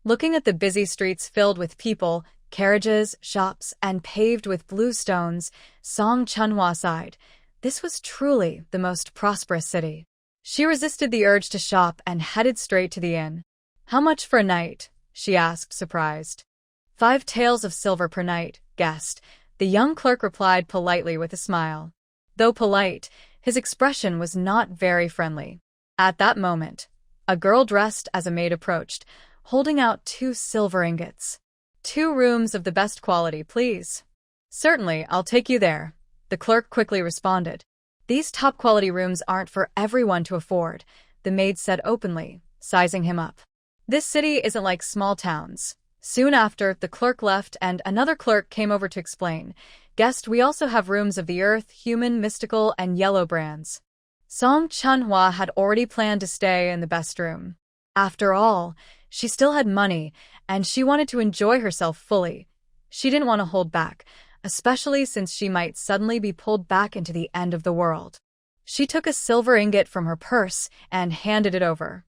Looking at the busy streets filled with people, carriages, shops, and paved with blue stones, Song Chunhwa sighed. This was truly the most prosperous city. She resisted the urge to shop and headed straight to the inn. "How much for a night?" she asked, surprised. "5 taels of silver per night, guest," the young clerk replied politely with a smile. Though polite, his expression was not very friendly. At that moment, a girl dressed as a maid approached, holding out 2 silver ingots. "2 rooms of the best quality, please." "Certainly, I'll take you there," the clerk quickly responded. "These top-quality rooms aren't for everyone to afford," the maid said openly, sizing him up. "This city isn't like small towns." Soon after, the clerk left and another clerk came over to explain. "Guest, we also have rooms of the earth, human, mystical, and yellow brands." Song Chunhwa had already planned to stay in the best room. After all, she still had money, and she wanted to enjoy herself fully. She didn't want to hold back, especially since she might suddenly be pulled back into the end of the world. She took a silver ingot from her purse and handed it over.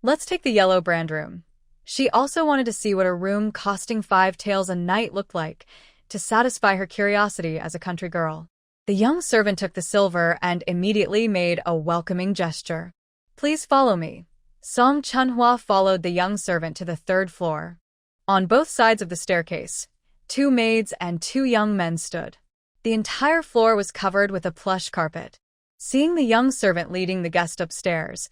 "Let's take the yellow brand room." She also wanted to see what a room costing 5 taels a night looked like, to satisfy her curiosity as a country girl. The young servant took the silver and immediately made a welcoming gesture. "Please follow me." Song Chunhwa followed the young servant to the 3rd floor. On both sides of the staircase, 2 maids and 2 young men stood. The entire floor was covered with a plush carpet. Seeing the young servant leading the guest upstairs,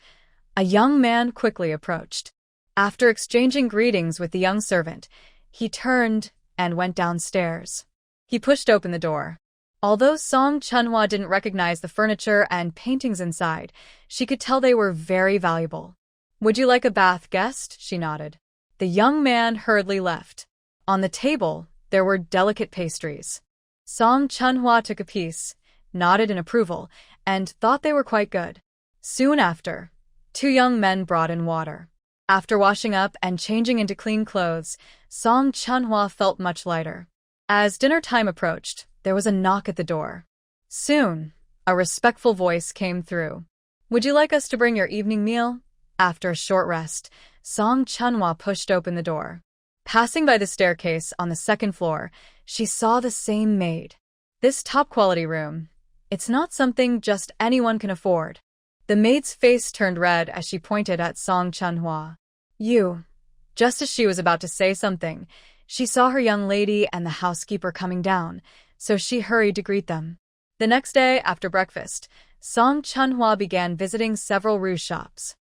a young man quickly approached. After exchanging greetings with the young servant, he turned and went downstairs. He pushed open the door. Although Song Chunhwa didn't recognize the furniture and paintings inside, she could tell they were very valuable. "Would you like a bath, guest?" she nodded. The young man hurriedly left. On the table, there were delicate pastries. Song Chunhwa took a piece, nodded in approval, and thought they were quite good. Soon after, 2 young men brought in water. After washing up and changing into clean clothes, Song Chunhwa felt much lighter. As dinner time approached, there was a knock at the door. Soon, a respectful voice came through. "Would you like us to bring your evening meal?" After a short rest, Song Chunhwa pushed open the door. Passing by the staircase on the 2nd floor, she saw the same maid. "This top-quality room, it's not something just anyone can afford." The maid's face turned red as she pointed at Song Chunhwa. "You." Just as she was about to say something, she saw her young lady and the housekeeper coming down, so she hurried to greet them. The next day, after breakfast, Song Chunhwa began visiting several rouge shops.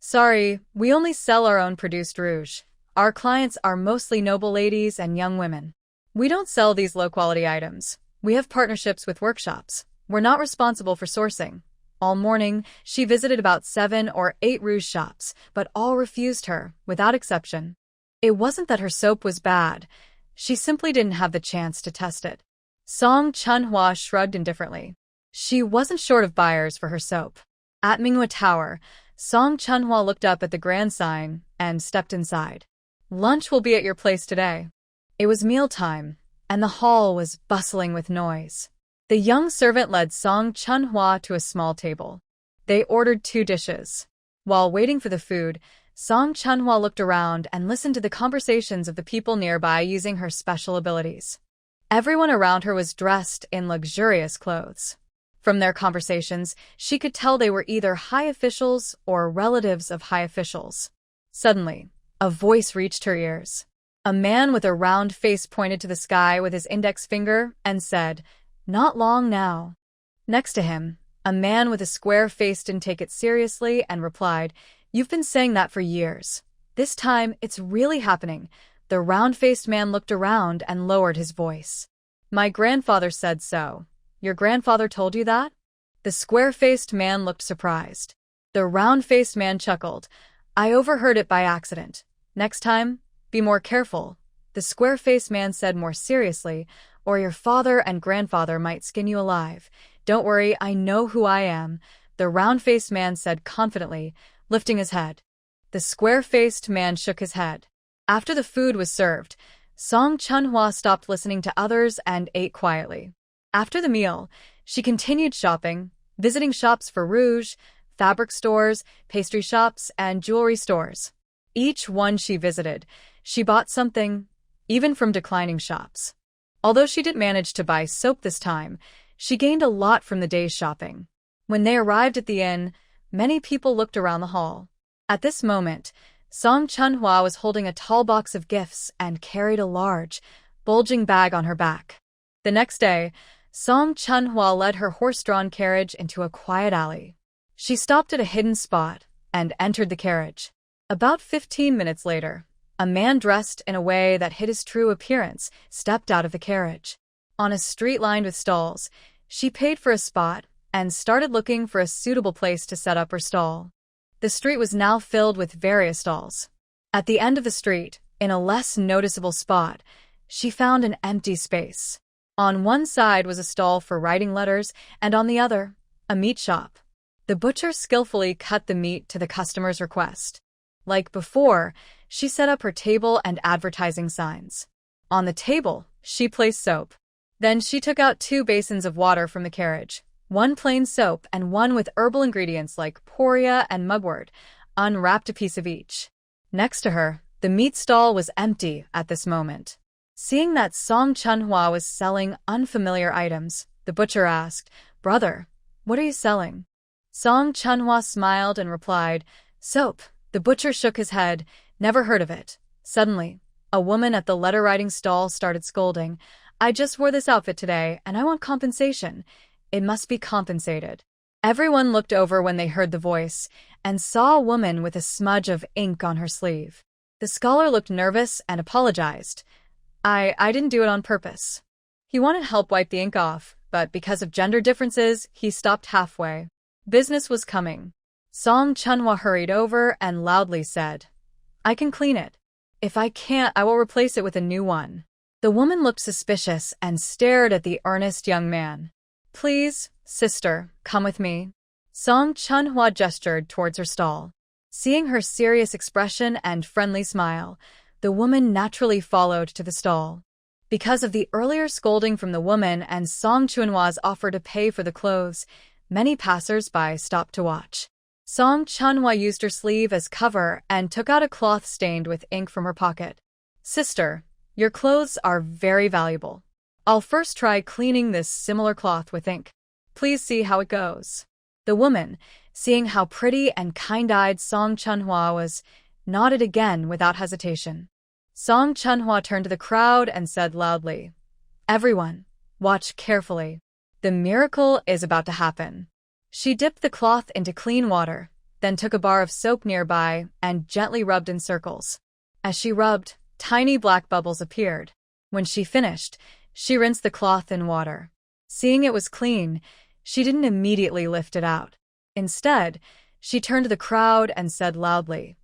"Sorry, we only sell our own produced rouge. Our clients are mostly noble ladies and young women. We don't sell these low-quality items. We have partnerships with workshops. We're not responsible for sourcing." All morning, she visited about 7 or 8 rouge shops, but all refused her, without exception. It wasn't that her soap was bad. She simply didn't have the chance to test it. Song Chunhwa shrugged indifferently. She wasn't short of buyers for her soap. At Manhwa Tower, Song Chunhwa looked up at the grand sign and stepped inside. "Lunch will be at your place today." It was mealtime, and the hall was bustling with noise. The young servant led Song Chunhwa to a small table. They ordered 2 dishes. While waiting for the food, Song Chunhwa looked around and listened to the conversations of the people nearby using her special abilities. Everyone around her was dressed in luxurious clothes. From their conversations, she could tell they were either high officials or relatives of high officials. Suddenly, a voice reached her ears. A man with a round face pointed to the sky with his index finger and said, "Not long now." Next to him, a man with a square face didn't take it seriously and replied, "You've been saying that for years. This time, it's really happening." The round-faced man looked around and lowered his voice. "My grandfather said so." "Your grandfather told you that?" The square-faced man looked surprised. The round-faced man chuckled. "I overheard it by accident. Next time, be more careful," the square-faced man said more seriously, "or your father and grandfather might skin you alive." "Don't worry, I know who I am," the round-faced man said confidently, lifting his head. The square-faced man shook his head. After the food was served, Song Chunhwa stopped listening to others and ate quietly. After the meal, she continued shopping, visiting shops for rouge, fabric stores, pastry shops, and jewelry stores. Each one she visited, she bought something, even from declining shops. Although she didn't manage to buy soap this time, she gained a lot from the day's shopping. When they arrived at the inn, many people looked around the hall. At this moment, Song Chunhwa was holding a tall box of gifts and carried a large, bulging bag on her back. The next day, Song Chunhwa led her horse-drawn carriage into a quiet alley. She stopped at a hidden spot and entered the carriage. About 15 minutes later, a man dressed in a way that hid his true appearance stepped out of the carriage. On a street lined with stalls, she paid for a spot and started looking for a suitable place to set up her stall. The street was now filled with various stalls. At the end of the street, in a less noticeable spot, she found an empty space. On one side was a stall for writing letters, and on the other, a meat shop. The butcher skillfully cut the meat to the customer's request. Like before, she set up her table and advertising signs. On the table, she placed soap. Then she took out 2 basins of water from the carriage, one plain soap and one with herbal ingredients like poria and mugwort, unwrapped a piece of each. Next to her, the meat stall was empty at this moment. Seeing that Song Chunhwa was selling unfamiliar items, the butcher asked, "Brother, what are you selling?" Song Chunhwa smiled and replied, "Soap." The butcher shook his head, "Never heard of it." Suddenly, a woman at the letter-writing stall started scolding, "I just wore this outfit today, and I want compensation. It must be compensated." Everyone looked over when they heard the voice, and saw a woman with a smudge of ink on her sleeve. The scholar looked nervous and apologized. I didn't do it on purpose." He wanted help wipe the ink off, but because of gender differences, he stopped halfway. Business was coming. Song Chunhwa hurried over and loudly said, "I can clean it. If I can't, I will replace it with a new one." The woman looked suspicious and stared at the earnest young man. "Please, sister, come with me." Song Chunhwa gestured towards her stall. Seeing her serious expression and friendly smile, the woman naturally followed to the stall. Because of the earlier scolding from the woman and Song Chunhwa's offer to pay for the clothes, many passers-by stopped to watch. Song Chunhwa used her sleeve as cover and took out a cloth stained with ink from her pocket. "Sister, your clothes are very valuable. I'll first try cleaning this similar cloth with ink. Please see how it goes." The woman, seeing how pretty and kind-eyed Song Chunhwa was, nodded again without hesitation. Song Chunhwa turned to the crowd and said loudly, "Everyone, watch carefully. The miracle is about to happen." She dipped the cloth into clean water, then took a bar of soap nearby and gently rubbed in circles. As she rubbed, tiny black bubbles appeared. When she finished, she rinsed the cloth in water. Seeing it was clean, she didn't immediately lift it out. Instead, she turned to the crowd and said loudly,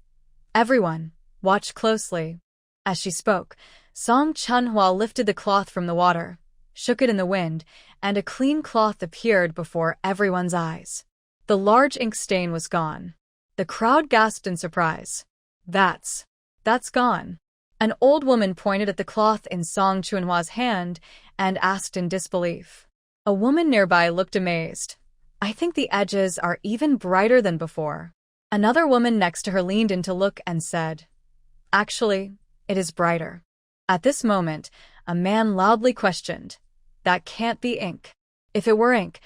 "Everyone, watch closely." As she spoke, Song Chunhwa lifted the cloth from the water, shook it in the wind, and a clean cloth appeared before everyone's eyes. The large ink stain was gone. The crowd gasped in surprise. That's gone." An old woman pointed at the cloth in Song Chunhwa's hand and asked in disbelief. A woman nearby looked amazed. "I think the edges are even brighter than before." Another woman next to her leaned in to look and said, "Actually, it is brighter." At this moment, a man loudly questioned, "That can't be ink. If it were ink,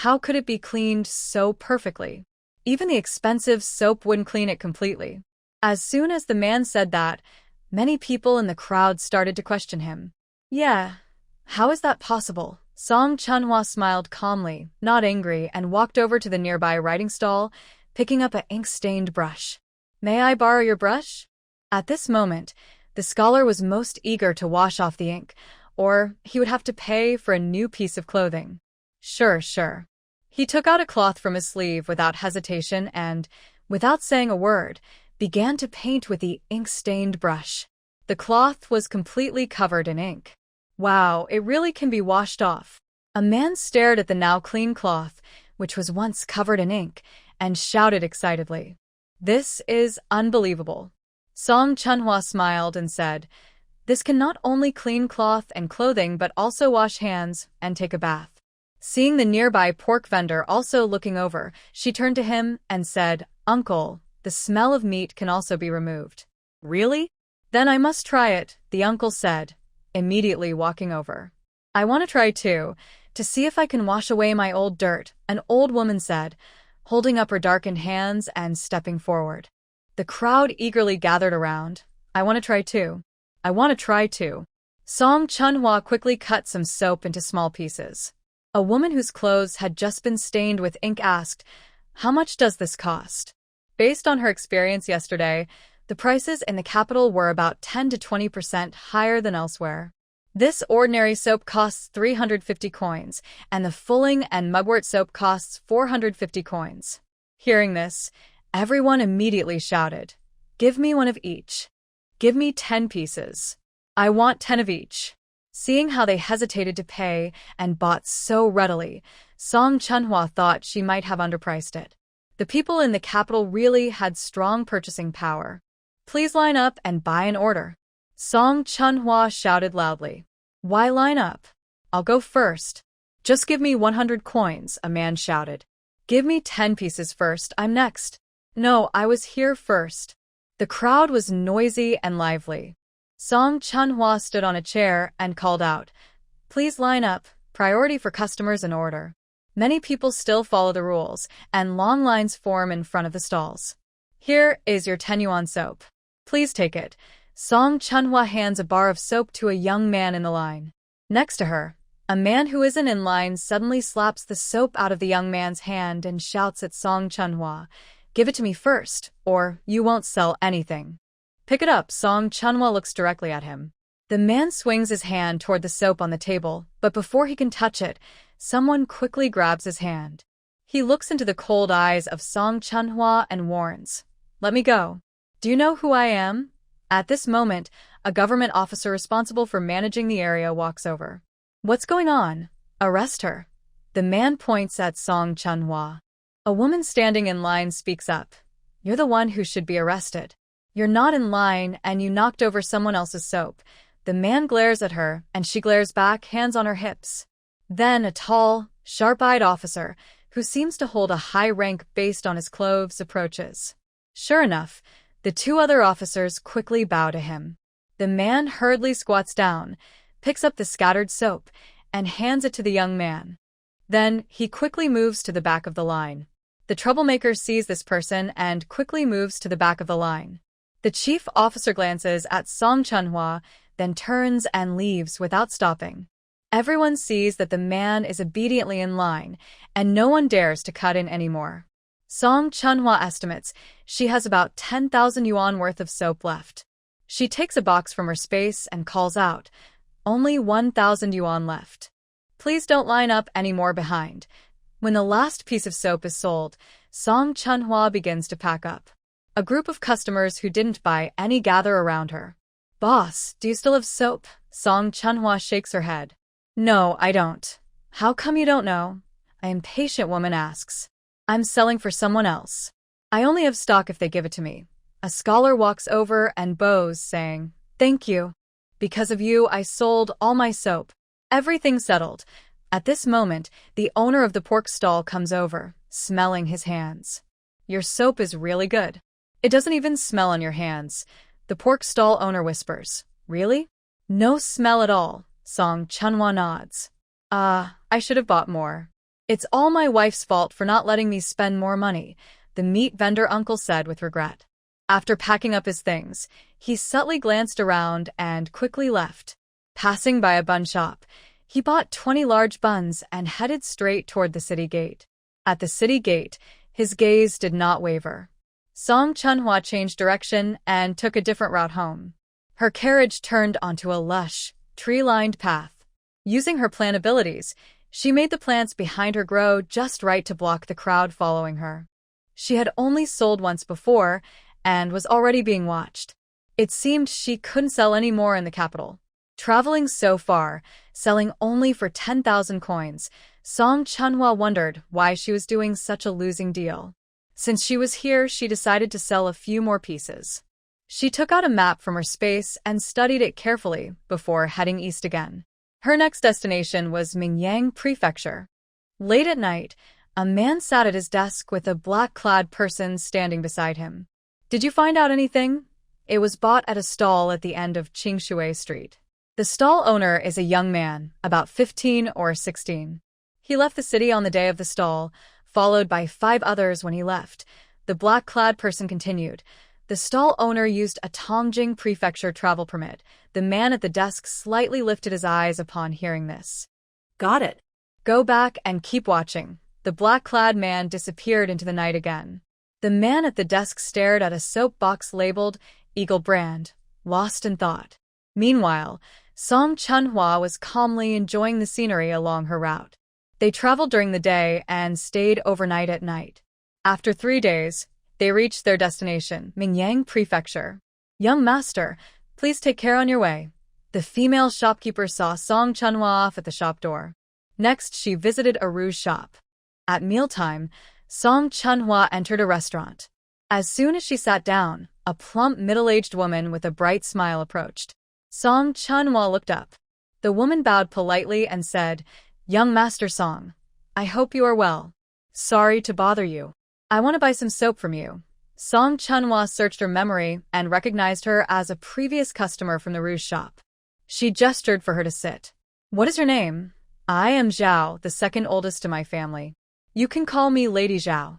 how could it be cleaned so perfectly? Even the expensive soap wouldn't clean it completely." As soon as the man said that, many people in the crowd started to question him. "Yeah, how is that possible?" Song Chunhwa smiled calmly, not angry, and walked over to the nearby writing stall, picking up an ink-stained brush. "May I borrow your brush?" At this moment, the scholar was most eager to wash off the ink, or he would have to pay for a new piece of clothing. Sure. He took out a cloth from his sleeve without hesitation and, without saying a word, began to paint with the ink-stained brush. The cloth was completely covered in ink. Wow, it really can be washed off. A man stared at the now clean cloth, which was once covered in ink, and shouted excitedly, "This is unbelievable." Song Chunhwa smiled and said, "This can not only clean cloth and clothing but also wash hands and take a bath." Seeing the nearby pork vendor also looking over, she turned to him and said, "Uncle, the smell of meat can also be removed." Really? Then I must try it, the uncle said, immediately walking over. I want to try too, to see if I can wash away my old dirt, an old woman said, holding up her darkened hands and stepping forward. The crowd eagerly gathered around. I want to try too. I want to try too. Song Chunhwa quickly cut some soap into small pieces. A woman whose clothes had just been stained with ink asked, "How much does this cost?" Based on her experience yesterday, the prices in the capital were about 10 to 20% higher than elsewhere. This ordinary soap costs 350 coins, and the fulling and mugwort soap costs 450 coins. Hearing this, everyone immediately shouted, "Give me one of each. Give me 10 pieces. I want 10 of each." Seeing how they hesitated to pay and bought so readily, Song Chunhwa thought she might have underpriced it. The people in the capital really had strong purchasing power. "Please line up and buy an order," Song Chunhwa shouted loudly. "Why line up? I'll go first." "Just give me 100 coins," a man shouted. "Give me 10 pieces first, I'm next." "No, I was here first." The crowd was noisy and lively. Song Chunhwa stood on a chair and called out, "Please line up, priority for customers in order." Many people still follow the rules, and long lines form in front of the stalls. "Here is your 10 yuan soap. Please take it." Song Chunhwa hands a bar of soap to a young man in the line. Next to her, a man who isn't in line suddenly slaps the soap out of the young man's hand and shouts at Song Chunhwa, "Give it to me first, or you won't sell anything." "Pick it up." Song Chunhwa looks directly at him. The man swings his hand toward the soap on the table, but before he can touch it, someone quickly grabs his hand. He looks into the cold eyes of Song Chunhwa and warns, "Let me go. Do you know who I am?" At this moment, a government officer responsible for managing the area walks over. "What's going on? Arrest her." The man points at Song Chunhwa. A woman standing in line speaks up. "You're the one who should be arrested. You're not in line and you knocked over someone else's soap." The man glares at her and she glares back, hands on her hips. Then a tall, sharp-eyed officer, who seems to hold a high rank based on his clothes, approaches. Sure enough, the two other officers quickly bow to him. The man hurriedly squats down, picks up the scattered soap, and hands it to the young man. Then he quickly moves to the back of the line. The troublemaker sees this person and quickly moves to the back of the line. The chief officer glances at Song Chunhwa, then turns and leaves without stopping. Everyone sees that the man is obediently in line, and no one dares to cut in anymore. Song Chunhwa estimates she has about 10,000 yuan worth of soap left. She takes a box from her space and calls out, "Only 1,000 yuan left. Please don't line up any more behind." When the last piece of soap is sold, Song Chunhwa begins to pack up. A group of customers who didn't buy any gather around her. "Boss, do you still have soap?" Song Chunhwa shakes her head. "No, I don't." "How come you don't know?" an impatient woman asks. "I'm selling for someone else. I only have stock if they give it to me." A scholar walks over and bows, saying, "Thank you. Because of you, I sold all my soap. Everything's settled." At this moment, the owner of the pork stall comes over, smelling his hands. "Your soap is really good. It doesn't even smell on your hands." The pork stall owner whispers, "Really?" "No smell at all." Song Chunhwa nods. I should have bought more. It's all my wife's fault for not letting me spend more money," the meat vendor uncle said with regret. After packing up his things, he subtly glanced around and quickly left. Passing by a bun shop, he bought 20 large buns and headed straight toward the city gate. At the city gate, his gaze did not waver. Song Chunhwa changed direction and took a different route home. Her carriage turned onto a lush, tree-lined path. Using her plant abilities, she made the plants behind her grow just right to block the crowd following her. She had only sold once before and was already being watched. It seemed she couldn't sell any more in the capital. Traveling so far, selling only for 10,000 coins, Song Chunhwa wondered why she was doing such a losing deal. Since she was here, she decided to sell a few more pieces. She took out a map from her space and studied it carefully before heading east again. Her next destination was Mingyang Prefecture. Late at night, a man sat at his desk with a black-clad person standing beside him. "Did you find out anything?" It was bought at a stall at the end of Qingshui Street. The stall owner is a young man, about 15 or 16. He left the city on the day of the stall, followed by 5 others when he left. The black-clad person continued. The stall owner used a Tongjing Prefecture travel permit. The man at the desk slightly lifted his eyes upon hearing this. Got it. Go back and keep watching. The black-clad man disappeared into the night again. The man at the desk stared at a soap box labeled Eagle Brand, lost in thought. Meanwhile, Song Chunhua was calmly enjoying the scenery along her route. They traveled during the day and stayed overnight at night. After 3 days, they reached their destination, Mingyang Prefecture. Young master, please take care on your way. The female shopkeeper saw Song Chunhua off at the shop door. Next, she visited a rouge shop. At mealtime, Song Chunhua entered a restaurant. As soon as she sat down, a plump middle-aged woman with a bright smile approached. Song Chunhua looked up. The woman bowed politely and said, "Young Master Song, I hope you are well. Sorry to bother you. I want to buy some soap from you." Song Chunhua searched her memory and recognized her as a previous customer from the rouge shop. She gestured for her to sit. "What is your name?" "I am Zhao, the second oldest in my family. You can call me Lady Zhao."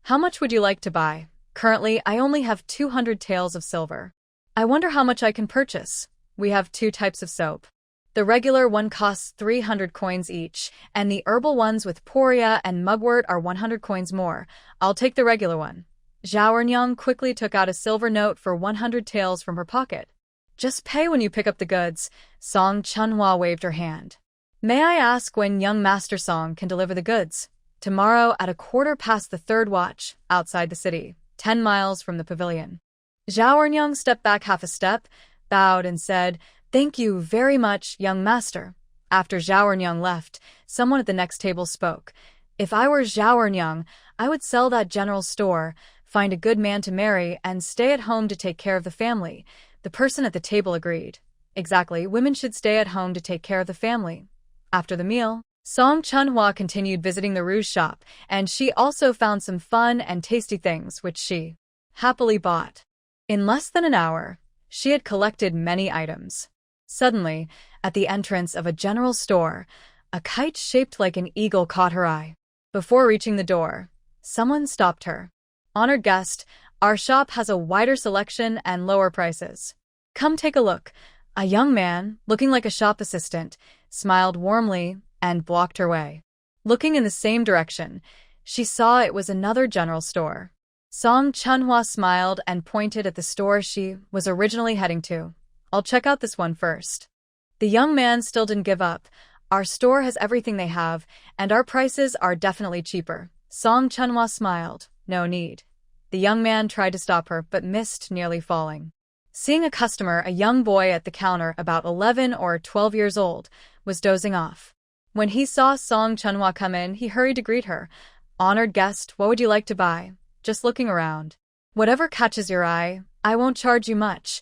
"How much would you like to buy?" "Currently, I only have 200 taels of silver." "I wonder how much I can purchase. We have 2 types of soap. The regular one costs 300 coins each, and the herbal ones with poria and mugwort are 100 coins more. I'll take the regular one." Zhao Ernyang quickly took out a silver note for 100 taels from her pocket. "Just pay when you pick up the goods." Song Chunhua waved her hand. "May I ask when young Master Song can deliver the goods?" "Tomorrow at 3:15 the 3rd watch, outside the city, 10 miles from the pavilion." Zhao Ernyang stepped back half a step, bowed and said, "Thank you very much, young master." After Zhao Ernyang left, someone at the next table spoke. "If I were Zhao Ernyang, I would sell that general store, find a good man to marry, and stay at home to take care of the family." The person at the table agreed. Exactly, women should stay at home to take care of the family. After the meal, Song Chunhua continued visiting the rouge shop, and she also found some fun and tasty things which she happily bought. In less than an hour, she had collected many items. Suddenly, at the entrance of a general store, a kite shaped like an eagle caught her eye. Before reaching the door, someone stopped her. "Honored guest, our shop has a wider selection and lower prices. Come take a look." A young man, looking like a shop assistant, smiled warmly and blocked her way. Looking in the same direction, she saw it was another general store. Song Chunhua smiled and pointed at the store she was originally heading to. "I'll check out this one first." The young man still didn't give up. "Our store has everything they have, and our prices are definitely cheaper." Song Chunhua smiled. "No need." The young man tried to stop her, but missed, nearly falling. Seeing a customer, a young boy at the counter, about 11 or 12 years old, was dozing off. When he saw Song Chunhua come in, he hurried to greet her. "Honored guest, what would you like to buy?" "Just looking around." "Whatever catches your eye, I won't charge you much."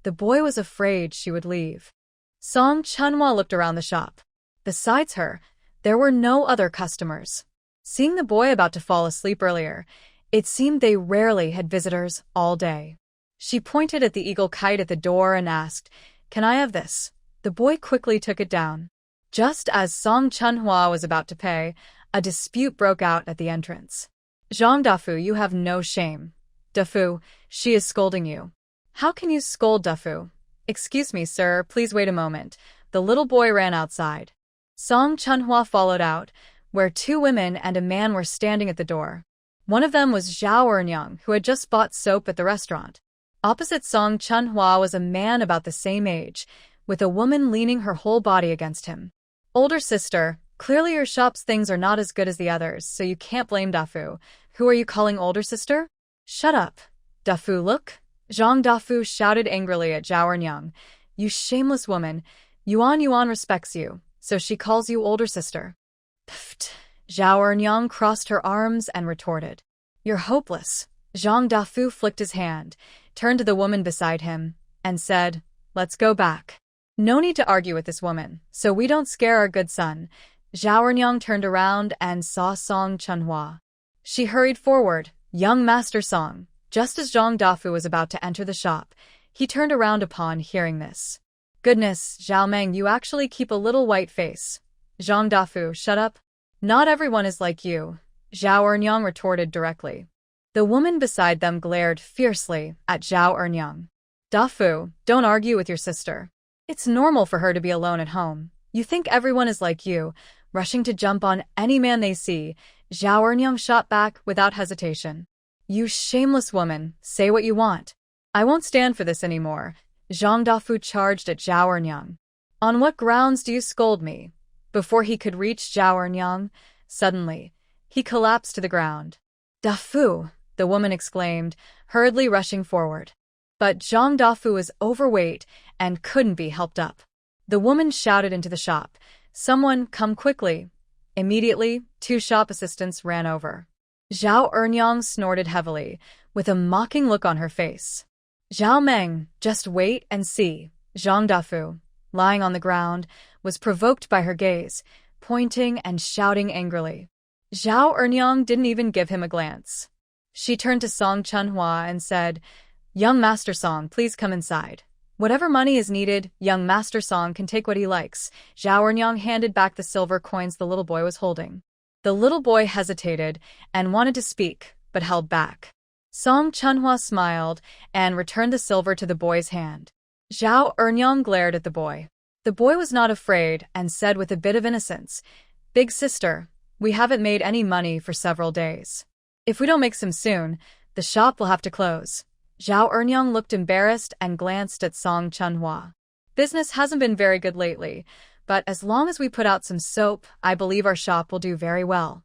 The boy was afraid she would leave. Song Chunhua looked around the shop. Besides her, there were no other customers. Seeing the boy about to fall asleep earlier, it seemed they rarely had visitors all day. She pointed at the eagle kite at the door and asked, "Can I have this?" The boy quickly took it down. Just as Song Chunhua was about to pay, a dispute broke out at the entrance. "Zhang Dafu, you have no shame." "Dafu, she is scolding you." "How can you scold Dafu?" "Excuse me, sir, please wait a moment." The little boy ran outside. Song Chunhua followed out, where 2 women and a man were standing at the door. One of them was Zhao Ernyang, who had just bought soap at the restaurant. Opposite Song Chunhua was a man about the same age, with a woman leaning her whole body against him. "Older sister, clearly your shop's things are not as good as the others, so you can't blame Dafu. Who are you calling older sister?" "Shut up. Dafu, look." Zhang Dafu shouted angrily at Zhao Ernyang. "You shameless woman. Yuan respects you, so she calls you older sister." "Pfft." Zhao Ernyang crossed her arms and retorted. "You're hopeless." Zhang Dafu flicked his hand, turned to the woman beside him, and said, "Let's go back. No need to argue with this woman, so we don't scare our good son." Zhao Ernyang turned around and saw Song Chunhua. She hurried forward. "Young Master Song." Just as Zhang Dafu was about to enter the shop, He turned around upon hearing this. Goodness, Zhao Meng, you actually keep a little white face. Zhang Dafu, shut up. Not everyone is like you, Zhao Ernyang retorted directly. The woman beside them glared fiercely at Zhao Ernyang. Dafu, don't argue with your sister. It's normal for her to be alone at home. You think everyone is like you, rushing to jump on any man they see. Zhao Ernyang shot back without hesitation. You shameless woman, say what you want. I won't stand for this anymore. Zhang Dafu charged at Zhao Ernyang. On what grounds do you scold me? Before he could reach Zhao Ernyang, suddenly, he collapsed to the ground. Dafu, the woman exclaimed, hurriedly rushing forward. But Zhang Dafu was overweight and couldn't be helped up. The woman shouted into the shop, Someone, come quickly. Immediately, 2 shop assistants ran over. Zhao Ernyang snorted heavily, with a mocking look on her face. Zhao Meng, just wait and see. Zhang Dafu, lying on the ground, was provoked by her gaze, pointing and shouting angrily. Zhao Ernyang didn't even give him a glance. She turned to Song Chunhua and said, Young Master Song, please come inside. Whatever money is needed, young Master Song can take what he likes. Zhao Ernyang handed back the silver coins the little boy was holding. The little boy hesitated and wanted to speak, but held back. Song Chunhua smiled and returned the silver to the boy's hand. Zhao Ernyang glared at the boy. The boy was not afraid and said with a bit of innocence, Big sister, we haven't made any money for several days. If we don't make some soon, the shop will have to close. Zhao Ernyang looked embarrassed and glanced at Song Chunhua. Business hasn't been very good lately, but as long as we put out some soap, I believe our shop will do very well.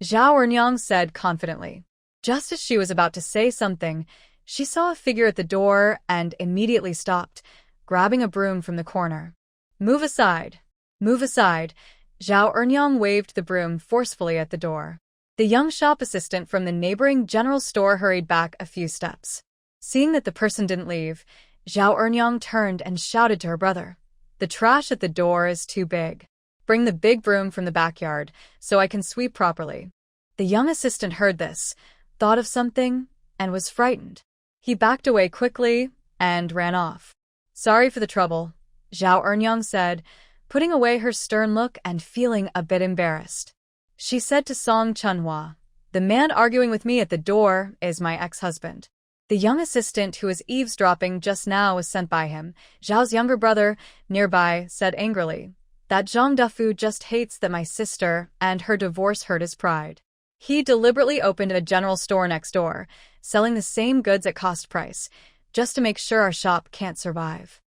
Zhao Ernyang said confidently. Just as she was about to say something, she saw a figure at the door and immediately stopped, grabbing a broom from the corner. Move aside. Move aside. Zhao Ernyang waved the broom forcefully at the door. The young shop assistant from the neighboring general store hurried back a few steps. Seeing that the person didn't leave, Zhao Ernyang turned and shouted to her brother. The trash at the door is too big. Bring the big broom from the backyard so I can sweep properly. The young assistant heard this, thought of something, and was frightened. He backed away quickly and ran off. Sorry for the trouble, Zhao Ernyang said, putting away her stern look and feeling a bit embarrassed. She said to Song Chunhua, The man arguing with me at the door is my ex-husband. The young assistant who was eavesdropping just now was sent by him. Zhao's younger brother, nearby, said angrily, That Zhang Dafu just hates that my sister and her divorce hurt his pride. He deliberately opened a general store next door, selling the same goods at cost price, just to make sure our shop can't survive.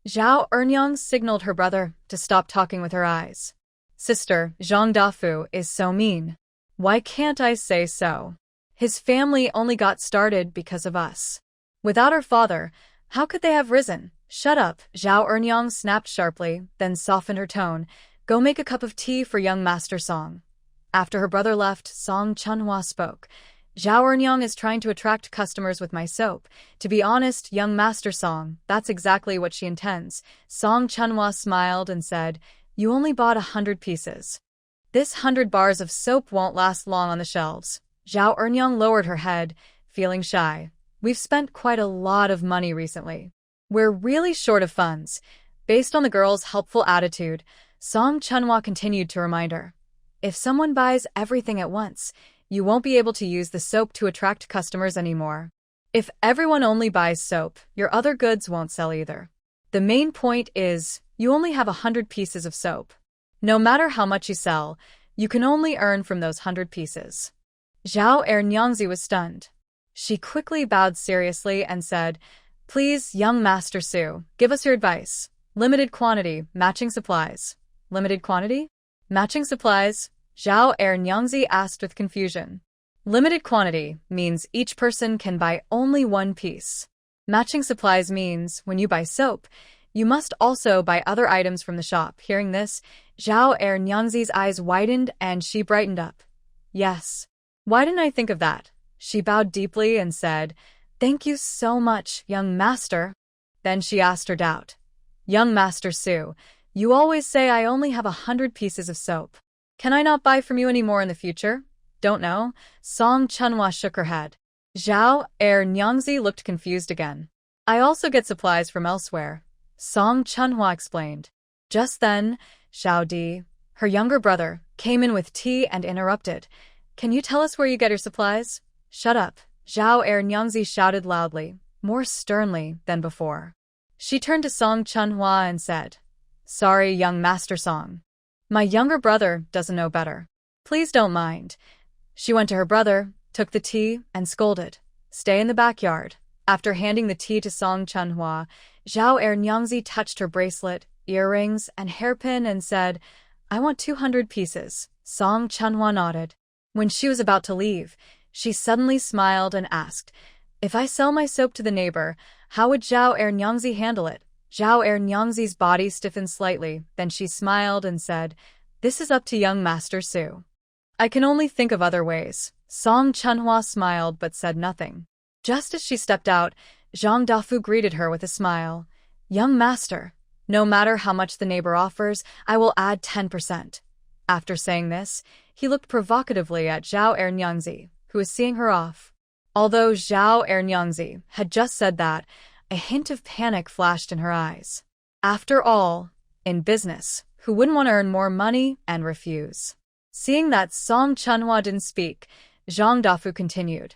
Zhao Ernyang signaled her brother to stop talking with her eyes. Sister, Zhang Dafu is so mean. Why can't I say so? His family only got started because of us. Without our father, how could they have risen? Shut up, Zhao Ernyang snapped sharply, then softened her tone. Go make a cup of tea for young Master Song. After her brother left, Song Chunhua spoke. Zhao Ernyang is trying to attract customers with my soap. To be honest, young Master Song, that's exactly what she intends. Song Chunhua smiled and said, You only bought 100 pieces. This 100 bars of soap won't last long on the shelves. Zhao Ernyang lowered her head, feeling shy. We've spent quite a lot of money recently. We're really short of funds. Based on the girl's helpful attitude, Song Chunhua continued to remind her. If someone buys everything at once, you won't be able to use the soap to attract customers anymore. If everyone only buys soap, your other goods won't sell either. The main point is, you only have 100 pieces of soap. No matter how much you sell, you can only earn from those 100 pieces. Zhao Ernyangzi was stunned. She quickly bowed seriously and said, Please, young Master Su, give us your advice. Limited quantity, matching supplies. Limited quantity? Matching supplies? Zhao Ernyangzi asked with confusion. Limited quantity means each person can buy only 1 piece. Matching supplies means, when you buy soap, you must also buy other items from the shop. Hearing this, Zhao Ernyangzi's eyes widened and she brightened up. Yes. Why didn't I think of that? She bowed deeply and said, Thank you so much, young master. Then she asked her doubt. Young Master Su, you always say I only have 100 pieces of soap. Can I not buy from you any more in the future? Don't know. Song Chunhua shook her head. Zhao Ernyangzi looked confused again. I also get supplies from elsewhere, Song Chunhwa explained. Just then, Xiao Di, her younger brother, came in with tea and interrupted. Can you tell us where you get your supplies? Shut up, Zhao Nyangzi shouted loudly, more sternly than before. She turned to Song Chunhwa and said, Sorry, young Master Song. My younger brother doesn't know better. Please don't mind. She went to her brother, took the tea, and scolded. Stay in the backyard. After handing the tea to Song Chunhwa, Zhao Nyangzi touched her bracelet, earrings, and hairpin and said, I want 200 pieces. Song Chunhwa nodded. When she was about to leave, she suddenly smiled and asked, If I sell my soap to the neighbor, how would Zhao Nyangzi handle it? Zhao Nyangzi's body stiffened slightly, then she smiled and said, This is up to young Master Su. I can only think of other ways. Song Chunhwa smiled but said nothing. Just as she stepped out, Zhang Dafu greeted her with a smile. Young Master, no matter how much the neighbor offers, I will add 10%. After saying this, he looked provocatively at Zhao Nyangzi, who was seeing her off. Although Zhao Nyangzi had just said that, a hint of panic flashed in her eyes. After all, in business, who wouldn't want to earn more money and refuse? Seeing that Song Chunhwa didn't speak, Zhang Dafu continued.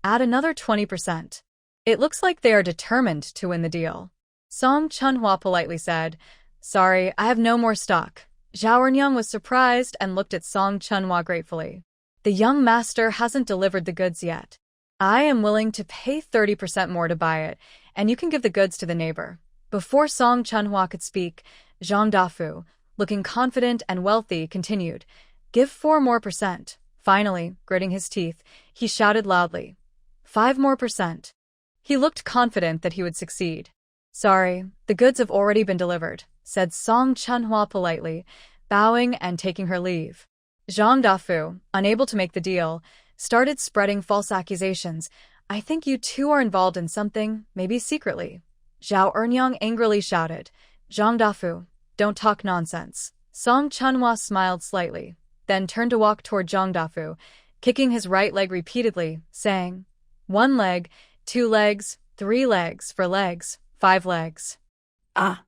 Add another 20%. It looks like they are determined to win the deal. Song Chunhwa politely said, Sorry, I have no more stock. Zhao Ernyang was surprised and looked at Song Chunhwa gratefully. The young master hasn't delivered the goods yet. I am willing to pay 30% more to buy it, and you can give the goods to the neighbor. Before Song Chunhwa could speak, Zhang Dafu, looking confident and wealthy, continued, Give 4% more. Finally, gritting his teeth, he shouted loudly, 5% more. He looked confident that he would succeed. Sorry, the goods have already been delivered, said Song Chunhwa politely, bowing and taking her leave. Zhang Dafu, unable to make the deal, started spreading false accusations. I think you two are involved in something, maybe secretly. Zhao Ernyang angrily shouted. Zhang Dafu, don't talk nonsense. Song Chunhwa smiled slightly, then turned to walk toward Zhang Dafu, kicking his right leg repeatedly, saying, 1 leg, 2 legs, 3 legs, 4 legs, 5 legs. Ah.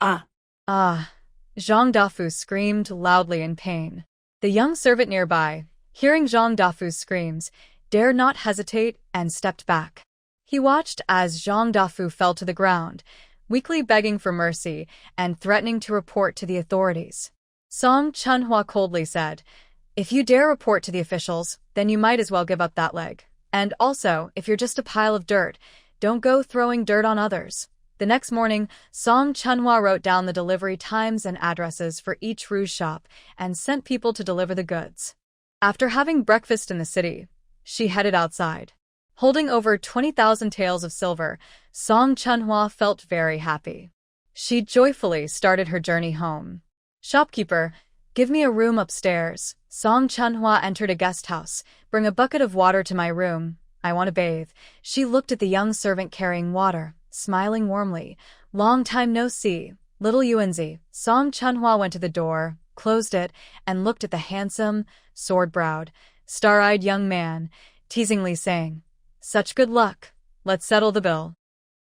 Ah. Zhang Dafu screamed loudly in pain. The young servant nearby, hearing Zhang Dafu's screams, dared not hesitate and stepped back. He watched as Zhang Dafu fell to the ground, weakly begging for mercy and threatening to report to the authorities. Song Chunhwa coldly said, If you dare report to the officials, then you might as well give up that leg. And also, if you're just a pile of dirt, don't go throwing dirt on others. The next morning, Song Chunhwa wrote down the delivery times and addresses for each rouge shop and sent people to deliver the goods. After having breakfast in the city, she headed outside. Holding over 20,000 taels of silver, Song Chunhwa felt very happy. She joyfully started her journey home. Shopkeeper, give me a room upstairs. Song Chunhwa entered a guest house. Bring a bucket of water to my room. I want to bathe. She looked at the young servant carrying water, smiling warmly. Long time no see. Little Yuanzi. Song Chunhwa went to the door, closed it, and looked at the handsome, sword-browed, star-eyed young man, teasingly saying, Such good luck. Let's settle the bill.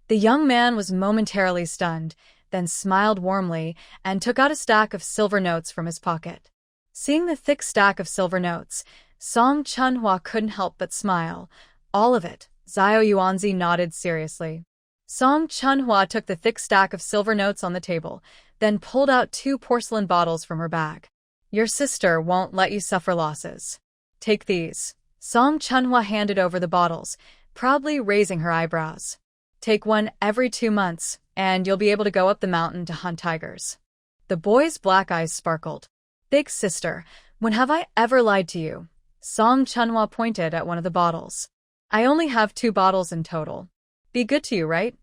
The young man was momentarily stunned, then smiled warmly and took out a stack of silver notes from his pocket. Seeing the thick stack of silver notes, Song Chunhwa couldn't help but smile. All of it. Zhao Yuanzi nodded seriously. Song Chunhwa took the thick stack of silver notes on the table, then pulled out 2 porcelain bottles from her bag. Your sister won't let you suffer losses. Take these. Song Chunhwa handed over the bottles, proudly raising her eyebrows. Take one every 2 months, and you'll be able to go up the mountain to hunt tigers. The boy's black eyes sparkled. Big sister, when have I ever lied to you? Song Chunhwa pointed at one of the bottles. I only have 2 bottles in total. Be good to you, right?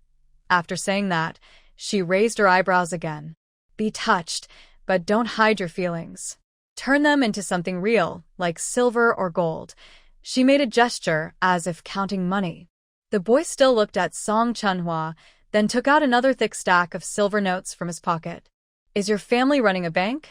After saying that, she raised her eyebrows again. Be touched, but don't hide your feelings. Turn them into something real, like silver or gold. She made a gesture as if counting money. The boy still looked at Song Chunhwa, then took out another thick stack of silver notes from his pocket. Is your family running a bank?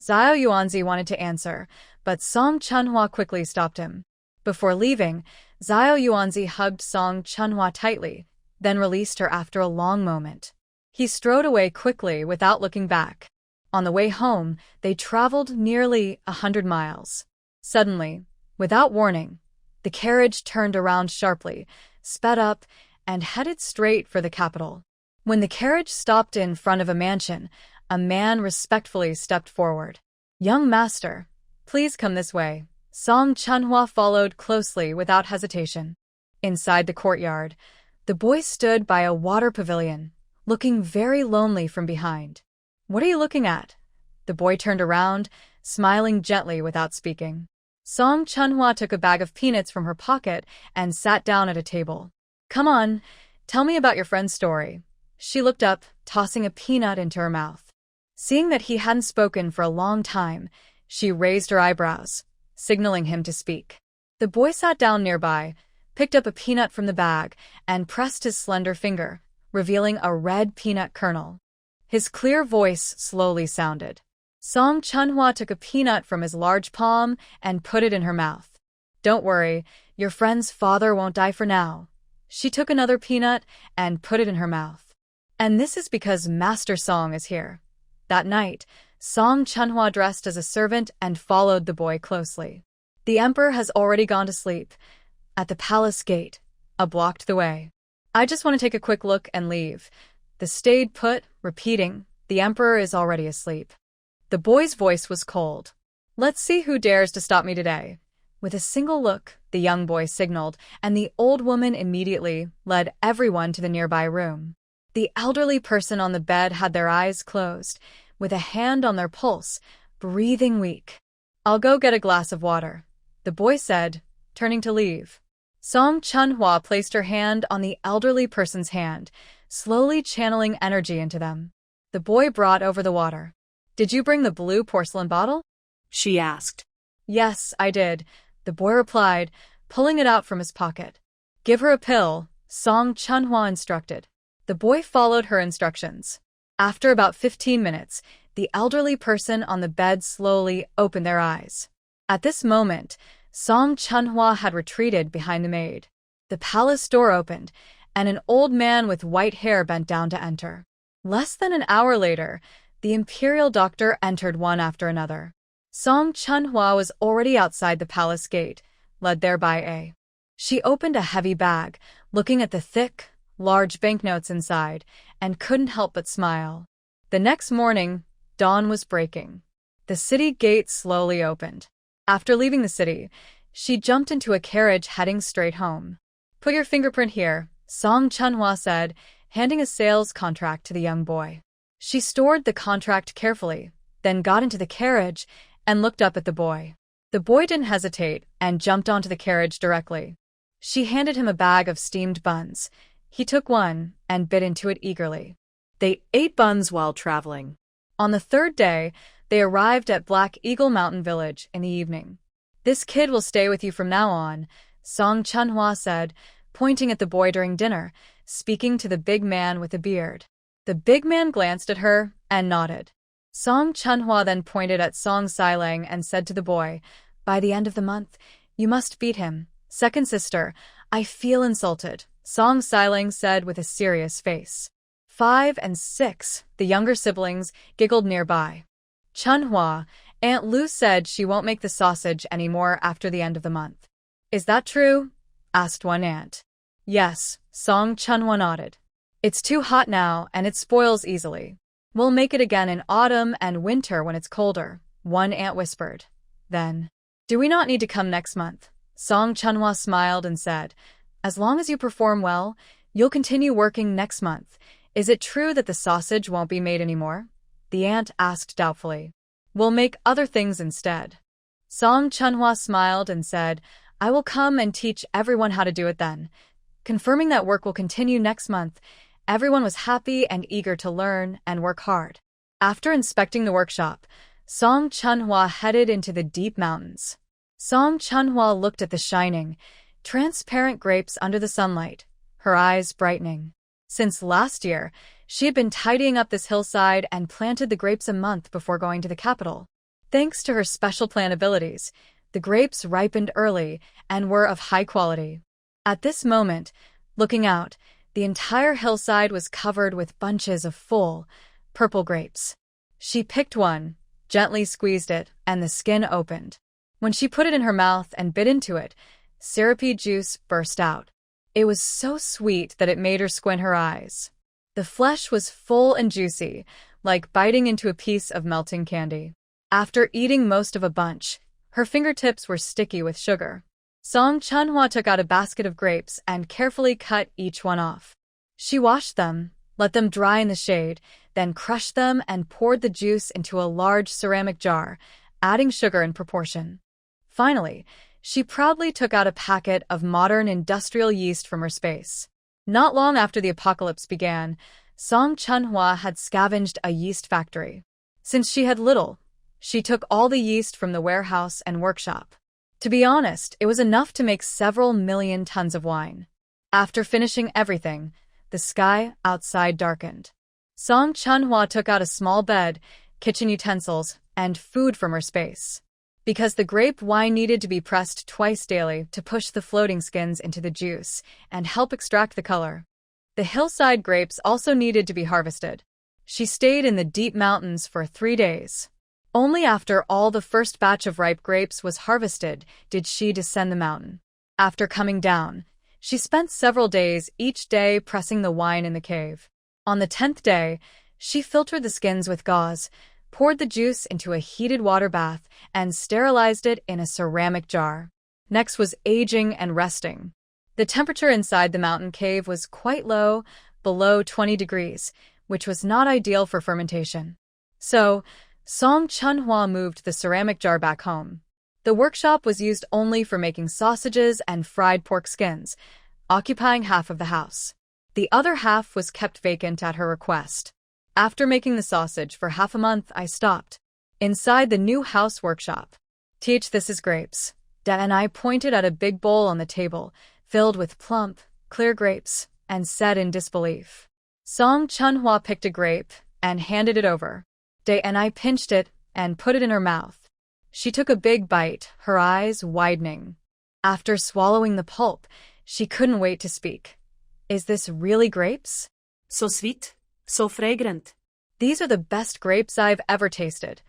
Zhao Yuanzi wanted to answer, but Song Chunhwa quickly stopped him. Before leaving, Zhao Yuanzi hugged Song Chunhwa tightly, then released her after a long moment. He strode away quickly without looking back. On the way home, they traveled nearly 100 miles. Suddenly, without warning, the carriage turned around sharply, sped up, and headed straight for the capital. When the carriage stopped in front of a mansion, a man respectfully stepped forward. "Young master, please come this way." Song Chunhwa followed closely without hesitation. Inside the courtyard, the boy stood by a water pavilion, looking very lonely from behind. "What are you looking at?" The boy turned around, smiling gently without speaking. Song Chunhwa took a bag of peanuts from her pocket and sat down at a table. "Come on, tell me about your friend's story." She looked up, tossing a peanut into her mouth. Seeing that he hadn't spoken for a long time, she raised her eyebrows, signaling him to speak. The boy sat down nearby, picked up a peanut from the bag, and pressed his slender finger, revealing a red peanut kernel. His clear voice slowly sounded. Song Chunhwa took a peanut from his large palm and put it in her mouth. "Don't worry, your friend's father won't die for now." She took another peanut and put it in her mouth. "And this is because Master Song is here." That night, Song Chunhwa dressed as a servant and followed the boy closely. The emperor has already gone to sleep. At the palace gate, blocked the way. "I just want to take a quick look and leave." The stayed put, repeating, "The emperor is already asleep." The boy's voice was cold. "Let's see who dares to stop me today." With a single look, the young boy signaled, and the old woman immediately led everyone to the nearby room. The elderly person on the bed had their eyes closed, with a hand on their pulse, breathing weak. "I'll go get a glass of water," the boy said, turning to leave. Song Chunhwa placed her hand on the elderly person's hand, slowly channeling energy into them. The boy brought over the water. "Did you bring the blue porcelain bottle?" she asked. "Yes, I did," the boy replied, pulling it out from his pocket. "Give her a pill," Song Chunhwa instructed. The boy followed her instructions. After about 15 minutes, the elderly person on the bed slowly opened their eyes. At this moment, Song Chunhwa had retreated behind the maid. The palace door opened, and an old man with white hair bent down to enter. Less than an hour later, the imperial doctor entered one after another. Song Chunhwa was already outside the palace gate, led there by A. She opened a heavy bag, looking at the thick, large banknotes inside, and couldn't help but smile. The next morning, dawn was breaking. The city gate slowly opened. After leaving the city, she jumped into a carriage heading straight home. "Put your fingerprint here," Song Chunhwa said, handing a sales contract to the young boy. She stored the contract carefully, then got into the carriage and looked up at the boy. The boy didn't hesitate and jumped onto the carriage directly. She handed him a bag of steamed buns. He took one and bit into it eagerly. They ate buns while traveling. On the third day, they arrived at Black Eagle Mountain Village in the evening. "This kid will stay with you from now on," Song Chunhwa said, pointing at the boy during dinner, speaking to the big man with a beard. The big man glanced at her and nodded. Song Chunhwa then pointed at Song Sailang and said to the boy, "By the end of the month, you must beat him." "Second sister, I feel insulted," Song Sailang said with a serious face. 5 and 6, the younger siblings, giggled nearby. "Chunhwa, Aunt Lu said she won't make the sausage anymore after the end of the month." "Is that true?" asked one aunt. "Yes," Song Chunhwa nodded. "It's too hot now and it spoils easily. We'll make it again in autumn and winter when it's colder," one aunt whispered. Then, "Do we not need to come next month?" Song Chunhwa smiled and said, "As long as you perform well, you'll continue working next month. Is it true that the sausage won't be made anymore?" the aunt asked doubtfully. "We'll make other things instead." Song Chunhwa smiled and said, "I will come and teach everyone how to do it then." Confirming that work will continue next month, everyone was happy and eager to learn and work hard. After inspecting the workshop, Song Chunhwa headed into the deep mountains. Song Chunhwa looked at the shining, transparent grapes under the sunlight, her eyes brightening. Since last year, she had been tidying up this hillside and planted the grapes a month before going to the capital. Thanks to her special plant abilities, the grapes ripened early and were of high quality. At this moment, looking out, The entire hillside was covered with bunches of full, purple grapes. She picked one, gently squeezed it, and the skin opened. When she put it in her mouth and bit into it, syrupy juice burst out. It was so sweet that it made her squint her eyes. The flesh was full and juicy, like biting into a piece of melting candy. After eating most of a bunch, her fingertips were sticky with sugar. Song Chunhwa took out a basket of grapes and carefully cut each one off. She washed them, let them dry in the shade, then crushed them and poured the juice into a large ceramic jar, adding sugar in proportion. Finally, she proudly took out a packet of modern industrial yeast from her space. Not long after the apocalypse began, Song Chunhwa had scavenged a yeast factory. Since she had little, she took all the yeast from the warehouse and workshop. To be honest, it was enough to make several million tons of wine. After finishing everything, the sky outside darkened. Song Chunhwa took out a small bed, kitchen utensils, and food from her space. Because the grape wine needed to be pressed twice daily to push the floating skins into the juice and help extract the color. The hillside grapes also needed to be harvested. She stayed in the deep mountains for 3 days. Only after all the first batch of ripe grapes was harvested did she descend the mountain. After coming down, she spent several days each day pressing the wine in the cave. On the 10th day, she filtered the skins with gauze, poured the juice into a heated water bath, and sterilized it in a ceramic jar. Next was aging and resting. The temperature inside the mountain cave was quite low, below 20 degrees, which was not ideal for fermentation. So, Song Chunhwa moved the ceramic jar back home. The workshop was used only for making sausages and fried pork skins, occupying half of the house. The other half was kept vacant at her request. After making the sausage for half a month, I stopped. Inside the new house workshop. Teach, this is grapes. Da and I pointed at a big bowl on the table, filled with plump, clear grapes, and said in disbelief. Song Chunhwa picked a grape and handed it over. Da and I pinched it and put it in her mouth. She took a big bite, her eyes widening. After swallowing the pulp, she couldn't wait to speak. Is this really grapes? So sweet, so fragrant. These are the best grapes I've ever tasted.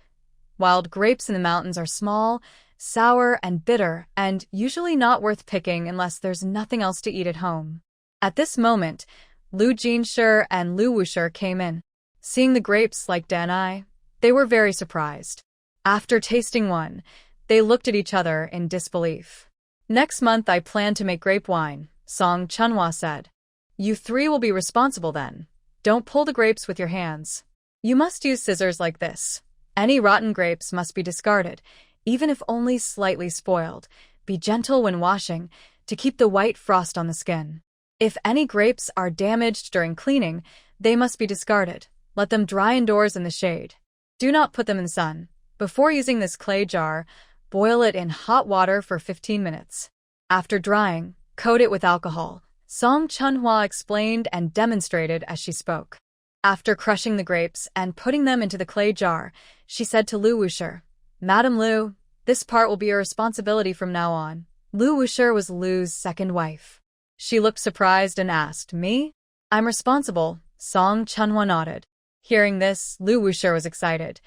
Wild grapes in the mountains are small, sour, and bitter, and usually not worth picking unless there's nothing else to eat at home. At this moment, Lu Jinshi and Lu Wushi came in. Seeing the grapes like Dan I, they were very surprised. After tasting one, they looked at each other in disbelief. Next month I plan to make grape wine, Song Chunhwa said. You 3 will be responsible then. Don't pull the grapes with your hands. You must use scissors like this. Any rotten grapes must be discarded, even if only slightly spoiled. Be gentle when washing, to keep the white frost on the skin. If any grapes are damaged during cleaning, they must be discarded. Let them dry indoors in the shade. Do not put them in the sun. Before using this clay jar, boil it in hot water for 15 minutes. After drying, coat it with alcohol. Song Chunhwa explained and demonstrated as she spoke. After crushing the grapes and putting them into the clay jar, she said to Lu Wushi, Madam Lu, this part will be your responsibility from now on. Lu Wushi was Lu's second wife. She looked surprised and asked, Me? I'm responsible, Song Chunhwa nodded. Hearing this, Lu Wushi was excited.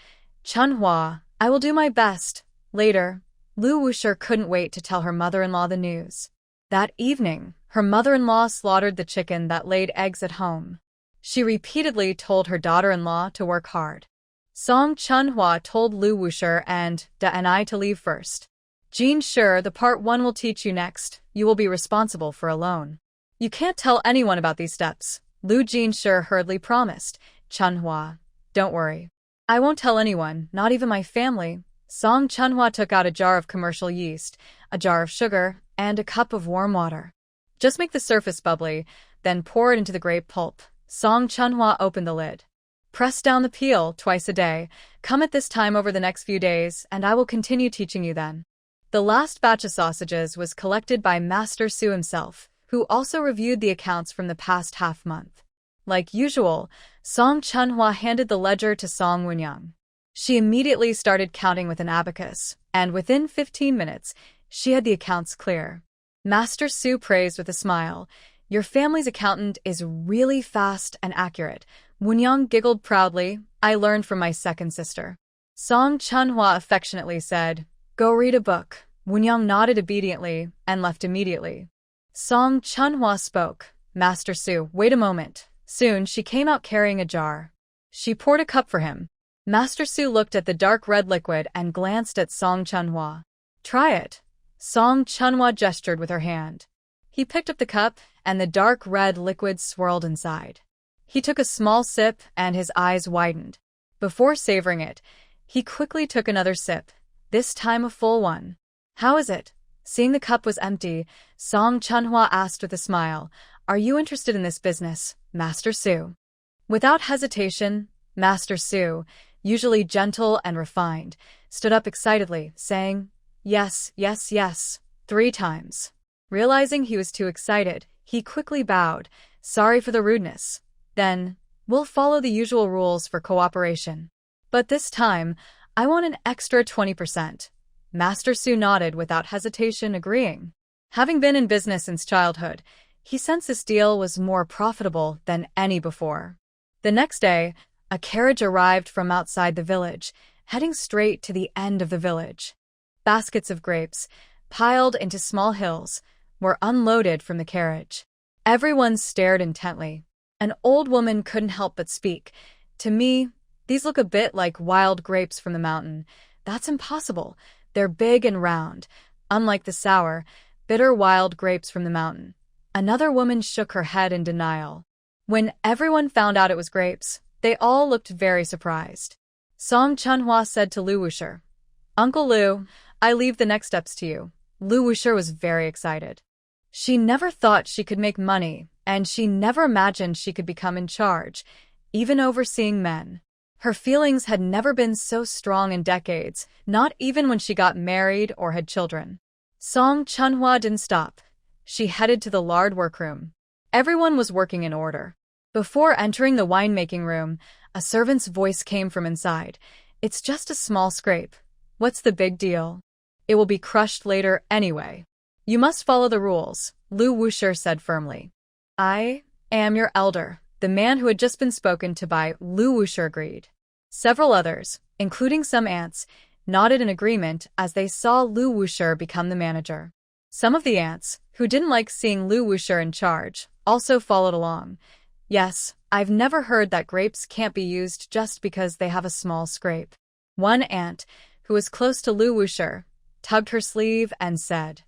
Chunhwa, I will do my best. Later, Lu Wushi couldn't wait to tell her mother-in-law the news. That evening, her mother-in-law slaughtered the chicken that laid eggs at home. She repeatedly told her daughter-in-law to work hard. Song Chunhwa told Lu Wushi and Da and I to leave first. Jinshi, the part 1 will teach you next. You will be responsible for alone. You can't tell anyone about these steps, Lu Jinshi hurriedly promised. Chunhwa, don't worry. I won't tell anyone, not even my family. Song Chunhwa took out a jar of commercial yeast, a jar of sugar, and a cup of warm water. Just make the surface bubbly, then pour it into the grape pulp. Song Chunhwa opened the lid. Press down the peel twice a day. Come at this time over the next few days, and I will continue teaching you then. The last batch of sausages was collected by Master Su himself, who also reviewed the accounts from the past half month. Like usual, Song Chunhwa handed the ledger to Song Wenyang. She immediately started counting with an abacus, and within 15 minutes, she had the accounts clear. Master Su praised with a smile. Your family's accountant is really fast and accurate. Woonyang giggled proudly. I learned from my second sister. Song Chunhua affectionately said, "Go read a book." Woonyang nodded obediently and left immediately. Song Chunhua spoke. "Master Su, wait a moment." Soon she came out carrying a jar. She poured a cup for him. Master Su looked at the dark red liquid and glanced at Song Chunhua. "Try it." Song Chunhua gestured with her hand. He picked up the cup, and the dark red liquid swirled inside. He took a small sip, and his eyes widened. Before savoring it, he quickly took another sip, this time a full one. "How is it?" Seeing the cup was empty, Song Chunhua asked with a smile, "Are you interested in this business, Master Su?" Without hesitation, Master Su, usually gentle and refined, stood up excitedly, saying, "Yes, yes, yes," 3 times. Realizing he was too excited, he quickly bowed, "Sorry for the rudeness." Then, "We'll follow the usual rules for cooperation. But this time, I want an extra 20%. Master Su nodded without hesitation, agreeing. Having been in business since childhood, he sensed this deal was more profitable than any before. The next day, a carriage arrived from outside the village, heading straight to the end of the village. Baskets of grapes, piled into small hills, were unloaded from the carriage. Everyone stared intently. An old woman couldn't help but speak. "To me, these look a bit like wild grapes from the mountain. That's impossible. They're big and round, unlike the sour, bitter wild grapes from the mountain." Another woman shook her head in denial. When everyone found out it was grapes, they all looked very surprised. Song Chunhua said to Lu Wushi, "Uncle Lu, I leave the next steps to you." Lu Wushi was very excited. She never thought she could make money, and she never imagined she could become in charge, even overseeing men. Her feelings had never been so strong in decades, not even when she got married or had children. Song Chunhua didn't stop. She headed to the lard workroom. Everyone was working in order. Before entering the winemaking room, a servant's voice came from inside. "It's just a small scrape. What's the big deal? It will be crushed later anyway. You must follow the rules," Lu Wushi said firmly. "I am your elder." The man who had just been spoken to by Lu Wushi agreed. Several others, including some ants, nodded in agreement as they saw Lu Wushi become the manager. Some of the ants, who didn't like seeing Lu Wushi in charge, also followed along. "Yes, I've never heard that grapes can't be used just because they have a small scrape." One ant, who was close to Lu Wushi, tugged her sleeve and said,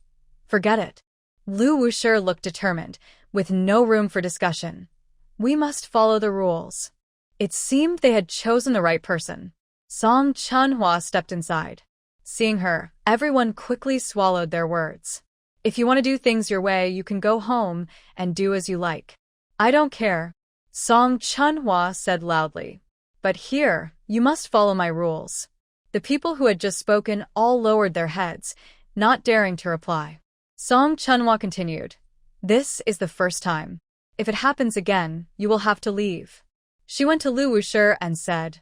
"Forget it." Lu Wushi looked determined, with no room for discussion. "We must follow the rules." It seemed they had chosen the right person. Song Chunhua stepped inside. Seeing her, everyone quickly swallowed their words. "If you want to do things your way, you can go home and do as you like." "I don't care," Song Chunhua said loudly. "But here, you must follow my rules." The people who had just spoken all lowered their heads, not daring to reply. Song Chunhua continued, "This is the first time. If it happens again, you will have to leave." She went to Lu Wushi and said,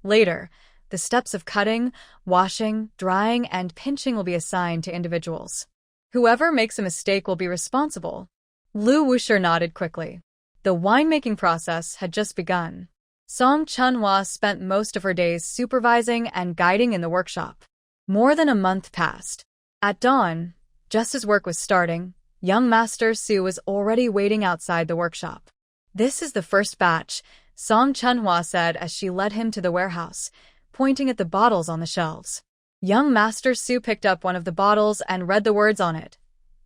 "Later, the steps of cutting, washing, drying, and pinching will be assigned to individuals. Whoever makes a mistake will be responsible." Lu Wushi nodded quickly. The winemaking process had just begun. Song Chunhua spent most of her days supervising and guiding in the workshop. More than a month passed. At dawn, just as work was starting, young Master Su was already waiting outside the workshop. "This is the first batch," Song Chunhua said as she led him to the warehouse, pointing at the bottles on the shelves. Young Master Su picked up one of the bottles and read the words on it.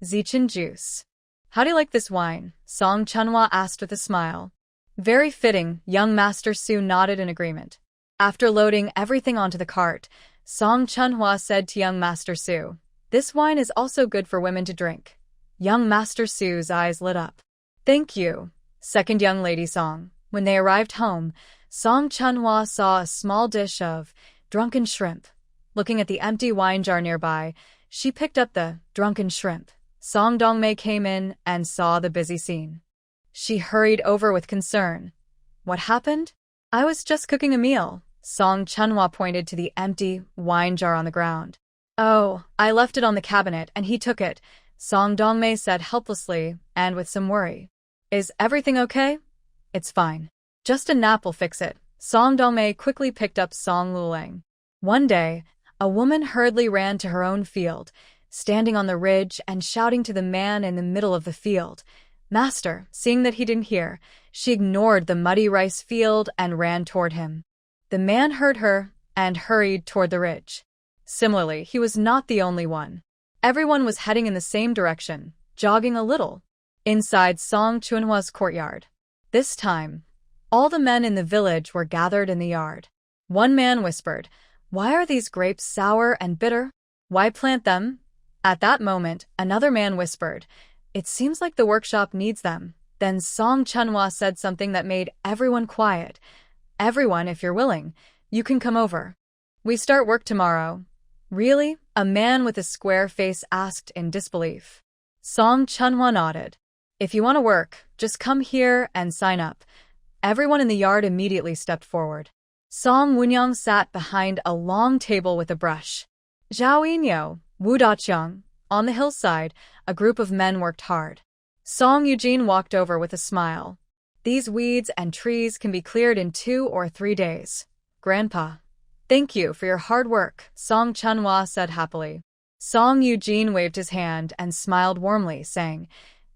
"Zichin juice." "How do you like this wine?" Song Chunhua asked with a smile. "Very fitting," young Master Su nodded in agreement. After loading everything onto the cart, Song Chunhua said to young Master Su, "This wine is also good for women to drink." Young Master Su's eyes lit up. "Thank you." Second young lady Song. When they arrived home, Song Chunhua saw a small dish of drunken shrimp. Looking at the empty wine jar nearby, she picked up the drunken shrimp. Song Dongmei came in and saw the busy scene. She hurried over with concern. "What happened?" "I was just cooking a meal." Song Chunhua pointed to the empty wine jar on the ground. "Oh, I left it on the cabinet and he took it," Song Dongmei said helplessly and with some worry. Is everything okay? It's fine. Just a nap will fix it. Song Dongmei quickly picked up Song Lulang. One day, a woman hurriedly ran to her own field, standing on the ridge and shouting to the man in the middle of the field. Master, seeing that he didn't hear, she ignored the muddy rice field and ran toward him. The man heard her and hurried toward the ridge. Similarly, he was not the only one. Everyone was heading in the same direction, jogging a little. Inside Song Chunhua's courtyard. This time, all the men in the village were gathered in the yard. One man whispered, "Why are these grapes sour and bitter? Why plant them?" At that moment, another man whispered, "It seems like the workshop needs them." Then Song Chunhua said something that made everyone quiet. "Everyone, if you're willing, you can come over. We start work tomorrow." "Really?" a man with a square face asked in disbelief. Song Chunhua nodded. "If you want to work, just come here and sign up." Everyone in the yard immediately stepped forward. Song Wunyang sat behind a long table with a brush. Zhao Yinyo, Wu Daqiang. On the hillside, a group of men worked hard. Song Eugene walked over with a smile. "These weeds and trees can be cleared in 2 or 3 days. Grandpa. Thank you for your hard work," Song Chunhua said happily. Song Eugene waved his hand and smiled warmly, saying,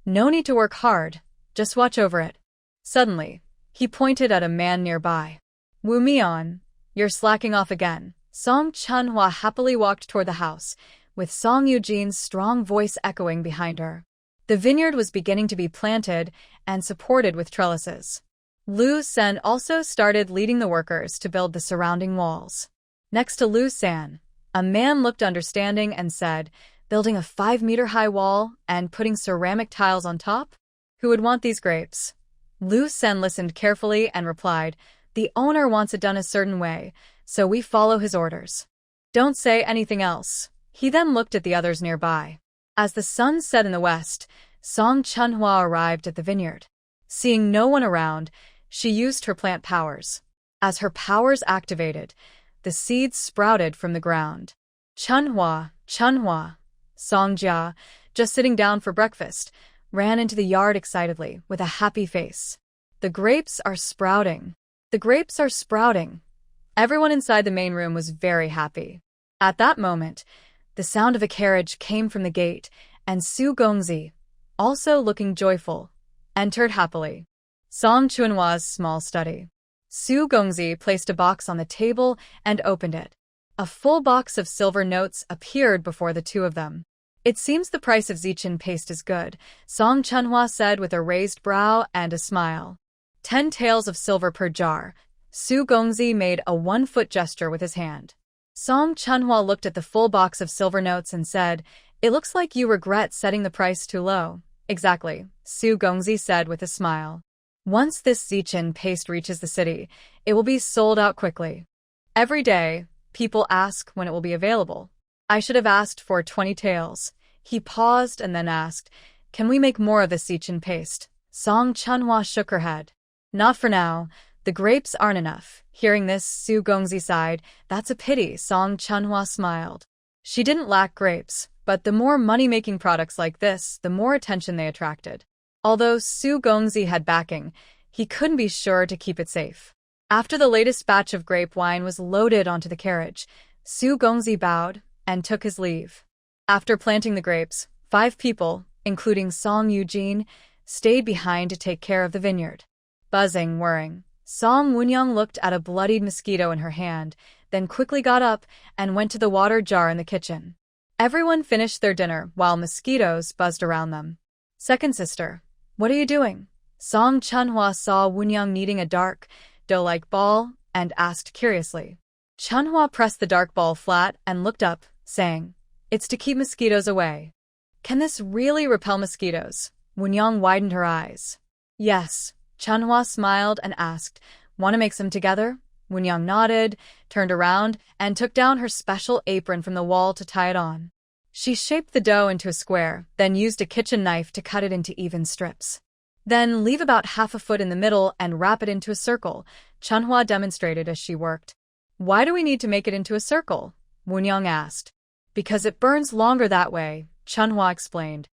"No need to work hard, just watch over it." Suddenly, he pointed at a man nearby. "Wu Mian, you're slacking off again." Song Chunhua happily walked toward the house, with Song Eugene's strong voice echoing behind her. The vineyard was beginning to be planted and supported with trellises. Lu Sen also started leading the workers to build the surrounding walls. Next to Lu San, a man looked understanding and said, "Building a 5-meter-high wall and putting ceramic tiles on top? Who would want these grapes?" Lu Sen listened carefully and replied, "The owner wants it done a certain way, so we follow his orders. Don't say anything else." He then looked at the others nearby. As the sun set in the west, Song Chunhua arrived at the vineyard. Seeing no one around, she used her plant powers. As her powers activated, the seeds sprouted from the ground. Chunhua, Chunhua. Song Jia, just sitting down for breakfast, ran into the yard excitedly with a happy face. "The grapes are sprouting. The grapes are sprouting." Everyone inside the main room was very happy. At that moment, the sound of a carriage came from the gate, and Su Gongzi, also looking joyful, entered happily. Song Chunhua's small study. Su Gongzi placed a box on the table and opened it. A full box of silver notes appeared before the two of them. "It seems the price of Zichin paste is good," Song Chunhua said with a raised brow and a smile. 10 taels of silver per jar. Su Gongzi made a 1-foot gesture with his hand. Song Chunhua looked at the full box of silver notes and said, "It looks like you regret setting the price too low." "Exactly," Su Gongzi said with a smile. "Once this Zichin paste reaches the city, it will be sold out quickly. Every day, people ask when it will be available. I should have asked for 20 taels." He paused and then asked, "Can we make more of this Zichin paste?" Song Chunhua shook her head. "Not for now. The grapes aren't enough." Hearing this, Su Gongzi sighed. "That's a pity." Song Chunhua smiled. She didn't lack grapes, but the more money-making products like this, the more attention they attracted. Although Su Gongzi had backing, he couldn't be sure to keep it safe. After the latest batch of grape wine was loaded onto the carriage, Su Gongzi bowed and took his leave. After planting the grapes, 5 people, including Song Eugene, stayed behind to take care of the vineyard. Buzzing, whirring, Song Wunyang looked at a bloodied mosquito in her hand, then quickly got up and went to the water jar in the kitchen. Everyone finished their dinner while mosquitoes buzzed around them. "Second sister, what are you doing?" Song Chunhua saw Wunyang kneading a dark, dough-like ball and asked curiously. Chunhua pressed the dark ball flat and looked up, saying, "It's to keep mosquitoes away." "Can this really repel mosquitoes?" Wunyang widened her eyes. "Yes." Chunhua smiled and asked, "Want to make some together?" Wunyang nodded, turned around, and took down her special apron from the wall to tie it on. She shaped the dough into a square, then used a kitchen knife to cut it into even strips. Then leave about half a foot in the middle and wrap it into a circle, Chunhua demonstrated as she worked. "Why do we need to make it into a circle?" Wunyang asked. "Because it burns longer that way," Chunhua explained.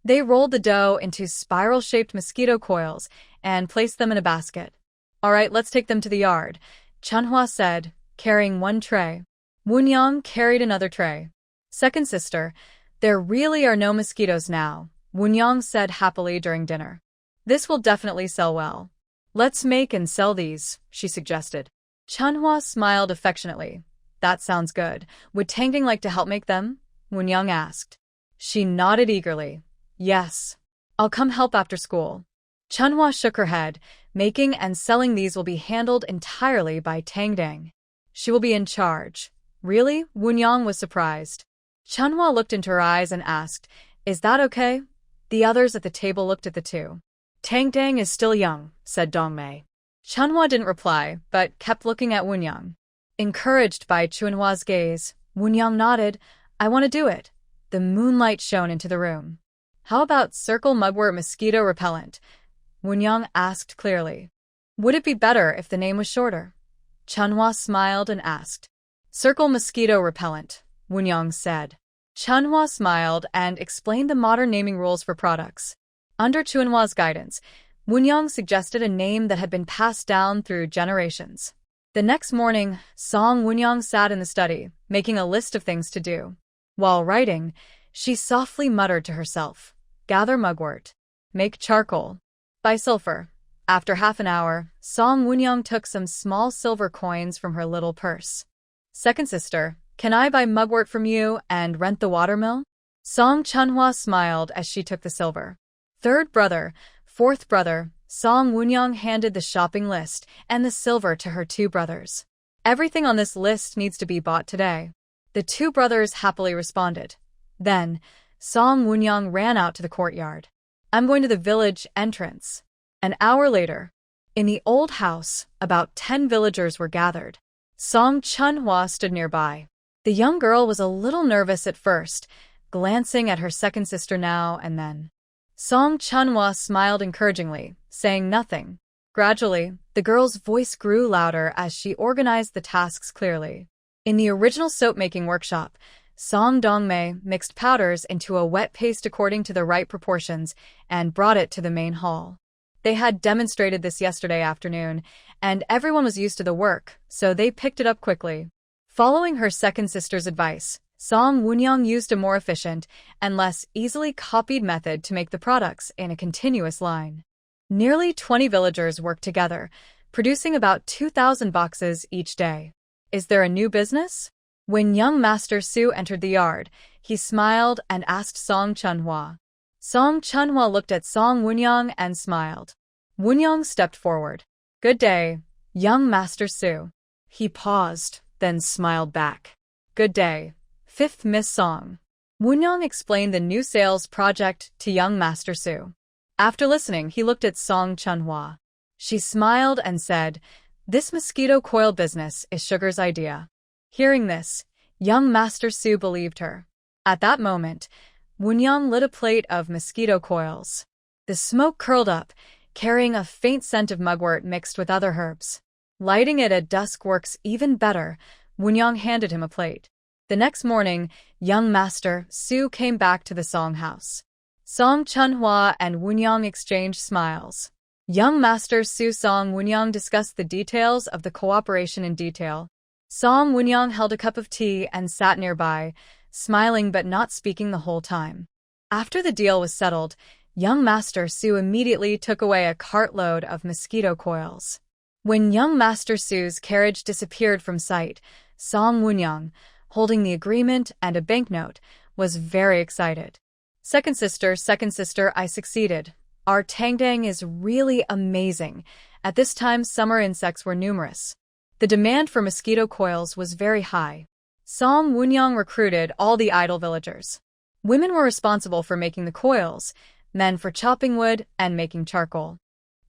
They rolled the dough into spiral-shaped mosquito coils and placed them in a basket. All right, let's take them to the yard, Chunhwa said, carrying one tray. Woonyang carried another tray. Second sister, there really are no mosquitoes now, Woonyang said happily during dinner. This will definitely sell well. Let's make and sell these, she suggested. Chunhwa smiled affectionately. That sounds good. Would Tangding like to help make them? Woonyang asked. She nodded eagerly. Yes. I'll come help after school. Chunhwa shook her head. Making and selling these will be handled entirely by Tangding. She will be in charge. Really? Woonyang was surprised. Chunhwa looked into her eyes and asked, Is that okay? The others at the table looked at the two. Tangding is still young, said Dongmei. Chunhwa didn't reply, but kept looking at Woonyang. Encouraged by Chunhwa's gaze, Woonyang nodded. I want to do it. The moonlight shone into the room. How about circle mugwort mosquito repellent? Woonyang asked clearly. Would it be better if the name was shorter? Chunhwa smiled and asked. Circle mosquito repellent, Woonyang said. Chunhwa smiled and explained the modern naming rules for products. Under Chunhwa's guidance, Woonyang suggested a name that had been passed down through generations. The next morning, Song Woonyang sat in the study, making a list of things to do. While writing, she softly muttered to herself, Gather mugwort. Make charcoal. Buy sulfur. After half an hour, Song Woonyang took some small silver coins from her little purse. Second sister, can I buy mugwort from you and rent the watermill? Song Chunhwa smiled as she took the silver. Third brother, fourth brother, Song Woonyang handed the shopping list and the silver to her two brothers. Everything on this list needs to be bought today. The two brothers happily responded. Then, Song Woonyang ran out to the courtyard. I'm going to the village entrance. An hour later, in the old house, about 10 villagers were gathered. Song Chunhwa stood nearby. The young girl was a little nervous at first, glancing at her second sister now and then. Song Chunhwa smiled encouragingly, saying nothing. Gradually, the girl's voice grew louder as she organized the tasks clearly. In the original soap-making workshop, Song Dongmei mixed powders into a wet paste according to the right proportions and brought it to the main hall. They had demonstrated this yesterday afternoon, and everyone was used to the work, so they picked it up quickly. Following her second sister's advice, Song Woonyang used a more efficient and less easily copied method to make the products in a continuous line. Nearly 20 villagers worked together, producing about 2,000 boxes each day. Is there a new business? When young Master Su entered the yard, he smiled and asked Song Chunhwa. Song Chunhwa looked at Song Woonyang and smiled. Woonyang stepped forward. Good day, young Master Su. He paused, then smiled back. Good day, fifth Miss Song. Woonyang explained the new sales project to young Master Su. After listening, he looked at Song Chunhwa. She smiled and said, This mosquito coil business is Sugar's idea. Hearing this, young Master Su believed her. At that moment, Woonyang lit a plate of mosquito coils. The smoke curled up, carrying a faint scent of mugwort mixed with other herbs. Lighting it at dusk works even better, Woonyang handed him a plate. The next morning, young Master Su came back to the Song house. Song Chunhwa and Woonyang exchanged smiles. Young Master Su Song Woonyang discussed the details of the cooperation in detail. Song Woonyang held a cup of tea and sat nearby, smiling but not speaking the whole time. After the deal was settled, young Master Su immediately took away a cartload of mosquito coils. When young Master Su's carriage disappeared from sight, Song Woonyang, holding the agreement and a banknote, was very excited. Second sister, I succeeded. Our Tangdang is really amazing. At this time, summer insects were numerous. The demand for mosquito coils was very high. Song Woonyang recruited all the idle villagers. Women were responsible for making the coils, men for chopping wood and making charcoal.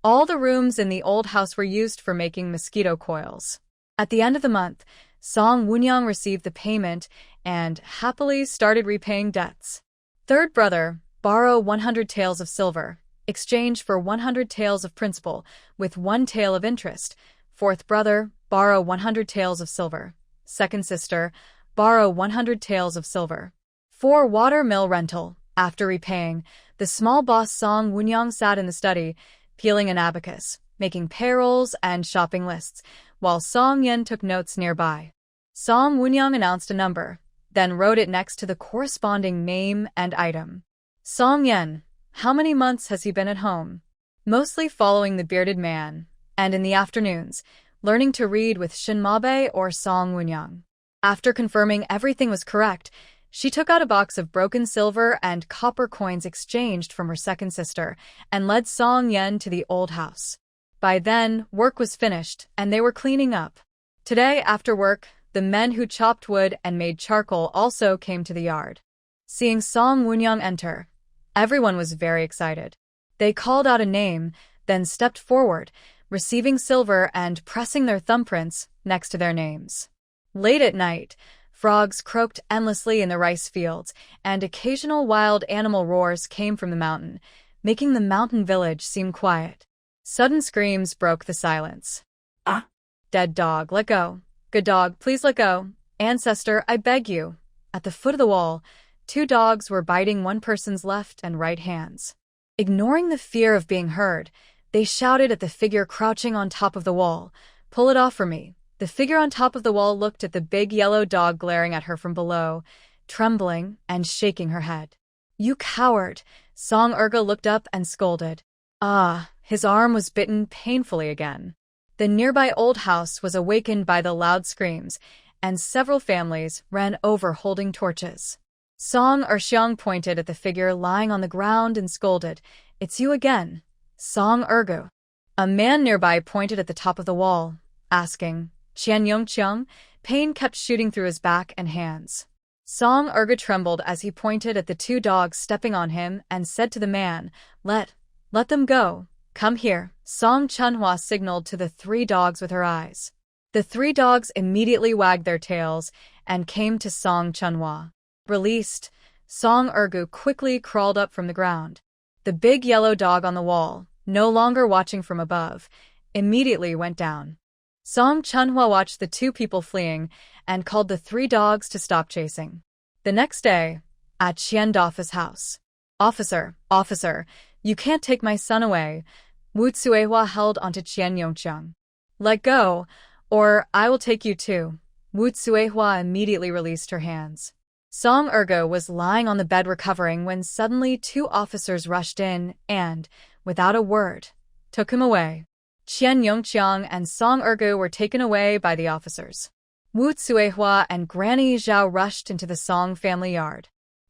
All the rooms in the old house were used for making mosquito coils. At the end of the month, Song Woonyang received the payment and happily started repaying debts. Third brother, borrow 100 taels of silver, exchange for 100 taels of principal, with 1 tael of interest. Fourth brother, borrow 100 taels of silver. Second sister, borrow 100 taels of silver. 4 water mill rental, After repaying, the small boss Song Woonyang sat in the study, peeling an abacus, making payrolls and shopping lists, while Song Yen took notes nearby. Song Woonyang announced a number, then wrote it next to the corresponding name and item. Song Yen, how many months has he been at home? Mostly following the bearded man, and in the afternoons, learning to read with Shinmabe or Song Woonyang. After confirming everything was correct, she took out a box of broken silver and copper coins exchanged from her second sister and led Song Yen to the old house. By then, work was finished, and they were cleaning up. Today, after work, the men who chopped wood and made charcoal also came to the yard. Seeing Song Woonyang enter, everyone was very excited. They called out a name, then stepped forward, receiving silver and pressing their thumbprints next to their names. Late at night, frogs croaked endlessly in the rice fields, and occasional wild animal roars came from the mountain, making the mountain village seem quiet. Sudden screams broke the silence. Ah! Dead dog, let go. Good dog, please let go. Ancestor, I beg you. At the foot of the wall, 2 dogs were biting one person's left and right hands. Ignoring the fear of being heard, they shouted at the figure crouching on top of the wall, "Pull it off for me." The figure on top of the wall looked at the big yellow dog glaring at her from below, trembling and shaking her head. "You coward!" Song Urga looked up and scolded. Ah, his arm was bitten painfully again. The nearby old house was awakened by the loud screams, and several families ran over holding torches. Song Urxiang pointed at the figure lying on the ground and scolded, "It's you again, Song Urgu." A man nearby pointed at the top of the wall, asking, "Qian Yongqiang?" Pain kept shooting through his back and hands. Song Urgu trembled as he pointed at the 2 dogs stepping on him and said to the man, Let them go. Come here." Song Chunhua signaled to the 3 dogs with her eyes. The 3 dogs immediately wagged their tails and came to Song Chunhua. Released, Song Urgu quickly crawled up from the ground. The big yellow dog on the wall, no longer watching from above, immediately went down. Song Chunhua watched the 2 people fleeing and called the 3 dogs to stop chasing. The next day, at Qian Dafa's house. Officer, you can't take my son away." Wu Tsuehua held onto Qian Yongqiang. "Let go, or I will take you too." Wu Tsuehua immediately released her hands. Song Urgu was lying on the bed recovering when suddenly 2 officers rushed in and, without a word, took him away. Qian Yongqiang and Song Urgu were taken away by the officers. Wu Tsuehua and Granny Zhao rushed into the Song family yard.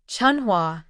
Chunhua,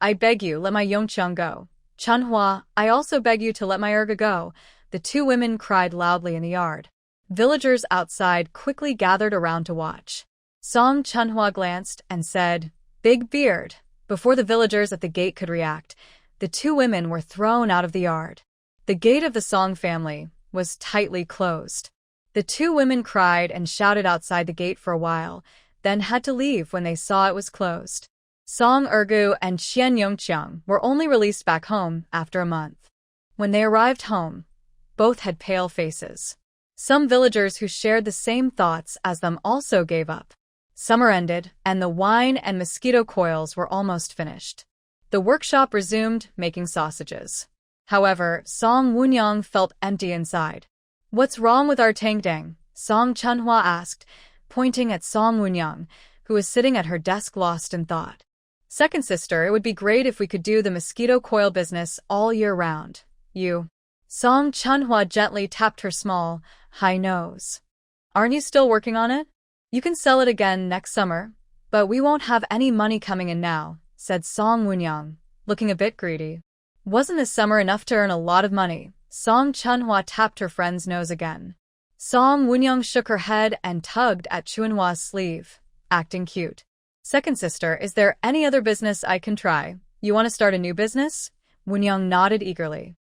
I beg you, let my Yongqiang go." "Chunhua, I also beg you to let my Urga go," the 2 women cried loudly in the yard. Villagers outside quickly gathered around to watch. Song Chunhua glanced and said, "Big beard." Before the villagers at the gate could react, the 2 women were thrown out of the yard. The gate of the Song family was tightly closed. The 2 women cried and shouted outside the gate for a while, then had to leave when they saw it was closed. Song Urgu and Qian Yongqiang were only released back home after a month. When they arrived home, both had pale faces. Some villagers who shared the same thoughts as them also gave up. Summer ended, and the wine and mosquito coils were almost finished. The workshop resumed making sausages. However, Song Woonyang felt empty inside. "What's wrong with our tangdang?" Song Chunhua asked, pointing at Song Woonyang, who was sitting at her desk lost in thought. "Second sister, it would be great if we could do the mosquito coil business all year round. You." Song Chunhua gently tapped her small, high nose. "Aren't you still working on it? You can sell it again next summer, but we won't have any money coming in now," said Song Woonyang, looking a bit greedy. "Wasn't this summer enough to earn a lot of money?" Song Chunhua tapped her friend's nose again. Song Woonyang shook her head and tugged at Chunhua's sleeve, acting cute. "Second sister, is there any other business I can try? You want to start a new business?" Woonyang nodded eagerly.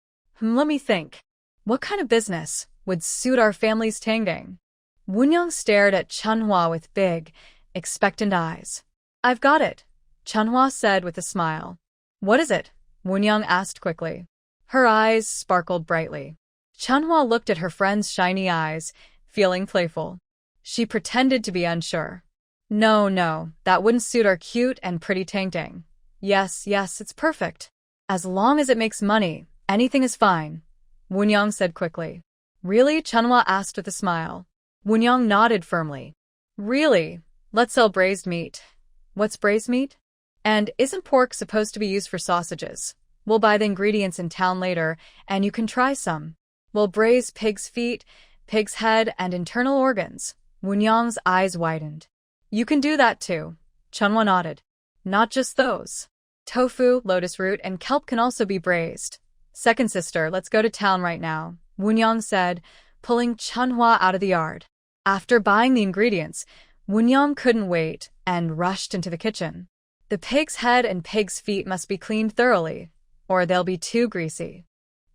Let me think. What kind of business would suit our family's tangdang?" Woonyang stared at Chunhua with big, expectant eyes. "I've got it," Chunhua said with a smile. "What is it?" Woonyang asked quickly. Her eyes sparkled brightly. Chunhua looked at her friend's shiny eyes, feeling playful. She pretended to be unsure. No, that wouldn't suit our cute and pretty tangdang," Yes, yes, it's perfect. As long as it makes money, anything is fine, Woonyang said quickly. Really? Chunhwa asked with a smile. Woonyang nodded firmly. Really? Let's sell braised meat. What's braised meat? And isn't pork supposed to be used for sausages? We'll buy the ingredients in town later, and you can try some. We'll braise pig's feet, pig's head, and internal organs. Woonyang's eyes widened. You can do that too. Chunhwa nodded. Not just those. Tofu, lotus root, and kelp can also be braised. Second sister, let's go to town right now, Woonyang said, pulling Chunhwa out of the yard. After buying the ingredients, Woonyang couldn't wait and rushed into the kitchen. The pig's head and pig's feet must be cleaned thoroughly, or they'll be too greasy.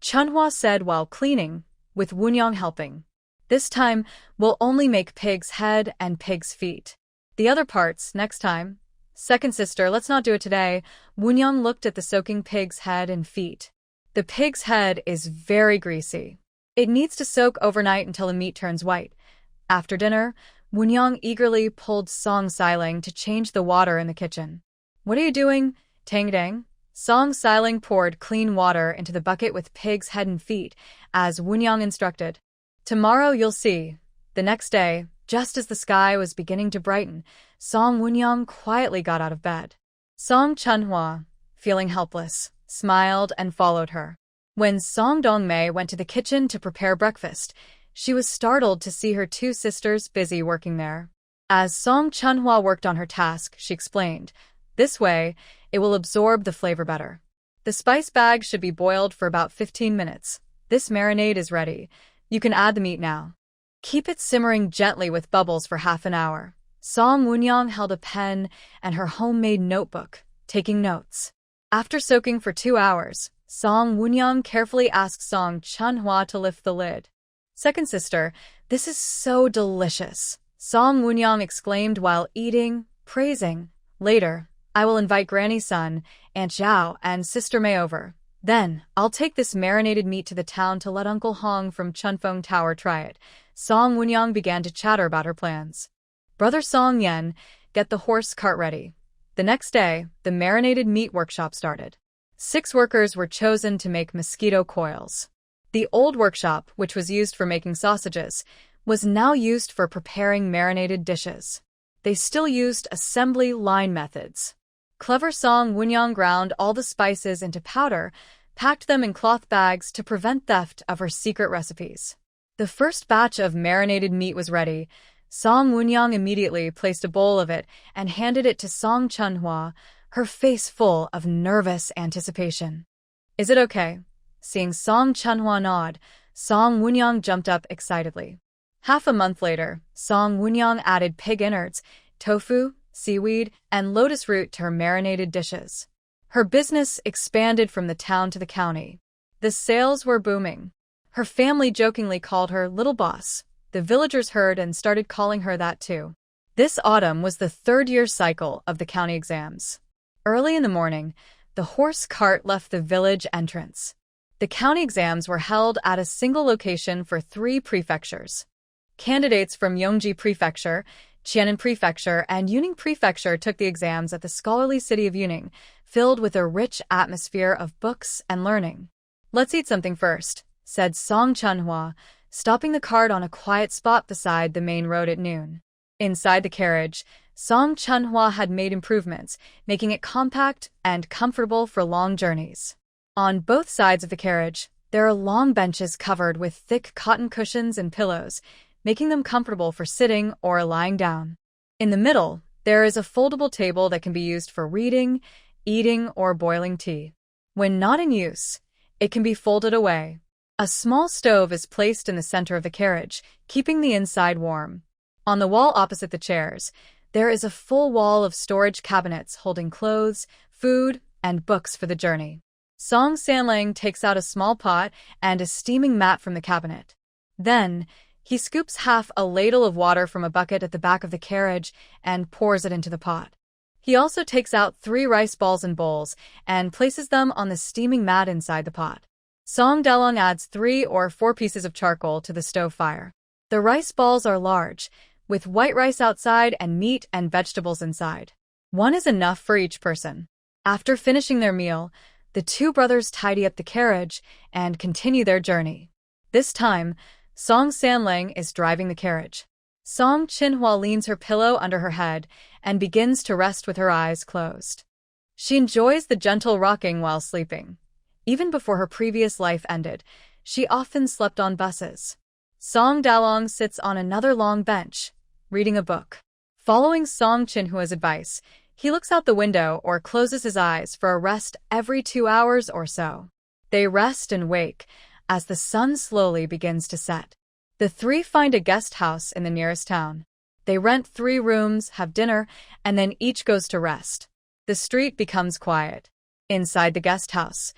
Chunhwa said while cleaning, with Woonyang helping. This time, we'll only make pig's head and pig's feet. The other parts, next time. Second sister, let's not do it today. Woonyang looked at the soaking pig's head and feet. The pig's head is very greasy. It needs to soak overnight until the meat turns white. After dinner, Woonyang eagerly pulled Song Siling to change the water in the kitchen. What are you doing, Tang Dang? Song Siling poured clean water into the bucket with pig's head and feet, as Woonyang instructed. Tomorrow you'll see. The next day, just as the sky was beginning to brighten, Song Woonyang quietly got out of bed. Song Chunhwa, feeling helpless, smiled and followed her. When Song Dongmei went to the kitchen to prepare breakfast, she was startled to see her two sisters busy working there. As Song Chunhwa worked on her task, she explained, this way, it will absorb the flavor better. The spice bag should be boiled for about 15 minutes. This marinade is ready. You can add the meat now. Keep it simmering gently with bubbles for half an hour. Song Woonyang held a pen and her homemade notebook, taking notes. After soaking for 2 hours, Song Woonyang carefully asked Song Chunhwa to lift the lid. Second sister, this is so delicious, Song Woonyang exclaimed while eating, praising. Later, I will invite Granny Sun, Aunt Zhao, and Sister May over. Then, I'll take this marinated meat to the town to let Uncle Hong from Chunfeng Tower try it. Song Woonyang began to chatter about her plans. Brother Song Yen, get the horse cart ready. The next day, the marinated meat workshop started. 6 workers were chosen to make mosquito coils. The old workshop, which was used for making sausages, was now used for preparing marinated dishes. They still used assembly line methods. Clever Song Woonyang ground all the spices into powder, packed them in cloth bags to prevent theft of her secret recipes. The first batch of marinated meat was ready. Song Woonyang immediately placed a bowl of it and handed it to Song Chunhwa, her face full of nervous anticipation. Is it okay? Seeing Song Chunhwa nod, Song Woonyang jumped up excitedly. Half a month later, Song Woonyang added pig innards, tofu, seaweed, and lotus root to her marinated dishes. Her business expanded from the town to the county. The sales were booming. Her family jokingly called her Little Boss. The villagers heard and started calling her that too. This autumn was the 3rd-year cycle of the county exams. Early in the morning, the horse cart left the village entrance. The county exams were held at a single location for 3 prefectures. Candidates from Yongji Prefecture, Qiannan Prefecture, and Yuning Prefecture took the exams at the scholarly city of Yuning, filled with a rich atmosphere of books and learning. Let's eat something first, said Song Chunhwa, stopping the cart on a quiet spot beside the main road at noon. Inside the carriage, Song Chunhwa had made improvements, making it compact and comfortable for long journeys. On both sides of the carriage, there are long benches covered with thick cotton cushions and pillows, making them comfortable for sitting or lying down. In the middle, there is a foldable table that can be used for reading, eating, or boiling tea. When not in use, it can be folded away. A small stove is placed in the center of the carriage, keeping the inside warm. On the wall opposite the chairs, there is a full wall of storage cabinets holding clothes, food, and books for the journey. Song Sanlang takes out a small pot and a steaming mat from the cabinet. Then, he scoops half a ladle of water from a bucket at the back of the carriage and pours it into the pot. He also takes out 3 rice balls in bowls and places them on the steaming mat inside the pot. Song Delong adds 3 or 4 pieces of charcoal to the stove fire. The rice balls are large, with white rice outside and meat and vegetables inside. 1 is enough for each person. After finishing their meal, the two brothers tidy up the carriage and continue their journey. This time, Song Sanlang is driving the carriage. Song Chinhua leans her pillow under her head and begins to rest with her eyes closed. She enjoys the gentle rocking while sleeping. Even before her previous life ended, she often slept on buses. Song Dalong sits on another long bench, reading a book. Following Song Chinhua's advice, he looks out the window or closes his eyes for a rest every 2 hours or so. They rest and wake as the sun slowly begins to set. The three find a guest house in the nearest town. They rent 3 rooms, have dinner, and then each goes to rest. The street becomes quiet. Inside the guest house,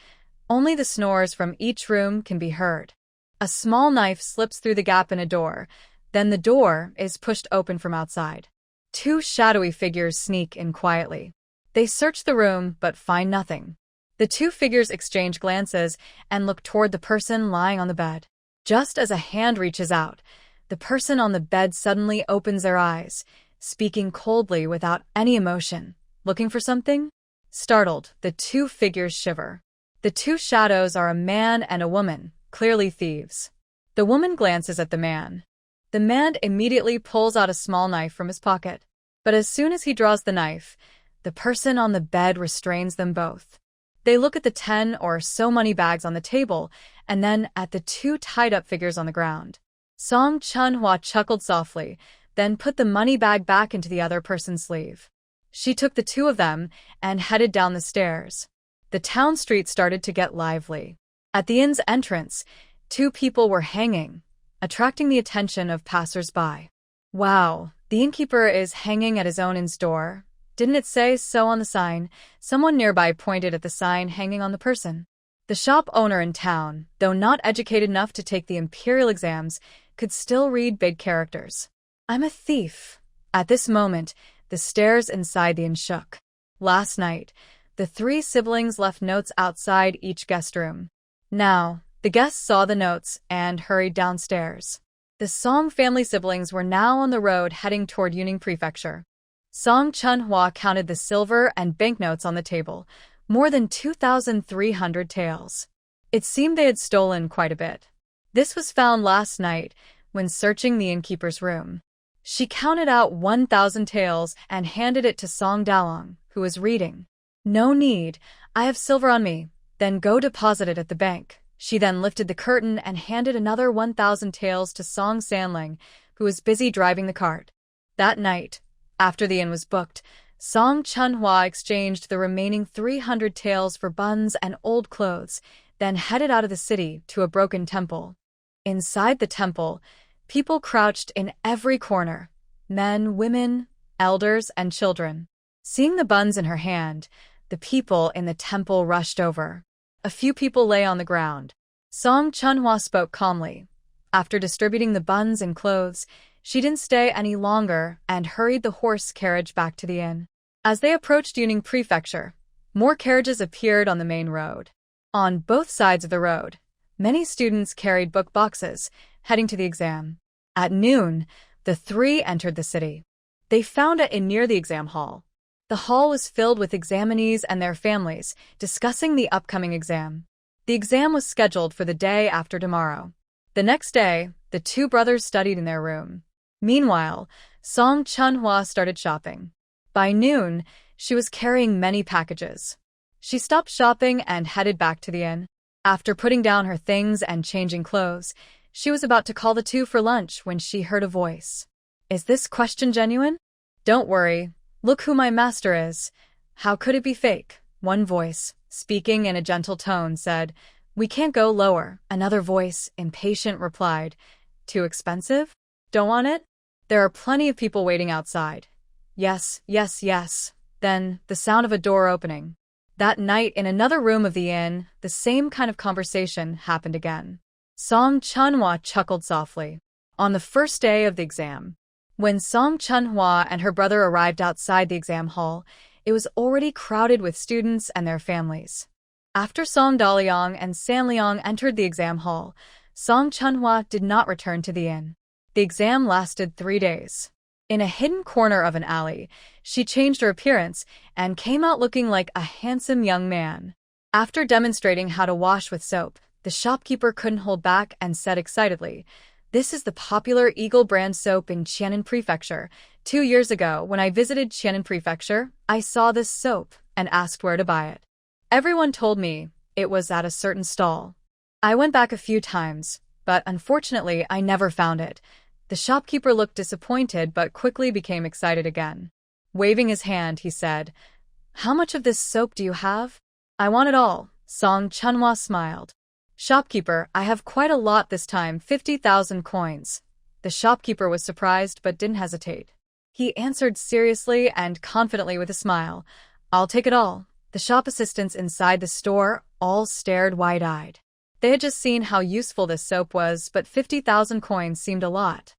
only the snores from each room can be heard. A small knife slips through the gap in a door, then the door is pushed open from outside. 2 shadowy figures sneak in quietly. They search the room but find nothing. The 2 figures exchange glances and look toward the person lying on the bed. Just as a hand reaches out, the person on the bed suddenly opens their eyes, speaking coldly without any emotion. Looking for something? Startled, the 2 figures shiver. The 2 shadows are a man and a woman, clearly thieves. The woman glances at the man. The man immediately pulls out a small knife from his pocket. But as soon as he draws the knife, the person on the bed restrains them both. They look at the 10 or so money bags on the table, and then at the 2 tied-up figures on the ground. Song Chunhua chuckled softly, then put the money bag back into the other person's sleeve. She took the 2 of them and headed down the stairs. The town street started to get lively. At the inn's entrance, 2 people were hanging, attracting the attention of passers-by. Wow, the innkeeper is hanging at his own inn's door. Didn't it say so on the sign? Someone nearby pointed at the sign hanging on the person. The shop owner in town, though not educated enough to take the imperial exams, could still read big characters. I'm a thief. At this moment, the stairs inside the inn shook. Last night, the 3 siblings left notes outside each guest room. Now, the guests saw the notes and hurried downstairs. The Song family siblings were now on the road heading toward Yuning Prefecture. Song Chunhua counted the silver and banknotes on the table, more than 2,300 taels. It seemed they had stolen quite a bit. This was found last night when searching the innkeeper's room. She counted out 1,000 taels and handed it to Song Dalong, who was reading. No need, I have silver on me, then go deposit it at the bank. She then lifted the curtain and handed another 1,000 taels to Song Sanlang, who was busy driving the cart. That night, after the inn was booked, Song Chunhua exchanged the remaining 300 taels for buns and old clothes, then headed out of the city to a broken temple. Inside the temple, people crouched in every corner, men, women, elders, and children. Seeing the buns in her hand, the people in the temple rushed over. A few people lay on the ground. Song Chunhua spoke calmly. After distributing the buns and clothes, she didn't stay any longer and hurried the horse carriage back to the inn. As they approached Yuning Prefecture, more carriages appeared on the main road. On both sides of the road, many students carried book boxes, heading to the exam. At noon, the 3 entered the city. They found it near the exam hall. The hall was filled with examinees and their families, discussing the upcoming exam. The exam was scheduled for the day after tomorrow. The next day, the 2 brothers studied in their room. Meanwhile, Song Chunhua started shopping. By noon, she was carrying many packages. She stopped shopping and headed back to the inn. After putting down her things and changing clothes, she was about to call the 2 for lunch when she heard a voice. Is this question genuine? Don't worry. Look who my master is. How could it be fake? One voice, speaking in a gentle tone, said, We can't go lower. Another voice, impatient, replied, Too expensive? Don't want it? There are plenty of people waiting outside. Yes, yes, yes. Then, the sound of a door opening. That night, in another room of the inn, the same kind of conversation happened again. Song Chunhua chuckled softly. On the first day of the exam, when Song Chunhua and her brother arrived outside the exam hall, it was already crowded with students and their families. After Song Daliang and San Liang entered the exam hall, Song Chunhua did not return to the inn. The exam lasted 3 days. In a hidden corner of an alley, she changed her appearance and came out looking like a handsome young man. After demonstrating how to wash with soap, the shopkeeper couldn't hold back and said excitedly, "This is the popular Eagle brand soap in Qianan Prefecture. 2 years ago, when I visited Qianan Prefecture, I saw this soap and asked where to buy it. Everyone told me it was at a certain stall. I went back a few times, but unfortunately I never found it." The shopkeeper looked disappointed but quickly became excited again. Waving his hand, he said, "How much of this soap do you have?" "I want it all," Song Chunhwa smiled. "Shopkeeper, I have quite a lot this time, 50,000 coins." The shopkeeper was surprised but didn't hesitate. He answered seriously and confidently with a smile, "I'll take it all." The shop assistants inside the store all stared wide-eyed. They had just seen how useful this soap was, but 50,000 coins seemed a lot.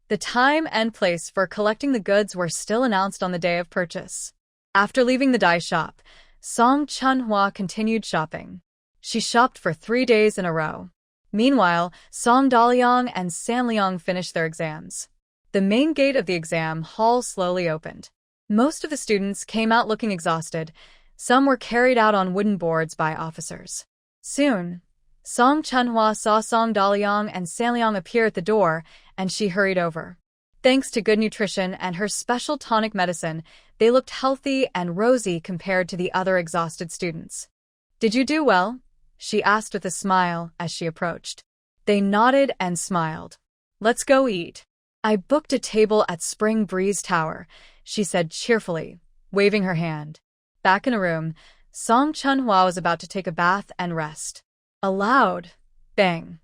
The time and place for collecting the goods were still announced on the day of purchase. After leaving the dye shop, Song Chunhwa continued shopping. She shopped for 3 days in a row. Meanwhile, Song Daliang and Sanliang finished their exams. The main gate of the exam hall slowly opened. Most of the students came out looking exhausted. Some were carried out on wooden boards by officers. Soon, Song Chunhwa saw Song Daliang and Sanliang appear at the door, and she hurried over. Thanks to good nutrition and her special tonic medicine, they looked healthy and rosy compared to the other exhausted students. "Did you do well?" she asked with a smile as she approached. They nodded and smiled. "Let's go eat." "I booked a table at Spring Breeze Tower," she said cheerfully, waving her hand. Back in a room, Song Chunhwa was about to take a bath and rest. A loud bang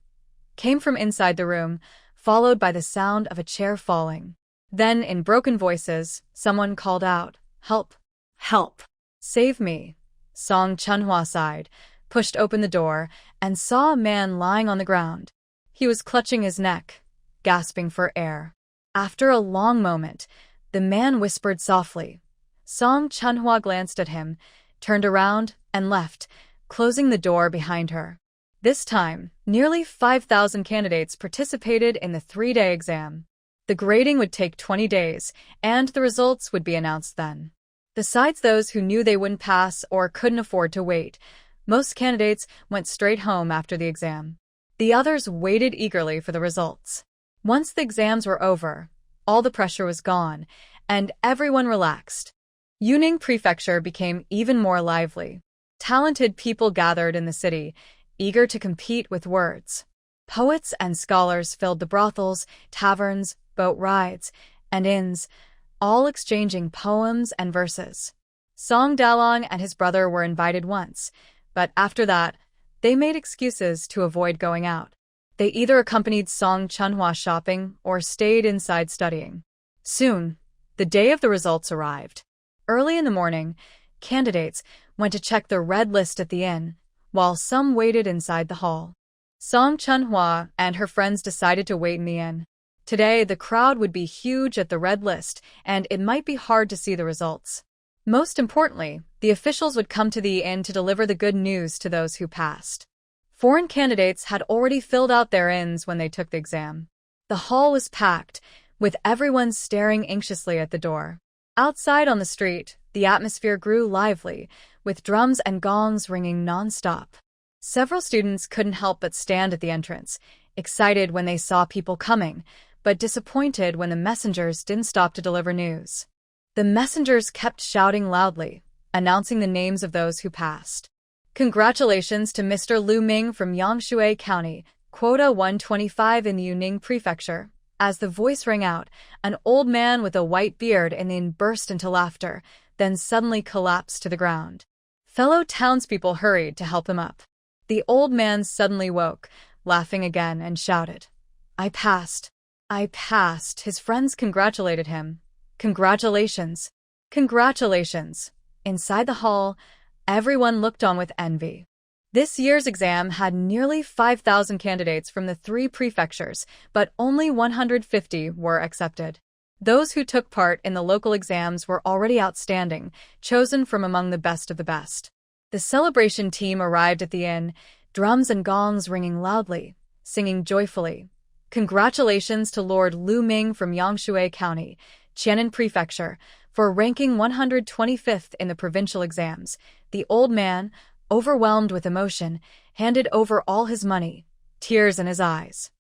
came from inside the room, followed by the sound of a chair falling. Then, in broken voices, someone called out, "Help! Help! Save me!" Song Chunhwa sighed, pushed open the door, and saw a man lying on the ground. He was clutching his neck, gasping for air. After a long moment, the man whispered softly. Song Chunhwa glanced at him, turned around, and left, closing the door behind her. This time, nearly 5,000 candidates participated in the 3-day exam. The grading would take 20 days, and the results would be announced then. Besides those who knew they wouldn't pass or couldn't afford to wait, most candidates went straight home after the exam. The others waited eagerly for the results. Once the exams were over, all the pressure was gone, and everyone relaxed. Yuning Prefecture became even more lively. Talented people gathered in the city, eager to compete with words. Poets and scholars filled the brothels, taverns, boat rides, and inns, all exchanging poems and verses. Song Dalong and his brother were invited once, but after that, they made excuses to avoid going out. They either accompanied Song Chunhwa shopping or stayed inside studying. Soon, the day of the results arrived. Early in the morning, candidates went to check the red list at the inn, while some waited inside the hall. Song Chunhwa and her friends decided to wait in the inn. Today, the crowd would be huge at the red list, and it might be hard to see the results. Most importantly, the officials would come to the inn to deliver the good news to those who passed. Foreign candidates had already filled out their inns when they took the exam. The hall was packed, with everyone staring anxiously at the door. Outside on the street, the atmosphere grew lively, with drums and gongs ringing non-stop. Several students couldn't help but stand at the entrance, excited when they saw people coming, but disappointed when the messengers didn't stop to deliver news. The messengers kept shouting loudly, announcing the names of those who passed. "Congratulations to Mr. Lu Ming from Yangshui County, Quota 125 in Yuning Prefecture." As the voice rang out, an old man with a white beard and then burst into laughter, then suddenly collapsed to the ground. Fellow townspeople hurried to help him up. The old man suddenly woke, laughing again, and shouted, "I passed! I passed!" His friends congratulated him. "Congratulations! Congratulations!" Inside the hall, everyone looked on with envy. This year's exam had nearly 5,000 candidates from the 3 prefectures, but only 150 were accepted. Those who took part in the local exams were already outstanding, chosen from among the best of the best. The celebration team arrived at the inn, drums and gongs ringing loudly, singing joyfully, "Congratulations to Lord Lu Ming from Yangshui County, Tianan Prefecture, for ranking 125th in the provincial exams. The old man, overwhelmed with emotion, handed over all his money, tears in his eyes.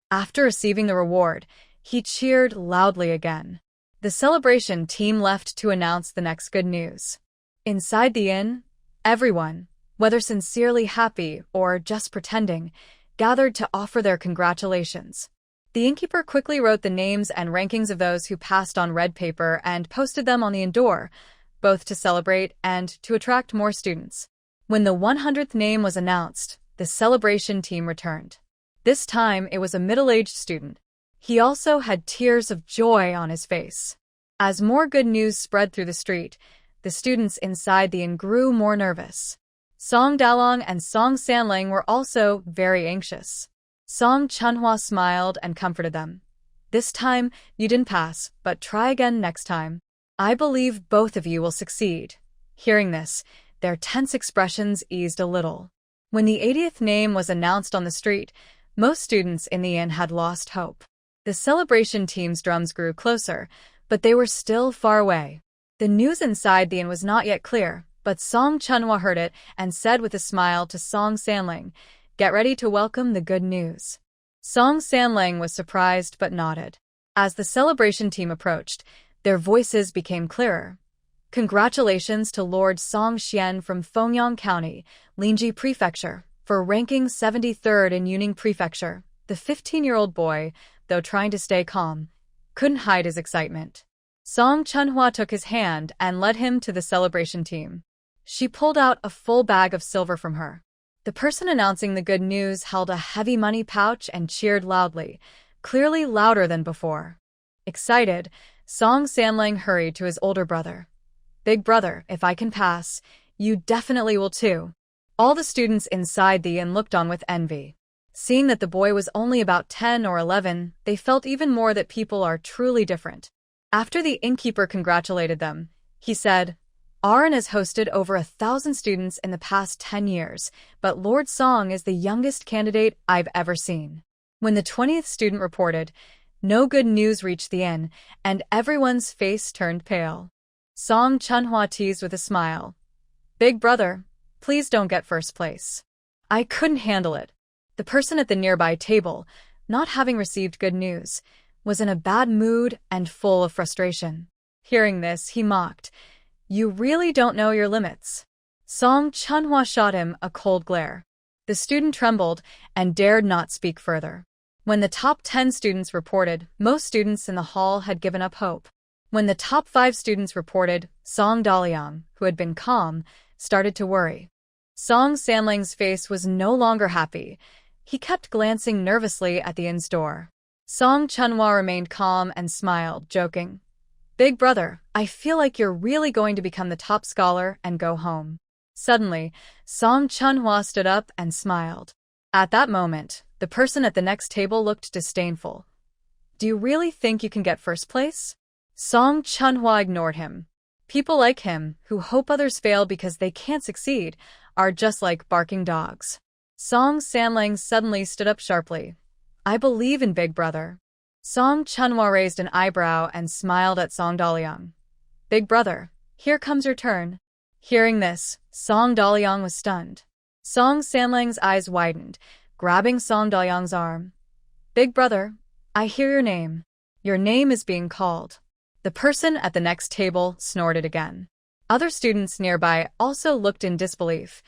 After receiving the reward, he cheered loudly again. The celebration team left to announce the next good news. Inside the inn, everyone, whether sincerely happy or just pretending, gathered to offer their congratulations. The innkeeper quickly wrote the names and rankings of those who passed on red paper and posted them on the inn door, both to celebrate and to attract more students. When the 100th name was announced, the celebration team returned. This time, it was a middle-aged student. He also had tears of joy on his face. As more good news spread through the street, the students inside the inn grew more nervous. Song Dalong and Song Sanlang were also very anxious. Song Chunhua smiled and comforted them. This time, you didn't pass, but try again next time. I believe both of you will succeed. Hearing this, their tense expressions eased a little. When the 80th name was announced on the street, most students in the inn had lost hope. The celebration team's drums grew closer, but they were still far away. The news inside the inn was not yet clear, but Song Chunhua heard it and said with a smile to Song Sanlang, "Get ready to welcome the good news." Song Sanlang was surprised but nodded. As the celebration team approached, their voices became clearer. Congratulations to Lord Song Xian from Fengyang County, Linji Prefecture, for ranking 73rd in Yuning Prefecture. The 15-year-old boy, though trying to stay calm, couldn't hide his excitement. Song Chunhua took his hand and led him to the celebration team. She pulled out a full bag of silver from her. The person announcing the good news held a heavy money pouch and cheered loudly, clearly louder than before. Excited, Song Sanlang hurried to his older brother. "Big brother, if I can pass, you definitely will too." All the students inside the inn looked on with envy. Seeing that the boy was only about 10 or 11, they felt even more that people are truly different. After the innkeeper congratulated them, he said, "Our inn has hosted over 1,000 students in the past 10 years, but Lord Song is the youngest candidate I've ever seen." When the 20th student reported, no good news reached the inn, and everyone's face turned pale. Song Chunhua teased with a smile, "Big brother, please don't get first place." I couldn't handle it. The person at the nearby table, not having received good news, was in a bad mood and full of frustration. Hearing this, he mocked, "You really don't know your limits." Song Chunhua shot him a cold glare. The student trembled and dared not speak further. When the top 10 students reported, most students in the hall had given up hope. When the top 5 students reported, Song Daliang, who had been calm, started to worry. Song Sanlang's face was no longer happy. He kept glancing nervously at the inn's door. Song Chunhua remained calm and smiled, joking, "Big brother, I feel like you're really going to become the top scholar and go home." Suddenly, Song Chunhua stood up and smiled. At that moment, the person at the next table looked disdainful. "Do you really think you can get first place?" Song Chunhua ignored him. People like him, who hope others fail because they can't succeed, are just like barking dogs. Song Sanlang suddenly stood up sharply. "I believe in Big Brother." Song Chunhua raised an eyebrow and smiled at Song Daliang. "Big brother, here comes your turn." Hearing this, Song Daliang was stunned. Song Sanlang's eyes widened, grabbing Song Daliang's arm. "Big brother, I hear your name. Your name is being called." The person at the next table snorted again. Other students nearby also looked in disbelief,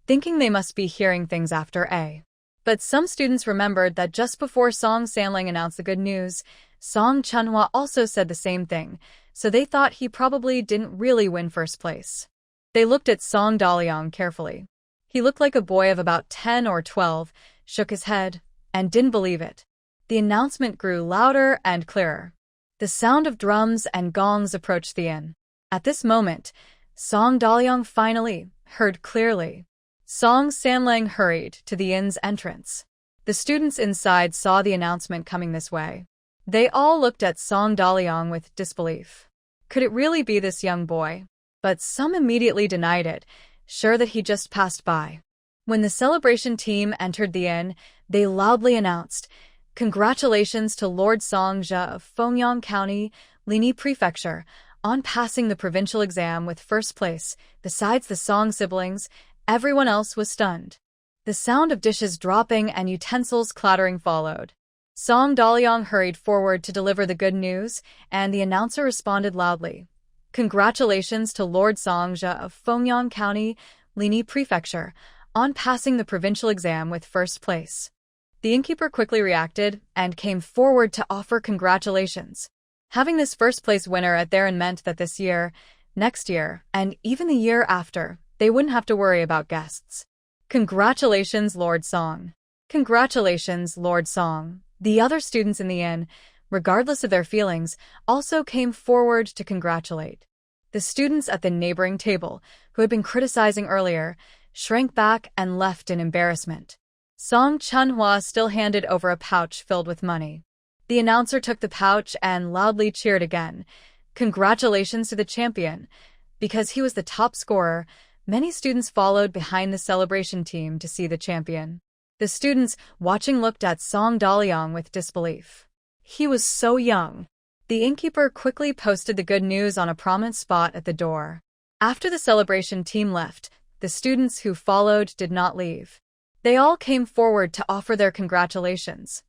thinking they must be hearing things after A. But some students remembered that just before Song Sanlang announced the good news, Song Chunhua also said the same thing, so they thought he probably didn't really win first place. They looked at Song Daliang carefully. He looked like a boy of about 10 or 12, shook his head, and didn't believe it. The announcement grew louder and clearer. The sound of drums and gongs approached the inn. At this moment, Song Daliang finally heard clearly. Song Sanlang hurried to the inn's entrance. The students inside saw the announcement coming this way. They all looked at Song Daliang with disbelief. Could it really be this young boy? But some immediately denied it, sure that he just passed by. When the celebration team entered the inn, they loudly announced, "Congratulations to Lord Song Jia of Fengyang County, Linyi Prefecture, on passing the provincial exam with first place. Besides the Song siblings, everyone else was stunned. The sound of dishes dropping and utensils clattering followed. Song Daliang hurried forward to deliver the good news, and the announcer responded loudly. Congratulations to Lord Songja of Fengyang County, Linyi Prefecture, on passing the provincial exam with first place. The innkeeper quickly reacted and came forward to offer congratulations. Having this first-place winner at their end meant that this year, next year, and even the year after, they wouldn't have to worry about guests. Congratulations, Lord Song. Congratulations, Lord Song. The other students in the inn, regardless of their feelings, also came forward to congratulate. The students at the neighboring table, who had been criticizing earlier, shrank back and left in embarrassment. Song Chunhua still handed over a pouch filled with money. The announcer took the pouch and loudly cheered again. Congratulations to the champion. Because he was the top scorer, many students followed behind the celebration team to see the champion. The students watching looked at Song Daliang with disbelief. He was so young. The innkeeper quickly posted the good news on a prominent spot at the door. After the celebration team left, the students who followed did not leave. They all came forward to offer their congratulations.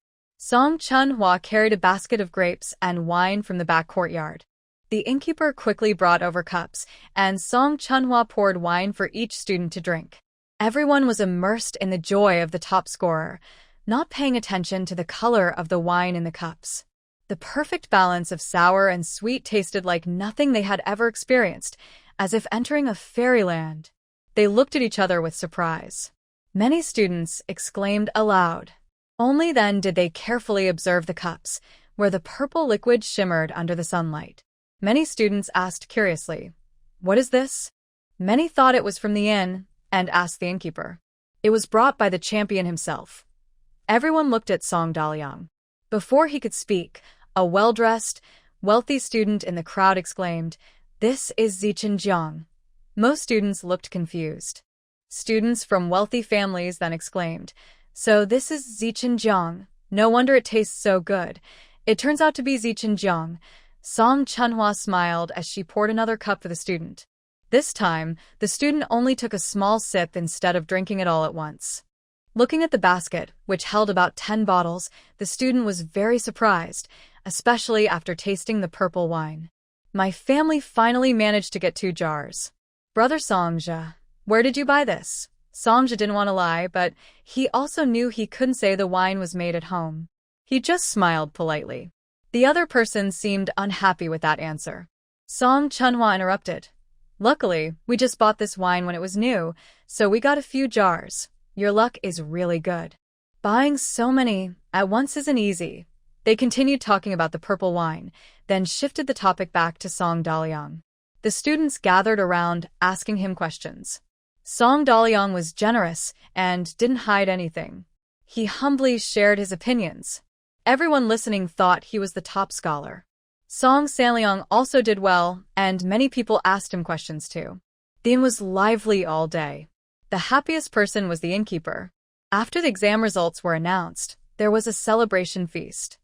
Song Chunhua carried a basket of grapes and wine from the back courtyard. The innkeeper quickly brought over cups, and Song Chunhua poured wine for each student to drink. Everyone was immersed in the joy of the top scorer, not paying attention to the color of the wine in the cups. The perfect balance of sour and sweet tasted like nothing they had ever experienced, as if entering a fairyland. They looked at each other with surprise. Many students exclaimed aloud. Only then did they carefully observe the cups, where the purple liquid shimmered under the sunlight. Many students asked curiously, "What is this?" Many thought it was from the inn, and asked the innkeeper. It was brought by the champion himself. Everyone looked at Song Daliang. Before he could speak, a well-dressed, wealthy student in the crowd exclaimed, "This is Zichen Jiang." Most students looked confused. Students from wealthy families then exclaimed, "So this is Zichen Jiang. No wonder it tastes so good. It turns out to be Zichen Jiang." Song Chunhua smiled as she poured another cup for the student. This time, the student only took a small sip instead of drinking it all at once. Looking at the basket, which held about 10 bottles, the student was very surprised, especially after tasting the purple wine. "My family finally managed to get 2 jars. Brother Songja, where did you buy this?" Songja didn't want to lie, but he also knew he couldn't say the wine was made at home. He just smiled politely. The other person seemed unhappy with that answer. Song Chunhua interrupted. "Luckily, we just bought this wine when it was new, so we got a few jars. Your luck is really good. Buying so many at once isn't easy." They continued talking about the purple wine, then shifted the topic back to Song Daliang. The students gathered around, asking him questions. Song Daliang was generous and didn't hide anything. He humbly shared his opinions. Everyone listening thought he was the top scholar. Song Sanliang also did well, and many people asked him questions too. The inn was lively all day. The happiest person was the innkeeper. After the exam results were announced, there was a celebration feast.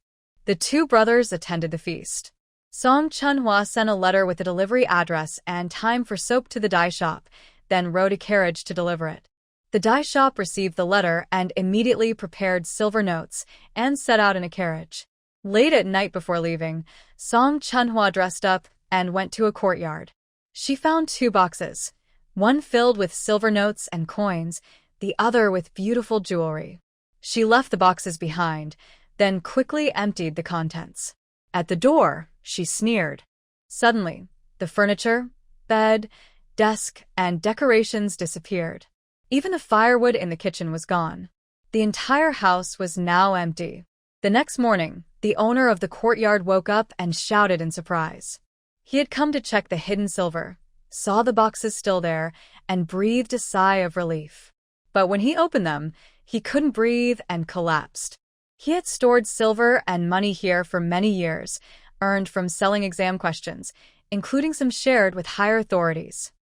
The 2 brothers attended the feast. Song Chunhua sent a letter with the delivery address and time for soap to the dye shop, then rode a carriage to deliver it. The dye shop received the letter and immediately prepared silver notes and set out in a carriage. Late at night before leaving, Song Chunhua dressed up and went to a courtyard. She found 2 boxes, one filled with silver notes and coins, the other with beautiful jewelry. She left the boxes behind, then quickly emptied the contents. At the door, she sneered. Suddenly, the furniture, bed, desk, and decorations disappeared. Even the firewood in the kitchen was gone. The entire house was now empty. The next morning, the owner of the courtyard woke up and shouted in surprise. He had come to check the hidden silver, saw the boxes still there, and breathed a sigh of relief. But when he opened them, he couldn't breathe and collapsed. He had stored silver and money here for many years, earned from selling exam questions, including some shared with higher authorities.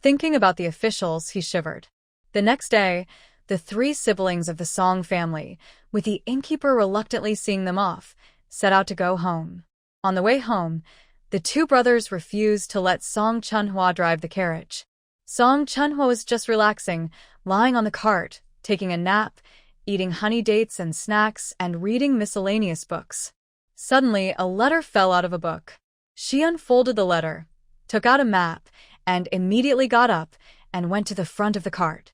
Thinking about the officials, he shivered. The next day, the 3 siblings of the Song family, with the innkeeper reluctantly seeing them off, set out to go home. On the way home, The two brothers refused to let Song Chunhwa drive the carriage. Song Chunhwa was just relaxing, lying on the cart, taking a nap, eating honey dates and snacks, and reading miscellaneous books. Suddenly, a letter fell out of a book. She unfolded the letter, took out a map, and immediately got up and went to the front of the cart.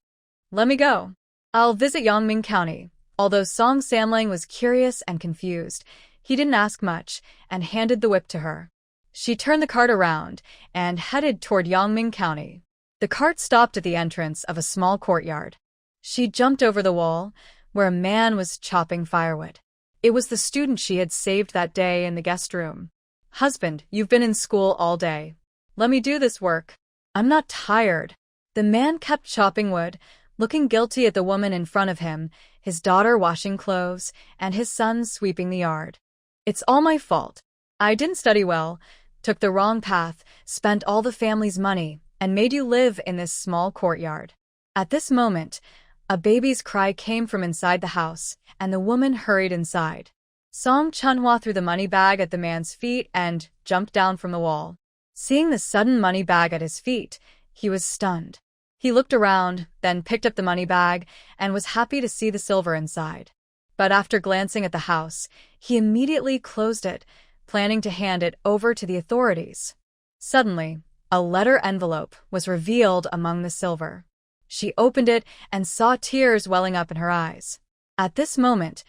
"Let me go. I'll visit Yongming County." Although Song Samlang was curious and confused, he didn't ask much and handed the whip to her. She turned the cart around and headed toward Yongming County. The cart stopped at the entrance of a small courtyard. She jumped over the wall, where a man was chopping firewood. It was the student she had saved that day in the guest room. "Husband, you've been in school all day. Let me do this work. I'm not tired." The man kept chopping wood, looking guilty at the woman in front of him, his daughter washing clothes, and his son sweeping the yard. "It's all my fault. I didn't study well, took the wrong path, spent all the family's money, and made you live in this small courtyard." At this moment, a baby's cry came from inside the house, and the woman hurried inside. Song Chunhwa threw the money bag at the man's feet and jumped down from the wall. Seeing the sudden money bag at his feet, he was stunned. He looked around, then picked up the money bag, and was happy to see the silver inside. But after glancing at the house, he immediately closed it, planning to hand it over to the authorities. Suddenly, a letter envelope was revealed among the silver. She opened it and saw tears welling up in her eyes. At this moment,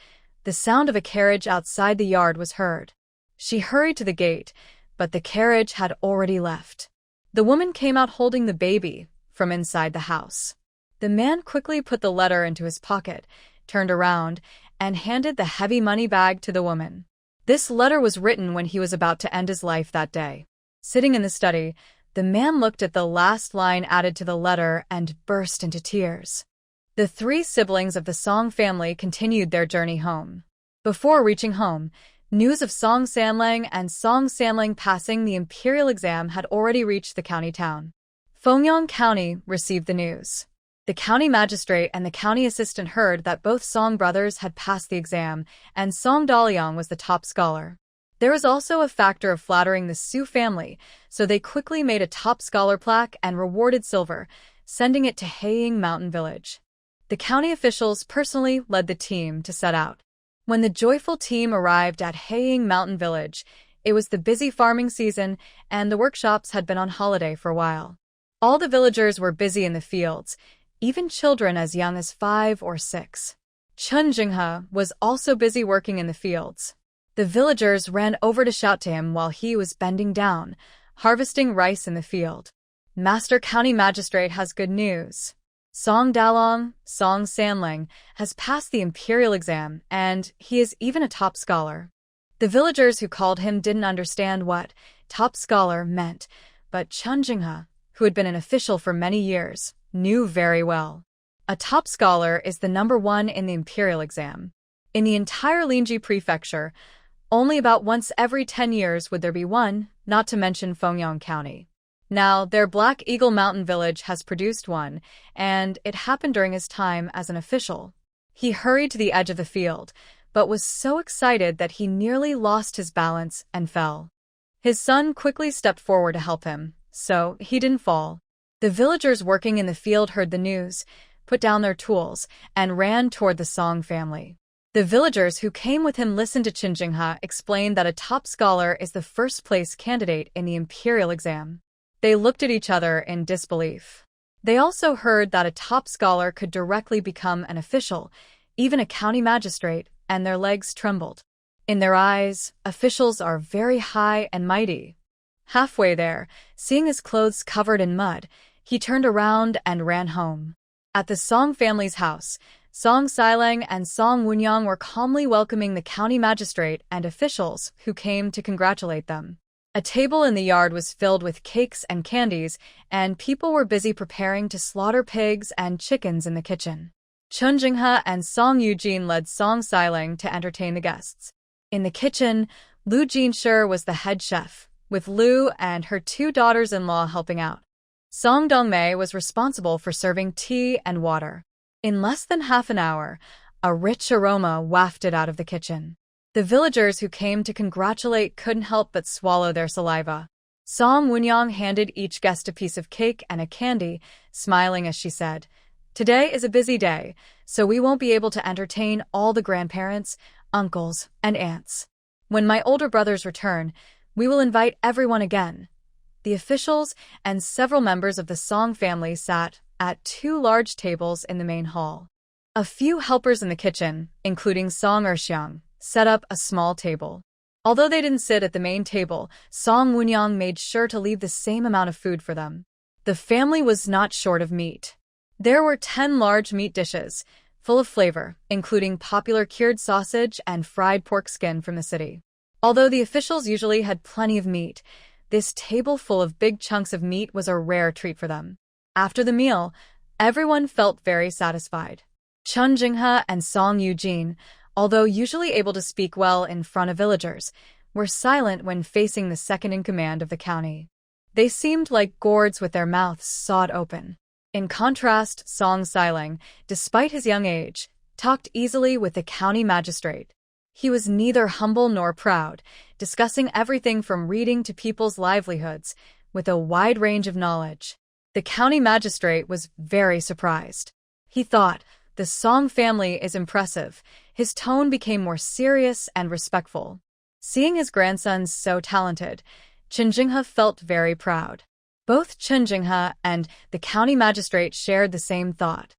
the sound of a carriage outside the yard was heard. She hurried to the gate, but the carriage had already left. The woman came out holding the baby from inside the house. The man quickly put the letter into his pocket, turned around, and handed the heavy money bag to the woman. This letter was written when he was about to end his life that day. Sitting in the study, the man looked at the last line added to the letter and burst into tears. The three siblings of the Song family continued their journey home. Before reaching home, news of Song Samlang and Song Samlang passing the imperial exam had already reached the county town. Fongyong County received the news. The county magistrate and the county assistant heard that both Song brothers had passed the exam, and Song Daliang was the top scholar. There was also a factor of flattering the Su family, so they quickly made a top scholar plaque and rewarded silver, sending it to Haiying Mountain Village. The county officials personally led the team to set out. When the joyful team arrived at Haiying Mountain Village, it was the busy farming season, and the workshops had been on holiday for a while. All the villagers were busy in the fields, even children as young as 5 or 6. Chun Jinghe was also busy working in the fields. The villagers ran over to shout to him while he was bending down, harvesting rice in the field. "Master County Magistrate has good news. Song Dalong, Song Sanlang, has passed the imperial exam, and he is even a top scholar." The villagers who called him didn't understand what top scholar meant, but Chun Jinghe, who had been an official for many years, knew very well. A top scholar is the number 1 in the imperial exam. In the entire Linji prefecture, only about once every 10 years would there be one, not to mention Fongyong County. Now, their Black Eagle Mountain Village has produced one, and it happened during his time as an official. He hurried to the edge of the field, but was so excited that he nearly lost his balance and fell. His son quickly stepped forward to help him, so he didn't fall. The villagers working in the field heard the news, put down their tools, and ran toward the Song family. The villagers who came with him listened to Chun Jinghe explain that a top scholar is the first-place candidate in the imperial exam. They looked at each other in disbelief. They also heard that a top scholar could directly become an official, even a county magistrate, and their legs trembled. In their eyes, officials are very high and mighty. Halfway there, seeing his clothes covered in mud, he turned around and ran home. At the Song family's house, Song Sailang and Song Wunyang were calmly welcoming the county magistrate and officials who came to congratulate them. A table in the yard was filled with cakes and candies, and people were busy preparing to slaughter pigs and chickens in the kitchen. Chun Jinghe and Song Eugene led Song Sailang to entertain the guests. In the kitchen, Lu Jinshi was the head chef, with Lu and her 2 daughters-in-law helping out. Song Dongmei was responsible for serving tea and water. In less than half an hour, a rich aroma wafted out of the kitchen. The villagers who came to congratulate couldn't help but swallow their saliva. Song Wunyang handed each guest a piece of cake and a candy, smiling as she said, "Today is a busy day, so we won't be able to entertain all the grandparents, uncles, and aunts. When my older brothers return, we will invite everyone again." The officials and several members of the Song family sat at two large tables in the main hall. A few helpers in the kitchen, including Song Erxiang, set up a small table. Although they didn't sit at the main table, Song Wunyang made sure to leave the same amount of food for them. The family was not short of meat. There were 10 large meat dishes, full of flavor, including popular cured sausage and fried pork skin from the city. Although the officials usually had plenty of meat, this table full of big chunks of meat was a rare treat for them. After the meal, everyone felt very satisfied. Chun Jinghe and Song Yujin, although usually able to speak well in front of villagers, were silent when facing the second-in-command of the county. They seemed like gourds with their mouths sawed open. In contrast, Song Xiling, despite his young age, talked easily with the county magistrate. He was neither humble nor proud, discussing everything from reading to people's livelihoods, with a wide range of knowledge. The county magistrate was very surprised. He thought, "The Song family is impressive." His tone became more serious and respectful. Seeing his grandsons so talented, Chun Jinghe felt very proud. Both Chun Jinghe and the county magistrate shared the same thought.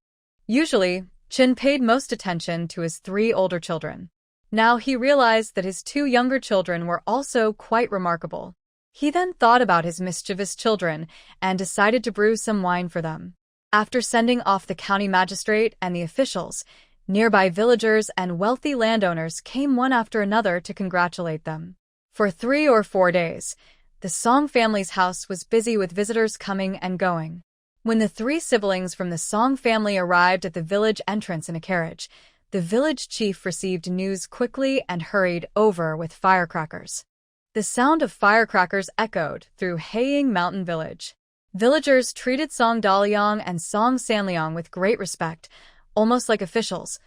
Usually, Chun paid most attention to his 3 older children. Now he realized that his 2 younger children were also quite remarkable. He then thought about his mischievous children and decided to brew some wine for them. After sending off the county magistrate and the officials, nearby villagers and wealthy landowners came one after another to congratulate them. For 3 or 4 days, the Song family's house was busy with visitors coming and going. When the 3 siblings from the Song family arrived at the village entrance in a carriage, the village chief received news quickly and hurried over with firecrackers. The sound of firecrackers echoed through Heiying Mountain Village. Villagers treated Song Daliang and Song Sanliang with great respect, almost like officials,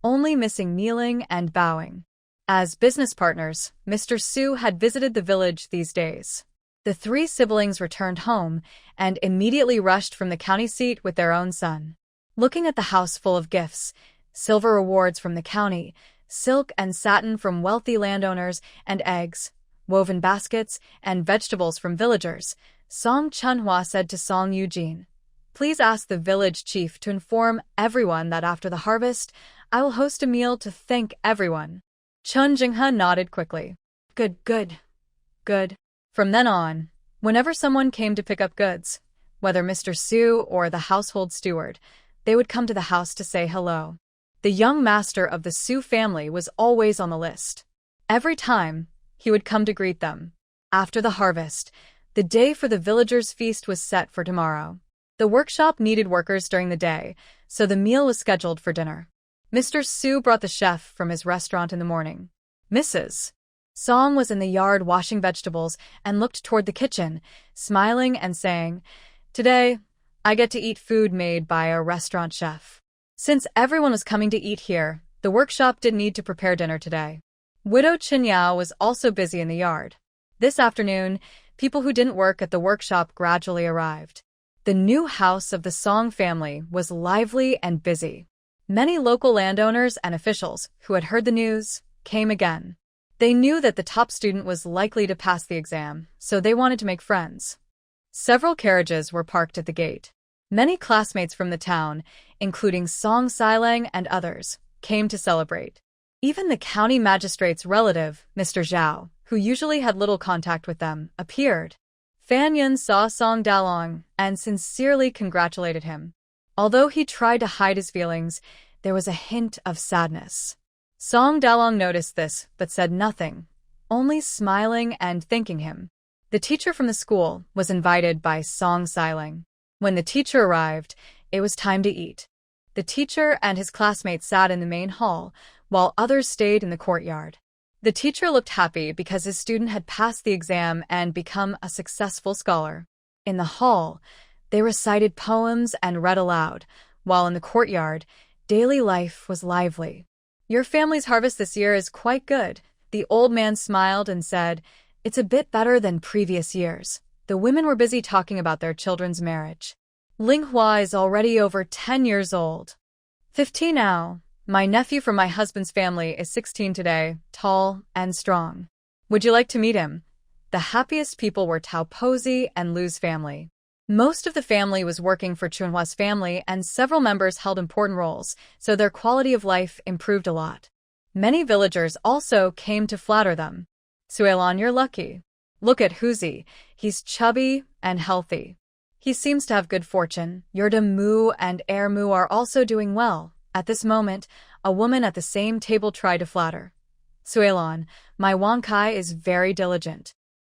only missing kneeling and bowing. As business partners, Mr. Su had visited the village these days. The 3 siblings returned home and immediately rushed from the county seat with their own son. Looking at the house full of gifts, silver rewards from the county, silk and satin from wealthy landowners, and eggs, woven baskets, and vegetables from villagers, Song Chunhua said to Song Yujin, "Please ask the village chief to inform everyone that after the harvest, I will host a meal to thank everyone." Chun Jinghe nodded quickly. Good. From then on, whenever someone came to pick up goods, whether Mr. Su or the household steward, they would come to the house to say hello. The young master of the Su family was always on the list. Every time, he would come to greet them. After the harvest, the day for the villagers' feast was set for tomorrow. The workshop needed workers during the day, so the meal was scheduled for dinner. Mr. Su brought the chef from his restaurant in the morning. Mrs. Song was in the yard washing vegetables and looked toward the kitchen, smiling and saying, "Today, I get to eat food made by a restaurant chef." Since everyone was coming to eat here, the workshop didn't need to prepare dinner today. Widow Chinyao was also busy in the yard. This afternoon, people who didn't work at the workshop gradually arrived. The new house of the Song family was lively and busy. Many local landowners and officials who had heard the news came again. They knew that the top student was likely to pass the exam, so they wanted to make friends. Several carriages were parked at the gate. Many classmates from the town, including Song Xilang and others, came to celebrate. Even the county magistrate's relative, Mr. Zhao, who usually had little contact with them, appeared. Fan Yun saw Song Dalong and sincerely congratulated him. Although he tried to hide his feelings, there was a hint of sadness. Song Dalong noticed this, but said nothing, only smiling and thanking him. The teacher from the school was invited by Song Xiling. When the teacher arrived, it was time to eat. The teacher and his classmates sat in the main hall, while others stayed in the courtyard. The teacher looked happy because his student had passed the exam and become a successful scholar. In the hall, they recited poems and read aloud, while in the courtyard, daily life was lively. "Your family's harvest this year is quite good," The old man smiled and said, "It's a bit better than previous years." The women were busy talking about their children's marriage. Linghua is already over 10 years old. 15 now. My nephew from my husband's family is 16 today, tall and strong. Would you like to meet him? The happiest people were Tao Pozi and Lu's family. Most of the family was working for Chunhua's family, and several members held important roles, so their quality of life improved a lot. Many villagers also came to flatter them. "Suelon, you're lucky. Look at Huzi. He's chubby and healthy. He seems to have good fortune. Yerda Mu and Air Mu are also doing well." At this moment, a woman at the same table tried to flatter. "Suelon, my Wankai is very diligent.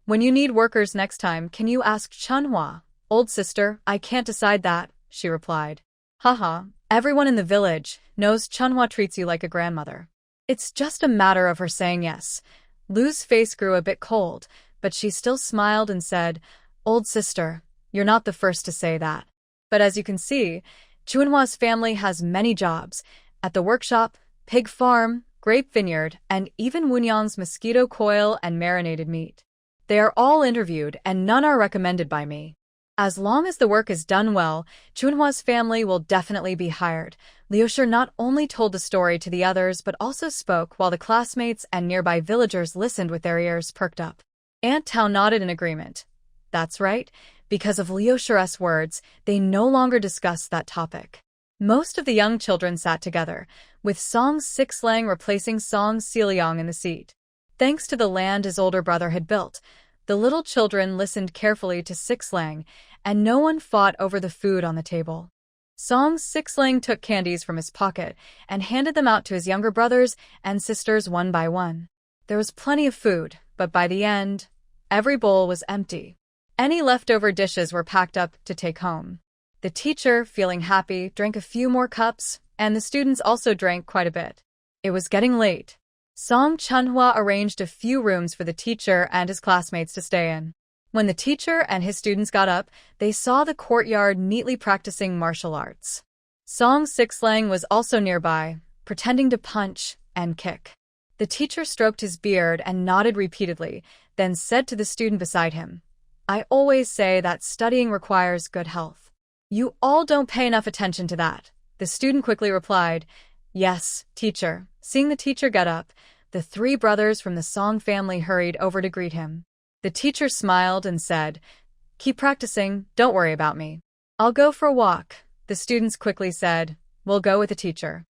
When you need workers next time, can you ask Chunhua?" "Old sister, I can't decide that," she replied. "Haha, everyone in the village knows Chunhua treats you like a grandmother. It's just a matter of her saying yes." Lu's face grew a bit cold, but she still smiled and said, "Old sister, you're not the first to say that. But as you can see, Chunhua's family has many jobs, at the workshop, pig farm, grape vineyard, and even Wunyang's mosquito coil and marinated meat. They are all interviewed and none are recommended by me. As long as the work is done well, Chunhua's family will definitely be hired." Liushi not only told the story to the others but also spoke while the classmates and nearby villagers listened with their ears perked up. Aunt Tao nodded in agreement. That's right. Because of Liushi's words, they no longer discussed that topic. Most of the young children sat together, with Song Sixlang replacing Song Siliang in the seat. Thanks to the land his older brother had built, the little children listened carefully to Sixlang, and no one fought over the food on the table. Song Sixlang took candies from his pocket and handed them out to his younger brothers and sisters one by one. There was plenty of food, but by the end, every bowl was empty. Any leftover dishes were packed up to take home. The teacher, feeling happy, drank a few more cups, and the students also drank quite a bit. It was getting late. Song Chunhua arranged a few rooms for the teacher and his classmates to stay in. When the teacher and his students got up, they saw the courtyard neatly practicing martial arts. Song Sixlang was also nearby, pretending to punch and kick. The teacher stroked his beard and nodded repeatedly, then said to the student beside him, "I always say that studying requires good health. You all don't pay enough attention to that." The student quickly replied, "Yes, teacher." Seeing the teacher get up, the three brothers from the Song family hurried over to greet him. The teacher smiled and said, "Keep practicing, don't worry about me." "I'll go for a walk." The students quickly said, "We'll go with the teacher."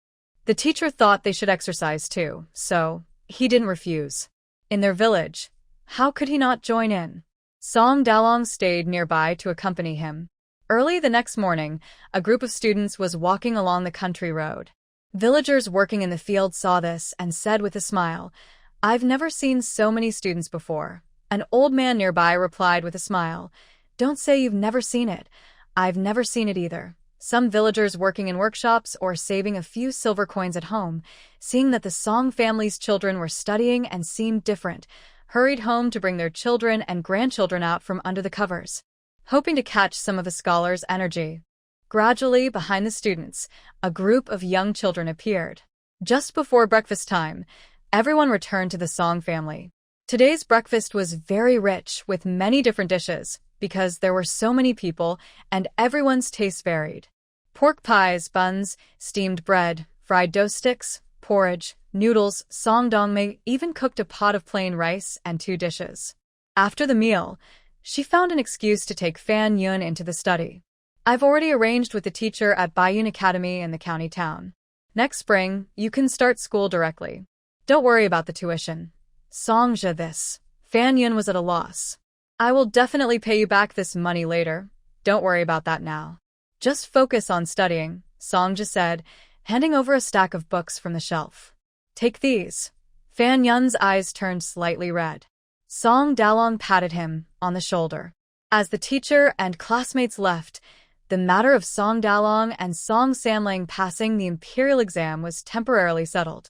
The teacher thought they should exercise too, so he didn't refuse. In their village, how could he not join in? Song Dalong stayed nearby to accompany him. Early the next morning, a group of students was walking along the country road. Villagers working in the field saw this and said with a smile, "I've never seen so many students before." An old man nearby replied with a smile, "Don't say you've never seen it. I've never seen it either." Some villagers working in workshops or saving a few silver coins at home, seeing that the Song family's children were studying and seemed different, hurried home to bring their children and grandchildren out from under the covers, hoping to catch some of the scholars' energy. Gradually, behind the students, a group of young children appeared. Just before breakfast time, everyone returned to the Song family. Today's breakfast was very rich with many different dishes because there were so many people and everyone's tastes varied. Pork pies, buns, steamed bread, fried dough sticks, porridge, noodles, song dongmei even cooked a pot of plain rice and 2 dishes. After the meal, she found an excuse to take Fan Yun into the study. "I've already arranged with the teacher at Baiyun Academy in the county town. Next spring, you can start school directly. Don't worry about the tuition." Songja this. Fan Yun was at a loss. "I will definitely pay you back this money later. Don't worry about that now. Just focus on studying," Songja said, handing over a stack of books from the shelf. "Take these." Fan Yun's eyes turned slightly red. Song Dalong patted him on the shoulder. As the teacher and classmates left, the matter of Song Dalong and Song Sanlang passing the imperial exam was temporarily settled.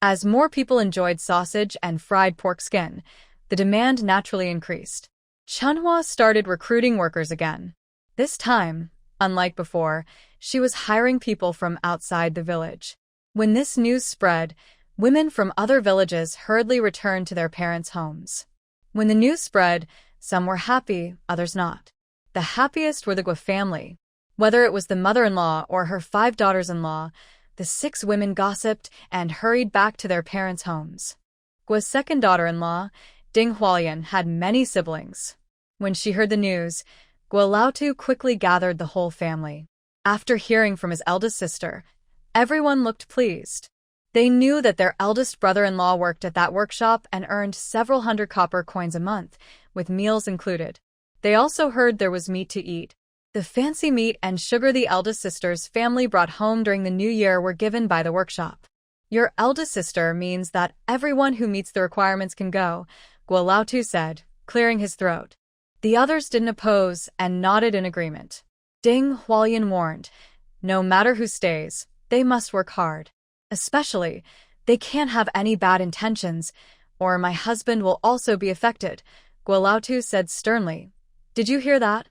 As more people enjoyed sausage and fried pork skin, the demand naturally increased. Chunhua started recruiting workers again. This time, unlike before, she was hiring people from outside the village. When this news spread, Women from other villages hurriedly returned to their parents' homes. When the news spread, some were happy, others not. The happiest were the Gua family. Whether it was the mother-in-law or her 5 daughters-in-law, the 6 women gossiped and hurried back to their parents' homes. Gua's second daughter-in-law, Ding Hualien, had many siblings. When she heard the news, Gua Laotu quickly gathered the whole family. After hearing from his eldest sister, everyone looked pleased. They knew that their eldest brother-in-law worked at that workshop and earned several hundred copper coins a month, with meals included. They also heard there was meat to eat. The fancy meat and sugar the eldest sister's family brought home during the new year were given by the workshop. Your eldest sister means that everyone who meets the requirements can go, Gua Laotu said, clearing his throat. The others didn't oppose and nodded in agreement. Ding Hualien warned, no matter who stays, they must work hard. Especially, they can't have any bad intentions, or my husband will also be affected, Gua Laotu said sternly. Did you hear that?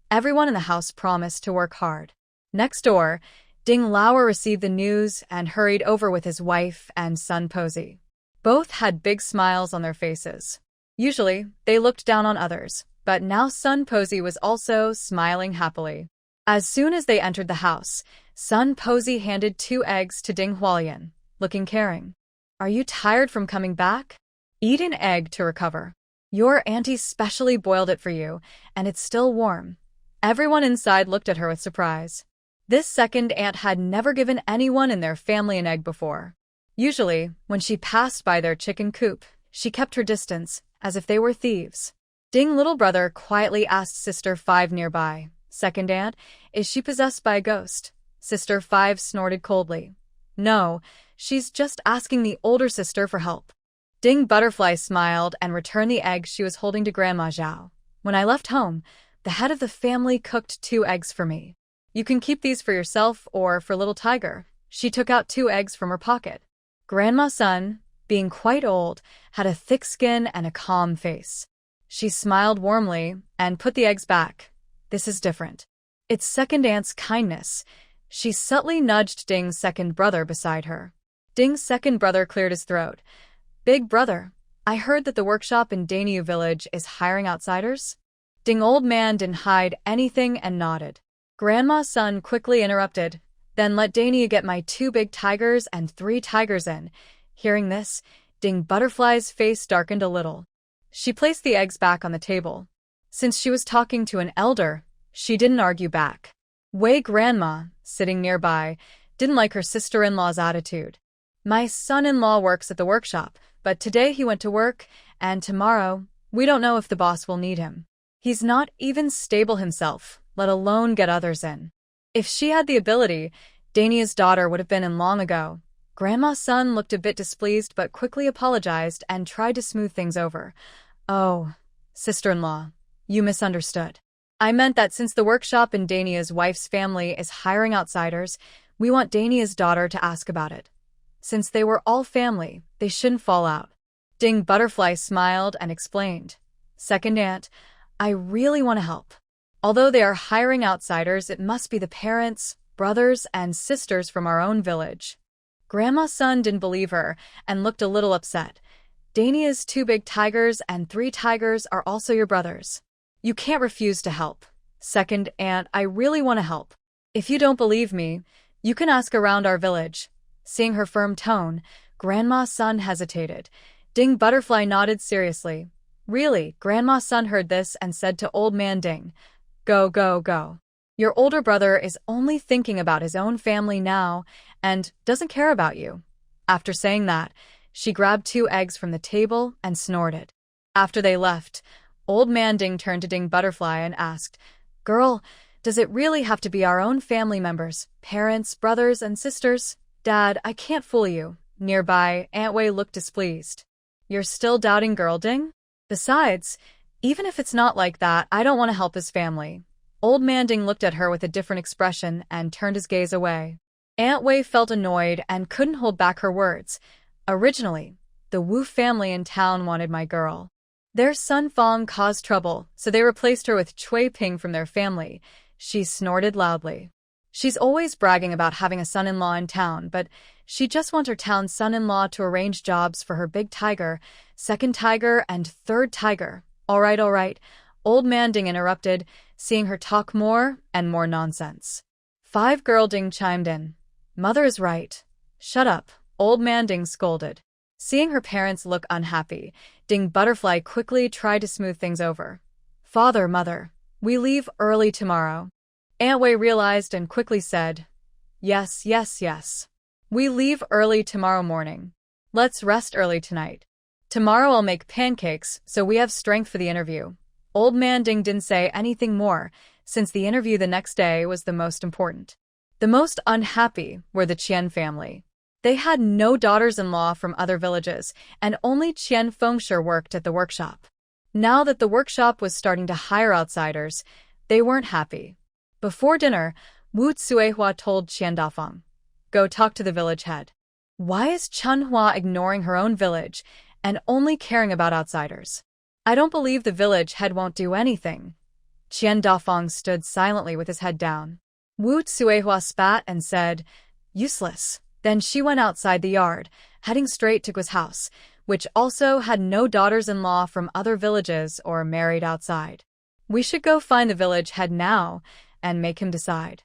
Everyone in the house promised to work hard. Next door, Ding Lauer received the news and hurried over with his wife and son Posey. Both had big smiles on their faces. Usually, they looked down on others, but now son Posey was also smiling happily. As soon as they entered the house, son Posey handed 2 eggs to Ding Hualien, looking caring. Are you tired from coming back? Eat an egg to recover. Your auntie specially boiled it for you, and it's still warm. Everyone inside looked at her with surprise. This second aunt had never given anyone in their family an egg before. Usually, when she passed by their chicken coop, she kept her distance, as if they were thieves. Ding little brother quietly asked Sister 5 nearby, second aunt, is she possessed by a ghost? Sister 5 snorted coldly. No, she's just asking the older sister for help. Ding Butterfly smiled and returned the egg she was holding to Grandma Zhao. When I left home, the head of the family cooked 2 eggs for me. You can keep these for yourself or for little Tiger. She took out 2 eggs from her pocket. Grandma Sun, being quite old, had a thick skin and a calm face. She smiled warmly and put the eggs back. This is different. It's second aunt's kindness. She subtly nudged Ding's second brother beside her. Ding's second brother cleared his throat. Big brother, I heard that the workshop in Dainyu village is hiring outsiders? Ding old man didn't hide anything and nodded. Grandma's son quickly interrupted. Then let Dainyu get my 2 big tigers and 3 tigers in. Hearing this, Ding Butterfly's face darkened a little. She placed the eggs back on the table. Since she was talking to an elder, she didn't argue back. Wei Grandma, sitting nearby, didn't like her sister-in-law's attitude. My son-in-law works at the workshop, but today he went to work, and tomorrow, we don't know if the boss will need him. He's not even stable himself, let alone get others in. If she had the ability, Dainia's daughter would have been in long ago. Grandma's son looked a bit displeased but quickly apologized and tried to smooth things over. Oh, sister-in-law, you misunderstood. I meant that since the workshop in Dainia's wife's family is hiring outsiders, we want Dainia's daughter to ask about it. Since they were all family, they shouldn't fall out. Ding Butterfly smiled and explained. Second aunt, I really want to help. Although they are hiring outsiders, it must be the parents, brothers, and sisters from our own village. Grandma's son didn't believe her and looked a little upset. Dainia's 2 big tigers and 3 tigers are also your brothers. You can't refuse to help. Second aunt, I really want to help. If you don't believe me, you can ask around our village. Seeing her firm tone, Grandma's son hesitated. Ding Butterfly nodded seriously. Really, Grandma's son heard this and said to Old Man Ding, Go, go, go. Your older brother is only thinking about his own family now and doesn't care about you. After saying that, she grabbed 2 eggs from the table and snorted. After they left, Old Man Ding turned to Ding Butterfly and asked, Girl, does it really have to be our own family members, parents, brothers, and sisters? Dad, I can't fool you. Nearby, Aunt Wei looked displeased. You're still doubting Girl Ding? Besides, even if it's not like that, I don't want to help his family. Old Man Ding looked at her with a different expression and turned his gaze away. Aunt Wei felt annoyed and couldn't hold back her words. Originally, the Wu family in town wanted my girl. Their son Fong caused trouble, so they replaced her with Chui Ping from their family. She snorted loudly. She's always bragging about having a son-in-law in town, but She just wants her town son-in-law to arrange jobs for her big tiger, second tiger, and third tiger. All right. Old man Ding interrupted, seeing her talk more and more nonsense. 5-girl Ding chimed in. Mother is right. Shut up, old man Ding scolded. Seeing her parents look unhappy, Ding Butterfly quickly tried to smooth things over. Father, mother, we leave early tomorrow. Aunt Wei realized and quickly said, Yes. We leave early tomorrow morning. Let's rest early tonight. Tomorrow I'll make pancakes so we have strength for the interview. Old man Ding didn't say anything more, since the interview the next day was the most important. The most unhappy were the Qian family. They had no daughters-in-law from other villages, and only Qian Fengshe worked at the workshop. Now that the workshop was starting to hire outsiders, they weren't happy. Before dinner, Wu Cuihua told Qian Dafeng, Go talk to the village head. Why is Chanhua ignoring her own village and only caring about outsiders? I don't believe the village head won't do anything. Qian Dafeng stood silently with his head down. Wu Cuihua spat and said, Useless. Then she went outside the yard, heading straight to Gui's house, which also had no daughters-in-law from other villages or married outside. We should go find the village head now and make him decide.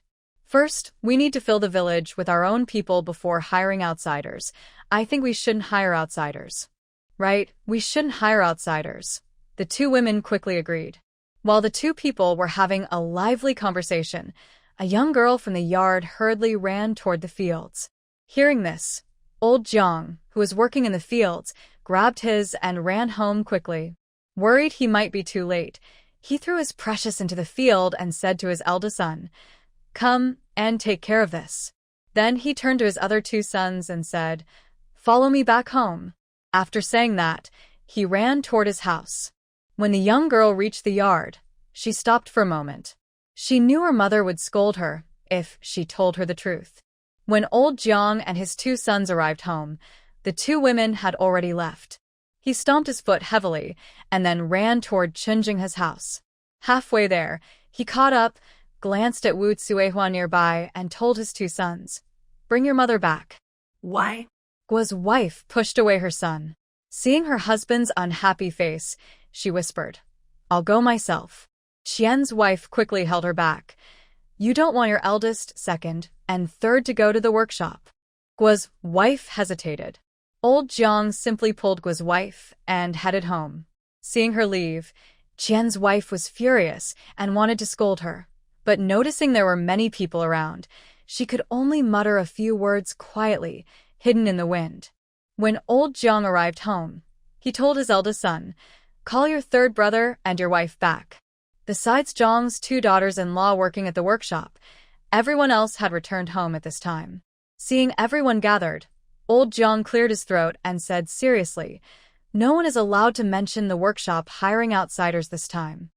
First, we need to fill the village with our own people before hiring outsiders. I think we shouldn't hire outsiders. Right, we shouldn't hire outsiders. The two women quickly agreed. While the two people were having a lively conversation, a young girl from the yard hurriedly ran toward the fields. Hearing this, old Jiang, who was working in the fields, grabbed his and ran home quickly. Worried he might be too late, he threw his precious into the field and said to his eldest son, Come and take care of this. Then he turned to his other two sons and said, Follow me back home. After saying that, he ran toward his house. When the young girl reached the yard, she stopped for a moment. She knew her mother would scold her if she told her the truth. When old Jiang and his two sons arrived home, the two women had already left. He stomped his foot heavily and then ran toward Chunjinghe's house. Halfway there, he caught up, glanced at Wu Cuihua nearby, and told his two sons, Bring your mother back. Why? Guo's wife pushed away her son. Seeing her husband's unhappy face, she whispered, I'll go myself. Qian's wife quickly held her back. You don't want your eldest, second, and third to go to the workshop. Guo's wife hesitated. Old Jiang simply pulled Guo's wife and headed home. Seeing her leave, Qian's wife was furious and wanted to scold her. But noticing there were many people around, she could only mutter a few words quietly, hidden in the wind. When old Jiang arrived home, he told his eldest son, Call your third brother and your wife back. Besides Jiang's two daughters-in-law working at the workshop, everyone else had returned home at this time. Seeing everyone gathered, old Jiang cleared his throat and said seriously, No one is allowed to mention the workshop hiring outsiders this time.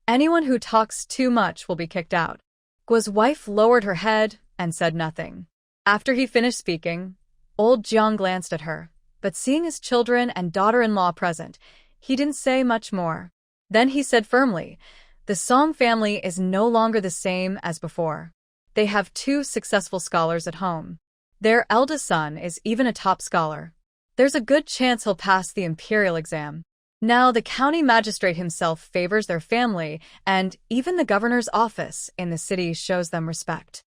Anyone who talks too much will be kicked out. Guo's wife lowered her head and said nothing. After he finished speaking, old Jiang glanced at her, but seeing his children and daughter-in-law present, he didn't say much more. Then he said firmly, The Song family is no longer the same as before. They have two successful scholars at home. Their eldest son is even a top scholar. There's a good chance he'll pass the imperial exam. Now the county magistrate himself favors their family, and even the governor's office in the city shows them respect.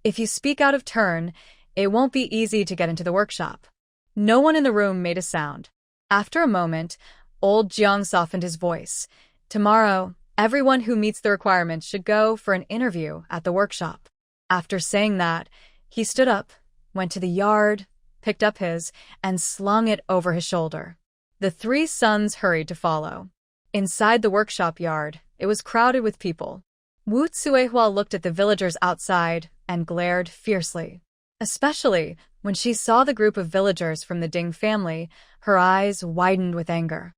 If you speak out of turn, it won't be easy to get into the workshop. No one in the room made a sound. After a moment, old Jiang softened his voice. Tomorrow, everyone who meets the requirements should go for an interview at the workshop. After saying that, he stood up, went to the yard, picked up his, and slung it over his shoulder. The three sons hurried to follow. Inside the workshop yard, it was crowded with people. Wu Cuihua looked at the villagers outside and glared fiercely. Especially when she saw the group of villagers from the Ding family, her eyes widened with anger.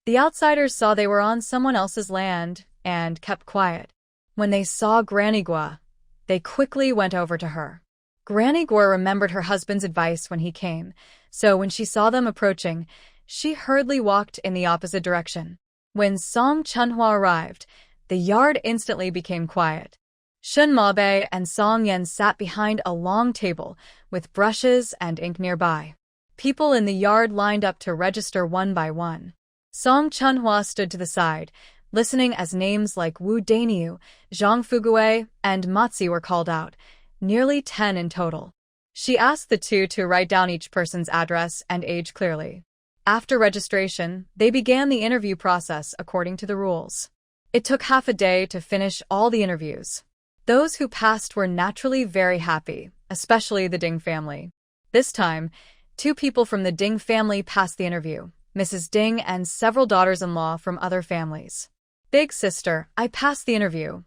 The outsiders saw they were on someone else's land and kept quiet. When they saw Granny Gua, they quickly went over to her. Granny Gua remembered her husband's advice when he came, so when she saw them approaching, she hurriedly walked in the opposite direction. When Song Chunhua arrived, the yard instantly became quiet. Shun Mabe and Song Yen sat behind a long table with brushes and ink nearby. People in the yard lined up to register one by one. Song Chunhua stood to the side, listening as names like Wu Dainiu, Zhang Fugue, and Matsi were called out, nearly 10 in total. She asked the two to write down each person's address and age clearly. After registration, they began the interview process according to the rules. It took half a day to finish all the interviews. Those who passed were naturally very happy, especially the Ding family. This time, 2 people from the Ding family passed the interview, Mrs. Ding and several daughters-in-law from other families. Big sister, I passed the interview.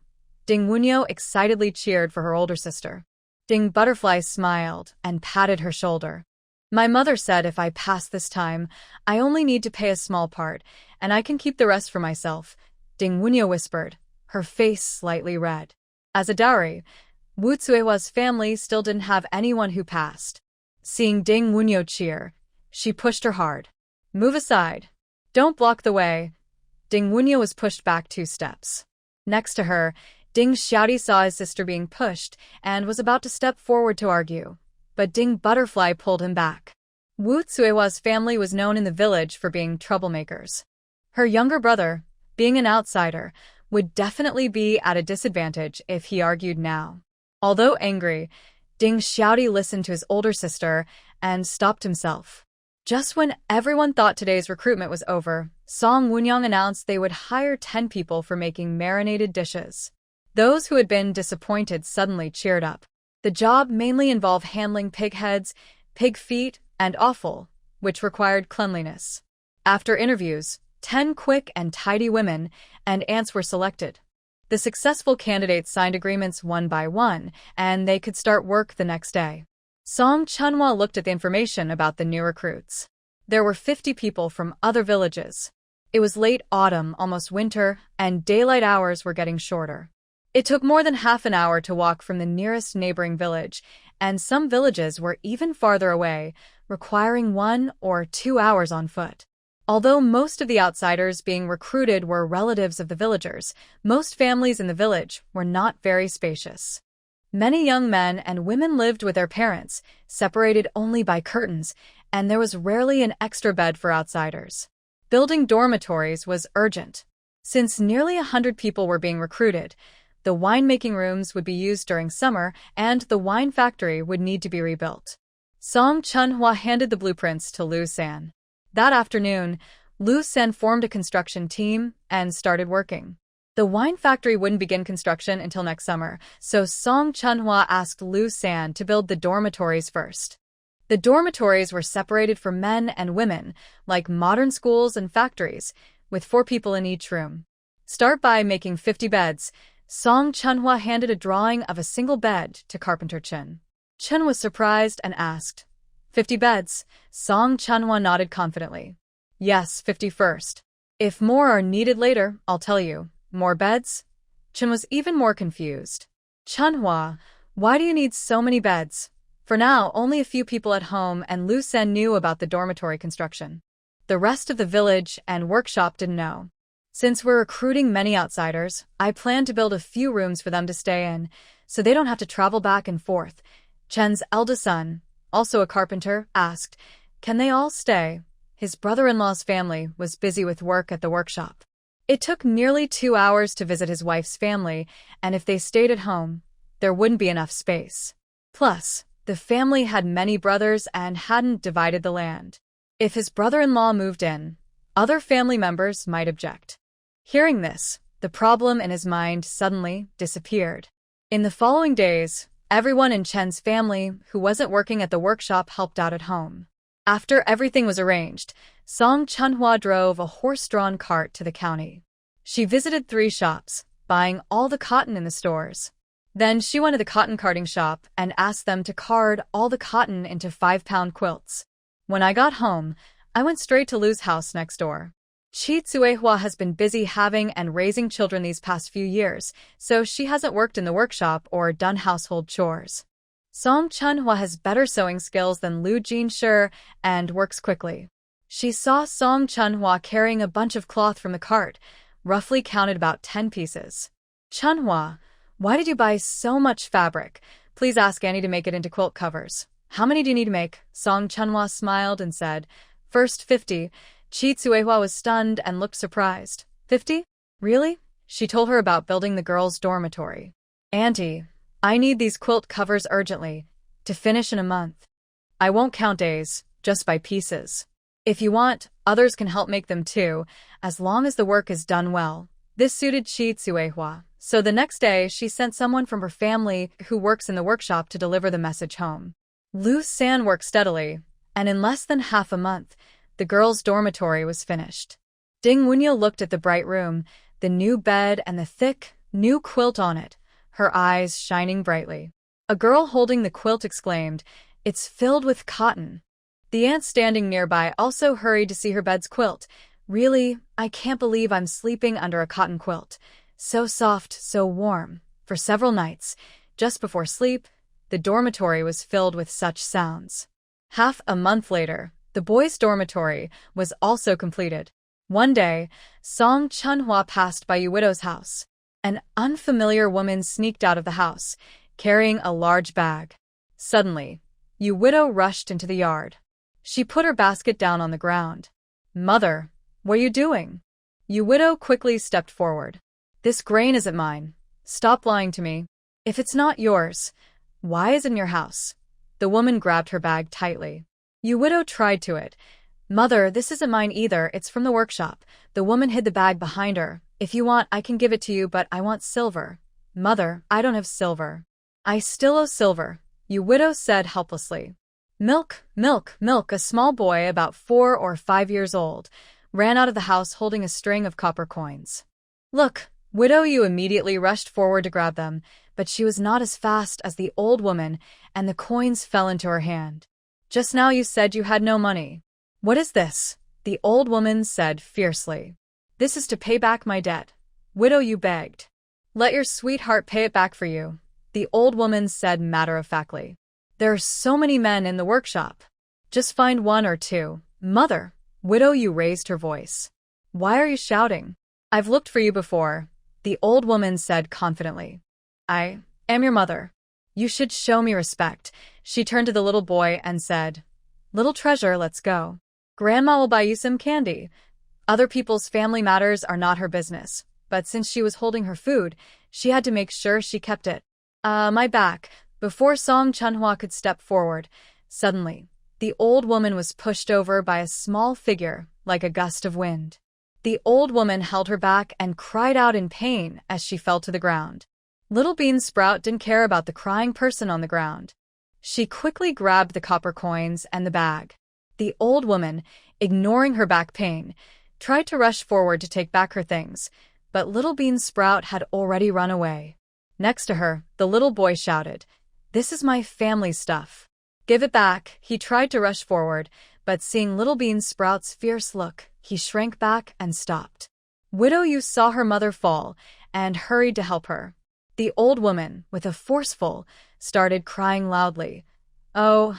Ding Wunyo excitedly cheered for her older sister. Ding Butterfly smiled and patted her shoulder. My mother said if I pass this time, I only need to pay a small part, and I can keep the rest for myself, Ding Wunyo whispered, her face slightly red. As a dowry, Wu Tsuewa's family still didn't have anyone who passed. Seeing Ding Wunyo cheer, she pushed her hard. Move aside. Don't block the way. Ding Wunyo was pushed back 2 steps. Next to her, Ding Xiaodi saw his sister being pushed and was about to step forward to argue. But Ding Butterfly pulled him back. Wu Tsuewa's family was known in the village for being troublemakers. Her younger brother, being an outsider, would definitely be at a disadvantage if he argued now. Although angry, Ding Xiaodi listened to his older sister and stopped himself. Just when everyone thought today's recruitment was over, Song Wunyang announced they would hire 10 people for making marinated dishes. Those who had been disappointed suddenly cheered up. The job mainly involved handling pig heads, pig feet, and offal, which required cleanliness. After interviews, 10 quick and tidy women and ants were selected. The successful candidates signed agreements one by one, and they could start work the next day. Song Chunhua looked at the information about the new recruits. There were 50 people from other villages. It was late autumn, almost winter, and daylight hours were getting shorter. It took more than half an hour to walk from the nearest neighboring village, and some villages were even farther away, requiring 1 or 2 hours on foot. Although most of the outsiders being recruited were relatives of the villagers, most families in the village were not very spacious. Many young men and women lived with their parents, separated only by curtains, and there was rarely an extra bed for outsiders. Building dormitories was urgent. Since nearly 100 people were being recruited, the winemaking rooms would be used during summer, and the wine factory would need to be rebuilt. Song Chunhua handed the blueprints to Liu San. That afternoon, Liu San formed a construction team and started working. The wine factory wouldn't begin construction until next summer, so Song Chunhua asked Liu San to build the dormitories first. The dormitories were separated for men and women, like modern schools and factories, with 4 people in each room. Start by making 50 beds. Song Chunhua handed a drawing of a single bed to Carpenter Chen. Chen was surprised and asked, 50 beds? Song Chunhua nodded confidently. Yes, 50 first. If more are needed later, I'll tell you. More beds? Chen was even more confused. Chunhua, why do you need so many beds? For now, only a few people at home and Liu Sen knew about the dormitory construction. The rest of the village and workshop didn't know. Since we're recruiting many outsiders, I plan to build a few rooms for them to stay in, so they don't have to travel back and forth. Chen's eldest son, also a carpenter, asked, can they all stay? His brother-in-law's family was busy with work at the workshop. It took nearly 2 hours to visit his wife's family, and if they stayed at home, there wouldn't be enough space. Plus, the family had many brothers and hadn't divided the land. If his brother-in-law moved in, other family members might object. Hearing this, the problem in his mind suddenly disappeared. In the following days, everyone in Chen's family who wasn't working at the workshop helped out at home. After everything was arranged, Song Chunhua drove a horse-drawn cart to the county. She visited 3 shops, buying all the cotton in the stores. Then she went to the cotton carding shop and asked them to card all the cotton into 5-pound quilts. When I got home, I went straight to Lu's house next door. Chi Tsuehua has been busy having and raising children these past few years, so she hasn't worked in the workshop or done household chores. Song Chunhua has better sewing skills than Liu Jinshi and works quickly. She saw Song Chunhua carrying a bunch of cloth from the cart, roughly counted about 10 pieces. Chunhua, Why did you buy so much fabric? Please ask Annie to make it into quilt covers. How many do you need to make? Song Chunhwa smiled and said, First 50. Chi Tsuehua was stunned and looked surprised. 50? Really? She told her about building the girls' dormitory. Auntie, I need these quilt covers urgently, to finish in a month. I won't count days, just by pieces. If you want, others can help make them too, as long as the work is done well. This suited Chi Tsuehua, so the next day she sent someone from her family who works in the workshop to deliver the message home. Lu San worked steadily, and in less than half a month, the girls' dormitory was finished. Ding Wunyo looked at the bright room, the new bed and the thick, new quilt on it, her eyes shining brightly. A girl holding the quilt exclaimed, It's filled with cotton. The aunt standing nearby also hurried to see her bed's quilt. Really, I can't believe I'm sleeping under a cotton quilt. So soft, so warm. For several nights, just before sleep, the dormitory was filled with such sounds. Half a month later, the boys' dormitory was also completed. One day, Song Chunhua passed by Yu Widow's house. An unfamiliar woman sneaked out of the house, carrying a large bag. Suddenly, Yu Widow rushed into the yard. She put her basket down on the ground. Mother, what are you doing? Yu Widow quickly stepped forward. This grain isn't mine. Stop lying to me. If it's not yours, why is it in your house? The woman grabbed her bag tightly. Yu Widow tried to it. Mother, this isn't mine either, it's from the workshop. The woman hid the bag behind her. If you want, I can give it to you, but I want silver. Mother, I don't have silver. I still owe silver, Yu Widow said helplessly. Milk, milk, milk. A small boy about 4 or 5 years old ran out of the house holding a string of copper coins. Look, Widow Yu immediately rushed forward to grab them, but she was not as fast as the old woman, and the coins fell into her hand. Just now you said you had no money. What is this? The old woman said fiercely. This is to pay back my debt. Widow Yu begged. Let your sweetheart pay it back for you, the old woman said matter-of-factly. There are so many men in the workshop. Just find 1 or 2. Mother, Widow Yu raised her voice. Why are you shouting? I've looked for you before, the old woman said confidently. I am your mother. You should show me respect. She turned to the little boy and said, Little treasure, let's go. Grandma will buy you some candy. Other people's family matters are not her business, but since she was holding her food, she had to make sure she kept it. My back. Before Song Chunhua could step forward, suddenly, the old woman was pushed over by a small figure, like a gust of wind. The old woman held her back and cried out in pain as she fell to the ground. Little Bean Sprout didn't care about the crying person on the ground. She quickly grabbed the copper coins and the bag. The old woman, ignoring her back pain, tried to rush forward to take back her things, but Little Bean Sprout had already run away. Next to her, the little boy shouted, This is my family stuff. Give it back. He tried to rush forward, but seeing Little Bean Sprout's fierce look, he shrank back and stopped. Widow Yu saw her mother fall and hurried to help her. The old woman, with a forceful, started crying loudly. Oh,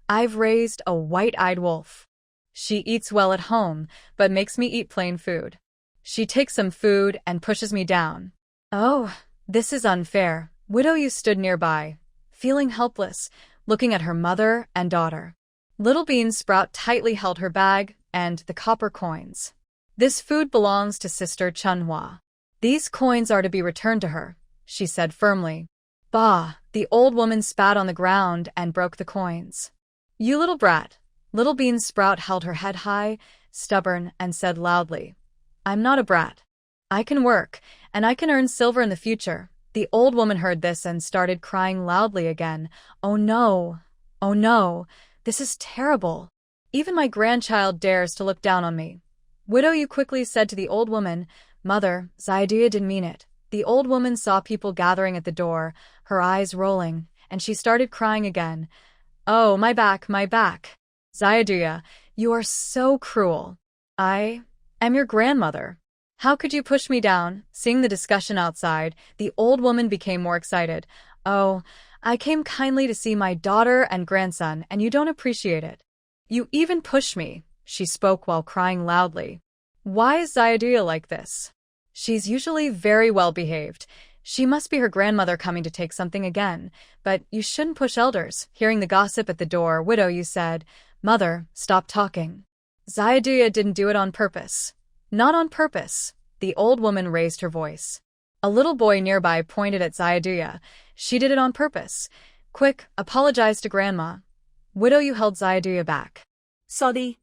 I've raised a white-eyed wolf. She eats well at home, but makes me eat plain food. She takes some food and pushes me down. Oh, this is unfair. Widow Yu stood nearby, feeling helpless, looking at her mother and daughter. Little Bean Sprout tightly held her bag and the copper coins. This food belongs to Sister Chunhua. These coins are to be returned to her, she said firmly. Bah! The old woman spat on the ground and broke the coins. You little brat! Little Bean Sprout held her head high, stubborn, and said loudly, I'm not a brat. I can work, and I can earn silver in the future. The old woman heard this and started crying loudly again. Oh no! Oh no! This is terrible. Even my grandchild dares to look down on me. Widow Yu quickly said to the old woman, Mother, Zaidia didn't mean it. The old woman saw people gathering at the door, her eyes rolling, and she started crying again. Oh, my back, my back. Zaidia, you are so cruel. I am your grandmother. How could you push me down? Seeing the discussion outside, the old woman became more excited. Oh, I came kindly to see my daughter and grandson, and you don't appreciate it. You even push me, she spoke while crying loudly. Why is Zaidia like this? She's usually very well behaved. She must be her grandmother coming to take something again, but you shouldn't push elders. Hearing the gossip at the door, Widow Yu said, Mother, stop talking. Xiaoduya didn't do it on purpose. Not on purpose. The old woman raised her voice. A little boy nearby pointed at Xiaoduya. She did it on purpose. Quick, apologize to Grandma. Widow Yu held Xiaoduya back. Sorry.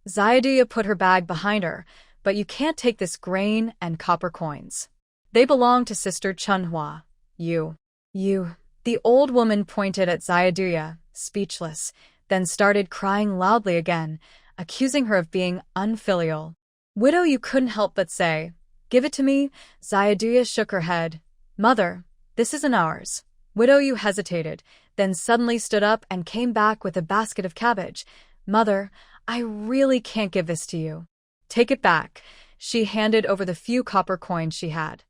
Xiaoduya put her bag behind her, but you can't take this grain and copper coins. They belong to Sister Chunhua. You. The old woman pointed at Xiaoduya, speechless, then started crying loudly again, accusing her of being unfilial. Widow Yu couldn't help but say, Give it to me. Xiaoduya shook her head. Mother, this isn't ours. Widow Yu hesitated, then suddenly stood up and came back with a basket of cabbage. Mother, I really can't give this to you. Take it back. She handed over the few copper coins she had.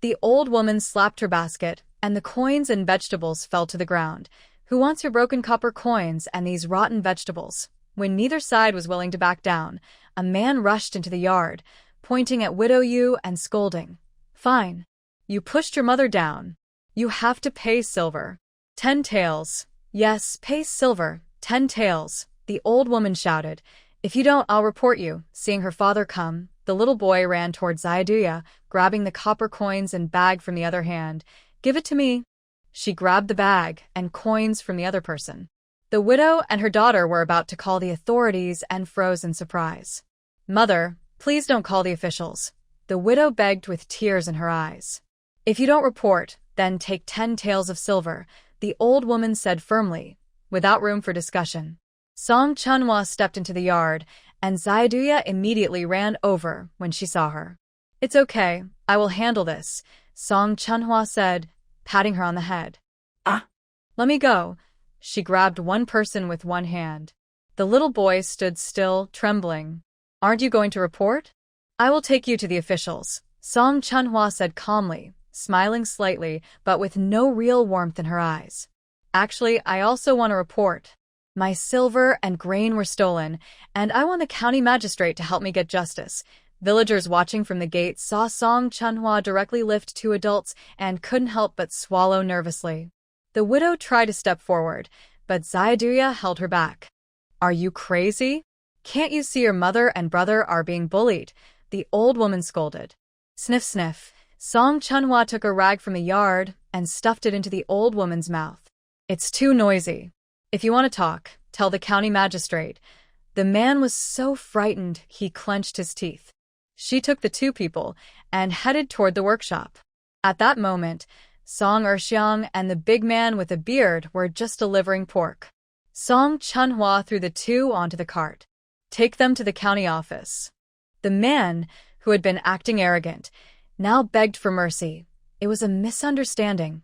The old woman slapped her basket, and the coins and vegetables fell to the ground. Who wants your broken copper coins and these rotten vegetables? When neither side was willing to back down, a man rushed into the yard, pointing at Widow Yu and scolding. Fine. You pushed your mother down. You have to pay silver. 10 taels. Yes, pay silver. 10 taels. The old woman shouted. If you don't, I'll report you. Seeing her father come, the little boy ran toward Xiaoduya, grabbing the copper coins and bag from the other hand. Give it to me. She grabbed the bag and coins from the other person. The widow and her daughter were about to call the authorities and froze in surprise. Mother, please don't call the officials. The widow begged with tears in her eyes. If you don't report, then take 10 taels of silver, the old woman said firmly, without room for discussion. Song Chunhua stepped into the yard, and Xiaoduya immediately ran over when she saw her. It's okay, I will handle this, Song Chunhua said, patting her on the head. Let me go. She grabbed one person with one hand. The little boy stood still, trembling. Aren't you going to report? I will take you to the officials, Song Chunhua said calmly, smiling slightly, but with no real warmth in her eyes. Actually, I also want to report. My silver and grain were stolen, and I want the county magistrate to help me get justice. Villagers watching from the gate saw Song Chunhua directly lift 2 adults and couldn't help but swallow nervously. The widow tried to step forward, but Xiaoduya held her back. Are you crazy? Can't you see your mother and brother are being bullied? The old woman scolded. Sniff, sniff. Song Chunhua took a rag from the yard and stuffed it into the old woman's mouth. It's too noisy. If you want to talk, tell the county magistrate. The man was so frightened he clenched his teeth. She took the 2 people and headed toward the workshop. At that moment, Song Erxiang and the big man with a beard were just delivering pork. Song Chunhua threw the 2 onto the cart. Take them to the county office. The man, who had been acting arrogant, now begged for mercy. It was a misunderstanding.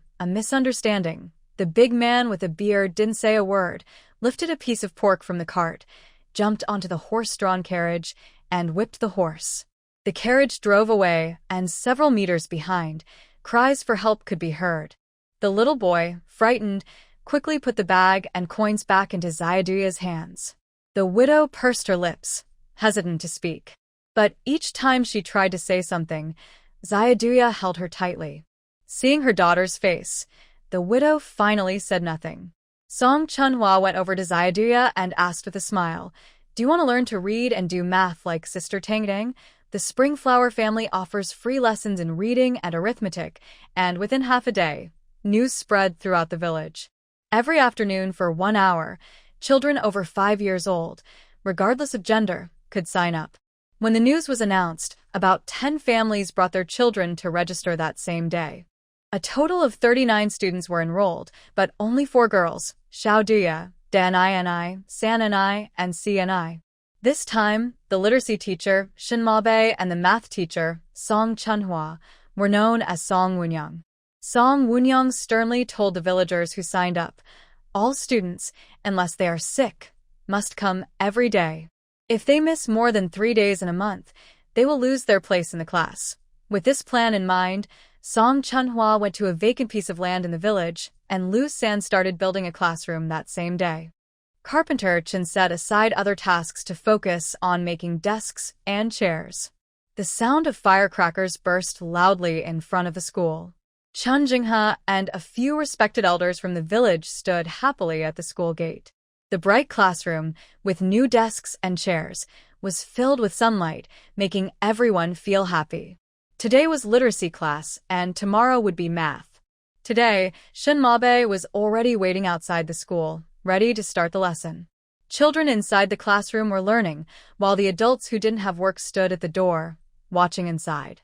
The big man with a beard didn't say a word, lifted a piece of pork from the cart, jumped onto the horse-drawn carriage, and whipped the horse. The carriage drove away, and several meters behind, cries for help could be heard. The little boy, frightened, quickly put the bag and coins back into Xiaoduya's hands. The widow pursed her lips, hesitant to speak. But each time she tried to say something, Xiaoduya held her tightly. Seeing her daughter's face, the widow finally said nothing. Song Chunhua went over to Xiaoduya and asked with a smile, Do you want to learn to read and do math like Sister Tangdang? The Springflower family offers free lessons in reading and arithmetic, and within half a day, news spread throughout the village. Every afternoon for 1 hour, children over 5 years old, regardless of gender, could sign up. When the news was announced, about 10 families brought their children to register that same day. A total of 39 students were enrolled, but only 4 girls, Xiaoduya, Dan-I-N-I, San-N-I, and C-N-I. This time, the literacy teacher, Shinmabe, and the math teacher, Song Chunhua, were known as Song Wunyang. Song Wunyang sternly told the villagers who signed up, all students, unless they are sick, must come every day. If they miss more than 3 days in a month, they will lose their place in the class. With this plan in mind, Song Chunhua went to a vacant piece of land in the village, and Lu San started building a classroom that same day. Carpenter Chen set aside other tasks to focus on making desks and chairs. The sound of firecrackers burst loudly in front of the school. Chun Jingha and a few respected elders from the village stood happily at the school gate. The bright classroom, with new desks and chairs, was filled with sunlight, making everyone feel happy. Today was literacy class, and tomorrow would be math. Today, Shin Mabe was already waiting outside the school, ready to start the lesson. Children inside the classroom were learning, while the adults who didn't have work stood at the door, watching inside.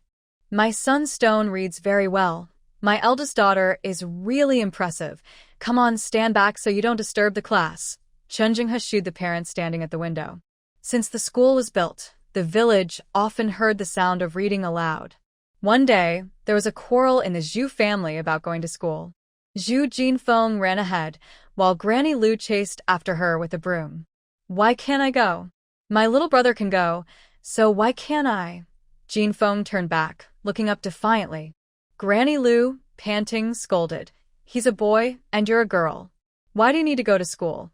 My son Stone reads very well. My eldest daughter is really impressive. Come on, stand back so you don't disturb the class. Chun Jingha shooed the parents standing at the window. Since the school was built, the village often heard the sound of reading aloud. One day, there was a quarrel in the Zhu family about going to school. Zhu Jinfeng ran ahead, while Granny Lu chased after her with a broom. Why can't I go? My little brother can go, so why can't I? Jinfeng turned back, looking up defiantly. Granny Lu, panting, scolded. He's a boy, and you're a girl. Why do you need to go to school?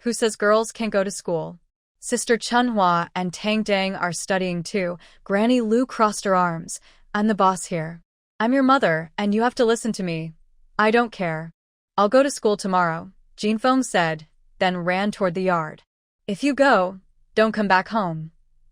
Who says girls can't go to school? Sister Chunhua and Tang Dang are studying too. Granny Lu crossed her arms. I'm the boss here. I'm your mother, and you have to listen to me. I don't care. I'll go to school tomorrow, Jinfeng said, then ran toward the yard. If you go, don't come back home.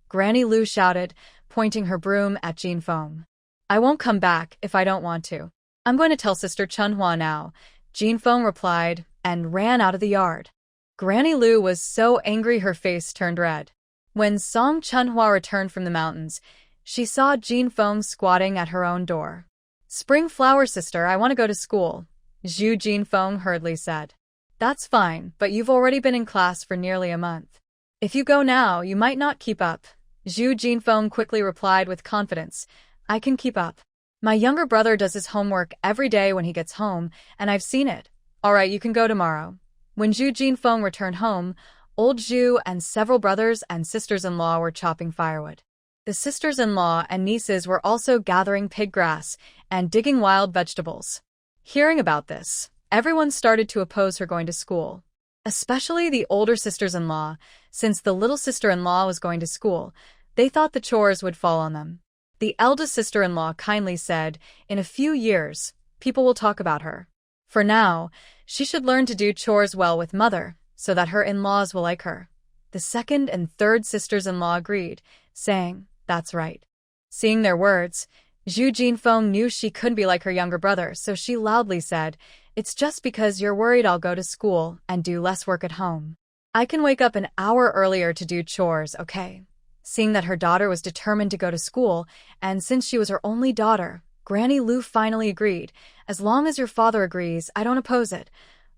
Granny Lu shouted, pointing her broom at Jinfeng. I won't come back if I don't want to. I'm going to tell Sister Chunhua now, Jinfeng replied, and ran out of the yard. Granny Lu was so angry her face turned red. When Song Chunhua returned from the mountains, she saw Jinfeng squatting at her own door. Spring flower sister, I want to go to school, Zhu Jinfeng hurriedly said. That's fine, but you've already been in class for nearly a month. If you go now, you might not keep up, Zhu Jinfeng quickly replied with confidence. I can keep up. My younger brother does his homework every day when he gets home, and I've seen it. All right, you can go tomorrow. When Zhu Jinfeng returned home, old Zhu and several brothers and sisters-in-law were chopping firewood. The sisters-in-law and nieces were also gathering pig grass and digging wild vegetables. Hearing about this, everyone started to oppose her going to school. Especially the older sisters-in-law, since the little sister-in-law was going to school, they thought the chores would fall on them. The eldest sister-in-law kindly said, in a few years, people will talk about her. For now, she should learn to do chores well with mother, so that her in-laws will like her. The second and third sisters-in-law agreed, saying, that's right. Seeing their words, Zhu Jinfeng knew she couldn't be like her younger brother, so she loudly said, it's just because you're worried I'll go to school and do less work at home. I can wake up an hour earlier to do chores, okay? Seeing that her daughter was determined to go to school, and since she was her only daughter, Granny Lu finally agreed. As long as your father agrees, I don't oppose it.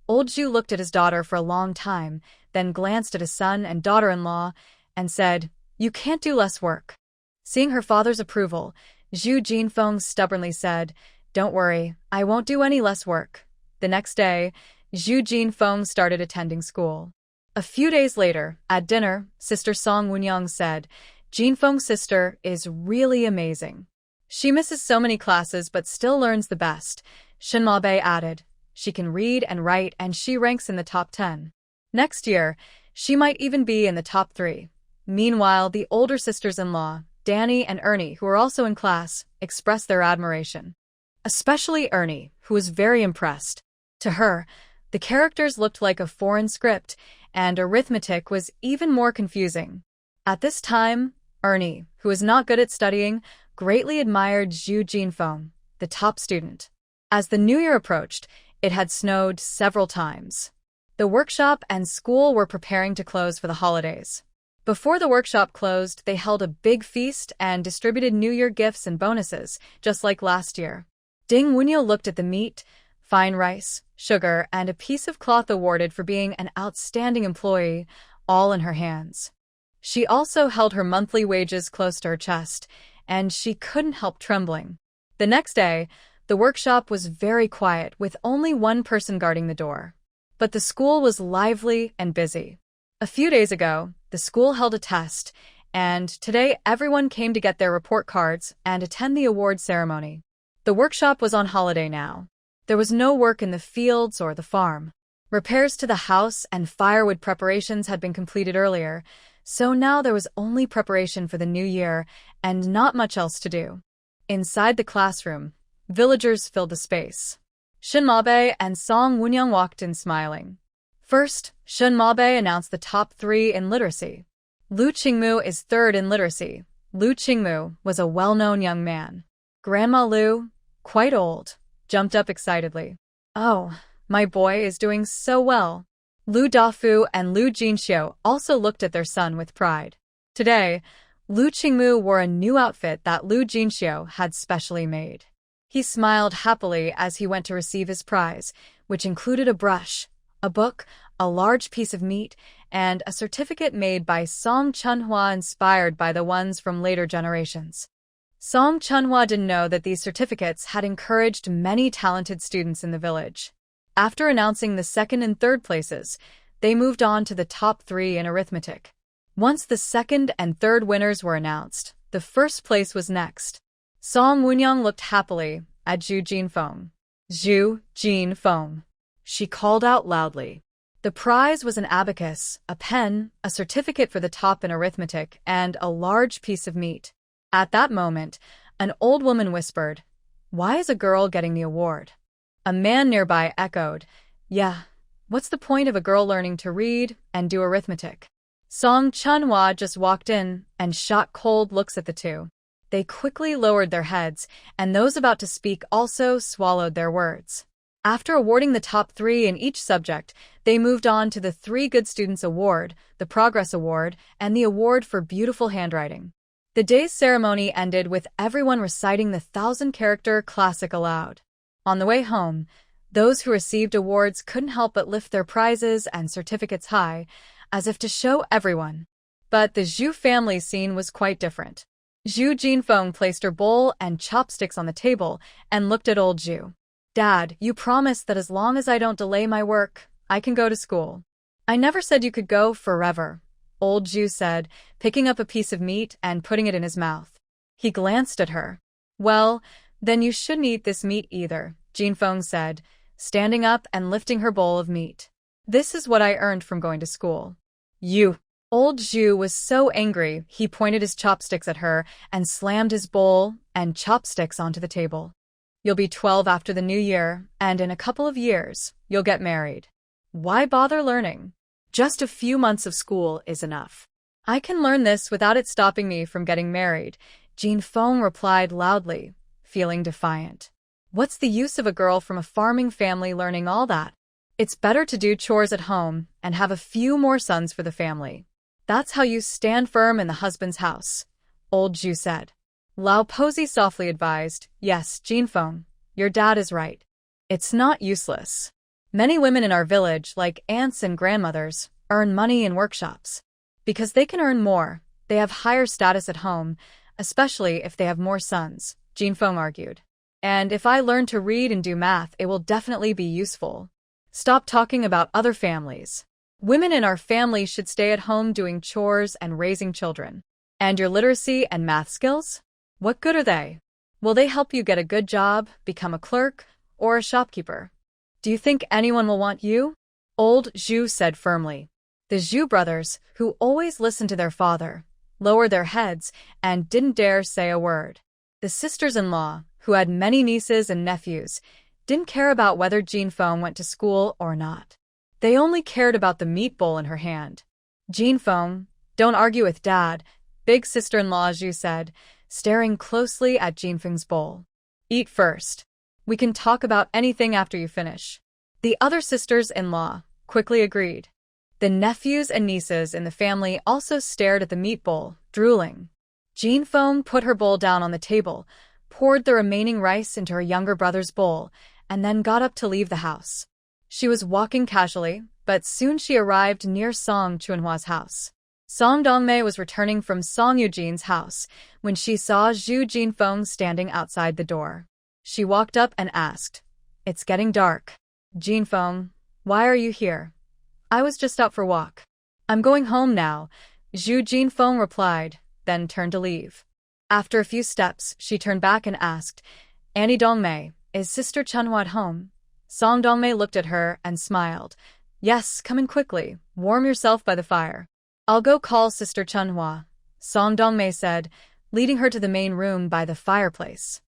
Old Zhu looked at his daughter for a long time, then glanced at his son and daughter-in-law, and said, you can't do less work. Seeing her father's approval, Zhu Jinfeng stubbornly said, don't worry, I won't do any less work. The next day, Zhu Jinfeng started attending school. A few days later, at dinner, Sister Song Wunyang said, Jinfeng's sister is really amazing. She misses so many classes but still learns the best. Shinma Bei added, she can read and write and she ranks in the top 10. Next year, she might even be in the top 3. Meanwhile, the older sisters-in-law, Danny and Ernie, who were also in class, expressed their admiration. Especially Ernie, who was very impressed. To her, the characters looked like a foreign script, and arithmetic was even more confusing. At this time, Ernie, who was not good at studying, greatly admired Zhu Jinfeng, the top student. As the new year approached, it had snowed several times. The workshop and school were preparing to close for the holidays. Before the workshop closed, they held a big feast and distributed New Year gifts and bonuses, just like last year. Ding Wunyo looked at the meat, fine rice, sugar, and a piece of cloth awarded for being an outstanding employee, all in her hands. She also held her monthly wages close to her chest, and she couldn't help trembling. The next day, the workshop was very quiet, with only one person guarding the door. But the school was lively and busy. A few days ago, the school held a test, and today everyone came to get their report cards and attend the award ceremony. The workshop was on holiday now. There was no work in the fields or the farm. Repairs to the house and firewood preparations had been completed earlier, so now there was only preparation for the new year and not much else to do. Inside the classroom, Villagers filled the space. Shin Mabe and Song Woonyang walked in smiling. First, Shin Mabe announced the top 3 in literacy. Lu Qingmu is 3rd in literacy. Lu Qingmu was a well-known young man. Grandma Lu, quite old, jumped up excitedly. Oh, my boy is doing so well. Lu Dafu and Lu Jinxiu also looked at their son with pride. Today, Lu Qingmu wore a new outfit that Lu Jinxiu had specially made. He smiled happily as he went to receive his prize, which included a brush, a book, a large piece of meat, and a certificate made by Song Chunhua inspired by the ones from later generations. Song Chunhua didn't know that these certificates had encouraged many talented students in the village. After announcing the 2nd and 3rd places, they moved on to the top 3 in arithmetic. Once the 2nd and 3rd winners were announced, the 1st place was next. Song Woonyang looked happily at Zhu Jinfeng. Zhu Jinfeng, she called out loudly. The prize was an abacus, a pen, a certificate for the top in arithmetic, and a large piece of meat. At that moment, an old woman whispered, "Why is a girl getting the award?" A man nearby echoed, "Yeah, what's the point of a girl learning to read and do arithmetic?" Song Chunhua just walked in and shot cold looks at the two. They quickly lowered their heads, and those about to speak also swallowed their words. After awarding the top 3 in each subject, they moved on to the 3 Good Students Award, the Progress Award, and the Award for Beautiful Handwriting. The day's ceremony ended with everyone reciting the 1,000-character classic aloud. On the way home, those who received awards couldn't help but lift their prizes and certificates high, as if to show everyone. But the Zhu family scene was quite different. Zhu Jinfeng placed her bowl and chopsticks on the table and looked at old Zhu. "Dad, you promised that as long as I don't delay my work, I can go to school." "I never said you could go forever," old Zhu said, picking up a piece of meat and putting it in his mouth. He glanced at her. "Well, then you shouldn't eat this meat either," Jinfeng said, standing up and lifting her bowl of meat. "This is what I earned from going to school." "You!" Old Zhu was so angry he pointed his chopsticks at her and slammed his bowl and chopsticks onto the table. "You'll be 12 after the new year, and in a couple of years, you'll get married. Why bother learning? Just a few months of school is enough." "I can learn this without it stopping me from getting married," Jinfeng replied loudly, feeling defiant. "What's the use of a girl from a farming family learning all that? It's better to do chores at home and have a few more sons for the family. That's how you stand firm in the husband's house," old Zhu said. Lao Posi softly advised, "Yes, Jinfeng, your dad is right. It's not useless. Many women in our village, like aunts and grandmothers, earn money in workshops. Because they can earn more, they have higher status at home, especially if they have more sons," Jinfeng argued. "And if I learn to read and do math, it will definitely be useful. Stop talking about other families. Women in our family should stay at home doing chores and raising children. And your literacy and math skills? What good are they? Will they help you get a good job, become a clerk, or a shopkeeper? Do you think anyone will want you?" Old Zhu said firmly. The Zhu brothers, who always listened to their father, lowered their heads and didn't dare say a word. The sisters-in-law, who had many nieces and nephews, didn't care about whether Jinfeng went to school or not. They only cared about the meat bowl in her hand. "Jinfeng, don't argue with Dad," big sister-in-law Zhu said, staring closely at Jinfeng's bowl. "Eat first. We can talk about anything after you finish." The other sisters-in-law quickly agreed. The nephews and nieces in the family also stared at the meat bowl, drooling. Jinfeng put her bowl down on the table, poured the remaining rice into her younger brother's bowl, and then got up to leave the house. She was walking casually, but soon she arrived near Song Chunhua's house. Song Dongmei was returning from Song Eugene's house when she saw Zhu Jinfeng standing outside the door. She walked up and asked, "It's getting dark. Jinfeng, why are you here?" "I was just out for a walk." "I'm going home now," Zhu Jinfeng replied, then turned to leave. After a few steps, she turned back and asked, "Annie Dongmei, is Sister Chunhua at home?" Song Dongmei looked at her and smiled. "Yes, come in quickly. Warm yourself by the fire." "I'll go call Sister Chunhua," Song Dongmei said, leading her to the main room by the fireplace.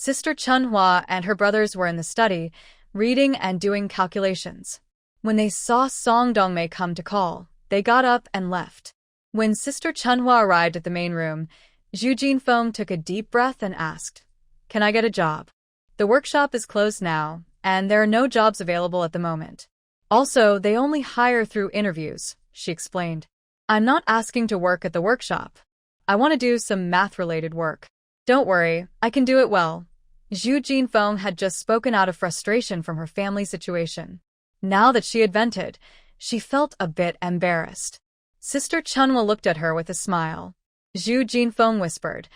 Sister Chunhua and her brothers were in the study, reading and doing calculations. When they saw Song Dongmei come to call, they got up and left. When Sister Chunhua arrived at the main room, Zhu Jinfeng took a deep breath and asked, "Can I get a job? The workshop is closed now, and there are no jobs available at the moment. Also, they only hire through interviews," she explained. "I'm not asking to work at the workshop. I want to do some math-related work." "Don't worry, I can do it well." Zhu Jinfeng had just spoken out of frustration from her family situation. Now that she had vented, she felt a bit embarrassed. Sister Chunhua looked at her with a smile. Zhu Jinfeng whispered,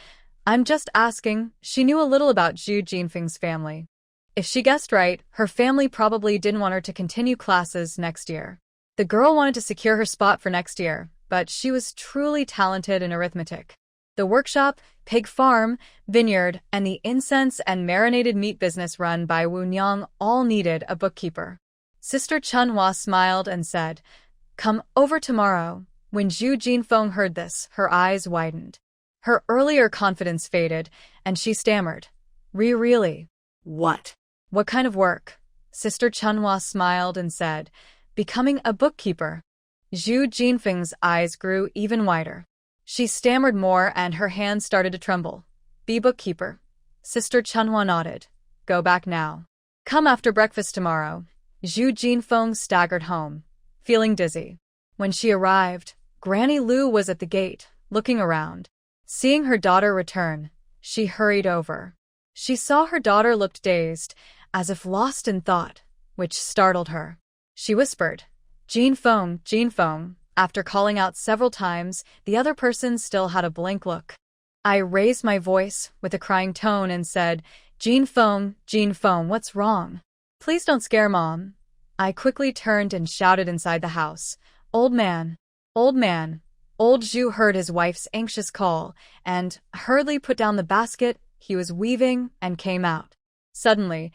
"I'm just asking." She knew a little about Zhu Jinfeng's family. If she guessed right, her family probably didn't want her to continue classes next year. The girl wanted to secure her spot for next year, but she was truly talented in arithmetic. The workshop, pig farm, vineyard, and the incense and marinated meat business run by Wu Nyang all needed a bookkeeper. Sister Chunhua smiled and said, "Come over tomorrow." When Zhu Jinfeng heard this, her eyes widened. Her earlier confidence faded, and she stammered, Really? What? What kind of work?" Sister Chunhua smiled and said, "Becoming a bookkeeper." Zhu Jinfeng's eyes grew even wider. She stammered more and her hands started to tremble. "Be bookkeeper." Sister Chunhua nodded. "Go back now. Come after breakfast tomorrow." Zhu Jinfeng staggered home, feeling dizzy. When she arrived, Granny Lu was at the gate, looking around. Seeing her daughter return, she hurried over. She saw her daughter looked dazed, as if lost in thought, which startled her. She whispered, Jinfeng, Jinfeng." After calling out several times, the other person still had a blank look. I raised my voice with a crying tone and said, Jinfeng, Jinfeng, what's wrong? Please don't scare Mom." I quickly turned and shouted inside the house, Old man! Old man!" Old Zhu heard his wife's anxious call and hurriedly put down the basket he was weaving and came out. Suddenly,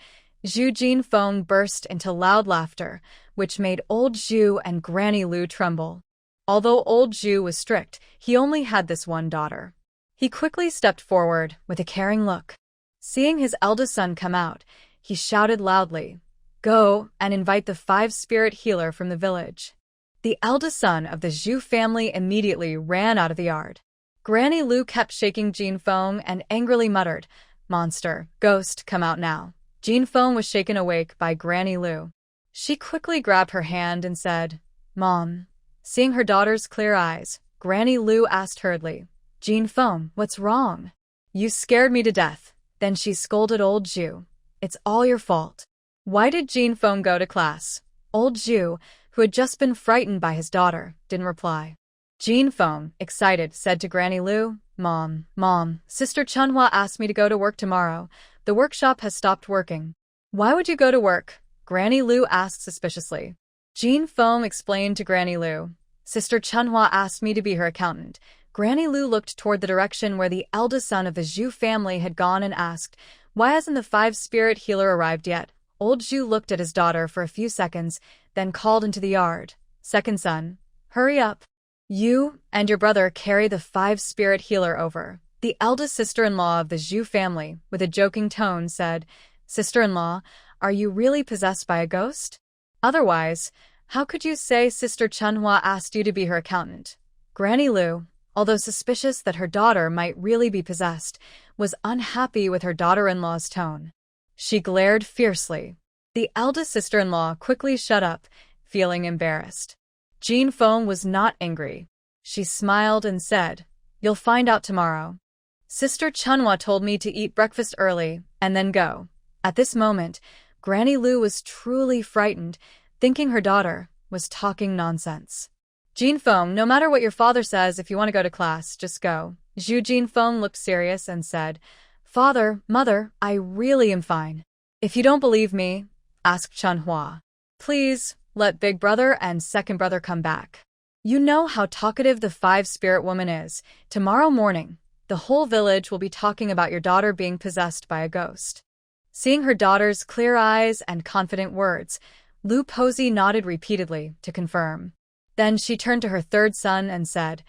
Zhu Jinfeng burst into loud laughter, which made Old Zhu and Granny Lu tremble. Although Old Zhu was strict, he only had this one daughter. He quickly stepped forward with a caring look. Seeing his eldest son come out, he shouted loudly, "Go and invite the 5-spirit healer from the village." The eldest son of the Zhu family immediately ran out of the yard. Granny Lu kept shaking Jinfeng and angrily muttered, "Monster, ghost, come out now." Jinfeng was shaken awake by Granny Lu. She quickly grabbed her hand and said, "Mom." Seeing her daughter's clear eyes, Granny Lu asked hurriedly, "Jinfeng, what's wrong?" "You scared me to death." Then she scolded Old Zhu. "It's all your fault." Why did Jinfeng go to class? Old Zhu, who had just been frightened by his daughter, didn't reply. Jinfeng, excited, said to Granny Lu, Mom, Sister Chunhua asked me to go to work tomorrow. The workshop has stopped working." "Why would you go to work?" Granny Lu asked suspiciously. Jinfeng explained to Granny Lu, "Sister Chunhua asked me to be her accountant." Granny Lu looked toward the direction where the eldest son of the Zhu family had gone and asked, "Why hasn't the 5-spirit healer arrived yet?" Old Zhu looked at his daughter for a few seconds, then called into the yard, "Second son, hurry up. You and your brother carry the 5-spirit healer over." The eldest sister-in-law of the Zhu family, with a joking tone, said, "Sister-in-law, are you really possessed by a ghost? Otherwise, how could you say Sister Chunhua asked you to be her accountant?" Granny Lu, although suspicious that her daughter might really be possessed, was unhappy with her daughter-in-law's tone. She glared fiercely. The eldest sister-in-law quickly shut up, feeling embarrassed. Jinfeng was not angry. She smiled and said, "You'll find out tomorrow. Sister Chunhua told me to eat breakfast early and then go." At this moment, Granny Lu was truly frightened, thinking her daughter was talking nonsense. "Jinfeng, no matter what your father says, if you want to go to class, just go." Zhu Jinfeng looked serious and said, "Father, Mother, I really am fine." "If you don't believe me," asked Chunhua, "please let big brother and second brother come back. You know how talkative the 5-spirit woman is. Tomorrow morning, the whole village will be talking about your daughter being possessed by a ghost." Seeing her daughter's clear eyes and confident words, Lu Posey nodded repeatedly to confirm. Then she turned to her third son and said,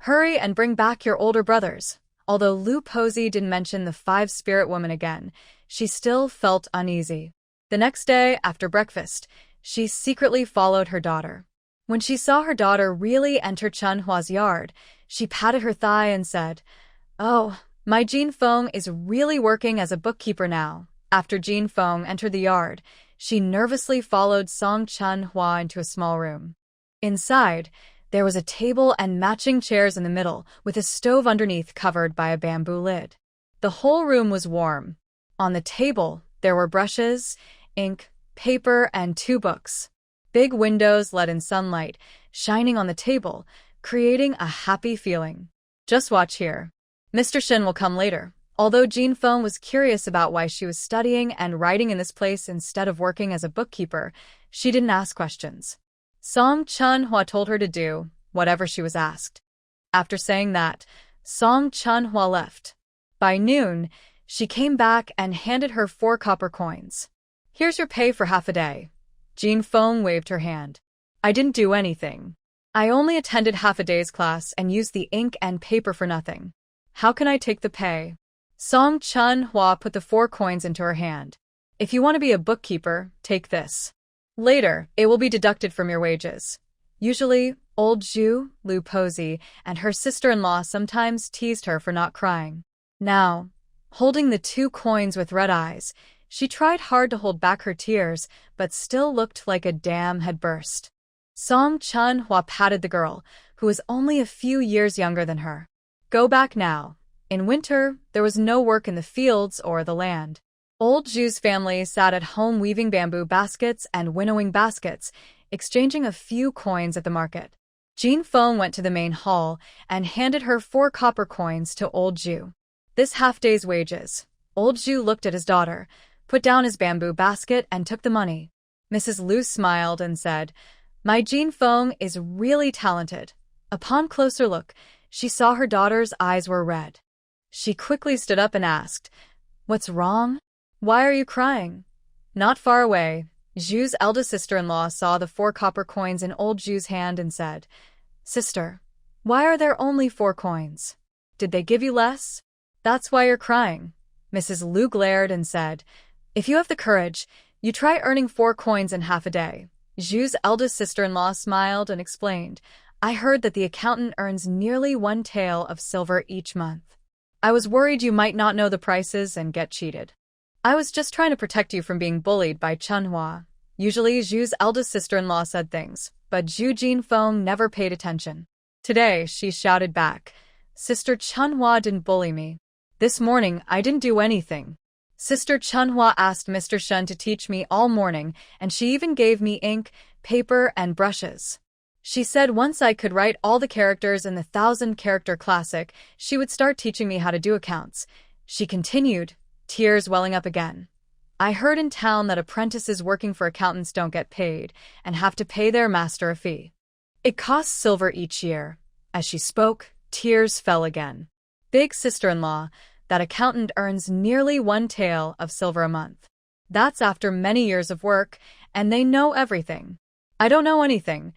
"Hurry and bring back your older brothers. Although Lu Posey didn't mention the five spirit woman again, she still felt uneasy. The next day, after breakfast, she secretly followed her daughter. When she saw her daughter really enter Chunhua's yard, she patted her thigh and said, "Oh, my Jin Feng is really working as a bookkeeper now." After Jin Feng entered the yard, she nervously followed Song Chunhua into a small room. Inside, there was a table and matching chairs in the middle, with a stove underneath covered by a bamboo lid. The whole room was warm. On the table, there were brushes, ink, paper, and two books. Big windows let in sunlight, shining on the table, creating a happy feeling. "Just watch here. Mr. Shin will come later." Although Jin Feng was curious about why she was studying and writing in this place instead of working as a bookkeeper, she didn't ask questions. Song Chunhua told her to do whatever she was asked. After saying that, Song Chunhua left. By noon, she came back and handed her 4 copper coins. "Here's your pay for half a day." Jin Feng waved her hand. "I didn't do anything. I only attended half a day's class and used the ink and paper for nothing. How can I take the pay?" Song Chunhua put the 4 coins into her hand. "If you want to be a bookkeeper, take this. Later, it will be deducted from your wages." Usually, old Zhu, Lu Posey, and her sister-in-law sometimes teased her for not crying. Now, holding the 2 coins with red eyes, she tried hard to hold back her tears, but still looked like a dam had burst. Song Chunhua patted the girl, who was only a few years younger than her. "Go back now." In winter, there was no work in the fields or the land. Old Zhu's family sat at home weaving bamboo baskets and winnowing baskets, exchanging a few coins at the market. Jin Feng went to the main hall and handed her 4 copper coins to old Zhu. "This half-day's wages." Old Zhu looked at his daughter, put down his bamboo basket, and took the money. Mrs. Lu smiled and said, "My Jin Feng is really talented." Upon closer look, she saw her daughter's eyes were red. She quickly stood up and asked, "What's wrong? Why are you crying?" Not far away, Zhu's eldest sister-in-law saw the 4 copper coins in old Zhu's hand and said, "Sister, why are there only 4 coins? Did they give you less? That's why you're crying." Mrs. Lu glared and said, "If you have the courage, you try earning 4 coins in half a day." Zhu's eldest sister-in-law smiled and explained, "I heard that the accountant earns nearly 1 tael of silver each month. I was worried you might not know the prices and get cheated. I was just trying to protect you from being bullied by Chunhua." Usually, Zhu's eldest sister-in-law said things, but Zhu Jin Feng never paid attention. Today, she shouted back, "Sister Chunhua didn't bully me. This morning, I didn't do anything. Sister Chunhua asked Mr. Shen to teach me all morning, and she even gave me ink, paper, and brushes. She said once I could write all the characters in the 1,000-character classic, she would start teaching me how to do accounts." She continued, tears welling up again. "I heard in town that apprentices working for accountants don't get paid and have to pay their master a fee. It costs silver each year." As she spoke, tears fell again. "Big sister-in-law, that accountant earns nearly 1 tael of silver a month. That's after many years of work, and they know everything. I don't know anything."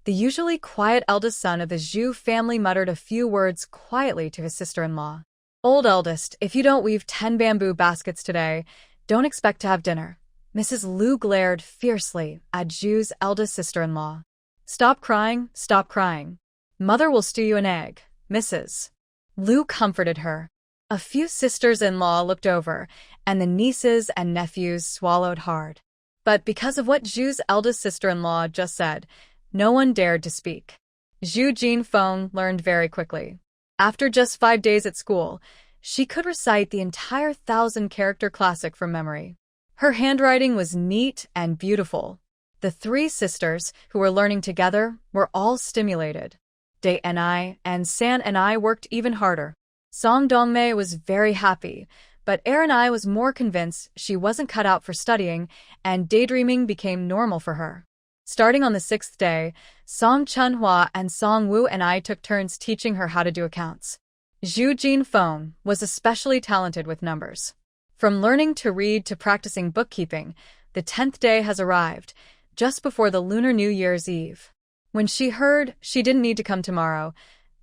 The usually quiet eldest son of the Zhu family muttered a few words quietly to his sister-in-law. "Old eldest, if you don't weave 10 bamboo baskets today, don't expect to have dinner." Mrs. Lu glared fiercely at Zhu's eldest sister-in-law. "Stop crying, stop crying. Mother will stew you an egg, Mrs. Lu comforted her. A few sisters-in-law looked over, and the nieces and nephews swallowed hard. But because of what Zhu's eldest sister-in-law just said, no one dared to speak. Zhu Jin Feng learned very quickly. After just 5 days at school, she could recite the entire 1,000-character classic from memory. Her handwriting was neat and beautiful. The 3 sisters, who were learning together, were all stimulated. Day and and San and I worked even harder. Song Dongmei was very happy, but Erin I was more convinced she wasn't cut out for studying, and daydreaming became normal for her. Starting on the 6th day, Song Chunhua and Song Wu and I took turns teaching her how to do accounts. Zhu Jin Feng was especially talented with numbers. From learning to read to practicing bookkeeping, the 10th day has arrived, just before the Lunar New Year's Eve. When she heard she didn't need to come tomorrow,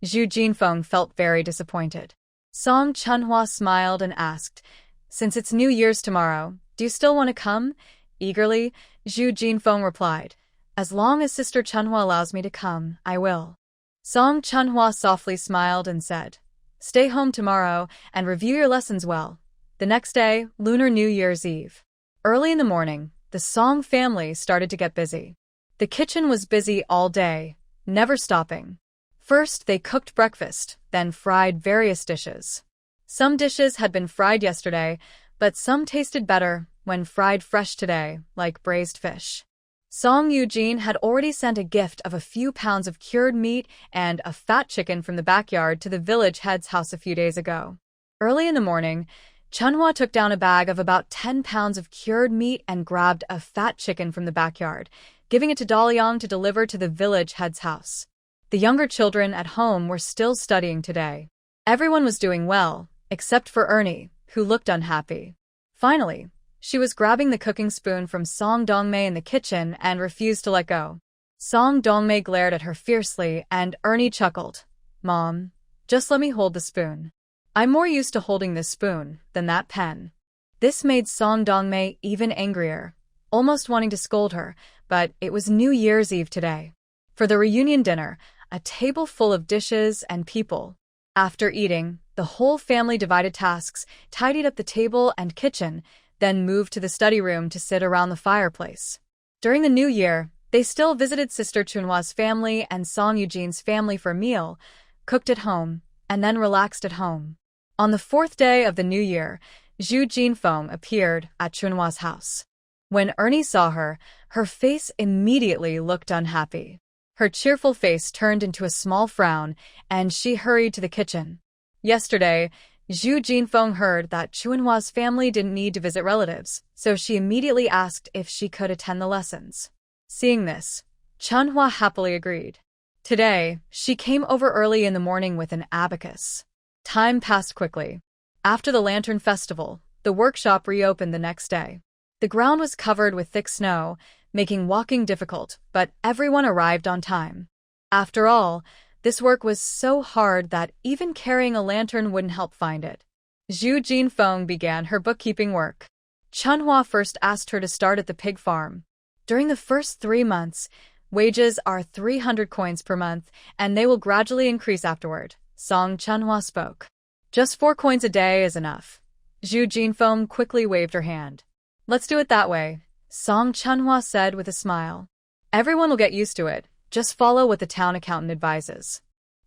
Zhu Jin Feng felt very disappointed. Song Chunhwa smiled and asked, "Since it's New Year's tomorrow, do you still want to come?" Eagerly, Zhu Jinfeng replied, "As long as Sister Chunhua allows me to come, I will." Song Chunhua softly smiled and said, "Stay home tomorrow and review your lessons well." The next day, Lunar New Year's Eve. Early in the morning, the Song family started to get busy. The kitchen was busy all day, never stopping. First, they cooked breakfast, then fried various dishes. Some dishes had been fried yesterday, but some tasted better when fried fresh today, like braised fish. Song Eugene had already sent a gift of a few pounds of cured meat and a fat chicken from the backyard to the village head's house a few days ago. Early in the morning, Chunhwa took down a bag of about 10 pounds of cured meat and grabbed a fat chicken from the backyard, giving it to Daliang to deliver to the village head's house. The younger children at home were still studying today. Everyone was doing well, except for Ernie, who looked unhappy. Finally, she was grabbing the cooking spoon from Song Dongmei in the kitchen and refused to let go. Song Dongmei glared at her fiercely, and Ernie chuckled. "Mom, just let me hold the spoon. I'm more used to holding this spoon than that pen." This made Song Dongmei even angrier, almost wanting to scold her, but it was New Year's Eve today. For the reunion dinner, a table full of dishes and people. After eating, the whole family divided tasks, tidied up the table and kitchen, then moved to the study room to sit around the fireplace. During the New Year, they still visited Sister Chunhwa's family and Song Eugene's family for a meal, cooked at home, and then relaxed at home. On the fourth day of the New Year, Zhu Jinfeng appeared at Chunhwa's house. When Ernie saw her, her face immediately looked unhappy. Her cheerful face turned into a small frown, and she hurried to the kitchen. Yesterday, Zhu Jinfeng heard that Chunhwa's family didn't need to visit relatives, so she immediately asked if she could attend the lessons. Seeing this, Chunhwa happily agreed. Today, she came over early in the morning with an abacus. Time passed quickly. After the Lantern Festival, the workshop reopened the next day. The ground was covered with thick snow, making walking difficult, but everyone arrived on time. After all, this work was so hard that even carrying a lantern wouldn't help find it. Zhu Jinfeng began her bookkeeping work. Chunhua first asked her to start at the pig farm. During the first 3 months, wages are 300 coins per month, and they will gradually increase afterward. Song Chunhwa spoke. "Just 4 coins a day is enough." Zhu Jinfeng quickly waved her hand. "Let's do it that way," Song Chunhwa said with a smile. "Everyone will get used to it. Just follow what the town accountant advises."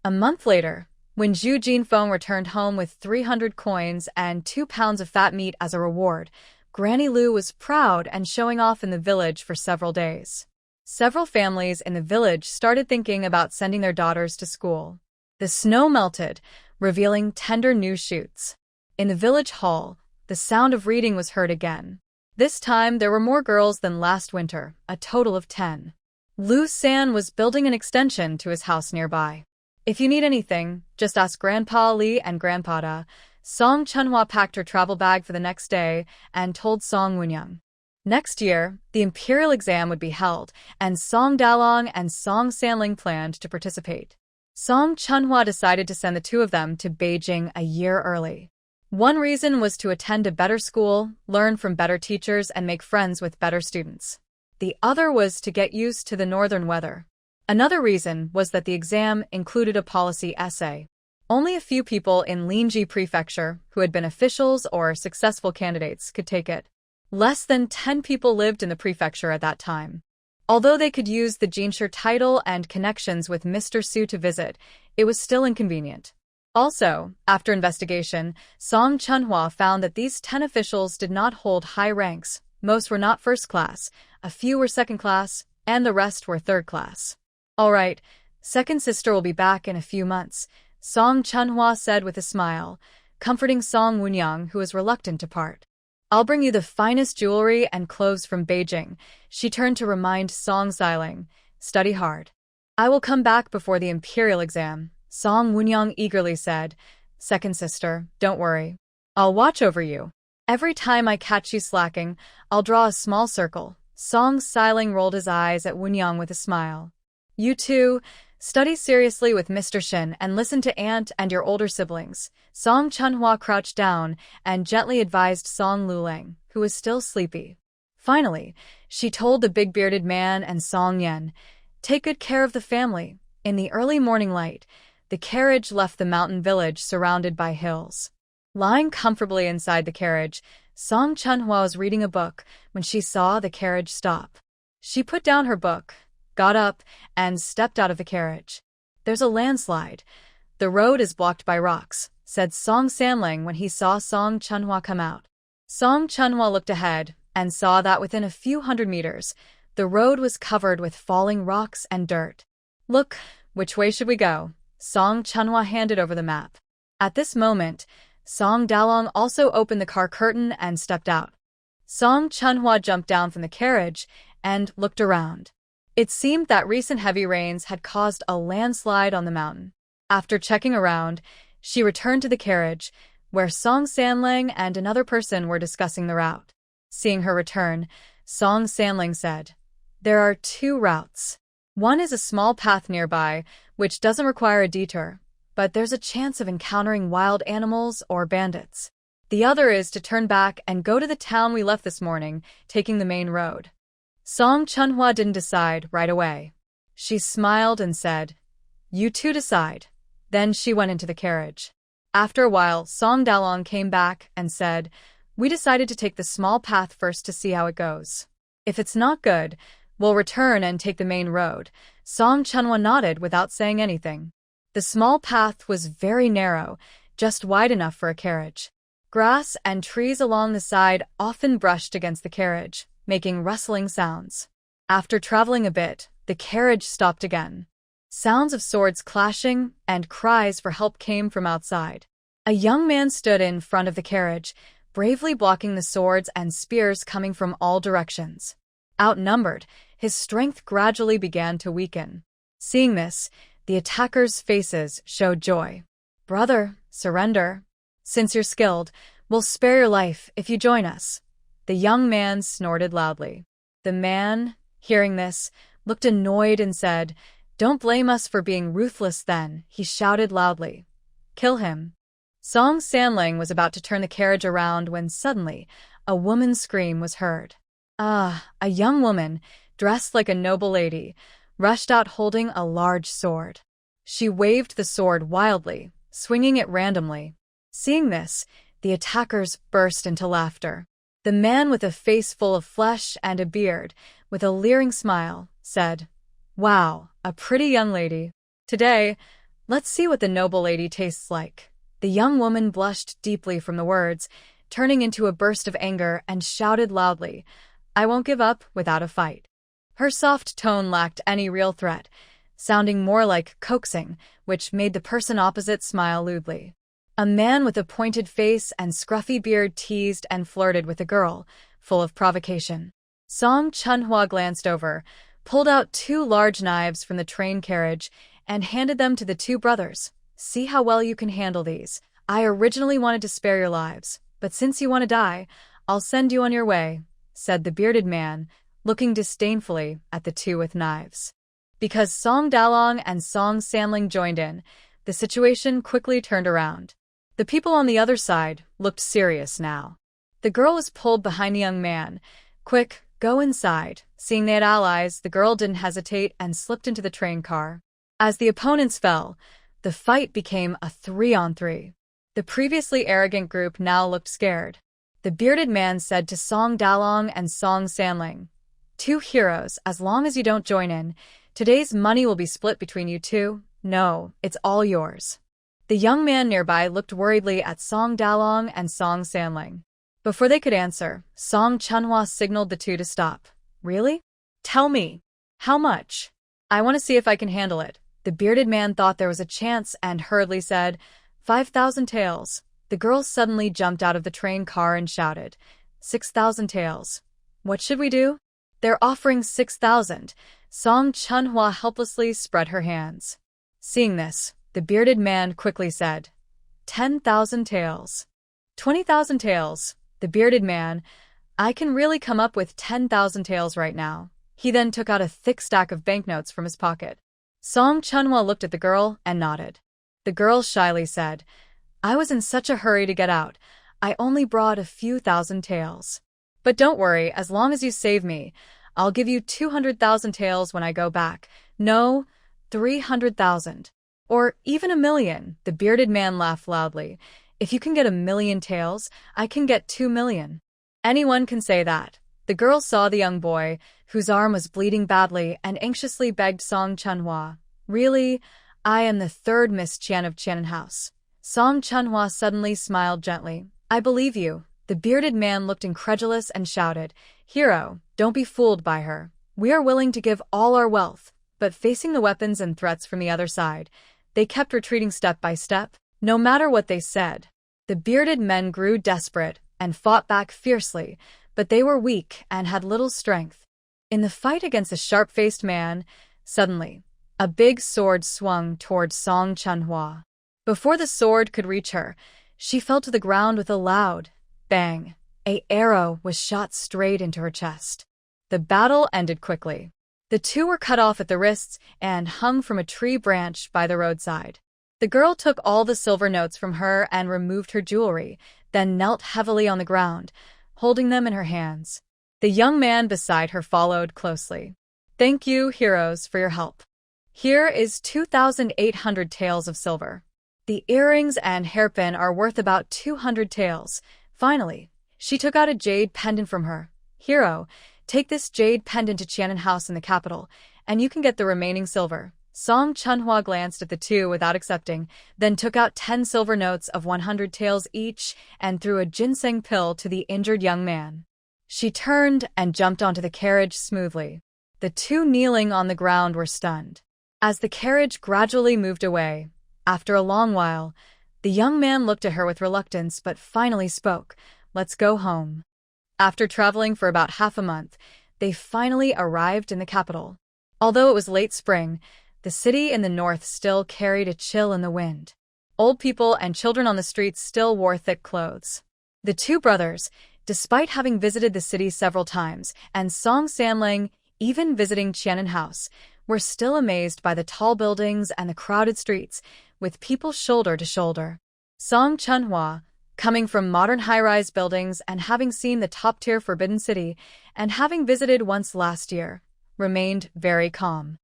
A month later, when Zhu Jinfeng returned home with 300 coins and 2 pounds of fat meat as a reward, Granny Lu was proud and showing off in the village for several days. Several families in the village started thinking about sending their daughters to school. The snow melted, revealing tender new shoots. In the village hall, the sound of reading was heard again. This time, there were more girls than last winter, a total of 10. Lu San was building an extension to his house nearby. "If you need anything, just ask Grandpa Li and Grandpa Da." Song Chunhwa packed her travel bag for the next day and told Song Wunyang. Next year, the imperial exam would be held, and Song Dalong and Song Sanling planned to participate. Song Chunhwa decided to send the two of them to Beijing a year early. One reason was to attend a better school, learn from better teachers, and make friends with better students. The other was to get used to the northern weather. Another reason was that the exam included a policy essay. Only a few people in Linji Prefecture, who had been officials or successful candidates, could take it. Less than 10 people lived in the prefecture at that time. Although they could use the Jinshi title and connections with Mr. Su to visit, it was still inconvenient. Also, after investigation, Song Chunhwa found that these 10 officials did not hold high ranks. Most were not first class, a few were second class, and the rest were third class. "All right, second sister will be back in a few months," Song Chunhwa said with a smile, comforting Song Wunyang, who was reluctant to part. "I'll bring you the finest jewelry and clothes from Beijing," she turned to remind Song Xiling. "Study hard." "I will come back before the imperial exam," Song Wunyang eagerly said. "Second sister, don't worry. I'll watch over you. Every time I catch you slacking, I'll draw a small circle." Song Xiling rolled his eyes at Wunyang with a smile. "You too," Study seriously with Mr. Shin and listen to Aunt and your older siblings. Song Chunhua crouched down and gently advised Song Lulang, who was still sleepy. Finally, she told the big-bearded man and Song Yen, "Take good care of the family." In the early morning light, the carriage left the mountain village surrounded by hills. Lying comfortably inside the carriage, Song Chunhua was reading a book when she saw the carriage stop. She put down her book, got up, and stepped out of the carriage. "There's a landslide. The road is blocked by rocks," said Song Sanling when he saw Song Chunhua come out. Song Chunhua looked ahead and saw that within a few hundred meters, the road was covered with falling rocks and dirt. "Look, which way should we go?" Song Chunhua handed over the map. At this moment, Song Dalong also opened the car curtain and stepped out. Song Chunhua jumped down from the carriage and looked around. It seemed that recent heavy rains had caused a landslide on the mountain. After checking around, she returned to the carriage, where Song Sanlang and another person were discussing the route. Seeing her return, Song Sanlang said, "There are two routes. One is a small path nearby, which doesn't require a detour, but there's a chance of encountering wild animals or bandits. The other is to turn back and go to the town we left this morning, taking the main road." Song Chunhua didn't decide right away. She smiled and said, "You two decide." Then she went into the carriage. After a while, Song Dalong came back and said, "We decided to take the small path first to see how it goes. If it's not good, we'll return and take the main road." Song Chunhua nodded without saying anything. The small path was very narrow, just wide enough for a carriage. Grass and trees along the side often brushed against the carriage, making rustling sounds. After traveling a bit, the carriage stopped again. Sounds of swords clashing and cries for help came from outside. A young man stood in front of the carriage, bravely blocking the swords and spears coming from all directions. Outnumbered, his strength gradually began to weaken. Seeing this, the attackers' faces showed joy. "Brother, surrender. Since you're skilled, we'll spare your life if you join us." The young man snorted loudly. The man, hearing this, looked annoyed and said, "Don't blame us for being ruthless then," he shouted loudly. "Kill him." Song Sanlang was about to turn the carriage around when suddenly a woman's scream was heard. A young woman, dressed like a noble lady, rushed out holding a large sword. She waved the sword wildly, swinging it randomly. Seeing this, the attackers burst into laughter. The man with a face full of flesh and a beard, with a leering smile, said, "Wow, a pretty young lady. Today, let's see what the noble lady tastes like." The young woman blushed deeply from the words, turning into a burst of anger and shouted loudly, "I won't give up without a fight." Her soft tone lacked any real threat, sounding more like coaxing, which made the person opposite smile lewdly. A man with a pointed face and scruffy beard teased and flirted with a girl, full of provocation. Song Chunhua glanced over, pulled out two large knives from the train carriage, and handed them to the two brothers. "See how well you can handle these. I originally wanted to spare your lives, but since you want to die, I'll send you on your way," said the bearded man, looking disdainfully at the two with knives. Because Song Dalong and Song Sanling joined in, the situation quickly turned around. The people on the other side looked serious now. The girl was pulled behind the young man. "Quick, go inside." Seeing they had allies, the girl didn't hesitate and slipped into the train car. As the opponents fell, the fight became a 3-on-3. The previously arrogant group now looked scared. The bearded man said to Song Dalong and Song Sanling, "Two heroes, as long as you don't join in, today's money will be split between you two. No, it's all yours." The young man nearby looked worriedly at Song Dalong and Song Sanling. Before they could answer, Song Chunhua signaled the two to stop. "Really? Tell me. How much? I want to see if I can handle it." The bearded man thought there was a chance and hurriedly said, 5,000 taels. The girl suddenly jumped out of the train car and shouted, 6,000 taels. "What should we do?" "They're offering 6,000. Song Chunhua helplessly spread her hands. Seeing this, the bearded man quickly said, 10,000 taels. 20,000 taels. The bearded man, "I can really come up with 10,000 taels right now." He then took out a thick stack of banknotes from his pocket. Song Chunhwa looked at the girl and nodded. The girl shyly said, I was in such a hurry to get out. I only brought a few thousand taels. But don't worry, as long as you save me, I'll give you 200,000 taels when I go back. No, 300,000. Or even 1,000,000. The bearded man laughed loudly. If you can get 1,000,000 taels, I can get 2,000,000. Anyone can say that. The girl saw the young boy, whose arm was bleeding badly, and anxiously begged Song Chunhwa, Really? I am the third Miss Chan of Chanin House. Song Chunhwa suddenly smiled gently. I believe you. The bearded man looked incredulous and shouted, Hero, don't be fooled by her. We are willing to give all our wealth. But facing the weapons and threats from the other side, they kept retreating step by step, no matter what they said. The bearded men grew desperate and fought back fiercely, but they were weak and had little strength. In the fight against the sharp-faced man, suddenly, a big sword swung towards Song Chunhwa. Before the sword could reach her, she fell to the ground with a loud bang. An arrow was shot straight into her chest. The battle ended quickly. The two were cut off at the wrists and hung from a tree branch by the roadside. The girl took all the silver notes from her and removed her jewelry, then knelt heavily on the ground, holding them in her hands. The young man beside her followed closely. Thank you, heroes, for your help. Here is 2,800 taels of silver. The earrings and hairpin are worth about 200 taels. Finally, she took out a jade pendant from her. Hero, take this jade pendant to Chanin House in the capital, and you can get the remaining silver. Song Chunhwa glanced at the two without accepting, then took out 10 silver notes of 100 taels each and threw a ginseng pill to the injured young man. She turned and jumped onto the carriage smoothly. The two kneeling on the ground were stunned. As the carriage gradually moved away, after a long while, the young man looked at her with reluctance but finally spoke, Let's go home. After traveling for about half a month, they finally arrived in the capital. Although it was late spring, the city in the north still carried a chill in the wind. Old people and children on the streets still wore thick clothes. The two brothers, despite having visited the city several times, and Song Sanlang even visiting Chanin House, were still amazed by the tall buildings and the crowded streets, with people shoulder to shoulder. Song Chunhwa, coming from modern high-rise buildings and having seen the top-tier Forbidden City and having visited once last year, remained very calm.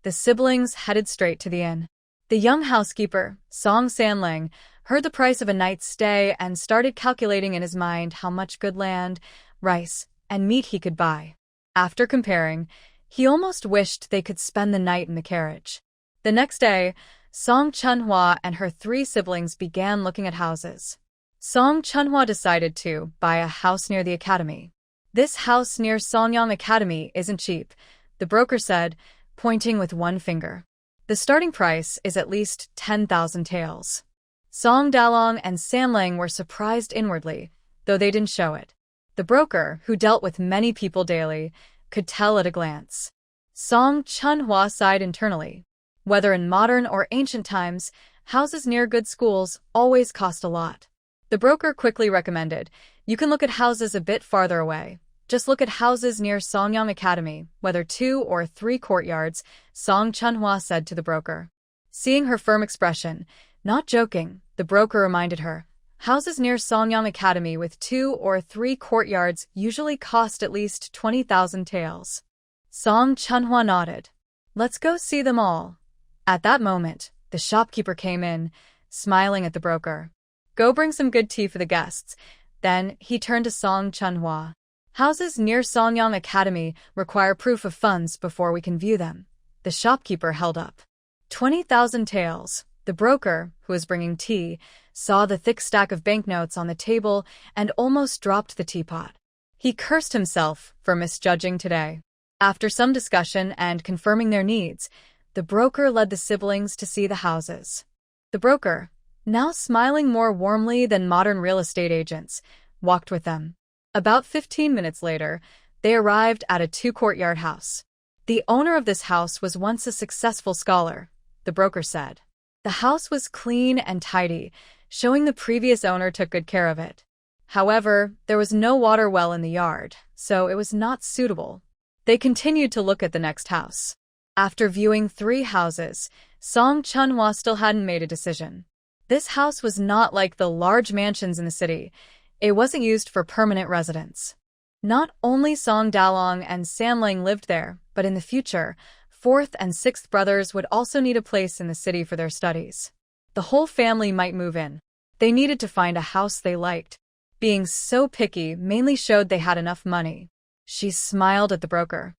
The siblings headed straight to the inn. The young housekeeper, Song Sanlang, heard the price of a night's stay and started calculating in his mind how much good land, rice, and meat he could buy. After comparing, he almost wished they could spend the night in the carriage. The next day, Song Chunhwa and her 3 siblings began looking at houses. Song Chunhwa decided to buy a house near the academy. This house near Songyang Academy isn't cheap, the broker said, pointing with one finger. The starting price is at least 10,000 taels. Song Dalong and Sanlang were surprised inwardly, though they didn't show it. The broker, who dealt with many people daily, could tell at a glance. Song Chunhwa sighed internally. Whether in modern or ancient times, houses near good schools always cost a lot. The broker quickly recommended, you can look at houses a bit farther away. Just look at houses near Songyang Academy, whether 2 or 3 courtyards, Song Chunhwa said to the broker. Seeing her firm expression, not joking, the broker reminded her, houses near Songyang Academy with 2 or 3 courtyards usually cost at least 20,000 taels. Song Chunhwa nodded. Let's go see them all. At that moment, the shopkeeper came in, smiling at the broker. Go bring some good tea for the guests. Then he turned to Song Chunhwa. Houses near Songyang Academy require proof of funds before we can view them. The shopkeeper held up 20,000 taels. The broker, who was bringing tea, saw the thick stack of banknotes on the table and almost dropped the teapot. He cursed himself for misjudging today. After some discussion and confirming their needs, the broker led the siblings to see the houses. The broker, now smiling more warmly than modern real estate agents, walked with them. About 15 minutes later, they arrived at a 2-courtyard house. The owner of this house was once a successful scholar, the broker said. The house was clean and tidy, showing the previous owner took good care of it. However, there was no water well in the yard, so it was not suitable. They continued to look at the next house. After viewing 3 houses, Song Chunhwa still hadn't made a decision. This house was not like the large mansions in the city. It wasn't used for permanent residence. Not only Song Dalong and Sanlang lived there, but in the future, 4th and 6th brothers would also need a place in the city for their studies. The whole family might move in. They needed to find a house they liked. Being so picky mainly showed they had enough money. She smiled at the broker.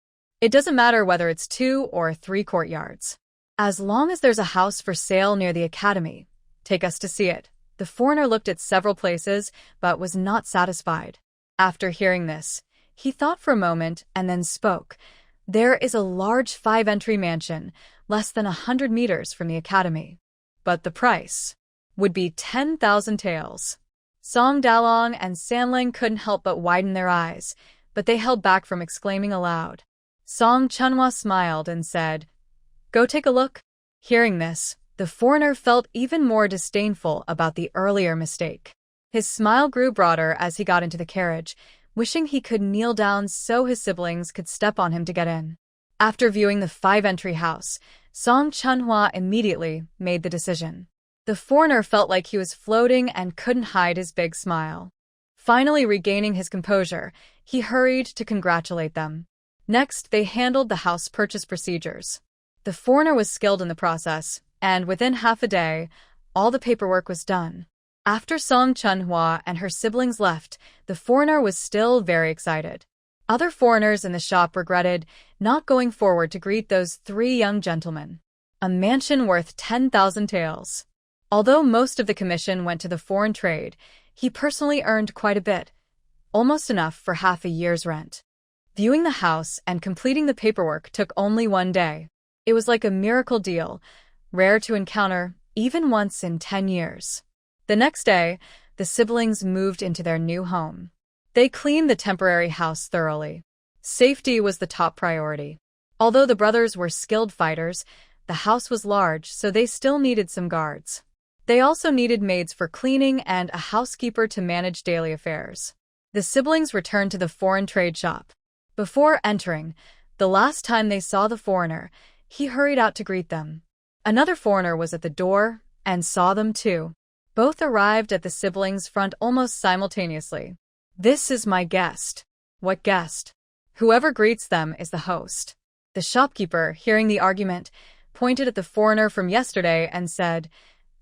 It doesn't matter whether it's 2 or 3 courtyards. As long as there's a house for sale near the academy, take us to see it. The foreigner looked at several places, but was not satisfied. After hearing this, he thought for a moment and then spoke. There is a large 5-entry mansion, less than 100 meters from the academy. But the price would be 10,000 taels. Song Dalong and Sanlang couldn't help but widen their eyes, but they held back from exclaiming aloud. Song Chunhwa smiled and said, "Go take a look." Hearing this, the foreigner felt even more disdainful about the earlier mistake. His smile grew broader as he got into the carriage, wishing he could kneel down so his siblings could step on him to get in. After viewing the 5-entry house, Song Chunhwa immediately made the decision. The foreigner felt like he was floating and couldn't hide his big smile. Finally regaining his composure, he hurried to congratulate them. Next, they handled the house purchase procedures. The foreigner was skilled in the process, and within half a day, all the paperwork was done. After Song Chunhwa and her siblings left, the foreigner was still very excited. Other foreigners in the shop regretted not going forward to greet those 3 young gentlemen. A mansion worth 10,000 taels. Although most of the commission went to the foreign trade, he personally earned quite a bit, almost enough for half a year's rent. Viewing the house and completing the paperwork took only 1 day. It was like a miracle deal, rare to encounter even once in 10 years. The next day, the siblings moved into their new home. They cleaned the temporary house thoroughly. Safety was the top priority. Although the brothers were skilled fighters, the house was large, so they still needed some guards. They also needed maids for cleaning and a housekeeper to manage daily affairs. The siblings returned to the foreign trade shop. Before entering, the last time they saw the foreigner, he hurried out to greet them. Another foreigner was at the door and saw them too. Both arrived at the siblings' front almost simultaneously. "This is my guest." "What guest?" "Whoever greets them is the host." The shopkeeper, hearing the argument, pointed at the foreigner from yesterday and said,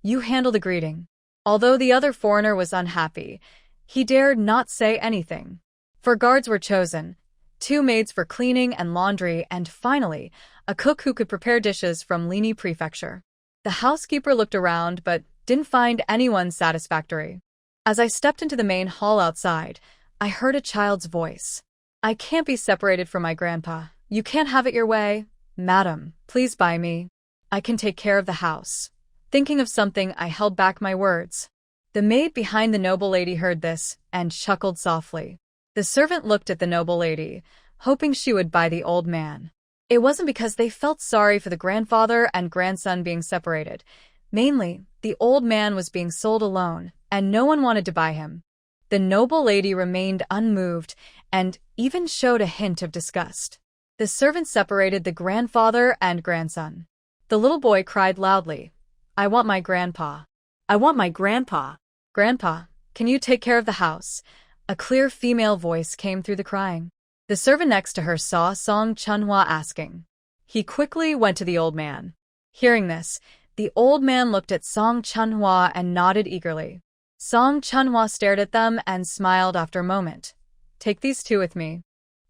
"You handle the greeting." Although the other foreigner was unhappy, he dared not say anything. For guards were chosen, 2 maids for cleaning and laundry, and finally, a cook who could prepare dishes from Lini Prefecture. The housekeeper looked around but didn't find anyone satisfactory. As I stepped into the main hall outside, I heard a child's voice. "I can't be separated from my grandpa. You can't have it your way. Madam, please buy me. I can take care of the house." Thinking of something, I held back my words. The maid behind the noble lady heard this and chuckled softly. The servant looked at the noble lady, hoping she would buy the old man. It wasn't because they felt sorry for the grandfather and grandson being separated. Mainly, the old man was being sold alone, and no one wanted to buy him. The noble lady remained unmoved and even showed a hint of disgust. The servant separated the grandfather and grandson. The little boy cried loudly, "I want my grandpa. I want my grandpa." "Grandpa, can you take care of the house?" A clear female voice came through the crying. The servant next to her saw Song Chunhwa asking. He quickly went to the old man. Hearing this, the old man looked at Song Chunhwa and nodded eagerly. Song Chunhwa stared at them and smiled after a moment. "Take these 2 with me.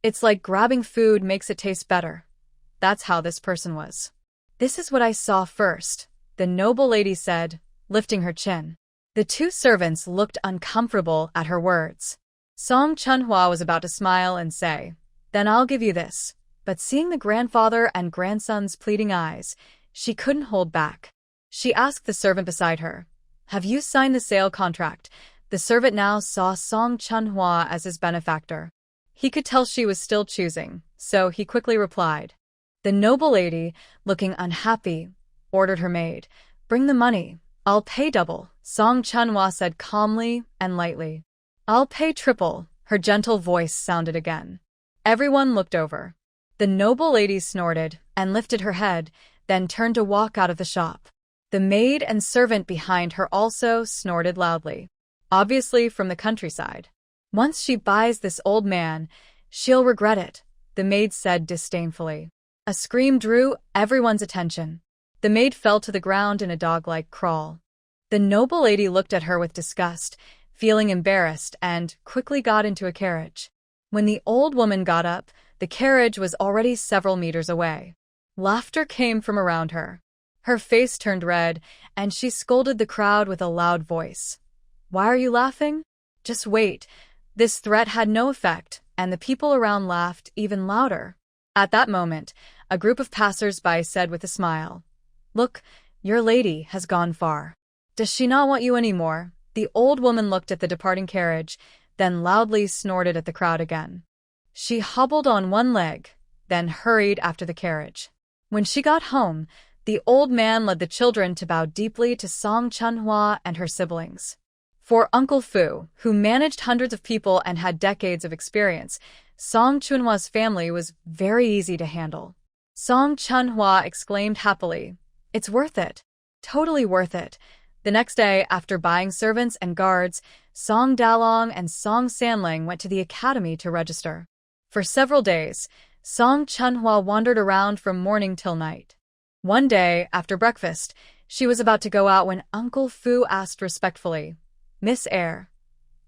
It's like grabbing food makes it taste better." That's how this person was. "This is what I saw first," the noble lady said, lifting her chin. The 2 servants looked uncomfortable at her words. Song Chunhwa was about to smile and say, "Then I'll give you this." But seeing the grandfather and grandson's pleading eyes, she couldn't hold back. She asked the servant beside her, "Have you signed the sale contract?" The servant now saw Song Chunhwa as his benefactor. He could tell she was still choosing, so he quickly replied. The noble lady, looking unhappy, ordered her maid, "Bring the money. I'll pay double," Song Chunhwa said calmly and lightly. "I'll pay triple," her gentle voice sounded again. Everyone looked over. The noble lady snorted and lifted her head, then turned to walk out of the shop. The maid and servant behind her also snorted loudly, obviously from the countryside. Once she buys this old man, she'll regret it, the maid said disdainfully. A scream drew everyone's attention. The maid fell to the ground in a dog-like crawl. The noble lady looked at her with disgust, feeling embarrassed, and quickly got into a carriage. When the old woman got up, the carriage was already several meters away. Laughter came from around her. Her face turned red, and she scolded the crowd with a loud voice. "Why are you laughing? Just wait." This threat had no effect, and the people around laughed even louder. At that moment, a group of passers-by said with a smile, "Look, your lady has gone far. Does she not want you anymore?" The old woman looked at the departing carriage, then loudly snorted at the crowd again. She hobbled on one leg, then hurried after the carriage. When she got home, the old man led the children to bow deeply to Song Chunhwa and her siblings. For Uncle Fu, who managed hundreds of people and had decades of experience, Song Chunhwa's family was very easy to handle. Song Chunhwa exclaimed happily, "It's worth it. Totally worth it." The next day, after buying servants and guards, Song Dalong and Song Sanling went to the academy to register. For several days, Song Chunhwa wandered around from morning till night. One day, after breakfast, she was about to go out when Uncle Fu asked respectfully, "Miss Eyre,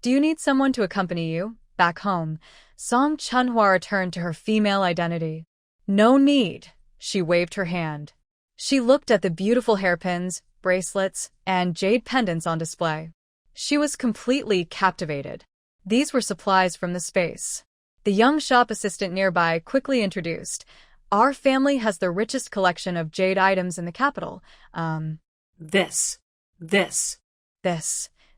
do you need someone to accompany you back home?" Song Chunhwa returned to her female identity. "No need," she waved her hand. She looked at the beautiful hairpins, bracelets, and jade pendants on display. She was completely captivated. These were supplies from the space. The young shop assistant nearby quickly introduced, "Our family has the richest collection of jade items in the capital. This.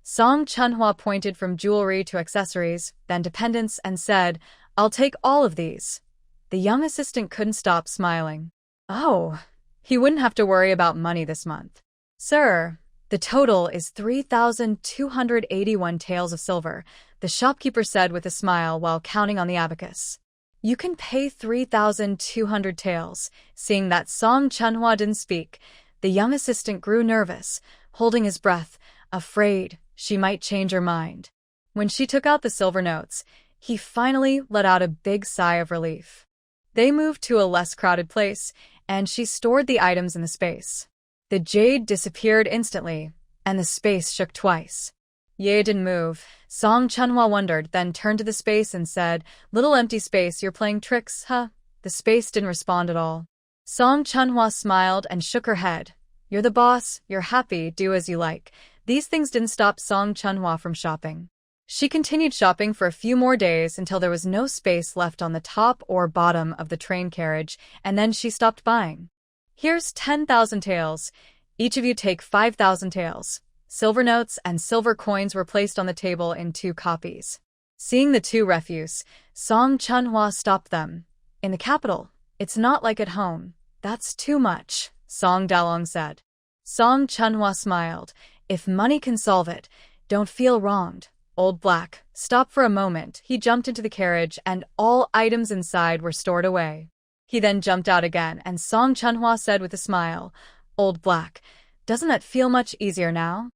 Song Chunhwa pointed from jewelry to accessories, then to pendants, and said, "I'll take all of these." The young assistant couldn't stop smiling. Oh, he wouldn't have to worry about money this month. "Sir, the total is 3,281 taels of silver," the shopkeeper said with a smile while counting on the abacus. "You can pay 3,200 taels." Seeing that Song Chunhwa didn't speak, the young assistant grew nervous, holding his breath, afraid she might change her mind. When she took out the silver notes, he finally let out a big sigh of relief. They moved to a less crowded place, and she stored the items in the space. The jade disappeared instantly, and the space shook twice. Ye didn't move. Song Chunhwa wondered, then turned to the space and said, "Little empty space, you're playing tricks, huh?" The space didn't respond at all. Song Chunhwa smiled and shook her head. "You're the boss, you're happy, do as you like." These things didn't stop Song Chunhwa from shopping. She continued shopping for a few more days until there was no space left on the top or bottom of the train carriage, and then she stopped buying. "Here's 10,000 taels. Each of you take 5,000 taels." Silver notes and silver coins were placed on the table in 2 copies. Seeing the 2 refuse, Song Chunhwa stopped them. "In the capital, it's not like at home. That's too much," Song Dalong said. Song Chunhwa smiled. "If money can solve it, don't feel wronged. Old Black, stop for a moment." He jumped into the carriage and all items inside were stored away. He then jumped out again and Song Chunhwa said with a smile, "Old Black, doesn't that feel much easier now?"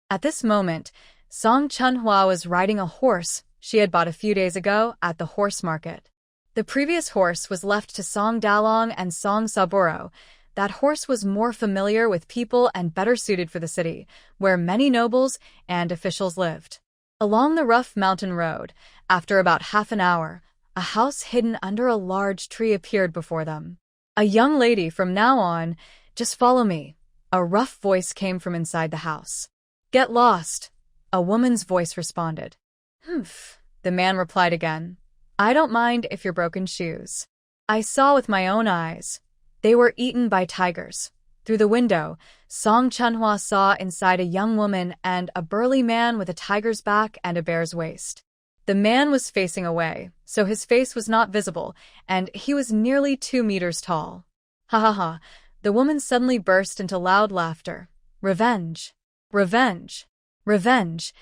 At this moment, Song Chunhwa was riding a horse she had bought a few days ago at the horse market. The previous horse was left to Song Dalong and Song Saburo. That horse was more familiar with people and better suited for the city, where many nobles and officials lived. Along the rough mountain road, after about half an hour, a house hidden under a large tree appeared before them. "A young lady from now on, just follow me." A rough voice came from inside the house. "Get lost," a woman's voice responded. "Humph," the man replied again. "I don't mind if you're broken shoes. I saw with my own eyes. They were eaten by tigers." Through the window, Song Chunhwa saw inside a young woman and a burly man with a tiger's back and a bear's waist. The man was facing away, so his face was not visible, and he was nearly 2 meters tall. "Ha ha ha," the woman suddenly burst into loud laughter. "Revenge! Revenge! Revenge!"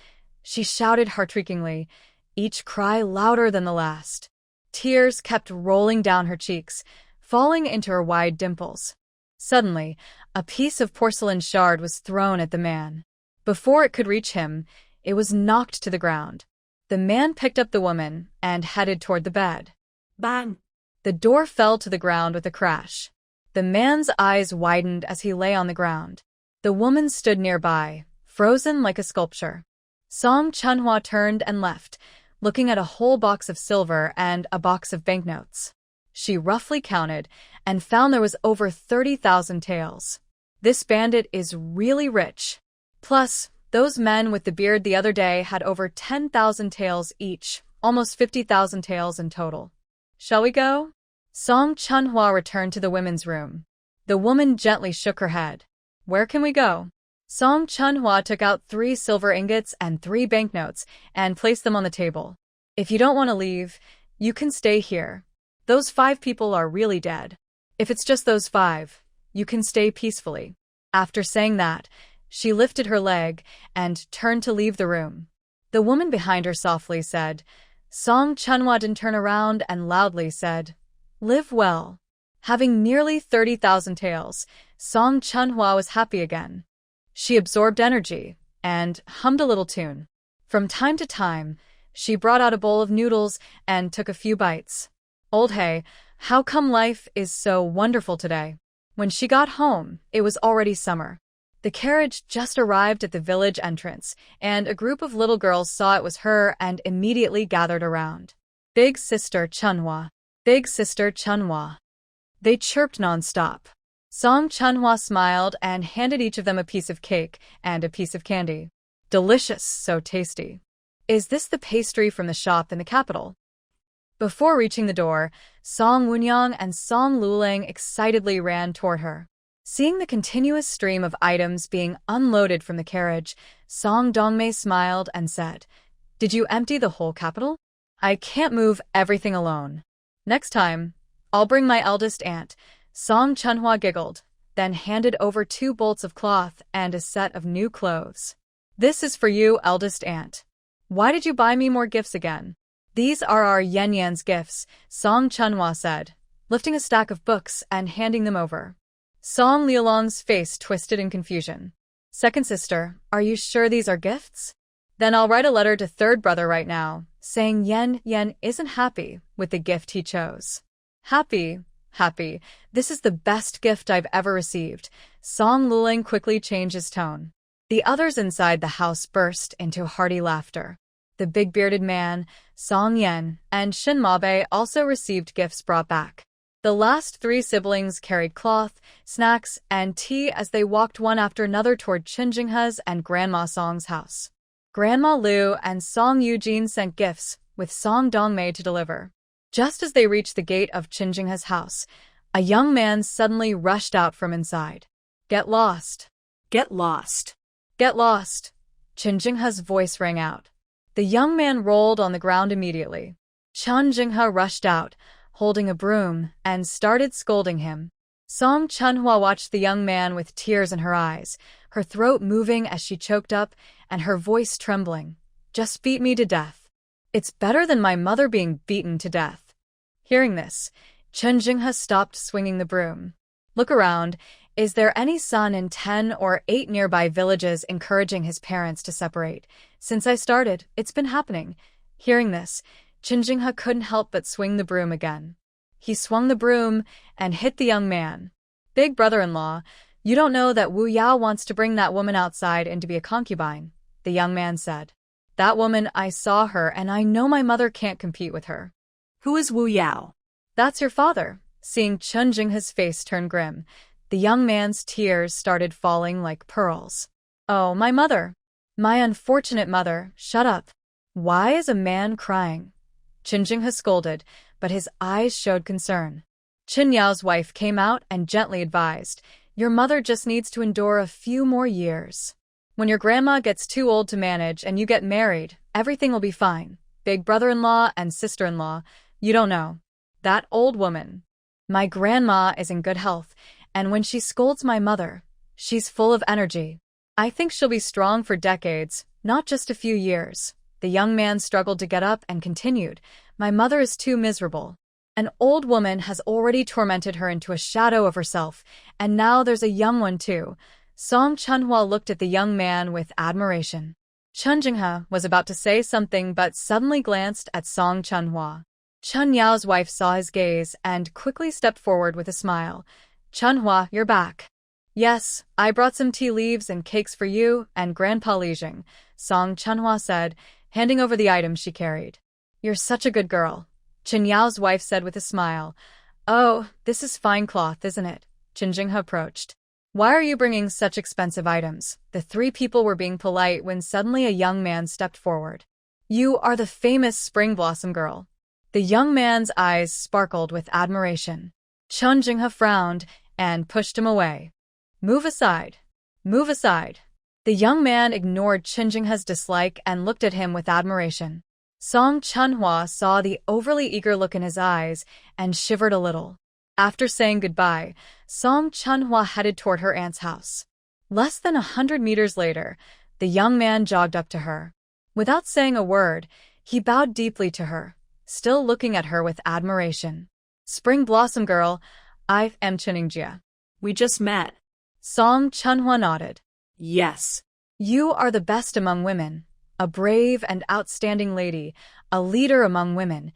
she shouted heart-wreakingly, each cry louder than the last. Tears kept rolling down her cheeks, falling into her wide dimples. Suddenly, a piece of porcelain shard was thrown at the man. Before it could reach him, it was knocked to the ground. The man picked up the woman and headed toward the bed. Bang! The door fell to the ground with a crash. The man's eyes widened as he lay on the ground. The woman stood nearby, frozen like a sculpture. Song Chunhwa turned and left, looking at a whole box of silver and a box of banknotes. She roughly counted and found there was over 30,000 taels. This bandit is really rich. Plus, those men with the beard the other day had over 10,000 taels each, almost 50,000 taels in total. Shall we go? Song Chunhwa returned to the women's room. The woman gently shook her head. Where can we go? Song Chunhwa took out 3 silver ingots and 3 banknotes and placed them on the table. If you don't want to leave, you can stay here. Those 5 people are really dead. If it's just those 5, you can stay peacefully. After saying that, she lifted her leg and turned to leave the room. The woman behind her softly said, Song Chunhwa didn't turn around and loudly said, Live well. Having nearly 30,000 taels, Song Chunhwa was happy again. She absorbed energy and hummed a little tune. From time to time, she brought out a bowl of noodles and took a few bites. Old hey, how come life is so wonderful today? When she got home, it was already summer. The carriage just arrived at the village entrance, and a group of little girls saw it was her and immediately gathered around. Big Sister Chunhwa. Big Sister Chunhwa. They chirped non-stop. Song Chunhwa smiled and handed each of them a piece of cake and a piece of candy. Delicious, so tasty. Is this the pastry from the shop in the capital? Before reaching the door, Song Wunyang and Song Luling excitedly ran toward her. Seeing the continuous stream of items being unloaded from the carriage, Song Dongmei smiled and said, Did you empty the whole capital? I can't move everything alone. Next time, I'll bring my eldest aunt. Song Chunhwa giggled, then handed over 2 bolts of cloth and a set of new clothes. This is for you, eldest aunt. Why did you buy me more gifts again? These are our Yan-Yan's gifts, Song Chunhwa said, lifting a stack of books and handing them over. Song Lialong's face twisted in confusion. Second sister, are you sure these are gifts? Then I'll write a letter to third brother right now, saying Yan isn't happy with the gift he chose. Happy. This is the best gift I've ever received. Song Luling quickly changed his tone. The others inside the house burst into hearty laughter. The big-bearded man, Song Yen, and Shin Mabe also received gifts brought back. The last 3 siblings carried cloth, snacks, and tea as they walked one after another toward Qinjinghe's and Grandma Song's house. Grandma Liu and Song Eugene sent gifts, with Song Dongmei to deliver. Just as they reached the gate of Qinjinghe's house, a young man suddenly rushed out from inside. Get lost. Get lost. Get lost. Qinjinghe's voice rang out. The young man rolled on the ground immediately. Qinjinghe rushed out, holding a broom, and started scolding him. Song Chunhwa watched the young man with tears in her eyes, her throat moving as she choked up, and her voice trembling. Just beat me to death. It's better than my mother being beaten to death. Hearing this, Qinjinghe stopped swinging the broom. Look around. Is there any son in 10 or 8 nearby villages encouraging his parents to separate? Since I started, it's been happening. Hearing this, Qinjinghe couldn't help but swing the broom again. He swung the broom and hit the young man. Big brother-in-law, you don't know that Wu Yao wants to bring that woman outside and to be a concubine, the young man said. That woman, I saw her and I know my mother can't compete with her. Who is Wu Yao? That's your father. Seeing Qinjinghe's face turn grim, the young man's tears started falling like pearls. Oh, my mother. My unfortunate mother, shut up. Why is a man crying? Qinjinghe scolded, but his eyes showed concern. Qin Yao's wife came out and gently advised, Your mother just needs to endure a few more years. When your grandma gets too old to manage and you get married, everything will be fine. Big brother-in-law and sister-in-law, you don't know. That old woman. My grandma is in good health, and when she scolds my mother, she's full of energy. I think she'll be strong for decades, not just a few years. The young man struggled to get up and continued, My mother is too miserable. An old woman has already tormented her into a shadow of herself, and now there's a young one too. Song Chunhwa looked at the young man with admiration. Chun Jinghe was about to say something but suddenly glanced at Song Chunhwa. Chun Yao's wife saw his gaze and quickly stepped forward with a smile. Chunhwa, you're back. Yes, I brought some tea leaves and cakes for you and Grandpa Lijing, Song Chunhwa said, handing over the items she carried. You're such a good girl, Chun Yao's wife said with a smile. Oh, this is fine cloth, isn't it? Chun Jinghe approached. Why are you bringing such expensive items? The three people were being polite when suddenly a young man stepped forward. You are the famous Spring Blossom girl. The young man's eyes sparkled with admiration. Chun Jinghe frowned and pushed him away. Move aside. Move aside. The young man ignored Chun Jinghe's dislike and looked at him with admiration. Song Chunhwa saw the overly eager look in his eyes and shivered a little. After saying goodbye, Song Chunhwa headed toward her aunt's house. Less than 100 meters later, the young man jogged up to her. Without saying a word, he bowed deeply to her, still looking at her with admiration. Spring Blossom Girl, I am Chuningjia. We just met. Song Chunhwa nodded. Yes. You are the best among women, a brave and outstanding lady, a leader among women,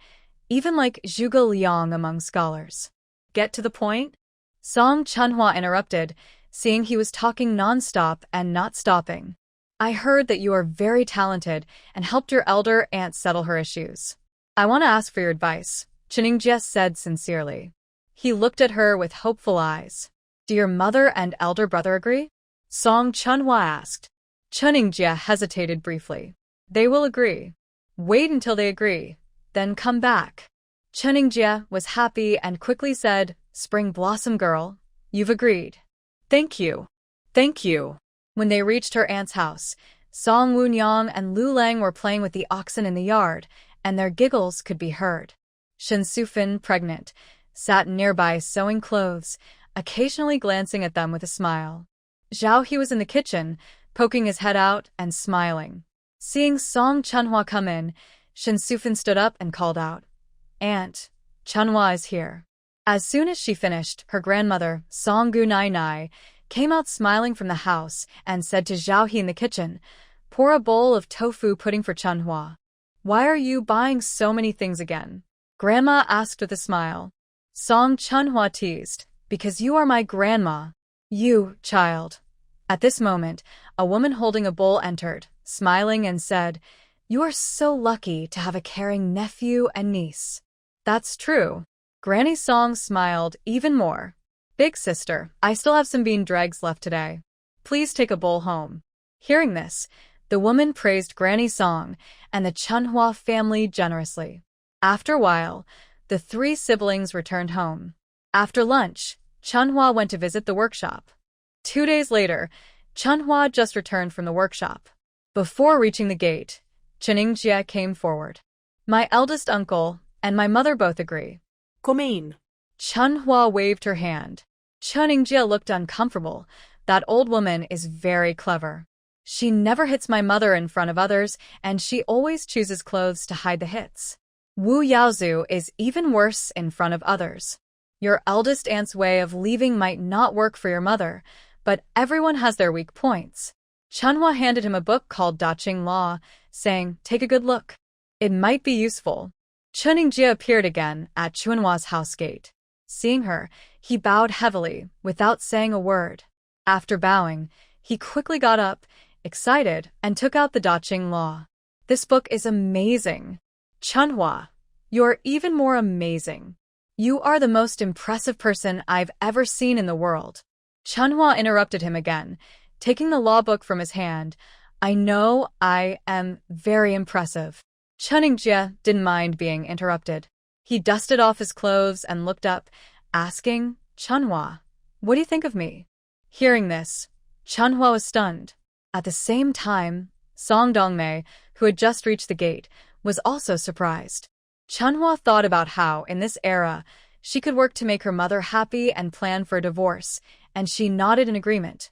even like Zhuge Liang among scholars. Get to the point? Song Chunhwa interrupted, seeing he was talking non-stop and not stopping. I heard that you are very talented and helped your elder aunt settle her issues. I want to ask for your advice, Chuningjia said sincerely. He looked at her with hopeful eyes. Do your mother and elder brother agree? Song Chunhwa asked. Chuningjia hesitated briefly. They will agree. Wait until they agree, then come back. Chuningjia was happy and quickly said, Spring Blossom Girl, you've agreed. Thank you. Thank you. When they reached her aunt's house, Song Wunyang and Lu Lang were playing with the oxen in the yard, and their giggles could be heard. Shen Sufin, pregnant, sat nearby sewing clothes, occasionally glancing at them with a smile. Zhao He was in the kitchen, poking his head out and smiling. Seeing Song Chunhwa come in, Shen Sufin stood up and called out, Aunt, Chunhwa is here. As soon as she finished, her grandmother, Song Gu Nai Nai, came out smiling from the house and said to Zhao He in the kitchen, Pour a bowl of tofu pudding for Chunhwa. Why are you buying so many things again? Grandma asked with a smile. Song Chunhwa teased, Because you are my grandma. You, child. At this moment, a woman holding a bowl entered, smiling and said, You are so lucky to have a caring nephew and niece. That's true. Granny Song smiled even more. Big sister, I still have some bean dregs left today. Please take a bowl home. Hearing this, the woman praised Granny Song and the Chunhwa family generously. After a while, the three siblings returned home. After lunch, Chunhwa went to visit the workshop. 2 days later, Chunhwa just returned from the workshop. Before reaching the gate, Chuningjia came forward. My eldest uncle and my mother both agree. Come in. Chunhwa waved her hand. Chuningjia looked uncomfortable. That old woman is very clever. She never hits my mother in front of others, and she always chooses clothes to hide the hits. Wu Yaozu is even worse in front of others. Your eldest aunt's way of leaving might not work for your mother, but everyone has their weak points. Chunhwa handed him a book called Daching Law, saying, Take a good look. It might be useful. Chuningjia appeared again at Chunhwa's house gate. Seeing her, he bowed heavily, without saying a word. After bowing, he quickly got up, excited, and took out the Daching Law. This book is amazing. Chunhwa, you're even more amazing. You are the most impressive person I've ever seen in the world. Chunhwa interrupted him again, taking the law book from his hand. I know I am very impressive. Chuningjia didn't mind being interrupted. He dusted off his clothes and looked up, asking, Chunhwa, what do you think of me? Hearing this, Chunhwa was stunned. At the same time, Song Dongmei, who had just reached the gate, was also surprised. Chunhwa thought about how, in this era, she could work to make her mother happy and plan for a divorce, and she nodded in agreement.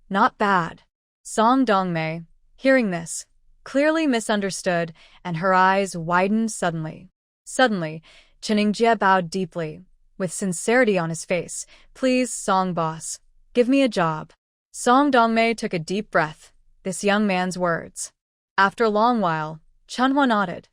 Not bad. Song Dongmei, hearing this, clearly misunderstood, and her eyes widened suddenly. Suddenly, Jia bowed deeply, with sincerity on his face. Please, Song boss, give me a job. Song Dongmei took a deep breath, this young man's words. After a long while, Chunhwa nodded.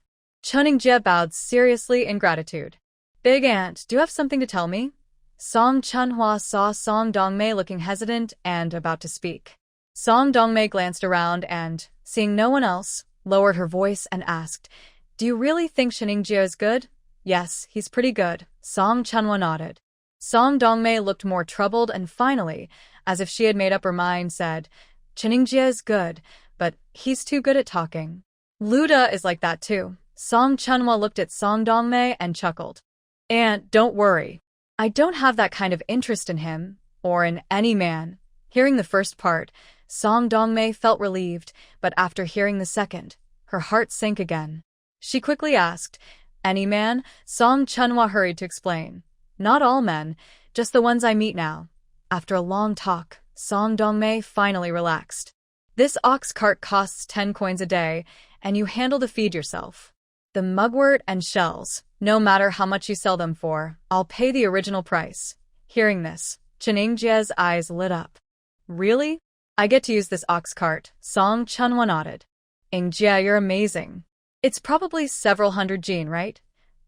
Jia bowed seriously in gratitude. Big Aunt, do you have something to tell me? Song Chunhwa saw Song Dongmei looking hesitant and about to speak. Song Dongmei glanced around and, seeing no one else, lowered her voice and asked, Do you really think Jia is good? Yes, he's pretty good, Song Chunhwa nodded. Song Dongmei looked more troubled and finally, as if she had made up her mind, said, Jia is good, but he's too good at talking. Luda is like that too. Song Chunhwa looked at Song Dongmei and chuckled. Aunt, don't worry. I don't have that kind of interest in him, or in any man. Hearing the first part, Song Dongmei felt relieved, but after hearing the second, her heart sank again. She quickly asked, Any man? Song Chunhwa hurried to explain. Not all men, just the ones I meet now. After a long talk, Song Dongmei finally relaxed. This ox cart costs 10 coins a day, and you handle the feed yourself. The mugwort and shells, no matter how much you sell them for, I'll pay the original price. Hearing this, Jia's eyes lit up. Really? I get to use this ox cart, Song Chunhwa nodded. Jia, you're amazing. It's probably several hundred jin, right?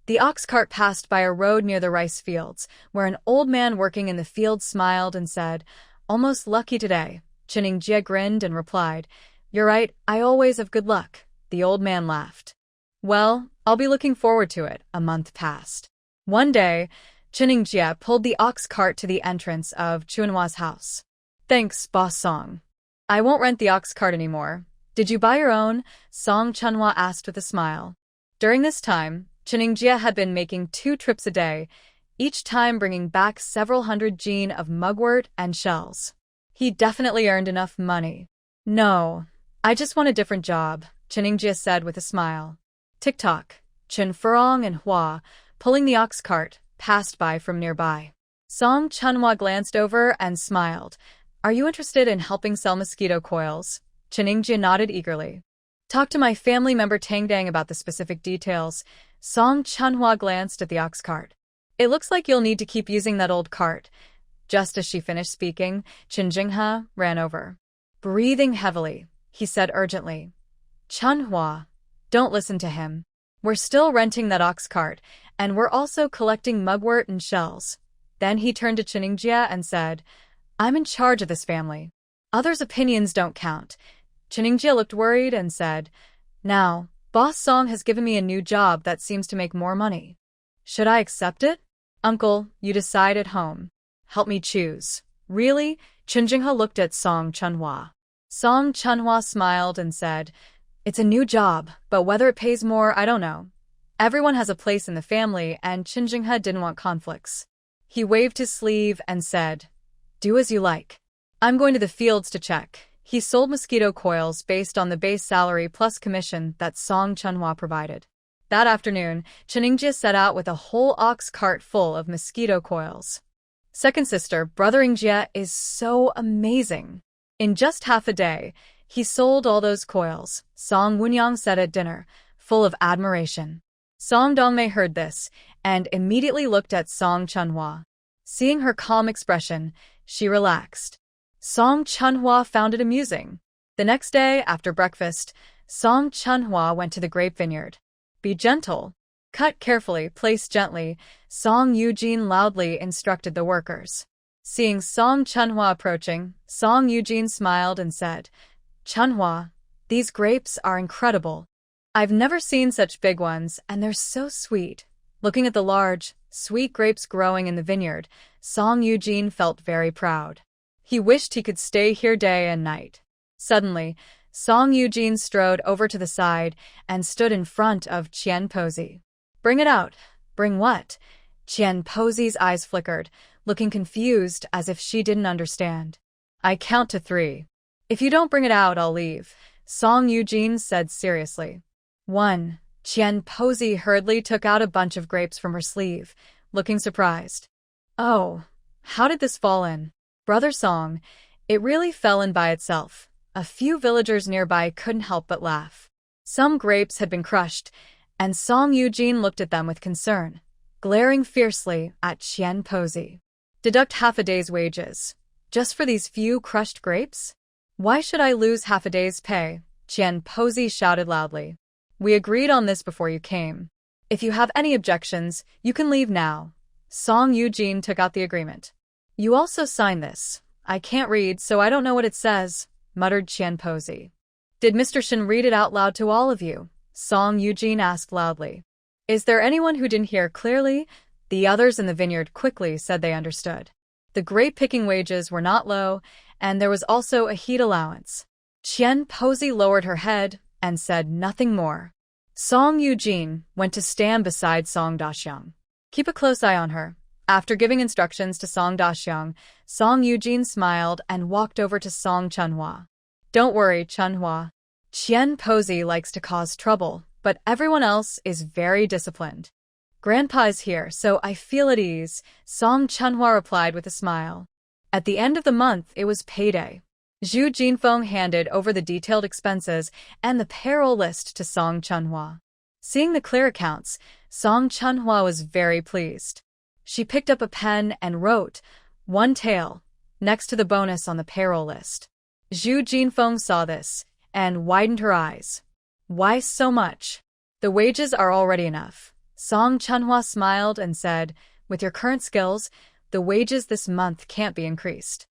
The ox cart passed by a road near the rice fields, where an old man working in the field smiled and said, Almost lucky today. Jia grinned and replied, You're right, I always have good luck. The old man laughed. Well, I'll be looking forward to it. A month passed. One day, Jia pulled the ox cart to the entrance of Chunhwa's house. Thanks, Boss Song. I won't rent the ox cart anymore. Did you buy your own? Song Chunhwa asked with a smile. During this time, Jia had been making 2 trips a day, each time bringing back several hundred jin of mugwort and shells. He definitely earned enough money. No, I just want a different job, Jia said with a smile. Tick-tock, Chen Furong and Hua, pulling the ox cart, passed by from nearby. Song Chunhwa glanced over and smiled. Are you interested in helping sell mosquito coils? Jia nodded eagerly. Talk to my family member Tangdang about the specific details. Song Chunhwa glanced at the ox cart. It looks like you'll need to keep using that old cart. Just as she finished speaking, Jingha ran over. Breathing heavily, he said urgently. Chunhwa, don't listen to him. We're still renting that ox cart, and we're also collecting mugwort and shells. Then he turned to Jia and said, I'm in charge of this family. Others' opinions don't count. Jia looked worried and said, Now, Boss Song has given me a new job that seems to make more money. Should I accept it? Uncle, you decide at home. Help me choose. Really? Jingha looked at Song Chunhwa. Song Chunhwa smiled and said, It's a new job, but whether it pays more, I don't know. Everyone has a place in the family, and Jingha didn't want conflicts. He waved his sleeve and said, Do as you like. I'm going to the fields to check. He sold mosquito coils based on the base salary plus commission that Song Chunhwa provided. That afternoon, Jia set out with a whole ox cart full of mosquito coils. Second sister, Brother Jia, is so amazing. In just half a day, he sold all those coils, Song Wunyang said at dinner, full of admiration. Song Dongmei heard this, and immediately looked at Song Chunhwa. Seeing her calm expression, she relaxed. Song Chunhwa found it amusing. The next day, after breakfast, Song Chunhwa went to the grape vineyard. Be gentle. Cut carefully, place gently, Song Eugene loudly instructed the workers. Seeing Song Chunhwa approaching, Song Eugene smiled and said, Chunhwa, these grapes are incredible. I've never seen such big ones, and they're so sweet. Looking at the large, sweet grapes growing in the vineyard, Song Eugene felt very proud. He wished he could stay here day and night. Suddenly, Song Eugene strode over to the side and stood in front of Qian Posey. Bring it out. Bring what? Qian Posey's eyes flickered, looking confused as if she didn't understand. I count to 3. If you don't bring it out, I'll leave, Song Eugene said seriously. 1. Qian Posey hurriedly took out a bunch of grapes from her sleeve, looking surprised. Oh, how did this fall in? Brother Song, it really fell in by itself. A few villagers nearby couldn't help but laugh. Some grapes had been crushed, and Song Eugene looked at them with concern. glaring fiercely at Qian Posey. Deduct half a day's wages. Just for these few crushed grapes? Why should I lose half a day's pay? Qian Posey shouted loudly. We agreed on this before you came. If you have any objections, you can leave now. Song Eugene took out the agreement. You also signed this. I can't read, so I don't know what it says, muttered Qian Posey. Did Mr. Shin read it out loud to all of you? Song Eugene asked loudly. Is there anyone who didn't hear clearly? The others in the vineyard quickly said they understood. The grape-picking wages were not low, and there was also a heat allowance. Qian Posey lowered her head and said nothing more. Song Eugene went to stand beside Song Daxiang. Keep a close eye on her. After giving instructions to Song Daxiang, Song Eugene smiled and walked over to Song Chunhua. Don't worry, Chunhua. Qian Posey likes to cause trouble, but everyone else is very disciplined. Grandpa is here, so I feel at ease, Song Chunhua replied with a smile. At the end of the month, it was payday. Zhu Jinfeng handed over the detailed expenses and the payroll list to Song Chunhua. Seeing the clear accounts, Song Chunhua was very pleased. She picked up a pen and wrote, 1 tael, next to the bonus on the payroll list. Zhu Jinfeng saw this and widened her eyes. Why so much? The wages are already enough. Song Chunhua smiled and said, with your current skills, the wages this month can't be increased.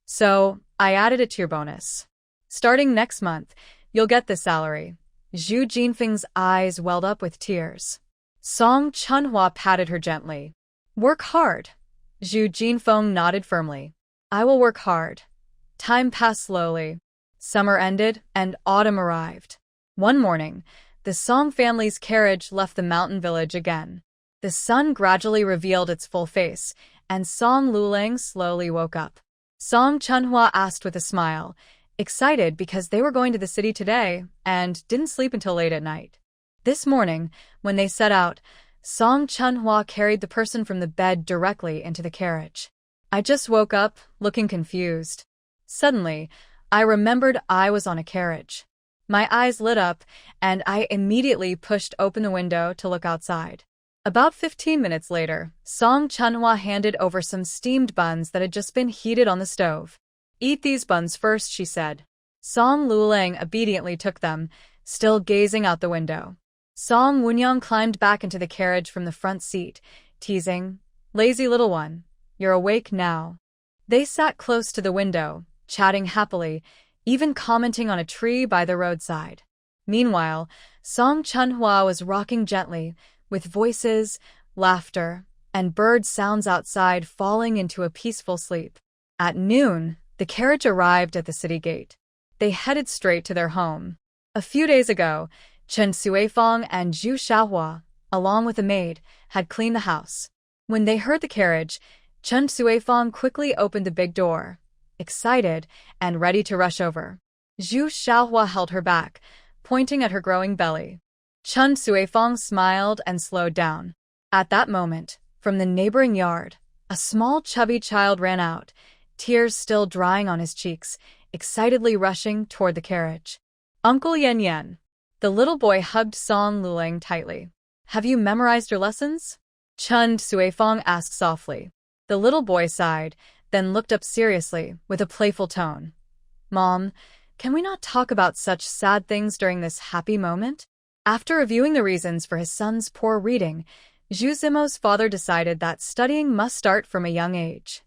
So, I added it to your bonus. Starting next month, you'll get this salary. Zhu Jinfeng's eyes welled up with tears. Song Chunhua patted her gently. Work hard. Zhu Jinfeng nodded firmly. I will work hard. Time passed slowly. Summer ended and autumn arrived. One morning, the Song family's carriage left the mountain village again. The sun gradually revealed its full face, and Song Lulang slowly woke up. Song Chunhua asked with a smile, excited because they were going to the city today and didn't sleep until late at night. This morning, when they set out, Song Chunhua carried the person from the bed directly into the carriage. I just woke up, looking confused. Suddenly, I remembered I was on a carriage. My eyes lit up, and I immediately pushed open the window to look outside. About 15 minutes later, Song Chunhua handed over some steamed buns that had just been heated on the stove. Eat these buns first, she said. Song Lulang obediently took them, still gazing out the window. Song Wunyang climbed back into the carriage from the front seat, teasing, Lazy little one, you're awake now. They sat close to the window, chatting happily, even commenting on a tree by the roadside. Meanwhile, Song Chunhua was rocking gently, with voices, laughter, and bird sounds outside falling into a peaceful sleep. At noon, the carriage arrived at the city gate. They headed straight to their home. A few days ago, Chen Suifang and Zhu Xiaohua, along with a maid, had cleaned the house. When they heard the carriage, Chen Suifang quickly opened the big door, excited and ready to rush over. Zhu Xiaohua held her back, pointing at her growing belly. Chen Suifang smiled and slowed down. At that moment, from the neighboring yard, a small chubby child ran out, tears still drying on his cheeks, excitedly rushing toward the carriage. Uncle Yan Yan. The little boy hugged Song Lulang tightly. Have you memorized your lessons? Chen Suifang asked softly. The little boy sighed, then looked up seriously, with a playful tone. Mom, can we not talk about such sad things during this happy moment? After reviewing the reasons for his son's poor reading, Zhu Zimo's father decided that studying must start from a young age.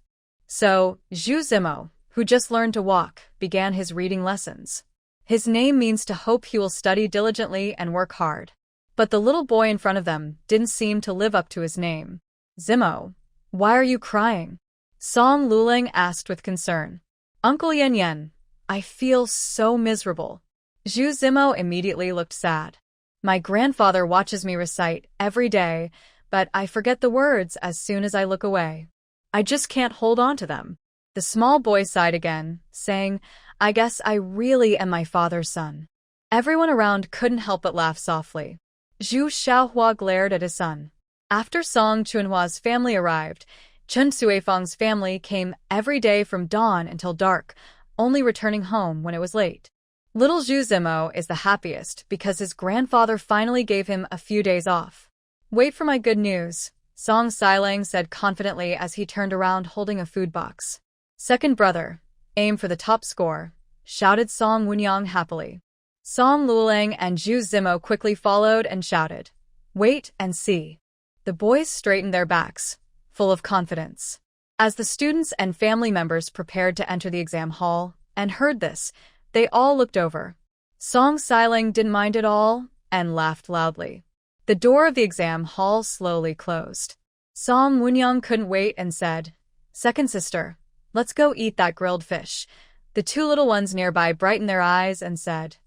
So, Zhu Zimo, who just learned to walk, began his reading lessons. His name means to hope he will study diligently and work hard. But the little boy in front of them didn't seem to live up to his name. Zimo, why are you crying? Song Lulang asked with concern. Uncle Yan Yan, I feel so miserable. Zhu Zimo immediately looked sad. My grandfather watches me recite every day, but I forget the words as soon as I look away. I just can't hold on to them. The small boy sighed again, saying, I guess I really am my father's son. Everyone around couldn't help but laugh softly. Zhu Xiaohua glared at his son. After Song Chunhua's family arrived, Chen Suifang's family came every day from dawn until dark, only returning home when it was late. Little Zhu Zimo is the happiest because his grandfather finally gave him a few days off. Wait for my good news, Song Sailang said confidently as he turned around holding a food box. Second brother, aim for the top score, shouted Song Wunyang happily. Song Luolang and Zhu Zimo quickly followed and shouted, "Wait and see." The boys straightened their backs, full of confidence. As the students and family members prepared to enter the exam hall and heard this, they all looked over. Song Sailang didn't mind at all and laughed loudly. The door of the exam hall slowly closed. Song Wunyang couldn't wait and said, "Second sister, let's go eat that grilled fish." The two little ones nearby brightened their eyes and said,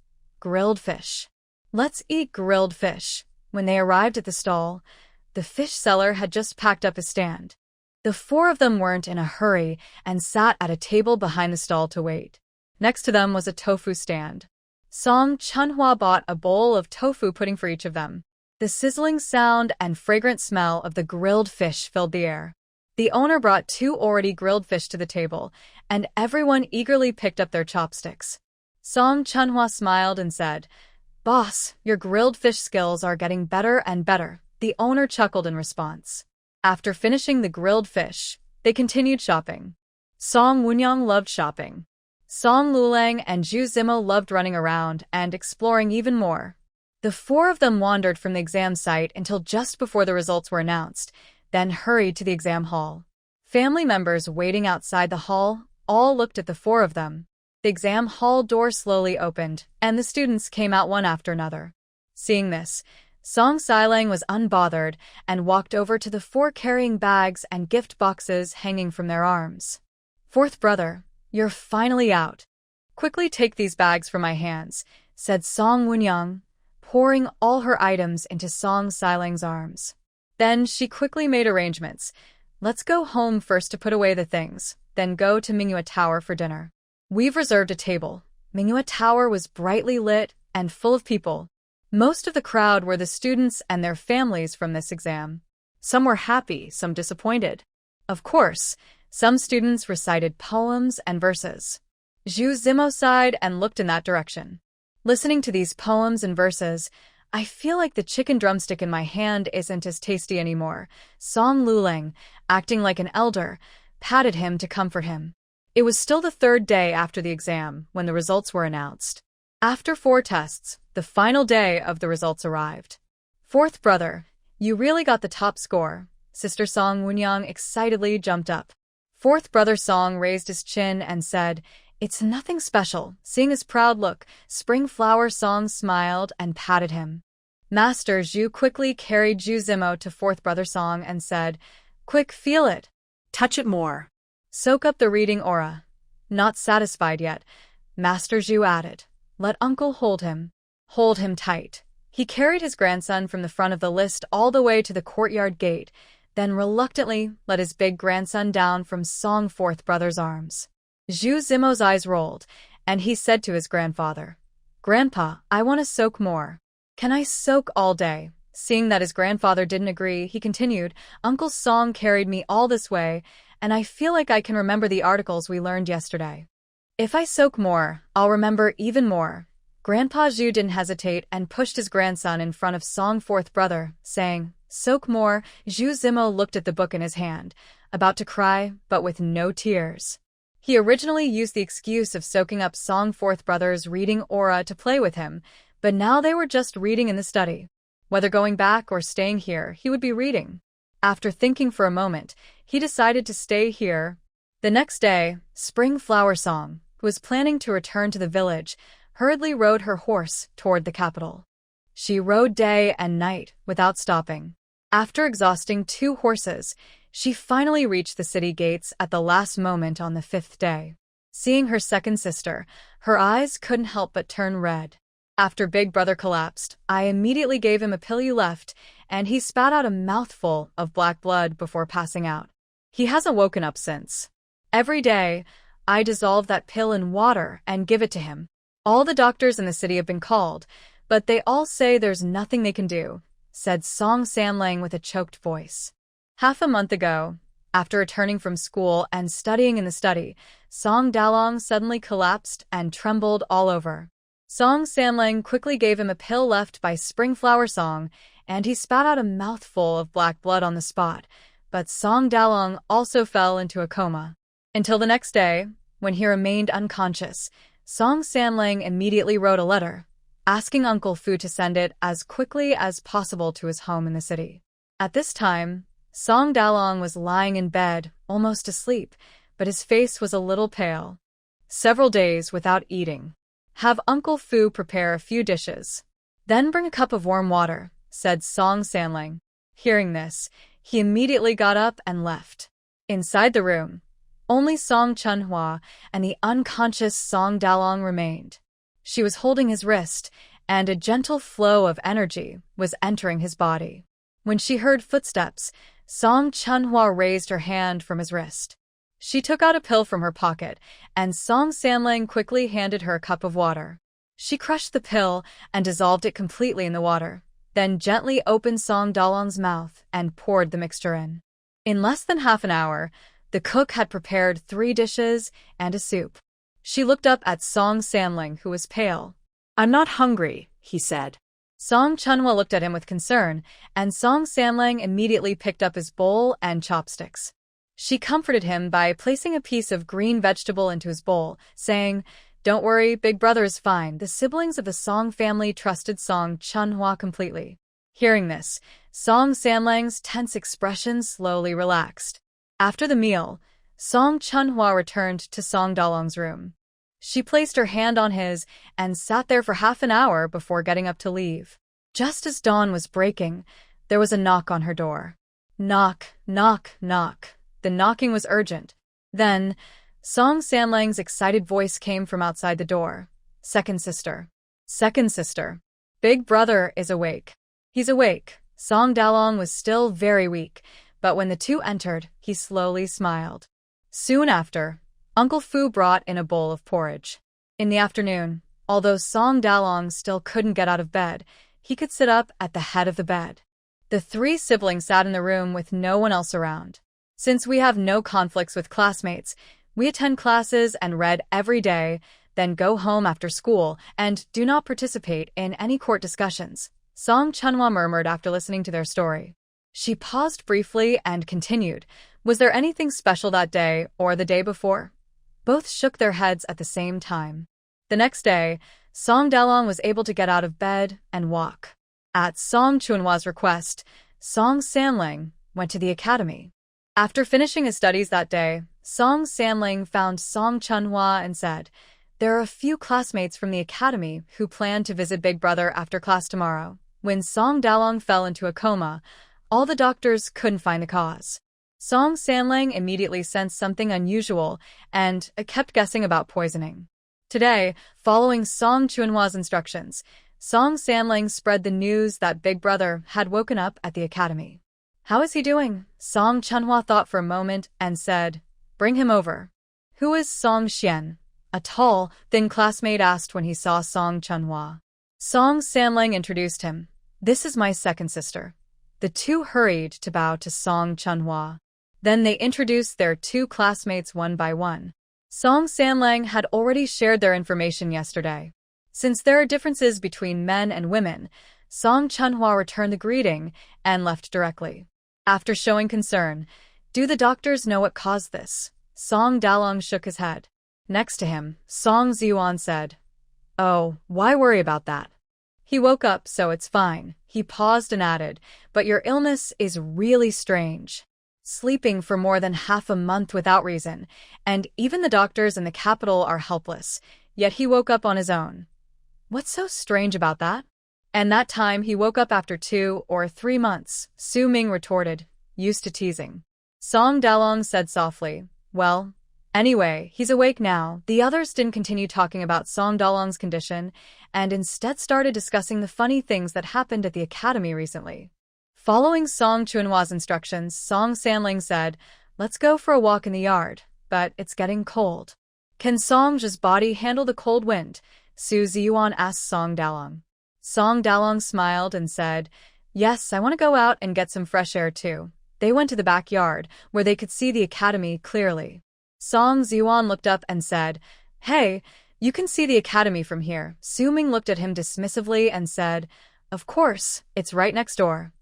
"Grilled fish. Let's eat grilled fish." When they arrived at the stall, the fish seller had just packed up his stand. The four of them weren't in a hurry and sat at a table behind the stall to wait. Next to them was a tofu stand. Song Chunhua bought a bowl of tofu pudding for each of them. The sizzling sound and fragrant smell of the grilled fish filled the air. The owner brought two already grilled fish to the table, and everyone eagerly picked up their chopsticks. Song Chunhua smiled and said, "Boss, your grilled fish skills are getting better and better." The owner chuckled in response. After finishing the grilled fish, they continued shopping. Song Wunyang loved shopping. Song Luolang and Zhu Zimo loved running around and exploring even more. The four of them wandered from the exam site until just before the results were announced, then hurried to the exam hall. Family members waiting outside the hall all looked at the four of them. The exam hall door slowly opened, and the students came out one after another. Seeing this, Song Sailang was unbothered and walked over to the four carrying bags and gift boxes hanging from their arms. "Fourth brother, you're finally out. Quickly take these bags from my hands," said Song Wunyang, pouring all her items into Song Sailang's arms. Then she quickly made arrangements. "Let's go home first to put away the things, then go to Manhwa Tower for dinner. We've reserved a table." Manhwa Tower was brightly lit and full of people. Most of the crowd were the students and their families from this exam. Some were happy, some disappointed. Of course, some students recited poems and verses. Zhu Zimo sighed and looked in that direction. Listening to these poems and verses, "I feel like the chicken drumstick in my hand isn't as tasty anymore." Song Luolang, acting like an elder, patted him to comfort him. It was still the third day after the exam when the results were announced. After 4 tests, the final day of the results arrived. "Fourth brother, you really got the top score." Sister Song Wunyang excitedly jumped up. Fourth brother Song raised his chin and said, "It's nothing special." Seeing his proud look, Spring Flower Song smiled and patted him. Master Zhu quickly carried Zhu Zimo to fourth brother Song and said, "Quick, feel it. Touch it more. Soak up the reading aura." Not satisfied yet, Master Zhu added, "Let uncle hold him. Hold him tight." He carried his grandson from the front of the list all the way to the courtyard gate, then reluctantly let his big grandson down from Song fourth brother's arms. Zhu Zimo's eyes rolled, and he said to his grandfather, "Grandpa, I want to soak more. Can I soak all day?" Seeing that his grandfather didn't agree, he continued, "Uncle Song carried me all this way, and I feel like I can remember the articles we learned yesterday. If I soak more, I'll remember even more." Grandpa Zhu didn't hesitate and pushed his grandson in front of Song fourth brother, saying, "Soak more." Zhu Zimo looked at the book in his hand, about to cry, but with no tears. He originally used the excuse of soaking up Song fourth brother's reading aura to play with him, but now they were just reading in the study. Whether going back or staying here, he would be reading. After thinking for a moment, he decided to stay here. The next day, Spring Flower Song, who was planning to return to the village, hurriedly rode her horse toward the capital. She rode day and night without stopping. After exhausting 2 horses, she finally reached the city gates at the last moment on the 5th day. Seeing her second sister, her eyes couldn't help but turn red. After Big Brother collapsed, I immediately gave him a pill you left, and he spat out a mouthful of black blood before passing out. He hasn't woken up since. Every day, I dissolve that pill in water and give it to him. All the doctors in the city have been called, but they all say there's nothing they can do," said Song Sanlang with a choked voice. Half a month ago, after returning from school and studying in the study, Song Dalong suddenly collapsed and trembled all over. Song Sanlang quickly gave him a pill left by Springflower Song, and he spat out a mouthful of black blood on the spot, but Song Dalong also fell into a coma. Until the next day, when he remained unconscious, Song Sanlang immediately wrote a letter, asking Uncle Fu to send it as quickly as possible to his home in the city. At this time, Song Dalong was lying in bed, almost asleep, but his face was a little pale. Several days without eating. Have Uncle Fu prepare a few dishes. Then bring a cup of warm water, said Song Sanlang. Hearing this, he immediately got up and left. Inside the room, only Song Chunhua and the unconscious Song Dalong remained. She was holding his wrist, and a gentle flow of energy was entering his body. When she heard footsteps, Song Chunhua raised her hand from his wrist. She took out a pill from her pocket, and Song Sanlang quickly handed her a cup of water. She crushed the pill and dissolved it completely in the water, then gently opened Song Dalong's mouth and poured the mixture in. In less than half an hour, the cook had prepared 3 dishes and a soup. She looked up at Song Sanlang, who was pale. I'm not hungry, he said. Song Chunhwa looked at him with concern, and Song Sanlang immediately picked up his bowl and chopsticks. She comforted him by placing a piece of green vegetable into his bowl, saying, "Don't worry, Big Brother is fine." The siblings of the Song family trusted Song Chunhwa completely. Hearing this, Song Sanlang's tense expression slowly relaxed. After the meal, Song Chunhwa returned to Song Dalong's room. She placed her hand on his and sat there for half an hour before getting up to leave. Just as dawn was breaking, there was a knock on her door. Knock, knock, knock. The knocking was urgent. Then, Song Sanlang's excited voice came from outside the door. "Second sister. Second sister. Big Brother is awake." "He's awake." Song Dalong was still very weak, but when the two entered, he slowly smiled. Soon after, Uncle Fu brought in a bowl of porridge. In the afternoon, although Song Dalong still couldn't get out of bed, he could sit up at the head of the bed. The 3 siblings sat in the room with no one else around. Since we have no conflicts with classmates, we attend classes and read every day, then go home after school and do not participate in any court discussions, Song Chunhwa murmured after listening to their story. She paused briefly and continued, "Was there anything special that day or the day before?" Both shook their heads at the same time. The next day, Song Dalong was able to get out of bed and walk. At Song Chunhwa's request, Song Sanlang went to the academy. After finishing his studies that day, Song Sanlang found Song Chunhwa and said, "There are a few classmates from the academy who plan to visit Big Brother after class tomorrow." When Song Dalong fell into a coma, all the doctors couldn't find the cause. Song Sanlang immediately sensed something unusual and kept guessing about poisoning. Today, following Song Chunhwa's instructions, Song Sanlang spread the news that Big Brother had woken up at the academy. "How is he doing?" Song Chunhwa thought for a moment and said, "Bring him over." "Who is Song Xian?" a tall, thin classmate asked when he saw Song Chunhwa. Song Sanlang introduced him. "This is my second sister." The two hurried to bow to Song Chunhwa. Then they introduced their 2 classmates one by one. Song Sanlang had already shared their information yesterday. Since there are differences between men and women, Song Chunhwa returned the greeting and left directly. After showing concern, "Do the doctors know what caused this?" Song Dalong shook his head. Next to him, Song Ziyuan said, "Oh, why worry about that? He woke up, so it's fine." He paused and added, "But your illness is really strange. Sleeping for more than half a month without reason, and even the doctors in the capital are helpless, yet he woke up on his own. What's so strange about that?" "And that time he woke up after 2 or 3 months, Su Ming retorted, used to teasing. Song Dalong said softly, "Well, anyway, he's awake now." The others didn't continue talking about Song Dalong's condition, and instead started discussing the funny things that happened at the academy recently. Following Song Chunhwa's instructions, Song Sanlang said, "Let's go for a walk in the yard, but it's getting cold." "Can Song's body handle the cold wind?" Su Ziyuan asked Song Dalong. Song Dalong smiled and said, "Yes, I want to go out and get some fresh air too." They went to the backyard, where they could see the academy clearly. Song Ziyuan looked up and said, "Hey, you can see the academy from here." Su Ming looked at him dismissively and said, Of course, it's right next door.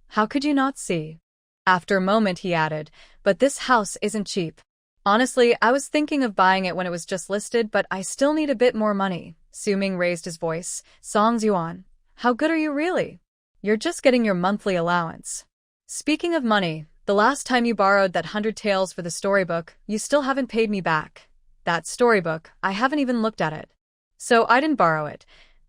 How could you not see? After a moment he added, but this house isn't cheap. Honestly, I was thinking of buying it when it was just listed, but I still need a bit more money. Su Ming raised his voice. Song Yuan, how good are you really? You're just getting your monthly allowance. Speaking of money, the last time you borrowed that 100 taels for the storybook, you still haven't paid me back. That storybook, I haven't even looked at it. So I didn't borrow it.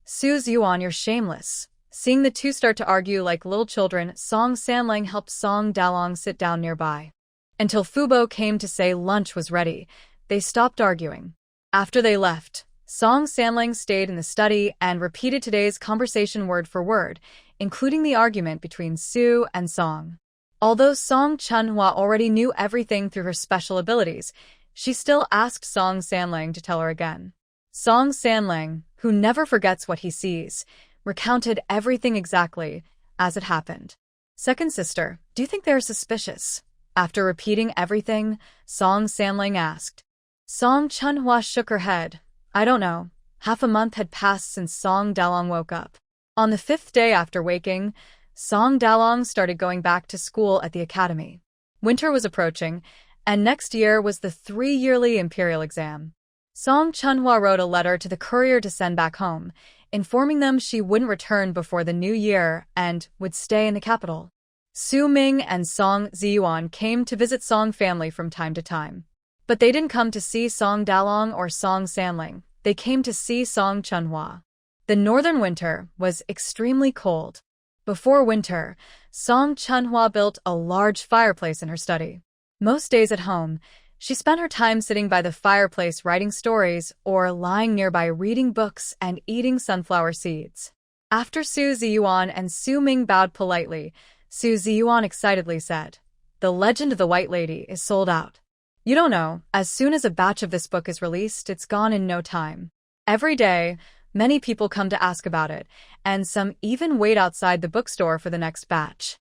Su Yuan, you're shameless. Seeing the two start to argue like little children, Song Sanlang helped Song Dalong sit down nearby. Until Fubo came to say lunch was ready, they stopped arguing. After they left, Song Sanlang stayed in the study and repeated today's conversation word for word, including the argument between Su and Song. Although Song Chunhua already knew everything through her special abilities, she still asked Song Sanlang to tell her again. Song Sanlang, who never forgets what he sees, recounted everything exactly as it happened. Second sister, do you think they're suspicious? After repeating everything, Song Sanlang asked. Song Chunhua shook her head. I don't know. Half a month had passed since Song Dalong woke up. On the 5th day after waking, Song Dalong started going back to school at the academy. Winter was approaching, and next year was the 3-yearly imperial exam. Song Chunhua wrote a letter to the courier to send back home, informing them she wouldn't return before the new year and would stay in the capital. Su Ming and Song Ziyuan came to visit Song family from time to time. But they didn't come to see Song Dalong or Song Sanlang. They came to see Song Chunhua. The northern winter was extremely cold. Before winter, Song Chunhua built a large fireplace in her study. Most days at home, she spent her time sitting by the fireplace writing stories or lying nearby reading books and eating sunflower seeds. After Su Ziyuan and Su Ming bowed politely, Su Ziyuan excitedly said, The Legend of the White Lady is sold out. You don't know, as soon as a batch of this book is released, it's gone in no time. Every day, many people come to ask about it, and some even wait outside the bookstore for the next batch.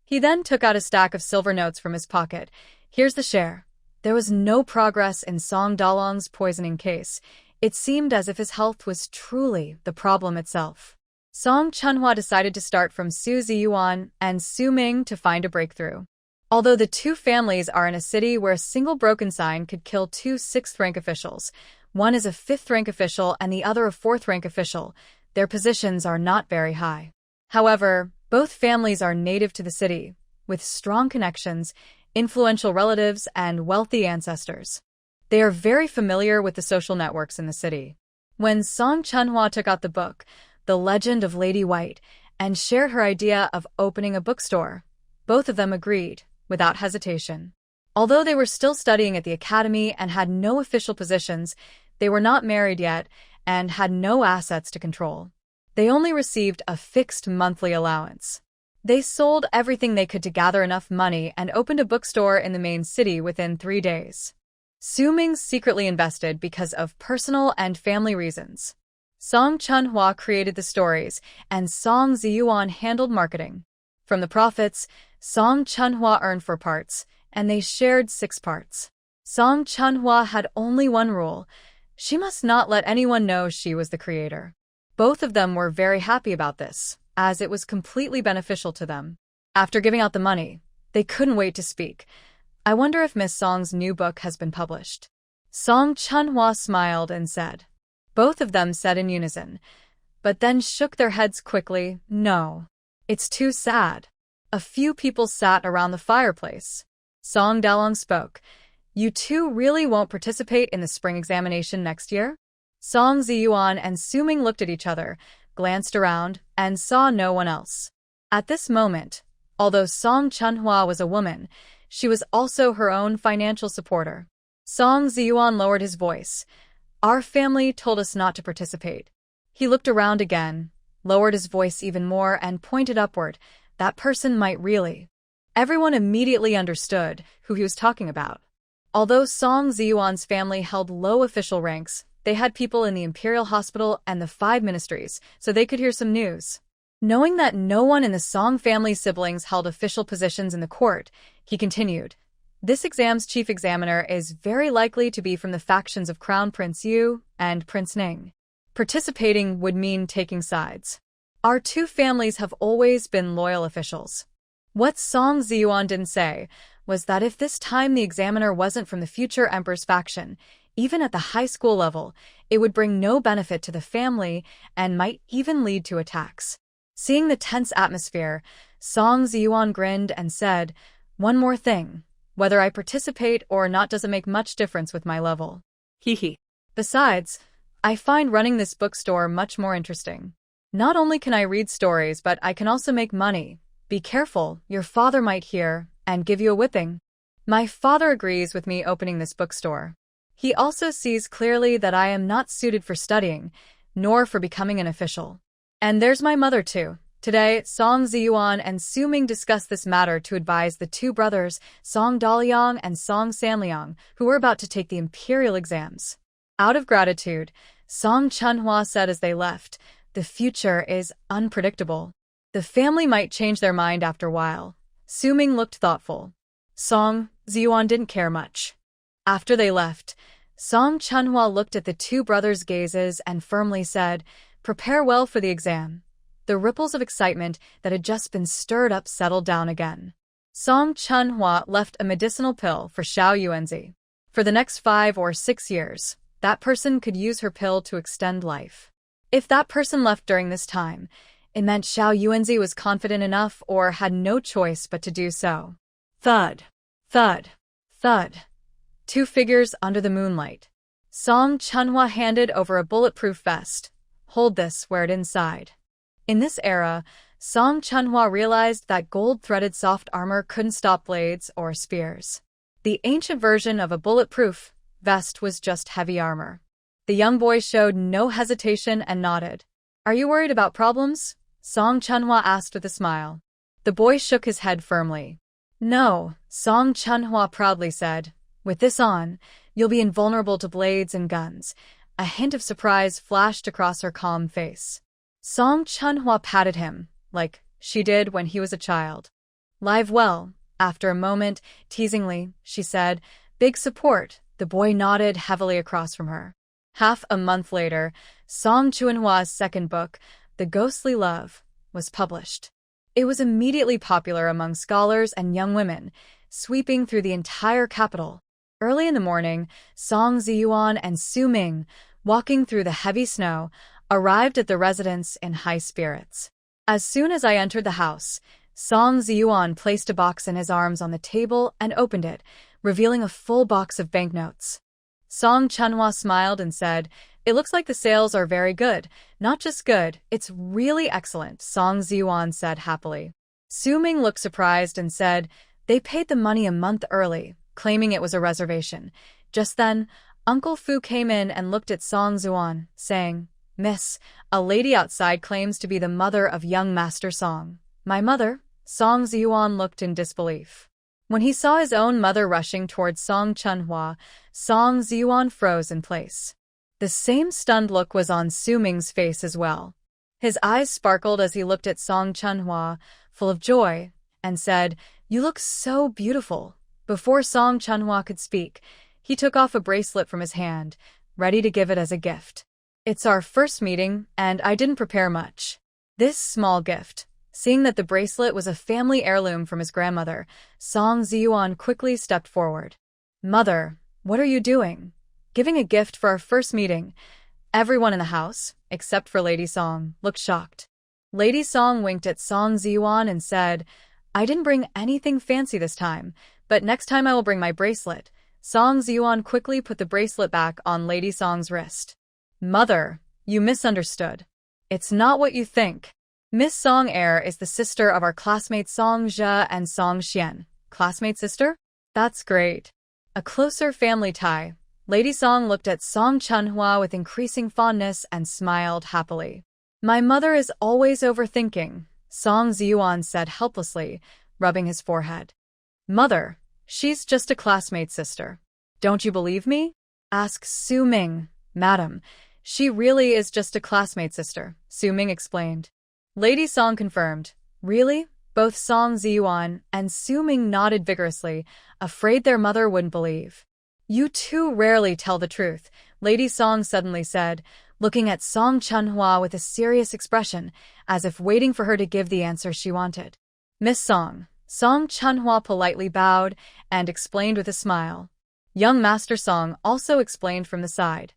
He then took out a stack of silver notes from his pocket. Here's the share. There was no progress in Song Dalong's poisoning case. It seemed as if his health was truly the problem itself. Song Chunhua decided to start from Su Ziyuan and Su Ming to find a breakthrough. Although the two families are in a city where a single broken sign could kill 2 6th-rank officials, one is a 5th-rank official and the other a 4th-rank official, their positions are not very high. However, both families are native to the city, with strong connections, influential relatives, and wealthy ancestors. They are very familiar with the social networks in the city. When Song Chunhua took out the book, The Legend of Lady White, and shared her idea of opening a bookstore, both of them agreed, without hesitation. Although they were still studying at the academy and had no official positions, they were not married yet and had no assets to control. They only received a fixed monthly allowance. They sold everything they could to gather enough money and opened a bookstore in the main city within 3 days. Su Ming secretly invested because of personal and family reasons. Song Chunhua created the stories, and Song Ziyuan handled marketing. From the profits, Song Chunhua earned 4 parts, and they shared 6 parts. Song Chunhua had only one rule. She must not let anyone know she was the creator. Both of them were very happy about this, as it was completely beneficial to them. After giving out the money, they couldn't wait to speak. I wonder if Miss Song's new book has been published. Song Chunhua smiled and said. Both of them said in unison, but then shook their heads quickly. No. It's too sad. A few people sat around the fireplace. Song Dalong spoke. You two really won't participate in the spring examination next year? Song Ziyuan and Su Ming looked at each other, glanced around, and saw no one else. At this moment, although Song Chunhua was a woman, she was also her own financial supporter. Song Ziyuan lowered his voice. Our family told us not to participate. He looked around again, lowered his voice even more, and pointed upward. That person might really. Everyone immediately understood who he was talking about. Although Song Ziyuan's family held low official ranks, they had people in the Imperial Hospital and the 5 ministries, so they could hear some news. Knowing that no one in the Song family siblings held official positions in the court, he continued, This exam's chief examiner is very likely to be from the factions of Crown Prince Yu and Prince Ning. Participating would mean taking sides. Our two families have always been loyal officials. What Song Ziyuan didn't say was that if this time the examiner wasn't from the future emperor's faction, even at the high school level, it would bring no benefit to the family and might even lead to attacks. Seeing the tense atmosphere, Song Ziyuan grinned and said, "One more thing. Whether I participate or not doesn't make much difference with my level. Hee. Besides, I find running this bookstore much more interesting. Not only can I read stories, but I can also make money. Be careful, your father might hear and give you a whipping." My father agrees with me opening this bookstore. He also sees clearly that I am not suited for studying, nor for becoming an official. And there's my mother too. Today, Song Ziyuan and Su Ming discussed this matter to advise the two brothers, Song Daliang and Song Sanliang, who were about to take the imperial exams. Out of gratitude, Song Chunhua said as they left, "The future is unpredictable. The family might change their mind after a while." Su Ming looked thoughtful. Song Ziyuan didn't care much. After they left, Song Chunhua looked at the two brothers' gazes and firmly said, "Prepare well for the exam." The ripples of excitement that had just been stirred up settled down again. Song Chunhua left a medicinal pill for Xiao Yuanzi. For the next 5 or 6 years, that person could use her pill to extend life. If that person left during this time, it meant Xiao Yuanzi was confident enough or had no choice but to do so. Thud, thud, thud. 2 figures under the moonlight. Song Chunhua handed over a bulletproof vest. "Hold this, wear it inside." In this era, Song Chunhua realized that gold-threaded soft armor couldn't stop blades or spears. The ancient version of a bulletproof vest was just heavy armor. The young boy showed no hesitation and nodded. "Are you worried about problems?" Song Chunhua asked with a smile. The boy shook his head firmly. "No," Song Chunhua proudly said. "With this on, you'll be invulnerable to blades and guns." A hint of surprise flashed across her calm face. Song Chunhua patted him, like she did when he was a child. "Live well." After a moment, teasingly, she said, "Big support." The boy nodded heavily across from her. Half a month later, Song Chunhua's second book, The Ghostly Love, was published. It was immediately popular among scholars and young women, sweeping through the entire capital. Early in the morning, Song Ziyuan and Su Ming, walking through the heavy snow, arrived at the residence in high spirits. As soon as I entered the house, Song Ziyuan placed a box in his arms on the table and opened it, revealing a full box of banknotes. Song Chunhua smiled and said, "It looks like the sales are very good. Not just good, it's really excellent," Song Ziyuan said happily. Su Ming looked surprised and said, "They paid the money a month early," claiming it was a reservation. Just then, Uncle Fu came in and looked at Song Ziyuan, saying, "Miss, a lady outside claims to be the mother of young Master Song." "My mother?" Song Ziyuan looked in disbelief. When he saw his own mother rushing towards Song Chunhua, Song Ziyuan froze in place. The same stunned look was on Su Ming's face as well. His eyes sparkled as he looked at Song Chunhua, full of joy, and said, "You look so beautiful." Before Song Chunhua could speak, he took off a bracelet from his hand, ready to give it as a gift. "It's our first meeting, and I didn't prepare much." This small gift. Seeing that the bracelet was a family heirloom from his grandmother, Song Ziyuan quickly stepped forward. "Mother, what are you doing?" "Giving a gift for our first meeting." Everyone in the house, except for Lady Song, looked shocked. Lady Song winked at Song Ziyuan and said, "I didn't bring anything fancy this time, but next time I will bring my bracelet." Song Ziyuan quickly put the bracelet back on Lady Song's wrist. "Mother, you misunderstood. It's not what you think. Miss Song Air is the sister of our classmates Song Jia and Song Xian." "Classmate sister? That's great. A closer family tie." Lady Song looked at Song Chunhua with increasing fondness and smiled happily. "My mother is always overthinking," Song Ziyuan said helplessly, rubbing his forehead. "Mother, she's just a classmate sister." "Don't you believe me?" asked Su Ming. "Madam, she really is just a classmate sister," Su Ming explained. Lady Song confirmed. "Really?" Both Song Ziyuan and Su Ming nodded vigorously, afraid their mother wouldn't believe. "You two rarely tell the truth," Lady Song suddenly said. looking at Song Chunhwa with a serious expression, as if waiting for her to give the answer she wanted. "Miss Song." Song Chunhwa politely bowed and explained with a smile. Young Master Song also explained from the side.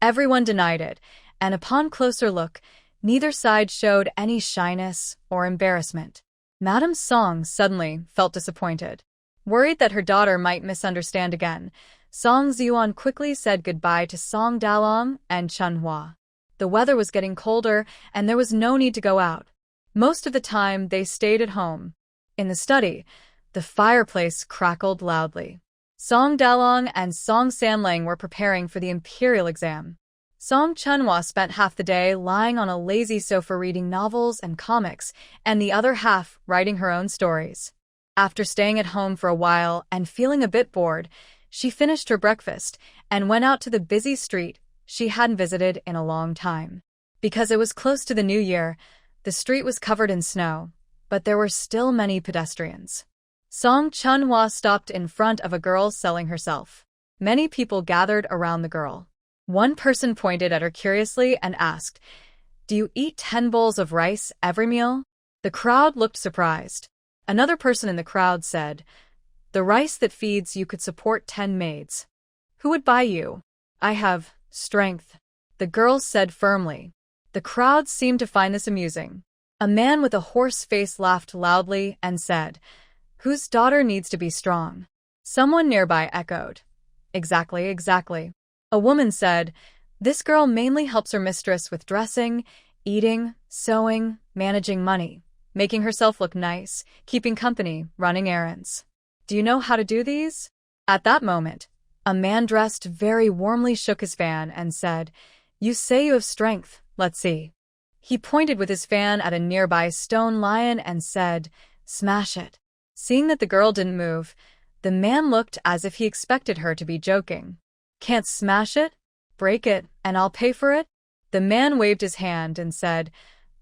Everyone denied it, and upon closer look, neither side showed any shyness or embarrassment. Madame Song suddenly felt disappointed. Worried that her daughter might misunderstand again, Song Ziyuan quickly said goodbye to Song Dalong and Chunhua. The weather was getting colder, and there was no need to go out. Most of the time, they stayed at home. In the study, the fireplace crackled loudly. Song Dalong and Song Sanlang were preparing for the imperial exam. Song Chunhua spent half the day lying on a lazy sofa reading novels and comics, and the other half writing her own stories. After staying at home for a while and feeling a bit bored, she finished her breakfast and went out to the busy street she hadn't visited in a long time. Because it was close to the new year, the street was covered in snow, but there were still many pedestrians. Song Chunhua stopped in front of a girl selling herself. Many people gathered around the girl. One person pointed at her curiously and asked, "Do you eat 10 bowls of rice every meal?" The crowd looked surprised. Another person in the crowd said, "The rice that feeds you could support 10 maids. Who would buy you?" "I have strength," the girl said firmly. The crowd seemed to find this amusing. A man with a hoarse face laughed loudly and said, "Whose daughter needs to be strong?" Someone nearby echoed, "Exactly, exactly." A woman said, "This girl mainly helps her mistress with dressing, eating, sewing, managing money, making herself look nice, keeping company, running errands. Do you know how to do these?" At that moment, a man dressed very warmly shook his fan and said, "You say you have strength, let's see." He pointed with his fan at a nearby stone lion and said, "Smash it." Seeing that the girl didn't move, the man looked as if he expected her to be joking. "Can't smash it? Break it, and I'll pay for it?" The man waved his hand and said,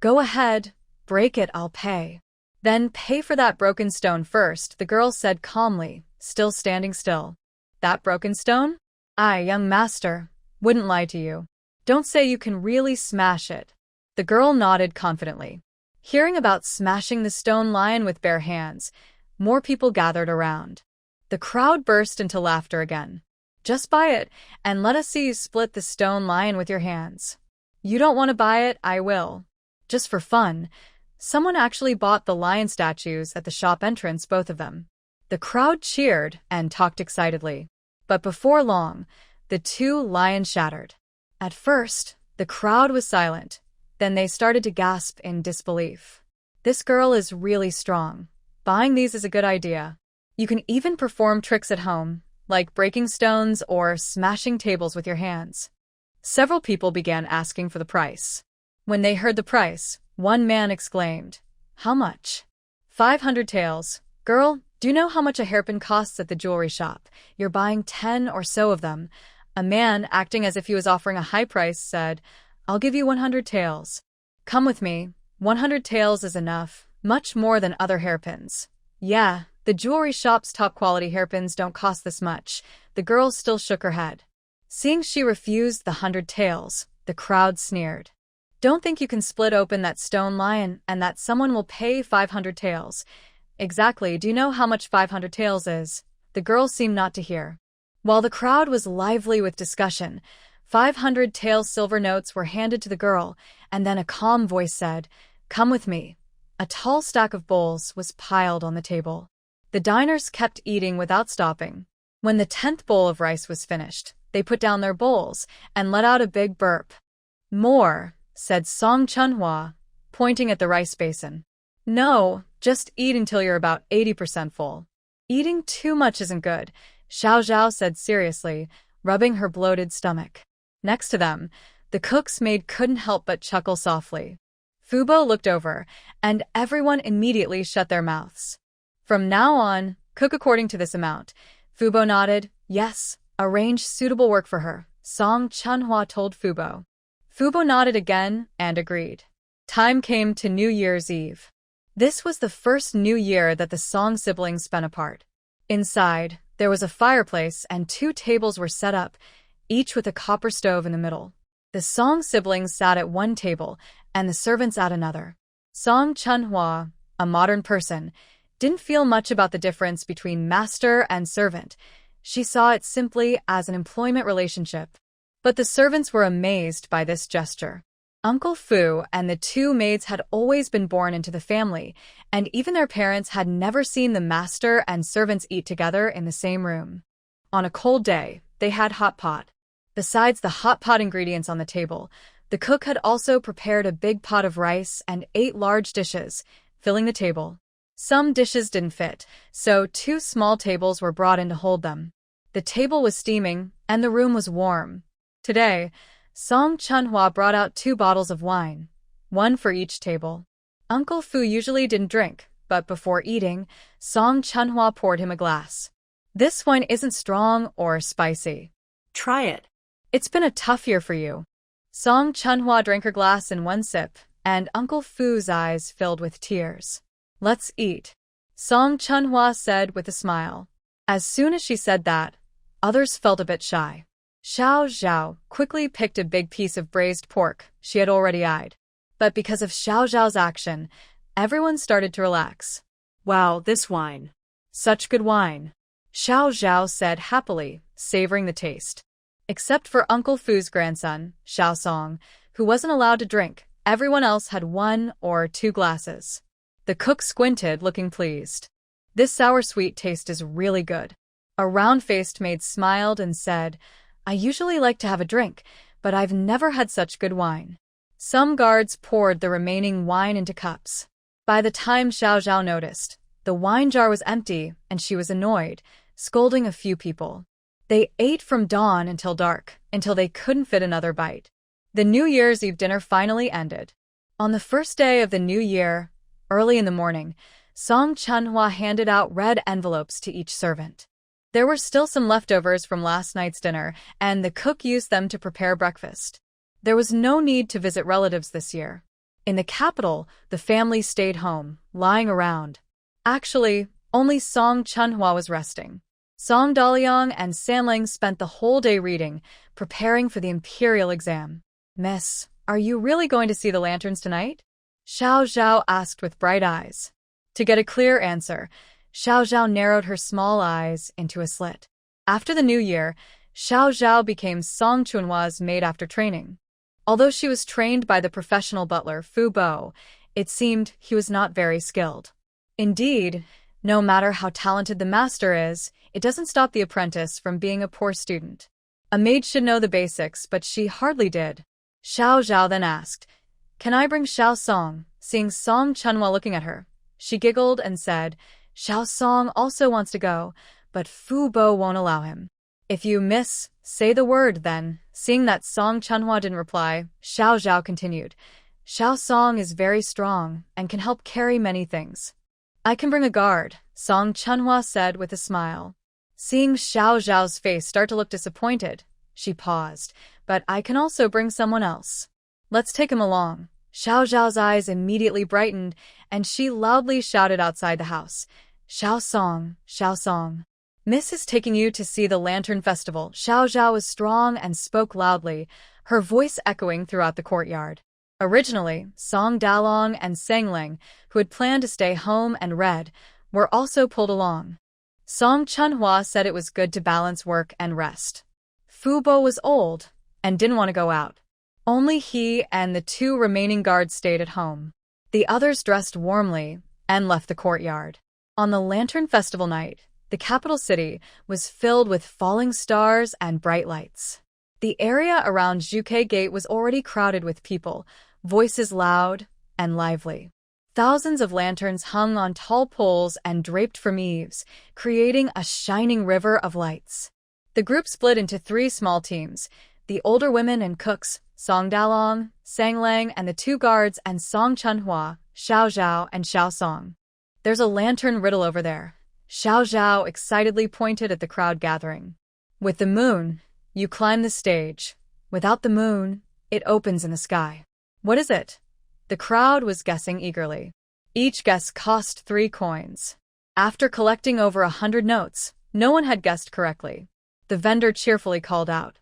"Go ahead, break it, I'll pay." "Then pay for that broken stone first," the girl said calmly, still standing still. "That broken stone? I, young master, wouldn't lie to you. Don't say you can really smash it." The girl nodded confidently. Hearing about smashing the stone lion with bare hands, more people gathered around. The crowd burst into laughter again. "Just buy it, and let us see you split the stone lion with your hands." "You don't want to buy it, I will." Just for fun, someone actually bought the lion statues at the shop entrance, both of them. The crowd cheered and talked excitedly. But before long, the 2 lions shattered. At first, the crowd was silent. Then they started to gasp in disbelief. "This girl is really strong. Buying these is a good idea. You can even perform tricks at home, like breaking stones or smashing tables with your hands." Several people began asking for the price. When they heard the price, one man exclaimed, "How much?" 500 taels. "Girl, do you know how much a hairpin costs at the jewelry shop? You're buying 10 or so of them." A man, acting as if he was offering a high price, said, "I'll give you 100 taels. Come with me. 100 taels is enough, much more than other hairpins." "Yeah, the jewelry shop's top-quality hairpins don't cost this much." The girl still shook her head. Seeing she refused the 100 taels, the crowd sneered. "Don't think you can split open that stone lion and that someone will pay 500 taels. Exactly, do you know how much 500 taels is?" The girl seemed not to hear. While the crowd was lively with discussion, 500 tael silver notes were handed to the girl, and then a calm voice said, "Come with me." A tall stack of bowls was piled on the table. The diners kept eating without stopping. When the 10th bowl of rice was finished, they put down their bowls and let out a big burp. "More," said Song Chunhua, pointing at the rice basin. "No, just eat until you're about 80% full. Eating too much isn't good," Xiao Zhao said seriously, rubbing her bloated stomach. Next to them, the cook's maid couldn't help but chuckle softly. Fubo looked over, and everyone immediately shut their mouths. "From now on, cook according to this amount." Fubo nodded. "Yes, arrange suitable work for her," Song Chunhua told Fubo. Fubo nodded again and agreed. Time came to New Year's Eve. This was the first New Year that the Song siblings spent apart. Inside, there was a fireplace and 2 tables were set up, each with a copper stove in the middle. The Song siblings sat at one table, and the servants at another. Song Chunhua, a modern person, didn't feel much about the difference between master and servant. She saw it simply as an employment relationship. But the servants were amazed by this gesture. Uncle Fu and the two maids had always been born into the family, and even their parents had never seen the master and servants eat together in the same room. On a cold day, they had hot pot. Besides the hot pot ingredients on the table, the cook had also prepared a big pot of rice and 8 large dishes, filling the table. Some dishes didn't fit, so 2 small tables were brought in to hold them. The table was steaming, and the room was warm. Today, Song Chunhua brought out 2 bottles of wine, one for each table. Uncle Fu usually didn't drink, but before eating, Song Chunhua poured him a glass. This wine isn't strong or spicy. Try it. It's been a tough year for you. Song Chunhua drank her glass in one sip, and Uncle Fu's eyes filled with tears. Let's eat, Song Chunhua said with a smile. As soon as she said that, others felt a bit shy. Xiao Zhao quickly picked a big piece of braised pork she had already eyed. But because of Xiao Zhao's action, everyone started to relax. Wow, this wine. Such good wine, Xiao Zhao said happily, savoring the taste. Except for Uncle Fu's grandson, Xiao Song, who wasn't allowed to drink, everyone else had 1 or 2 glasses. The cook squinted, looking pleased. This sour-sweet taste is really good. A round-faced maid smiled and said, I usually like to have a drink, but I've never had such good wine. Some guards poured the remaining wine into cups. By the time Xiao Zhao noticed, the wine jar was empty and she was annoyed, scolding a few people. They ate from dawn until dark, until they couldn't fit another bite. The New Year's Eve dinner finally ended. On the first day of the new year, early in the morning, Song Chunhua handed out red envelopes to each servant. There were still some leftovers from last night's dinner, and the cook used them to prepare breakfast. There was no need to visit relatives this year. In the capital, the family stayed home, lying around. Actually, only Song Chunhua was resting. Song Daliang and Sanling spent the whole day reading, preparing for the imperial exam. Miss, are you really going to see the lanterns tonight? Xiao Zhao asked with bright eyes. To get a clear answer, Xiao Zhao narrowed her small eyes into a slit. After the new year, Xiao Zhao became Song Chunhua's maid after training. Although she was trained by the professional butler Fu Bo, it seemed he was not very skilled. Indeed, no matter how talented the master is, it doesn't stop the apprentice from being a poor student. A maid should know the basics, but she hardly did. Xiao Zhao then asked, Can I bring Xiao Song? Seeing Song Chunhua looking at her, she giggled and said, Xiao Song also wants to go, but Fu Bo won't allow him. If you miss, say the word then. Seeing that Song Chunhua didn't reply, Xiao Zhao continued, Xiao Song is very strong and can help carry many things. I can bring a guard, Song Chunhua said with a smile. Seeing Xiao Zhao's face start to look disappointed, she paused, but I can also bring someone else. Let's take him along. Xiao Zhao's eyes immediately brightened, and she loudly shouted outside the house, Xiao Song, Xiao Song. Miss is taking you to see the Lantern Festival. Xiao Zhao was strong and spoke loudly, her voice echoing throughout the courtyard. Originally, Song Dalong and Sangling, who had planned to stay home and read, were also pulled along. Song Chunhua said it was good to balance work and rest. Fu Bo was old and didn't want to go out. Only he and the 2 remaining guards stayed at home. The others dressed warmly and left the courtyard. On the Lantern Festival night, the capital city was filled with falling stars and bright lights. The area around Zhuke Gate was already crowded with people, voices loud and lively. Thousands of lanterns hung on tall poles and draped from eaves, creating a shining river of lights. The group split into 3 small teams: the older women and cooks, Song Dalong, Sang Lang, and the 2 guards, and Song Chunhua, Xiao Zhao, and Xiao Song. There's a lantern riddle over there. Xiao Zhao excitedly pointed at the crowd gathering. With the moon, you climb the stage. Without the moon, it opens in the sky. What is it? The crowd was guessing eagerly. Each guess cost 3 coins. After collecting over 100 notes, no one had guessed correctly. The vendor cheerfully called out,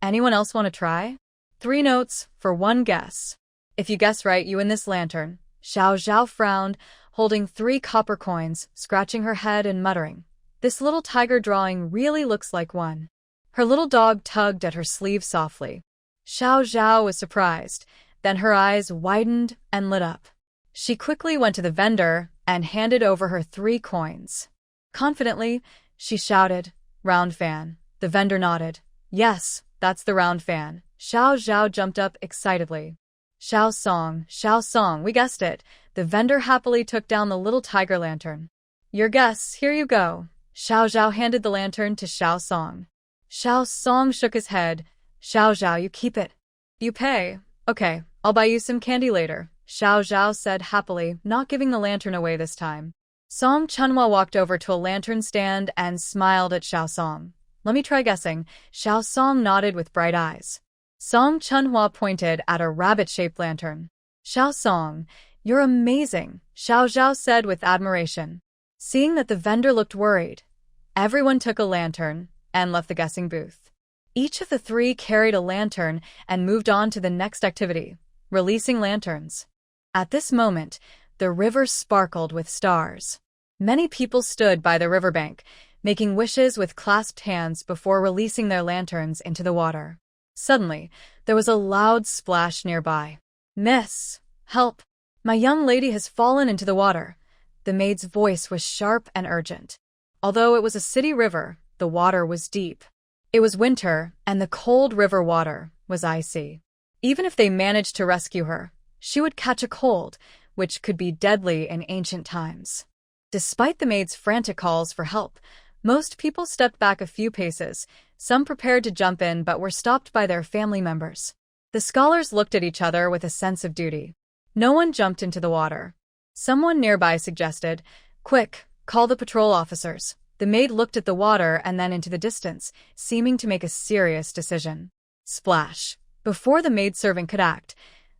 Anyone else want to try? 3 notes for 1 guess. If you guess right, you win this lantern. Xiao Zhao frowned, holding 3 copper coins, scratching her head and muttering, "This little tiger drawing really looks like one." Her little dog tugged at her sleeve softly. Xiao Zhao was surprised, then her eyes widened and lit up. She quickly went to the vendor and handed over her 3 coins. Confidently, she shouted, "Round fan." The vendor nodded. "Yes, that's the round fan." Xiao Zhao jumped up excitedly. Xiao Song, we guessed it." The vendor happily took down the little tiger lantern. "Your guess, here you go." Xiao Zhao handed the lantern to Xiao Song. Xiao Song shook his head. "Xiao Zhao, you keep it. You pay. Okay, I'll buy you some candy later," Xiao Zhao said happily, not giving the lantern away this time. Song Chunhua walked over to a lantern stand and smiled at Xiao Song. "Let me try guessing." Xiao Song nodded with bright eyes. Song Chunhua pointed at a rabbit-shaped lantern. "Xiao Song, you're amazing," Xiao Zhao said with admiration. Seeing that the vendor looked worried, everyone took a lantern and left the guessing booth. Each of the 3 carried a lantern and moved on to the next activity, releasing lanterns. At this moment, the river sparkled with stars. Many people stood by the riverbank, making wishes with clasped hands before releasing their lanterns into the water. Suddenly, there was a loud splash nearby. "Miss, help! My young lady has fallen into the water." The maid's voice was sharp and urgent. Although it was a city river, the water was deep. It was winter, and the cold river water was icy. Even if they managed to rescue her, she would catch a cold, which could be deadly in ancient times. Despite the maid's frantic calls for help, most people stepped back a few paces, some prepared to jump in but were stopped by their family members. The scholars looked at each other with a sense of duty. No one jumped into the water. Someone nearby suggested, "Quick, call the patrol officers." The maid looked at the water and then into the distance, seeming to make a serious decision. Splash! Before the maidservant could act,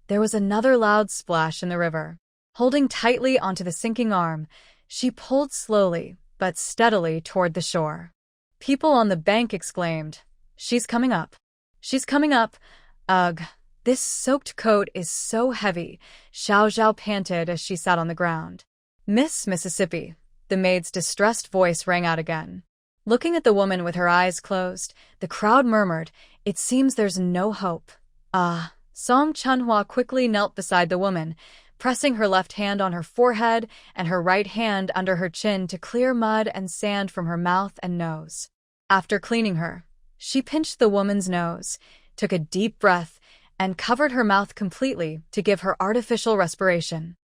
there was another loud splash in the river. Holding tightly onto the sinking arm, she pulled slowly but steadily toward the shore. People on the bank exclaimed, "She's coming up. She's coming up." "Ugh, this soaked coat is so heavy," Xiao Zhao panted as she sat on the ground. "Miss Mississippi," the maid's distressed voice rang out again. Looking at the woman with her eyes closed, the crowd murmured, "It seems there's no hope." "Ah." Song Chunhua quickly knelt beside the woman, pressing her left hand on her forehead and her right hand under her chin to clear mud and sand from her mouth and nose. After cleaning her, she pinched the woman's nose, took a deep breath, and covered her mouth completely to give her artificial respiration.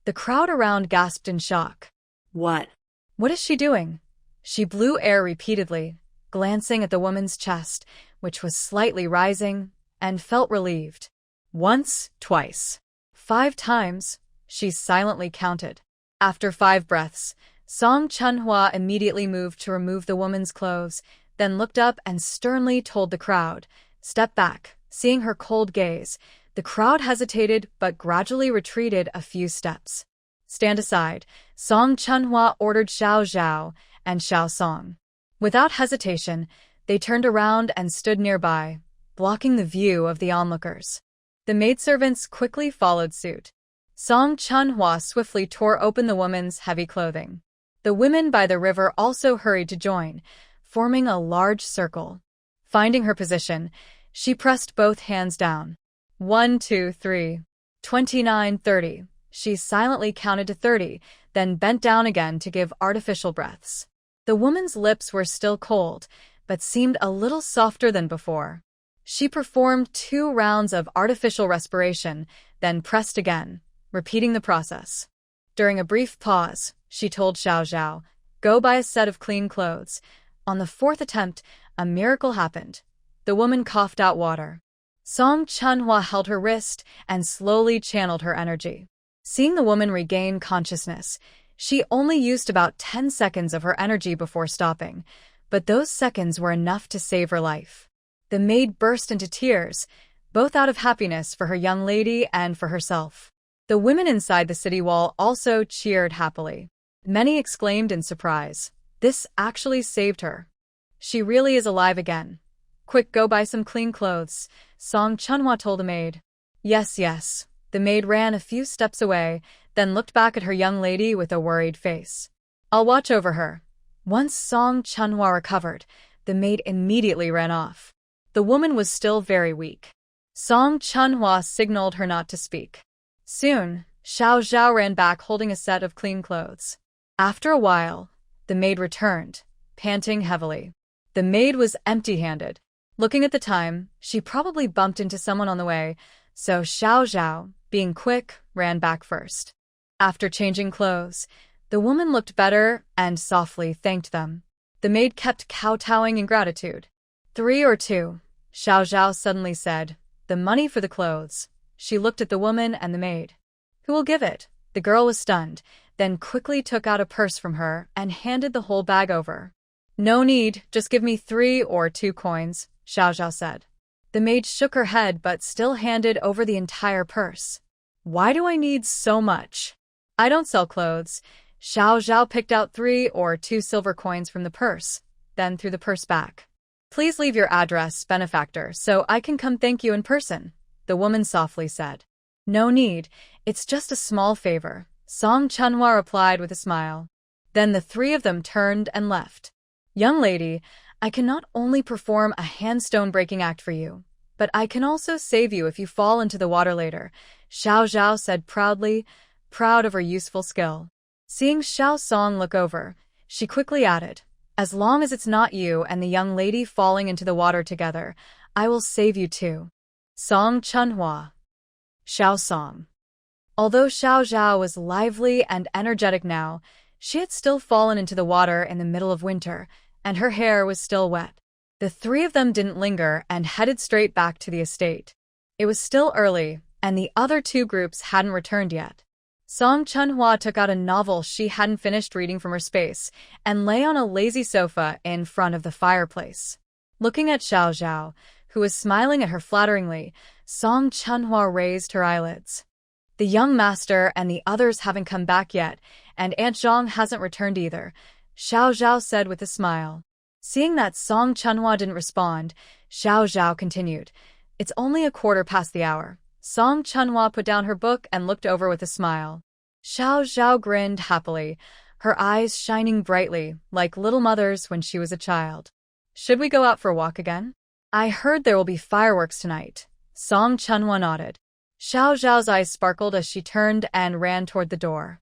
The crowd around gasped in shock. What? "What is she doing?" She blew air repeatedly, glancing at the woman's chest, which was slightly rising, and felt relieved. Once, twice, 5 times, she silently counted. After 5 breaths, Song Chunhua immediately moved to remove the woman's clothes, then looked up and sternly told the crowd, "Step back." Seeing her cold gaze, the crowd hesitated but gradually retreated a few steps. "Stand aside," Song Chunhua ordered Xiao Zhao and Xiao Song. Without hesitation, they turned around and stood nearby, blocking the view of the onlookers. The maidservants quickly followed suit. Song Chunhua swiftly tore open the woman's heavy clothing. The women by the river also hurried to join, forming a large circle. Finding her position, she pressed both hands down. 1, 2, 3, 29, 30. She silently counted to 30, then bent down again to give artificial breaths. The woman's lips were still cold, but seemed a little softer than before. She performed 2 rounds of artificial respiration, then pressed again, repeating the process. During a brief pause, she told Xiao Zhao, "Go buy a set of clean clothes." On the 4th attempt, a miracle happened. The woman coughed out water. Song Chunhua held her wrist and slowly channeled her energy. Seeing the woman regain consciousness, she only used about 10 seconds of her energy before stopping, but those seconds were enough to save her life. The maid burst into tears, both out of happiness for her young lady and for herself. The women inside the city wall also cheered happily. Many exclaimed in surprise, "This actually saved her. She really is alive again." Quick, go buy some clean clothes, Song Chunhwa told the maid. Yes, yes. The maid ran a few steps away, then looked back at her young lady with a worried face. I'll watch over her. Once Song Chunhwa recovered, the maid immediately ran off. The woman was still very weak. Song Chunhwa signaled her not to speak. Soon, Xiao Zhao ran back holding a set of clean clothes. After a while, the maid returned, panting heavily. The maid was empty-handed. Looking at the time, she probably bumped into someone on the way, so Xiao Zhao, being quick, ran back first. After changing clothes, the woman looked better and softly thanked them. The maid kept kowtowing in gratitude. 3 or 2, Xiao Zhao suddenly said. The money for the clothes. She looked at the woman and the maid. Who will give it? The girl was stunned, then quickly took out a purse from her and handed the whole bag over. No need, just give me 3 or 2 coins, Xiao Zhao said. The maid shook her head but still handed over the entire purse. Why do I need so much? I don't sell clothes. Xiao Zhao picked out 3 or 2 silver coins from the purse, then threw the purse back. Please leave your address, benefactor, so I can come thank you in person, the woman softly said. No need, it's just a small favor, Song Chunhwa replied with a smile. Then the 3 of them turned and left. Young lady, I can not only perform a handstone breaking act for you, but I can also save you if you fall into the water later, Xiao Zhao said proudly, proud of her useful skill. Seeing Xiao Song look over, she quickly added, as long as it's not you and the young lady falling into the water together, I will save you too. Song Chunhwa. Xiao Song. Although Xiao Zhao was lively and energetic now, she had still fallen into the water in the middle of winter, and her hair was still wet. The 3 of them didn't linger and headed straight back to the estate. It was still early, and the other 2 groups hadn't returned yet. Song Chunhwa took out a novel she hadn't finished reading from her space and lay on a lazy sofa in front of the fireplace. Looking at Xiao Zhao, who was smiling at her flatteringly, Song Chunhwa raised her eyelids. The young master and the others haven't come back yet, and Aunt Zhang hasn't returned either, Xiao Zhao said with a smile. Seeing that Song Chunhwa didn't respond, Xiao Zhao continued. It's only 1/4 past the hour. Song Chunhwa put down her book and looked over with a smile. Xiao Zhao grinned happily, her eyes shining brightly, like little mother's when she was a child. Should we go out for a walk again? I heard there will be fireworks tonight. Song Chunhwa nodded. Xiao Zhao's eyes sparkled as she turned and ran toward the door.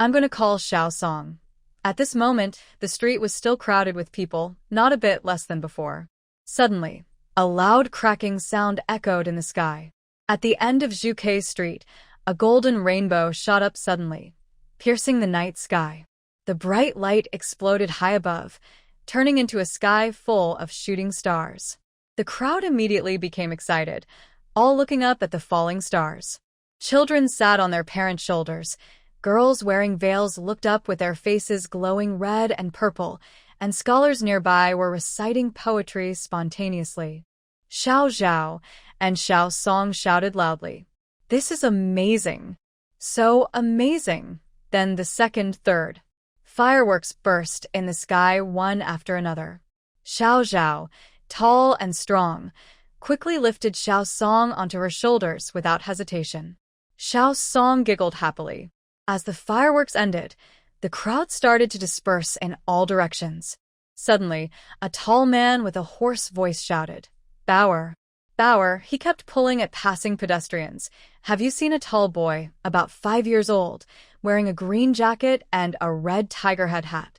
I'm going to call Xiao Song. At this moment, the street was still crowded with people, not a bit less than before. Suddenly, a loud cracking sound echoed in the sky. At the end of Zhuke Street, a golden rainbow shot up suddenly, piercing the night sky. The bright light exploded high above, turning into a sky full of shooting stars. The crowd immediately became excited, all looking up at the falling stars. Children sat on their parents' shoulders. Girls wearing veils looked up with their faces glowing red and purple, and scholars nearby were reciting poetry spontaneously. Xiao Zhao and Xiao Song shouted loudly, "This is amazing! So amazing!" Then the second, third. Fireworks burst in the sky one after another. Xiao Zhao, tall and strong, quickly lifted Xiao Song onto her shoulders without hesitation. Xiao Song giggled happily. As the fireworks ended, the crowd started to disperse in all directions. Suddenly, a tall man with a hoarse voice shouted, "Bauer! Bauer!" He kept pulling at passing pedestrians. "Have you seen a tall boy, about 5 years old, wearing a green jacket and a red tiger head hat?"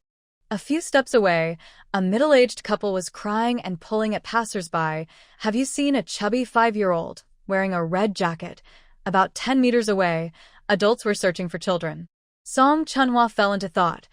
A few steps away, a middle-aged couple was crying and pulling at passers-by. "Have you seen a chubby 5-year-old, wearing a red jacket?" About 10 meters away, adults were searching for children. Song Chunhwa fell into thought.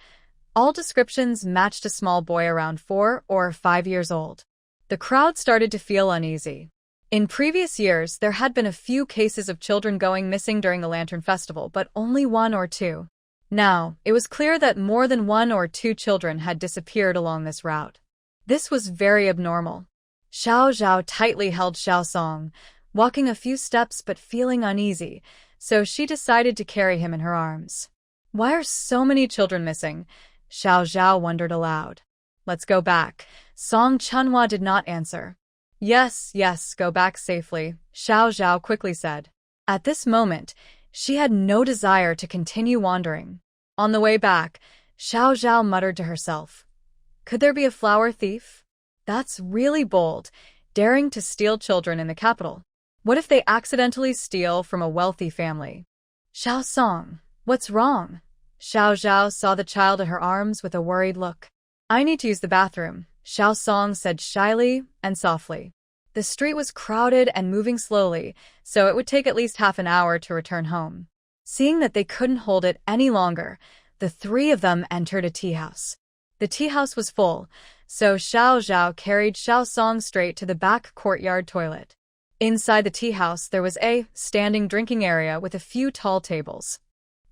All descriptions matched a small boy around 4 or 5 years old. The crowd started to feel uneasy. In previous years, there had been a few cases of children going missing during the Lantern Festival, but only 1 or 2. Now, it was clear that more than 1 or 2 children had disappeared along this route. This was very abnormal. Xiao Zhao tightly held Xiao Song, walking a few steps but feeling uneasy, so she decided to carry him in her arms. Why are so many children missing? Xiao Zhao wondered aloud. Let's go back. Song Chunhwa did not answer. Yes, yes, go back safely, Xiao Zhao quickly said. At this moment, she had no desire to continue wandering. On the way back, Xiao Zhao muttered to herself, could there be a flower thief? That's really bold, daring to steal children in the capital. What if they accidentally steal from a wealthy family? Xiao Song, what's wrong? Xiao Zhao saw the child in her arms with a worried look. I need to use the bathroom, Xiao Song said shyly and softly. The street was crowded and moving slowly, so it would take at least half an hour to return home. Seeing that they couldn't hold it any longer, the three of them entered a tea house. The tea house was full, so Xiao Zhao carried Xiao Song straight to the back courtyard toilet. Inside the tea house, there was a standing drinking area with a few tall tables.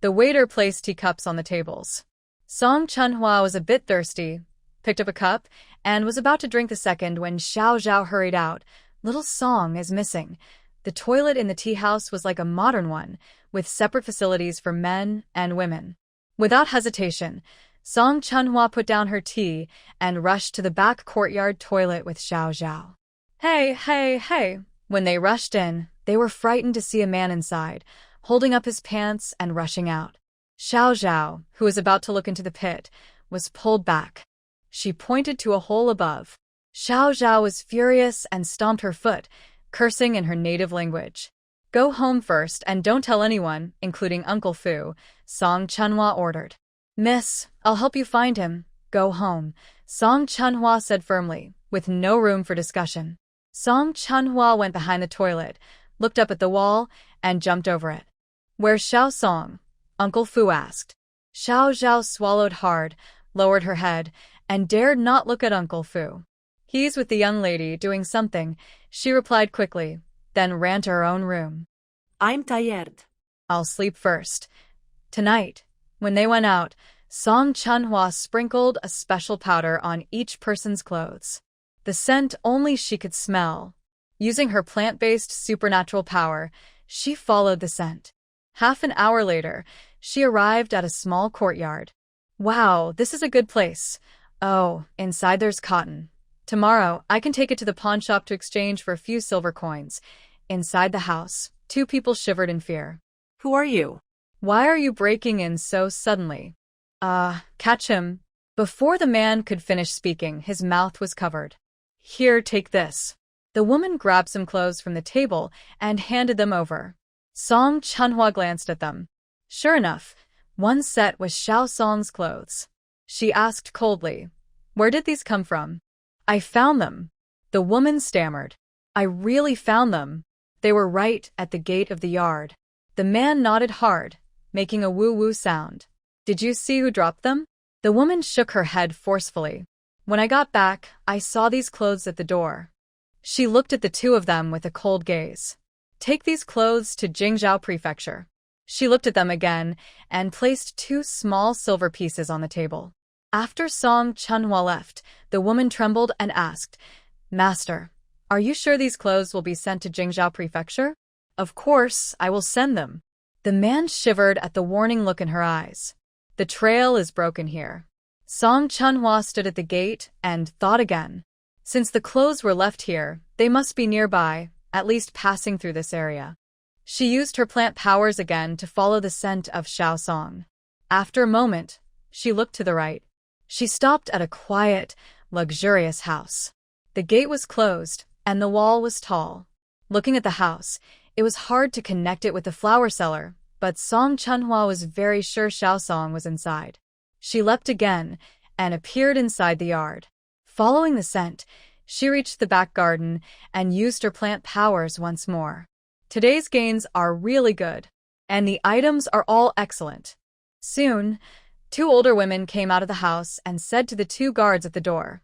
The waiter placed teacups on the tables. Song Chunhua was a bit thirsty, picked up a cup, and was about to drink the second when Xiao Zhao hurried out. Little Song is missing. The toilet in the tea house was like a modern one, with separate facilities for men and women. Without hesitation, Song Chunhua put down her tea and rushed to the back courtyard toilet with Xiao Zhao. Hey, hey, hey! When they rushed in, they were frightened to see a man inside, holding up his pants and rushing out. Xiao Zhao, who was about to look into the pit, was pulled back. She pointed to a hole above. Xiao Zhao was furious and stomped her foot, cursing in her native language. Go home first and don't tell anyone, including Uncle Fu, Song Chunhua ordered. Miss, I'll help you find him. Go home, Song Chunhua said firmly, with no room for discussion. Song Chunhua went behind the toilet, looked up at the wall, and jumped over it. Where's Xiao Song? Uncle Fu asked. Xiao Zhao swallowed hard, lowered her head, and dared not look at Uncle Fu. He's with the young lady doing something, she replied quickly, then ran to her own room. I'm tired. I'll sleep first. Tonight, when they went out, Song Chunhua sprinkled a special powder on each person's clothes. The scent only she could smell. Using her plant-based supernatural power, she followed the scent. Half an hour later, she arrived at a small courtyard. Wow, this is a good place. Oh, inside there's cotton. Tomorrow, I can take it to the pawn shop to exchange for a few silver coins. Inside the house, two people shivered in fear. Who are you? Why are you breaking in so suddenly? Catch him. Before the man could finish speaking, his mouth was covered. Here, take this. The woman grabbed some clothes from the table and handed them over. Song Chunhua glanced at them. Sure enough, one set was Xiao Song's clothes. She asked coldly, where did these come from? I found them. The woman stammered. I really found them. They were right at the gate of the yard. The man nodded hard, making a woo-woo sound. Did you see who dropped them? The woman shook her head forcefully. When I got back, I saw these clothes at the door. She looked at the two of them with a cold gaze. Take these clothes to Jingzhou Prefecture. She looked at them again and placed two small silver pieces on the table. After Song Chunhua left, the woman trembled and asked, Master, are you sure these clothes will be sent to Jingzhou Prefecture? Of course, I will send them. The man shivered at the warning look in her eyes. The trail is broken here. Song Chunhua stood at the gate and thought again. Since the clothes were left here, they must be nearby, at least passing through this area. She used her plant powers again to follow the scent of Xiao Song. After a moment, she looked to the right. She stopped at a quiet, luxurious house. The gate was closed, and the wall was tall. Looking at the house, it was hard to connect it with the flower seller, but Song Chunhua was very sure Xiao Song was inside. She leapt again and appeared inside the yard. Following the scent, she reached the back garden and used her plant powers once more. Today's gains are really good, and the items are all excellent. Soon, two older women came out of the house and said to the two guards at the door,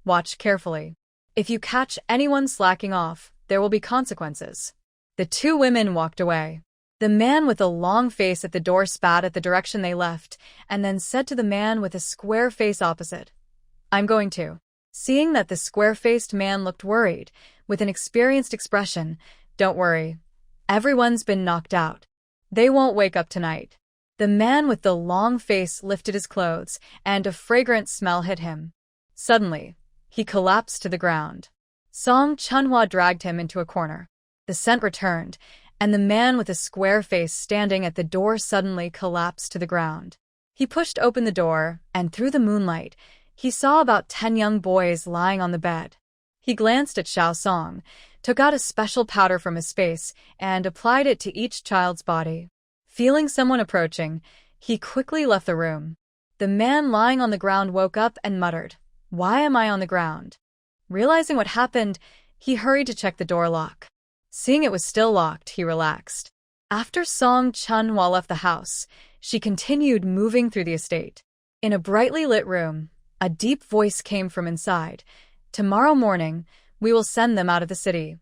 Watch carefully. If you catch anyone slacking off, there will be consequences. The two women walked away. The man with a long face at the door spat at the direction they left, and then said to the man with a square face opposite, I'm going to. Seeing that the square-faced man looked worried, with an experienced expression, Don't worry. Everyone's been knocked out. They won't wake up tonight. The man with the long face lifted his clothes, and a fragrant smell hit him. Suddenly, he collapsed to the ground. Song Chunhua dragged him into a corner. The scent returned, and the man with a square face standing at the door suddenly collapsed to the ground. He pushed open the door, and through the moonlight, he saw about 10 young boys lying on the bed. He glanced at Xiao Song, took out a special powder from his face, and applied it to each child's body. Feeling someone approaching, he quickly left the room. The man lying on the ground woke up and muttered, "Why am I on the ground?" Realizing what happened, he hurried to check the door lock. Seeing it was still locked, he relaxed. After Song Chunhua left the house, she continued moving through the estate. In a brightly lit room, a deep voice came from inside. "Tomorrow morning, we will send them out of the city.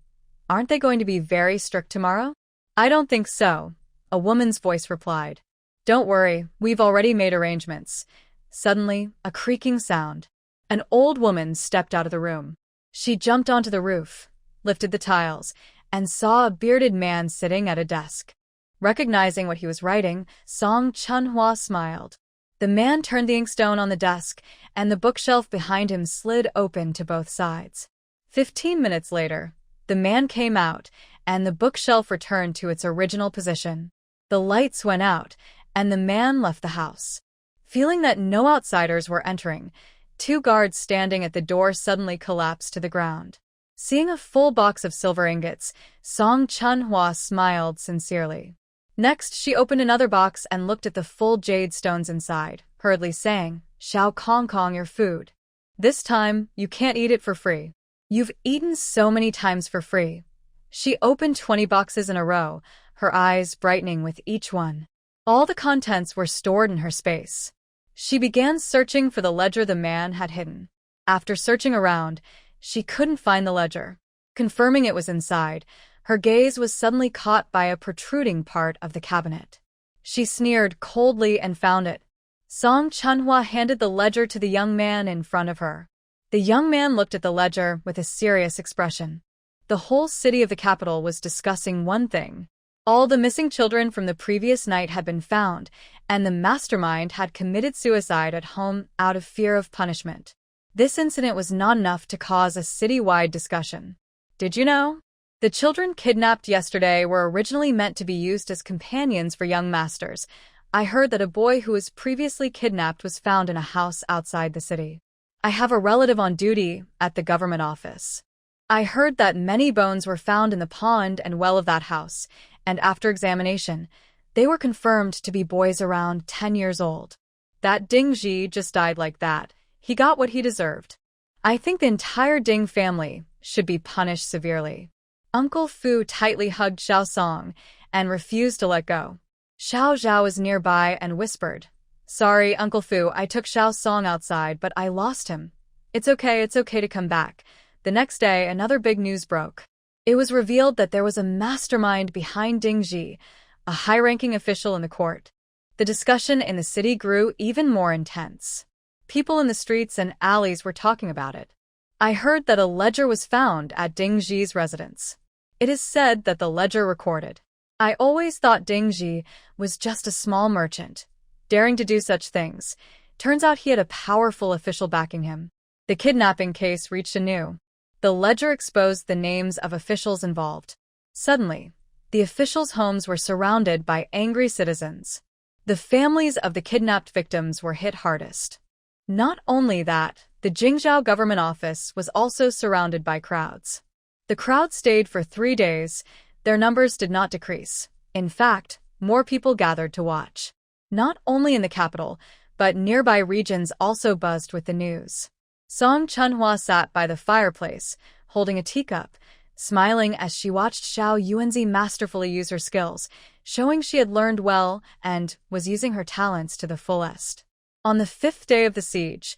Aren't they going to be very strict tomorrow?" "I don't think so," a woman's voice replied. "Don't worry, we've already made arrangements." Suddenly, a creaking sound. An old woman stepped out of the room. She jumped onto the roof, lifted the tiles, and saw a bearded man sitting at a desk. Recognizing what he was writing, Song Chunhua smiled. The man turned the inkstone on the desk, and the bookshelf behind him slid open to both sides. 15 minutes later, the man came out, and the bookshelf returned to its original position. The lights went out, and the man left the house. Feeling that no outsiders were entering, 2 guards standing at the door suddenly collapsed to the ground. Seeing a full box of silver ingots, Song Chunhua smiled sincerely. Next, she opened another box and looked at the full jade stones inside, hurriedly saying, "Xiao Kong Kong, your food. This time, you can't eat it for free. You've eaten so many times for free." She opened 20 boxes in a row, her eyes brightening with each one. All the contents were stored in her space. She began searching for the ledger the man had hidden. After searching around, she couldn't find the ledger. Confirming it was inside, her gaze was suddenly caught by a protruding part of the cabinet. She sneered coldly and found it. Song Chunhua handed the ledger to the young man in front of her. The young man looked at the ledger with a serious expression. The whole city of the capital was discussing one thing. All the missing children from the previous night had been found, and the mastermind had committed suicide at home out of fear of punishment. This incident was not enough to cause a city-wide discussion. Did you know? The children kidnapped yesterday were originally meant to be used as companions for young masters. I heard that a boy who was previously kidnapped was found in a house outside the city. I have a relative on duty at the government office. I heard that many bones were found in the pond and well of that house, and after examination, they were confirmed to be boys around 10 years old. That Ding Ji just died like that. He got what he deserved. I think the entire Ding family should be punished severely. Uncle Fu tightly hugged Xiao Song and refused to let go. Xiao Zhao was nearby and whispered, "Sorry, Uncle Fu, I took Xiao Song outside, but I lost him. It's okay to come back." The next day, another big news broke. It was revealed that there was a mastermind behind Ding Ji, a high-ranking official in the court. The discussion in the city grew even more intense. People in the streets and alleys were talking about it. I heard that a ledger was found at Ding Ji's residence. It is said that the ledger recorded. I always thought Ding Ji was just a small merchant, daring to do such things. Turns out he had a powerful official backing him. The kidnapping case reached a new. The ledger exposed the names of officials involved. Suddenly, the officials' homes were surrounded by angry citizens. The families of the kidnapped victims were hit hardest. Not only that, the Jingzhou government office was also surrounded by crowds. The crowd stayed for 3 days. Their numbers did not decrease. In fact, more people gathered to watch. Not only in the capital, but nearby regions also buzzed with the news. Song Chunhua sat by the fireplace, holding a teacup, smiling as she watched Xiao Yuanzi masterfully use her skills, showing she had learned well and was using her talents to the fullest. On the 5th day of the siege,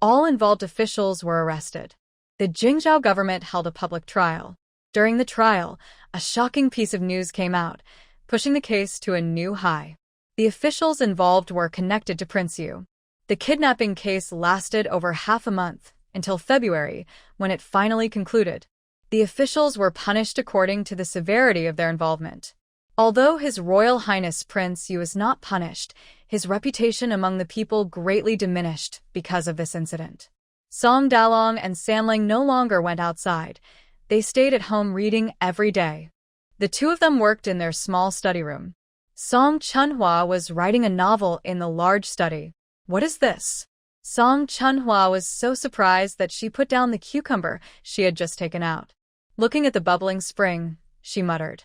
all involved officials were arrested. The Jingzhou government held a public trial. During the trial, a shocking piece of news came out, pushing the case to a new high. The officials involved were connected to Prince Yu. The kidnapping case lasted over half a month, until February, when it finally concluded. The officials were punished according to the severity of their involvement. Although His Royal Highness Prince Yu was not punished, his reputation among the people greatly diminished because of this incident. Song Dalong and Sanling no longer went outside. They stayed at home reading every day. The two of them worked in their small study room. Song Chunhua was writing a novel in the large study. What is this? Song Chunhua was so surprised that she put down the cucumber she had just taken out. Looking at the bubbling spring, she muttered,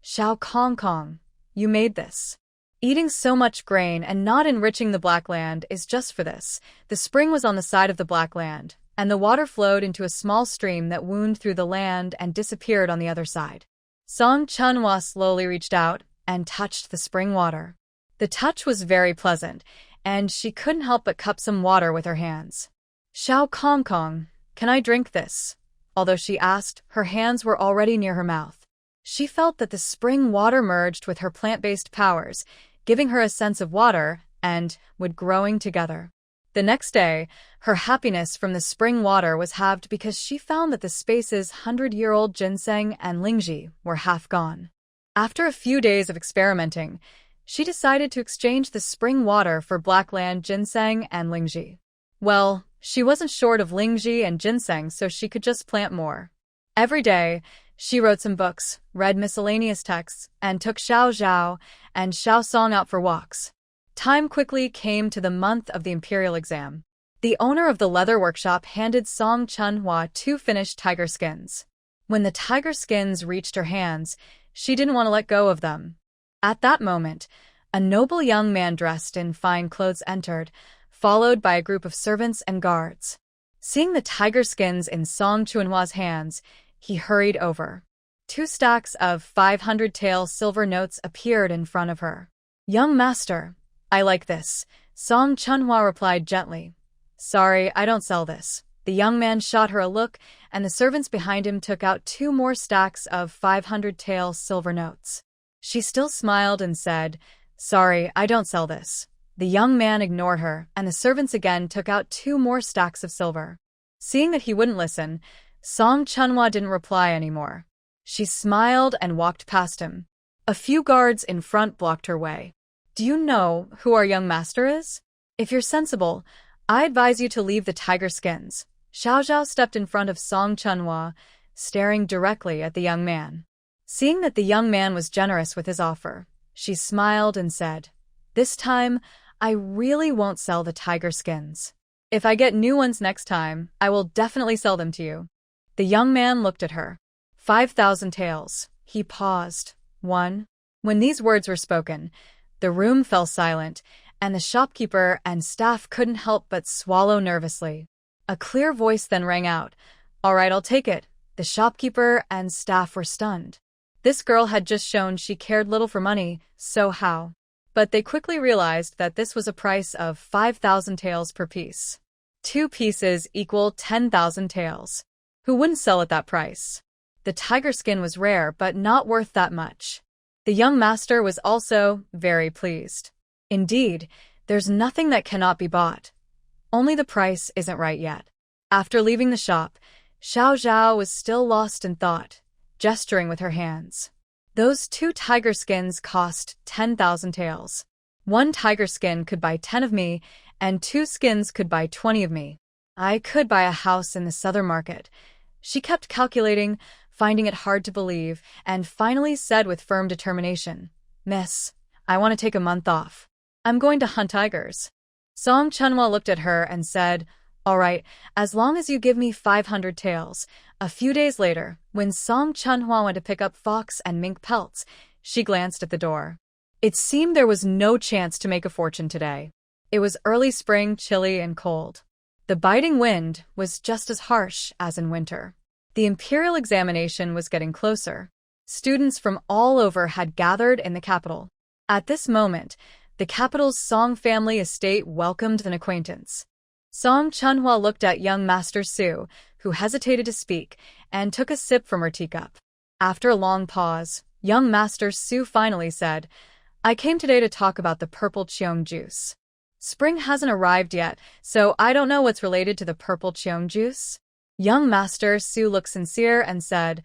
"Xiao Kong Kong, you made this." Eating so much grain and not enriching the Black Land is just for this. The spring was on the side of the Black Land, and the water flowed into a small stream that wound through the land and disappeared on the other side. Song Chunhua slowly reached out and touched the spring water. The touch was very pleasant, and she couldn't help but cup some water with her hands. "Xiao Kong Kong, can I drink this?" Although she asked, her hands were already near her mouth. She felt that the spring water merged with her plant-based powers, giving her a sense of water and wood growing together. The next day, her happiness from the spring water was halved because she found that the space's 100-year-old ginseng and lingji were half gone. After a few days of experimenting, she decided to exchange the spring water for Blackland ginseng and lingji. Well, she wasn't short of lingji and ginseng, so she could just plant more. Every day, she wrote some books, read miscellaneous texts, and took Xiao Zhao and Xiao Song out for walks. Time quickly came to the month of the imperial exam. The owner of the leather workshop handed Song Chunhua 2 finished tiger skins. When the tiger skins reached her hands, she didn't want to let go of them. At that moment, a noble young man dressed in fine clothes entered, followed by a group of servants and guards. Seeing the tiger skins in Song Chunhua's hands, he hurried over. 2 stacks of 500-tael silver notes appeared in front of her. "Young master, I like this," Song Chunhua replied gently. "Sorry, I don't sell this." The young man shot her a look, and the servants behind him took out 2 more stacks of 500-tael silver notes. She still smiled and said, "Sorry, I don't sell this." The young man ignored her, and the servants again took out 2 more stacks of silver. Seeing that he wouldn't listen, Song Chunhua didn't reply anymore. She smiled and walked past him. A few guards in front blocked her way. "Do you know who our young master is? If you're sensible, I advise you to leave the tiger skins." Xiao Zhao stepped in front of Song Chunhua, staring directly at the young man. Seeing that the young man was generous with his offer, she smiled and said, "This time, I really won't sell the tiger skins. If I get new ones next time, I will definitely sell them to you." The young man looked at her. 5,000 taels. He paused. 1. When these words were spoken, the room fell silent, and the shopkeeper and staff couldn't help but swallow nervously. A clear voice then rang out, "All right, I'll take it." The shopkeeper and staff were stunned. This girl had just shown she cared little for money, so how? But they quickly realized that this was a price of 5,000 taels per piece. 2 pieces equal 10,000 taels. Who wouldn't sell at that price? The tiger skin was rare, but not worth that much. The young master was also very pleased. Indeed, there's nothing that cannot be bought. Only the price isn't right yet. After leaving the shop, Xiao Zhao was still lost in thought, gesturing with her hands. Those 2 tiger skins cost 10,000 taels. 1 tiger skin could buy 10 of me, and 2 skins could buy 20 of me. I could buy a house in the southern market. She kept calculating, finding it hard to believe, and finally said with firm determination, "Miss, I want to take a month off. I'm going to hunt tigers." Song Chunhua looked at her and said, "All right, as long as you give me 500 taels." A few days later, when Song Chunhua went to pick up fox and mink pelts, she glanced at the door. It seemed there was no chance to make a fortune today. It was early spring, chilly and cold. The biting wind was just as harsh as in winter. The imperial examination was getting closer. Students from all over had gathered in the capital. At this moment, the capital's Song family estate welcomed an acquaintance. Song Chunhua looked at young Master Su, who hesitated to speak, and took a sip from her teacup. After a long pause, young Master Su finally said, "I came today to talk about the purple cheong juice. Spring hasn't arrived yet, so I don't know what's related to the purple cheong juice." Young Master Su looked sincere and said,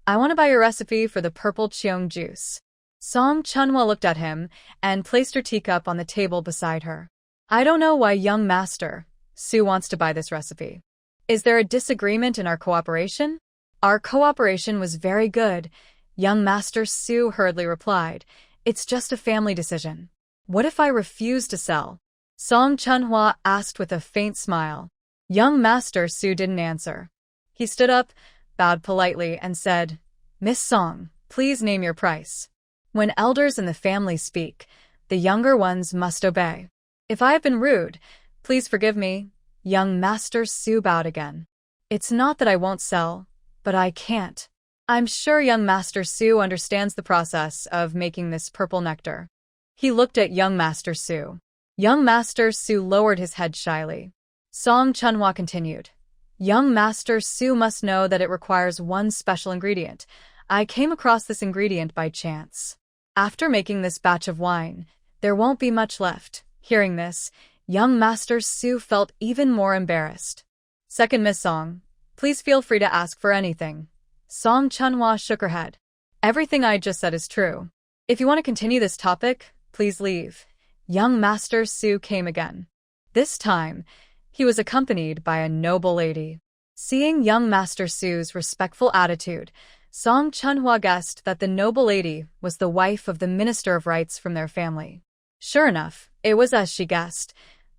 "I want to buy your recipe for the purple cheong juice." Song Chunhua looked at him and placed her teacup on the table beside her. "I don't know why young Master Su wants to buy this recipe. Is there a disagreement in our cooperation? Our cooperation was very good, young Master Su hurriedly replied. It's just a family decision. What if I refuse to sell? Song Chunhua asked with a faint smile. Young Master Su didn't answer. He stood up, bowed politely, and said, Miss Song, please name your price. When elders in the family speak, the younger ones must obey. If I have been rude, please forgive me. Young Master Su bowed again. It's not that I won't sell, but I can't. I'm sure young Master Su understands the process of making this purple nectar. He looked at young Master Su. Young Master Su lowered his head shyly. Song Chunhua continued. Young Master Su must know that it requires one special ingredient. I came across this ingredient by chance. After making this batch of wine, there won't be much left. Hearing this, young Master Su felt even more embarrassed. Second Miss Song, please feel free to ask for anything. Song Chunhua shook her head. Everything I just said is true. If you want to continue this topic, please leave. Young Master Su came again. This time, he was accompanied by a noble lady. Seeing young Master Su's respectful attitude, Song Chunhua guessed that the noble lady was the wife of the Minister of Rites from their family. Sure enough, it was as she guessed.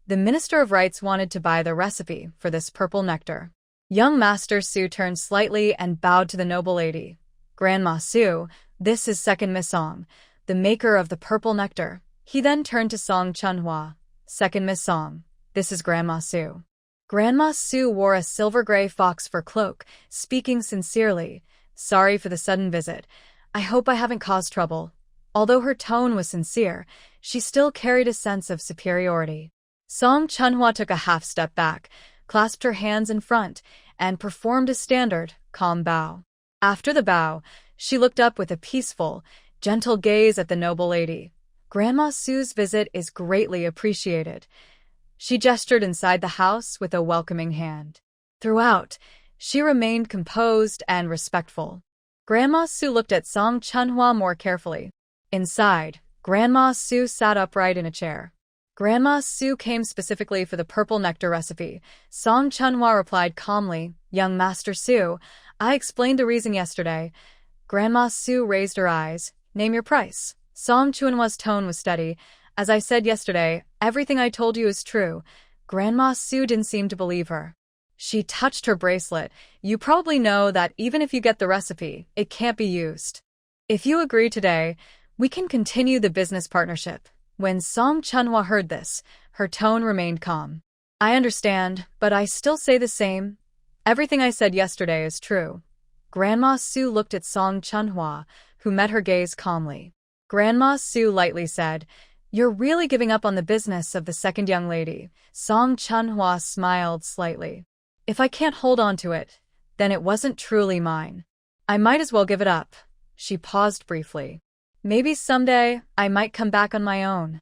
The Minister of Rites wanted to buy the recipe for this purple nectar. Young Master Su turned slightly and bowed to the noble lady. Grandma Su, this is Second Miss Song, the maker of the purple nectar. He then turned to Song Chunhua. Second Miss Song, this is Grandma Su. Grandma Su wore a silver-gray fox fur cloak, speaking sincerely. Sorry for the sudden visit. I hope I haven't caused trouble. Although her tone was sincere, she still carried a sense of superiority. Song Chunhua took a half-step back, clasped her hands in front, and performed a standard, calm bow. After the bow, she looked up with a peaceful, gentle gaze at the noble lady. Grandma Su's visit is greatly appreciated. She gestured inside the house with a welcoming hand. Throughout, she remained composed and respectful. Grandma Su looked at Song Chunhua more carefully. Inside, Grandma Su sat upright in a chair. Grandma Su came specifically for the purple nectar recipe. Song Chunhua replied calmly, Young Master Su, I explained the reason yesterday. Grandma Su raised her eyes. Name your price. Song Chunhua's tone was steady. As I said yesterday, everything I told you is true. Grandma Su didn't seem to believe her. She touched her bracelet. You probably know that even if you get the recipe, it can't be used. If you agree today, we can continue the business partnership. When Song Chunhua heard this, her tone remained calm. I understand, but I still say the same. Everything I said yesterday is true. Grandma Su looked at Song Chunhua, who met her gaze calmly. Grandma Su lightly said, You're really giving up on the business of the second young lady. Song Chunhua smiled slightly. If I can't hold on to it, then it wasn't truly mine. I might as well give it up. She paused briefly. Maybe someday, I might come back on my own.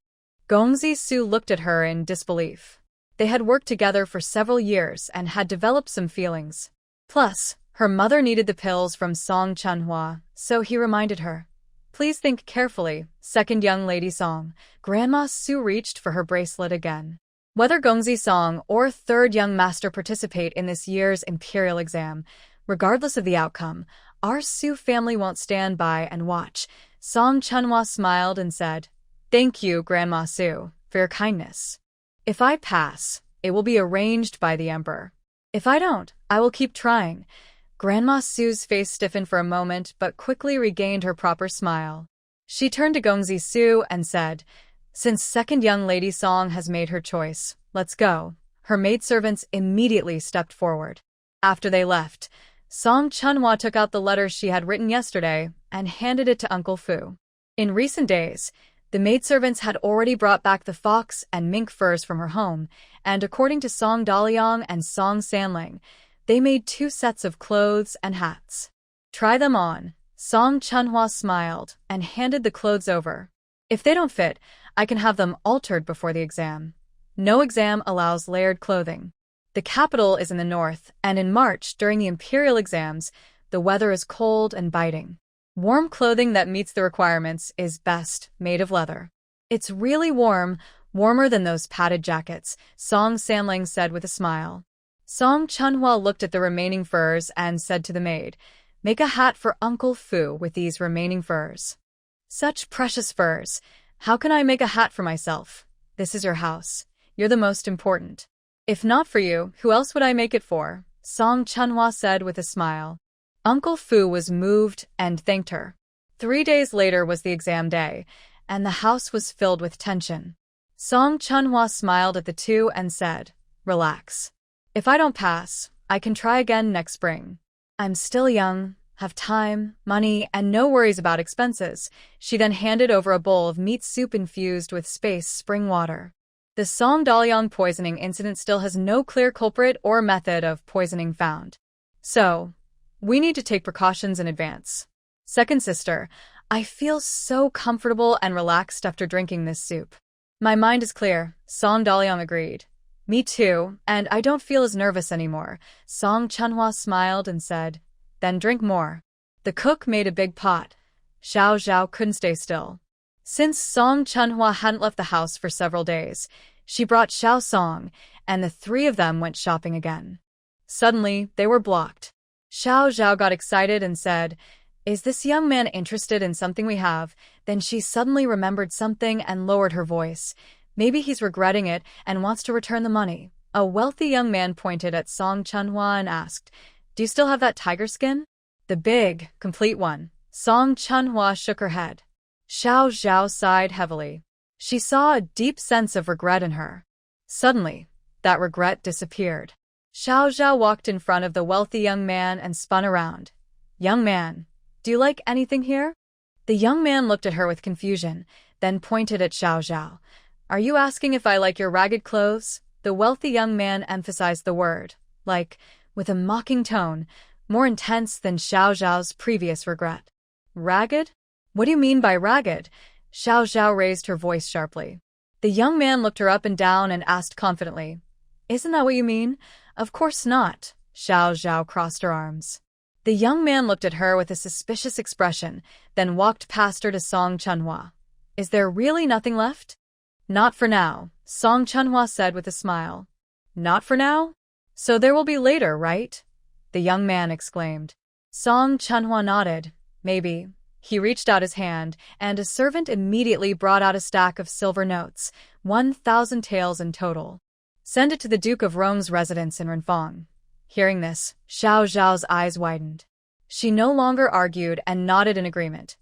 Gongzi Su looked at her in disbelief. They had worked together for several years and had developed some feelings. Plus, her mother needed the pills from Song Chunhua, so he reminded her. Please think carefully, second young lady Song. Grandma Su reached for her bracelet again. Whether Gongzi Song or third young master participate in this year's imperial exam, regardless of the outcome, our Su family won't stand by and watch. Song Chunhua smiled and said, Thank you, Grandma Su, for your kindness. If I pass, it will be arranged by the emperor. If I don't, I will keep trying. Grandma Su's face stiffened for a moment but quickly regained her proper smile. She turned to Gongzi Su and said, Since second young lady Song has made her choice, let's go. Her maidservants immediately stepped forward. After they left, Song Chunhua took out the letter she had written yesterday and handed it to Uncle Fu. In recent days, the maidservants had already brought back the fox and mink furs from her home, and according to Song Daliang and Song Sanling, they made 2 sets of clothes and hats. Try them on. Song Chunhua smiled and handed the clothes over. If they don't fit, I can have them altered before the exam. No exam allows layered clothing. The capital is in the north, and in March, during the imperial exams, the weather is cold and biting. Warm clothing that meets the requirements is best, made of leather. It's really warm, warmer than those padded jackets, Song Sanling said with a smile. Song Chunhua looked at the remaining furs and said to the maid, "Make a hat for Uncle Fu with these remaining furs." "Such precious furs. How can I make a hat for myself? This is your house. You're the most important. If not for you, who else would I make it for?" Song Chunhua said with a smile. Uncle Fu was moved and thanked her. 3 days later was the exam day, and the house was filled with tension. Song Chunhua smiled at the two and said, "Relax. If I don't pass, I can try again next spring. I'm still young, have time, money, and no worries about expenses." She then handed over a bowl of meat soup infused with space spring water. The Song Dalyong poisoning incident still has no clear culprit or method of poisoning found. So, we need to take precautions in advance. Second sister, I feel so comfortable and relaxed after drinking this soup. My mind is clear, Song Dalyong agreed. Me too, and I don't feel as nervous anymore. Song Chunhua smiled and said, "Then drink more." The cook made a big pot. Xiao Zhao couldn't stay still. Since Song Chunhua hadn't left the house for several days, she brought Xiao Song, and the three of them went shopping again. Suddenly, they were blocked. Xiao Zhao got excited and said, "Is this young man interested in something we have?" Then she suddenly remembered something and lowered her voice. Maybe he's regretting it and wants to return the money. A wealthy young man pointed at Song Chunhua and asked, "Do you still have that tiger skin?" "The big, complete one." Song Chunhua shook her head. Xiao Zhao sighed heavily. She saw a deep sense of regret in her. Suddenly, that regret disappeared. Xiao Zhao walked in front of the wealthy young man and spun around. "Young man, do you like anything here?" The young man looked at her with confusion, then pointed at Xiao Zhao. "Are you asking if I like your ragged clothes?" The wealthy young man emphasized the word, like, with a mocking tone, more intense than Xiao Zhao's previous regret. "Ragged? What do you mean by ragged?" Xiao Zhao raised her voice sharply. The young man looked her up and down and asked confidently, "Isn't that what you mean?" "Of course not." Xiao Zhao crossed her arms. The young man looked at her with a suspicious expression, then walked past her to Song Chunhua. "Is there really nothing left?" "Not for now," Song Chunhua said with a smile. "Not for now? So there will be later, right?" the young man exclaimed. Song Chunhua nodded. "Maybe." He reached out his hand, and a servant immediately brought out a stack of silver notes, 1,000 taels in total. "Send it to the Duke of Rong's residence in Renfang." Hearing this, Xiao Zhao's eyes widened. She no longer argued and nodded in agreement.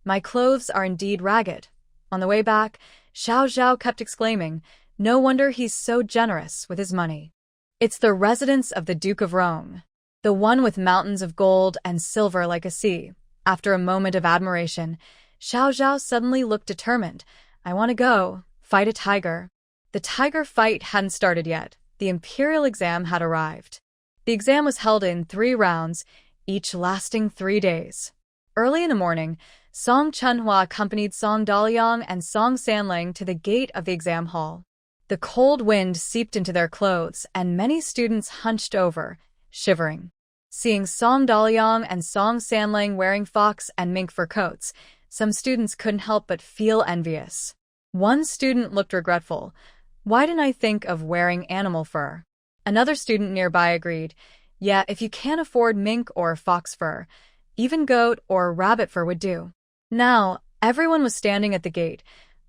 "My clothes are indeed ragged." On the way back, Xiao Zhao kept exclaiming, "No wonder he's so generous with his money. It's the residence of the Duke of Rong, the one with mountains of gold and silver like a sea." After a moment of admiration, Xiao Zhao suddenly looked determined. "I want to go, fight a tiger." The tiger fight hadn't started yet. The imperial exam had arrived. The exam was held in 3 rounds, each lasting 3 days. Early in the morning, Song Chunhua accompanied Song Dalyong and Song Sanlang to the gate of the exam hall. The cold wind seeped into their clothes, and many students hunched over, shivering. Seeing Song Dalyong and Song Sanlang wearing fox and mink fur coats, some students couldn't help but feel envious. One student looked regretful. "Why didn't I think of wearing animal fur?" Another student nearby agreed, "Yeah, if you can't afford mink or fox fur, even goat or rabbit fur would do." Now, everyone was standing at the gate,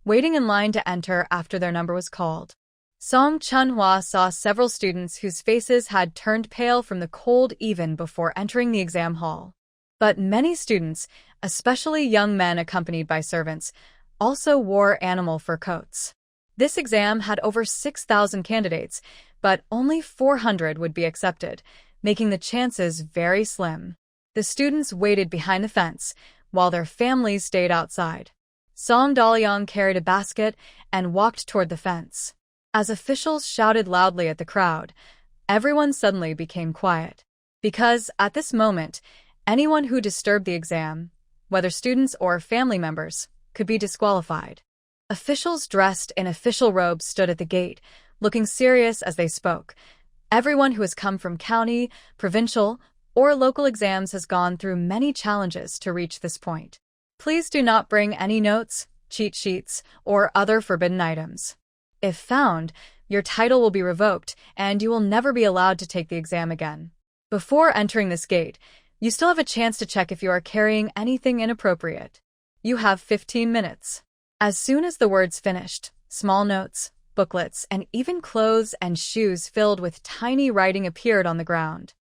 waiting in line to enter after their number was called. Song Chunhua saw several students whose faces had turned pale from the cold even before entering the exam hall. But many students, especially young men accompanied by servants, also wore animal fur coats. This exam had over 6,000 candidates, but only 400 would be accepted, making the chances very slim. The students waited behind the fence, while their families stayed outside. Song Dalyong carried a basket and walked toward the fence. As officials shouted loudly at the crowd, everyone suddenly became quiet. Because, at this moment, anyone who disturbed the exam, whether students or family members, could be disqualified. Officials dressed in official robes stood at the gate, looking serious as they spoke. Everyone who has come from county, provincial, or local exams has gone through many challenges to reach this point. Please do not bring any notes, cheat sheets, or other forbidden items. If found, Your title will be revoked, and you will never be allowed to take the exam again. Before entering this gate, you still have a chance to check if you are carrying anything inappropriate. You have 15 minutes. As soon as the words finished, small notes, booklets, and even clothes and shoes filled with tiny writing appeared on the ground.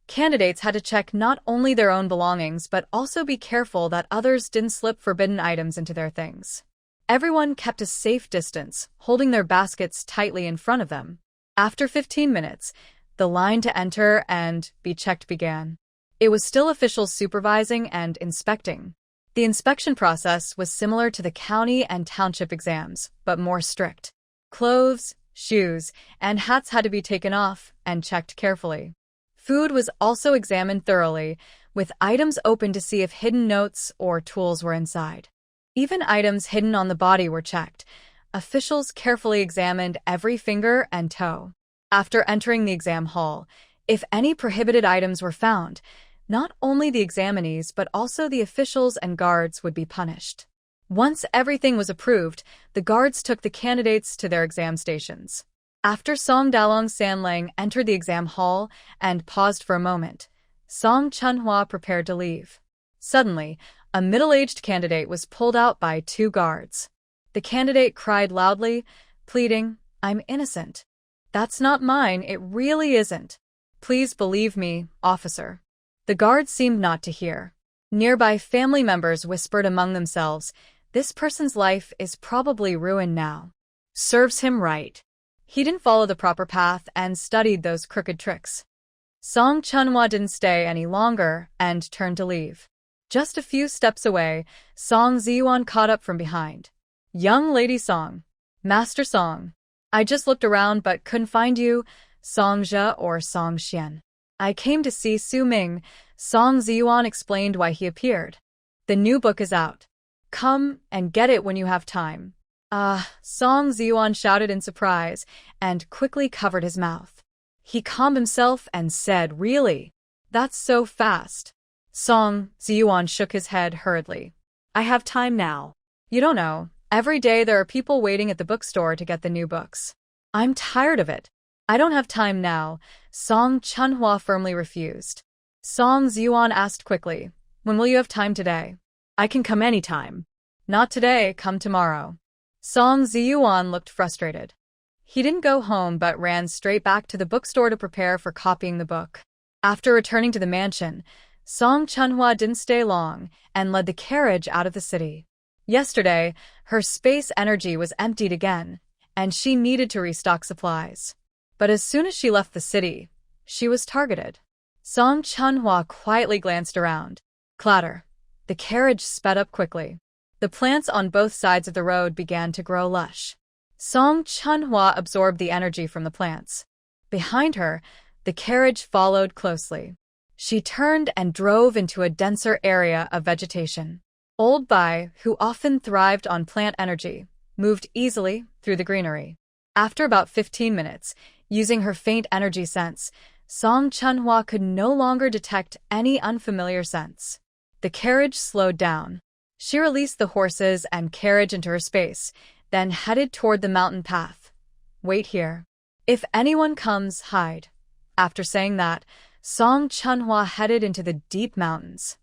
Candidates had to check not only their own belongings but also be careful that others didn't slip forbidden items into their things. Everyone kept a safe distance, holding their baskets tightly in front of them. After 15 minutes, the line to enter and be checked began. It was still officials supervising and inspecting. The inspection process was similar to the county and township exams, but more strict. Clothes, shoes, and hats had to be taken off and checked carefully. Food was also examined thoroughly, with items open to see if hidden notes or tools were inside. Even items hidden on the body were checked. Officials carefully examined every finger and toe. After entering the exam hall, if any prohibited items were found, not only the examinees but also the officials and guards would be punished. Once everything was approved, the guards took the candidates to their exam stations. After Song Dalong Sanlang entered the exam hall and paused for a moment, Song Chunhua prepared to leave. Suddenly, a middle-aged candidate was pulled out by two guards. The candidate cried loudly, pleading, "I'm innocent. That's not mine, it really isn't. Please believe me, officer." The guards seemed not to hear. Nearby family members whispered among themselves, "This person's life is probably ruined now. Serves him right. He didn't follow the proper path and studied those crooked tricks." Song Chunhua didn't stay any longer and turned to leave. Just a few steps away, Song Ziyuan caught up from behind. "Young lady Song. Master Song. I just looked around but couldn't find you, Song Zhe or Song Xian. I came to see Su Ming." Song Ziyuan explained why he appeared. "The new book is out. Come and get it when you have time." Song Ziyuan shouted in surprise and quickly covered his mouth. He calmed himself and said, "Really? That's so fast." Song Ziyuan shook his head hurriedly. "I have time now." "You don't know. Every day there are people waiting at the bookstore to get the new books. I'm tired of it." "I don't have time now," Song Chunhua firmly refused. Song Ziyuan asked quickly, "When will you have time today?" "I can come anytime." "Not today, come tomorrow." Song Ziyuan looked frustrated. He didn't go home but ran straight back to the bookstore to prepare for copying the book. After returning to the mansion, Song Chunhua didn't stay long and led the carriage out of the city. Yesterday, her space energy was emptied again, and she needed to restock supplies. But as soon as she left the city, she was targeted. Song Chunhua quietly glanced around. Clatter. The carriage sped up quickly. The plants on both sides of the road began to grow lush. Song Chunhua absorbed the energy from the plants. Behind her, the carriage followed closely. She turned and drove into a denser area of vegetation. Old Bai, who often thrived on plant energy, moved easily through the greenery. After about 15 minutes, using her faint energy sense, Song Chunhua could no longer detect any unfamiliar scents. The carriage slowed down. She released the horses and carriage into her space, then headed toward the mountain path. "Wait here. If anyone comes, hide." After saying that, Song Chunhua headed into the deep mountains.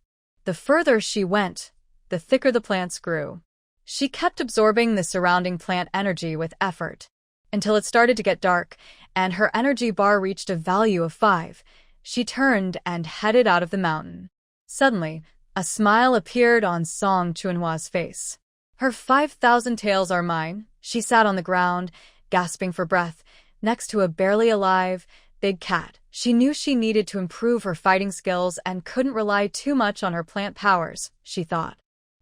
The further she went, the thicker the plants grew. She kept absorbing the surrounding plant energy with effort, until it started to get dark, and her energy bar reached a value of 5. She turned and headed out of the mountain. Suddenly, a smile appeared on Song Chunhua's face. "Her 5,000 tails are mine." She sat on the ground, gasping for breath, next to a barely alive, big cat. She knew she needed to improve her fighting skills and couldn't rely too much on her plant powers, she thought.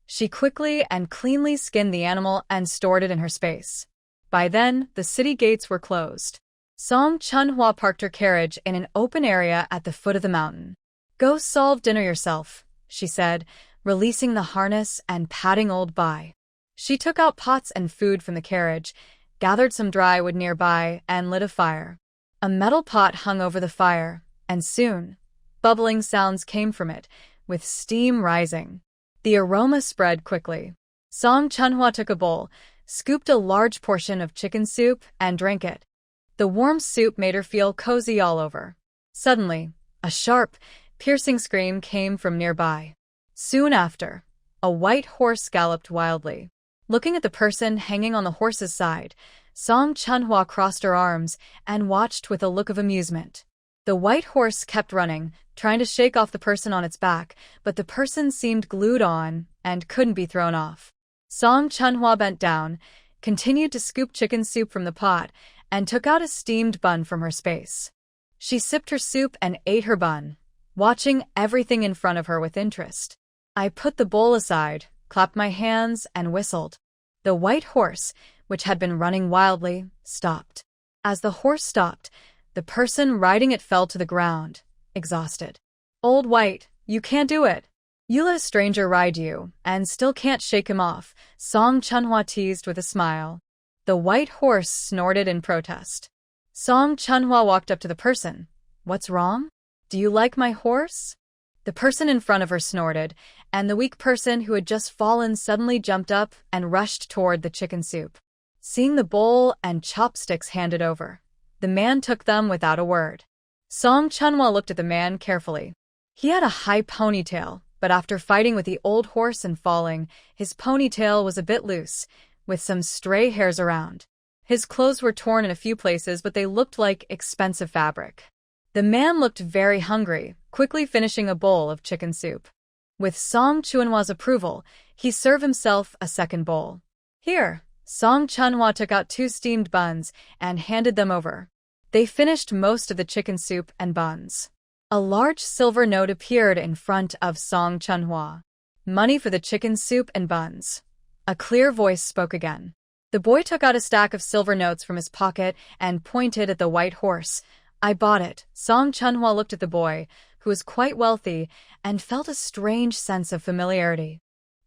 She quickly and cleanly skinned the animal and stored it in her space. By then, the city gates were closed. Song Chunhua parked her carriage in an open area at the foot of the mountain. "Go solve dinner yourself," she said, releasing the harness and patting Old Bai. She took out pots and food from the carriage, gathered some dry wood nearby, and lit a fire. A metal pot hung over the fire, and soon, bubbling sounds came from it, with steam rising. The aroma spread quickly. Song Chunhua took a bowl, scooped a large portion of chicken soup, and drank it. The warm soup made her feel cozy all over. Suddenly, a sharp, piercing scream came from nearby. Soon after, a white horse galloped wildly. Looking at the person hanging on the horse's side, Song Chunhwa crossed her arms and watched with a look of amusement. The white horse kept running, trying to shake off the person on its back, but the person seemed glued on and couldn't be thrown off. Song Chunhwa bent down, continued to scoop chicken soup from the pot, and took out a steamed bun from her space. She sipped her soup and ate her bun, watching everything in front of her with interest. I put the bowl aside, clapped my hands, and whistled. The white horse, which had been running wildly, stopped. As the horse stopped, the person riding it fell to the ground, exhausted. "Old White, you can't do it. You let a stranger ride you, and still can't shake him off," Song Chunhwa teased with a smile. The white horse snorted in protest. Song Chunhwa walked up to the person. "What's wrong? Do you like my horse?" The person in front of her snorted, and the weak person who had just fallen suddenly jumped up and rushed toward the chicken soup. Seeing the bowl and chopsticks handed over, the man took them without a word. Song Chunhwa looked at the man carefully. He had a high ponytail, but after fighting with the old horse and falling, his ponytail was a bit loose, with some stray hairs around. His clothes were torn in a few places, but they looked like expensive fabric. The man looked very hungry, quickly finishing a bowl of chicken soup. With Song Chunhwa's approval, he served himself a second bowl. "Here." Song Chunhwa took out 2 steamed buns and handed them over. They finished most of the chicken soup and buns. A large silver note appeared in front of Song Chunhwa. "Money for the chicken soup and buns." A clear voice spoke again. The boy took out a stack of silver notes from his pocket and pointed at the white horse. "I bought it." Song Chunhwa looked at the boy, who was quite wealthy, and felt a strange sense of familiarity.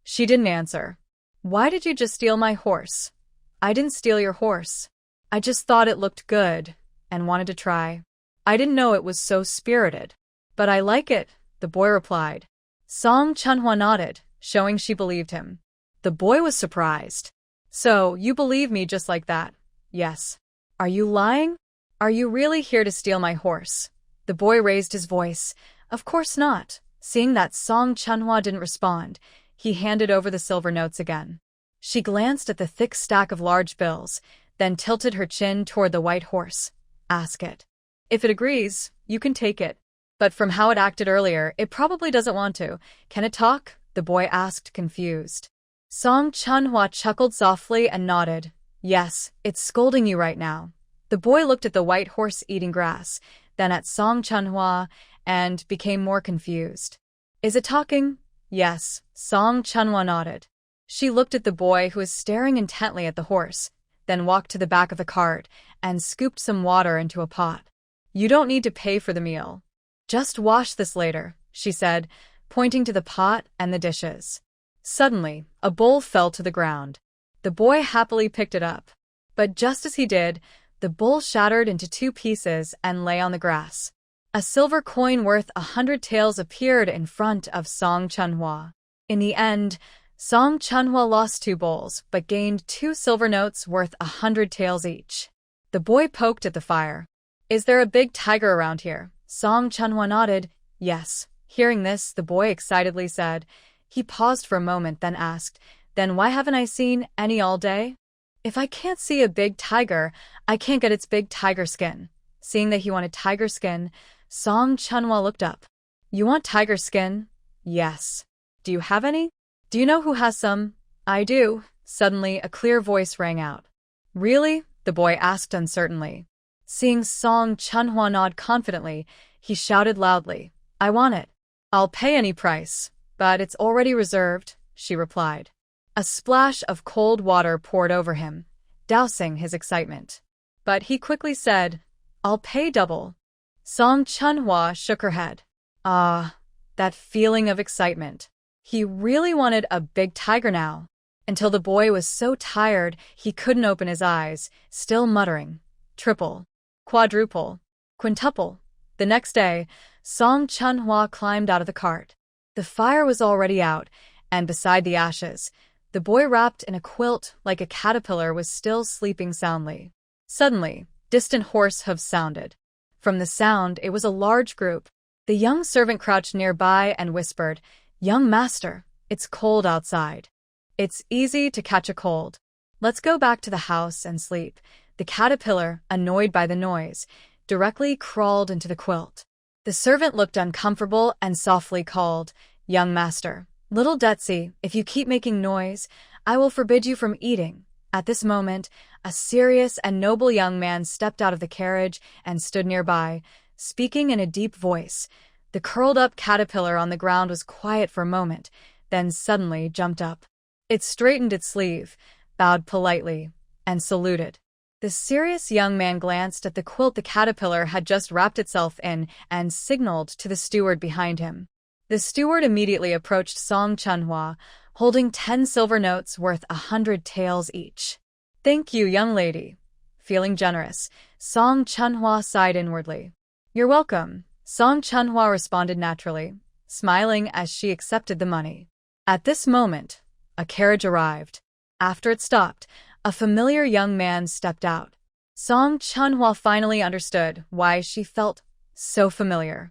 She didn't answer. "Why did you just steal my horse?" "I didn't steal your horse. I just thought it looked good and wanted to try. I didn't know it was so spirited." "But I like it," the boy replied. Song Chunhwa nodded, showing she believed him. The boy was surprised. "So, you believe me just like that?" "Yes." "Are you lying? Are you really here to steal my horse?" The boy raised his voice. "Of course not." Seeing that Song Chunhwa didn't respond, he handed over the silver notes again. She glanced at the thick stack of large bills, then tilted her chin toward the white horse. "Ask it. If it agrees, you can take it. But from how it acted earlier, it probably doesn't want to. Can it talk?" the boy asked, confused. Song Chunhwa chuckled softly and nodded. "Yes, it's scolding you right now." The boy looked at the white horse eating grass, then at Song Chunhwa, and became more confused. "Is it talking?" "Yes." Song Chunhwa nodded. She looked at the boy, who was staring intently at the horse, then walked to the back of the cart and scooped some water into a pot. "You don't need to pay for the meal. Just wash this later," she said, pointing to the pot and the dishes. Suddenly, a bowl fell to the ground. The boy happily picked it up. But just as he did, the bowl shattered into 2 pieces and lay on the grass. A silver coin worth 100 taels appeared in front of Song Chunhwa. In the end, Song Chunhwa lost 2 bowls, but gained 2 silver notes worth 100 taels each. The boy poked at the fire. "Is there a big tiger around here?" Song Chunhwa nodded. "Yes." Hearing this, the boy excitedly said. He paused for a moment, then asked, "Then why haven't I seen any all day?" "If I can't see a big tiger, I can't get its big tiger skin." Seeing that he wanted tiger skin, Song Chunhwa looked up. "You want tiger skin?" "Yes." "Do you have any?" "Do you know who has some?" "I do." Suddenly, a clear voice rang out. "Really?" the boy asked uncertainly. Seeing Song Chunhwa nod confidently, he shouted loudly, "I want it." "I'll pay any price, but it's already reserved," she replied. A splash of cold water poured over him, dousing his excitement. But he quickly said, "I'll pay double." Song Chunhwa shook her head. Ah, that feeling of excitement. He really wanted a big tiger now, until the boy was so tired he couldn't open his eyes, still muttering, "Triple, quadruple, quintuple." The next day, Song Chunhwa climbed out of the cart. The fire was already out, and beside the ashes, the boy wrapped in a quilt like a caterpillar was still sleeping soundly. Suddenly, Distant horse hooves sounded. From the sound, it was a large group. The young servant crouched nearby and whispered, "Young master, it's cold outside. It's easy to catch a cold. Let's go back to the house and sleep." The caterpillar, annoyed by the noise, directly crawled into the quilt. The servant looked uncomfortable and softly called, "Young master, little Detsy, if you keep making noise, I will forbid you from eating." At this moment, a serious and noble young man stepped out of the carriage and stood nearby, speaking in a deep voice. The curled-up caterpillar on the ground was quiet for a moment, then suddenly jumped up. It straightened its sleeve, bowed politely, and saluted. The serious young man glanced at the quilt the caterpillar had just wrapped itself in and signaled to the steward behind him. The steward immediately approached Song Chunhwa, holding 10 silver notes worth 100 taels each. "Thank you, young lady." Feeling generous, Song Chunhwa sighed inwardly. "You're welcome," Song Chunhwa responded naturally, smiling as she accepted the money. At this moment, a carriage arrived. After it stopped, a familiar young man stepped out. Song Chunhwa finally understood why she felt so familiar.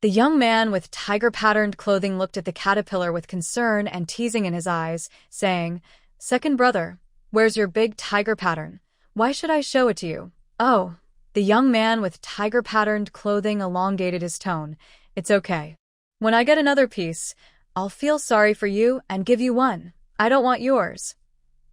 The young man with tiger-patterned clothing looked at the caterpillar with concern and teasing in his eyes, saying, "Second brother, where's your big tiger pattern? Why should I show it to you?" "Oh." The young man with tiger-patterned clothing elongated his tone. "It's okay. When I get another piece, I'll feel sorry for you and give you one. I don't want yours."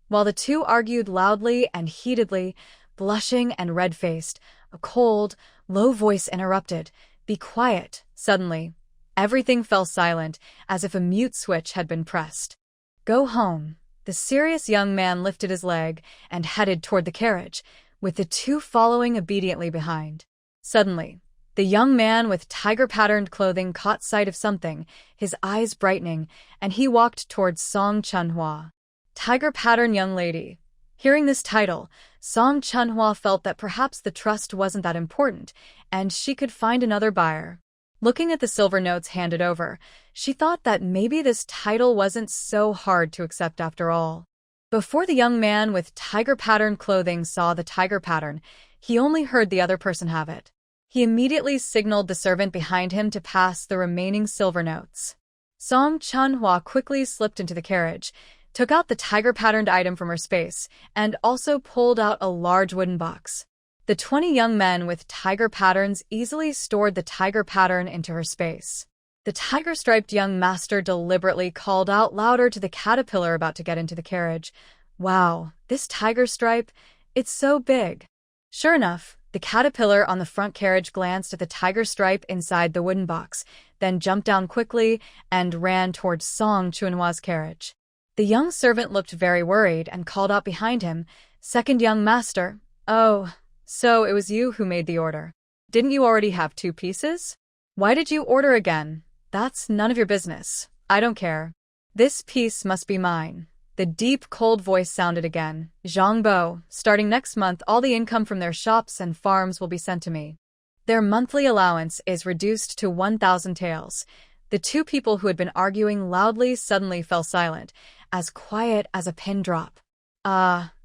While the two argued loudly and heatedly, blushing and red-faced, a cold, low voice interrupted, "Be quiet." Suddenly, everything fell silent, as if a mute switch had been pressed. "Go home." The serious young man lifted his leg and headed toward the carriage, with the two following obediently behind. Suddenly, the young man with tiger-patterned clothing caught sight of something, his eyes brightening, and he walked towards Song Chunhwa. Tiger-pattern young lady. Hearing this title, Song Chunhwa felt that perhaps the trust wasn't that important, and she could find another buyer. Looking at the silver notes handed over, she thought that maybe this title wasn't so hard to accept after all. Before the young man with tiger-patterned clothing saw the tiger pattern, he only heard the other person have it. He immediately signaled the servant behind him to pass the remaining silver notes. Song Chunhwa quickly slipped into the carriage, took out the tiger-patterned item from her space, and also pulled out a large wooden box. The 20 young men with tiger patterns easily stored the tiger pattern into her space. The tiger-striped young master deliberately called out louder to the caterpillar about to get into the carriage, "Wow, this tiger stripe, it's so big." Sure enough, the caterpillar on the front carriage glanced at the tiger stripe inside the wooden box, then jumped down quickly and ran towards Song Chunhwa's carriage. The young servant looked very worried and called out behind him, "Second young master." "Oh, so it was you who made the order. Didn't you already have 2 pieces? Why did you order again?" "That's none of your business. I don't care. This piece must be mine." The deep, cold voice sounded again. "Zhangbo, starting next month, all the income from their shops and farms will be sent to me. Their monthly allowance is reduced to 1,000 taels." The two people who had been arguing loudly suddenly fell silent, as quiet as a pin drop.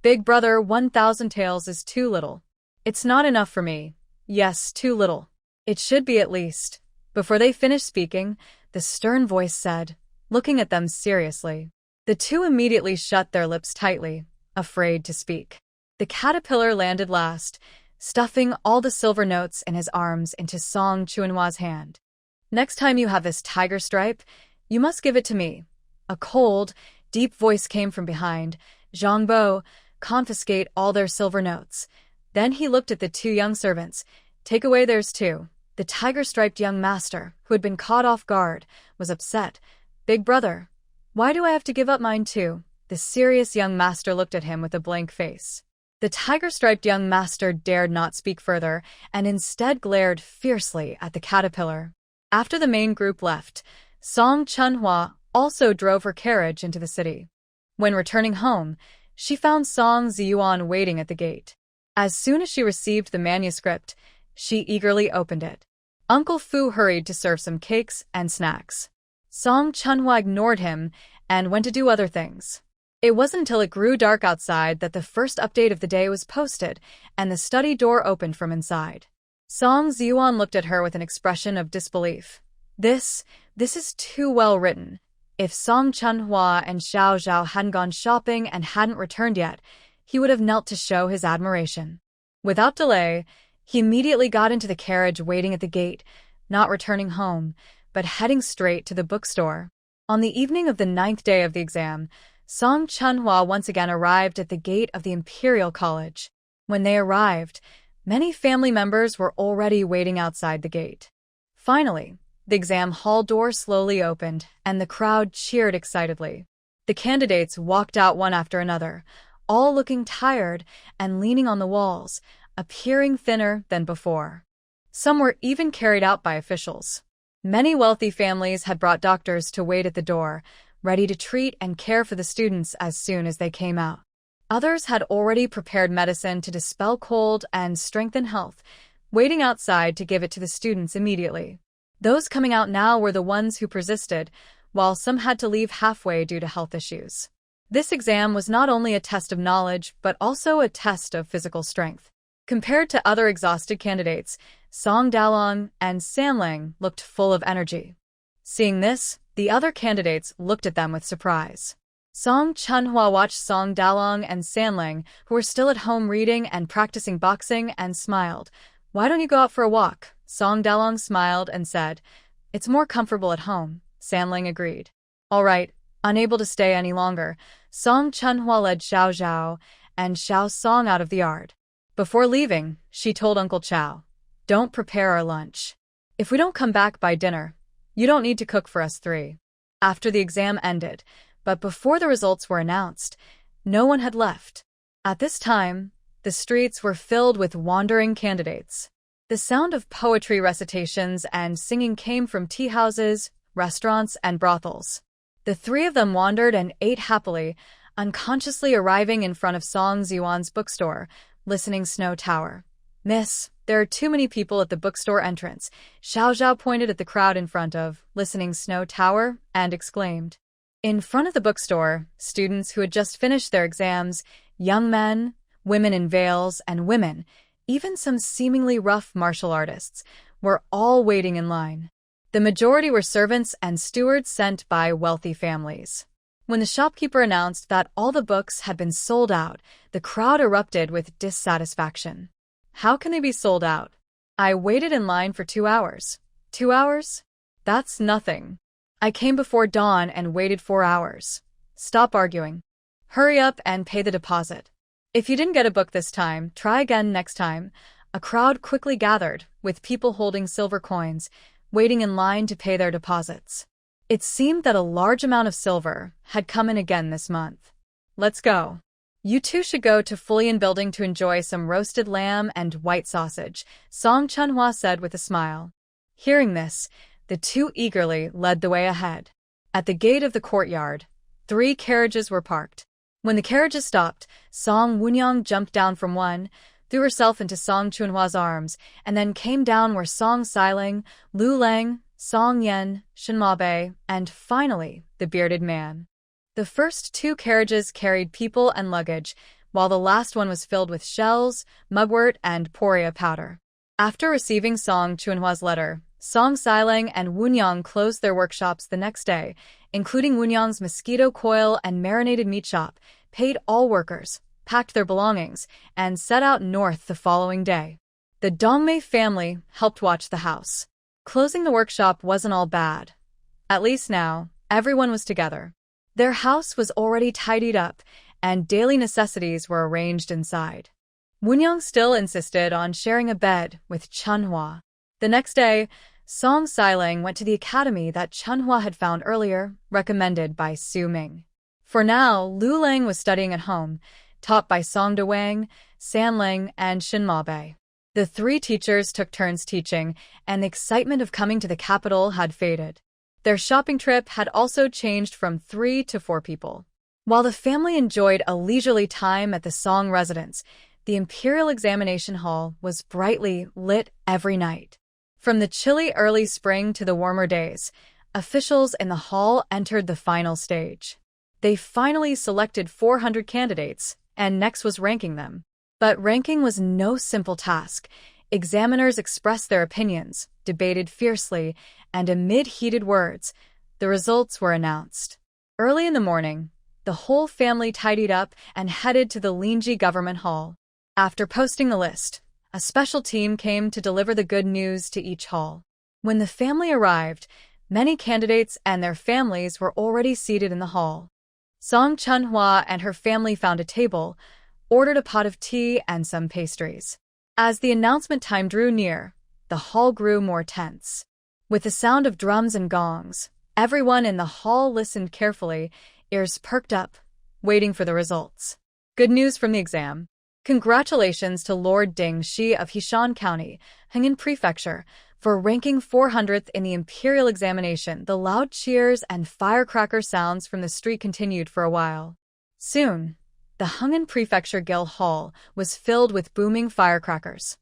Big brother, 1,000 taels is too little." "It's not enough for me." "Yes, too little." "It should be at least." Before they finished speaking, the stern voice said, looking at them seriously. The two immediately shut their lips tightly, afraid to speak. The caterpillar landed last, stuffing all the silver notes in his arms into Song Chunhwa's hand. "Next time you have this tiger stripe, you must give it to me." A cold, deep voice came from behind. "Zhangbo, confiscate all their silver notes." Then he looked at the 2 young servants. "Take away theirs too." The tiger-striped young master, who had been caught off guard, was upset. "Big brother, why do I have to give up mine too?" The serious young master looked at him with a blank face. The tiger-striped young master dared not speak further, and instead glared fiercely at the caterpillar. After the main group left, Song Chunhwa also drove her carriage into the city. When returning home, she found Song Ziyuan waiting at the gate. As soon as she received the manuscript, she eagerly opened it. Uncle Fu hurried to serve some cakes and snacks. Song Chunhwa ignored him and went to do other things. It wasn't until it grew dark outside that the first update of the day was posted, and the study door opened from inside. Song Ziwon looked at her with an expression of disbelief. This is too well written. If Song Chunhua and Xiao Zhao hadn't gone shopping and hadn't returned yet, he would have knelt to show his admiration. Without delay, he immediately got into the carriage waiting at the gate, not returning home, but heading straight to the bookstore. On the evening of the 9th day of the exam, Song Chunhua once again arrived at the gate of the Imperial College. When they arrived, many family members were already waiting outside the gate. Finally, the exam hall door slowly opened, and the crowd cheered excitedly. The candidates walked out one after another, all looking tired and leaning on the walls, appearing thinner than before. Some were even carried out by officials. Many wealthy families had brought doctors to wait at the door, ready to treat and care for the students as soon as they came out. Others had already prepared medicine to dispel cold and strengthen health, waiting outside to give it to the students immediately. Those coming out now were the ones who persisted, while some had to leave halfway due to health issues. This exam was not only a test of knowledge, but also a test of physical strength. Compared to other exhausted candidates, Song Dalong and Sanlang looked full of energy. Seeing this, the other candidates looked at them with surprise. Song Chunhua watched Song Dalong and Sanlang, who were still at home reading and practicing boxing, and smiled. "Why don't you go out for a walk?" Song Dalong smiled and said. "It's more comfortable at home," Sanlang agreed. All right, unable to stay any longer, Song Chunhua led Xiao Zhao and Xiao Song out of the yard. Before leaving, she told Uncle Chow, "Don't prepare our lunch. If we don't come back by dinner, you don't need to cook for us three." After the exam ended, but before the results were announced, no one had left. At this time, the streets were filled with wandering candidates. The sound of poetry recitations and singing came from tea houses, restaurants, and brothels. The three of them wandered and ate happily, unconsciously arriving in front of Song Ziwan's bookstore, Listening Snow Tower. "Miss, there are too many people at the bookstore entrance." Xiao Zhao pointed at the crowd in front of Listening Snow Tower and exclaimed. In front of the bookstore, students who had just finished their exams, young men, women in veils, and women, even some seemingly rough martial artists, were all waiting in line. The majority were servants and stewards sent by wealthy families. When the shopkeeper announced that all the books had been sold out, the crowd erupted with dissatisfaction. "How can they be sold out? I waited in line for 2 hours. 2 hours? That's nothing. I came before dawn and waited 4 hours. Stop arguing. Hurry up and pay the deposit. If you didn't get a book this time, try again next time." A crowd quickly gathered, with people holding silver coins, waiting in line to pay their deposits. It seemed that a large amount of silver had come in again this month. "Let's go. You two should go to Fulian Building to enjoy some roasted lamb and white sausage," Song Chunhua said with a smile. Hearing this, the two eagerly led the way ahead. At the gate of the courtyard, 3 carriages were parked. When the carriages stopped, Song Wunyang jumped down from one, threw herself into Song Chunhua's arms, and then came down where Song Siling, Lu Lang, Song Yen, Shinmabe, and finally, the bearded man. The first 2 carriages carried people and luggage, while the last one was filled with shells, mugwort, and poria powder. After receiving Song Chunhua's letter, Song Siling and Wunyang closed their workshops the next day, including Wunyang's mosquito coil and marinated meat shop, paid all workers, packed their belongings, and set out north the following day. The Dongmei family helped watch the house. Closing the workshop wasn't all bad. At least now, everyone was together. Their house was already tidied up, and daily necessities were arranged inside. Wunyang still insisted on sharing a bed with Chunhua. The next day, Song Siling went to the academy that Chunhua had found earlier, recommended by Su Ming. For now, Lu Lang was studying at home, taught by Song Dewang, Sanlang, and Shinmabe. The 3 teachers took turns teaching, and the excitement of coming to the capital had faded. Their shopping trip had also changed from 3 to 4 people. While the family enjoyed a leisurely time at the Song residence, the Imperial Examination Hall was brightly lit every night. From the chilly early spring to the warmer days, officials in the hall entered the final stage. They finally selected 400 candidates, and next was ranking them. But ranking was no simple task. Examiners expressed their opinions, debated fiercely, and amid heated words, the results were announced. Early in the morning, the whole family tidied up and headed to the Linji Government Hall. After posting the list, a special team came to deliver the good news to each hall. When the family arrived, many candidates and their families were already seated in the hall. Song Chunhua and her family found a table, ordered a pot of tea and some pastries. As the announcement time drew near, the hall grew more tense. With the sound of drums and gongs, everyone in the hall listened carefully, ears perked up, waiting for the results. Good news from the exam. Congratulations to Lord Ding Shi of Hishan County, Heng'an Prefecture, for ranking 400th in the imperial examination. The loud cheers and firecracker sounds from the street continued for a while. Soon, the Heng'an Prefecture Guild Hall was filled with booming firecrackers.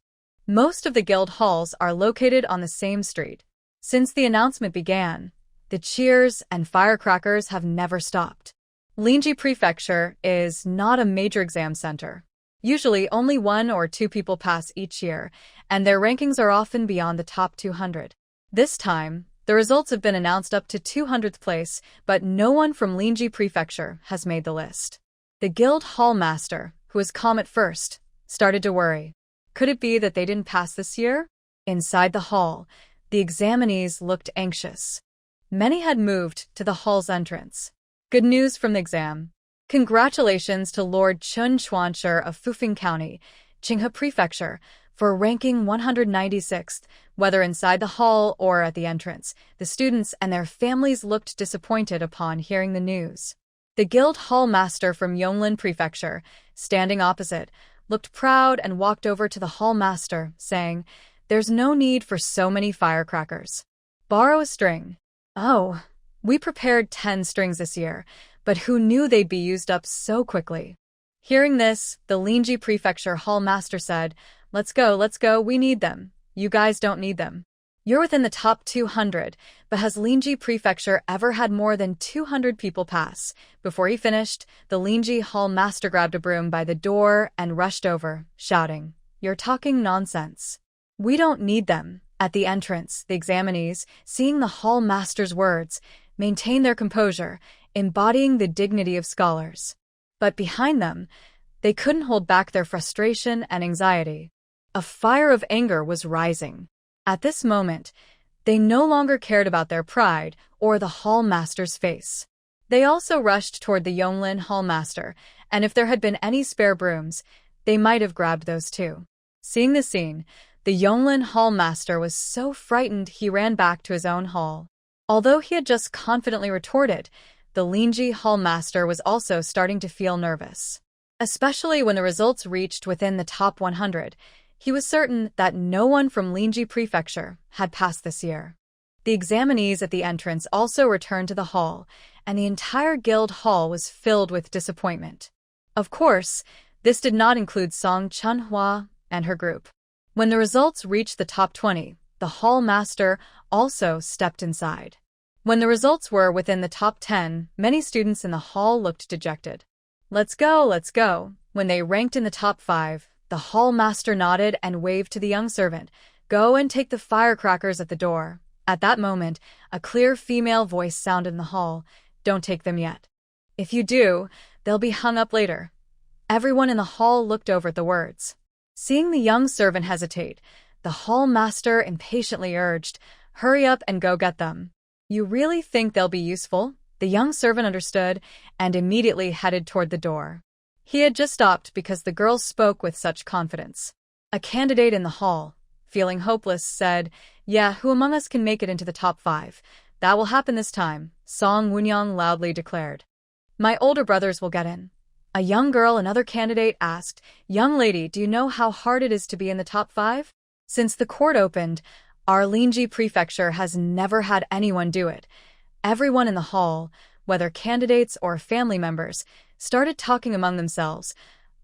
Most of the guild halls are located on the same street. Since the announcement began, the cheers and firecrackers have never stopped. Linji Prefecture is not a major exam center. Usually only 1 or 2 people pass each year, and their rankings are often beyond the top 200. This time, the results have been announced up to 200th place, but no one from Linji Prefecture has made the list. The guild hall master, who was calm at first, started to worry. Could it be that they didn't pass this year? Inside the hall, the examinees looked anxious. Many had moved to the hall's entrance. Good news from the exam. Congratulations to Lord Chun Chuancher of Fufeng County, Qinghe Prefecture, for ranking 196th. Whether inside the hall or at the entrance, the students and their families looked disappointed upon hearing the news. The guild hall master from Yonglin Prefecture, standing opposite, looked proud and walked over to the hall master, saying, "There's no need for so many firecrackers. Borrow a string." "Oh, we prepared 10 strings this year, but who knew they'd be used up so quickly?" Hearing this, the Linji Prefecture hall master said, let's go, we need them. You guys don't need them. You're within the top 200, but has Linji Prefecture ever had more than 200 people pass? Before he finished, the Linji hall master grabbed a broom by the door and rushed over, shouting, "You're talking nonsense. We don't need them." At the entrance, the examinees, seeing the hall master's words, maintained their composure, embodying the dignity of scholars. But behind them, they couldn't hold back their frustration and anxiety. A fire of anger was rising. At this moment, they no longer cared about their pride or the hall master's face. They also rushed toward the Yonglin hall master, and if there had been any spare brooms, they might have grabbed those too. Seeing the scene, the Yonglin hall master was so frightened he ran back to his own hall. Although he had just confidently retorted, the Linji hall master was also starting to feel nervous. Especially when the results reached within the top 100, he was certain that no one from Linji Prefecture had passed this year. The examinees at the entrance also returned to the hall, and the entire guild hall was filled with disappointment. Of course, this did not include Song Chunhua and her group. When the results reached the top 20, the hall master also stepped inside. When the results were within the top 10, many students in the hall looked dejected. Let's go. When they ranked in the top 5, the hall master nodded and waved to the young servant, "Go and take the firecrackers at the door." At that moment, a clear female voice sounded in the hall, "Don't take them yet. If you do, they'll be hung up later." Everyone in the hall looked over at the words. Seeing the young servant hesitate, the hall master impatiently urged, "Hurry up and go get them." "You really think they'll be useful?" The young servant understood and immediately headed toward the door. He had just stopped because the girl spoke with such confidence. A candidate in the hall, feeling hopeless, said, "Yeah, who among us can make it into the top 5? That will happen this time," Song Wunyang loudly declared. "My older brothers will get in." A young girl, another candidate, asked, "Young lady, do you know how hard it is to be in the top 5? Since the court opened, our Linji Prefecture has never had anyone do it." Everyone in the hall, whether candidates or family members, started talking among themselves,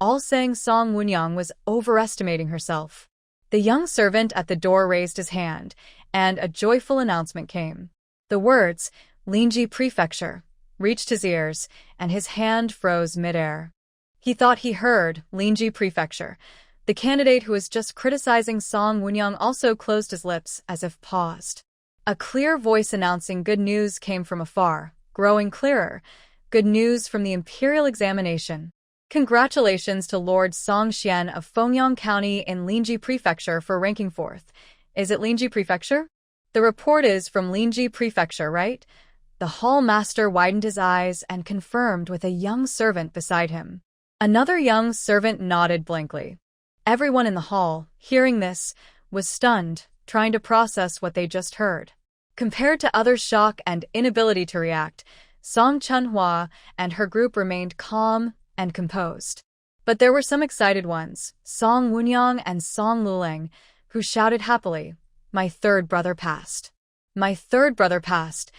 all saying Song Wunyang was overestimating herself. The young servant at the door raised his hand, and a joyful announcement came. The words, "Linji Prefecture," reached his ears, and his hand froze midair. He thought he heard Linji Prefecture. The candidate who was just criticizing Song Wunyang also closed his lips as if paused. A clear voice announcing good news came from afar, growing clearer. Good news from the imperial examination. Congratulations to Lord Song Xian of Fengyang County in Linji Prefecture for ranking 4th. Is it Linji Prefecture? The report is from Linji Prefecture, right? The hall master widened his eyes and confirmed with a young servant beside him. Another young servant nodded blankly. Everyone in the hall, hearing this, was stunned, trying to process what they just heard. Compared to others' shock and inability to react, Song Chunhua and her group remained calm and composed. But there were some excited ones, Song Wunyang and Song Luleng, who shouted happily, "My third brother passed. My third brother passed."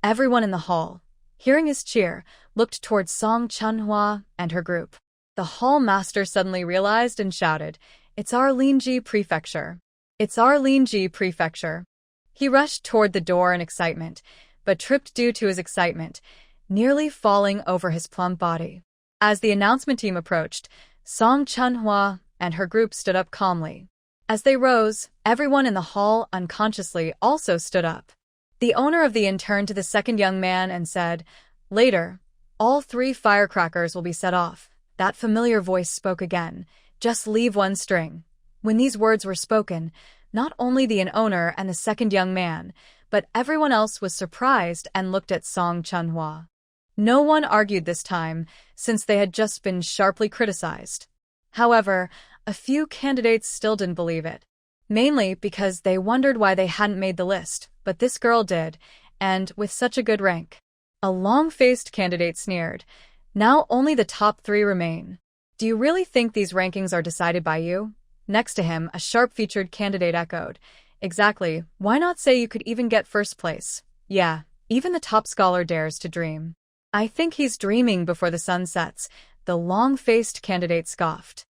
Everyone in the hall, hearing his cheer, looked towards Song Chunhua and her group. The hall master suddenly realized and shouted, "It's our Linji Prefecture. It's our Linji Prefecture." He rushed toward the door in excitement, but tripped due to his excitement, nearly falling over his plump body. As the announcement team approached, Song Chunhua and her group stood up calmly. As they rose, everyone in the hall unconsciously also stood up. The owner of the inn turned to the second young man and said, "Later, all 3 firecrackers will be set off." That familiar voice spoke again, "Just leave 1 string." When these words were spoken, not only the inn owner and the second young man, but everyone else was surprised and looked at Song Chunhua. No one argued this time, since they had just been sharply criticized. However, a few candidates still didn't believe it, mainly because they wondered why they hadn't made the list, but this girl did, and with such a good rank. A long-faced candidate sneered, "Now only the top 3 remain. Do you really think these rankings are decided by you?" Next to him, a sharp-featured candidate echoed, "Exactly, why not say you could even get first place? Yeah, even the top scholar dares to dream." "I think he's dreaming before the sun sets," the long-faced candidate scoffed.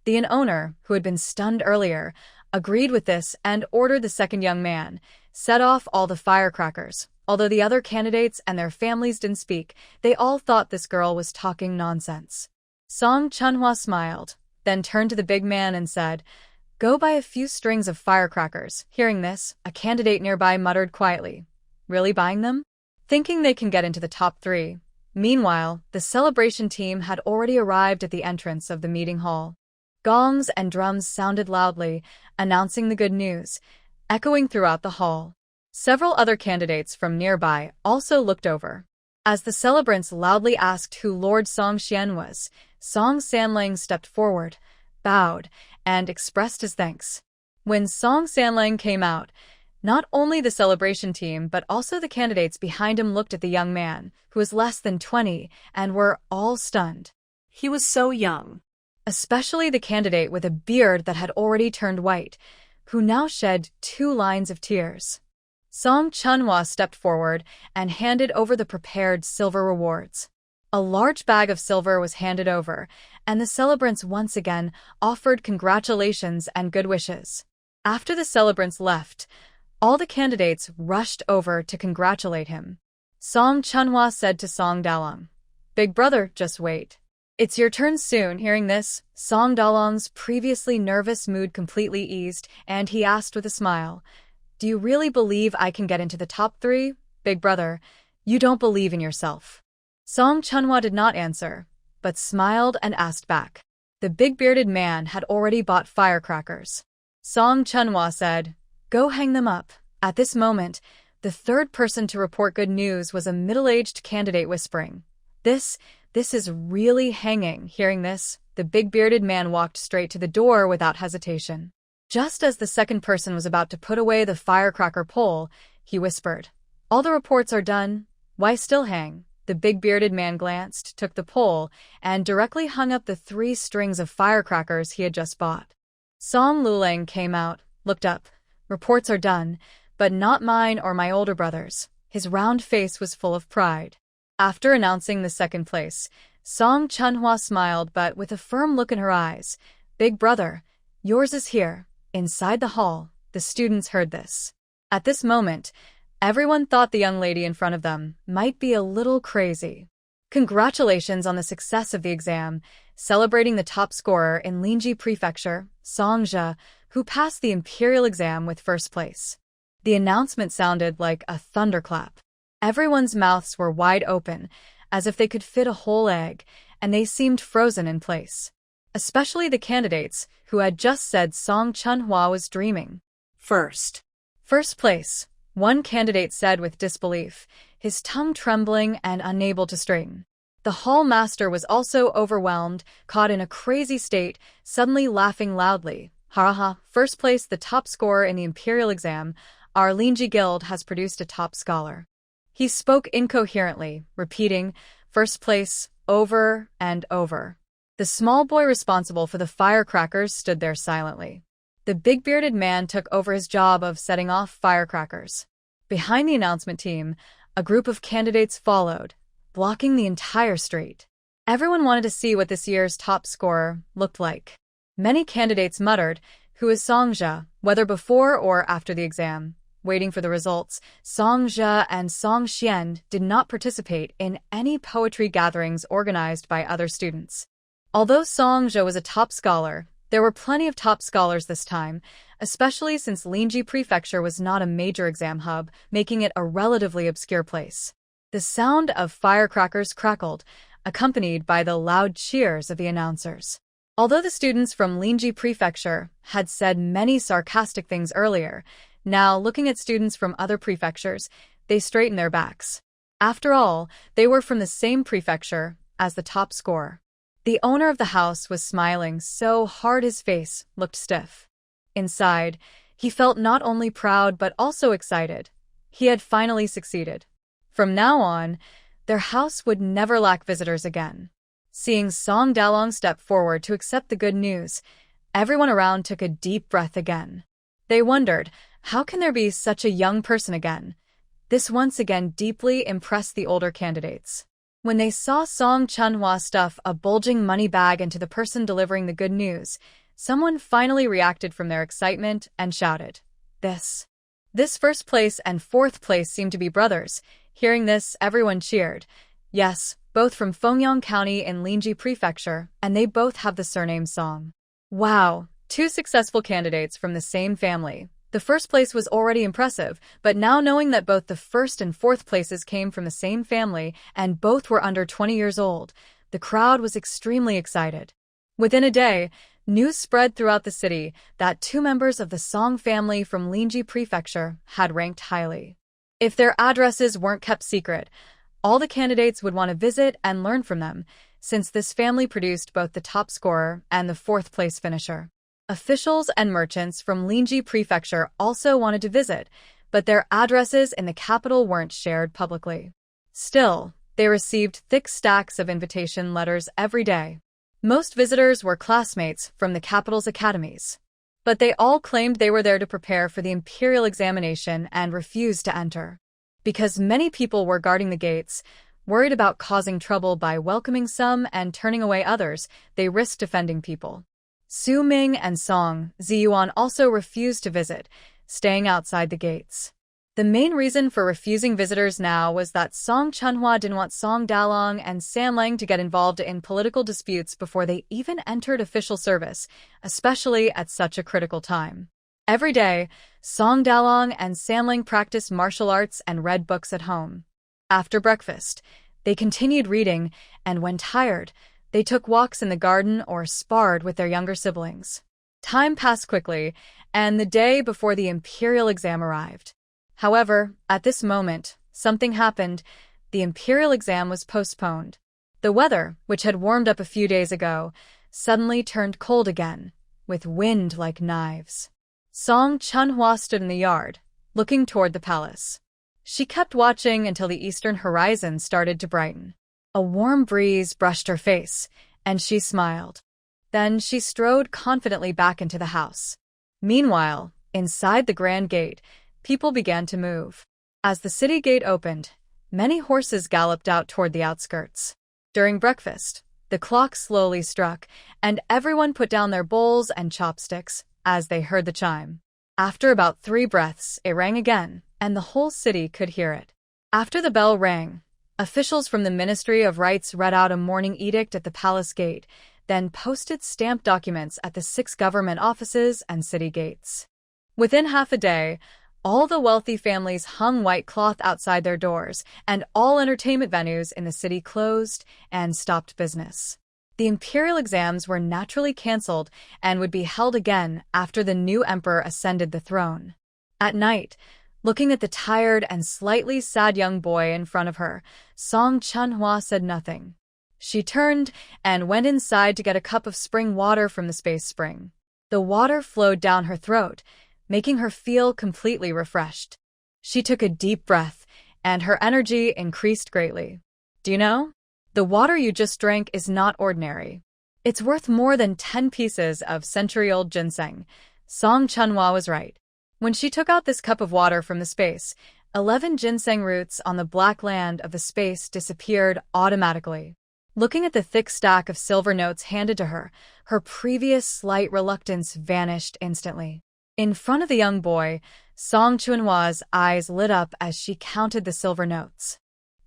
The inn owner, who had been stunned earlier, agreed with this and ordered the second young man, "Set off all the firecrackers." Although the other candidates and their families didn't speak, they all thought this girl was talking nonsense. Song Chunhua smiled, then turned to the big man and said, "Go buy a few strings of firecrackers." Hearing this, a candidate nearby muttered quietly, "Really buying them?" Thinking they can get into the top 3. Meanwhile, the celebration team had already arrived at the entrance of the meeting hall. Gongs and drums sounded loudly, announcing the good news, echoing throughout the hall. Several other candidates from nearby also looked over. As the celebrants loudly asked who Lord Song Xian was, Song Sanlang stepped forward, bowed, and expressed his thanks. When Song Sanlang came out, not only the celebration team but also the candidates behind him looked at the young man, who was less than 20, and were all stunned. He was so young. Especially the candidate with a beard that had already turned white, who now shed 2 lines of tears. Song Chunhua stepped forward and handed over the prepared silver rewards. A large bag of silver was handed over, and the celebrants once again offered congratulations and good wishes. After the celebrants left, all the candidates rushed over to congratulate him. Song Chunhua said to Song Dalong, "Big brother, just wait. It's your turn soon." Hearing this, Song Dalong's previously nervous mood completely eased, and he asked with a smile, "Do you really believe I can get into the top 3? Big brother, you don't believe in yourself." Song Chunhua did not answer, but smiled and asked back. The big-bearded man had already bought firecrackers. Song Chunhua said, "Go hang them up." At this moment, the third person to report good news was a middle-aged candidate whispering, This is really hanging." Hearing this, the big-bearded man walked straight to the door without hesitation. Just as the second person was about to put away the firecracker pole, he whispered, "All the reports are done. Why still hang?" The big-bearded man glanced, took the pole, and directly hung up the 3 strings of firecrackers he had just bought. Song Luleng came out, looked up. "Reports are done, but not mine or my older brother's." His round face was full of pride. After announcing the second place, Song Chunhua smiled but with a firm look in her eyes. "Big brother, yours is here." Inside the hall, the students heard this. At this moment, Everyone thought the young lady in front of them might be a little crazy. Congratulations on the success of the exam, celebrating the top scorer in Linji Prefecture, Songja, who passed the imperial exam with first place. The announcement sounded like a thunderclap. Everyone's mouths were wide open, as if they could fit a whole egg, and they seemed frozen in place. Especially the candidates who had just said Song Chunhua was dreaming. First Place, one candidate said with disbelief, his tongue trembling and unable to straighten. The hall master was also overwhelmed, caught in a crazy state, suddenly laughing loudly. Ha ha, first place, the top scorer in the imperial exam. Our Linji guild has produced a top scholar. He spoke incoherently, repeating, first place, over and over. The small boy responsible for the firecrackers stood there silently. The big-bearded man took over his job of setting off firecrackers. Behind the announcement team, a group of candidates followed, blocking the entire street. Everyone wanted to see what this year's top scorer looked like. Many candidates muttered, "Who is Songja?" whether before or after the exam. Waiting for the results, Songja and Song Xian did not participate in any poetry gatherings organized by other students. Although Songja was a top scholar, there were plenty of top scholars this time, especially since Linji Prefecture was not a major exam hub, making it a relatively obscure place. The sound of firecrackers crackled, accompanied by the loud cheers of the announcers. Although the students from Linji Prefecture had said many sarcastic things earlier, now looking at students from other prefectures, they straightened their backs. After all, they were from the same prefecture as the top scorer. The owner of the house was smiling so hard his face looked stiff. Inside, he felt not only proud but also excited. He had finally succeeded. From now on, their house would never lack visitors again. Seeing Song Dalong step forward to accept the good news, everyone around took a deep breath again. They wondered, how can there be such a young person again? This once again deeply impressed the older candidates. When they saw Song Chunhua stuff a bulging money bag into the person delivering the good news, someone finally reacted from their excitement and shouted, This first place and fourth place seem to be brothers." Hearing this, everyone cheered. Yes, both from Fengyang County in Linji Prefecture, and they both have the surname Song. Wow, two successful candidates from the same family. The first place was already impressive, but now knowing that both the first and fourth places came from the same family and both were under 20 years old, the crowd was extremely excited. Within a day, news spread throughout the city that two members of the Song family from Linji Prefecture had ranked highly. If their addresses weren't kept secret, all the candidates would want to visit and learn from them, since this family produced both the top scorer and the fourth place finisher. Officials and merchants from Linji Prefecture also wanted to visit, but their addresses in the capital weren't shared publicly. Still, they received thick stacks of invitation letters every day. Most visitors were classmates from the capital's academies. But they all claimed they were there to prepare for the imperial examination and refused to enter. Because many people were guarding the gates, worried about causing trouble by welcoming some and turning away others, they risked offending people. Su Ming and Song Ziyuan also refused to visit, staying outside the gates. The main reason for refusing visitors now was that Song Chunhua didn't want Song Dalong and Sanlang to get involved in political disputes before they even entered official service, especially at such a critical time. Every day, Song Dalong and Sanlang practiced martial arts and read books at home. After breakfast, they continued reading, and when tired, they took walks in the garden or sparred with their younger siblings. Time passed quickly, and the day before the imperial exam arrived. However, at this moment, something happened. The imperial exam was postponed. The weather, which had warmed up a few days ago, suddenly turned cold again, with wind like knives. Song Chunhua stood in the yard, looking toward the palace. She kept watching until the eastern horizon started to brighten. A warm breeze brushed her face, and she smiled. Then she strode confidently back into the house. Meanwhile, inside the grand gate, people began to move. As the city gate opened, many horses galloped out toward the outskirts. During breakfast, the clock slowly struck, and everyone put down their bowls and chopsticks as they heard the chime. After about 3 breaths, it rang again, and the whole city could hear it. After the bell rang, officials from the Ministry of Rights read out a morning edict at the palace gate, then posted stamped documents at the 6 government offices and city gates. Within half a day, all the wealthy families hung white cloth outside their doors, and all entertainment venues in the city closed and stopped business. The imperial exams were naturally cancelled and would be held again after the new emperor ascended the throne. At night, looking at the tired and slightly sad young boy in front of her, Song Chunhua said nothing. She turned and went inside to get a cup of spring water from the space spring. The water flowed down her throat, making her feel completely refreshed. She took a deep breath, and her energy increased greatly. Do you know? The water you just drank is not ordinary. It's worth more than 10 pieces of century-old ginseng. Song Chunhua was right. When she took out this cup of water from the space, 11 ginseng roots on the black land of the space disappeared automatically. Looking at the thick stack of silver notes handed to her, her previous slight reluctance vanished instantly. In front of the young boy, Song Chunhua's eyes lit up as she counted the silver notes.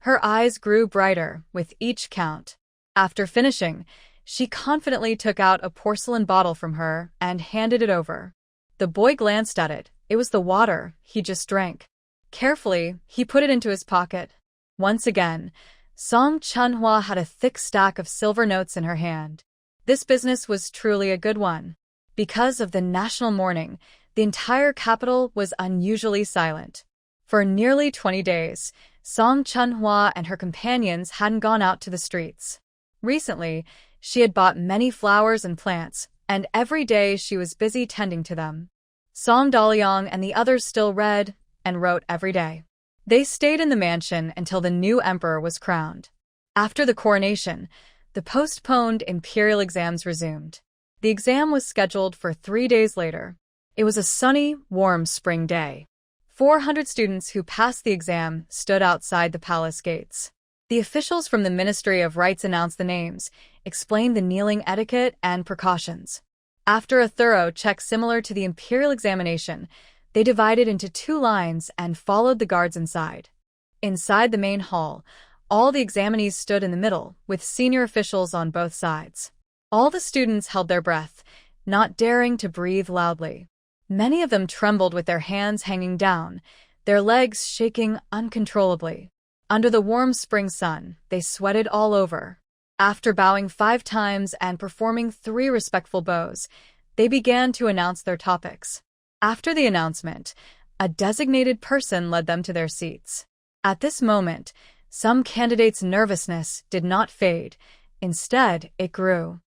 Her eyes grew brighter with each count. After finishing, she confidently took out a porcelain bottle from her and handed it over. The boy glanced at it. It was the water he just drank. Carefully, he put it into his pocket. Once again, Song Chunhua had a thick stack of silver notes in her hand. This business was truly a good one. Because of the national mourning, the entire capital was unusually silent. For nearly 20 days, Song Chunhua and her companions hadn't gone out to the streets. Recently, she had bought many flowers and plants, and every day she was busy tending to them. Song Daliang and the others still read and wrote every day. They stayed in the mansion until the new emperor was crowned. After the coronation, the postponed imperial exams resumed. The exam was scheduled for 3 days later. It was a sunny, warm spring day. 400 students who passed the exam stood outside the palace gates. The officials from the Ministry of Rights announced the names, explained the kneeling etiquette and precautions. After a thorough check similar to the imperial examination, they divided into 2 lines and followed the guards inside. Inside the main hall, all the examinees stood in the middle, with senior officials on both sides. All the students held their breath, not daring to breathe loudly. Many of them trembled with their hands hanging down, their legs shaking uncontrollably. Under the warm spring sun, they sweated all over. After bowing 5 times and performing 3 respectful bows, they began to announce their topics. After the announcement, a designated person led them to their seats. At this moment, some candidates' nervousness did not fade. Instead, it grew.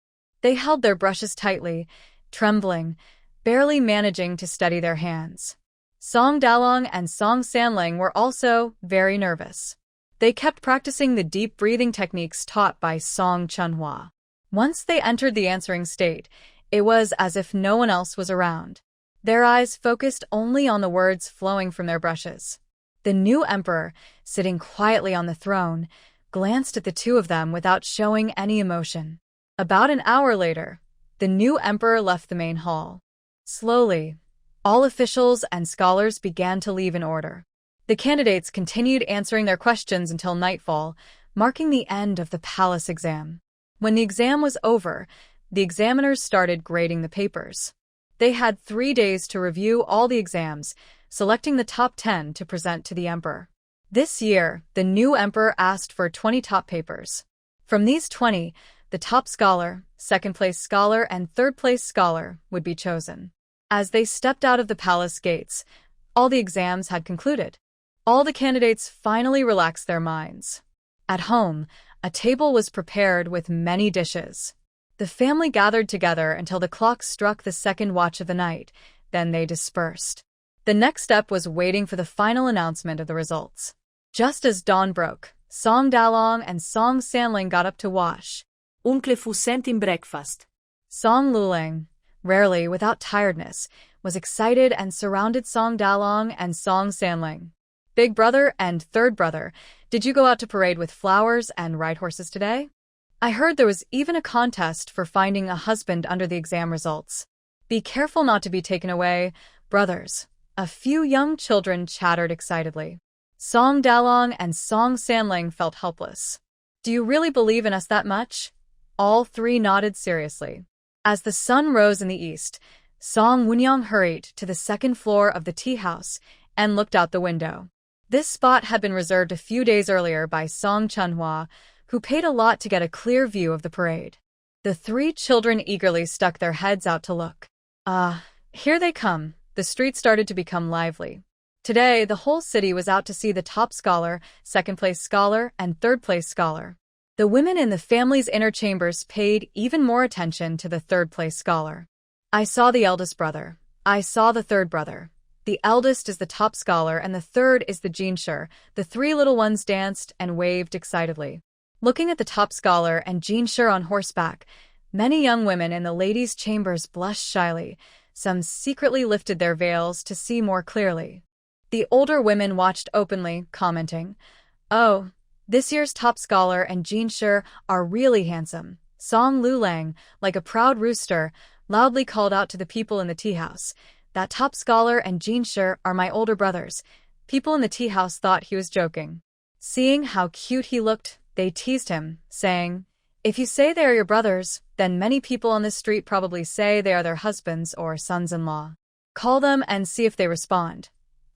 They held their brushes tightly, trembling, barely managing to steady their hands. Song Dalong and Song Sanlang were also very nervous. They kept practicing the deep breathing techniques taught by Song Chunhua. Once they entered the answering state, it was as if no one else was around. Their eyes focused only on the words flowing from their brushes. The new emperor, sitting quietly on the throne, glanced at the 2 of them without showing any emotion. About an hour later, the new emperor left the main hall. Slowly, all officials and scholars began to leave in order. The candidates continued answering their questions until nightfall, marking the end of the palace exam. When the exam was over, the examiners started grading the papers. They had 3 days to review all the exams, selecting the top 10 to present to the emperor. This year, the new emperor asked for 20 top papers. From these 20, the top scholar, second-place scholar, and third-place scholar would be chosen. As they stepped out of the palace gates, all the exams had concluded. All the candidates finally relaxed their minds. At home, a table was prepared with many dishes. The family gathered together until the clock struck the 2nd watch of the night, then they dispersed. The next step was waiting for the final announcement of the results. Just as dawn broke, Song Dalong and Song Sanling got up to wash. Uncle fu sent in breakfast. Song Luling, rarely without tiredness, was excited and surrounded Song Dalong and Song Sanling. Big brother and third brother, did you go out to parade with flowers and ride horses today? I heard there was even a contest for finding a husband under the exam results. Be careful not to be taken away, brothers. A few young children chattered excitedly. Song Dalong and Song Sanling felt helpless. Do you really believe in us that much? All three nodded seriously. As the sun rose in the east, Song Wunyang hurried to the second floor of the tea house and looked out the window. This spot had been reserved a few days earlier by Song Chunhua, who paid a lot to get a clear view of the parade. The three children eagerly stuck their heads out to look. Here they come. The street started to become lively. Today, the whole city was out to see the top scholar, second-place scholar, and third-place scholar. The women in the family's inner chambers paid even more attention to the third-place scholar. I saw the eldest brother. I saw the third brother. The eldest is the top scholar, and the third is the Jinshi. The three little ones danced and waved excitedly. Looking at the top scholar and Jinshi on horseback, many young women in the ladies' chambers blushed shyly. Some secretly lifted their veils to see more clearly. The older women watched openly, commenting, "Oh, this year's top scholar and Jinshi are really handsome." Song Lulang, like a proud rooster, loudly called out to the people in the tea house, "That top scholar and Jinshi are my older brothers." People in the tea house thought he was joking. Seeing how cute he looked, they teased him, saying, "If you say they are your brothers, then many people on this street probably say they are their husbands or sons-in-law. Call them and see if they respond."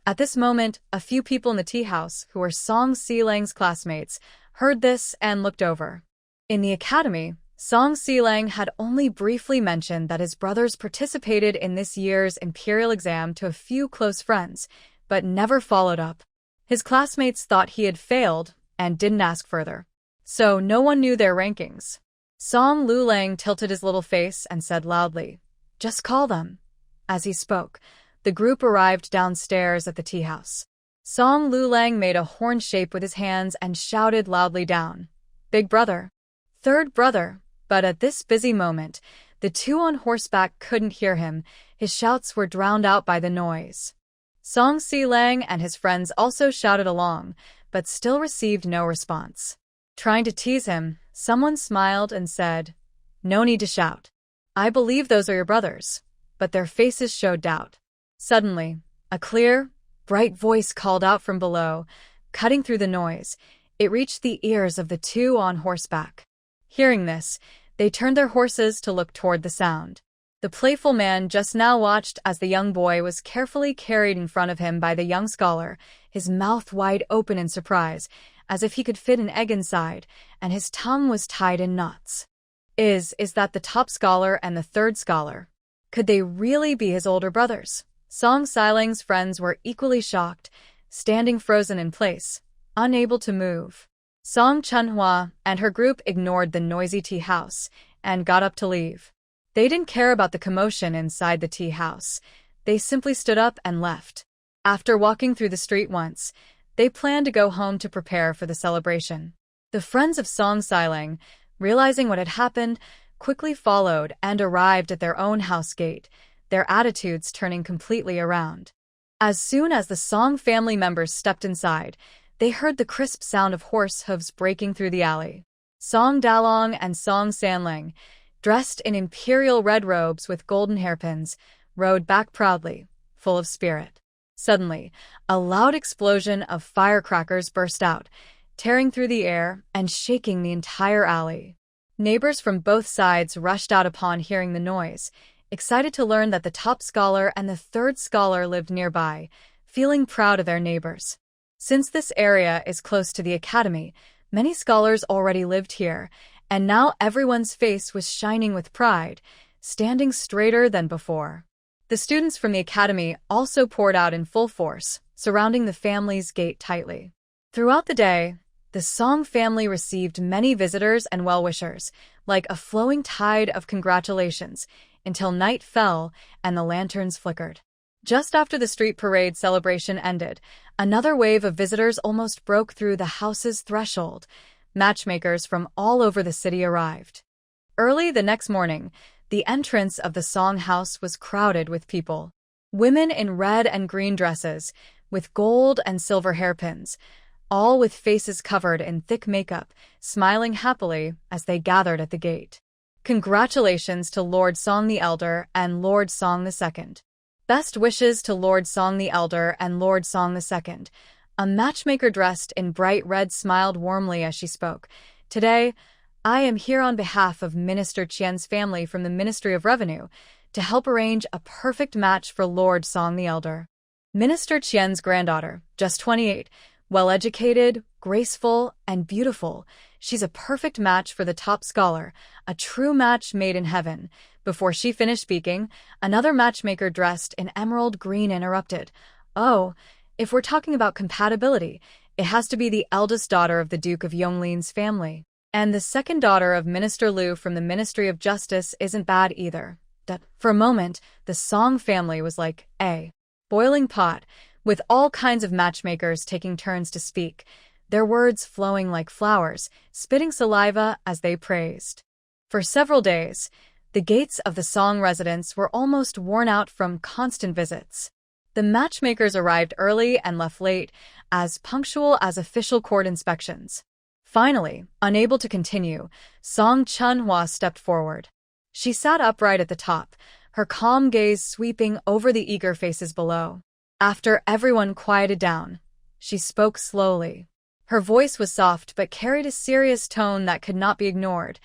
At this moment, a few people in the tea house, who were Song Silang's classmates, heard this and looked over. In the academy, Song Silang had only briefly mentioned that his brothers participated in this year's imperial exam to a few close friends, but never followed up. His classmates thought he had failed and didn't ask further. So no one knew their rankings. Song Lulang tilted his little face and said loudly, "Just call them." As he spoke, the group arrived downstairs at the tea house. Song Lulang made a horn shape with his hands and shouted loudly down, "Big brother, third brother." But at this busy moment, the two on horseback couldn't hear him. His shouts were drowned out by the noise. Song Silang and his friends also shouted along, but still received no response. Trying to tease him, someone smiled and said, "No need to shout. I believe those are your brothers." But their faces showed doubt. Suddenly, a clear, bright voice called out from below, cutting through the noise. It reached the ears of the two on horseback. Hearing this, they turned their horses to look toward the sound. The playful man just now watched as the young boy was carefully carried in front of him by the young scholar, his mouth wide open in surprise, as if he could fit an egg inside, and his tongue was tied in knots. Is that the top scholar and the third scholar? Could they really be his older brothers? Song Silang's friends were equally shocked, standing frozen in place, unable to move. Song Chunhua and her group ignored the noisy tea house and got up to leave. They didn't care about the commotion inside the tea house. They simply stood up and left. After walking through the street once, they planned to go home to prepare for the celebration. The friends of Song Silang, realizing what had happened, quickly followed and arrived at their own house gate, their attitudes turning completely around. As soon as the Song family members stepped inside, they heard the crisp sound of horse hooves breaking through the alley. Song Dalong and Song Sanling, dressed in imperial red robes with golden hairpins, rode back proudly, full of spirit. Suddenly, a loud explosion of firecrackers burst out, tearing through the air and shaking the entire alley. Neighbors from both sides rushed out upon hearing the noise, excited to learn that the top scholar and the third scholar lived nearby, feeling proud of their neighbors. Since this area is close to the academy, many scholars already lived here, and now everyone's face was shining with pride, standing straighter than before. The students from the academy also poured out in full force, surrounding the family's gate tightly. Throughout the day, the Song family received many visitors and well-wishers, like a flowing tide of congratulations, until night fell and the lanterns flickered. Just after the street parade celebration ended, another wave of visitors almost broke through the house's threshold. Matchmakers from all over the city arrived. Early the next morning, the entrance of the Song house was crowded with people. Women in red and green dresses, with gold and silver hairpins, all with faces covered in thick makeup, smiling happily as they gathered at the gate. Congratulations to Lord Song the Elder and Lord Song the Second. Best wishes to Lord Song the Elder and Lord Song the Second. A matchmaker dressed in bright red smiled warmly as she spoke. Today, I am here on behalf of Minister Qian's family from the Ministry of Revenue to help arrange a perfect match for Lord Song the Elder. Minister Qian's granddaughter, just 28, well-educated, graceful, and beautiful. She's a perfect match for the top scholar, a true match made in heaven. Before she finished speaking, another matchmaker dressed in emerald green interrupted. Oh, if we're talking about compatibility, it has to be the eldest daughter of the Duke of Yonglin's family. And the second daughter of Minister Liu from the Ministry of Justice isn't bad either. For a moment, the Song family was like a boiling pot, with all kinds of matchmakers taking turns to speak, their words flowing like flowers, spitting saliva as they praised. For several days, the gates of the Song residence were almost worn out from constant visits. The matchmakers arrived early and left late, as punctual as official court inspections. Finally, unable to continue, Song Chunhua stepped forward. She sat upright at the top, her calm gaze sweeping over the eager faces below. After everyone quieted down, she spoke slowly. Her voice was soft but carried a serious tone that could not be ignored.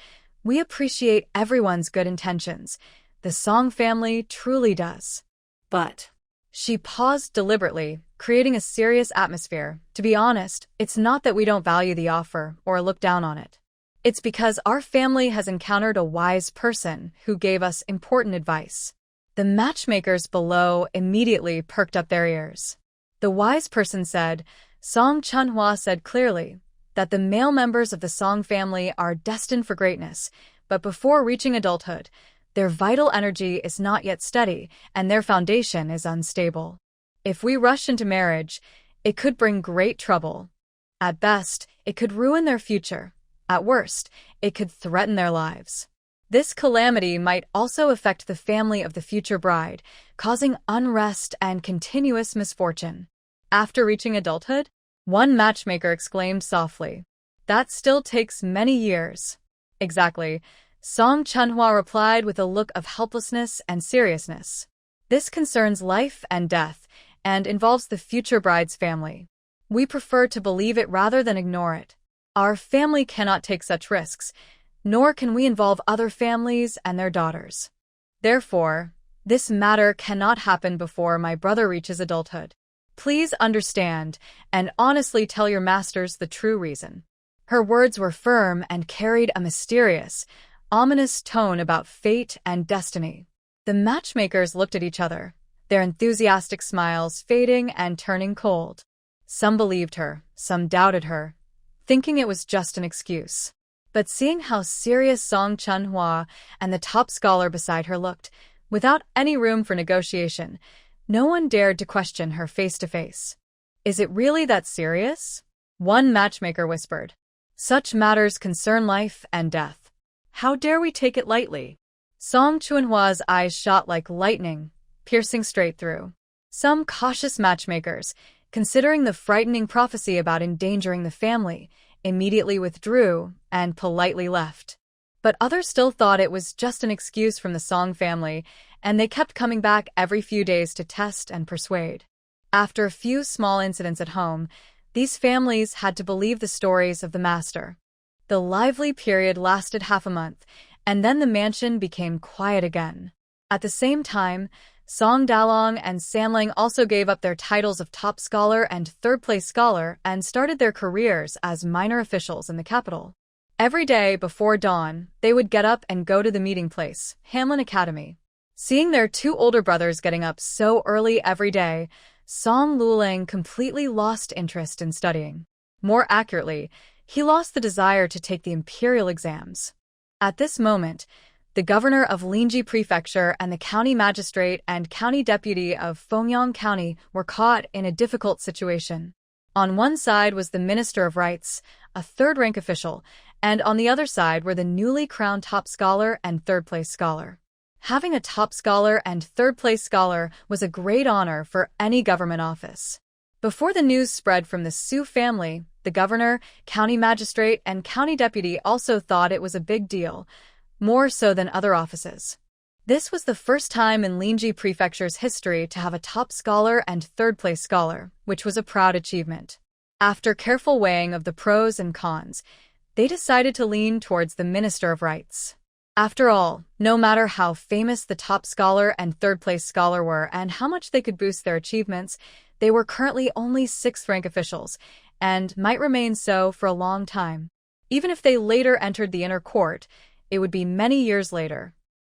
We appreciate everyone's good intentions. The Song family truly does. But she paused deliberately, creating a serious atmosphere. To be honest, it's not that we don't value the offer or look down on it. It's because our family has encountered a wise person who gave us important advice. The matchmakers below immediately perked up their ears. The wise person said, Song Chunhua said clearly, that the male members of the Song family are destined for greatness, but before reaching adulthood, their vital energy is not yet steady and their foundation is unstable. If we rush into marriage, it could bring great trouble. At best, it could ruin their future. At worst, it could threaten their lives. This calamity might also affect the family of the future bride, causing unrest and continuous misfortune. After reaching adulthood, one matchmaker exclaimed softly, "That still takes many years." Exactly, Song Chunhua replied with a look of helplessness and seriousness. This concerns life and death, and involves the future bride's family. We prefer to believe it rather than ignore it. Our family cannot take such risks, nor can we involve other families and their daughters. Therefore, this matter cannot happen before my brother reaches adulthood. Please understand and honestly tell your masters the true reason. Her words were firm and carried a mysterious, ominous tone about fate and destiny. The matchmakers looked at each other, their enthusiastic smiles fading and turning cold. Some believed her, some doubted her, thinking it was just an excuse. But seeing how serious Song Chunhua and the top scholar beside her looked, without any room for negotiation, no one dared to question her face to face. Is it really that serious? One matchmaker whispered. Such matters concern life and death. How dare we take it lightly? Song Chunhua's eyes shot like lightning, piercing straight through. Some cautious matchmakers, considering the frightening prophecy about endangering the family, immediately withdrew and politely left. But others still thought it was just an excuse from the Song family, and they kept coming back every few days to test and persuade. After a few small incidents at home, these families had to believe the stories of the master. The lively period lasted half a month, and then the mansion became quiet again. At the same time, Song Dalong and Sanlang also gave up their titles of top scholar and third-place scholar and started their careers as minor officials in the capital. Every day before dawn, they would get up and go to the meeting place, Hamlin Academy. Seeing their two older brothers getting up so early every day, Song Luolang completely lost interest in studying. More accurately, he lost the desire to take the imperial exams. At this moment, the governor of Linji Prefecture and the county magistrate and county deputy of Fengyang County were caught in a difficult situation. On one side was the Minister of Rights, a third-rank official, and on the other side were the newly crowned top scholar and third-place scholar. Having a top scholar and third-place scholar was a great honor for any government office. Before the news spread from the Su family, the governor, county magistrate, and county deputy also thought it was a big deal, more so than other offices. This was the first time in Linji Prefecture's history to have a top scholar and third-place scholar, which was a proud achievement. After careful weighing of the pros and cons, they decided to lean towards the Minister of Rights. After all, no matter how famous the top scholar and third-place scholar were and how much they could boost their achievements, they were currently only sixth-rank officials, and might remain so for a long time. Even if they later entered the inner court, it would be many years later.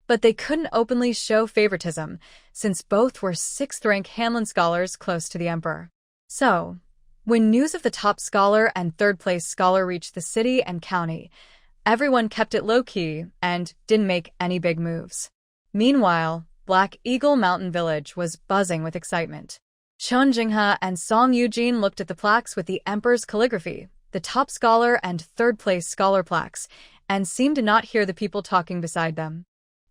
But they couldn't openly show favoritism, since both were sixth-rank Hanlon scholars close to the emperor. So, when news of the top scholar and third-place scholar reached the city and county, everyone kept it low-key and didn't make any big moves. Meanwhile, Black Eagle Mountain Village was buzzing with excitement. Chun Jinghe and Song Eugene looked at the plaques with the emperor's calligraphy, the top scholar and third-place scholar plaques, and seemed to not hear the people talking beside them.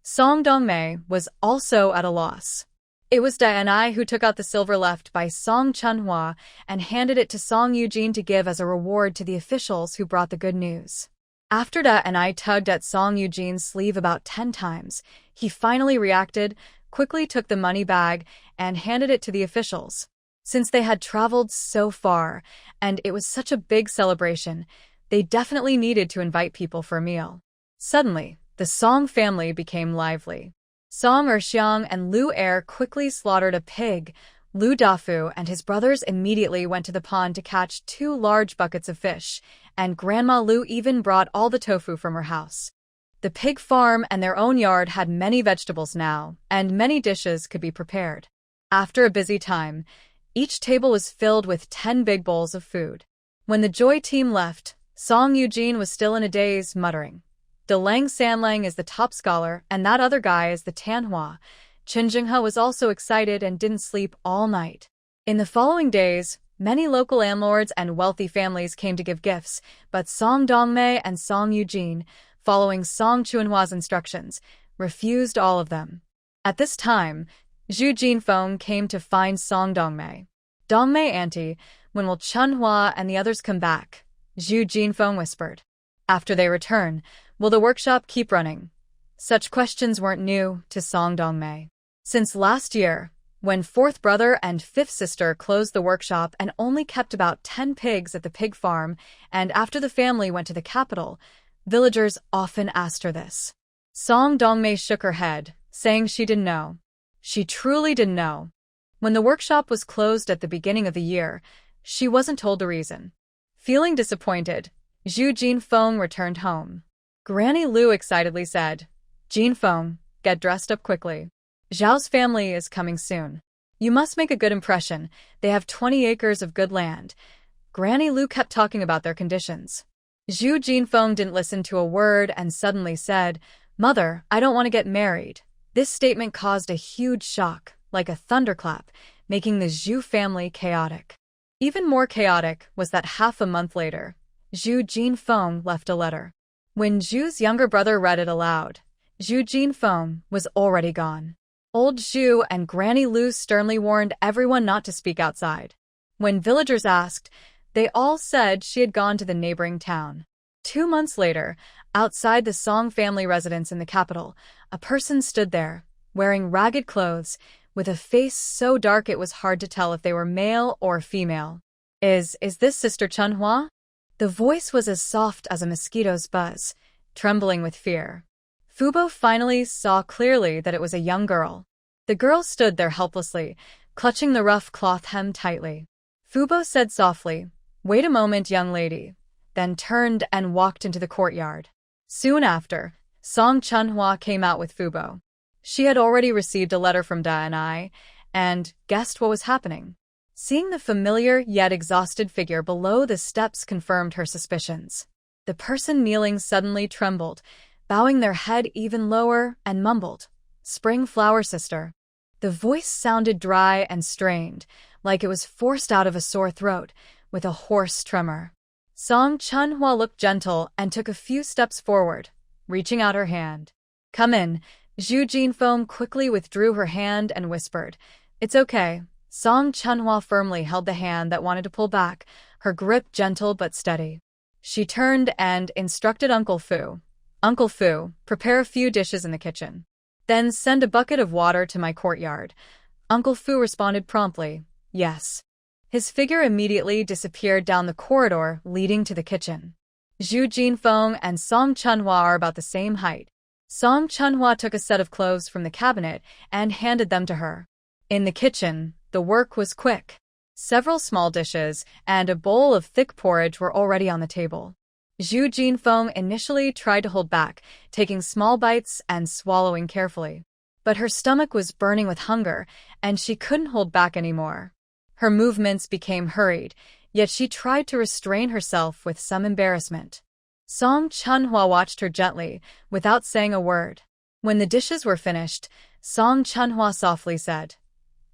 Song Dongmei was also at a loss. It was Dianai who took out the silver left by Song Chunhua and handed it to Song Eugene to give as a reward to the officials who brought the good news. After Dianai tugged at Song Eugene's sleeve about 10 times, he finally reacted, quickly took the money bag, and handed it to the officials. Since they had traveled so far, and it was such a big celebration, they definitely needed to invite people for a meal. Suddenly, the Song family became lively. Song Erxiang and Lu Er quickly slaughtered a pig. Lu Dafu and his brothers immediately went to the pond to catch 2 large buckets of fish, and Grandma Lu even brought all the tofu from her house. The pig farm and their own yard had many vegetables now, and many dishes could be prepared. After a busy time, each table was filled with 10 big bowls of food. When the Joy team left, Song Eugene was still in a daze, muttering, "De Lang Sanlang is the top scholar, and that other guy is the Tanhua." Chun Jinghe was also excited and didn't sleep all night. In the following days, many local landlords and wealthy families came to give gifts, but Song Dongmei and Song Eugene, following Song Chunhua's instructions, refused all of them. At this time, Zhu Jinfeng came to find Song Dongmei. "Dongmei auntie, when will Chunhua and the others come back?" Zhu Jinfeng whispered. After they return, will the workshop keep running? Such questions weren't new to Song Dongmei. Since last year, when fourth brother and fifth sister closed the workshop and only kept about 10 pigs at the pig farm, and after the family went to the capital, villagers often asked her this. Song Dongmei shook her head, saying she didn't know. She truly didn't know. When the workshop was closed at the beginning of the year, she wasn't told the reason. Feeling disappointed, Zhu Jinfeng returned home. Granny Lu excitedly said, "Jinfeng, get dressed up quickly. Zhao's family is coming soon. You must make a good impression. They have 20 acres of good land." Granny Lu kept talking about their conditions. Zhu Jinfeng didn't listen to a word and suddenly said, "Mother, I don't want to get married." This statement caused a huge shock, like a thunderclap, making the Zhu family chaotic. Even more chaotic was that half a month later, Zhu Jinfeng left a letter. When Zhu's younger brother read it aloud, Zhu Jinfeng was already gone. Old Zhu and Granny Lu sternly warned everyone not to speak outside. When villagers asked, they all said she had gone to the neighboring town. 2 months later, outside the Song family residence in the capital, a person stood there, wearing ragged clothes, with a face so dark it was hard to tell if they were male or female. Is this Sister Chunhua?" The voice was as soft as a mosquito's buzz, trembling with fear. Fubo finally saw clearly that it was a young girl. The girl stood there helplessly, clutching the rough cloth hem tightly. Fubo said softly, "Wait a moment, young lady," then turned and walked into the courtyard. Soon after, Song Chunhua came out with Fubo. She had already received a letter from Dianai, and guessed what was happening. Seeing the familiar yet exhausted figure below the steps confirmed her suspicions. The person kneeling suddenly trembled, bowing their head even lower, and mumbled, "Spring Flower Sister." The voice sounded dry and strained, like it was forced out of a sore throat, with a hoarse tremor. Song Chunhua looked gentle and took a few steps forward, reaching out her hand. "Come in." Zhu Jinfeng quickly withdrew her hand and whispered, "It's okay." Song Chunhua firmly held the hand that wanted to pull back, her grip gentle but steady. She turned and instructed Uncle Fu. "Uncle Fu, prepare a few dishes in the kitchen." Then send a bucket of water to my courtyard. Uncle Fu responded promptly, yes. His figure immediately disappeared down the corridor leading to the kitchen. Zhu Jinfeng and Song Chunhua are about the same height. Song Chunhua took a set of clothes from the cabinet and handed them to her. In the kitchen, the work was quick. Several small dishes and a bowl of thick porridge were already on the table. Zhu Jinfeng initially tried to hold back, taking small bites and swallowing carefully. But her stomach was burning with hunger, and she couldn't hold back anymore. Her movements became hurried, yet she tried to restrain herself with some embarrassment. Song Chunhua watched her gently, without saying a word. When the dishes were finished, Song Chunhua softly said,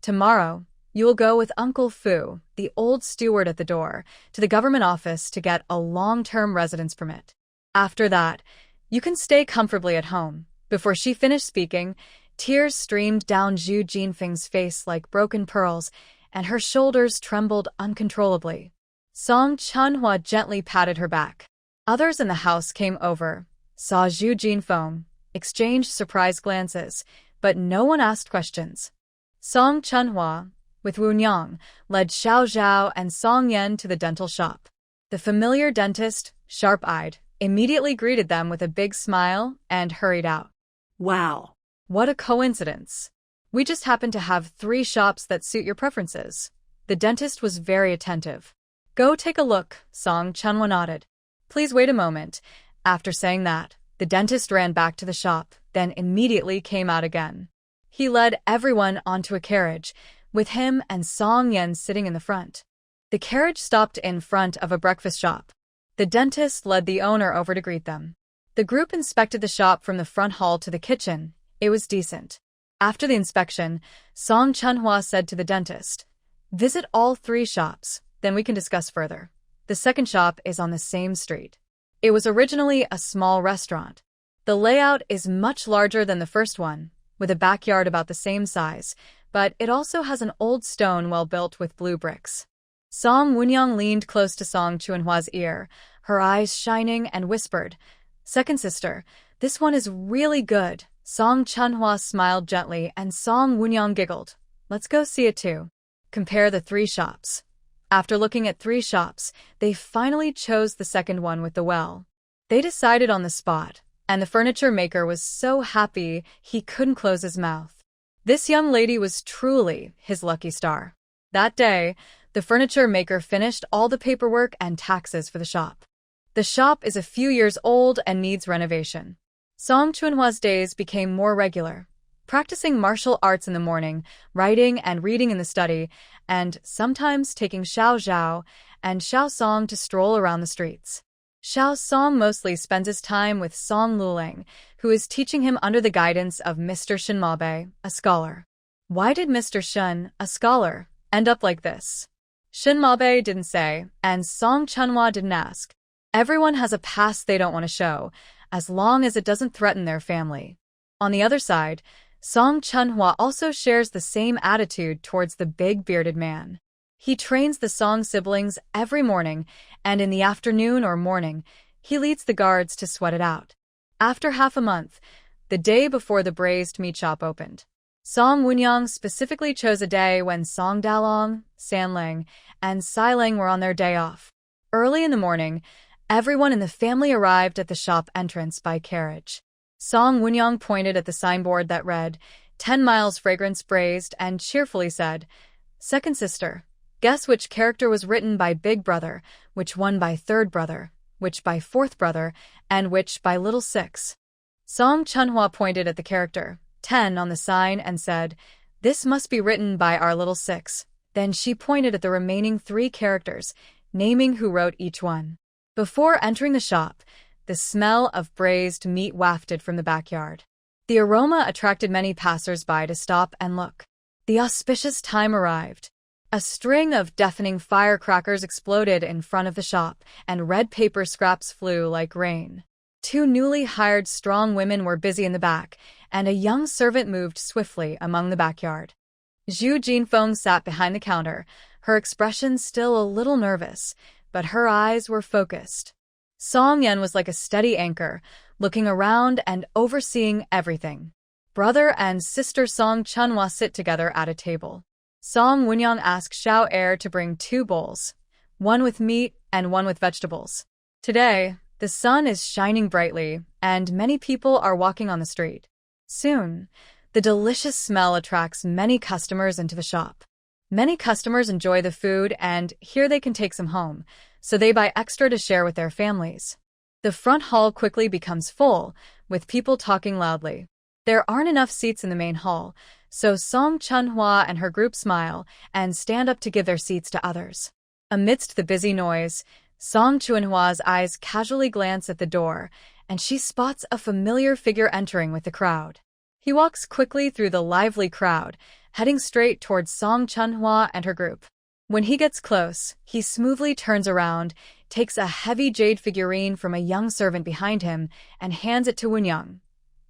tomorrow, you will go with Uncle Fu, the old steward at the door, to the government office to get a long-term residence permit. After that, you can stay comfortably at home. Before she finished speaking, tears streamed down Zhu Jinfeng's face like broken pearls, and her shoulders trembled uncontrollably. Song Chunhua gently patted her back. Others in the house came over, saw Zhu Jinfeng, exchanged surprised glances, but no one asked questions. Song Chunhua, with Wu Nyang, led Xiao Zhao and Song Yan to the dental shop. The familiar dentist, sharp-eyed, immediately greeted them with a big smile and hurried out. Wow. What a coincidence. We just happen to have 3 shops that suit your preferences. The dentist was very attentive. Go take a look, Song Chunhua nodded. Please wait a moment. After saying that, the dentist ran back to the shop, then immediately came out again. He led everyone onto a carriage, with him and Song Yan sitting in the front. The carriage stopped in front of a breakfast shop. The dentist led the owner over to greet them. The group inspected the shop from the front hall to the kitchen. It was decent. After the inspection, Song Chunhua said to the dentist, visit all 3 shops, then we can discuss further. The second shop is on the same street. It was originally a small restaurant. The layout is much larger than the first one, with a backyard about the same size, but it also has an old stone well built with blue bricks. Song Wunyang leaned close to Song Chunhua's ear, her eyes shining, and whispered, second sister, this one is really good. Song Chunhua smiled gently and Song Wunyang giggled. Let's go see it too. Compare the 3 shops. After looking at 3 shops, they finally chose the second one with the well. They decided on the spot, and the furniture maker was so happy he couldn't close his mouth. This young lady was truly his lucky star. That day, the furniture maker finished all the paperwork and taxes for the shop. The shop is a few years old and needs renovation. Song Chunhua's days became more regular, practicing martial arts in the morning, writing and reading in the study, and sometimes taking Xiao Zhao and Xiao Song to stroll around the streets. Xiao Song mostly spends his time with Song Luling, who is teaching him under the guidance of Mr. Shen Mabe, a scholar. Why did Mr. Shen, a scholar, end up like this? Shen Mabe didn't say, and Song Chunhua didn't ask. Everyone has a past they don't want to show, as long as it doesn't threaten their family. On the other side, Song Chunhua also shares the same attitude towards the big bearded man. He trains the Song siblings every morning, and in the afternoon or morning, he leads the guards to sweat it out. After half a month, the day before the braised meat shop opened, Song Wunyang specifically chose a day when Song Dalong, Sanlang, and Sailang were on their day off. Early in the morning, everyone in the family arrived at the shop entrance by carriage. Song Wunyang pointed at the signboard that read, 10 miles fragrance braised, and cheerfully said, second sister, guess which character was written by big brother, which one by third brother, which by fourth brother, and which by little 6. Song Chunhua pointed at the character 10 on the sign and said, this must be written by our little 6. Then she pointed at the remaining 3 characters, naming who wrote each one. Before entering the shop, the smell of braised meat wafted from the backyard. The aroma attracted many passers-by to stop and look. The auspicious time arrived. A string of deafening firecrackers exploded in front of the shop, and red paper scraps flew like rain. 2 newly hired strong women were busy in the back, and a young servant moved swiftly among the backyard. Zhu Jinfeng sat behind the counter, her expression still a little nervous, but her eyes were focused. Song Yan was like a steady anchor, looking around and overseeing everything. Brother and sister Song Chunhwa sit together at a table. Song Wunyang asks Xiao Er to bring 2 bowls, one with meat and one with vegetables. Today, the sun is shining brightly, and many people are walking on the street. Soon, the delicious smell attracts many customers into the shop. Many customers enjoy the food, and here they can take some home, so they buy extra to share with their families. The front hall quickly becomes full, with people talking loudly. There aren't enough seats in the main hall, so Song Chunhwa and her group smile and stand up to give their seats to others. Amidst the busy noise, Song Chunhwa's eyes casually glance at the door, and she spots a familiar figure entering with the crowd. He walks quickly through the lively crowd, heading straight towards Song Chunhwa and her group. When he gets close, he smoothly turns around, takes a heavy jade figurine from a young servant behind him, and hands it to Wunyang.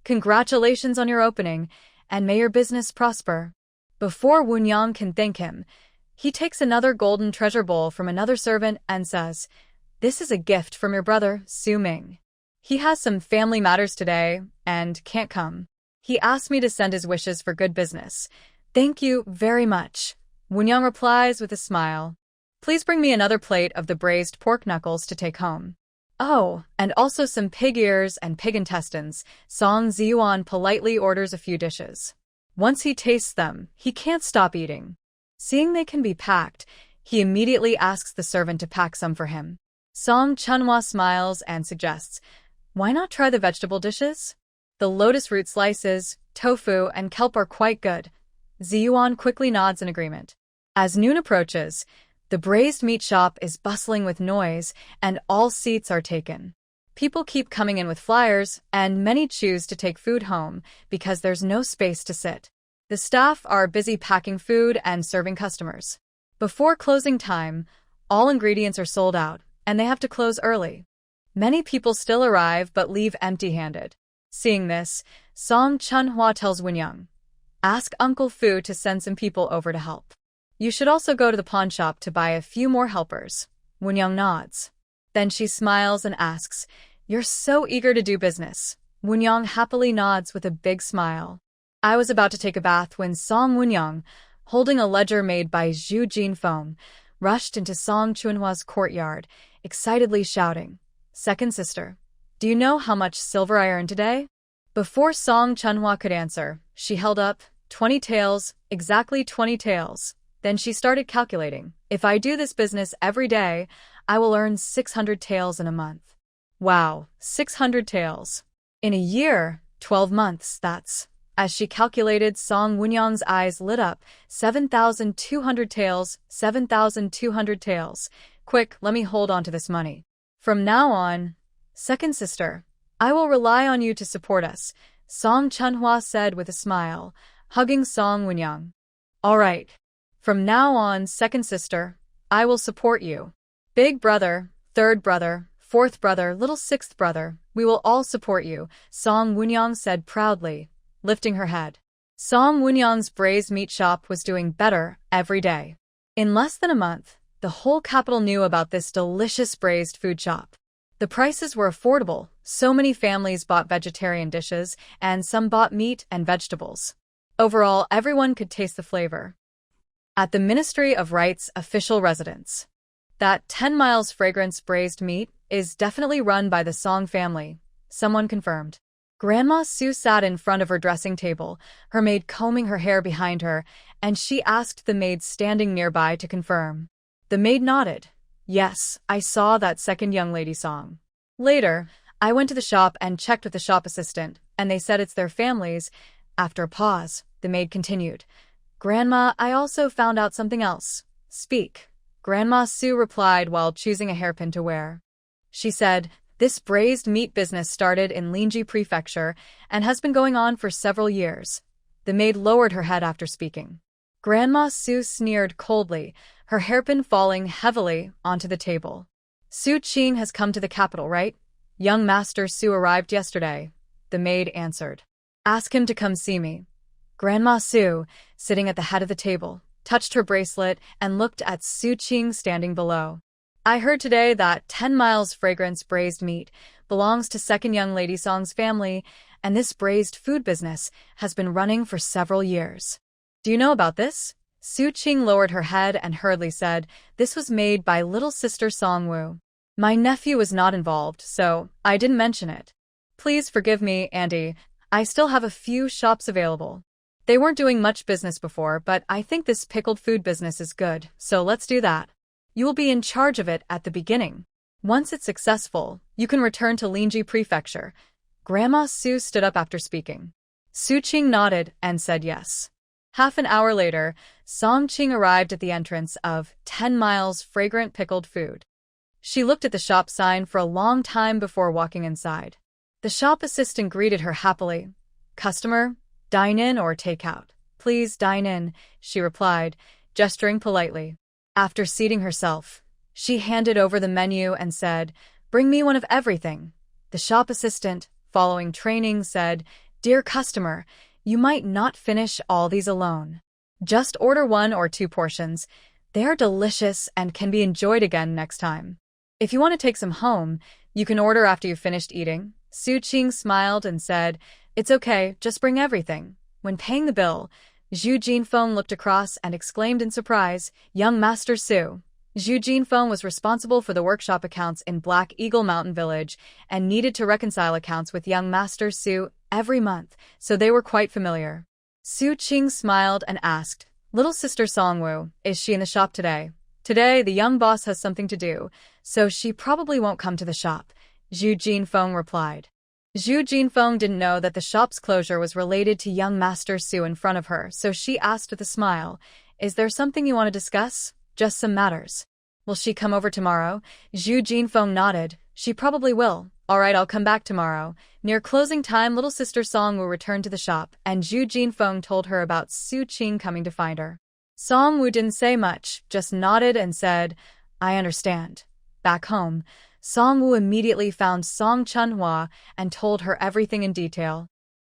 Congratulations on your opening, and may your business prosper. Before Wunyang can thank him, he takes another golden treasure bowl from another servant and says, "This is a gift from your brother, Su Ming. He has some family matters today and can't come. He asked me to send his wishes for good business. Thank you very much." Wunyang replies with a smile. "Please bring me another plate of the braised pork knuckles to take home. Oh, and also some pig ears and pig intestines." Song Ziyuan politely orders a few dishes. Once he tastes them, he can't stop eating. Seeing they can be packed, he immediately asks the servant to pack some for him. Song Chunhwa smiles and suggests, "Why not try the vegetable dishes? The lotus root slices, tofu, and kelp are quite good." Ziyuan quickly nods in agreement. As noon approaches, the braised meat shop is bustling with noise, and all seats are taken. People keep coming in with flyers, and many choose to take food home because there's no space to sit. The staff are busy packing food and serving customers. Before closing time, all ingredients are sold out, and they have to close early. Many people still arrive but leave empty-handed. Seeing this, Song Chunhwa tells Wunyang, "Ask Uncle Fu to send some people over to help. You should also go to the pawn shop to buy a few more helpers." Wunyang nods. Then she smiles and asks, "You're so eager to do business." Wunyang happily nods with a big smile. I was about to take a bath when Song Wunyang, holding a ledger made by Zhu Jinfeng, rushed into Song Chunhwa's courtyard, excitedly shouting, "Second sister, do you know how much silver I earned today?" Before Song Chunhwa could answer, she held up 20 taels, exactly 20 taels. Then she started calculating, "If I do this business every day, I will earn 600 taels in a month. Wow, 600 taels. In a year, 12 months, that's..." As she calculated, Song Wunyang's eyes lit up. 7,200 taels, 7,200 taels. Quick, let me hold on to this money. From now on, second sister, I will rely on you to support us, Song Chunhwa said with a smile, hugging Song Wunyang. All right. From now on, second sister, I will support you. Big brother, third brother, fourth brother, little sixth brother, we will all support you, Song Wunyang said proudly, lifting her head. Song Wunyang's braised meat shop was doing better every day. In less than a month, the whole capital knew about this delicious braised food shop. The prices were affordable, so many families bought vegetarian dishes, and some bought meat and vegetables. Overall, everyone could taste the flavor. At the Ministry of Rights official residence, that 10 miles fragrance braised meat is definitely run by the Song family, someone confirmed. Grandma Su sat in front of her dressing table, her maid combing her hair behind her, and she asked the maid standing nearby to confirm. The maid nodded. "Yes, I saw that second young lady Song. Later, I went to the shop and checked with the shop assistant, and they said it's their families." After a pause, the maid continued. "Grandma, I also found out something else." "Speak." Grandma Su replied while choosing a hairpin to wear. She said, "This braised meat business started in Linji Prefecture and has been going on for several years." The maid lowered her head after speaking. Grandma Su sneered coldly, her hairpin falling heavily onto the table. "Su Qing has come to the capital, right?" "Young Master Su arrived yesterday," the maid answered. "Ask him to come see me." Grandma Su, sitting at the head of the table, touched her bracelet and looked at Su Qing standing below. "I heard today that 10 miles fragrance braised meat belongs to second young lady Song's family, and this braised food business has been running for several years. Do you know about this? Su Qing lowered her head and hurriedly said, "This was made by little sister Songwoo. My nephew was not involved, so I didn't mention it. Please forgive me, Andy. I still have a few shops available. They weren't doing much business before, but I think this pickled food business is good, so let's do that. You will be in charge of it at the beginning. Once it's successful, you can return to Linji Prefecture." Grandma Su stood up after speaking. Su Qing nodded and said yes. Half an hour later, Song Qing arrived at the entrance of 10 Miles Fragrant Pickled Food. She looked at the shop sign for a long time before walking inside. The shop assistant greeted her happily. "Customer, dine in or take out?" "Please dine in," she replied, gesturing politely. After seating herself, she handed over the menu and said, "Bring me one of everything." The shop assistant, following training, said, "Dear customer, you might not finish all these alone. Just order 1 or 2 portions. They are delicious and can be enjoyed again next time. If you want to take some home, you can order after you've finished eating." Su Qing smiled and said, "It's okay, just bring everything." When paying the bill, Zhu Jinfeng looked across and exclaimed in surprise, "Young Master Su." Zhu Jinfeng was responsible for the workshop accounts in Black Eagle Mountain Village and needed to reconcile accounts with young Master Su every month, so they were quite familiar. Su Qing smiled and asked, "Little sister Songwoo, is she in the shop today?" "Today, the young boss has something to do, so she probably won't come to the shop," Zhu Jinfeng replied. Zhu Jinfeng didn't know that the shop's closure was related to young Master Su in front of her, so she asked with a smile, "Is there something you want to discuss?" "Just some matters." "Will she come over tomorrow?" Zhu Jinfeng nodded. "She probably will." "All right, I'll come back tomorrow." Near closing time, little sister Song Wu returned to the shop, and Zhu Jinfeng told her about Su Qing coming to find her. Song Wu didn't say much, just nodded and said, "I understand." Back home, Song Wu immediately found Song Chunhua and told her everything in detail.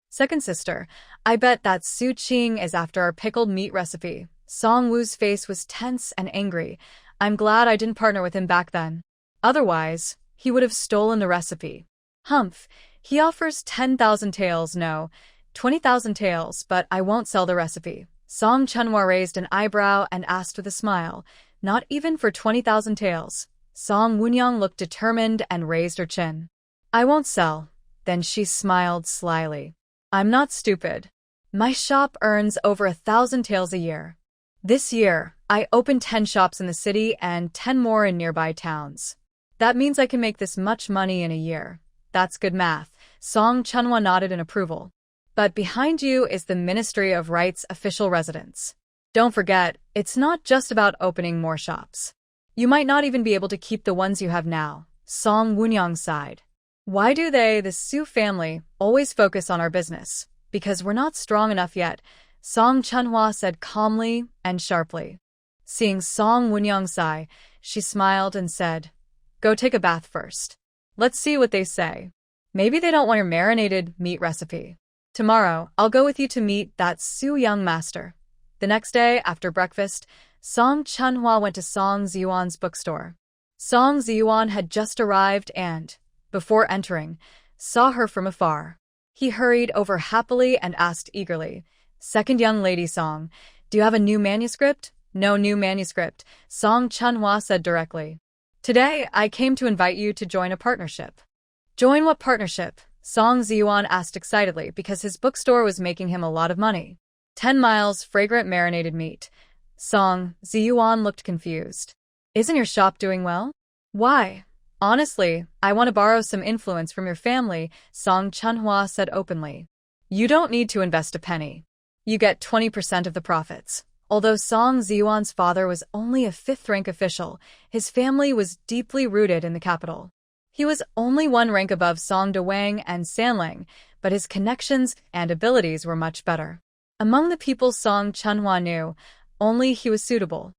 "Second sister, I bet that Su Qing is after our pickled meat recipe." Song Wu's face was tense and angry. "I'm glad I didn't partner with him back then. Otherwise, he would have stolen the recipe." "Humph, he offers 10,000 taels, no, 20,000 taels, but I won't sell the recipe." Song Chunhua raised an eyebrow and asked with a smile, "Not even for 20,000 taels?" Song Wunyang looked determined and raised her chin. "I won't sell." Then she smiled slyly. "I'm not stupid. My shop earns over 1,000 taels a year. This year, I opened 10 shops in the city and 10 more in nearby towns. That means I can make this much money in a year." "That's good math." Song Chunhua nodded in approval. "But behind you is the Ministry of Rights official residence. Don't forget, it's not just about opening more shops. You might not even be able to keep the ones you have now." Song Wunyang sighed. "Why do they, the Su family, always focus on our business? Because we're not strong enough yet," Song Chunhua said calmly and sharply. Seeing Song Wunyang sigh, she smiled and said, "Go take a bath first. Let's see what they say. Maybe they don't want your marinated meat recipe. Tomorrow, I'll go with you to meet that Su young master." The next day, after breakfast, Song Chunhua went to Song Ziyuan's bookstore. Song Ziyuan had just arrived and, before entering, saw her from afar. He hurried over happily and asked eagerly, "Second young lady Song, do you have a new manuscript?" "No new manuscript," Song Chunhua said directly. "Today, I came to invite you to join a partnership." "Join what partnership?" Song Ziyuan asked excitedly because his bookstore was making him a lot of money. 10 Miles Fragrant Marinated Meat. Song Ziyuan looked confused. "Isn't your shop doing well?" "Why? Honestly, I want to borrow some influence from your family," Song Chunhua said openly. "You don't need to invest a penny. You get 20% of the profits." Although Song Ziyuan's father was only a 5th-rank official, his family was deeply rooted in the capital. He was only 1 rank above Song Dewang and Sanlang, but his connections and abilities were much better. Among the people Song Chunhua knew, only he was suitable.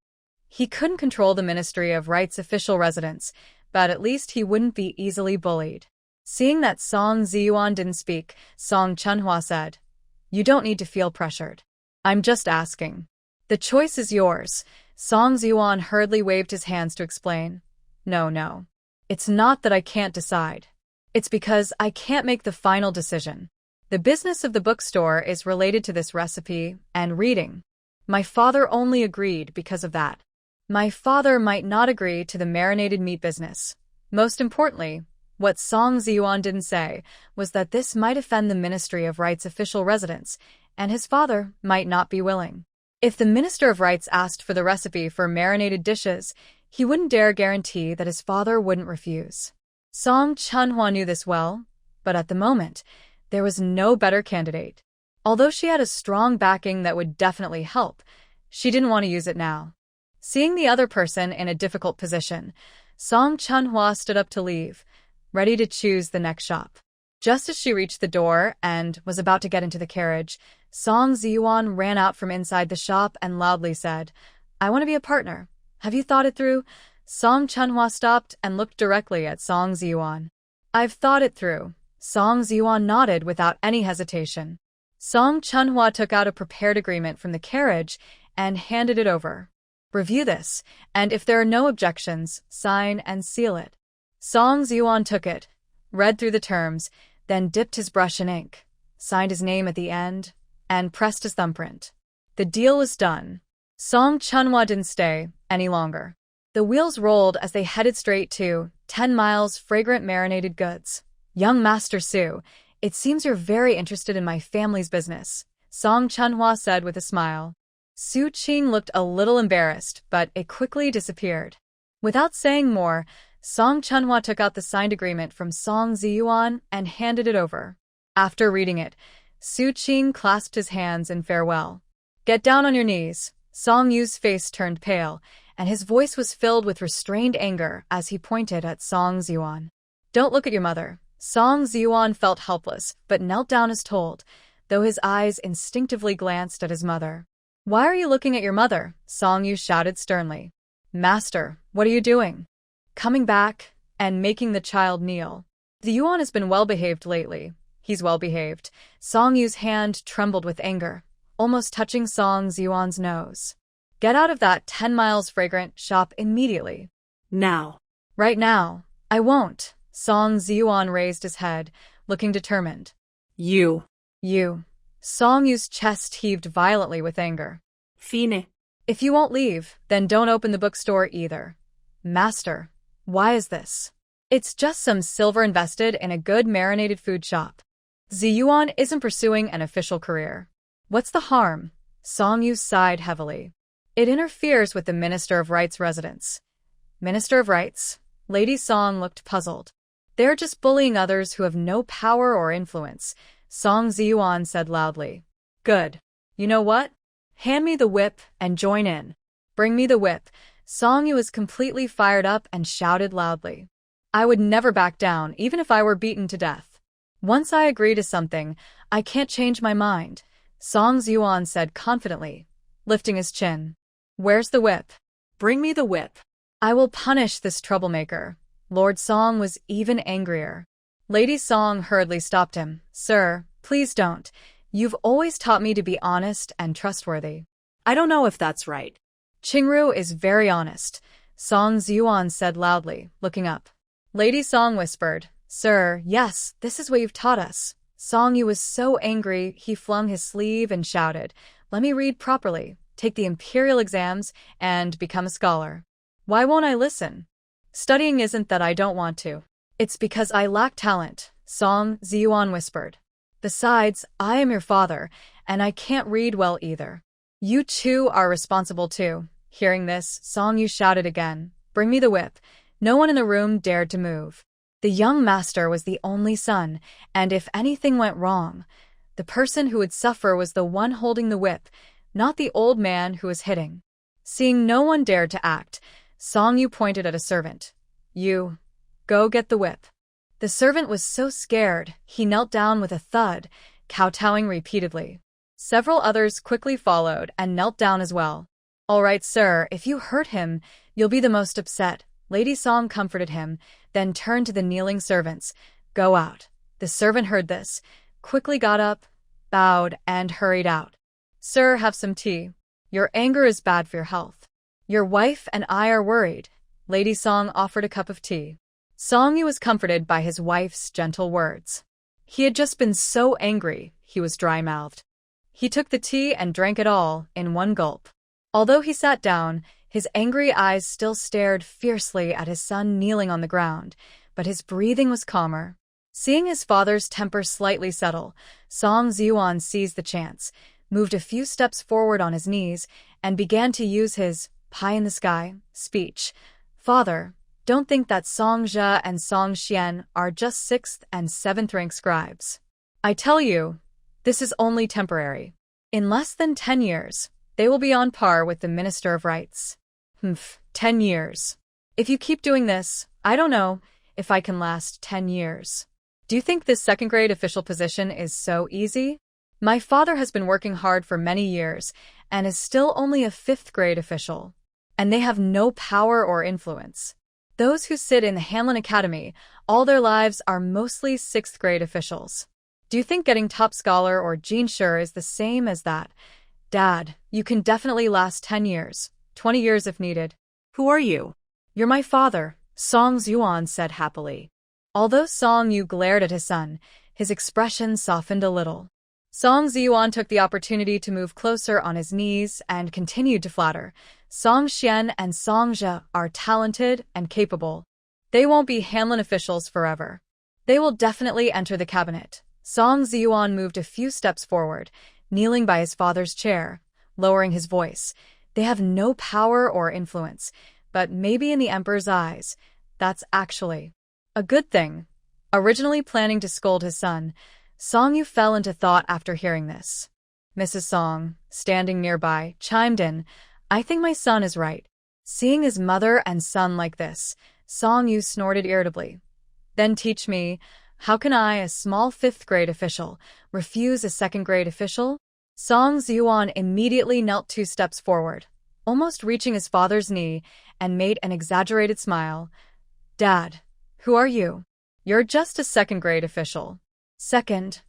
He couldn't control the Ministry of Rights official residence, but at least he wouldn't be easily bullied. Seeing that Song Ziyuan didn't speak, Song Chunhua said, "You don't need to feel pressured. I'm just asking. The choice is yours." Song Ziyuan hurriedly waved his hands to explain. No. It's not that I can't decide. It's because I can't make the final decision. The business of the bookstore is related to this recipe and reading. My father only agreed because of that. My father might not agree to the marinated meat business. Most importantly, what Song Ziyuan didn't say was that this might offend the Ministry of Rights official residents, and his father might not be willing. If the Minister of Rights asked for the recipe for marinated dishes, he wouldn't dare guarantee that his father wouldn't refuse. Song Chunhua knew this well, but at the moment, there was no better candidate. Although she had a strong backing that would definitely help, she didn't want to use it now. Seeing the other person in a difficult position, Song Chunhua stood up to leave, ready to choose the next shop. Just as she reached the door and was about to get into the carriage, Song Ziyuan ran out from inside the shop and loudly said, "I want to be a partner. Have you thought it through?" Song Chunhua stopped and looked directly at Song Ziyuan. "I've thought it through." Song Ziyuan nodded without any hesitation. Song Chunhua took out a prepared agreement from the carriage and handed it over. "Review this, and if there are no objections, sign and seal it." Song Ziyuan took it, read through the terms, then dipped his brush in ink, signed his name at the end, and pressed his thumbprint. The deal was done. Song Chunhua didn't stay any longer. The wheels rolled as they headed straight to 10 Miles Fragrant Marinated Goods. "Young Master Su, it seems you're very interested in my family's business," Song Chunhua said with a smile. Su Qing looked a little embarrassed, but it quickly disappeared. Without saying more, Song Chunhua took out the signed agreement from Song Ziyuan and handed it over. After reading it, Su Qing clasped his hands in farewell. "Get down on your knees." Song Yu's face turned pale, and his voice was filled with restrained anger as he pointed at Song Ziyuan. "Don't look at your mother." Song Ziyuan felt helpless, but knelt down as told, though his eyes instinctively glanced at his mother. "Why are you looking at your mother?" Song Yu shouted sternly. "Master, what are you doing?" "Coming back and making the child kneel." "The Yuan has been well-behaved lately." "He's well-behaved." Song Yu's hand trembled with anger, almost touching Song Ziyuan's nose. "Get out of that 10 Miles Fragrant shop immediately." Now. "Right now." "I won't." Song Ziyuan raised his head, looking determined. You. Song Yu's chest heaved violently with anger. Fine. "If you won't leave, then don't open the bookstore either." "Master, why is this?" "It's just some silver invested in a good marinated food shop. Ziyuan isn't pursuing an official career." "What's the harm?" Song Yu sighed heavily. "It interferes with the Minister of Rights residence." "Minister of Rights?" Lady Song looked puzzled. "They're just bullying others who have no power or influence," Song Ziyuan said loudly. "Good. You know what? Hand me the whip and join in." "Bring me the whip." Song Yu was completely fired up and shouted loudly. "I would never back down, even if I were beaten to death. Once I agree to something, I can't change my mind," Song Ziyuan said confidently, lifting his chin. "Where's the whip?" Bring me the whip. "I will punish this troublemaker." Lord Song was even angrier. Lady Song hurriedly stopped him. "Sir, please don't. You've always taught me to be honest and trustworthy." I don't know if that's right. "Qingru is very honest," Song Ziyuan said loudly, looking up. Lady Song whispered, "Sir, yes, this is what you've taught us." Song Yu was so angry he flung his sleeve and shouted, "Let me read properly, take the imperial exams, and become a scholar." "Why won't I listen?" "Studying isn't that I don't want to. It's because I lack talent," Song Ziyuan whispered. "Besides, I am your father, and I can't read well either. You too are responsible too." Hearing this, Song Yu shouted again, "Bring me the whip." No one in the room dared to move. The young master was the only son, and if anything went wrong, the person who would suffer was the one holding the whip, not the old man who was hitting. Seeing no one dared to act, Song Yu pointed at a servant. "You, go get the whip." The servant was so scared, he knelt down with a thud, kowtowing repeatedly. Several others quickly followed and knelt down as well. "All right, sir, if you hurt him, you'll be the most upset." Lady Song comforted him, then turned to the kneeling servants. "Go out." The servant heard this, quickly got up, bowed, and hurried out. "Sir, have some tea. Your anger is bad for your health." "Your wife and I are worried." Lady Song offered a cup of tea. Song Yu was comforted by his wife's gentle words. He had just been so angry, he was dry-mouthed. He took the tea and drank it all in one gulp. Although he sat down, his angry eyes still stared fiercely at his son kneeling on the ground, but his breathing was calmer. Seeing his father's temper slightly settle, Song Ziyuan seized the chance, moved a few steps forward on his knees, and began to use his pie-in-the-sky speech. Father, don't think that Song Zhe and Song Xian are just 6th and 7th rank scribes. I tell you, this is only temporary. In less than 10 years, they will be on par with the Minister of Rights. 10 years. If you keep doing this, I don't know if I can last 10 years. Do you think this second-grade official position is so easy? My father has been working hard for many years and is still only a 5th-grade official. And they have no power or influence. Those who sit in the Hanlin Academy all their lives are mostly 6th-grade officials. Do you think getting top scholar or Jinshi is the same as that? Dad, you can definitely last 10 years, 20 years if needed. Who are you? You're my father, Song Ziyuan said happily. Although Song Yu glared at his son, his expression softened a little. Song Ziyuan took the opportunity to move closer on his knees and continued to flatter. Song Xian and Song Zhe are talented and capable. They won't be Hanlin officials forever. They will definitely enter the cabinet. Song Ziyuan moved a few steps forward, kneeling by his father's chair, lowering his voice. They have no power or influence, but maybe in the emperor's eyes, that's actually a good thing. Originally planning to scold his son, Song Yu fell into thought after hearing this. Mrs. Song, standing nearby, chimed in, I think my son is right. Seeing his mother and son like this, Song Yu snorted irritably. Then teach me, how can I, a small 5th-grade official, refuse a 2nd-grade official? Song Ziyuan immediately knelt 2 steps forward, almost reaching his father's knee, and made an exaggerated smile. Dad, who are you? You're just a 2nd-grade official. Second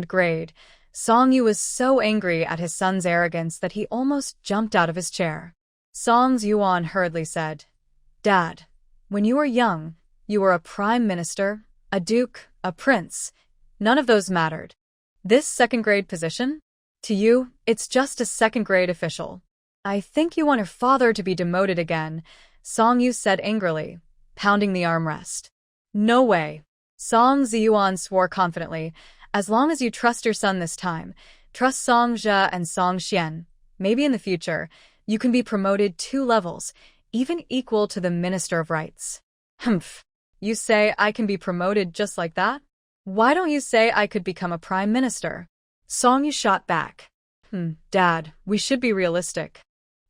grade. Song Yu was so angry at his son's arrogance that he almost jumped out of his chair. Song Ziyuan hurriedly said, Dad, when you were young, you were a prime minister, a duke, a prince. None of those mattered. This 2nd-grade position? To you, it's just a 2nd-grade official. I think you want your father to be demoted again, Song Yu said angrily, pounding the armrest. No way. Song Ziyuan swore confidently, as long as you trust your son this time, trust Song Zhe and Song Xian, maybe in the future, you can be promoted 2 levels, even equal to the Minister of Rights. You say I can be promoted just like that? Why don't you say I could become a prime minister? Song Yu shot back. Dad, we should be realistic.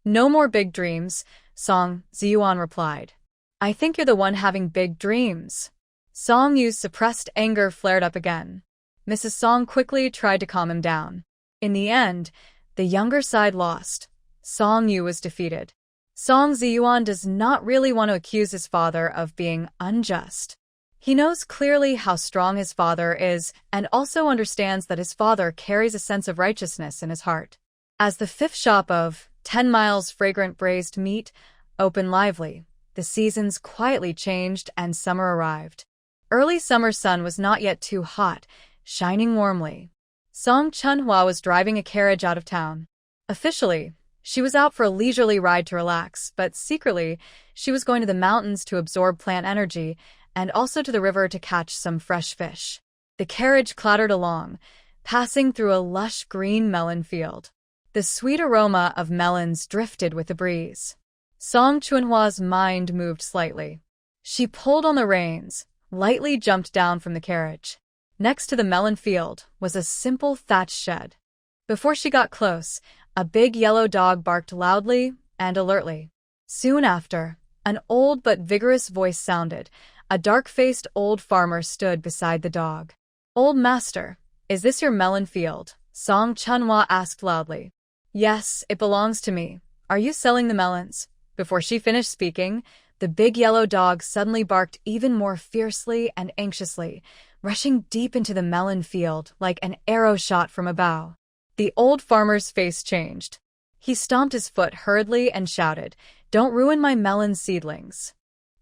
No more big dreams, Song Ziyuan replied. I think you're the one having big dreams. Song Yu's suppressed anger flared up again. Mrs. Song quickly tried to calm him down. In the end, the younger side lost. Song Yu was defeated. Song Ziyuan does not really want to accuse his father of being unjust. He knows clearly how strong his father is and also understands that his father carries a sense of righteousness in his heart. As the 5th shop of 10 Miles fragrant braised meat opened lively, the seasons quietly changed and summer arrived. Early summer sun was not yet too hot, shining warmly. Song Chunhua was driving a carriage out of town. Officially, she was out for a leisurely ride to relax, but secretly, she was going to the mountains to absorb plant energy and also to the river to catch some fresh fish. The carriage clattered along, passing through a lush green melon field. The sweet aroma of melons drifted with the breeze. Song Chunhua's mind moved slightly. She pulled on the reins, lightly jumped down from the carriage. Next to the melon field was a simple thatched shed. Before she got close, a big yellow dog barked loudly and alertly. Soon after, an old but vigorous voice sounded. A dark-faced old farmer stood beside the dog. Old master, is this your melon field? Song Chunhua asked loudly. Yes, it belongs to me. Are you selling the melons? Before she finished speaking, the big yellow dog suddenly barked even more fiercely and anxiously, rushing deep into the melon field like an arrow shot from a bow. The old farmer's face changed. He stomped his foot hurriedly and shouted, Don't ruin my melon seedlings.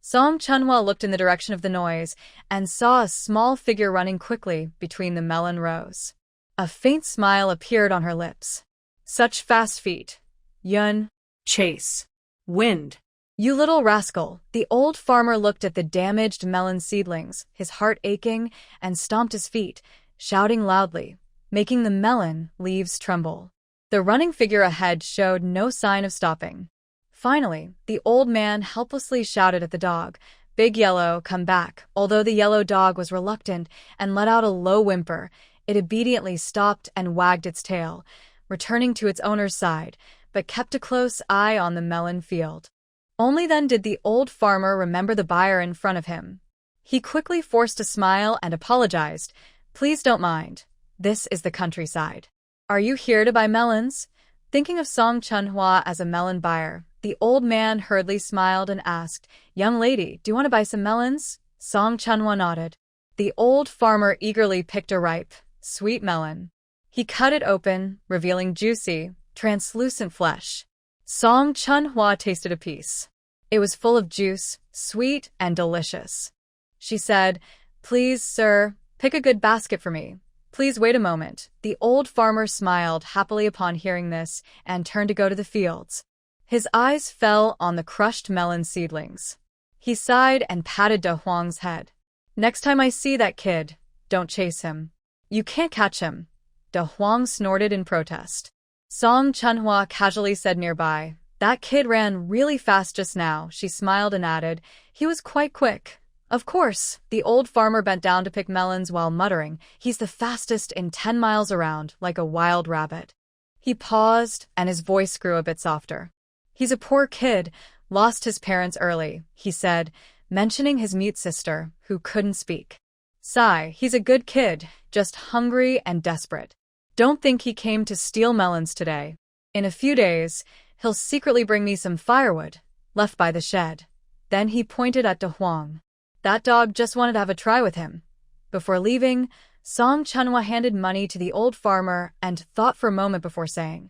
Song Chunhwa looked in the direction of the noise and saw a small figure running quickly between the melon rows. A faint smile appeared on her lips. Such fast feet. Yun. Chase. Wind. You little rascal. The old farmer looked at the damaged melon seedlings, his heart aching, and stomped his feet, shouting loudly, making the melon leaves tremble. The running figure ahead showed no sign of stopping. Finally, the old man helplessly shouted at the dog, "Big Yellow, come back." Although the yellow dog was reluctant and let out a low whimper, it obediently stopped and wagged its tail, returning to its owner's side, but kept a close eye on the melon field. Only then did the old farmer remember the buyer in front of him. He quickly forced a smile and apologized. "Please don't mind. This is the countryside. Are you here to buy melons?" Thinking of Song Chunhwa as a melon buyer, the old man hurriedly smiled and asked, "Young lady, do you want to buy some melons?" Song Chunhwa nodded. The old farmer eagerly picked a ripe, sweet melon. He cut it open, revealing juicy, translucent flesh. Song Chunhwa tasted a piece. It was full of juice, sweet and delicious. She said, "Please, sir, pick a good basket for me. Please wait a moment." The old farmer smiled happily upon hearing this and turned to go to the fields. His eyes fell on the crushed melon seedlings. He sighed and patted De Huang's head. "Next time I see that kid, don't chase him. You can't catch him." De Huang snorted in protest. Song Chunhwa casually said nearby, "That kid ran really fast just now." She smiled and added, "He was quite quick." "Of course." The old farmer bent down to pick melons while muttering, "He's the fastest in 10 miles around, like a wild rabbit." He paused, and his voice grew a bit softer. "He's a poor kid, lost his parents early," he said, mentioning his mute sister, who couldn't speak. "Sigh, he's a good kid, just hungry and desperate. Don't think he came to steal melons today. In a few days, he'll secretly bring me some firewood, left by the shed." Then he pointed at De Huang. "That dog just wanted to have a try with him." Before leaving, Song Chunhwa handed money to the old farmer and thought for a moment before saying,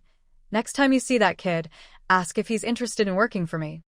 "Next time you see that kid, ask if he's interested in working for me.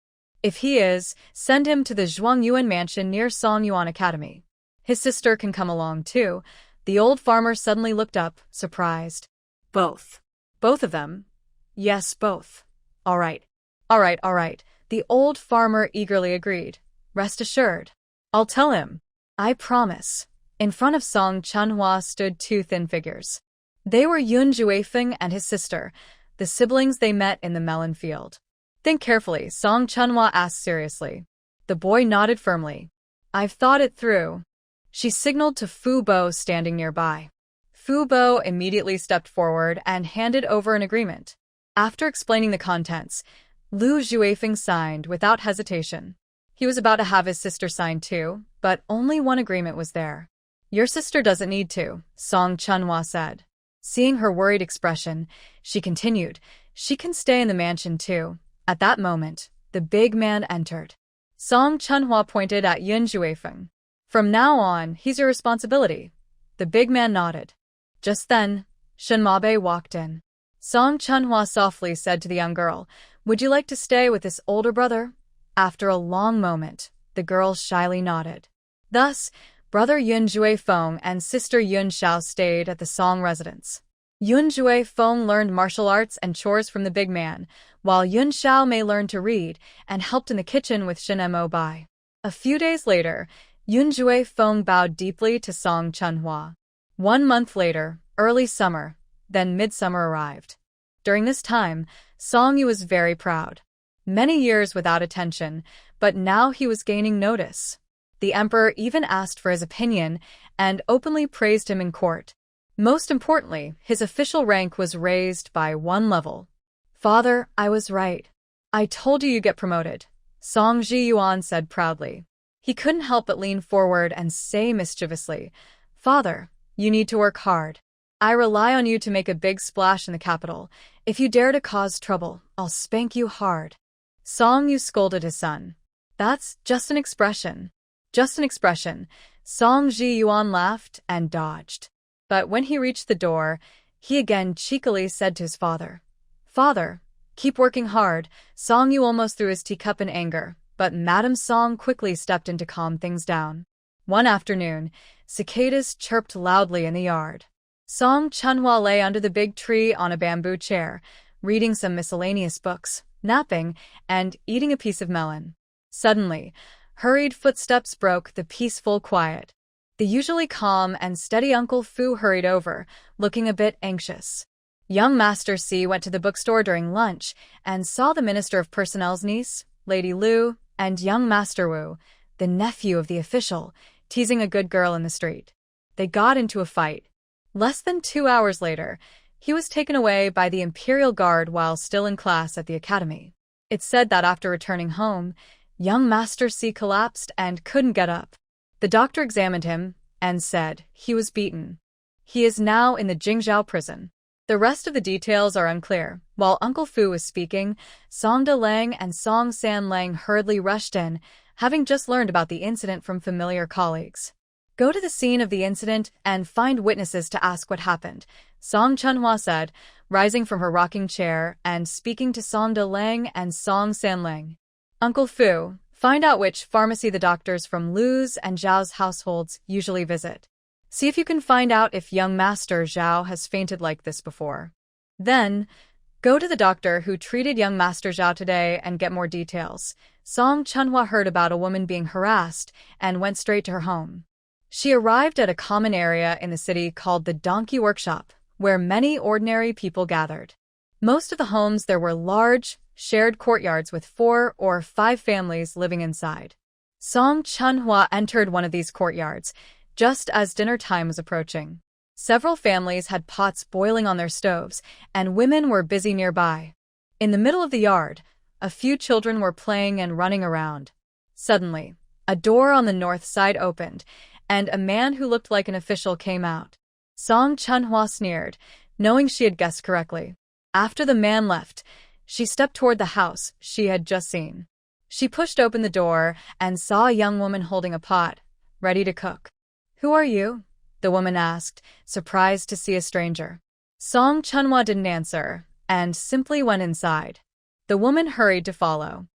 If he is, send him to the Zhuangyuan mansion near Songyuan Academy. His sister can come along too." The old farmer suddenly looked up, surprised. Both. "Both of them?" "Yes, both." All right. All right, all right." The old farmer eagerly agreed. "Rest assured. I'll tell him. I promise." In front of Song Chunhwa stood two thin figures. They were Yun Juefeng and his sister, the siblings they met in the melon field. "Think carefully," Song Chunhwa asked seriously. The boy nodded firmly. "I've thought it through." She signaled to Fu Bo standing nearby. Fu Bo immediately stepped forward and handed over an agreement. After explaining the contents, Lu Juefeng signed without hesitation. He was about to have his sister sign too, but only one agreement was there. "Your sister doesn't need to," Song Chunhwa said. Seeing her worried expression, she continued, "She can stay in the mansion too." At that moment, the big man entered. Song Chunhwa pointed at Yun Juefeng. "From now on, he's your responsibility." The big man nodded. Just then, Shenmabe walked in. Song Chunhwa softly said to the young girl, "Would you like to stay with this older brother?" After a long moment, the girl shyly nodded. Thus, brother Yun Juefeng and sister Yun Xiao stayed at the Song residence. Yun Juefeng learned martial arts and chores from the big man, while Yun Xiao may learn to read and helped in the kitchen with Shen Mo Bai. A few days later, Yun Juefeng bowed deeply to Song Chunhwa. 1 month later, early summer, then midsummer arrived. During this time, Song Yu was very proud. Many years without attention, but now he was gaining notice. The emperor even asked for his opinion and openly praised him in court. Most importantly, his official rank was raised by 1 level. "Father, I was right. I told you get promoted," Song Ji Yuan said proudly. He couldn't help but lean forward and say mischievously, "Father, you need to work hard. I rely on you to make a big splash in the capital. If you dare to cause trouble, I'll spank you hard." Song Yu scolded his son. "That's just an expression." Just an expression. Song Ji Yuan laughed and dodged. But when he reached the door, he again cheekily said to his father, "Father, keep working hard." Song Yu almost threw his teacup in anger. but Madame Song quickly stepped in to calm things down. One afternoon, cicadas chirped loudly in the yard. Song Chunhua lay under the big tree on a bamboo chair, reading some miscellaneous books, napping, and eating a piece of melon. Suddenly, hurried footsteps broke the peaceful quiet. The usually calm and steady Uncle Fu hurried over, looking a bit anxious. Young Master C went to the bookstore during lunch and saw the Minister of Personnel's niece, Lady Lu, and young Master Wu, the nephew of the official, teasing a good girl in the street. They got into a fight. Less than 2 hours later, he was taken away by the Imperial Guard while still in class at the academy. It's said that after returning home, young Master C collapsed and couldn't get up. The doctor examined him and said he was beaten. He is now in the Jingzhou prison. The rest of the details are unclear. While Uncle Fu was speaking, Song De Lang and Song San Lang hurriedly rushed in, having just learned about the incident from familiar colleagues. Go to the scene of the incident and find witnesses to ask what happened, Song Chunhua said, rising from her rocking chair and speaking to Song De Lang and Song San Lang. Uncle Fu, find out which pharmacy the doctors from Lu's and Zhao's households usually visit. See if you can find out if young Master Zhao has fainted like this before. Then, go to the doctor who treated young Master Zhao today and get more details. Song Chunhua heard about a woman being harassed and went straight to her home. She arrived at a common area in the city called the Donkey Workshop, where many ordinary people gathered. Most of the homes there were large, shared courtyards with 4 or 5 families living inside. Song Chunhua entered one of these courtyards, just as dinner time was approaching. Several families had pots boiling on their stoves, and women were busy nearby. In the middle of the yard, a few children were playing and running around. Suddenly, a door on the north side opened, and a man who looked like an official came out. Song Chunhua sneered, knowing she had guessed correctly. After the man left, she stepped toward the house she had just seen. She pushed open the door and saw a young woman holding a pot, ready to cook. "Who are you?" the woman asked, surprised to see a stranger. Song Chunhua didn't answer, and simply went inside. The woman hurried to follow.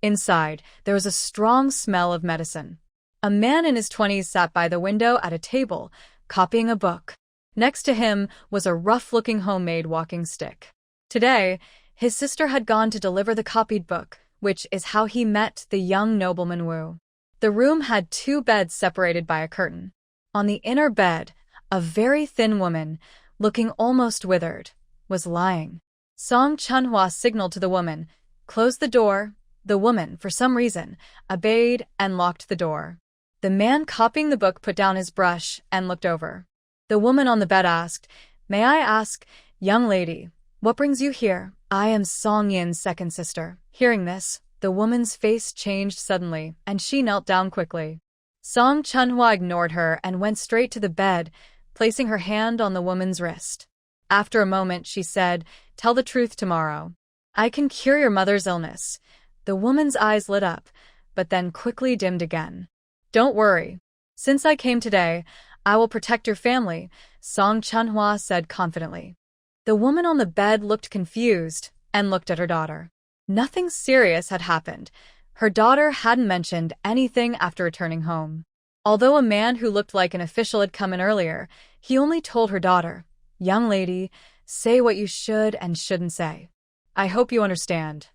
Inside, there was a strong smell of medicine. A man in his 20s sat by the window at a table, copying a book. Next to him was a rough-looking homemade walking stick. Today, his sister had gone to deliver the copied book, which is how he met the young nobleman Wu. The room had 2 beds separated by a curtain. On the inner bed, a very thin woman, looking almost withered, was lying. Song Chunhua signaled to the woman, "Close the door." The woman, for some reason, obeyed and locked the door. The man copying the book put down his brush and looked over. The woman on the bed asked, "May I ask, young lady, what brings you here?" "I am Song Yin's second sister." Hearing this, the woman's face changed suddenly, and she knelt down quickly. Song Chunhua ignored her and went straight to the bed, placing her hand on the woman's wrist. After a moment, she said, "Tell the truth tomorrow. I can cure your mother's illness." The woman's eyes lit up, but then quickly dimmed again. "Don't worry. Since I came today, I will protect your family," Song Chunhua said confidently. The woman on the bed looked confused and looked at her daughter. Nothing serious had happened. Her daughter hadn't mentioned anything after returning home. Although a man who looked like an official had come in earlier, he only told her daughter, "Young lady, say what you should and shouldn't say. I hope you understand."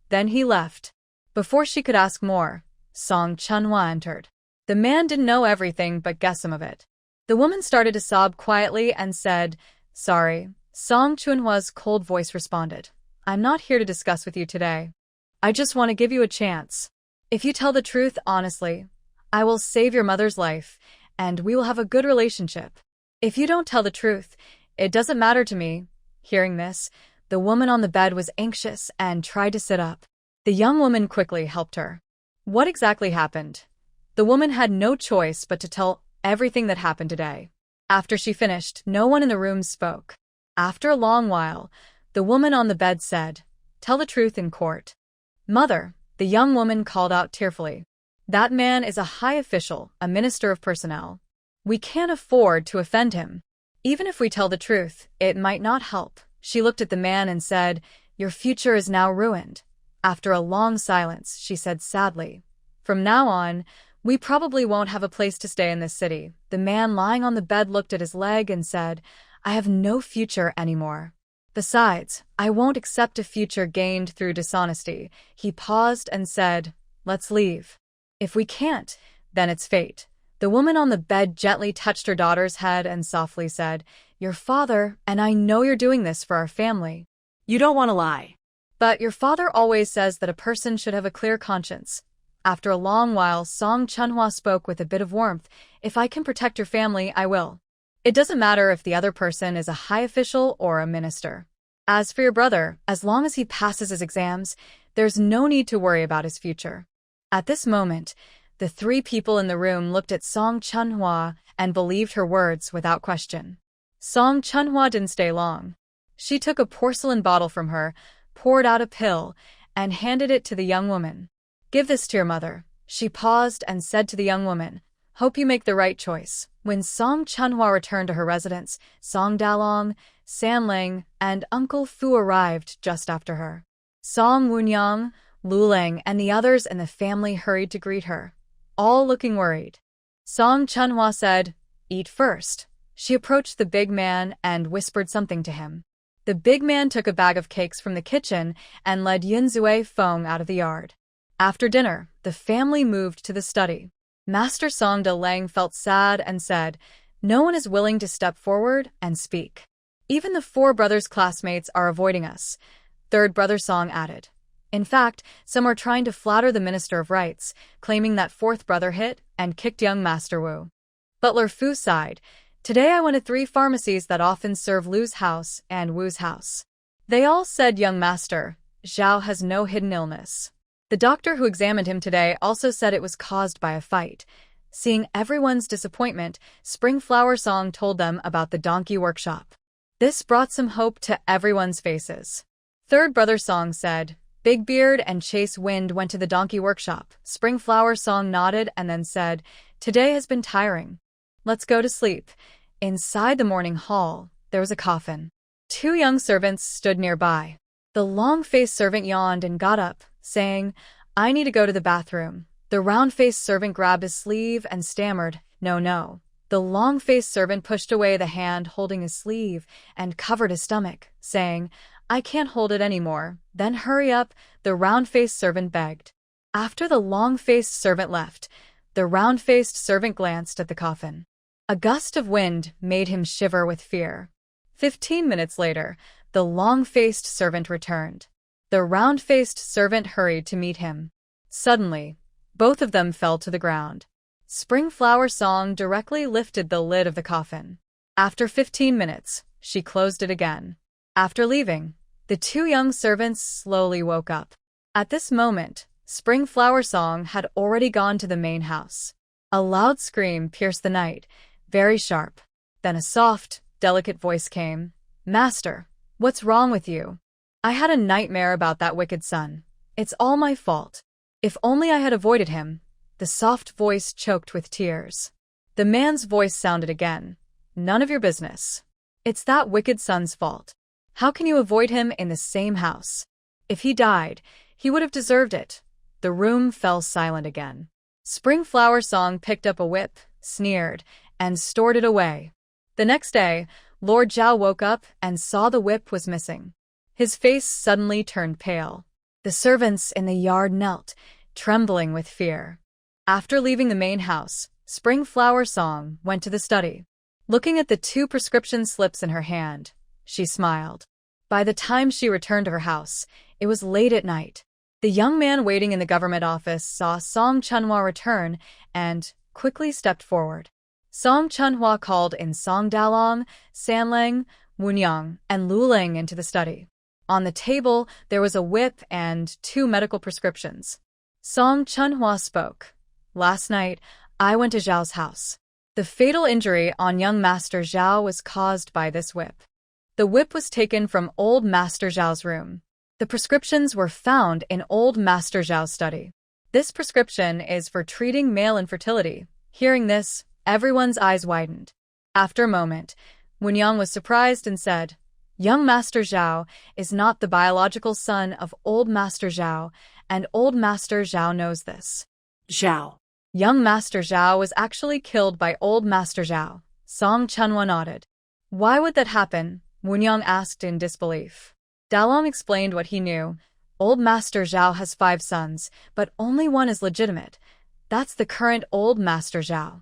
Then he left. Before she could ask more, Song Chunhua entered. The man didn't know everything but guessed some of it. The woman started to sob quietly and said, "Sorry." Song Chunhua's cold voice responded, "I'm not here to discuss with you today. I just want to give you a chance. If you tell the truth honestly, I will save your mother's life, and we will have a good relationship. If you don't tell the truth, it doesn't matter to me." Hearing this, the woman on the bed was anxious and tried to sit up. The young woman quickly helped her. What exactly happened? The woman had no choice but to tell everything that happened today. After she finished, no one in the room spoke. After a long while, the woman on the bed said, "Tell the truth in court." "Mother," the young woman called out tearfully. "That man is a high official, a minister of personnel. We can't afford to offend him. Even if we tell the truth, it might not help." She looked at the man and said, "Your future is now ruined. After a long silence, she said sadly, "From now on, we probably won't have a place to stay in this city." The man lying on the bed looked at his leg and said, "I have no future anymore. Besides, I won't accept a future gained through dishonesty." He paused and said, "Let's leave. If we can't, then it's fate." The woman on the bed gently touched her daughter's head and softly said, "Your father, and I know you're doing this for our family. You don't want to lie. But your father always says that a person should have a clear conscience." After a long while, Song Chunhwa spoke with a bit of warmth. "If I can protect your family, I will. It doesn't matter if the other person is a high official or a minister. As for your brother, as long as he passes his exams, there's no need to worry about his future." At this moment, the three people in the room looked at Song Chunhwa and believed her words without question. Song Chunhwa didn't stay long. She took a porcelain bottle from her, poured out a pill, and handed it to the young woman. "Give this to your mother." She paused and said to the young woman, "Hope you make the right choice." When Song Chunhwa returned to her residence, Song Dalong, Sanling, and Uncle Fu arrived just after her. Song Wunyang, Luling, and the others in the family hurried to greet her, all looking worried. Song Chunhwa said, "Eat first." She approached the big man and whispered something to him. The big man took a bag of cakes from the kitchen and led Yunzue Feng out of the yard. After dinner, the family moved to the study. Master Song De Lang felt sad and said, "No one is willing to step forward and speak. Even the four brothers' classmates are avoiding us." Third brother Song added. In fact, some are trying to flatter the Minister of Rights, claiming that fourth brother hit and kicked young Master Wu. Butler Fu sighed. "Today I went to 3 pharmacies that often serve Lu's house and Wu's house. They all said young Master Zhao has no hidden illness. The doctor who examined him today also said it was caused by a fight." Seeing everyone's disappointment, Spring Flower Song told them about the donkey workshop. This brought some hope to everyone's faces. Third brother Song said, "Big Beard and Chase Wind went to the donkey workshop." Spring Flower Song nodded and then said, "Today has been tiring. Let's go to sleep." Inside the morning hall, there was a coffin. 2 young servants stood nearby. The long-faced servant yawned and got up, saying, "I need to go to the bathroom." The round-faced servant grabbed his sleeve and stammered, "No, no." The long-faced servant pushed away the hand holding his sleeve and covered his stomach, saying, "I can't hold it anymore." "Then hurry up," the round-faced servant begged. After the long-faced servant left, the round-faced servant glanced at the coffin. A gust of wind made him shiver with fear. 15 minutes later, the long-faced servant returned. The round-faced servant hurried to meet him. Suddenly, both of them fell to the ground. Spring Flower Song directly lifted the lid of the coffin. After 15 minutes, she closed it again. After leaving, the 2 young servants slowly woke up. At this moment, Spring Flower Song had already gone to the main house. A loud scream pierced the night, very sharp. Then a soft, delicate voice came. "Master, what's wrong with you? I had a nightmare about that wicked son. It's all my fault. If only I had avoided him." The soft voice choked with tears. The man's voice sounded again. "None of your business. It's that wicked son's fault. How can you avoid him in the same house? If he died, he would have deserved it." The room fell silent again. Spring Flower Song picked up a whip, sneered, and stored it away. The next day, Lord Zhao woke up and saw the whip was missing. His face suddenly turned pale. The servants in the yard knelt, trembling with fear. After leaving the main house, Spring Flower Song went to the study. Looking at the 2 prescription slips in her hand, she smiled. By the time she returned to her house, it was late at night. The young man waiting in the government office saw Song Chunhwa return and quickly stepped forward. Song Chunhwa called in Song Dalong, Sanlang, Wunyang, and Luling into the study. On the table, there was a whip and 2 medical prescriptions. Song Chunhwa spoke. "Last night, I went to Zhao's house. The fatal injury on young Master Zhao was caused by this whip. The whip was taken from old Master Zhao's room. The prescriptions were found in old Master Zhao's study. This prescription is for treating male infertility." Hearing this, everyone's eyes widened. After a moment, Wunyang was surprised and said, Young Master Zhao is not the biological son of Old Master Zhao, and Old Master Zhao knows this. Zhao. Young Master Zhao was actually killed by Old Master Zhao. Song Chunhua nodded. Why would that happen? Wunyang asked in disbelief. Dalong explained what he knew. Old Master Zhao has 5 sons, but only one is legitimate. That's the current Old Master Zhao.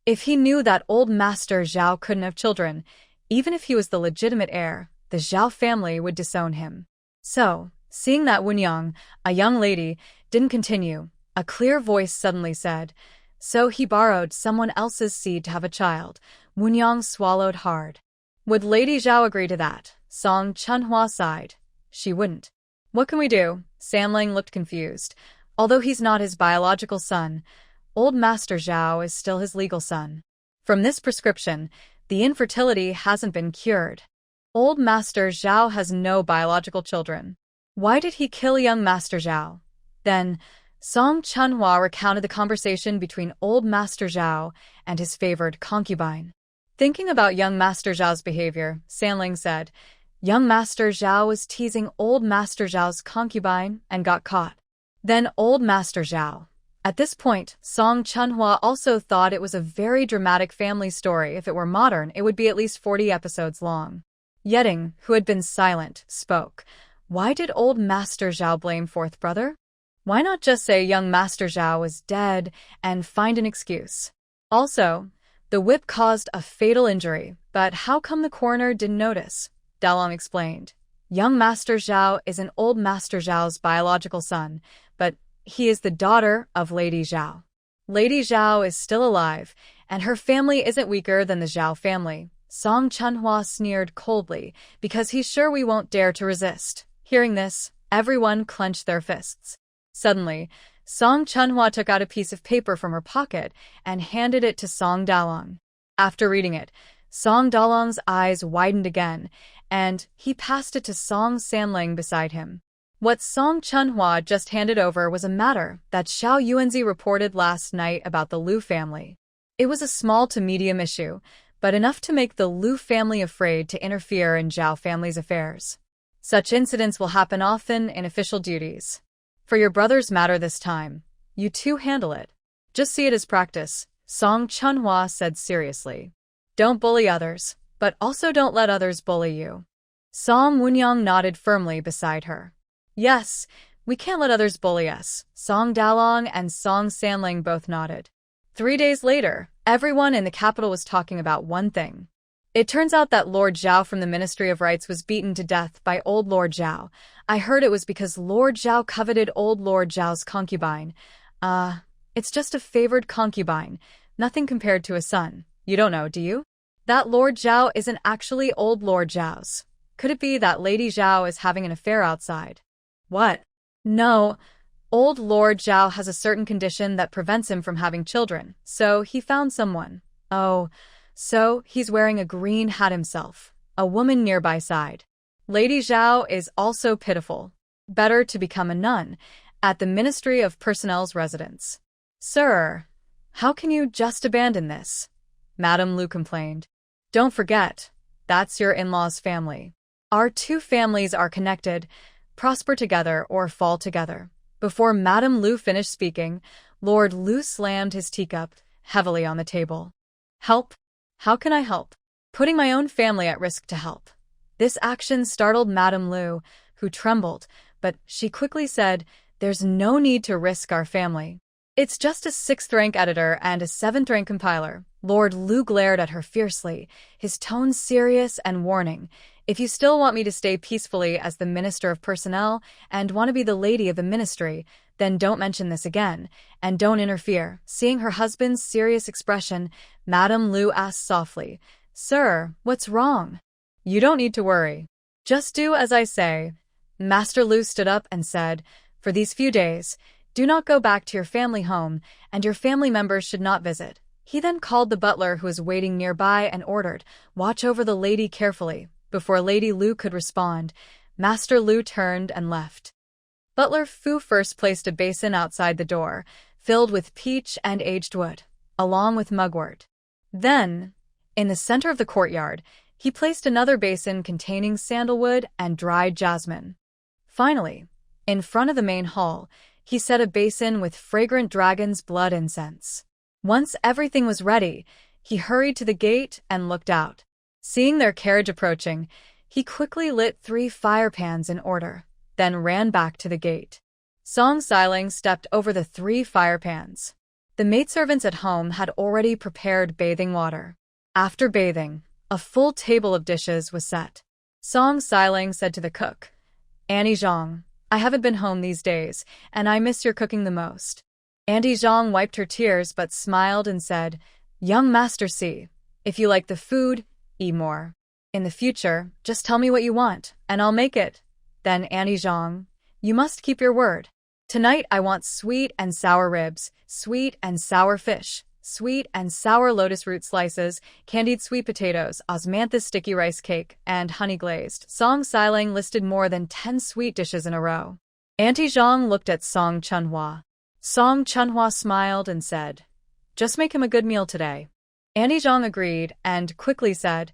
If he knew that Old Master Zhao couldn't have children, even if he was the legitimate heir, the Zhao family would disown him. So, seeing that Wunyang, a young lady, didn't continue, a clear voice suddenly said, so he borrowed someone else's seed to have a child. Wunyang swallowed hard. Would Lady Zhao agree to that? Song Chunhua sighed. She wouldn't. What can we do? Sanling looked confused. Although he's not his biological son, Old Master Zhao is still his legal son. From this prescription, the infertility hasn't been cured. Old Master Zhao has no biological children. Why did he kill young Master Zhao? Then, Song Chunhua recounted the conversation between Old Master Zhao and his favored concubine. Thinking about young Master Zhao's behavior, Sanling said, young Master Zhao was teasing Old Master Zhao's concubine and got caught. Then Old Master Zhao. At this point, Song Chunhua also thought it was a very dramatic family story. If it were modern, it would be at least 40 episodes long. Yeding, who had been silent, spoke. Why did Old Master Zhao blame fourth brother? Why not just say young Master Zhao was dead and find an excuse? Also, the whip caused a fatal injury, but how come the coroner didn't notice? Dalong explained. Young Master Zhao is an Old Master Zhao's biological son, but he is the daughter of Lady Zhao. Lady Zhao is still alive, and her family isn't weaker than the Zhao family. Song Chunhua sneered coldly, because he's sure we won't dare to resist. Hearing this, everyone clenched their fists. Suddenly, Song Chunhua took out a piece of paper from her pocket and handed it to Song Dalong. After reading it, Song Dalong's eyes widened again, and he passed it to Song Sanling beside him. What Song Chunhua just handed over was a matter that Xiao Yuanzi reported last night about the Liu family. It was a small to medium issue, but enough to make the Liu family afraid to interfere in Zhao family's affairs. Such incidents will happen often in official duties. For your brother's matter this time, you two handle it. Just see it as practice, Song Chunhua said seriously. Don't bully others, but also don't let others bully you. Song Wunyang nodded firmly beside her. Yes, we can't let others bully us. Song Dalong and Song Sanling both nodded. 3 days later, everyone in the capital was talking about one thing. It turns out that Lord Zhao from the Ministry of Rights was beaten to death by old Lord Zhao. I heard it was because Lord Zhao coveted old Lord Zhao's concubine. It's just a favored concubine, nothing compared to a son. You don't know, do you? That Lord Zhao isn't actually old Lord Zhao's. Could it be that Lady Zhao is having an affair outside? What? No. Old Lord Zhao has a certain condition that prevents him from having children, so he found someone. Oh, so he's wearing a green hat himself. A woman nearby sighed. Lady Zhao is also pitiful. Better to become a nun at the Ministry of Personnel's residence. Sir, how can you just abandon this? Madame Lu complained. Don't forget, that's your in-law's family. Our 2 families are connected, prosper together or fall together. Before Madame Lu finished speaking, Lord Lu slammed his teacup heavily on the table. Help? How can I help? Putting my own family at risk to help. This action startled Madame Lu, who trembled, but she quickly said, there's no need to risk our family. It's just a 6th-rank editor and a 7th-rank compiler. Lord Lu glared at her fiercely, his tone serious and warning. If you still want me to stay peacefully as the Minister of Personnel and want to be the lady of the ministry, then don't mention this again, and don't interfere. Seeing her husband's serious expression, Madame Lu asked softly, Sir, what's wrong? You don't need to worry. Just do as I say. Master Lu stood up and said, for these few days, do not go back to your family home, and your family members should not visit. He then called the butler who was waiting nearby and ordered, watch over the lady carefully. Before Lady Lu could respond, Master Lu turned and left. Butler Fu first placed a basin outside the door, filled with peach and aged wood, along with mugwort. Then, in the center of the courtyard, He placed another basin containing sandalwood and dried jasmine. Finally, in front of the main hall, he set a basin with fragrant dragon's blood incense. Once everything was ready, he hurried to the gate and looked out. Seeing their carriage approaching, he quickly lit 3 fire pans in order, then ran back to the gate. Song Xiling stepped over the 3 fire pans. The maidservants at home had already prepared bathing water. After bathing, a full table of dishes was set. Song Xiling said to the cook, "Annie Zhang, I haven't been home these days, and I miss your cooking the most." Annie Zhang wiped her tears but smiled and said, "Young Master C, if you like the food, eat more. In the future, just tell me what you want, and I'll make it." Then Annie Zhang, "You must keep your word. Tonight I want sweet and sour ribs, sweet and sour fish, sweet and sour lotus root slices, candied sweet potatoes, osmanthus sticky rice cake, and honey glazed." Song Xiling listed more than 10 sweet dishes in a row. Auntie Zhang looked at Song Chunhua. Song Chunhua smiled and said, "Just make him a good meal today." Auntie Zhang agreed and quickly said,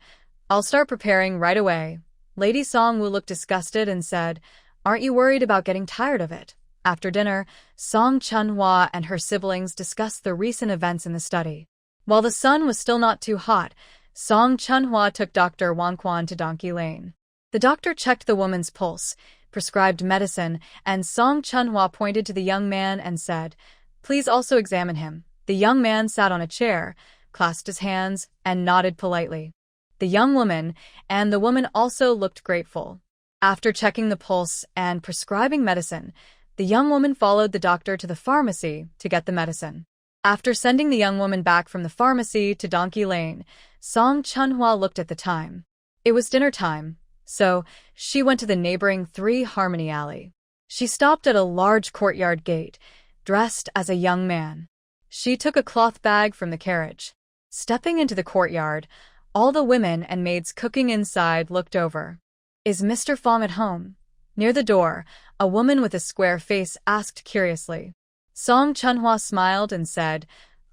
"I'll start preparing right away." Lady Songwu looked disgusted and said, "Aren't you worried about getting tired of it?" After dinner, Song Chunhua and her siblings discussed the recent events in the study. While the sun was still not too hot, Song Chunhua took Dr. Wang Quan to Donkey Lane. The doctor checked the woman's pulse, prescribed medicine, and Song Chunhua pointed to the young man and said, "Please also examine him." The young man sat on a chair, clasped his hands, and nodded politely. The young woman and the woman also looked grateful. After checking the pulse and prescribing medicine, the young woman followed the doctor to the pharmacy to get the medicine. After sending the young woman back from the pharmacy to Donkey Lane, Song Chunhua looked at the time. It was dinner time, so she went to the neighboring 3 Harmony Alley. She stopped at a large courtyard gate, dressed as a young man. She took a cloth bag from the carriage. Stepping into the courtyard, all the women and maids cooking inside looked over. "Is Mr. Fong at home?" Near the door, a woman with a square face asked curiously. Song Chunhua smiled and said,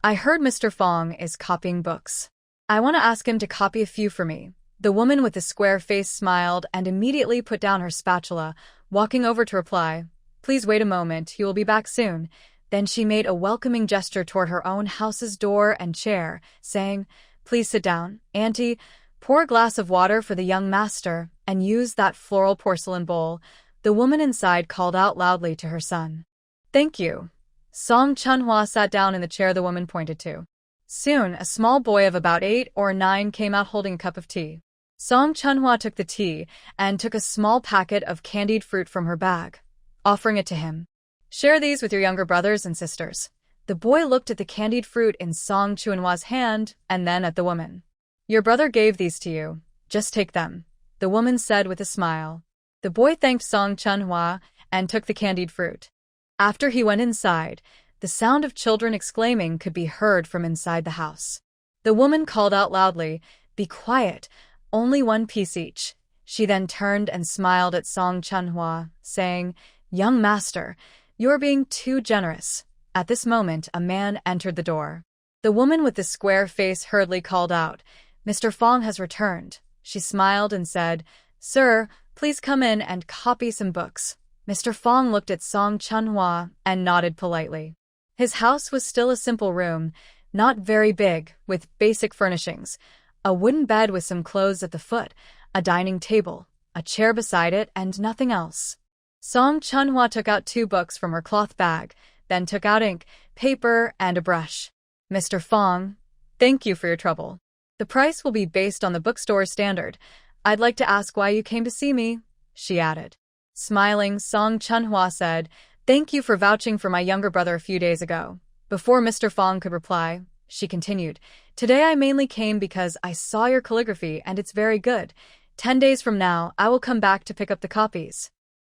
"I heard Mr. Fong is copying books. I want to ask him to copy a few for me." The woman with the square face smiled and immediately put down her spatula, walking over to reply, "Please wait a moment, he will be back soon." Then she made a welcoming gesture toward her own house's door and chair, saying, "Please sit down, Auntie. Pour a glass of water for the young master, and use that floral porcelain bowl." The woman inside called out loudly to her son. "Thank you." Song Chunhua sat down in the chair the woman pointed to. Soon, a small boy of about 8 or 9 came out holding a cup of tea. Song Chunhua took the tea and took a small packet of candied fruit from her bag, offering it to him. "Share these with your younger brothers and sisters." The boy looked at the candied fruit in Song Chunhua's hand and then at the woman. "Your brother gave these to you. Just take them," the woman said with a smile. The boy thanked Song Chunhua and took the candied fruit. After he went inside, the sound of children exclaiming could be heard from inside the house. The woman called out loudly, "Be quiet, only 1 piece each." She then turned and smiled at Song Chunhua, saying, "Young master, you are being too generous." At this moment, a man entered the door. The woman with the square face hurriedly called out, "Mr. Fong has returned." She smiled and said, "Sir, please come in and copy some books." Mr. Fong looked at Song Chunhua and nodded politely. His house was still a simple room, not very big, with basic furnishings: a wooden bed with some clothes at the foot, a dining table, a chair beside it, and nothing else. Song Chunhua took out 2 books from her cloth bag, then took out ink, paper, and a brush. "Mr. Fong, thank you for your trouble. The price will be based on the bookstore's standard. I'd like to ask why you came to see me," she added. Smiling, Song Chunhua said, "Thank you for vouching for my younger brother a few days ago." Before Mr. Fong could reply, she continued, "Today I mainly came because I saw your calligraphy and it's very good. 10 days from now, I will come back to pick up the copies."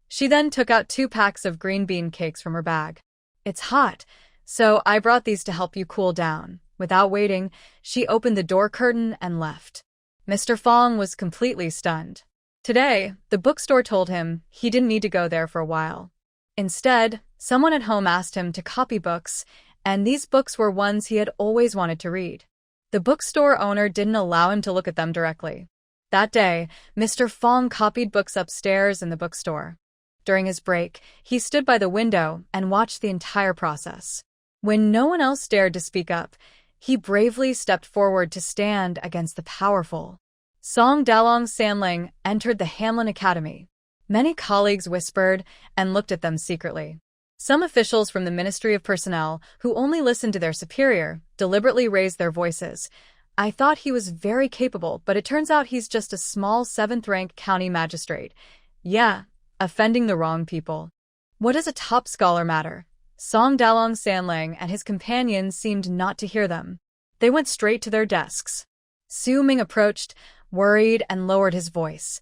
She then took out 2 packs of green bean cakes from her bag. "It's hot, so I brought these to help you cool down." Without waiting, she opened the door curtain and left. Mr. Fong was completely stunned. Today, the bookstore told him he didn't need to go there for a while. Instead, someone at home asked him to copy books, and these books were ones he had always wanted to read. The bookstore owner didn't allow him to look at them directly. That day, Mr. Fong copied books upstairs in the bookstore. During his break, he stood by the window and watched the entire process. When no one else dared to speak up, he bravely stepped forward to stand against the powerful. Song Dalong Sanling entered the Hamlin Academy. Many colleagues whispered and looked at them secretly. Some officials from the Ministry of Personnel, who only listened to their superior, deliberately raised their voices. I thought he was very capable, but it turns out he's just a small 7th-rank county magistrate. Yeah, offending the wrong people. What does a top scholar matter? Song Dalong Sanling and his companions seemed not to hear them. They went straight to their desks. Su Ming approached, worried, and lowered his voice.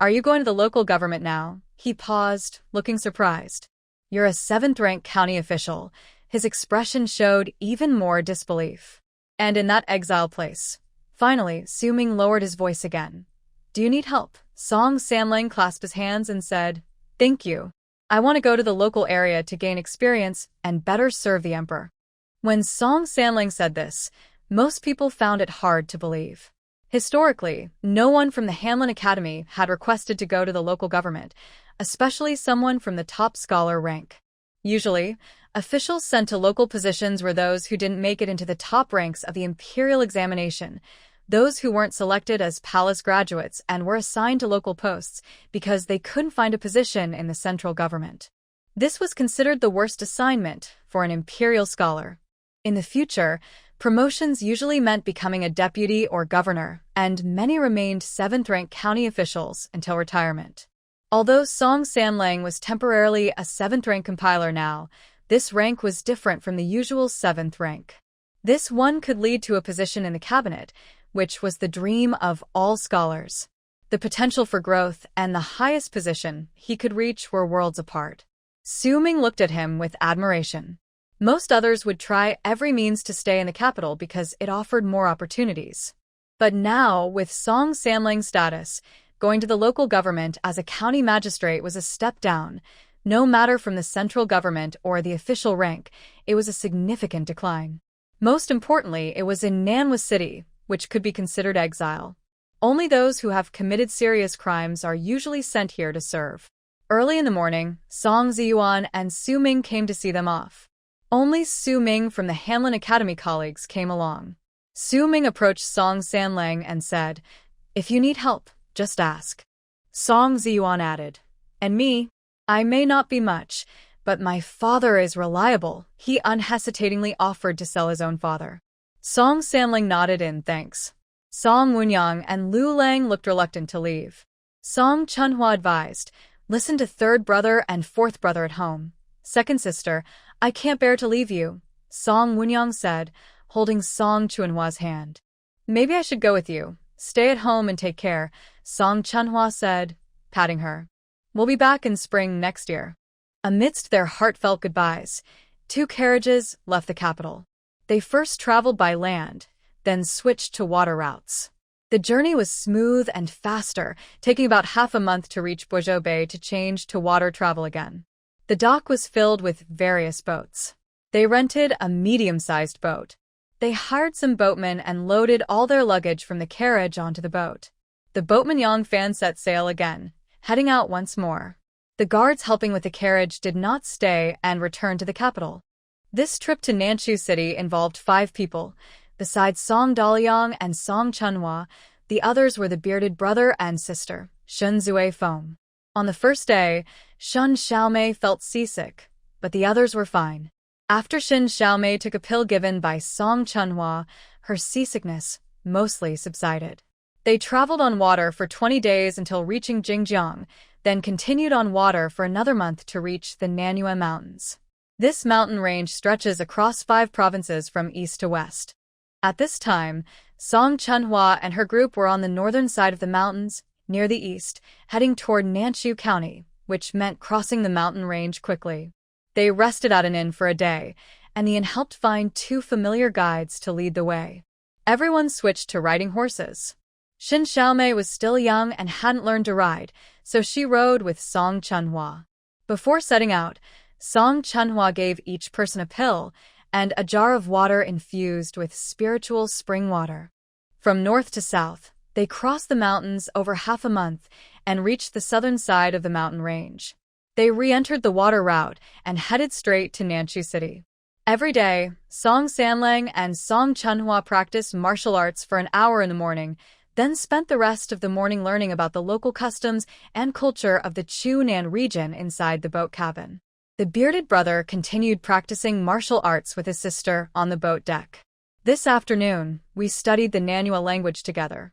Are you going to the local government now? He paused, looking surprised. You're a 7th-rank county official. His expression showed even more disbelief. And in that exile place. Finally, Su Ming lowered his voice again. Do you need help? Song Sanling clasped his hands and said, Thank you. I want to go to the local area to gain experience and better serve the emperor. When Song Sanling said this, most people found it hard to believe. Historically, no one from the Hamlin Academy had requested to go to the local government, especially someone from the top scholar rank. Usually, officials sent to local positions were those who didn't make it into the top ranks of the imperial examination, those who weren't selected as palace graduates and were assigned to local posts because they couldn't find a position in the central government. This was considered the worst assignment for an imperial scholar. In the future, promotions usually meant becoming a deputy or governor, and many remained 7th-rank county officials until retirement. Although Song Sanling was temporarily a 7th-rank compiler now, this rank was different from the usual 7th rank. This one could lead to a position in the cabinet, which was the dream of all scholars. The potential for growth and the highest position he could reach were worlds apart. Su Ming looked at him with admiration. Most others would try every means to stay in the capital because it offered more opportunities. But now, with Song Sanling's status, going to the local government as a county magistrate was a step down. No matter from the central government or the official rank, it was a significant decline. Most importantly, it was in Manhwa City, which could be considered exile. Only those who have committed serious crimes are usually sent here to serve. Early in the morning, Song Ziyuan and Su Ming came to see them off. Only Su Ming from the Hamlin Academy colleagues came along. Su Ming approached Song Sanling and said, If you need help, just ask. Song Ziyuan added, And me? I may not be much, but my father is reliable. He unhesitatingly offered to sell his own father. Song Sanling nodded in thanks. Song Wunyang and Lu Lang looked reluctant to leave. Song Chunhua advised, Listen to 3rd brother and 4th brother at home. 2nd sister, I can't bear to leave you, Song Wunyang said, holding Song Chunhua's hand. Maybe I should go with you. Stay at home and take care, Song Chunhua said, patting her. We'll be back in spring next year. Amidst their heartfelt goodbyes, 2 carriages left the capital. They first traveled by land, then switched to water routes. The journey was smooth and faster, taking about half a month to reach Boizhou Bay to change to water travel again. The dock was filled with various boats. They rented a medium-sized boat. They hired some boatmen and loaded all their luggage from the carriage onto the boat. The boatman Yang Fan set sail again, heading out once more. The guards helping with the carriage did not stay and returned to the capital. This trip to Nanshu City involved 5 people. Besides Song Daliang and Song Chunhua, the others were the bearded brother and sister, Shun Zui Feng. On the first day, Shun Xiaomei felt seasick, but the others were fine. After Shun Xiaomei took a pill given by Song Chunhua, her seasickness mostly subsided. They traveled on water for 20 days until reaching Jingjiang, then continued on water for another month to reach the Nanhua Mountains. This mountain range stretches across 5 provinces from east to west. At this time, Song Chunhua and her group were on the northern side of the mountains, near the east, heading toward Nanshu County, which meant crossing the mountain range quickly. They rested at an inn for a day, and the inn helped find 2 familiar guides to lead the way. Everyone switched to riding horses. Shin Xiaomei was still young and hadn't learned to ride, so she rode with Song Chunhua. Before setting out, Song Chunhua gave each person a pill and a jar of water infused with spiritual spring water. From north to south, They crossed the mountains over half a month and reached the southern side of the mountain range. They re-entered the water route and headed straight to Nanchu City. Every day, Song Sanlang and Song Chunhua practiced martial arts for an hour in the morning, then spent the rest of the morning learning about the local customs and culture of the Chunan region inside the boat cabin. The bearded brother continued practicing martial arts with his sister on the boat deck. This afternoon, we studied the Manhwa language together.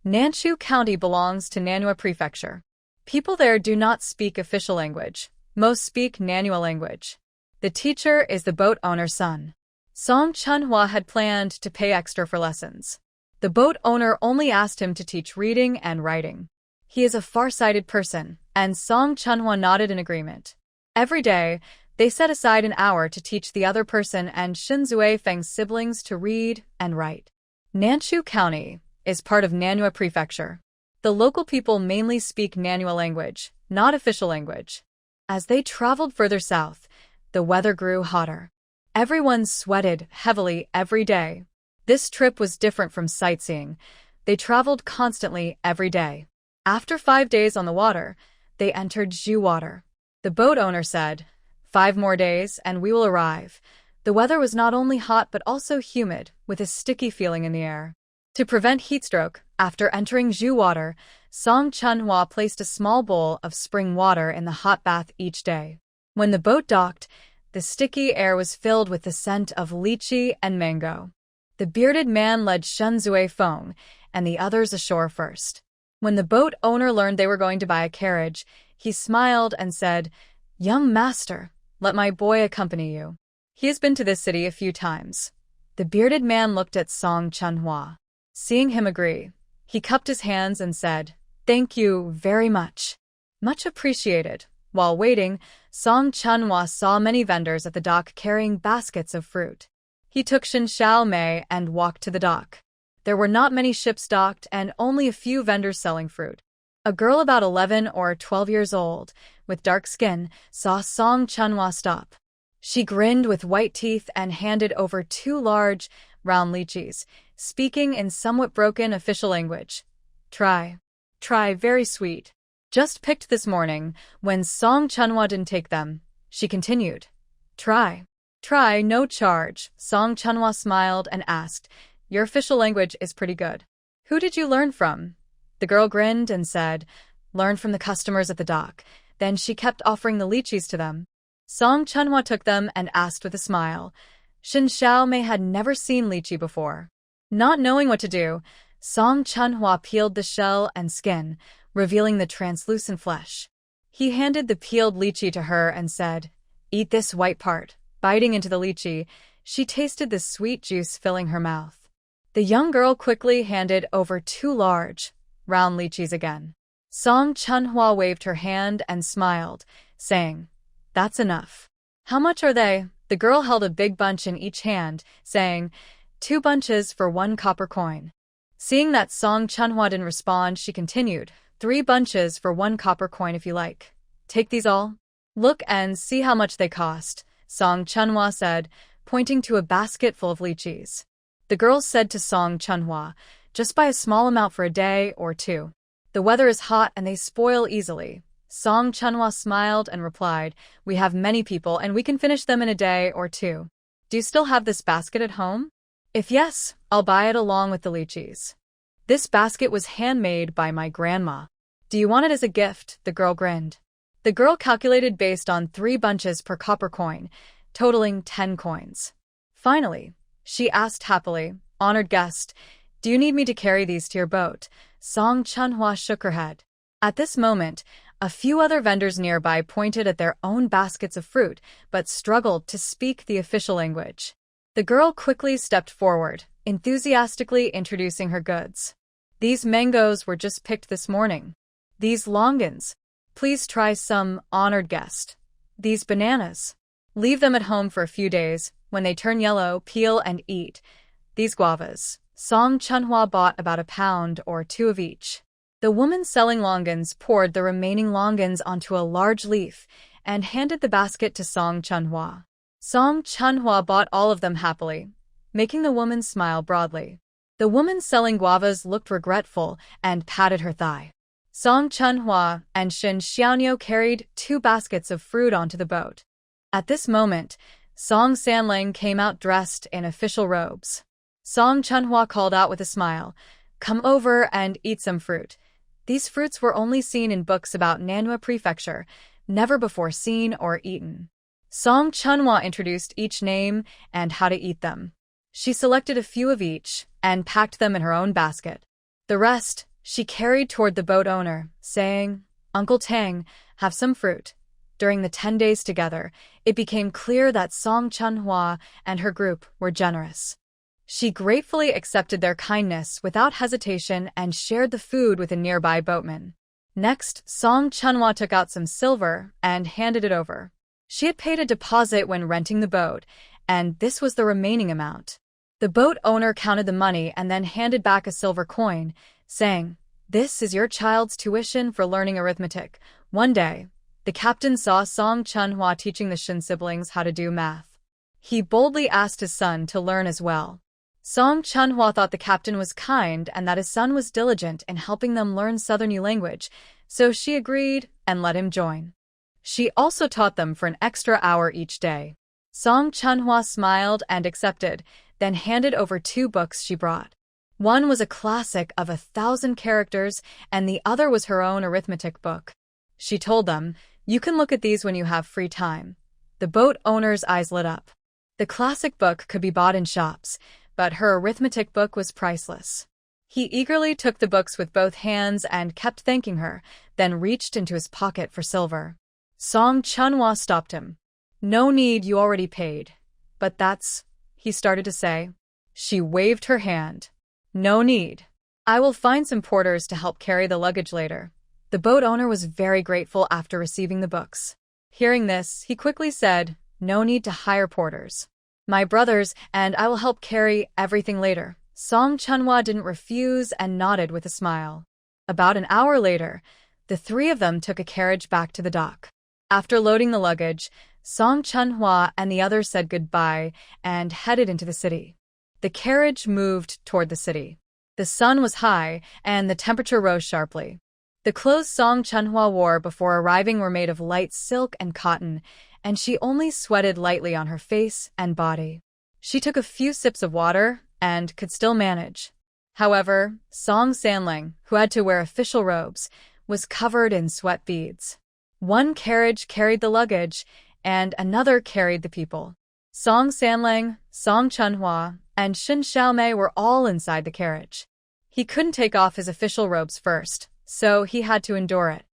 Nanchu County belongs to Manhwa Prefecture. People there do not speak official language. Most speak Manhwa language. The teacher is the boat owner's son. Song Chunhua had planned to pay extra for lessons. The boat owner only asked him to teach reading and writing. He is a far-sighted person, and Song Chunhua nodded in agreement. Every day, they set aside an hour to teach the other person and Shinzue Feng's siblings to read and write. Nanchu County is part of Manhwa Prefecture. The local people mainly speak Manhwa language, not official language. As they traveled further south, the weather grew hotter. Everyone sweated heavily every day. This trip was different from sightseeing. They traveled constantly every day. After 5 days on the water, they entered Zhu Water. The boat owner said, 5 more days and we will arrive. The weather was not only hot but also humid, with a sticky feeling in the air. To prevent heatstroke, after entering Zhu Water, Song Chunhua placed a small bowl of spring water in the hot bath each day. When the boat docked, the sticky air was filled with the scent of lychee and mango. The bearded man led Shenzue Feng and the others ashore first. When the boat owner learned they were going to buy a carriage, he smiled and said, "Young master, let my boy accompany you. He has been to this city a few times." The bearded man looked at Song Chunhua. Seeing him agree, he cupped his hands and said, "Thank you very much." Much appreciated. While waiting, Song Chunhua saw many vendors at the dock carrying baskets of fruit. He took Shin Xiao Mei and walked to the dock. There were not many ships docked and only a few vendors selling fruit. A girl about 11 or 12 years old, with dark skin, saw Song Chunhua stop. She grinned with white teeth and handed over 2 large, round lychees, speaking in somewhat broken official language. Try, very sweet. Just picked this morning, when Song Chunhua didn't take them. She continued. Try, no charge. Song Chunhua smiled and asked, "Your official language is pretty good. Who did you learn from?" The girl grinned and said, "Learned from the customers at the dock." Then she kept offering the lychees to them. Song Chunhua took them and asked with a smile. Shin Xiao Mei had never seen lychee before. Not knowing what to do, Song Chunhua peeled the shell and skin, revealing the translucent flesh. He handed the peeled lychee to her and said, "Eat this white part." Biting into the lychee, she tasted the sweet juice filling her mouth. The young girl quickly handed over 2 large, round lychees again. Song Chunhua waved her hand and smiled, saying, "That's enough." "How much are they?" The girl held a big bunch in each hand, saying, 2 bunches for 1 copper coin. Seeing that Song Chunhua didn't respond, she continued, 3 bunches for 1 copper coin if you like. Take these all. Look and see how much they cost, Song Chunhua said, pointing to a basket full of lychees. The girl said to Song Chunhua, "Just buy a small amount for a day or 2. The weather is hot and they spoil easily." Song Chunhua smiled and replied, "We have many people and we can finish them in a day or 2. Do you still have this basket at home? If yes, I'll buy it along with the lychees. This basket was handmade by my grandma. Do you want it as a gift?" The girl grinned. The girl calculated based on 3 bunches per copper coin, totaling 10 coins. Finally, she asked happily, "Honored guest, do you need me to carry these to your boat?" Song Chunhua shook her head. At this moment, a few other vendors nearby pointed at their own baskets of fruit, but struggled to speak the official language. The girl quickly stepped forward, enthusiastically introducing her goods. "These mangoes were just picked this morning. These longans. Please try some, honored guest. These bananas. Leave them at home for a few days. When they turn yellow, peel and eat. These guavas." Song Chunhua bought about 1 pound or 2 of each. The woman selling longans poured the remaining longans onto a large leaf and handed the basket to Song Chunhua. Song Chunhua bought all of them happily, making the woman smile broadly. The woman selling guavas looked regretful and patted her thigh. Song Chunhua and Shin Xiaoniu carried 2 baskets of fruit onto the boat. At this moment, Song Sanling came out dressed in official robes. Song Chunhua called out with a smile, "Come over and eat some fruit." These fruits were only seen in books about Manhwa Prefecture, never before seen or eaten. Song Chunhua introduced each name and how to eat them. She selected a few of each and packed them in her own basket. The rest she carried toward the boat owner, saying, "Uncle Tang, have some fruit." During the 10 days together, it became clear that Song Chunhua and her group were generous. She gratefully accepted their kindness without hesitation and shared the food with a nearby boatman. Next, Song Chunhua took out some silver and handed it over. She had paid a deposit when renting the boat, and this was the remaining amount. The boat owner counted the money and then handed back a silver coin, saying, "This is your child's tuition for learning arithmetic." One day, the captain saw Song Chunhua teaching the Shin siblings how to do math. He boldly asked his son to learn as well. Song Chunhua thought the captain was kind and that his son was diligent in helping them learn Southerny language, so she agreed and let him join. She also taught them for an extra hour each day. Song Chunhua smiled and accepted, then handed over 2 books she brought. One was a classic of 1,000 characters, and the other was her own arithmetic book. She told them, "You can look at these when you have free time." The boat owner's eyes lit up. The classic book could be bought in shops, but her arithmetic book was priceless. He eagerly took the books with both hands and kept thanking her, then reached into his pocket for silver. Song Chunhua stopped him. "No need, you already paid." "But that's," he started to say. She waved her hand. "No need. I will find some porters to help carry the luggage later." The boat owner was very grateful after receiving the books. Hearing this, he quickly said, "No need to hire porters. My brothers and I will help carry everything later." Song Chunhua didn't refuse and nodded with a smile. About an hour later, the 3 of them took a carriage back to the dock. After loading the luggage, Song Chunhua and the others said goodbye and headed into the city. The carriage moved toward the city. The sun was high, and the temperature rose sharply. The clothes Song Chunhua wore before arriving were made of light silk and cotton, and she only sweated lightly on her face and body. She took a few sips of water and could still manage. However, Song Sanling, who had to wear official robes, was covered in sweat beads. One carriage carried the luggage, and another carried the people. Song Sanling, Song Chunhua, and Shin Xiaomei were all inside the carriage. He couldn't take off his official robes first, so he had to endure it.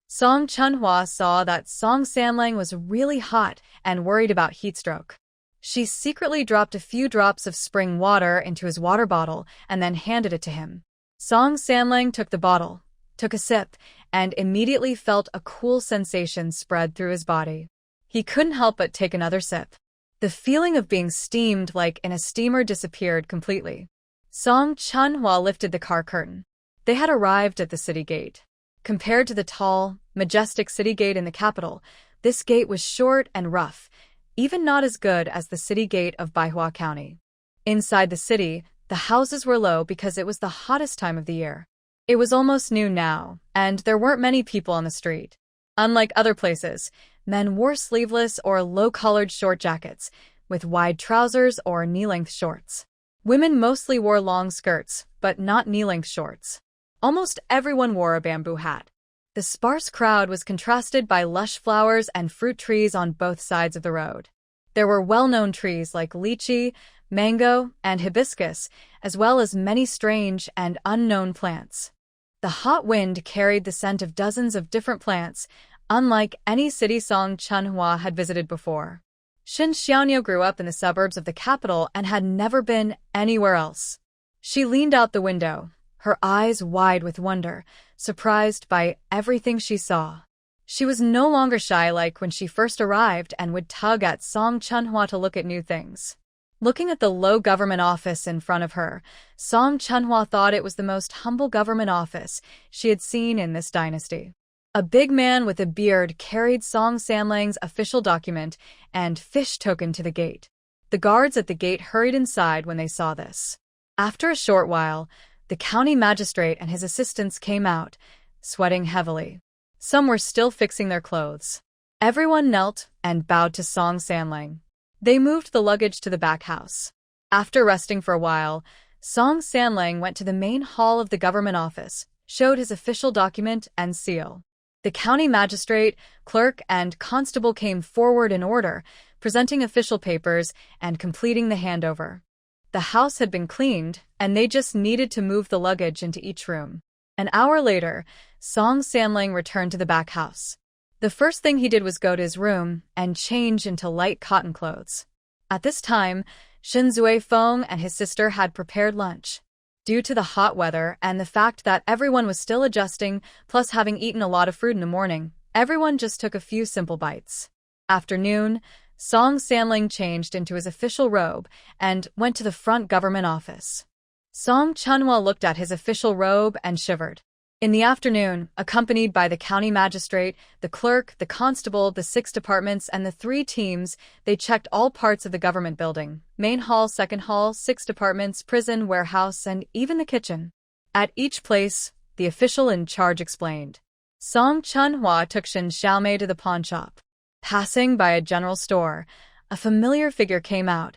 Song Chunhua saw that Song Sanling was really hot and worried about heatstroke. She secretly dropped a few drops of spring water into his water bottle and then handed it to him. Song Sanling took the bottle, took a sip, and immediately felt a cool sensation spread through his body. He couldn't help but take another sip. The feeling of being steamed like in a steamer disappeared completely. Song Chunhua lifted the car curtain. They had arrived at the city gate. Compared to the tall, majestic city gate in the capital, this gate was short and rough, even not as good as the city gate of Baihua County. Inside the city, the houses were low because it was the hottest time of the year. It was almost noon now, and there weren't many people on the street. Unlike other places, men wore sleeveless or low-collared short jackets, with wide trousers or knee-length shorts. Women mostly wore long skirts, but not knee-length shorts. Almost everyone wore a bamboo hat. The sparse crowd was contrasted by lush flowers and fruit trees on both sides of the road. There were well-known trees like lychee, mango, and hibiscus, as well as many strange and unknown plants. The hot wind carried the scent of dozens of different plants, unlike any city Song Chunhua had visited before. Shin Xiaoniu grew up in the suburbs of the capital and had never been anywhere else. She leaned out the window, her eyes wide with wonder, surprised by everything she saw. She was no longer shy like when she first arrived and would tug at Song Chunhua to look at new things. Looking at the low government office in front of her, Song Chunhua thought it was the most humble government office she had seen in this dynasty. A big man with a beard carried Song Sanling's official document and fish token to the gate. The guards at the gate hurried inside when they saw this. After a short while, the county magistrate and his assistants came out, sweating heavily. Some were still fixing their clothes. Everyone knelt and bowed to Song Sanlang. They moved the luggage to the back house. After resting for a while, Song Sanlang went to the main hall of the government office, showed his official document and seal. The county magistrate, clerk, and constable came forward in order, presenting official papers and completing the handover. The house had been cleaned, and they just needed to move the luggage into each room. An hour later, Song Sanlang returned to the back house. The first thing he did was go to his room and change into light cotton clothes. At this time, Shen Zuifeng and his sister had prepared lunch. Due to the hot weather and the fact that everyone was still adjusting, plus having eaten a lot of fruit in the morning, everyone just took a few simple bites. After noon, Song Sanlang changed into his official robe and went to the front government office. Song Chunhua looked at his official robe and shivered. In the afternoon, accompanied by the county magistrate, the clerk, the constable, the 6 departments, and the 3 teams, they checked all parts of the government building: main hall, second hall, 6 departments, prison, warehouse, and even the kitchen. At each place, the official in charge explained. Song Chunhua took Shin Xiaomei to the pawn shop. Passing by a general store, a familiar figure came out,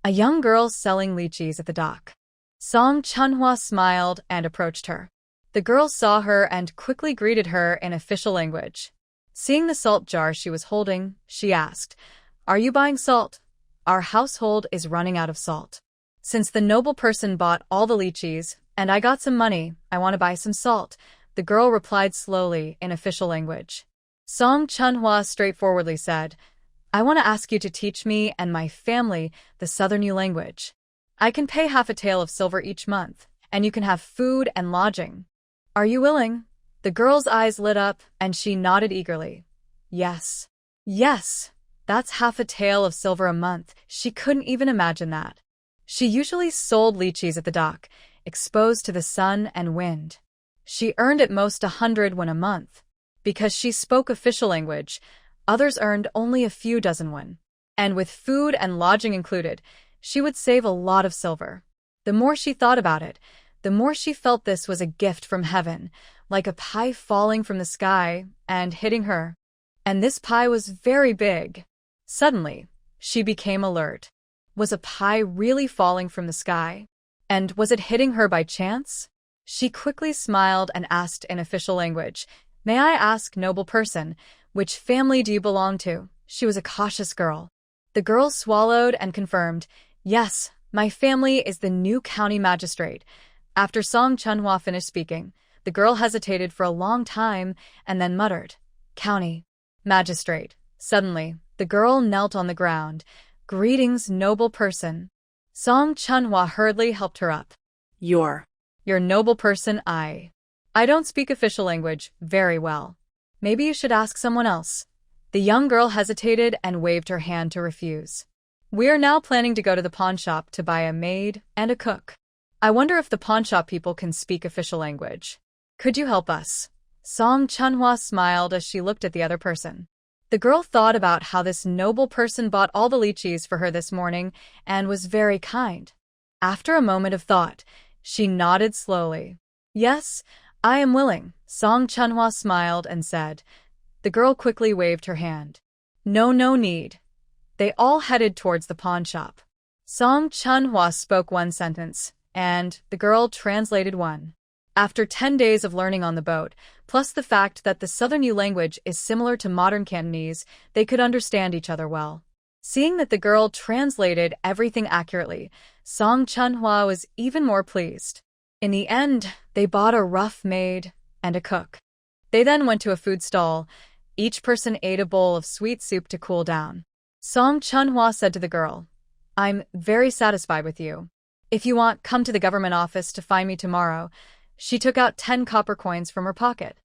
a young girl selling lychees at the dock. Song Chunhua smiled and approached her. The girl saw her and quickly greeted her in official language. Seeing the salt jar she was holding, she asked, "Are you buying salt? Our household is running out of salt. Since the noble person bought all the lychees, and I got some money, I want to buy some salt," the girl replied slowly in official language. Song Chunhua straightforwardly said, "I want to ask you to teach me and my family the Southern Yu language. I can pay half a tael of silver each month, and you can have food and lodging. Are you willing?" The girl's eyes lit up, and she nodded eagerly. Yes. Yes, that's half a tael of silver a month. She couldn't even imagine that. She usually sold lychees at the dock, exposed to the sun and wind. She earned at most 100 won a month. Because she spoke official language, others earned only a few dozen won. And with food and lodging included, she would save a lot of silver. The more she thought about it, the more she felt this was a gift from heaven, like a pie falling from the sky and hitting her. And this pie was very big. Suddenly, she became alert. Was a pie really falling from the sky? And was it hitting her by chance? She quickly smiled and asked in official language, "May I ask, noble person, which family do you belong to?" She was a cautious girl. The girl swallowed and confirmed, "Yes, my family is the new county magistrate." After Song Chunhua finished speaking, the girl hesitated for a long time and then muttered, "County magistrate." Suddenly, the girl knelt on the ground. "Greetings, noble person." Song Chunhua hurriedly helped her up. Your noble person, I don't speak official language very well. Maybe you should ask someone else." The young girl hesitated and waved her hand to refuse. "We are now planning to go to the pawn shop to buy a maid and a cook. I wonder if the pawn shop people can speak official language. Could you help us?" Song Chunhua smiled as she looked at the other person. The girl thought about how this noble person bought all the lychees for her this morning and was very kind. After a moment of thought, she nodded slowly. "Yes, I am willing," Song Chunhua smiled and said. The girl quickly waved her hand. No need." They all headed towards the pawn shop. Song Chunhua spoke one sentence, and the girl translated one. After 10 days of learning on the boat, plus the fact that the Southern Yu language is similar to modern Cantonese, they could understand each other well. Seeing that the girl translated everything accurately, Song Chunhua was even more pleased. In the end, they bought a rough maid and a cook. They then went to a food stall. Each person ate a bowl of sweet soup to cool down. Song Chunhua said to the girl, "I'm very satisfied with you. If you want, come to the government office to find me tomorrow." She took out 10 copper coins from her pocket.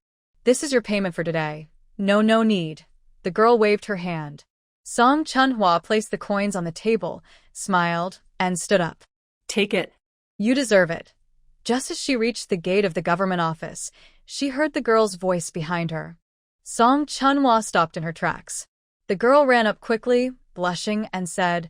"This is your payment for today." No need." The girl waved her hand. Song Chunhua placed the coins on the table, smiled, and stood up. Take it. "You deserve it." Just as she reached the gate of the government office, she heard the girl's voice behind her. Song Chunhua stopped in her tracks. The girl ran up quickly, blushing, and said,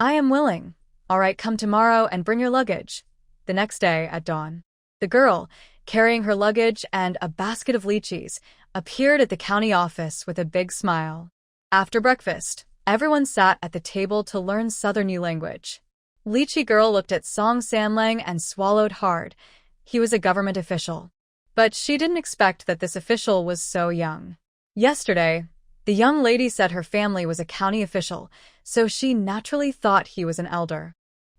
"I am willing. All right, come tomorrow and bring your luggage." The next day at dawn, the girl, carrying her luggage and a basket of lychees, appeared at the county office with a big smile. After breakfast, everyone sat at the table to learn Southern New language. Lychee Girl looked at Song Sanlang and swallowed hard. He was a government official. But she didn't expect that this official was so young. Yesterday, the young lady said her family was a county official, so she naturally thought he was an elder.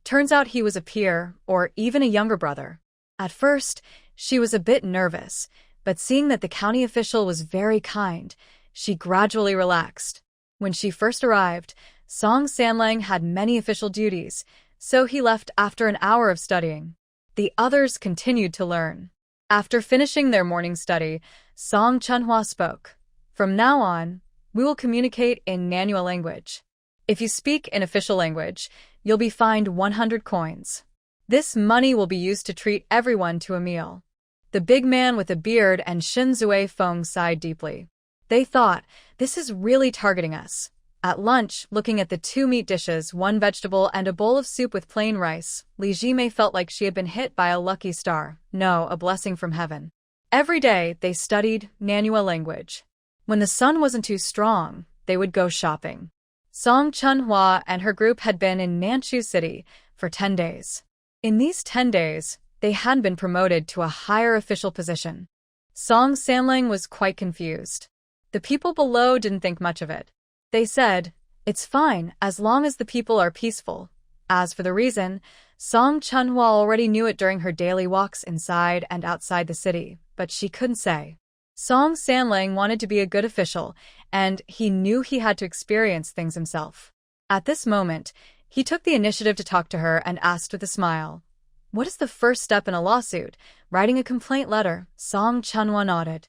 Turns out he was a peer, or even a younger brother. At first, she was a bit nervous, but seeing that the county official was very kind, she gradually relaxed. When she first arrived, Song Sanlang had many official duties, so he left after an hour of studying. The others continued to learn. After finishing their morning study, Song Chunhua spoke. From now on, we will communicate in Manhwa language. If you speak in official language, you'll be fined 100 coins. This money will be used to treat everyone to a meal. The big man with a beard and Shin Zui Feng sighed deeply. They thought, this is really targeting us. At lunch, looking at the 2 meat dishes, 1 vegetable and a bowl of soup with plain rice, Li Jimei felt like she had been hit by a lucky star. No, a blessing from heaven. Every day, they studied Manhwa language. When the sun wasn't too strong, they would go shopping. Song Chunhua and her group had been in Nanchu City for 10 days. In these 10 days, they had been promoted to a higher official position. Song Sanlang was quite confused. The people below didn't think much of it. They said, it's fine as long as the people are peaceful. As for the reason, Song Chunhua already knew it during her daily walks inside and outside the city, but she couldn't say. Song Sanlang wanted to be a good official, and he knew he had to experience things himself. At this moment, he took the initiative to talk to her and asked with a smile, what is the first step in a lawsuit? Writing a complaint letter. Song Chunhua nodded.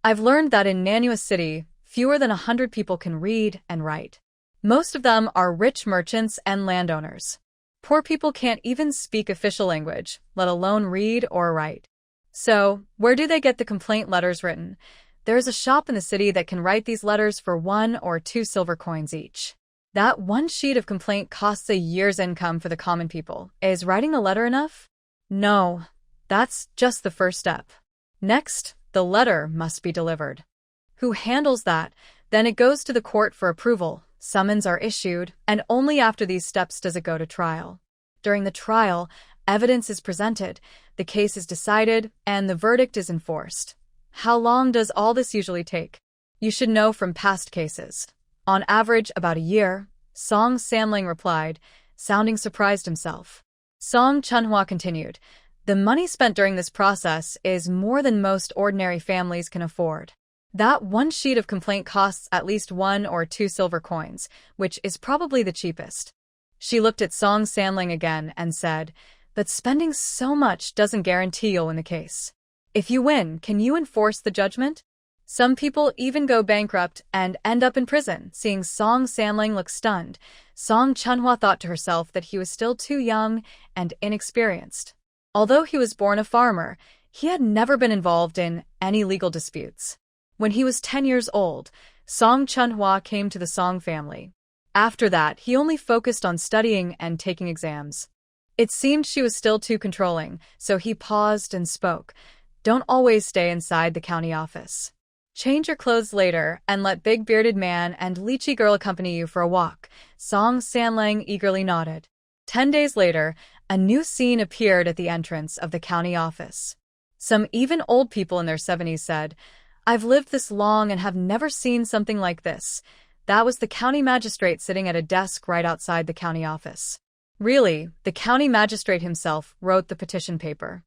I've learned that in Nanhua City, fewer than 100 people can read and write. Most of them are rich merchants and landowners. Poor people can't even speak official language, let alone read or write. So, where do they get the complaint letters written? There's a shop in the city that can write these letters for 1 or 2 silver coins each. That 1 sheet of complaint costs a year's income for the common people. Is writing a letter enough? No, that's just the first step. Next, the letter must be delivered. Who handles that? Then it goes to the court for approval, summons are issued, and only after these steps does it go to trial. During the trial, evidence is presented, the case is decided, and the verdict is enforced. How long does all this usually take? You should know from past cases. On average, about a year, Song Sanlang replied, sounding surprised himself. Song Chunhua continued, the money spent during this process is more than most ordinary families can afford. That 1 sheet of complaint costs at least 1 or 2 silver coins, which is probably the cheapest. She looked at Song Sanlang again and said, but spending so much doesn't guarantee you'll win the case. If you win, can you enforce the judgment? Some people even go bankrupt and end up in prison. Seeing Song Sanlang look stunned, Song Chunhua thought to herself that he was still too young and inexperienced. Although he was born a farmer, he had never been involved in any legal disputes. When he was 10 years old, Song Chunhua came to the Song family. After that, he only focused on studying and taking exams. It seemed she was still too controlling, so he paused and spoke. Don't always stay inside the county office. Change your clothes later and let Big Bearded Man and Lychee Girl accompany you for a walk. Song Sanlang eagerly nodded. 10 days later, a new scene appeared at the entrance of the county office. Some even old people in their 70s said, I've lived this long and have never seen something like this. That was the county magistrate sitting at a desk right outside the county office. Really, the county magistrate himself wrote the petition paper.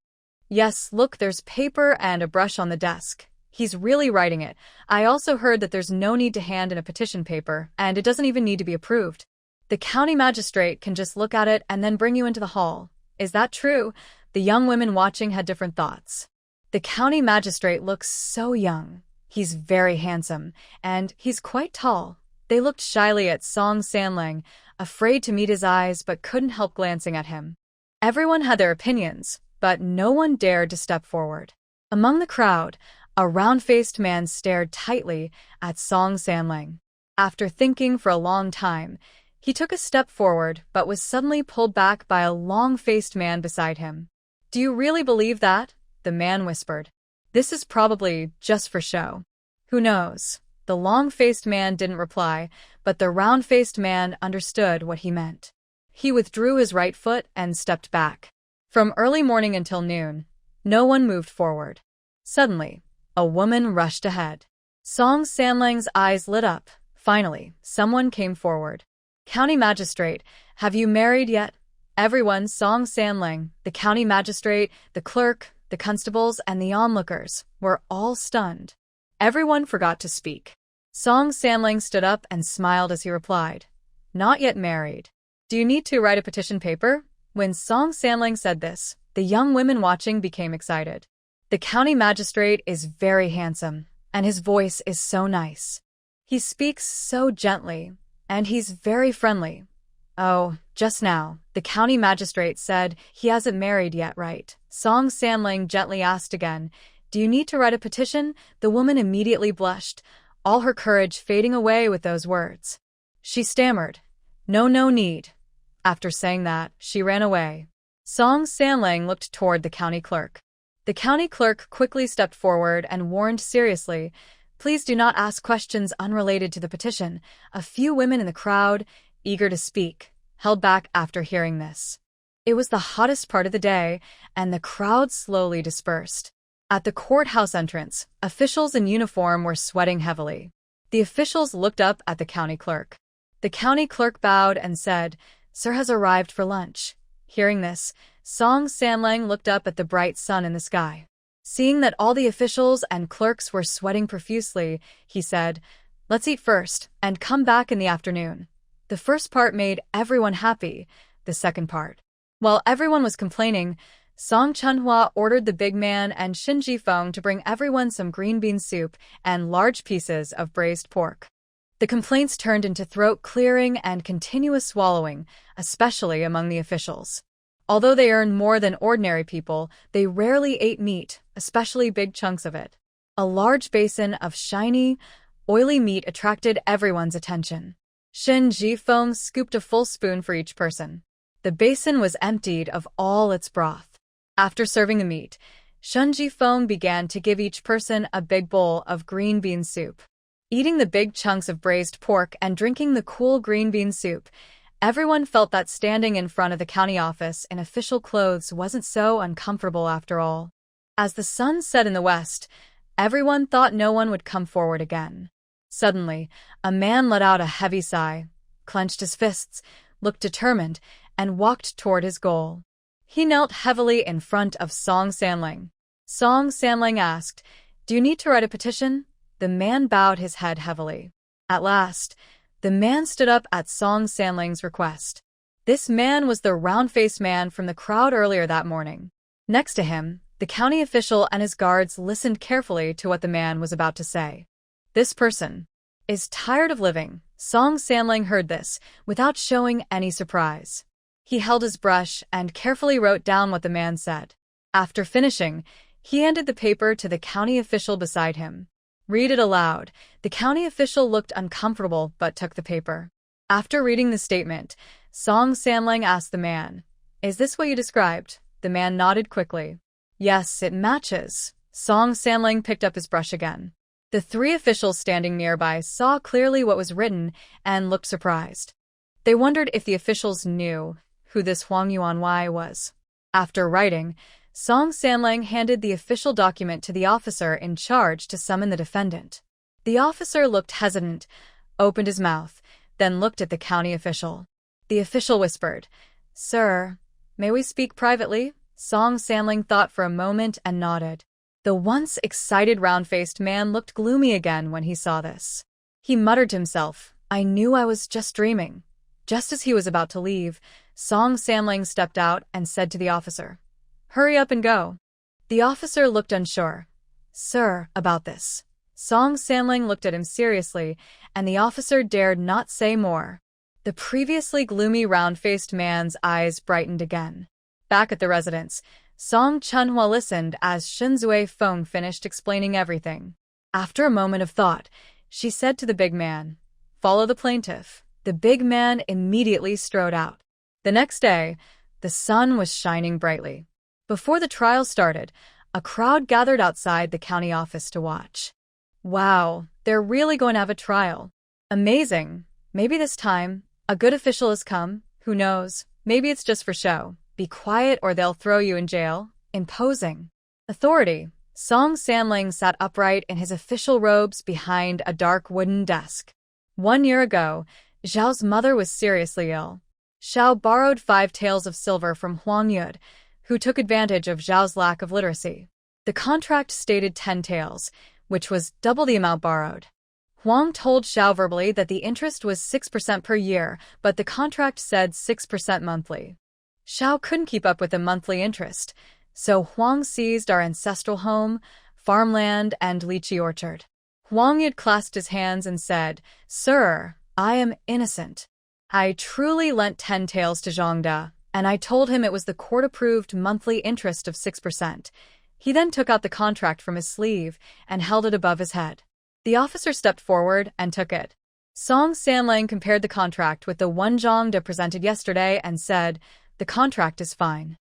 Yes, look, there's paper and a brush on the desk. He's really writing it. I also heard that there's no need to hand in a petition paper, and it doesn't even need to be approved. The county magistrate can just look at it and then bring you into the hall. Is that true? The young women watching had different thoughts. The county magistrate looks so young. He's very handsome, and he's quite tall. They looked shyly at Song Sanlang, afraid to meet his eyes but couldn't help glancing at him. Everyone had their opinions, but no one dared to step forward. Among the crowd, a round-faced man stared tightly at Song Sanlang. After thinking for a long time, he took a step forward but was suddenly pulled back by a long-faced man beside him. Do you really believe that? The man whispered. This is probably just for show. Who knows? The long-faced man didn't reply, but the round-faced man understood what he meant. He withdrew his right foot and stepped back. From early morning until noon, no one moved forward. Suddenly, a woman rushed ahead. Song Sanlang's eyes lit up. Finally, someone came forward. County magistrate, have you married yet? Everyone, Song Sanlang, the county magistrate, the clerk, the constables, and the onlookers, were all stunned. Everyone forgot to speak. Song Sanlang stood up and smiled as he replied, Not yet married. Do you need to write a petition paper? When Song Sanlang said this, the young women watching became excited. The county magistrate is very handsome, and his voice is so nice. He speaks so gently, and he's very friendly. Oh, just now, the county magistrate said he hasn't married yet, right? Song Sanlang gently asked again, Do you need to write a petition? The woman immediately blushed, all her courage fading away with those words. She stammered, No need. After saying that, she ran away. Song Sanlang looked toward the county clerk. The county clerk quickly stepped forward and warned seriously, Please do not ask questions unrelated to the petition. A few women in the crowd, eager to speak, held back after hearing this. It was the hottest part of the day, and the crowd slowly dispersed. At the courthouse entrance, officials in uniform were sweating heavily. The officials looked up at the county clerk. The county clerk bowed and said, Sir has arrived for lunch. Hearing this, Song Sanlang looked up at the bright sun in the sky. Seeing that all the officials and clerks were sweating profusely, he said, Let's eat first, and come back in the afternoon. The first part made everyone happy, the second part. While everyone was complaining, Song Chunhua ordered the big man and Shin Jifeng to bring everyone some green bean soup and large pieces of braised pork. The complaints turned into throat clearing and continuous swallowing, especially among the officials. Although they earned more than ordinary people, they rarely ate meat, especially big chunks of it. A large basin of shiny, oily meat attracted everyone's attention. Shin Jifeng scooped a full spoon for each person. The basin was emptied of all its broth. After serving the meat, Shin Jifeng began to give each person a big bowl of green bean soup. Eating the big chunks of braised pork and drinking the cool green bean soup, everyone felt that standing in front of the county office in official clothes wasn't so uncomfortable after all. As the sun set in the west, everyone thought no one would come forward again. Suddenly, a man let out a heavy sigh, clenched his fists, looked determined, and walked toward his goal. He knelt heavily in front of Song Sanlang. Song Sanlang asked, Do you need to write a petition? The man bowed his head heavily. At last, the man stood up at Song Sanlang's request. This man was the round-faced man from the crowd earlier that morning. Next to him, the county official and his guards listened carefully to what the man was about to say. This person is tired of living. Song Sanlang heard this, without showing any surprise. He held his brush and carefully wrote down what the man said. After finishing, he handed the paper to the county official beside him. Read it aloud. The county official looked uncomfortable but took the paper. After reading the statement, Song Sanlang asked the man, Is this what you described? The man nodded quickly. Yes, it matches. Song Sanlang picked up his brush again. The three officials standing nearby saw clearly what was written and looked surprised. They wondered if the officials knew who this Huang Yuanwei was. After writing, Song Sanlang handed the official document to the officer in charge to summon the defendant. The officer looked hesitant, opened his mouth, then looked at the county official. The official whispered, Sir, may we speak privately? Song Sanlang thought for a moment and nodded. The once excited round-faced man looked gloomy again when he saw this. He muttered to himself, I knew I was just dreaming. Just as he was about to leave, Song Sanlang stepped out and said to the officer, Hurry up and go. The officer looked unsure. Sir, about this. Song Sanlang looked at him seriously, and the officer dared not say more. The previously gloomy round-faced man's eyes brightened again. Back at the residence, Song Chunhua listened as Shinzui Feng finished explaining everything. After a moment of thought, she said to the big man, Follow the plaintiff. The big man immediately strode out. The next day, the sun was shining brightly. Before the trial started, a crowd gathered outside the county office to watch. Wow, they're really going to have a trial. Amazing. Maybe this time, a good official has come. Who knows? Maybe it's just for show. Be quiet or they'll throw you in jail. Imposing. Authority. Song Sanling sat upright in his official robes behind a dark wooden desk. 1 year ago, Zhao's mother was seriously ill. Zhao borrowed 5 taels of silver from Huang Yud, who took advantage of Zhao's lack of literacy. The contract stated 10 taels, which was double the amount borrowed. Huang told Zhao verbally that the interest was 6% per year, but the contract said 6% monthly. Zhao couldn't keep up with the monthly interest, so Huang seized our ancestral home, farmland, and lychee orchard. Huang Yud clasped his hands and said, "Sir, I am innocent. I truly lent 10 taels to Zhongda, and I told him it was the court-approved monthly interest of 6%. He then took out the contract from his sleeve and held it above his head. The officer stepped forward and took it. Song Sanlang compared the contract with the one Zhongda presented yesterday and said, "The contract is fine."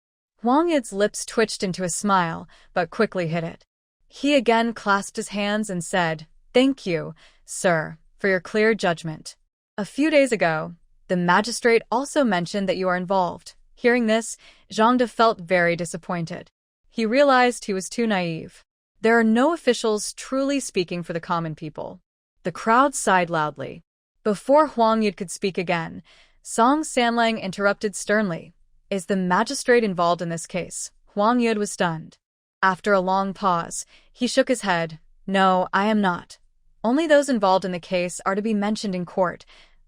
Huang Yid's lips twitched into a smile, but quickly hid it. He again clasped his hands and said, "Thank you, sir, for your clear judgment. A few days ago, the magistrate also mentioned that you are involved." Hearing this, Zhongda felt very disappointed. He realized he was too naive. There are no officials truly speaking for the common people. The crowd sighed loudly. Before Huang Yid could speak again, Song Sanlang interrupted sternly. "Is the magistrate involved in this case?" Huang Yid was stunned. After a long pause, he shook his head. "No, I am not. Only those involved in the case are to be mentioned in court."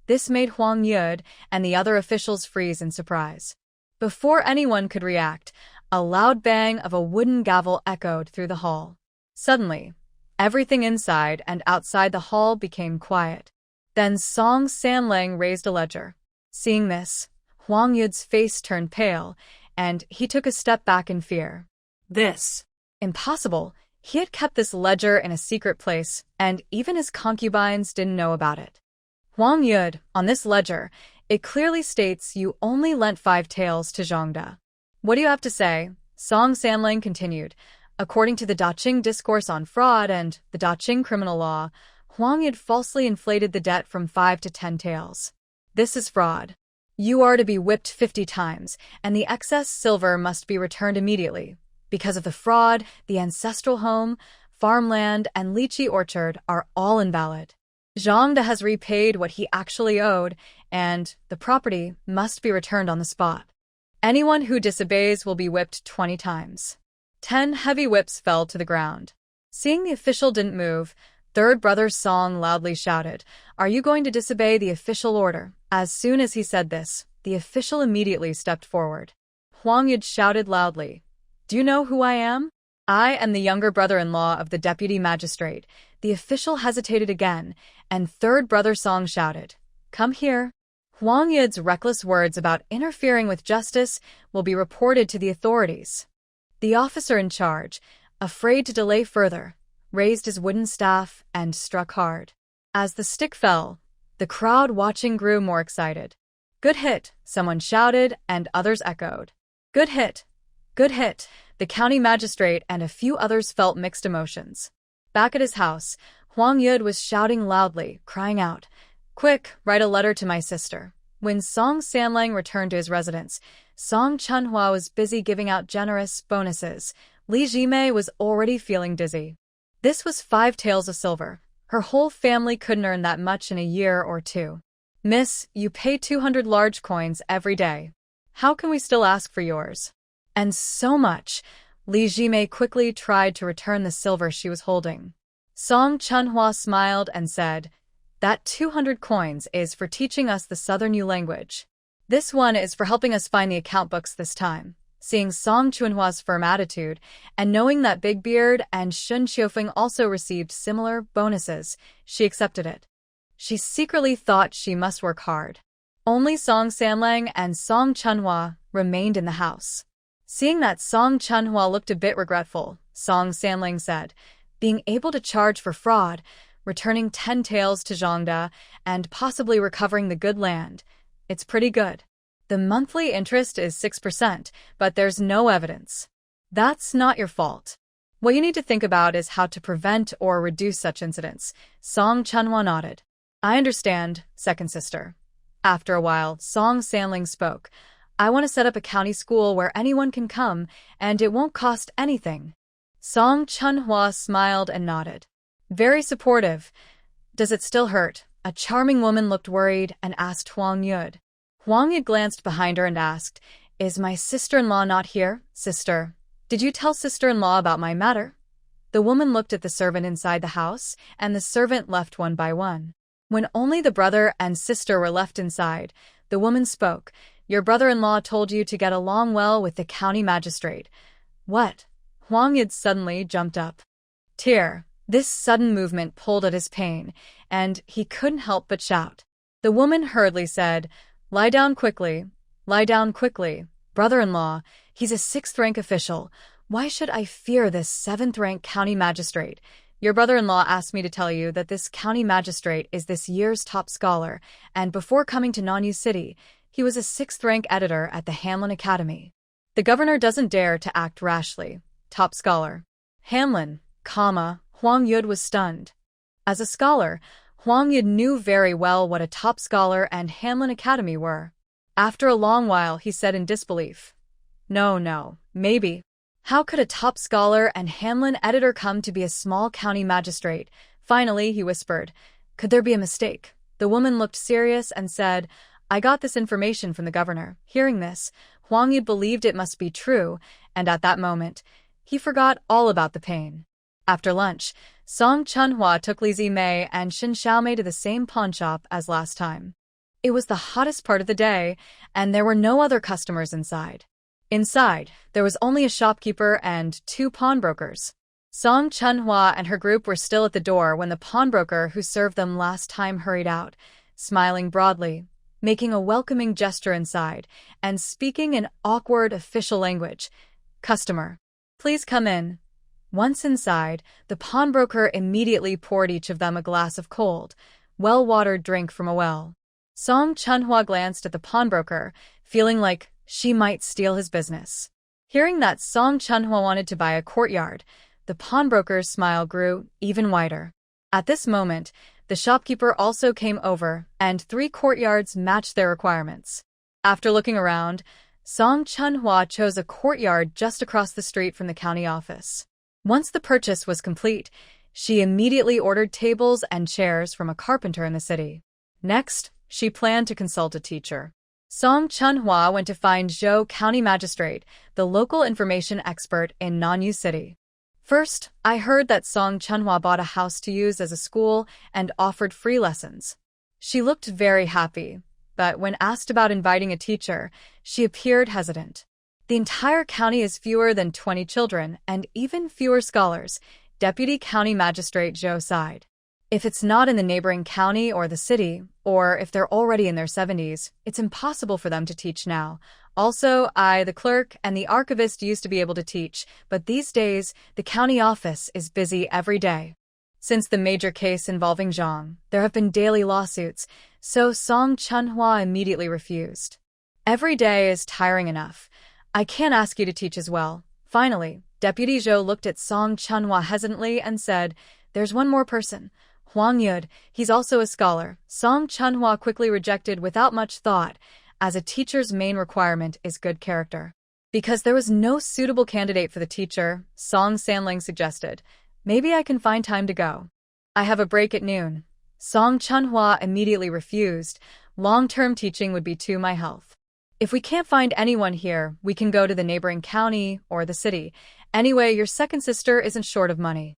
This made Huang Yid and the other officials freeze in surprise. Before anyone could react, a loud bang of a wooden gavel echoed through the hall. Suddenly, everything inside and outside the hall became quiet. Then Song Sanlang raised a ledger. Seeing this, Huang Yud's face turned pale, and he took a step back in fear. This. Impossible. He had kept this ledger in a secret place, and even his concubines didn't know about it. "Huang Yud, on this ledger, it clearly states you only lent 5 taels to Zhongda. What do you have to say?" Song Sanlang continued. "According to the Daqing Discourse on Fraud and the Daqing Criminal Law, Huang Yid falsely inflated the debt from 5 to 10 taels. This is fraud. You are to be whipped 50 times, and the excess silver must be returned immediately. Because of the fraud, the ancestral home, farmland, and lychee orchard are all invalid. Zhongda has repaid what he actually owed, and the property must be returned on the spot. Anyone who disobeys will be whipped 20 times. 10 heavy whips fell to the ground. Seeing the official didn't move, third brother Song loudly shouted, "Are you going to disobey the official order?" As soon as he said this, the official immediately stepped forward. Huang Yid shouted loudly, "Do you know who I am? I am the younger brother-in-law of the deputy magistrate." The official hesitated again, and third brother Song shouted, "Come here." Huang Yid's reckless words about interfering with justice will be reported to the authorities. The officer in charge, afraid to delay further, raised his wooden staff and struck hard. As the stick fell, the crowd watching grew more excited. "Good hit," someone shouted, and others echoed. "Good hit! Good hit!" The county magistrate and a few others felt mixed emotions. Back at his house, Huang Yud was shouting loudly, crying out, "Quick, write a letter to my sister." When Song Sanlang returned to his residence, Song Chunhua was busy giving out generous bonuses. Li Jimei was already feeling dizzy. This was 5 taels of silver. Her whole family couldn't earn that much in a year or 2. "Miss, you pay 200 large coins every day. How can we still ask for yours?" "And so much." Li Jimei quickly tried to return the silver she was holding. Song Chunhua smiled and said, "That 200 coins is for teaching us the Southern Yu language. This one is for helping us find the account books this time." Seeing Song Chunhua's firm attitude, and knowing that Big Beard and Shun Xiufeng also received similar bonuses, she accepted it. She secretly thought she must work hard. Only Song Sanlang and Song Chunhua remained in the house. Seeing that Song Chunhua looked a bit regretful, Song Sanlang said, "Being able to charge for fraud, returning 10 taels to Zhongda, and possibly recovering the good land, it's pretty good. The monthly interest is 6%, but there's no evidence." That's not your fault. What you need to think about is how to prevent or reduce such incidents. Song Chunhwa nodded. I understand, second sister. After a while, Song Sanling spoke. I want to set up a county school where anyone can come, and it won't cost anything. Song Chunhwa smiled and nodded. Very supportive. Does it still hurt? A charming woman looked worried and asked Huang Yud. Huang Yud glanced behind her and asked, Is my sister-in-law not here? Sister, did you tell sister-in-law about my matter? The woman looked at the servant inside the house, and the servant left one by one. When only the brother and sister were left inside, the woman spoke. Your brother-in-law told you to get along well with the county magistrate. What? Huang Yud suddenly jumped up. Tear. This sudden movement pulled at his pain, and he couldn't help but shout. The woman hurriedly said, Lie down quickly. Lie down quickly. Brother-in-law, he's a 6th-rank official. Why should I fear this 7th-rank county magistrate? Your brother-in-law asked me to tell you that this county magistrate is this year's top scholar, and before coming to Nanyu City, he was a 6th-rank editor at the Hanlin Academy. The governor doesn't dare to act rashly. Top scholar. Hanlin, Huang Yud was stunned. As a scholar, Huang Yud knew very well what a top scholar and Hanlin Academy were. After a long while, he said in disbelief, No, maybe. How could a top scholar and Hanlin editor come to be a small county magistrate? Finally, he whispered, Could there be a mistake? The woman looked serious and said, I got this information from the governor. Hearing this, Huang Yud believed it must be true, and at that moment, he forgot all about the pain. After lunch, Song Chunhwa took Li Zimei and Shin Xiaomei to the same pawnshop as last time. It was the hottest part of the day, and there were no other customers inside. Inside, there was only a shopkeeper and 2 pawnbrokers. Song Chunhwa and her group were still at the door when the pawnbroker who served them last time hurried out, smiling broadly, making a welcoming gesture inside, and speaking in awkward official language. Customer, please come in. Once inside, the pawnbroker immediately poured each of them a glass of cold, well-watered drink from a well. Song Chunhwa glanced at the pawnbroker, feeling like she might steal his business. Hearing that Song Chunhwa wanted to buy a courtyard, the pawnbroker's smile grew even wider. At this moment, the shopkeeper also came over, and 3 courtyards matched their requirements. After looking around, Song Chunhwa chose a courtyard just across the street from the county office. Once the purchase was complete, she immediately ordered tables and chairs from a carpenter in the city. Next, she planned to consult a teacher. Song Chunhwa went to find Zhou County Magistrate, the local information expert in Nanyu City. First, I heard that Song Chunhwa bought a house to use as a school and offered free lessons. She looked very happy, but when asked about inviting a teacher, she appeared hesitant. The entire county is fewer than 20 children and even fewer scholars, Deputy County Magistrate Zhou sighed. If it's not in the neighboring county or the city, or if they're already in their 70s, it's impossible for them to teach now. Also, I, the clerk, and the archivist used to be able to teach, but these days, the county office is busy every day. Since the major case involving Zhang, there have been daily lawsuits, so Song Chunhwa immediately refused. Every day is tiring enough. I can't ask you to teach as well. Finally, Deputy Zhou looked at Song Chunhwa hesitantly and said, There's one more person. Huang Yud, he's also a scholar. Song Chunhwa quickly rejected without much thought, as a teacher's main requirement is good character. Because there was no suitable candidate for the teacher, Song Sanling suggested, Maybe I can find time to go. I have a break at noon. Song Chunhwa immediately refused. Long-term teaching would be to my health. If we can't find anyone here, we can go to the neighboring county or the city. Anyway, your second sister isn't short of money.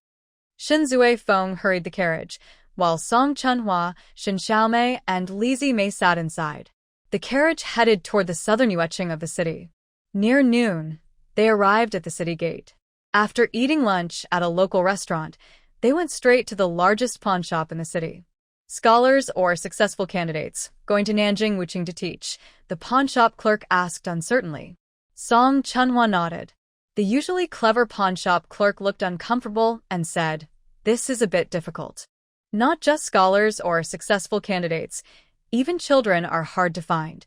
Shin Zui Feng hurried the carriage, while Song Chunhwa, Shin Xiaomei, and Li Zimei sat inside. The carriage headed toward the southern Yueching of the city. Near noon, they arrived at the city gate. After eating lunch at a local restaurant, they went straight to the largest pawnshop in the city. Scholars or successful candidates, going to Nanjing Wuching to teach, the pawnshop clerk asked uncertainly. Song Chunhwa nodded. The usually clever pawnshop clerk looked uncomfortable and said, This is a bit difficult. Not just scholars or successful candidates, even children are hard to find.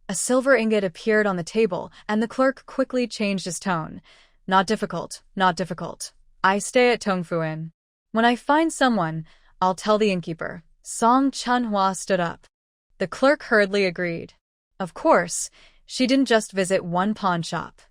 A silver ingot appeared on the table, and the clerk quickly changed his tone. Not difficult, not difficult. I stay at Tongfuin. When I find someone, I'll tell the innkeeper. Song Chunhua stood up. The clerk hurriedly agreed. Of course, she didn't just visit one pawn shop.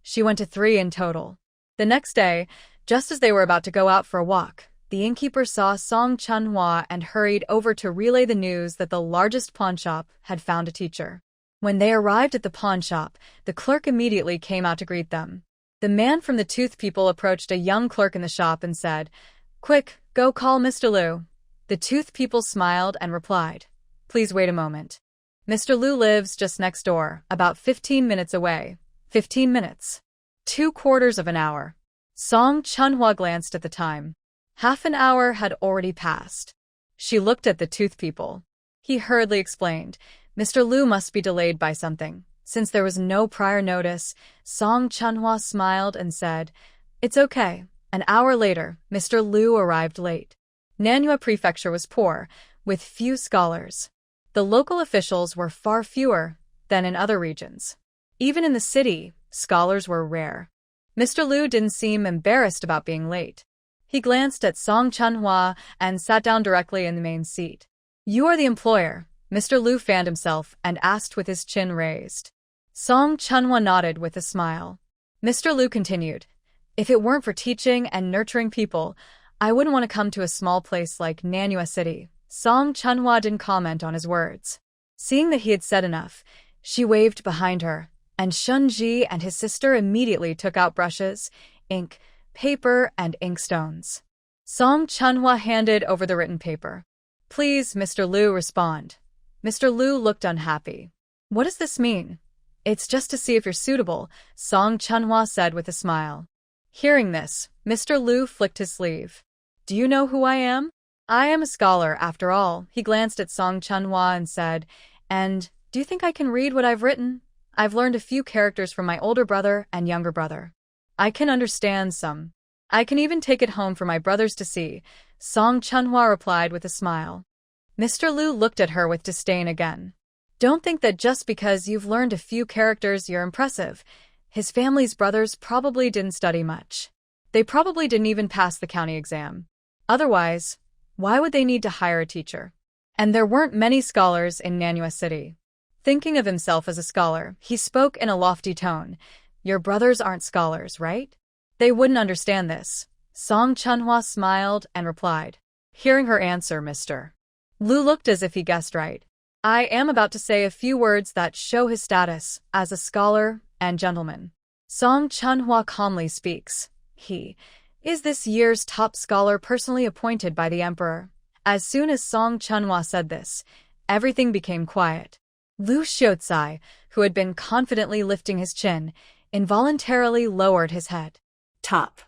She went to 3 in total. The next day, just as they were about to go out for a walk, the innkeeper saw Song Chunhua and hurried over to relay the news that the largest pawn shop had found a teacher. When they arrived at the pawn shop, the clerk immediately came out to greet them. The man from the tooth people approached a young clerk in the shop and said, "Quick, go call Mr. Liu." The tooth people smiled and replied, "Please wait a moment. Mr. Liu lives just next door, about 15 minutes away." 15 minutes. 2/4 of an hour. Song Chunhua glanced at the time. Half an hour had already passed. She looked at the tooth people. He hurriedly explained, Mr. Liu must be delayed by something. Since there was no prior notice, Song Chunhua smiled and said, "It's okay." An hour later, Mr. Liu arrived late. Manhwa Prefecture was poor, with few scholars. The local officials were far fewer than in other regions. Even in the city, scholars were rare. Mr. Liu didn't seem embarrassed about being late. He glanced at Song Chunhua and sat down directly in the main seat. "You are the employer." Mr. Liu fanned himself and asked with his chin raised. Song Chunhua nodded with a smile. Mr. Liu continued, "If it weren't for teaching and nurturing people, I wouldn't want to come to a small place like Manhwa City." Song Chunhua didn't comment on his words. Seeing that he had said enough, she waved behind her, and Shunji and his sister immediately took out brushes, ink, paper, and inkstones. Song Chunhua handed over the written paper. "Please, Mr. Liu, respond." Mr. Liu looked unhappy. "What does this mean?" "It's just to see if you're suitable," Song Chunhua said with a smile. Hearing this, Mr. Liu flicked his sleeve. "Do you know who I am?" "I am a scholar, after all." He glanced at Song Chunhua and said, "And do you think I can read what I've written? I've learned a few characters from my older brother and younger brother. I can understand some. I can even take it home for my brothers to see," Song Chunhua replied with a smile. Mr. Liu looked at her with disdain again. "Don't think that just because you've learned a few characters you're impressive. His family's brothers probably didn't study much. They probably didn't even pass the county exam. Otherwise, why would they need to hire a teacher? And there weren't many scholars in Manhwa City." Thinking of himself as a scholar, he spoke in a lofty tone. "Your brothers aren't scholars, right? They wouldn't understand this." Song Chunhua smiled and replied. Hearing her answer, Mr. Liu looked as if he guessed right. "I am about to say a few words that show his status as a scholar and gentleman. Song Chunhua calmly speaks. He is this year's top scholar personally appointed by the emperor." As soon as Song Chunhua said this, everything became quiet. Liu Xiaozai, who had been confidently lifting his chin, involuntarily lowered his head. Top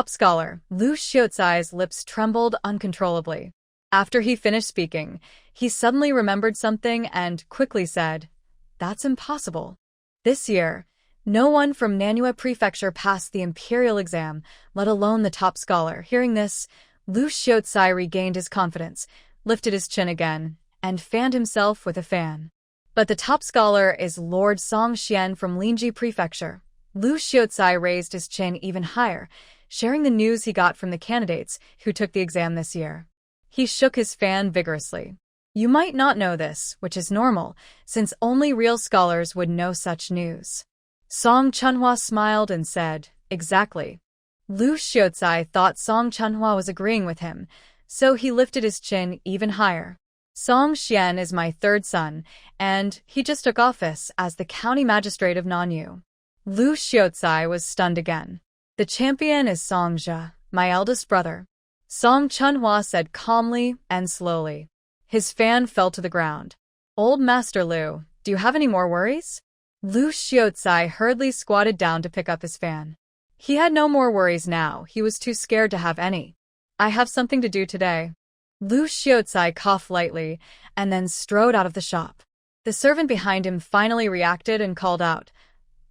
scholar. Liu Xiaozai's lips trembled uncontrollably. After he finished speaking, he suddenly remembered something and quickly said, "That's impossible. This year, no one from Manhwa Prefecture passed the imperial exam, let alone the top scholar." Hearing this, Liu Xiaozai regained his confidence, lifted his chin again, and fanned himself with a fan. "But the top scholar is Lord Song Xian from Linji Prefecture." Liu Xiaozai raised his chin even higher, sharing the news he got from the candidates who took the exam this year. He shook his fan vigorously. "You might not know this, which is normal, since only real scholars would know such news." Song Chunhua smiled and said, "Exactly." Liu Xiaozai thought Song Chunhua was agreeing with him, so he lifted his chin even higher. "Song Xian is my third son, and he just took office as the county magistrate of Nanyu." Liu Xiaozai was stunned again. "The champion is Song Jia, my eldest brother," Song Chunhua said calmly and slowly. His fan fell to the ground. "Old Master Liu, do you have any more worries?" Liu Xiaozai hurriedly squatted down to pick up his fan. He had no more worries now, he was too scared to have any. "I have something to do today." Liu Xiaozai coughed lightly and then strode out of the shop. The servant behind him finally reacted and called out,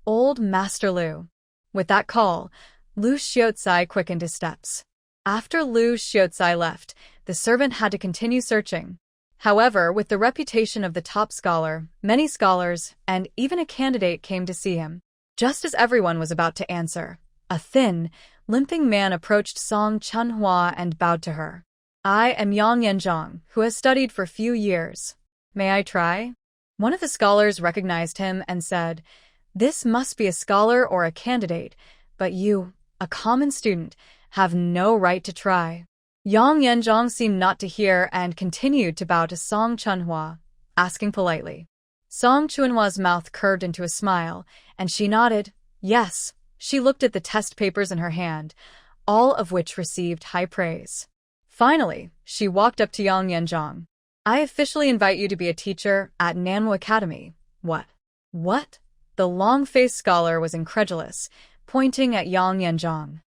"Old Master Liu." With that call, Liu Xiaozai quickened his steps. After Liu Xiaozai left, the servant had to continue searching. However, with the reputation of the top scholar, many scholars and even a candidate came to see him. Just as everyone was about to answer, A thin, limping man approached Song Chunhua and bowed to her. I am Yang Yanzhong, who has studied for few years. May I try? One of the scholars recognized him and said, This must be a scholar or a candidate, but you, a common student, have no right to try. Yang Yanzhong seemed not to hear and continued to bow to Song Chunhua, asking politely. Song Chunhua's mouth curved into a smile, and she nodded, yes. She looked at the test papers in her hand, all of which received high praise. Finally, she walked up to Yang Yanzhong. I officially invite you to be a teacher at Manhwa Academy. What? What? The long-faced scholar was incredulous, pointing at Yang Yanzhong.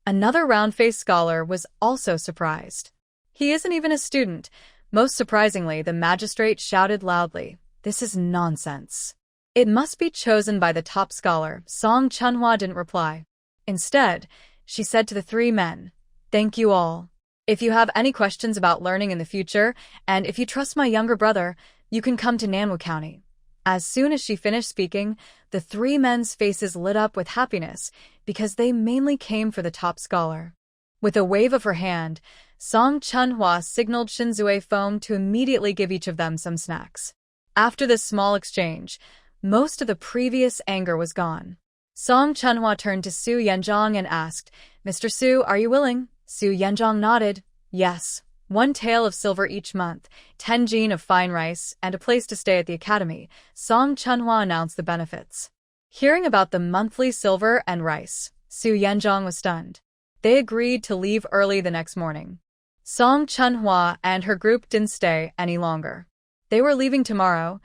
Another round-faced scholar was also surprised. He isn't even a student. Most surprisingly, the magistrate shouted loudly, This is nonsense. It must be chosen by the top scholar. Song Chunhua didn't reply. Instead, she said to the three men, Thank you all. If you have any questions about learning in the future, and if you trust my younger brother, you can come to Manhwa County. As soon as she finished speaking, the three men's faces lit up with happiness because they mainly came for the top scholar. With a wave of her hand, Song Chunhua signaled Shinzue Foam to immediately give each of them some snacks. After this small exchange, most of the previous anger was gone. Song Chunhua turned to Su Yanzhong and asked, Mr. Su, are you willing? Su Yanzhong nodded. Yes. 1 tael of silver each month, 10 jin of fine rice, and a place to stay at the academy. Song Chunhua announced the benefits. Hearing about the monthly silver and rice, Su Yanzhong was stunned. They agreed to leave early the next morning. Song Chunhua and her group didn't stay any longer. They were leaving tomorrow,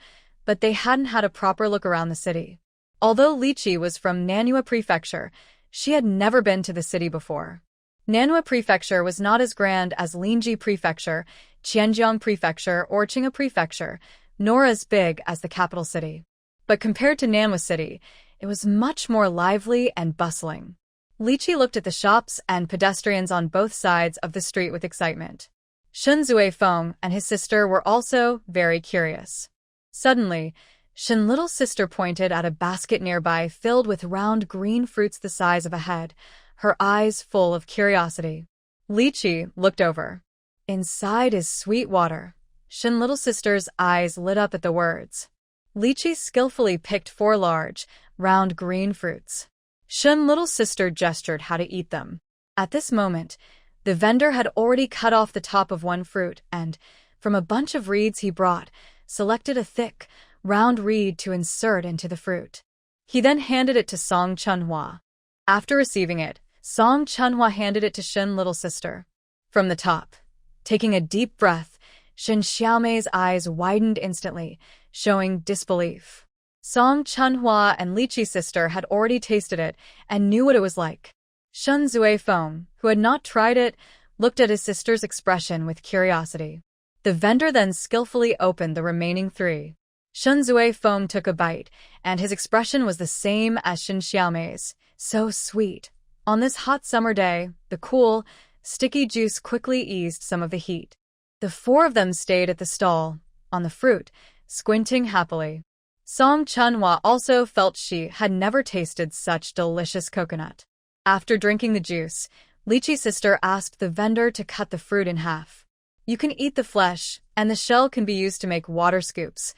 but they hadn't had a proper look around the city. Although Lichi was from Manhwa Prefecture, she had never been to the city before. Manhwa Prefecture was not as grand as Linji Prefecture, Qianjiang Prefecture, or Qinghe Prefecture, nor as big as the capital city. But compared to Manhwa City, it was much more lively and bustling. Lichi looked at the shops and pedestrians on both sides of the street with excitement. Shinzue Feng and his sister were also very curious. Suddenly, Shin little sister pointed at a basket nearby filled with round green fruits the size of a head, her eyes full of curiosity. Lichi looked over. Inside is sweet water. Shin little sister's eyes lit up at the words. Lichi skillfully picked 4 large, round green fruits. Shin little sister gestured how to eat them. At this moment, the vendor had already cut off the top of one fruit and, from a bunch of reeds he brought, selected a thick, round reed to insert into the fruit. He then handed it to Song Chunhua. After receiving it, Song Chunhua handed it to Shin little sister. From the top, taking a deep breath, Shin Xiaomei's eyes widened instantly, showing disbelief. Song Chunhua and Lichi's sister had already tasted it and knew what it was like. Shinzue Feng, who had not tried it, looked at his sister's expression with curiosity. The vendor then skillfully opened the remaining 3. Shinzue Feng took a bite, and his expression was the same as Shin Xiaomei's. So sweet. On this hot summer day, the cool, sticky juice quickly eased some of the heat. The 4 of them stayed at the stall, on the fruit, squinting happily. Song Chunhua also felt she had never tasted such delicious coconut. After drinking the juice, Lichi's sister asked the vendor to cut the fruit in half. You can eat the flesh, and the shell can be used to make water scoops.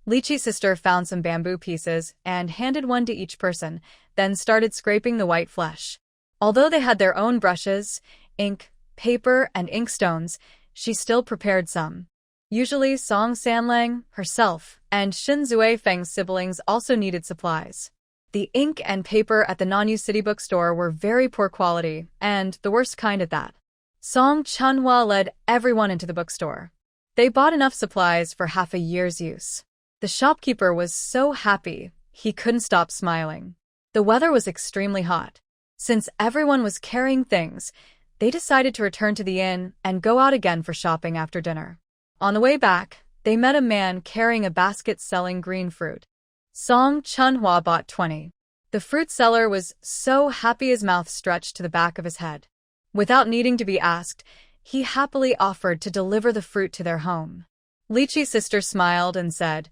Lichi's sister found some bamboo pieces and handed one to each person, then started scraping the white flesh. Although they had their own brushes, ink, paper, and inkstones, she still prepared some. Usually Song Sanlang, herself, and Shinzue Feng's siblings also needed supplies. The ink and paper at the Nanyu City bookstore were very poor quality, and the worst kind at that. Song Chunhua led everyone into the bookstore. They bought enough supplies for half a year's use. The shopkeeper was so happy, he couldn't stop smiling. The weather was extremely hot. Since everyone was carrying things, they decided to return to the inn and go out again for shopping after dinner. On the way back, they met a man carrying a basket selling green fruit. Song Chunhua bought 20. The fruit seller was so happy his mouth stretched to the back of his head. Without needing to be asked, he happily offered to deliver the fruit to their home. Lichi's sister smiled and said,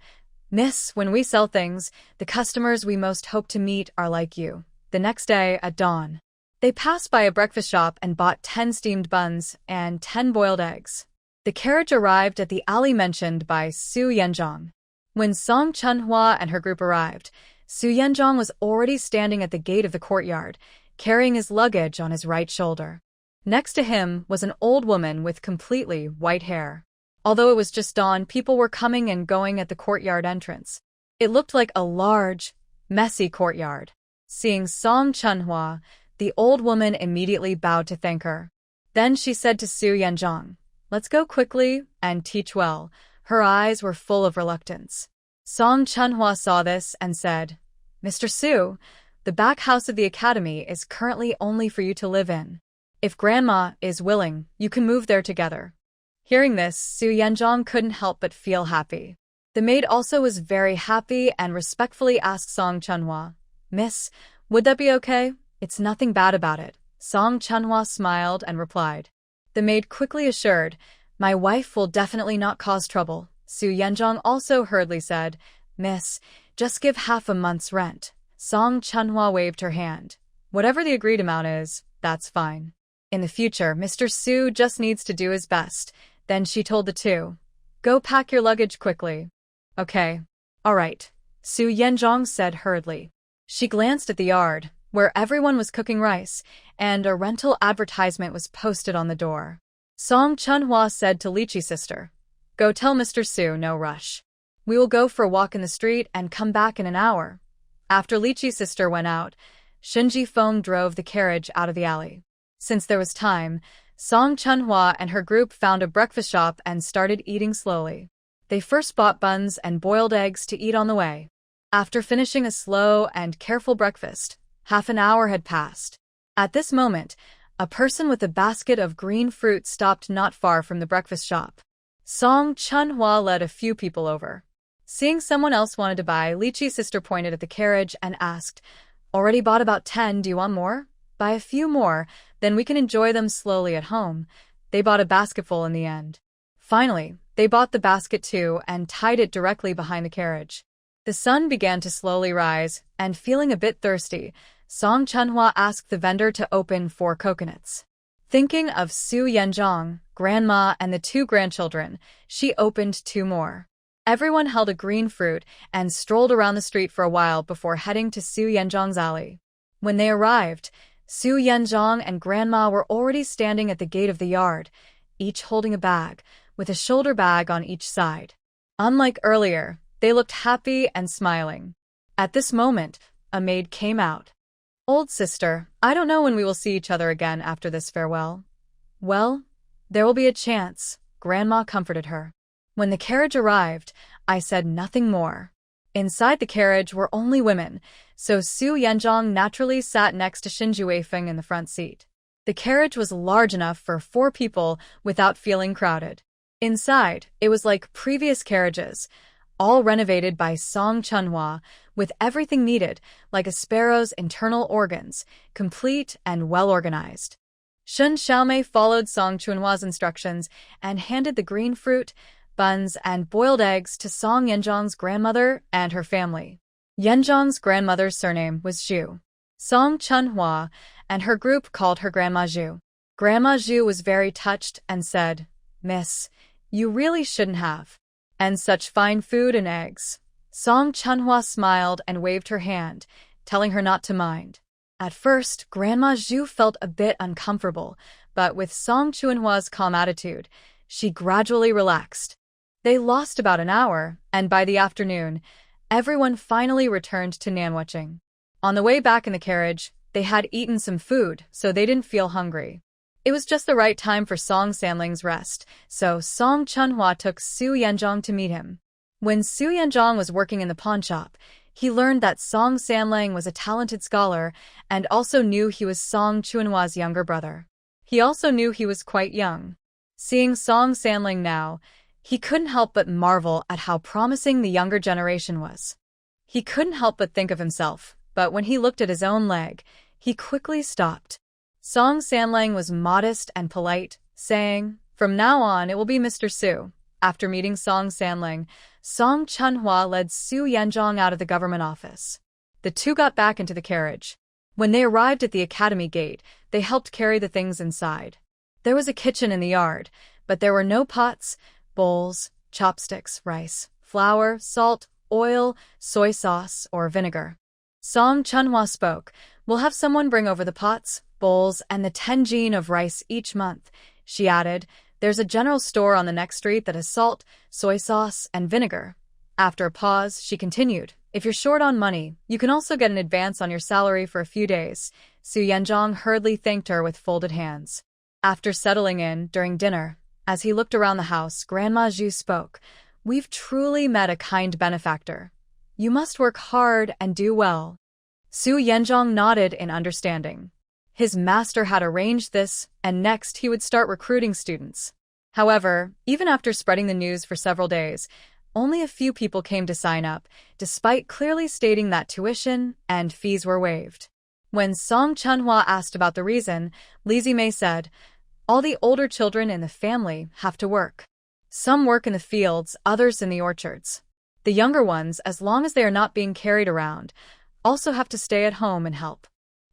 Miss, when we sell things, the customers we most hope to meet are like you. The next day, at dawn, They passed by a breakfast shop and bought 10 steamed buns and 10 boiled eggs. The carriage arrived at the alley mentioned by Su Yenjong. When Song Chunhua and her group arrived, Su Yenjong was already standing at the gate of the courtyard, carrying his luggage on his right shoulder. Next to him was an old woman with completely white hair. Although it was just dawn, people were coming and going at the courtyard entrance. It looked like a large, messy courtyard. Seeing Song Chunhua, the old woman immediately bowed to thank her. Then she said to Su Yenjong, "Let's go quickly and teach well." Her eyes were full of reluctance. Song Chunhua saw this and said, "Mr. Su, the back house of the academy is currently only for you to live in. If Grandma is willing, you can move there together." Hearing this, Su Yenjong couldn't help but feel happy. The maid also was very happy and respectfully asked Song Chunhua, "Miss, would that be okay? It's nothing bad about it." Song Chunhua smiled and replied. The maid quickly assured, "My wife will definitely not cause trouble." Su Yenjong also hurriedly said, "Miss, just give half a month's rent." Song Chunhua waved her hand. "Whatever the agreed amount is, that's fine. In the future, Mr. Su just needs to do his best." Then she told the two, "Go pack your luggage quickly." "Okay. All right," Su Yenjong said hurriedly. She glanced at the yard, where everyone was cooking rice, and a rental advertisement was posted on the door. Song Chunhua said to Lychee sister, "Go tell Mr. Su no rush. We will go for a walk in the street and come back in an hour." After Lychee sister went out, Shinji Feng drove the carriage out of the alley. Since there was time, Song Chunhua and her group found a breakfast shop and started eating slowly. They first bought buns and boiled eggs to eat on the way. After finishing a slow and careful breakfast, half an hour had passed. At this moment, a person with a basket of green fruit stopped not far from the breakfast shop. Song Chunhua led a few people over. Seeing someone else wanted to buy, Lychee sister pointed at the carriage and asked, "Already bought about 10, do you want more?" "Buy a few more, then we can enjoy them slowly at home." They bought a basketful in the end. Finally, they bought the basket too and tied it directly behind the carriage. The sun began to slowly rise, and feeling a bit thirsty, Song Chunhua asked the vendor to open 4 coconuts. Thinking of Su Yenjong, Grandma, and the 2 grandchildren, she opened 2 more. Everyone held a green fruit and strolled around the street for a while before heading to Su Yenjong's alley. When they arrived, Su Yenjong and Grandma were already standing at the gate of the yard, each holding a bag, with a shoulder bag on each side. Unlike earlier, they looked happy and smiling. At this moment, a maid came out. "Old sister, I don't know when we will see each other again after this farewell." "Well, there will be a chance," Grandma comforted her. When the carriage arrived, I said nothing more. Inside the carriage were only women, so Su Yenjong naturally sat next to Shinji Weifeng in the front seat. The carriage was large enough for 4 people without feeling crowded. Inside, it was like previous carriages, all renovated by Song Chunhua, with everything needed, like a sparrow's internal organs, complete and well-organized. Shun Xiaomei followed Song Chunhua's instructions and handed the green fruit, buns, and boiled eggs to Song Yenjong's grandmother and her family. Yenjong's grandmother's surname was Zhu. Song Chunhua and her group called her Grandma Zhu. Grandma Zhu was very touched and said, "Miss, you really shouldn't have. And such fine food and eggs." Song Chunhua smiled and waved her hand, telling her not to mind. At first, Grandma Zhu felt a bit uncomfortable, but with Song Chunhua's calm attitude, she gradually relaxed. They lost about an hour, and by the afternoon, everyone finally returned to Nanwatching. On the way back in the carriage, they had eaten some food, so they didn't feel hungry. It was just the right time for Song Sanling's rest, so Song Chunhua took Su Yenjong to meet him. When Su Yenjong was working in the pawn shop, he learned that Song Sanling was a talented scholar and also knew he was Song Chunhua's younger brother. He also knew he was quite young. Seeing Song Sanling now, he couldn't help but marvel at how promising the younger generation was. He couldn't help but think of himself, but when he looked at his own leg, he quickly stopped. Song Sanling was modest and polite, saying, "From now on it will be Mr. Su." After meeting Song Sanling, Song Chunhua led Su Yenjong out of the government office. The two got back into the carriage. When they arrived at the academy gate, they helped carry the things inside. There was a kitchen in the yard, but there were no pots, bowls, chopsticks, rice, flour, salt, oil, soy sauce, or vinegar. Song Chunhwa spoke. We'll have someone bring over the pots, bowls, and the 10 jin of rice each month. She added, there's a general store on the next street that has salt, soy sauce, and vinegar. After a pause, she continued, if you're short on money, you can also get an advance on your salary for a few days. Su Yenjong hurriedly thanked her with folded hands. After settling in during dinner, as he looked around the house, Grandma Zhu spoke, we've truly met a kind benefactor. You must work hard and do well. Su Yenjong nodded in understanding. His master had arranged this, and next he would start recruiting students. However, even after spreading the news for several days, only a few people came to sign up, despite clearly stating that tuition and fees were waived. When Song Chunhwa asked about the reason, Lizzie May said, all the older children in the family have to work. Some work in the fields, others in the orchards. The younger ones, as long as they are not being carried around, also have to stay at home and help.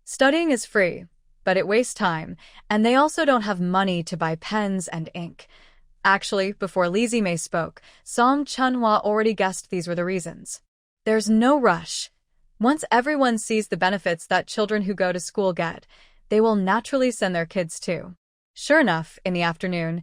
Studying is free, but it wastes time, and they also don't have money to buy pens and ink. Actually, before Lizzie May spoke, Song Chunhwa already guessed these were the reasons. There's no rush. Once everyone sees the benefits that children who go to school get, they will naturally send their kids too. Sure enough, in the afternoon,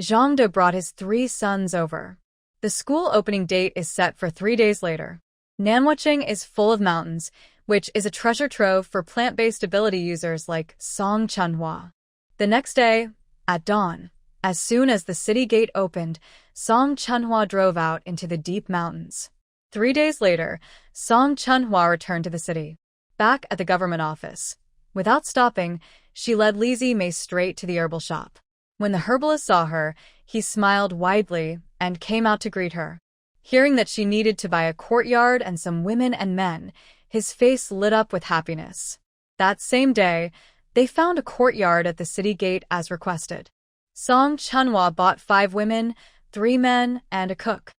Zhang De brought his 3 sons over. The school opening date is set for 3 days later. Nanwaching is full of mountains, which is a treasure trove for plant-based ability users like Song Chunhwa. The next day, at dawn, as soon as the city gate opened, Song Chunhwa drove out into the deep mountains. 3 days later, Song Chunhwa returned to the city. Back at the government office, without stopping, she led Lizzie May straight to the herbal shop. When the herbalist saw her, he smiled widely and came out to greet her. Hearing that she needed to buy a courtyard and some women and men, his face lit up with happiness. That same day, they found a courtyard at the city gate as requested. Song Chunhwa bought 5 women, 3 men, and a cook.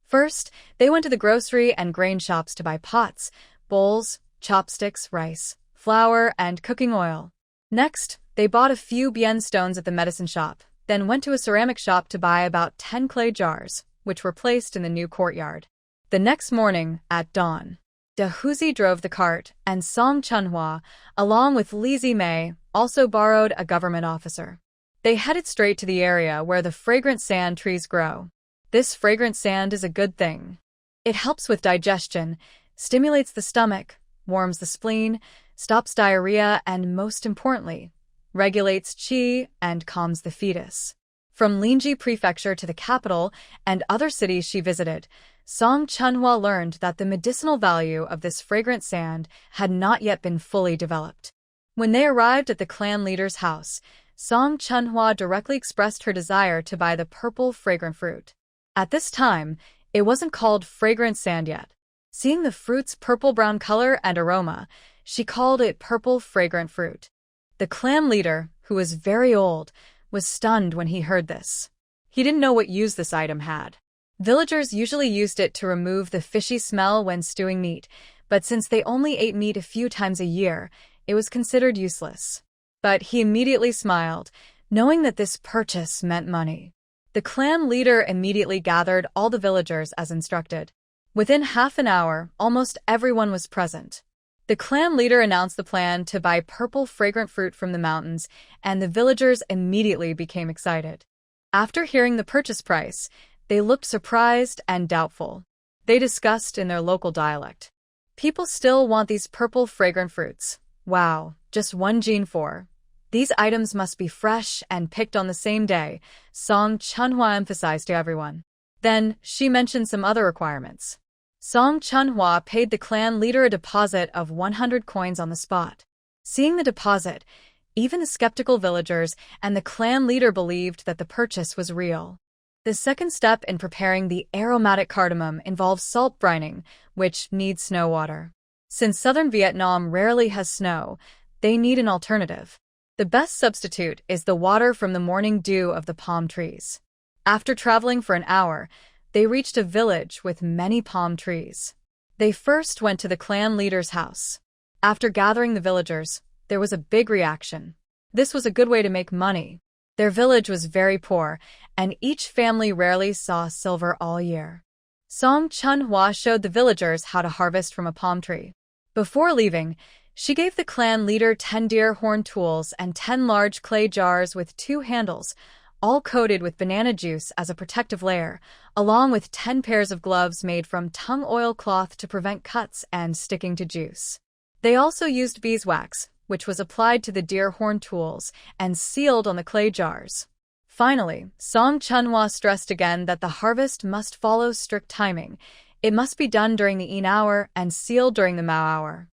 First, they went to the grocery and grain shops to buy pots, bowls, chopsticks, rice, flour, and cooking oil. Next, they bought a few bien stones at the medicine shop, then went to a ceramic shop to buy about 10 clay jars, which were placed in the new courtyard. The next morning, at dawn, De Huzi drove the cart, and Song Chunhwa, along with Lizzie May, also borrowed a government officer. They headed straight to the area where the fragrant sand trees grow. This fragrant sand is a good thing. It helps with digestion, stimulates the stomach, warms the spleen, stops diarrhea, and most importantly, regulates qi and calms the fetus. From Linji Prefecture to the capital and other cities she visited, Song Chunhwa learned that the medicinal value of this fragrant sand had not yet been fully developed. When they arrived at the clan leader's house, Song Chunhwa directly expressed her desire to buy the purple fragrant fruit. At this time, it wasn't called fragrant sand yet. Seeing the fruit's purple-brown color and aroma, she called it purple fragrant fruit. The clan leader, who was very old, was stunned when he heard this. He didn't know what use this item had. Villagers usually used it to remove the fishy smell when stewing meat, but since they only ate meat a few times a year, it was considered useless. But he immediately smiled, knowing that this purchase meant money. The clan leader immediately gathered all the villagers as instructed. Within half an hour, almost everyone was present. The clan leader announced the plan to buy purple fragrant fruit from the mountains, and the villagers immediately became excited. After hearing the purchase price, they looked surprised and doubtful. They discussed in their local dialect. People still want these purple fragrant fruits. Wow, just 1 jin for. These items must be fresh and picked on the same day, Song Chunhwa emphasized to everyone. Then, she mentioned some other requirements. Song Chunhwa paid the clan leader a deposit of 100 coins on the spot. Seeing the deposit, even the skeptical villagers and the clan leader believed that the purchase was real. The second step in preparing the aromatic cardamom involves salt brining, which needs snow water. Since southern Vietnam rarely has snow, they need an alternative. The best substitute is the water from the morning dew of the palm trees. After traveling for an hour, they reached a village with many palm trees. They first went to the clan leader's house. After gathering the villagers, there was a big reaction. This was a good way to make money. Their village was very poor, and each family rarely saw silver all year. Song Chun-hwa showed the villagers how to harvest from a palm tree. Before leaving, she gave the clan leader 10 deer horn tools and 10 large clay jars with 2 handles, all coated with banana juice as a protective layer, along with 10 pairs of gloves made from tung oil cloth to prevent cuts and sticking to juice. They also used beeswax, which was applied to the deer horn tools and sealed on the clay jars. Finally, Song Chun-hwa stressed again that the harvest must follow strict timing. It must be done during the in hour and sealed during the mao hour.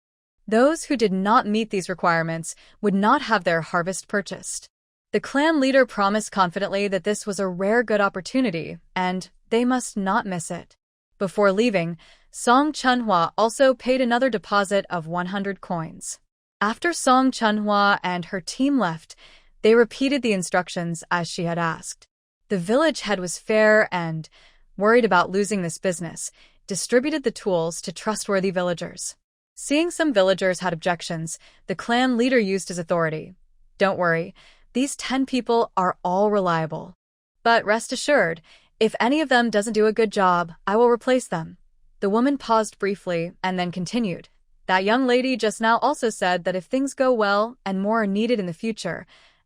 Those who did not meet these requirements would not have their harvest purchased. The clan leader promised confidently that this was a rare good opportunity, and they must not miss it. Before leaving, Song Chun-hwa also paid another deposit of 100 coins. After Song Chun-hwa and her team left, they repeated the instructions as she had asked. The village head was fair and, worried about losing this business, distributed the tools to trustworthy villagers. Seeing some villagers had objections, the clan leader used his authority. Don't worry, these 10 people are all reliable. But rest assured, if any of them doesn't do a good job, I will replace them. The woman paused briefly and then continued. That young lady just now also said that if things go well and more are needed in the future,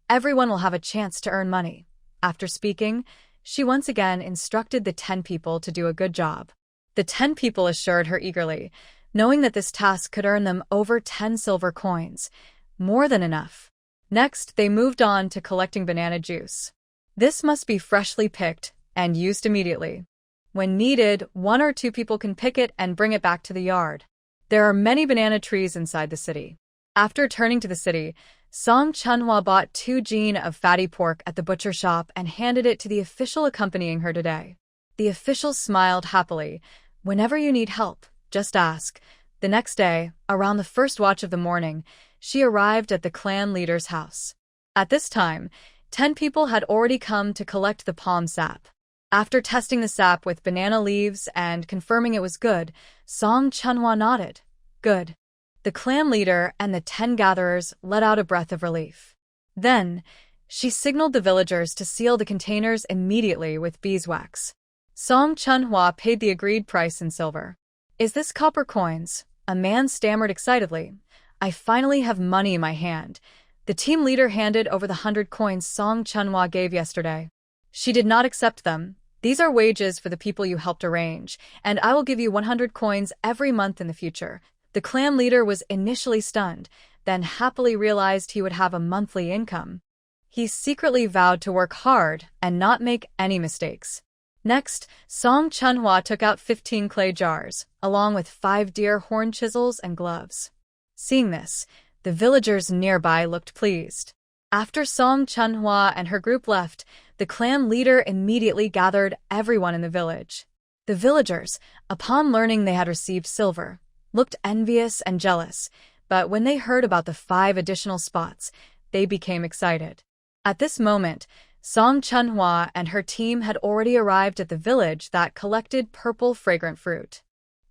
everyone will have a chance to earn money. After speaking, she once again instructed the 10 people to do a good job. The 10 people assured her eagerly, knowing that this task could earn them over 10 silver coins, more than enough. Next, they moved on to collecting banana juice. This must be freshly picked and used immediately. When needed, 1 or 2 people can pick it and bring it back to the yard. There are many banana trees inside the city. After turning to the city, Song Chun-hwa bought 2 jin of fatty pork at the butcher shop and handed it to the official accompanying her today. The official smiled happily. Whenever you need help, just ask. The next day, around the first watch of the morning, she arrived at the clan leader's house. At this time, 10 people had already come to collect the palm sap. After testing the sap with banana leaves and confirming it was good, Song Chun-hwa nodded. Good. The clan leader and the 10 gatherers let out a breath of relief. Then, she signaled the villagers to seal the containers immediately with beeswax. Song Chun-hwa paid the agreed price in silver. Is this copper coins? A man stammered excitedly. I finally have money in my hand. The team leader handed over the 100 coins Song Chun-hwa gave yesterday. She did not accept them. These are wages for the people you helped arrange, and I will give you 100 coins every month in the future. The clan leader was initially stunned, then happily realized he would have a monthly income. He secretly vowed to work hard and not make any mistakes. Next, Song Chun-hwa took out 15 clay jars, along with 5 deer horn chisels and gloves. Seeing this, the villagers nearby looked pleased. After Song Chun-hwa and her group left, the clan leader immediately gathered everyone in the village. The villagers, upon learning they had received silver, looked envious and jealous, but when they heard about the 5 additional spots, they became excited. At this moment, Song Chun-hwa and her team had already arrived at the village that collected purple fragrant fruit.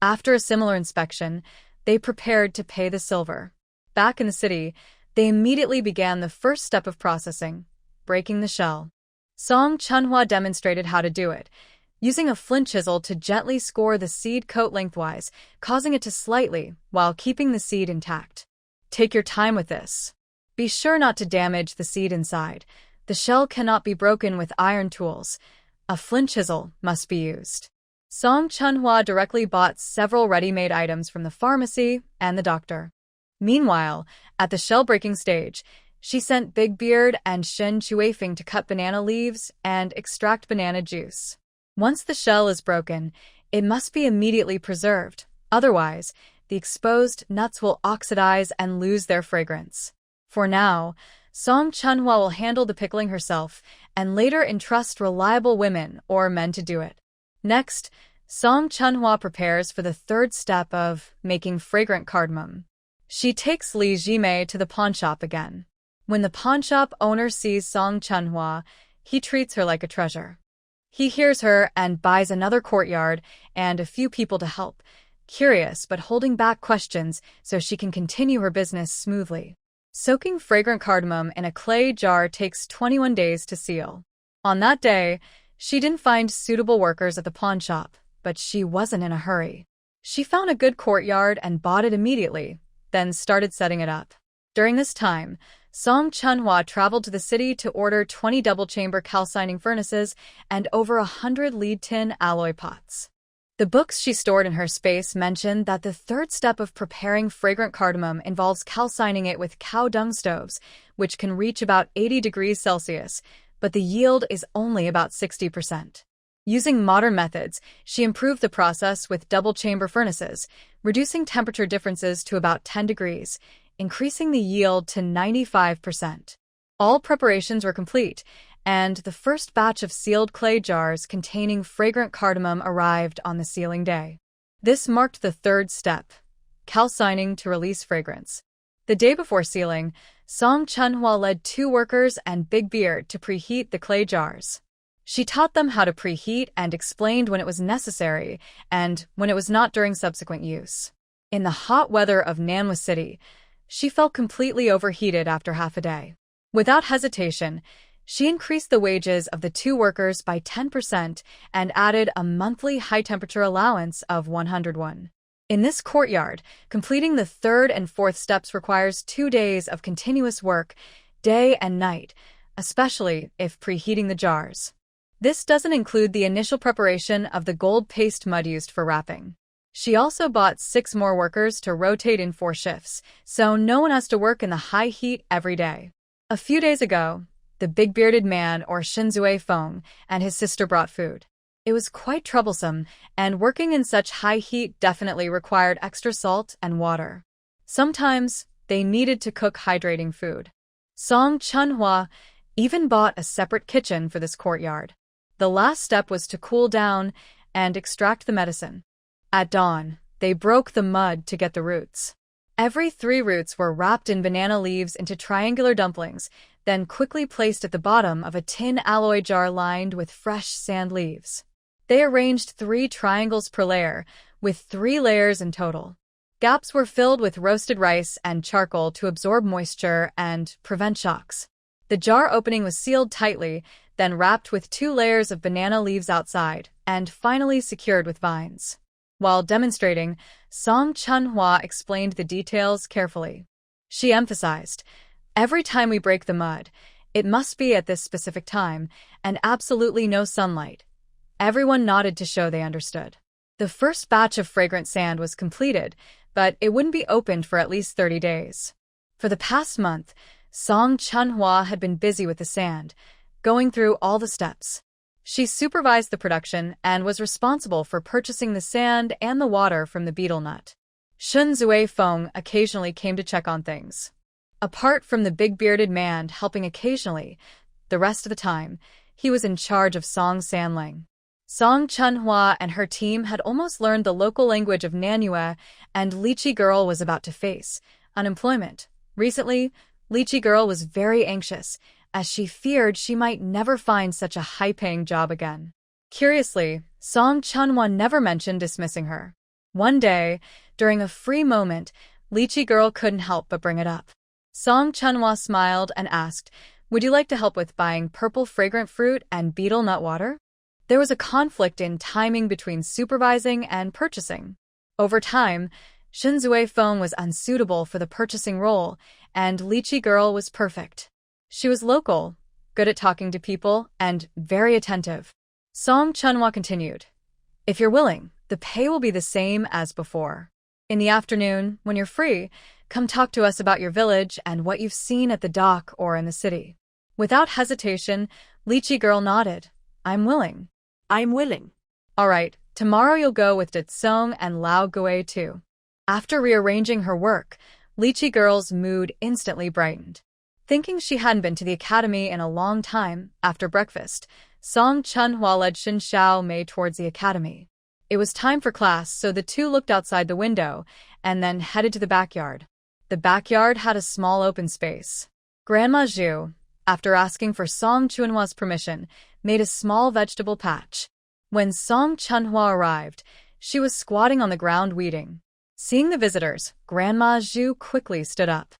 After a similar inspection, they prepared to pay the silver. Back in the city, they immediately began the first step of processing, breaking the shell. Song Chun-hwa demonstrated how to do it, using a flint chisel to gently score the seed coat lengthwise, causing it to slightly, while keeping the seed intact. Take your time with this. Be sure not to damage the seed inside. The shell cannot be broken with iron tools. A flint chisel must be used. Song Chun-hwa directly bought several ready-made items from the pharmacy and the doctor. Meanwhile, at the shell-breaking stage, she sent Big Beard and Shen Chuefeng to cut banana leaves and extract banana juice. Once the shell is broken, it must be immediately preserved. Otherwise, the exposed nuts will oxidize and lose their fragrance. For now, Song Chun-hwa will handle the pickling herself and later entrust reliable women or men to do it. Next, Song Chun-hwa prepares for the third step of making fragrant cardamom. She takes Li Jimei to the pawnshop again. When the pawnshop owner sees Song Chun-hwa, he treats her like a treasure. He hears her and buys another courtyard and a few people to help, curious but holding back questions so she can continue her business smoothly. Soaking fragrant cardamom in a clay jar takes 21 days to seal. On that day, she didn't find suitable workers at the pawn shop, but she wasn't in a hurry. She found a good courtyard and bought it immediately, then started setting it up. During this time, Song Chunhwa traveled to the city to order 20 double-chamber calcining furnaces and over 100 lead-tin alloy pots. The books she stored in her space mentioned that the third step of preparing fragrant cardamom involves calcining it with cow dung stoves, which can reach about 80 degrees Celsius, but the yield is only about 60%. Using modern methods, she improved the process with double-chamber furnaces, reducing temperature differences to about 10 degrees, increasing the yield to 95%. All preparations were complete, and the first batch of sealed clay jars containing fragrant cardamom arrived on the sealing day. This marked the third step, calcining to release fragrance. The day before sealing, Song Chunhwa led 2 workers and Big Beard to preheat the clay jars. She taught them how to preheat and explained when it was necessary and when it was not during subsequent use. In the hot weather of Manhwa City, she felt completely overheated after half a day. Without hesitation, she increased the wages of the 2 workers by 10% and added a monthly high-temperature allowance of 100 won. In this courtyard, completing the third and fourth steps requires 2 days of continuous work, day and night, especially if preheating the jars. This doesn't include the initial preparation of the gold paste mud used for wrapping. She also bought 6 more workers to rotate in 4 shifts, so no one has to work in the high heat every day. A few days ago, the big-bearded man, or Shinzue Feng, and his sister brought food. It was quite troublesome, and working in such high heat definitely required extra salt and water. Sometimes, they needed to cook hydrating food. Song Chunhwa even bought a separate kitchen for this courtyard. The last step was to cool down and extract the medicine. At dawn, they broke the mud to get the roots. Every 3 roots were wrapped in banana leaves into triangular dumplings, then quickly placed at the bottom of a tin alloy jar lined with fresh sand leaves. They arranged 3 triangles per layer, with 3 layers in total. Gaps were filled with roasted rice and charcoal to absorb moisture and prevent shocks. The jar opening was sealed tightly, then wrapped with 2 layers of banana leaves outside, and finally secured with vines. While demonstrating, Song Chunhwa explained the details carefully. She emphasized, "Every time we break the mud, it must be at this specific time, and absolutely no sunlight." Everyone nodded to show they understood. The first batch of fragrant sand was completed, but it wouldn't be opened for at least 30 days. For the past month, Song Chunhwa had been busy with the sand, going through all the steps. She supervised the production and was responsible for purchasing the sand and the water from the betel nut. Shinzue Feng occasionally came to check on things. Apart from the big-bearded man helping occasionally, the rest of the time, he was in charge of Song Sanling. Song Chunhwa and her team had almost learned the local language of Manhwa, and Lychee Girl was about to face unemployment. Recently, Lychee Girl was very anxious, as she feared she might never find such a high-paying job again. Curiously, Song Chunhwa never mentioned dismissing her. One day, during a free moment, Lychee Girl couldn't help but bring it up. Song Chunhwa smiled and asked, "Would you like to help with buying purple fragrant fruit and betel nut water?" There was a conflict in timing between supervising and purchasing. Over time, Shinzue Feng was unsuitable for the purchasing role, and Lychee Girl was perfect. She was local, good at talking to people, and very attentive. Song Chunhwa continued, "If you're willing, the pay will be the same as before. In the afternoon, when you're free, come talk to us about your village and what you've seen at the dock or in the city." Without hesitation, Lychee Girl nodded. "I'm willing." I'm willing. "All right, tomorrow you'll go with Ditsong and Lao Gui too." After rearranging her work, Lychee Girl's mood instantly brightened. Thinking she hadn't been to the academy in a long time, after breakfast, Song Chunhwa led Shin Xiao Mei towards the academy. It was time for class, so the two looked outside the window and then headed to the backyard. The backyard had a small open space. Grandma Zhu, after asking for Song Chunhwa's permission, made a small vegetable patch. When Song Chunhwa arrived, She was squatting on the ground weeding. Seeing the visitors, Grandma Zhu quickly stood up.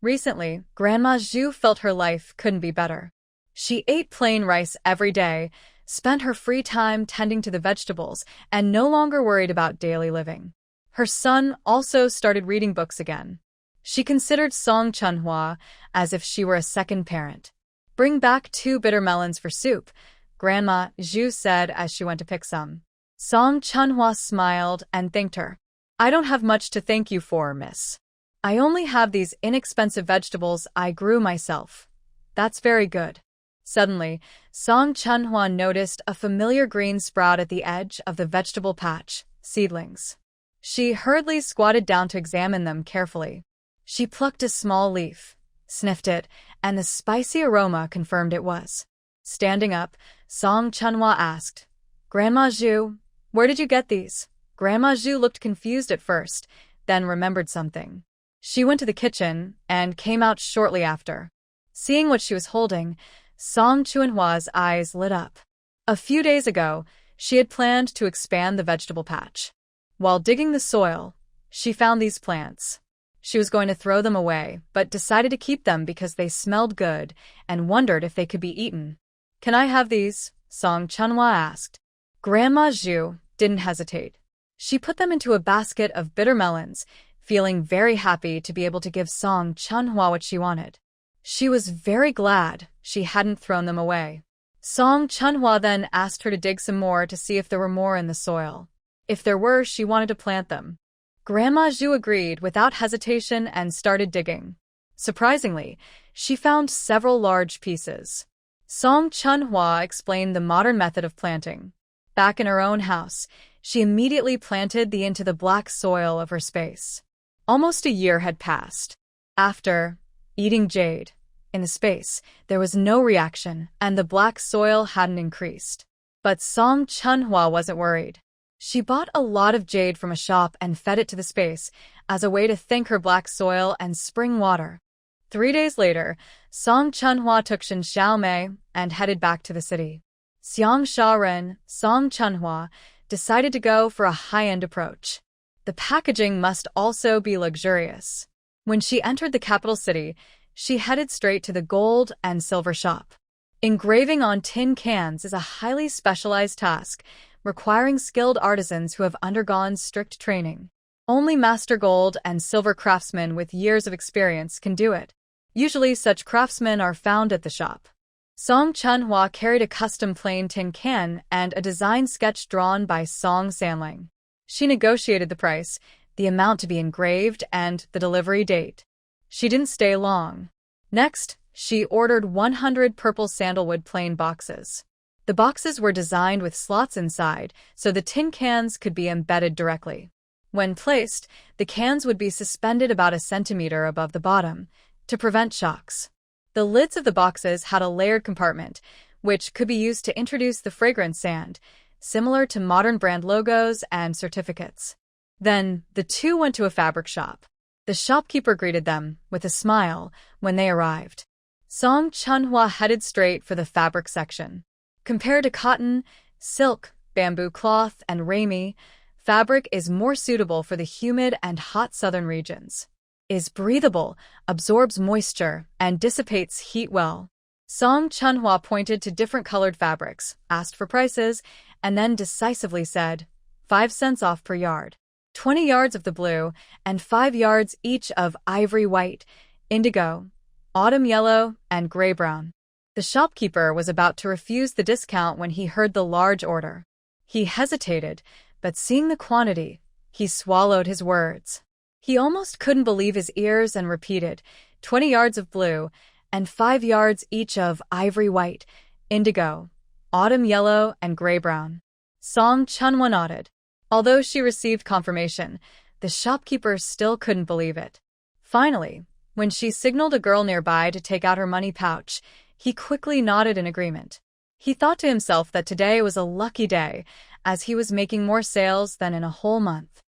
Recently, Grandma Zhu felt her life couldn't be better. She ate plain rice every day, spent her free time tending to the vegetables, and no longer worried about daily living. Her son also started reading books again. She considered Song Chunhua as if she were a second parent. "Bring back 2 bitter melons for soup," Grandma Zhu said as she went to pick some. Song Chunhua smiled and thanked her. "I don't have much to thank you for, miss. I only have these inexpensive vegetables I grew myself." "That's very good." Suddenly, Song Chunhua noticed a familiar green sprout at the edge of the vegetable patch, seedlings. She hurriedly squatted down to examine them carefully. She plucked a small leaf, sniffed it, and the spicy aroma confirmed it was. Standing up, Song Chunhua asked, "Grandma Zhu, where did you get these?" Grandma Zhu looked confused at first, then remembered something. She went to the kitchen and came out shortly after. Seeing what she was holding, Song Chunhua's eyes lit up. A few days ago, she had planned to expand the vegetable patch. While digging the soil, she found these plants. She was going to throw them away, but decided to keep them because they smelled good and wondered if they could be eaten. "Can I have these?" Song Chunhua asked. Grandma Zhu didn't hesitate. She put them into a basket of bitter melons, feeling very happy to be able to give Song Chunhua what she wanted. She was very glad she hadn't thrown them away. Song Chunhua then asked her to dig some more to see if there were more in the soil. If there were, she wanted to plant them. Grandma Zhu agreed without hesitation and started digging. Surprisingly, she found several large pieces. Song Chunhua explained the modern method of planting. Back in her own house, she immediately planted the into the black soil of her space. Almost a year had passed. After eating jade in the space, there was no reaction, and the black soil hadn't increased. But Song Chunhua wasn't worried. She bought a lot of jade from a shop and fed it to the space as a way to thank her black soil and spring water. 3 days later, Song Chunhua took Shen Xiaomei and headed back to the city. Xiang Shaoren, Song Chunhua, decided to go for a high-end approach. The packaging must also be luxurious. When she entered the capital city, she headed straight to the gold and silver shop. Engraving on tin cans is a highly specialized task, requiring skilled artisans who have undergone strict training. Only master gold and silver craftsmen with years of experience can do it. Usually, such craftsmen are found at the shop. Song Chunhua carried a custom plain tin can and a design sketch drawn by Song Sanling. She negotiated the price, the amount to be engraved, and the delivery date. She didn't stay long. Next, she ordered 100 purple sandalwood plain boxes. The boxes were designed with slots inside, so the tin cans could be embedded directly. When placed, the cans would be suspended about a centimeter above the bottom, to prevent shocks. The lids of the boxes had a layered compartment, which could be used to introduce the fragrance sand, similar to modern brand logos and certificates. Then, the two went to a fabric shop. The shopkeeper greeted them with a smile when they arrived. Song Chunhua headed straight for the fabric section. Compared to cotton, silk, bamboo cloth, and ramie, fabric is more suitable for the humid and hot southern regions. Is breathable, absorbs moisture, and dissipates heat well. Song Chunhua pointed to different colored fabrics, asked for prices, and then decisively said, 5 cents off per yard. 20 yards of the blue, and 5 yards each of ivory white, indigo, autumn yellow, and gray brown. The shopkeeper was about to refuse the discount when he heard the large order. He hesitated, but seeing the quantity, he swallowed his words. He almost couldn't believe his ears and repeated, 20 yards of blue, and 5 yards each of ivory white, indigo, autumn yellow, and gray brown. Song Chunhua nodded. Although she received confirmation, the shopkeeper still couldn't believe it. Finally, when she signaled a girl nearby to take out her money pouch, he quickly nodded in agreement. He thought to himself that today was a lucky day, as he was making more sales than in a whole month.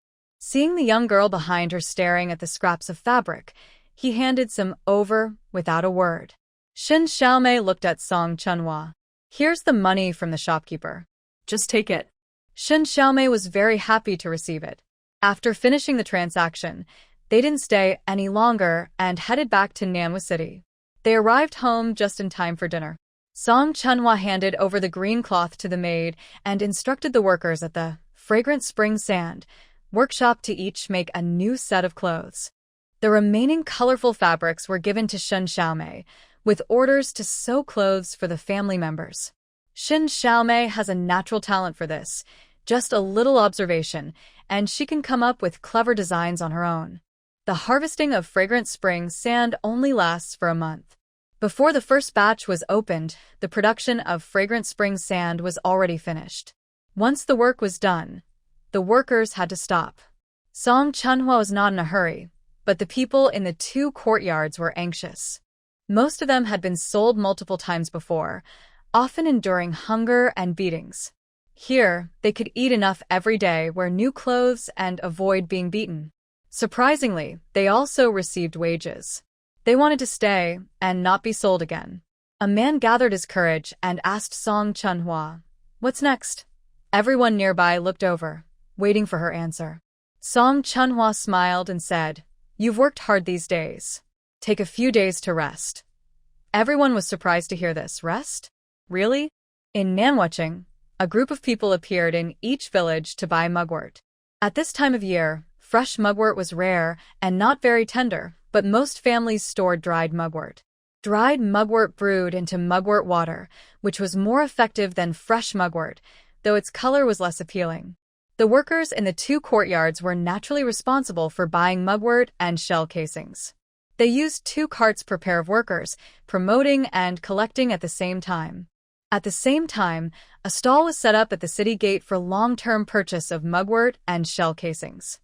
Seeing the young girl behind her staring at the scraps of fabric, he handed some over without a word. Shen Xiaomei looked at Song Chunhua. Here's the money from the shopkeeper. Just take it. Shen Xiaomei was very happy to receive it. After finishing the transaction, they didn't stay any longer and headed back to Manhwa City. They arrived home just in time for dinner. Song Chunhua handed over the green cloth to the maid and instructed the workers at the Fragrant Spring Sand workshop to each make a new set of clothes. The remaining colorful fabrics were given to Shen Xiaomei, with orders to sew clothes for the family members. Shen Xiaomei has a natural talent for this, just a little observation, and she can come up with clever designs on her own. The harvesting of fragrant spring sand only lasts for a month. Before the first batch was opened, the production of fragrant spring sand was already finished. Once the work was done, the workers had to stop. Song Chunhua was not in a hurry, but the people in the two courtyards were anxious. Most of them had been sold multiple times before, often enduring hunger and beatings. Here, they could eat enough every day, wear new clothes, and avoid being beaten. Surprisingly, they also received wages. They wanted to stay and not be sold again. A man gathered his courage and asked Song Chunhua, "What's next?" Everyone nearby looked over, waiting for her answer. Song Chunhua smiled and said, "You've worked hard these days. Take a few days to rest." Everyone was surprised to hear this. Rest? Really? In Manhwa, a group of people appeared in each village to buy mugwort. At this time of year, fresh mugwort was rare and not very tender, but most families stored dried mugwort. Dried mugwort brewed into mugwort water, which was more effective than fresh mugwort, though its color was less appealing. The workers in the two courtyards were naturally responsible for buying mugwort and shell casings. They used 2 carts per pair of workers, promoting and collecting at the same time. At the same time, a stall was set up at the city gate for long-term purchase of mugwort and shell casings.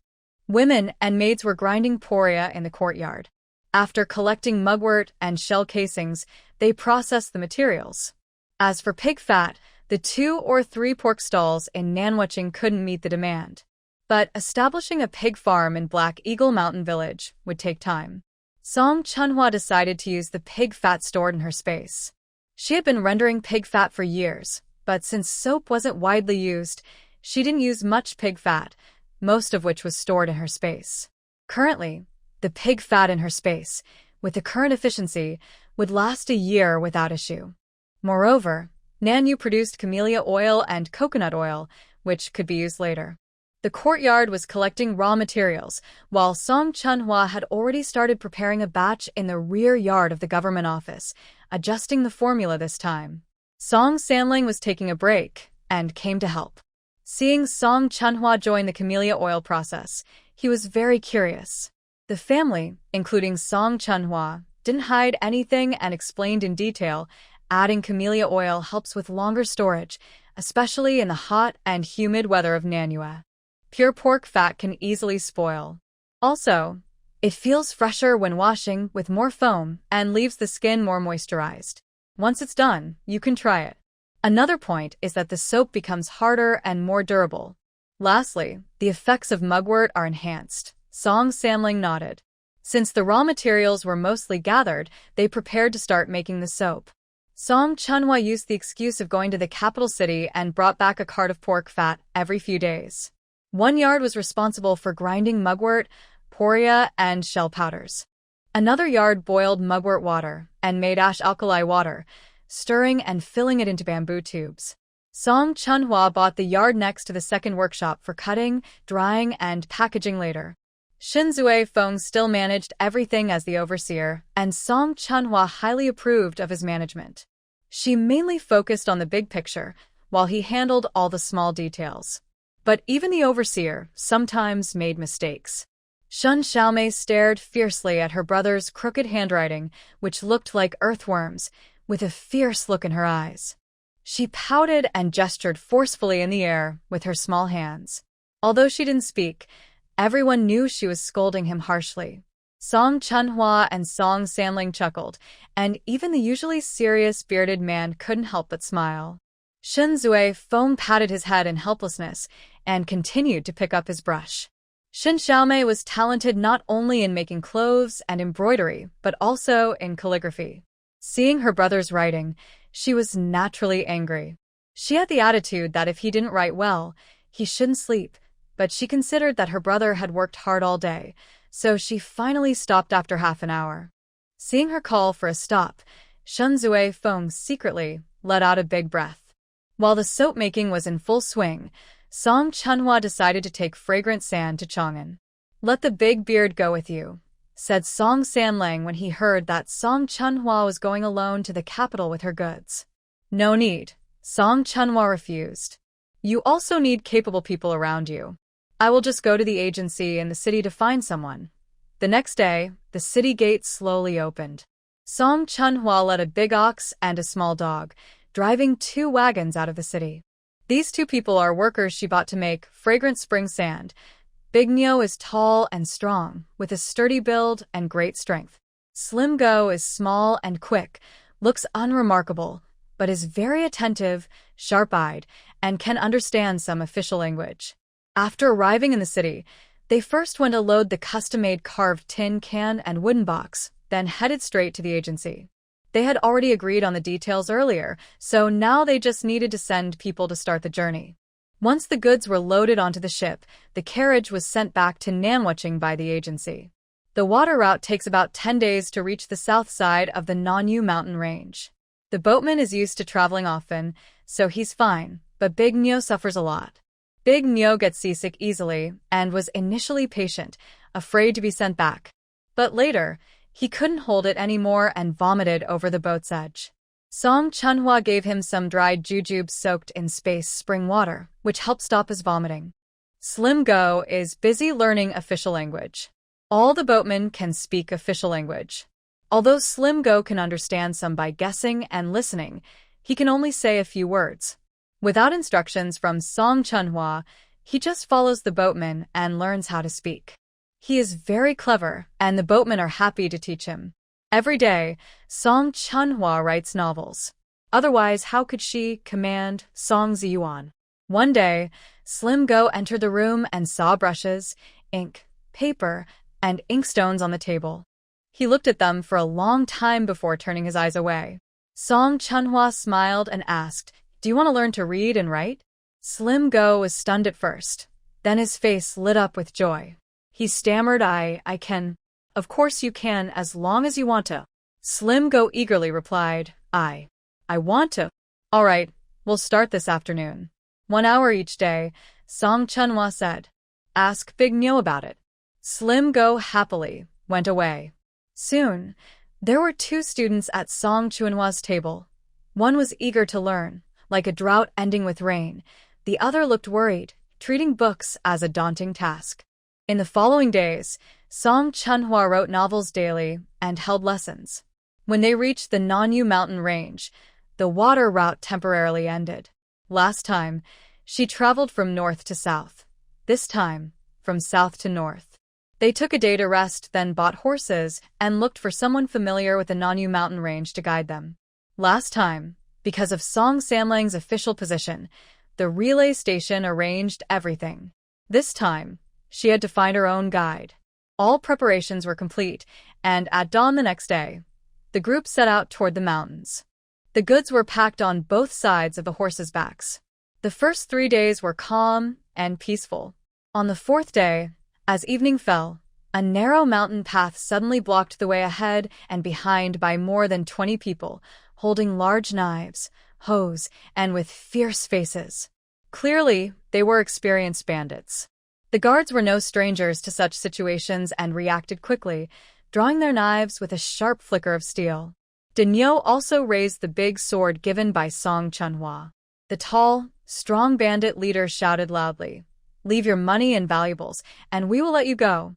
Women and maids were grinding poria in the courtyard. After collecting mugwort and shell casings, they processed the materials. As for pig fat, the 2 or 3 pork stalls in Nanwaching couldn't meet the demand. But establishing a pig farm in Black Eagle Mountain Village would take time. Song Chunhua decided to use the pig fat stored in her space. She had been rendering pig fat for years, but since soap wasn't widely used, she didn't use much pig fat, most of which was stored in her space. Currently, the pig fat in her space, with the current efficiency, would last a year without issue. Moreover, Nanyu produced camellia oil and coconut oil, which could be used later. The courtyard was collecting raw materials, while Song Chunhua had already started preparing a batch in the rear yard of the government office, adjusting the formula this time. Song Sanling was taking a break and came to help. Seeing Song Chunhua join the camellia oil process, he was very curious. The family, including Song Chunhua, didn't hide anything and explained in detail. Adding camellia oil helps with longer storage, especially in the hot and humid weather of Nanhua. Pure pork fat can easily spoil. Also, it feels fresher when washing with more foam and leaves the skin more moisturized. Once it's done, you can try it. Another point is that the soap becomes harder and more durable. Lastly, the effects of mugwort are enhanced. Song Sanling nodded. Since the raw materials were mostly gathered, they prepared to start making the soap. Song Chunhua used the excuse of going to the capital city and brought back a cart of pork fat every few days. 1 yard was responsible for grinding mugwort, poria, and shell powders. Another yard boiled mugwort water and made ash alkali water, stirring and filling it into bamboo tubes. Song Chunhua bought the yard next to the second workshop for cutting, drying, and packaging later. Shinzue Feng still managed everything as the overseer, and Song Chunhua highly approved of his management. She mainly focused on the big picture, while he handled all the small details. But even the overseer sometimes made mistakes. Shen Xiaomei stared fiercely at her brother's crooked handwriting, which looked like earthworms, with a fierce look in her eyes. She pouted and gestured forcefully in the air with her small hands. Although she didn't speak, everyone knew she was scolding him harshly. Song Chunhua and Song Sanling chuckled, and even the usually serious bearded man couldn't help but smile. Shinzue Feng patted his head in helplessness and continued to pick up his brush. Shen Xiaomei was talented not only in making clothes and embroidery, but also in calligraphy. Seeing her brother's writing, she was naturally angry. She had the attitude that if he didn't write well, he shouldn't sleep, but she considered that her brother had worked hard all day, so she finally stopped after half an hour. Seeing her call for a stop, Shunzue Feng secretly let out a big breath. While the soap-making was in full swing, Song Chunhua decided to take fragrant sand to Chang'an. "Let the big beard go with you," said Song Sanlang when he heard that Song Chunhua was going alone to the capital with her goods. "No need," Song Chunhua refused. "You also need capable people around you. I will just go to the agency in the city to find someone." The next day, the city gate slowly opened. Song Chunhua led a big ox and a small dog, driving 2 wagons out of the city. These 2 people are workers she bought to make fragrant spring sand. Big Nyo is tall and strong, with a sturdy build and great strength. Slim Go is small and quick, looks unremarkable, but is very attentive, sharp-eyed, and can understand some official language. After arriving in the city, they first went to load the custom-made carved tin can and wooden box, then headed straight to the agency. They had already agreed on the details earlier, so now they just needed to send people to start the journey. Once the goods were loaded onto the ship, the carriage was sent back to Nanwaching by the agency. The water route takes about 10 days to reach the south side of the Nanyu mountain range. The boatman is used to traveling often, so he's fine, but Big Nyo suffers a lot. Big Nyo gets seasick easily and was initially patient, afraid to be sent back. But later, he couldn't hold it anymore and vomited over the boat's edge. Song Chunhua gave him some dried jujubes soaked in space spring water, which helped stop his vomiting. Slim Go is busy learning official language. All the boatmen can speak official language. Although Slim Go can understand some by guessing and listening, he can only say a few words. Without instructions from Song Chunhua, he just follows the boatman and learns how to speak. He is very clever, and the boatmen are happy to teach him. Every day, Song Chunhua writes novels. Otherwise, how could she command Song Ziyuan? One day, Slim Go entered the room and saw brushes, ink, paper, and inkstones on the table. He looked at them for a long time before turning his eyes away. Song Chunhua smiled and asked, "Do you want to learn to read and write?" Slim Go was stunned at first. Then his face lit up with joy. He stammered, I can. "Of course you can, as long as you want to." Slim Go eagerly replied, I want to. "All right, we'll start this afternoon. 1 hour each day," Song Chunhua said. "Ask Big Nyo about it." Slim Go happily went away. Soon, there were 2 students at Song Chunhua's table. One was eager to learn, like a drought ending with rain. The other looked worried, treating books as a daunting task. In the following days, Song Chunhua wrote novels daily and held lessons. When they reached the Nanyu mountain range, the water route temporarily ended. Last time, she traveled from north to south. This time, from south to north. They took a day to rest, then bought horses and looked for someone familiar with the Nanyu mountain range to guide them. Last time, because of Song Sanlang's official position, the relay station arranged everything. This time, she had to find her own guide. All preparations were complete, and at dawn the next day, the group set out toward the mountains. The goods were packed on both sides of the horses' backs. The first 3 days were calm and peaceful. On the 4th day, as evening fell, a narrow mountain path suddenly blocked the way ahead and behind by more than 20 people, holding large knives, hoes, and with fierce faces. Clearly, they were experienced bandits. The guards were no strangers to such situations and reacted quickly, drawing their knives with a sharp flicker of steel. Dinyo also raised the big sword given by Song Chunhua. The tall, strong bandit leader shouted loudly, "Leave your money and valuables, and we will let you go."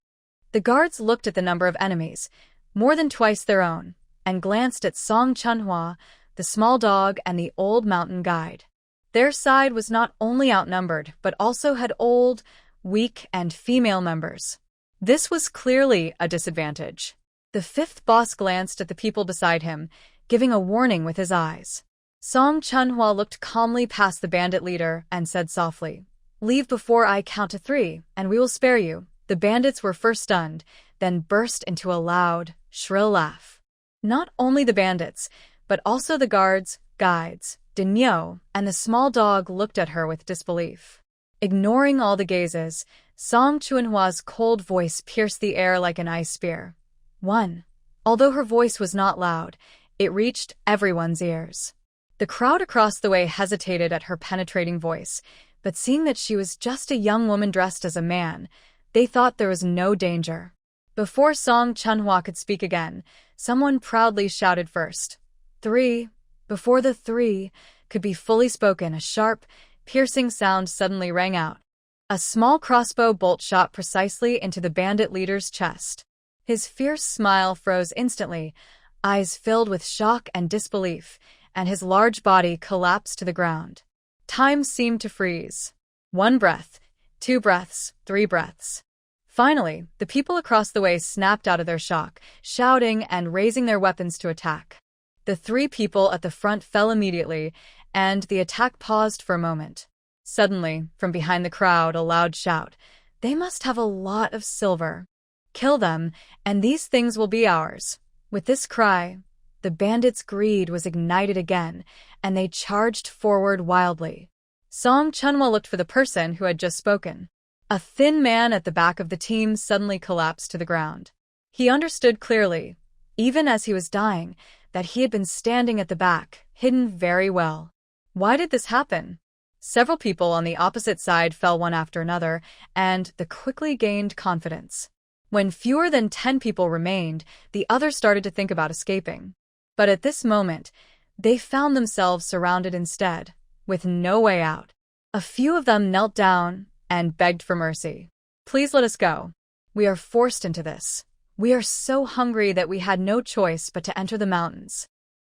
The guards looked at the number of enemies, more than twice their own, and glanced at Song Chunhua, the small dog, and the old mountain guide. Their side was not only outnumbered, but also had old, weak, and female members. This was clearly a disadvantage. The 5th boss glanced at the people beside him, giving a warning with his eyes. Song Chunhua looked calmly past the bandit leader and said softly, "Leave before I count to 3, and we will spare you." The bandits were first stunned, then burst into a loud, shrill laugh. Not only the bandits, but also the guards, guides, Dinyo, and the small dog looked at her with disbelief. Ignoring all the gazes, Song Chunhua's cold voice pierced the air like an ice spear. 1. Although her voice was not loud, it reached everyone's ears. The crowd across the way hesitated at her penetrating voice, but seeing that she was just a young woman dressed as a man, they thought there was no danger. Before Song Chunhua could speak again, someone proudly shouted first. 3. Before the 3 could be fully spoken, a sharp, piercing sound suddenly rang out. A small crossbow bolt shot precisely into the bandit leader's chest. His fierce smile froze instantly, eyes filled with shock and disbelief, and his large body collapsed to the ground. Time seemed to freeze. 1 breath, 2 breaths, 3 breaths. Finally, the people across the way snapped out of their shock, shouting and raising their weapons to attack. The 3 people at the front fell immediately, and the attack paused for a moment. Suddenly, from behind the crowd, a loud shout. They must have a lot of silver. Kill them, and these things will be ours. With this cry, the bandits' greed was ignited again, and they charged forward wildly. Song Chunhua looked for the person who had just spoken. A thin man at the back of the team suddenly collapsed to the ground. He understood clearly, even as he was dying, that he had been standing at the back, hidden very well. Why did this happen? Several people on the opposite side fell one after another, and the quickly gained confidence. When fewer than 10 people remained, the others started to think about escaping. But at this moment, they found themselves surrounded instead, with no way out. A few of them knelt down and begged for mercy. Please let us go. We are forced into this. We are so hungry that we had no choice but to enter the mountains.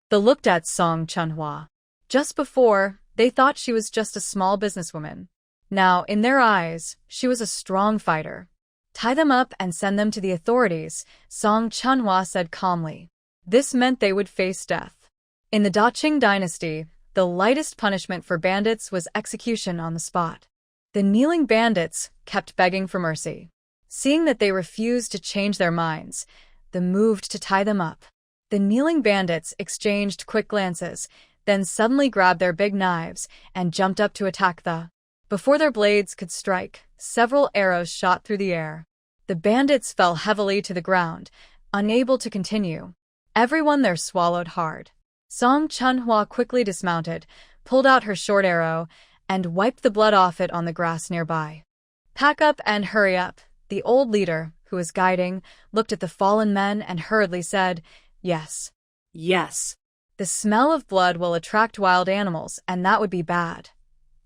They looked at Song Chunhua. Just before, they thought she was just a small businesswoman. Now, in their eyes, she was a strong fighter. Tie them up and send them to the authorities, Song Chunhua said calmly. This meant they would face death. In the Daqing dynasty, the lightest punishment for bandits was execution on the spot. The kneeling bandits kept begging for mercy. Seeing that they refused to change their minds, they moved to tie them up. The kneeling bandits exchanged quick glances, then suddenly grabbed their big knives and jumped up to attack the. Before their blades could strike, several arrows shot through the air. The bandits fell heavily to the ground, unable to continue. Everyone there swallowed hard. Song Chunhua quickly dismounted, pulled out her short arrow, and wiped the blood off it on the grass nearby. Pack up and hurry up. The old leader, who was guiding, looked at the fallen men and hurriedly said, Yes. Yes. The smell of blood will attract wild animals, and that would be bad.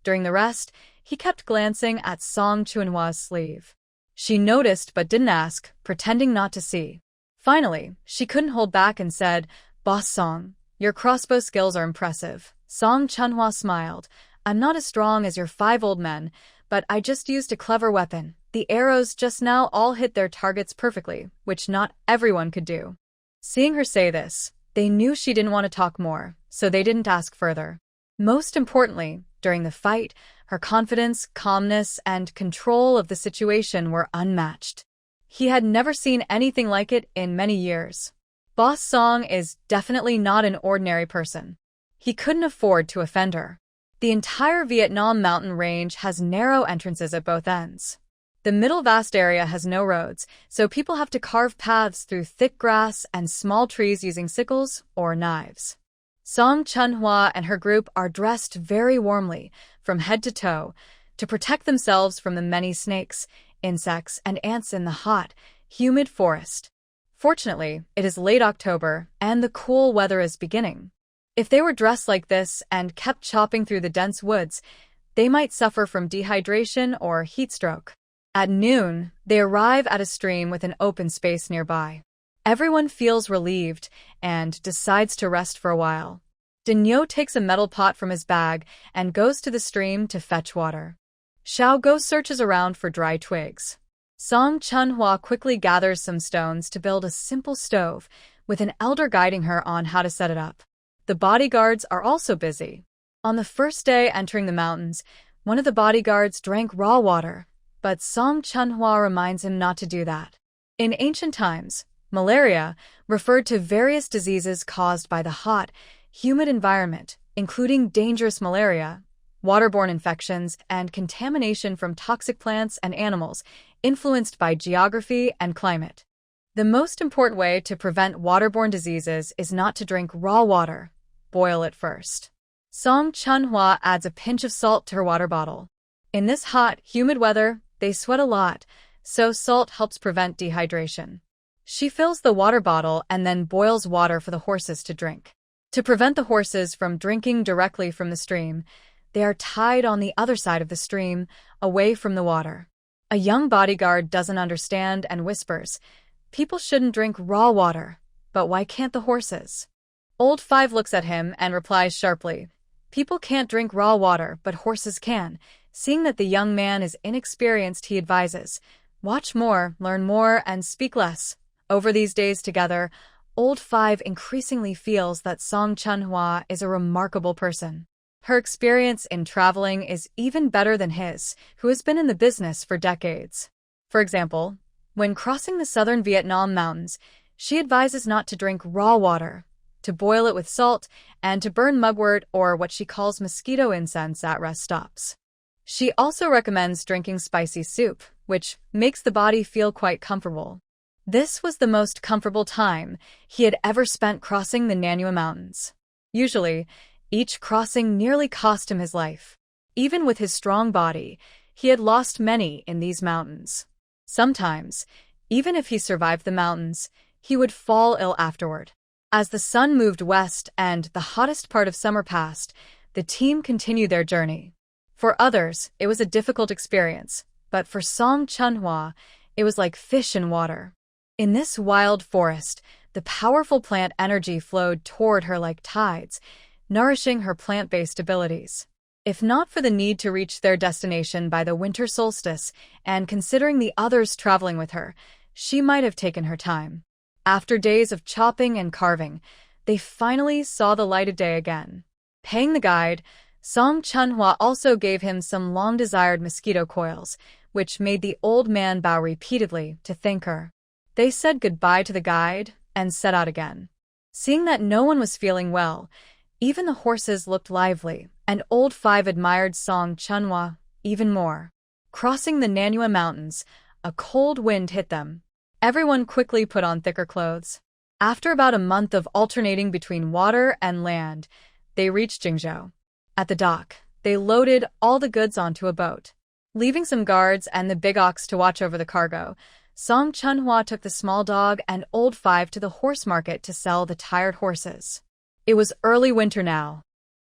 During the rest, he kept glancing at Song Chunhua's sleeve. She noticed but didn't ask, pretending not to see. Finally, she couldn't hold back and said, Boss Song, your crossbow skills are impressive. Song Chunhua smiled. I'm not as strong as your 5 old men, but I just used a clever weapon. The arrows just now all hit their targets perfectly, which not everyone could do. Seeing her say this, they knew she didn't want to talk more, so they didn't ask further. Most importantly, during the fight, her confidence, calmness, and control of the situation were unmatched. He had never seen anything like it in many years. Boss Song is definitely not an ordinary person. He couldn't afford to offend her. The entire Vietnam mountain range has narrow entrances at both ends. The middle vast area has no roads, so people have to carve paths through thick grass and small trees using sickles or knives. Song Chunhua and her group are dressed very warmly, from head to toe, to protect themselves from the many snakes, insects, and ants in the hot, humid forest. Fortunately, it is late October, and the cool weather is beginning. If they were dressed like this and kept chopping through the dense woods, they might suffer from dehydration or heat stroke. At noon, they arrive at a stream with an open space nearby. Everyone feels relieved and decides to rest for a while. Dinyo takes a metal pot from his bag and goes to the stream to fetch water. Xiao Go searches around for dry twigs. Song Chunhua quickly gathers some stones to build a simple stove, with an elder guiding her on how to set it up. The bodyguards are also busy. On the first day entering the mountains, one of the bodyguards drank raw water, but Song Chunhua reminds him not to do that. In ancient times, malaria referred to various diseases caused by the hot, humid environment, including dangerous malaria, waterborne infections, and contamination from toxic plants and animals, influenced by geography and climate. The most important way to prevent waterborne diseases is not to drink raw water. Boil it first. Song Chunhwa adds a pinch of salt to her water bottle. In this hot, humid weather, they sweat a lot, so salt helps prevent dehydration. She fills the water bottle and then boils water for the horses to drink. To prevent the horses from drinking directly from the stream, they are tied on the other side of the stream, away from the water. A young bodyguard doesn't understand and whispers, "People shouldn't drink raw water, but why can't the horses?" Old Five looks at him and replies sharply, "People can't drink raw water, but horses can." Seeing that the young man is inexperienced, he advises, "Watch more, learn more, and speak less." Over these days together, Old Five increasingly feels that Song Chunhwa is a remarkable person. Her experience in traveling is even better than his, who has been in the business for decades. For example, when crossing the southern Vietnam mountains, she advises not to drink raw water, to boil it with salt, and to burn mugwort or what she calls mosquito incense at rest stops. She also recommends drinking spicy soup, which makes the body feel quite comfortable. This was the most comfortable time he had ever spent crossing the Manhwa Mountains. Usually, each crossing nearly cost him his life. Even with his strong body, he had lost many in these mountains. Sometimes, even if he survived the mountains, he would fall ill afterward. As the sun moved west and the hottest part of summer passed, the team continued their journey. For others, it was a difficult experience, but for Song Chunhwa, it was like fish in water. In this wild forest, the powerful plant energy flowed toward her like tides, nourishing her plant-based abilities. If not for the need to reach their destination by the winter solstice, and considering the others traveling with her, she might have taken her time. After days of chopping and carving, they finally saw the light of day again. Paying the guide, Song Chunhwa also gave him some long-desired mosquito coils, which made the old man bow repeatedly to thank her. They said goodbye to the guide and set out again. Seeing that no one was feeling well, even the horses looked lively, and Old Five admired Song Chunhwa even more. Crossing the Manhwa Mountains, a cold wind hit them. Everyone quickly put on thicker clothes. After about a month of alternating between water and land, they reached Jingzhou. At the dock, they loaded all the goods onto a boat. Leaving some guards and the big ox to watch over the cargo, Song Chunhwa took the small dog and Old Five to the horse market to sell the tired horses. It was early winter now.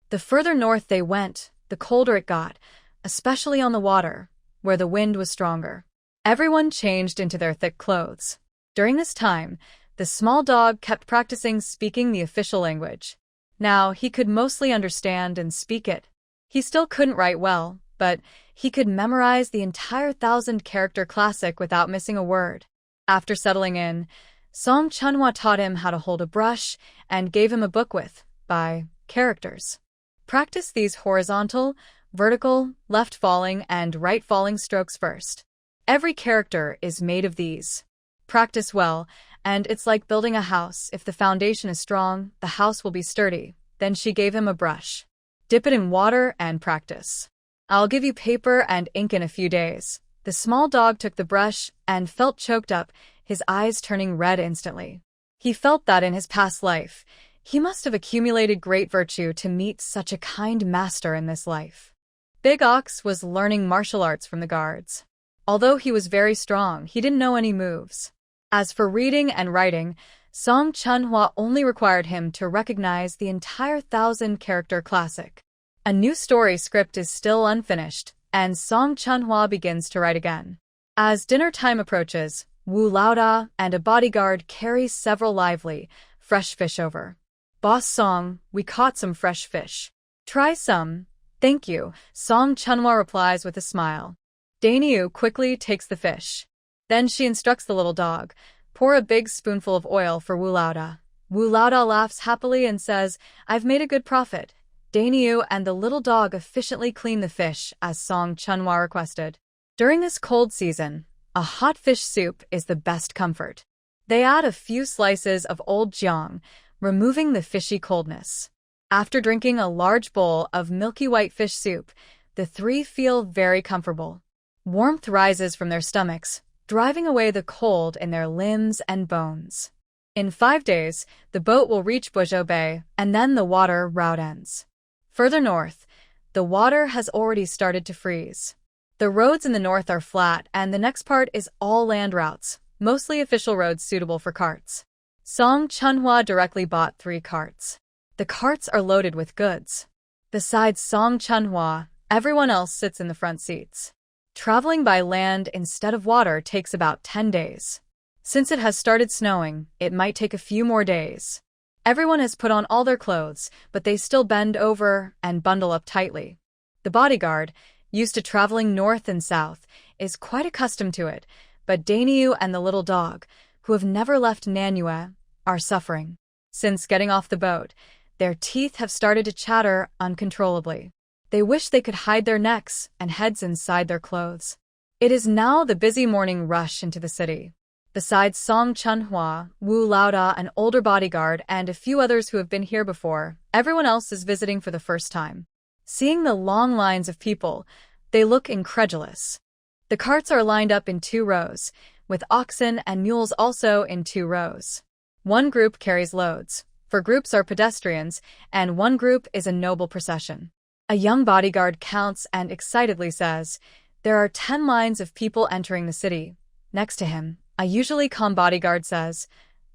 The further north they went, the colder it got, especially on the water, where the wind was stronger. Everyone changed into their thick clothes. During this time, the small dog kept practicing speaking the official language. Now he could mostly understand and speak it. He still couldn't write well, but he could memorize the entire 1,000-character classic without missing a word. After settling in, Song Chunhwa taught him how to hold a brush and gave him a book with, by, characters. Practice these horizontal, vertical, left falling, and right falling strokes first. Every character is made of these. Practice well, and it's like building a house. If the foundation is strong, the house will be sturdy. Then she gave him a brush. Dip it in water and practice. I'll give you paper and ink in a few days. The small dog took the brush and felt choked up, his eyes turning red instantly. He felt that in his past life, he must have accumulated great virtue to meet such a kind master in this life. Big Ox was learning martial arts from the guards. Although he was very strong, he didn't know any moves. As for reading and writing, Song Chunhwa only required him to recognize the entire 1,000-character classic. A new story script is still unfinished, and Song Chunhwa begins to write again. As dinner time approaches, Wu Laoda and a bodyguard carry several lively, fresh fish over. "Boss Song, we caught some fresh fish. Try some." "Thank you," Song Chunhwa replies with a smile. Dainyu quickly takes the fish. Then she instructs the little dog, "Pour a big spoonful of oil for Wu Laoda." Wu Laoda laughs happily and says, "I've made a good profit." Dainyu and the little dog efficiently clean the fish as Song Chunhwa requested. During this cold season, a hot fish soup is the best comfort. They add a few slices of old jiang, removing the fishy coldness. After drinking a large bowl of milky white fish soup, the three feel very comfortable. Warmth rises from their stomachs, driving away the cold in their limbs and bones. In 5 days, the boat will reach Buzhou Bay, and then the water route ends. Further north, the water has already started to freeze. The roads in the north are flat, and the next part is all land routes, mostly official roads suitable for carts. Song Chunhua directly bought 3 carts. The carts are loaded with goods. Besides Song Chunhua, everyone else sits in the front seats. Traveling by land instead of water takes about 10 days. Since it has started snowing, it might take a few more days. Everyone has put on all their clothes, but they still bend over and bundle up tightly. The bodyguard, used to traveling north and south, is quite accustomed to it, but Dainyu and the little dog, who have never left Manhwa, are suffering. Since getting off the boat, their teeth have started to chatter uncontrollably. They wish they could hide their necks and heads inside their clothes. It is now the busy morning rush into the city. Besides Song Chunhua, Wu Laoda, an older bodyguard, and a few others who have been here before, everyone else is visiting for the first time. Seeing the long lines of people, they look incredulous. The carts are lined up in 2 rows, with oxen and mules also in 2 rows. One group carries loads, 4 groups are pedestrians, and 1 group is a noble procession. A young bodyguard counts and excitedly says, "There are 10 lines of people entering the city." Next to him, a usually calm bodyguard says,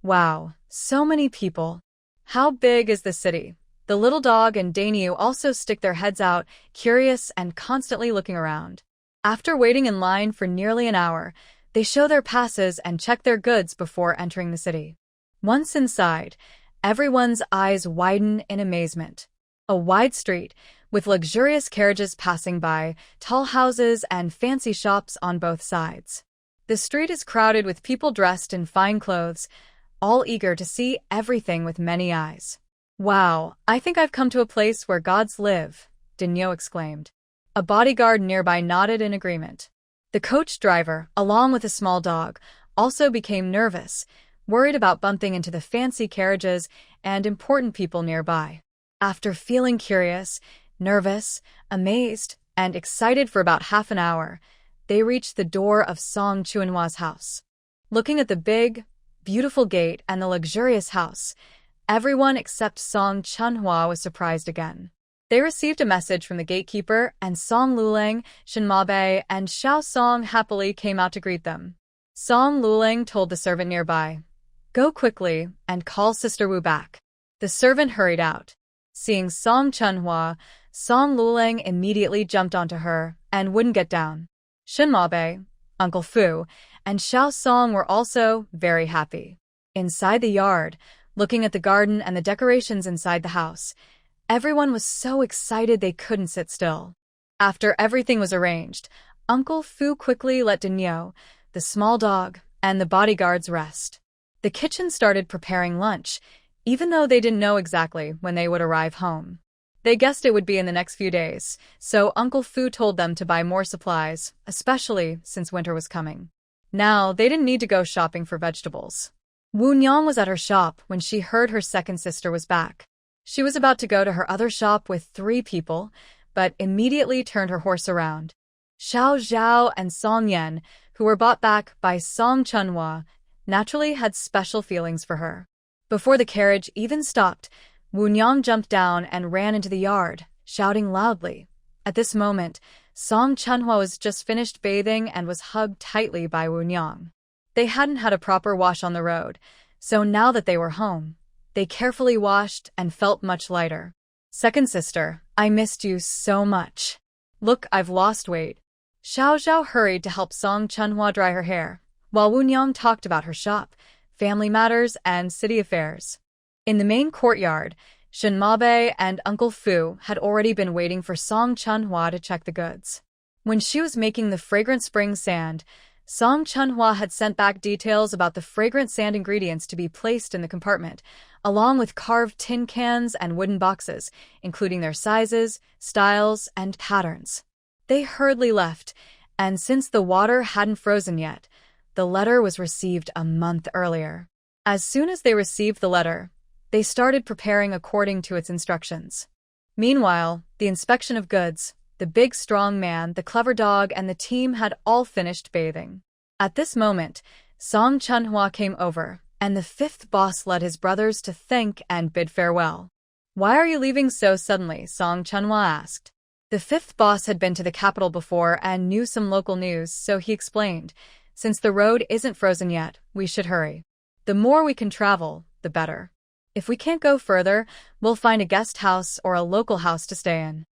"Wow, so many people. How big is the city?" The little dog and Dainyu also stick their heads out, curious and constantly looking around. After waiting in line for nearly an hour, they show their passes and check their goods before entering the city. Once inside, everyone's eyes widen in amazement. A wide street, with luxurious carriages passing by, tall houses, and fancy shops on both sides. The street is crowded with people dressed in fine clothes, all eager to see everything with many eyes. "Wow, I think I've come to a place where gods live," Dinyo exclaimed. A bodyguard nearby nodded in agreement. The coach driver, along with a small dog, also became nervous, worried about bumping into the fancy carriages and important people nearby. After feeling curious, nervous, amazed, and excited for about half an hour, they reached the door of Song Chunhua's house. Looking at the big, beautiful gate and the luxurious house, everyone except Song Chunhua was surprised again. They received a message from the gatekeeper, and Song Luling, Shinmabe, and Xiao Song happily came out to greet them. Song Luling told the servant nearby, "Go quickly and call Sister Wu back." The servant hurried out. Seeing Song Chunhua, Song Luling immediately jumped onto her and wouldn't get down. Shinmabe, Uncle Fu, and Xiao Song were also very happy. Inside the yard, looking at the garden and the decorations inside the house, everyone was so excited they couldn't sit still. After everything was arranged, Uncle Fu quickly let Dinyo, the small dog, and the bodyguards rest. The kitchen started preparing lunch, even though they didn't know exactly when they would arrive home. They guessed it would be in the next few days, so Uncle Fu told them to buy more supplies, especially since winter was coming. Now, they didn't need to go shopping for vegetables. Wu Nyang was at her shop when she heard her second sister was back. She was about to go to her other shop with 3 people, but immediately turned her horse around. Xiao Zhao and Song Yan, who were bought back by Song Chunhua, naturally had special feelings for her. Before the carriage even stopped, Wu Nyang jumped down and ran into the yard, shouting loudly. At this moment, Song Chunhua was just finished bathing and was hugged tightly by Wu Nyang. They hadn't had a proper wash on the road, so now that they were home, they carefully washed and felt much lighter. "Second sister, I missed you so much. Look, I've lost weight." Xiao Zhao hurried to help Song Chunhua dry her hair, while Wu Nyang talked about her shop, family matters, and city affairs. In the main courtyard, Shinmabe and Uncle Fu had already been waiting for Song Chunhua to check the goods. When she was making the fragrant spring sand, Song Chunhua had sent back details about the fragrant sand ingredients to be placed in the compartment, along with carved tin cans and wooden boxes, including their sizes, styles, and patterns. They hurriedly left, and since the water hadn't frozen yet, the letter was received a month earlier. As soon as they received the letter, They started preparing according to its instructions. Meanwhile, the inspection of goods, the big strong man, the clever dog, and the team had all finished bathing. At this moment, Song Chunhwa came over, and the fifth boss led his brothers to thank and bid farewell. "Why are you leaving so suddenly?" Song Chunhwa asked. The fifth boss had been to the capital before and knew some local news, so he explained, "Since the road isn't frozen yet, we should hurry. The more we can travel, the better. If we can't go further, we'll find a guest house or a local house to stay in."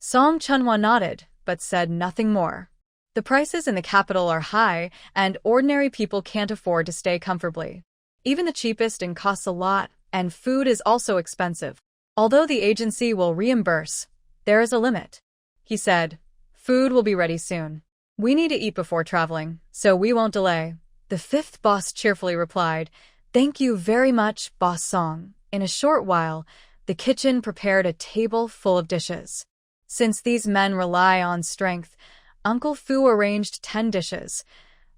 Song Chunhwa nodded, but said nothing more. The prices in the capital are high, and ordinary people can't afford to stay comfortably. Even the cheapest inn costs a lot, and food is also expensive. Although the agency will reimburse, there is a limit. He said, "Food will be ready soon. We need to eat before traveling, so we won't delay." The fifth boss cheerfully replied, "Thank you very much, Boss Song." In a short while, the kitchen prepared a table full of dishes. Since these men rely on strength, Uncle Fu arranged 10 dishes,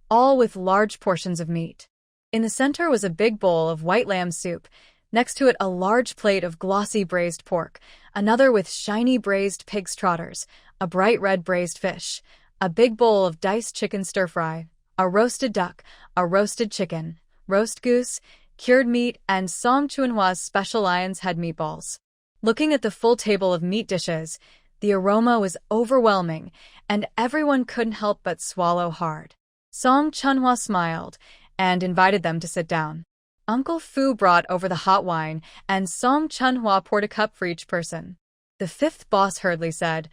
all with large portions of meat. In the center was a big bowl of white lamb soup, next to it a large plate of glossy braised pork, another with shiny braised pig's trotters, a bright red braised fish, a big bowl of diced chicken stir-fry, a roasted duck, a roasted chicken, roast goose, cured meat, and Song Chunhwa's special lion's head meatballs. Looking at the full table of meat dishes, the aroma was overwhelming, and everyone couldn't help but swallow hard. Song Chunhwa smiled and invited them to sit down. Uncle Fu brought over the hot wine, and Song Chunhwa poured a cup for each person. The fifth boss hurriedly said,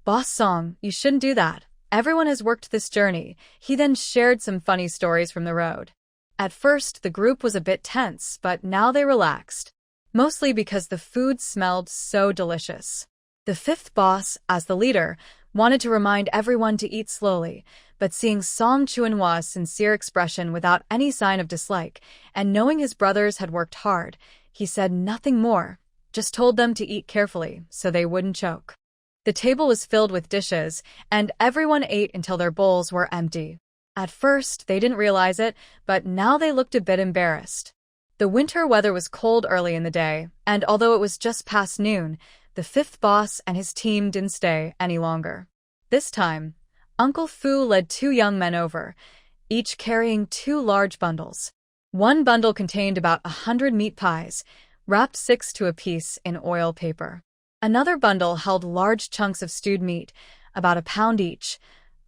"Boss Song, you shouldn't do that. Everyone has worked this journey." He then shared some funny stories from the road. At first, the group was a bit tense, but now they relaxed, mostly because the food smelled so delicious. The fifth boss, as the leader, wanted to remind everyone to eat slowly, but seeing Song Chunhwa's sincere expression without any sign of dislike, and knowing his brothers had worked hard, he said nothing more, just told them to eat carefully so they wouldn't choke. The table was filled with dishes, and everyone ate until their bowls were empty. At first, they didn't realize it, but now they looked a bit embarrassed. The winter weather was cold early in the day, and although it was just past noon, the fifth boss and his team didn't stay any longer. This time, Uncle Fu led 2 young men over, each carrying 2 large bundles. One bundle contained about 100 meat pies, wrapped 6 to a piece in oil paper. Another bundle held large chunks of stewed meat, about a pound each,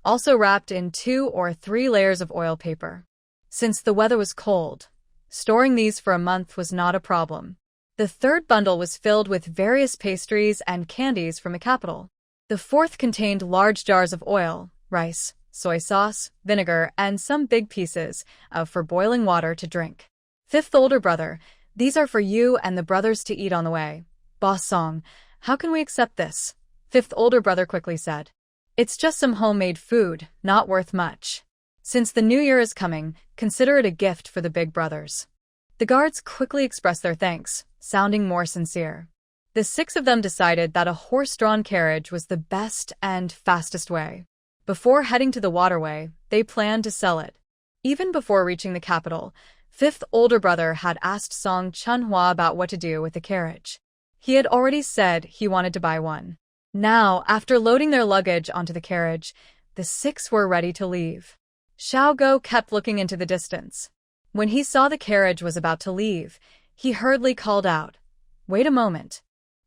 also wrapped in 2 or 3 layers of oil paper. Since the weather was cold, storing these for a month was not a problem. The third bundle was filled with various pastries and candies from the capital. The fourth contained large jars of oil, rice, soy sauce, vinegar, and some big pieces for boiling water to drink. Fifth older brother, "These are for you and the brothers to eat on the way." "Boss Song, how can we accept this?" Fifth older brother quickly said. "It's just some homemade food, not worth much. Since the new year is coming, consider it a gift for the big brothers." The guards quickly expressed their thanks, sounding more sincere. The 6 of them decided that a horse-drawn carriage was the best and fastest way. Before heading to the waterway, they planned to sell it. Even before reaching the capital, fifth older brother had asked Song Chunhwa about what to do with the carriage. He had already said he wanted to buy one. Now, after loading their luggage onto the carriage, the 6 were ready to leave. Xiao Go kept looking into the distance. When he saw the carriage was about to leave, he hurriedly called out, "Wait a moment."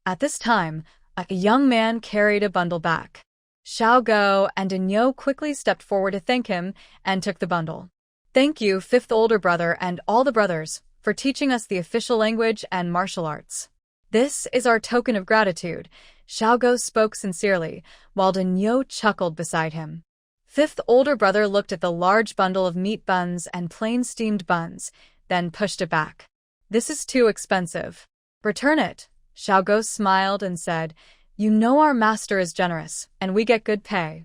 At this time, a young man carried a bundle back. Xiao Go and Dinyo quickly stepped forward to thank him and took the bundle. "Thank you, fifth older brother and all the brothers, for teaching us the official language and martial arts. This is our token of gratitude." Xiao Go spoke sincerely, while Dinyo chuckled beside him. Fifth older brother looked at the large bundle of meat buns and plain steamed buns, then pushed it back. "This is too expensive. Return it." Xiao Go smiled and said, "You know our master is generous, and we get good pay."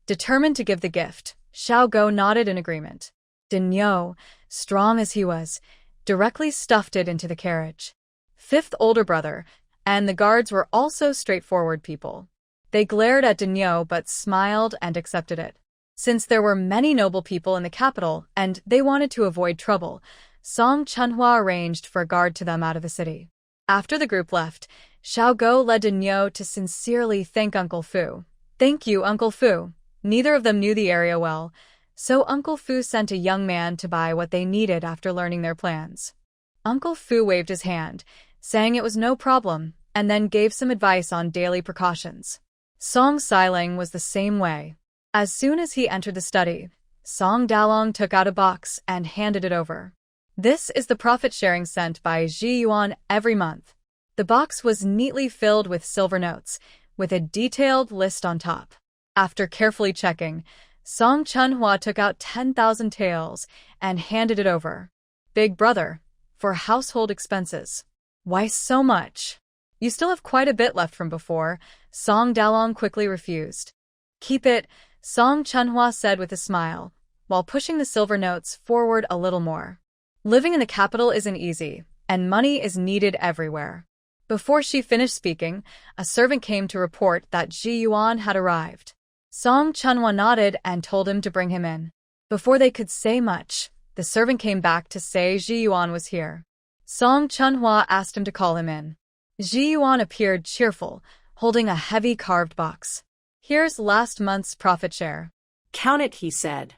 Determined to give the gift, Xiao Go nodded in agreement. Dinyo, strong as he was, directly stuffed it into the carriage. Fifth older brother, and the guards were also straightforward people. They glared at Dinyo but smiled and accepted it. Since there were many noble people in the capital and they wanted to avoid trouble, Song Chunhwa arranged for a guard to them out of the city. After the group left, Xiaogo led Nyo to sincerely thank Uncle Fu. "Thank you, Uncle Fu." Neither of them knew the area well, so Uncle Fu sent a young man to buy what they needed after learning their plans. Uncle Fu waved his hand, saying it was no problem, and then gave some advice on daily precautions. Song Xiling was the same way. As soon as he entered the study, Song Dalong took out a box and handed it over. "This is the profit-sharing sent by Ji Yuan every month." The box was neatly filled with silver notes, with a detailed list on top. After carefully checking, Song Chunhua took out 10,000 taels and handed it over. "Big brother, for household expenses." "Why so much? You still have quite a bit left from before." Song Dalong quickly refused. "Keep it," Song Chunhua said with a smile, while pushing the silver notes forward a little more. Living in the capital isn't easy, and money is needed everywhere. Before she finished speaking, a servant came to report that Ji Yuan had arrived. Song Chunhua nodded and told him to bring him in. Before they could say much, the servant came back to say Ji Yuan was here. Song Chunhua asked him to call him in. Ji Yuan appeared cheerful, holding a heavy carved box. "Here's last month's profit share." "Count it," he said.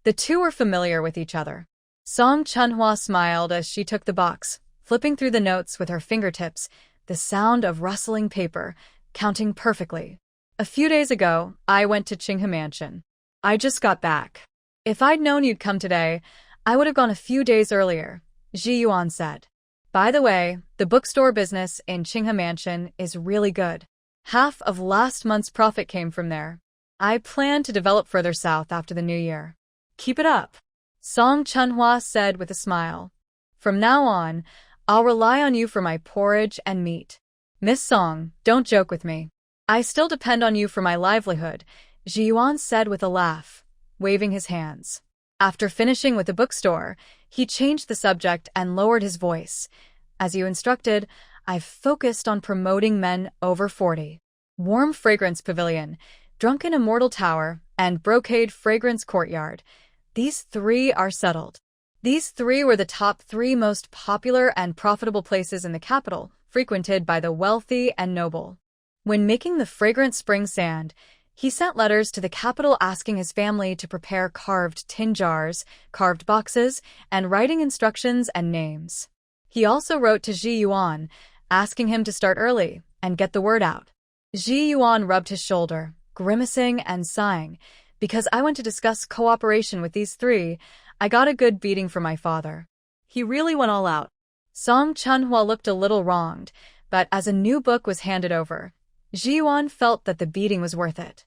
The two were familiar with each other. Song Chunhua smiled as she took the box, flipping through the notes with her fingertips, the sound of rustling paper, counting perfectly. "A few days ago, I went to Qinghe Mansion. I just got back. If I'd known you'd come today, I would have gone a few days earlier," Ji Yuan said. "By the way, the bookstore business in Qinghe Mansion is really good. Half of last month's profit came from there. I plan to develop further south after the new year." "Keep it up," Song Chunhua said with a smile. "From now on, I'll rely on you for my porridge and meat." "Miss Song, don't joke with me. I still depend on you for my livelihood," Ji Yuan said with a laugh, waving his hands. After finishing with the bookstore, he changed the subject and lowered his voice. "As you instructed, I've focused on promoting men over 40. Warm Fragrance Pavilion, Drunken Immortal Tower, and Brocade Fragrance Courtyard. These 3 are settled." These 3 were the top 3 most popular and profitable places in the capital, frequented by the wealthy and noble. When making the fragrant spring sand, he sent letters to the capital asking his family to prepare carved tin jars, carved boxes, and writing instructions and names. He also wrote to Ji Yuan, asking him to start early and get the word out. Ji Yuan rubbed his shoulder, grimacing and sighing. "Because I went to discuss cooperation with these 3, I got a good beating from my father." He really went all out. Song Chunhua looked a little wronged, but as a new book was handed over, Ji Yuan felt that the beating was worth it.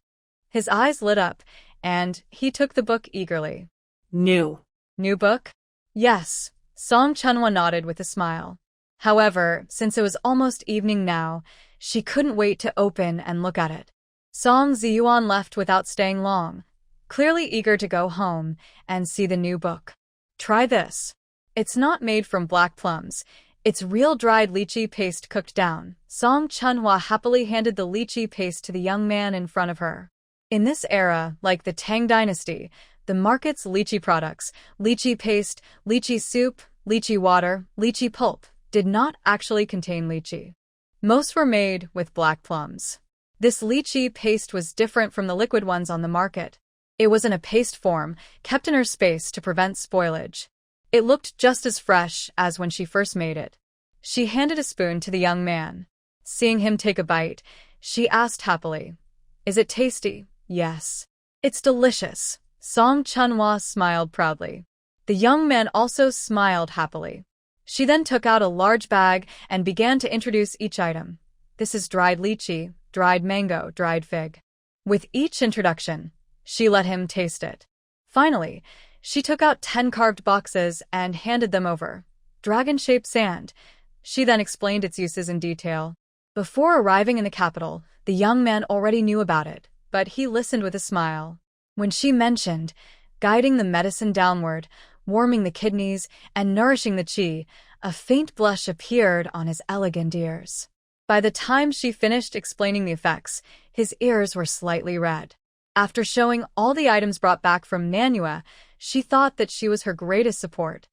His eyes lit up, and he took the book eagerly. "New book?" "Yes," Song Chunhua nodded with a smile. However, since it was almost evening now, she couldn't wait to open and look at it. Song Ziyuan left without staying long, clearly eager to go home and see the new book. "Try this. It's not made from black plums. It's real dried lychee paste cooked down." Song Chunhua happily handed the lychee paste to the young man in front of her. In this era, like the Tang Dynasty, the market's lychee products, lychee paste, lychee soup, lychee water, lychee pulp, did not actually contain lychee. Most were made with black plums. This lychee paste was different from the liquid ones on the market. It was in a paste form, kept in her space to prevent spoilage. It looked just as fresh as when she first made it. She handed a spoon to the young man. Seeing him take a bite, she asked happily, "Is it tasty?" "Yes. It's delicious." Song Chunhua smiled proudly. The young man also smiled happily. She then took out a large bag and began to introduce each item. "This is dried lychee, dried mango, dried fig." With each introduction, she let him taste it. Finally, she took out 10 carved boxes and handed them over. "Dragon-shaped sand." She then explained its uses in detail. Before arriving in the capital, the young man already knew about it, but he listened with a smile. When she mentioned guiding the medicine downward, warming the kidneys, and nourishing the qi, a faint blush appeared on his elegant ears. By the time she finished explaining the effects, his ears were slightly red. After showing all the items brought back from Manhwa, she thought that she was her greatest support.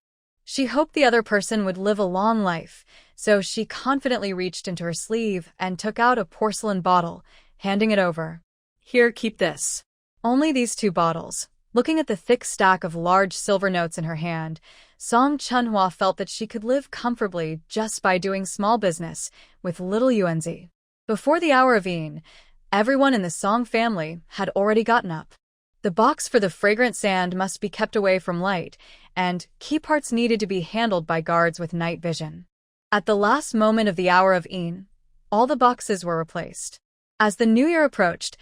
She hoped the other person would live a long life, so she confidently reached into her sleeve and took out a porcelain bottle, handing it over. Here, keep this. Only these 2 bottles. Looking at the thick stack of large silver notes in her hand, Song Chunhwa felt that she could live comfortably just by doing small business with little Yuanzi. Before the hour of Ean, everyone in the Song family had already gotten up. The box for the fragrant sand must be kept away from light, and key parts needed to be handled by guards with night vision. At the last moment of the hour of Ean, all the boxes were replaced. As the new year approached,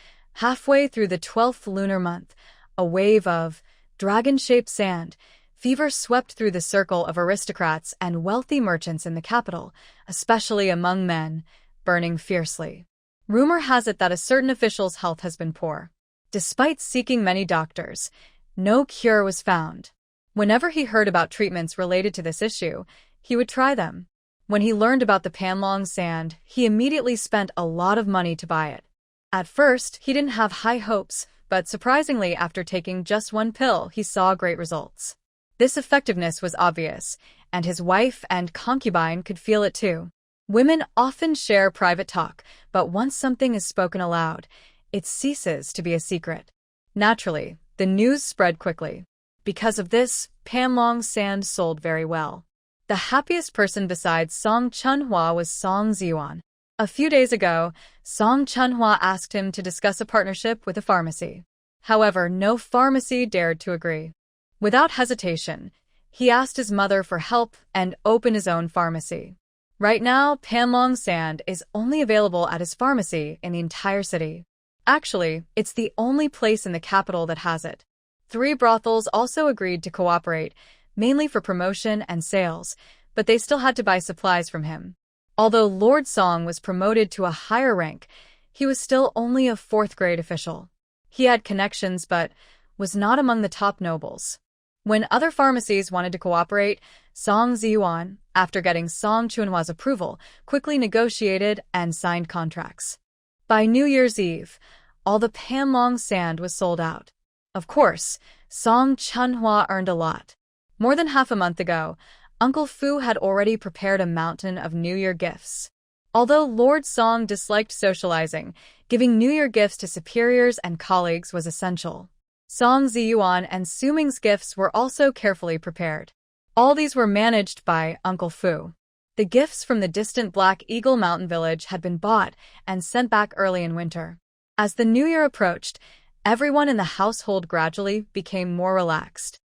halfway through the 12th lunar month, a wave of dragon-shaped sand fever swept through the circle of aristocrats and wealthy merchants in the capital, especially among men, burning fiercely. Rumor has it that a certain official's health has been poor. Despite seeking many doctors, no cure was found. Whenever he heard about treatments related to this issue, he would try them. When he learned about the Panlong sand, he immediately spent a lot of money to buy it. At first, he didn't have high hopes, but surprisingly, after taking just 1 pill, he saw great results. This effectiveness was obvious, and his wife and concubine could feel it too. Women often share private talk, but once something is spoken aloud, it ceases to be a secret. Naturally, the news spread quickly. Because of this, Panlong sand sold very well. The happiest person besides Song Chunhwa was Song Ziyuan. A few days ago, Song Chunhwa asked him to discuss a partnership with a pharmacy. However, no pharmacy dared to agree. Without hesitation, he asked his mother for help and opened his own pharmacy. Right now, Panlong sand is only available at his pharmacy in the entire city. Actually, it's the only place in the capital that has it. 3 brothels also agreed to cooperate, mainly for promotion and sales, but they still had to buy supplies from him. Although Lord Song was promoted to a higher rank, he was still only a 4th-grade official. He had connections but was not among the top nobles. When other pharmacies wanted to cooperate, Song Ziyuan, after getting Song Chunhwa's approval, quickly negotiated and signed contracts. By New Year's Eve, all the Panlong sand was sold out. Of course, Song Chunhwa earned a lot. More than half a month ago, Uncle Fu had already prepared a mountain of New Year gifts. Although Lord Song disliked socializing, giving New Year gifts to superiors and colleagues was essential. Song Ziyuan and Suming's gifts were also carefully prepared. All these were managed by Uncle Fu. The gifts from the distant Black Eagle Mountain village had been bought and sent back early in winter. As the new year approached, everyone in the household gradually became more relaxed.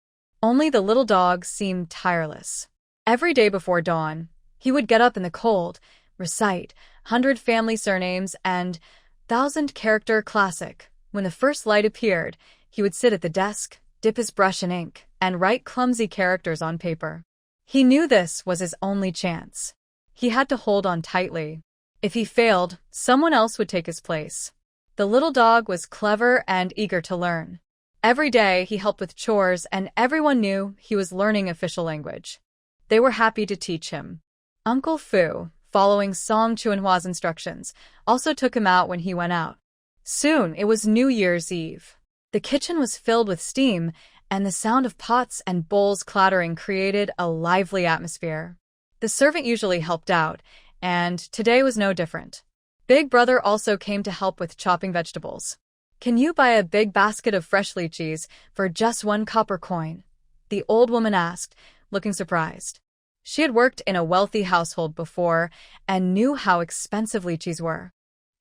Only the little dog seemed tireless. Every day before dawn, he would get up in the cold, recite 100 family surnames and 1,000-character classic. When the first light appeared, he would sit at the desk, dip his brush in ink, and write clumsy characters on paper. He knew this was his only chance. He had to hold on tightly. If he failed, someone else would take his place. The little dog was clever and eager to learn. Every day he helped with chores and everyone knew he was learning official language. They were happy to teach him. Uncle Fu, following Song Chunhwa's instructions, also took him out when he went out. Soon it was New Year's Eve. The kitchen was filled with steam, and the sound of pots and bowls clattering created a lively atmosphere. The servant usually helped out, and today was no different. Big Brother also came to help with chopping vegetables. "Can you buy a big basket of fresh lychees for just 1 copper coin?" the old woman asked, looking surprised. She had worked in a wealthy household before and knew how expensive lychees were.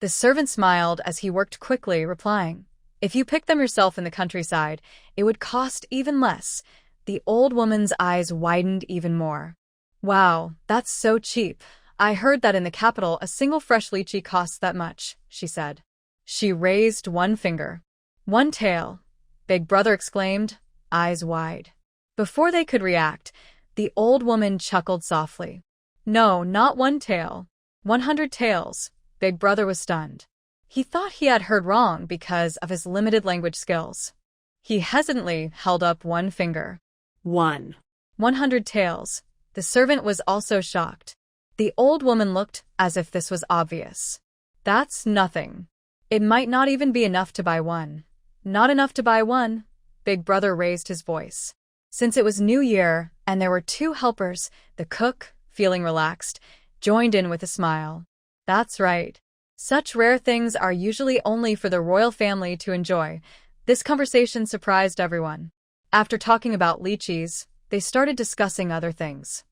The servant smiled as he worked quickly, replying, "If you picked them yourself in the countryside, it would cost even less." The old woman's eyes widened even more. "Wow, that's so cheap. I heard that in the capital a single fresh lychee costs that much," she said. She raised 1 finger. "1 tael," Big Brother exclaimed, eyes wide. Before they could react, the old woman chuckled softly. "No, not 1 tael. 100 taels." Big Brother was stunned. He thought he had heard wrong because of his limited language skills. He hesitantly held up 1 finger. 100 taels. The servant was also shocked. The old woman looked as if this was obvious. "That's nothing. It might not even be enough to buy one." "Not enough to buy one?" Big Brother raised his voice. Since it was New Year and there were 2 helpers, the cook, feeling relaxed, joined in with a smile. That's right. Such rare things are usually only for the royal family to enjoy. This conversation surprised everyone. After talking about lychees, they started discussing other things.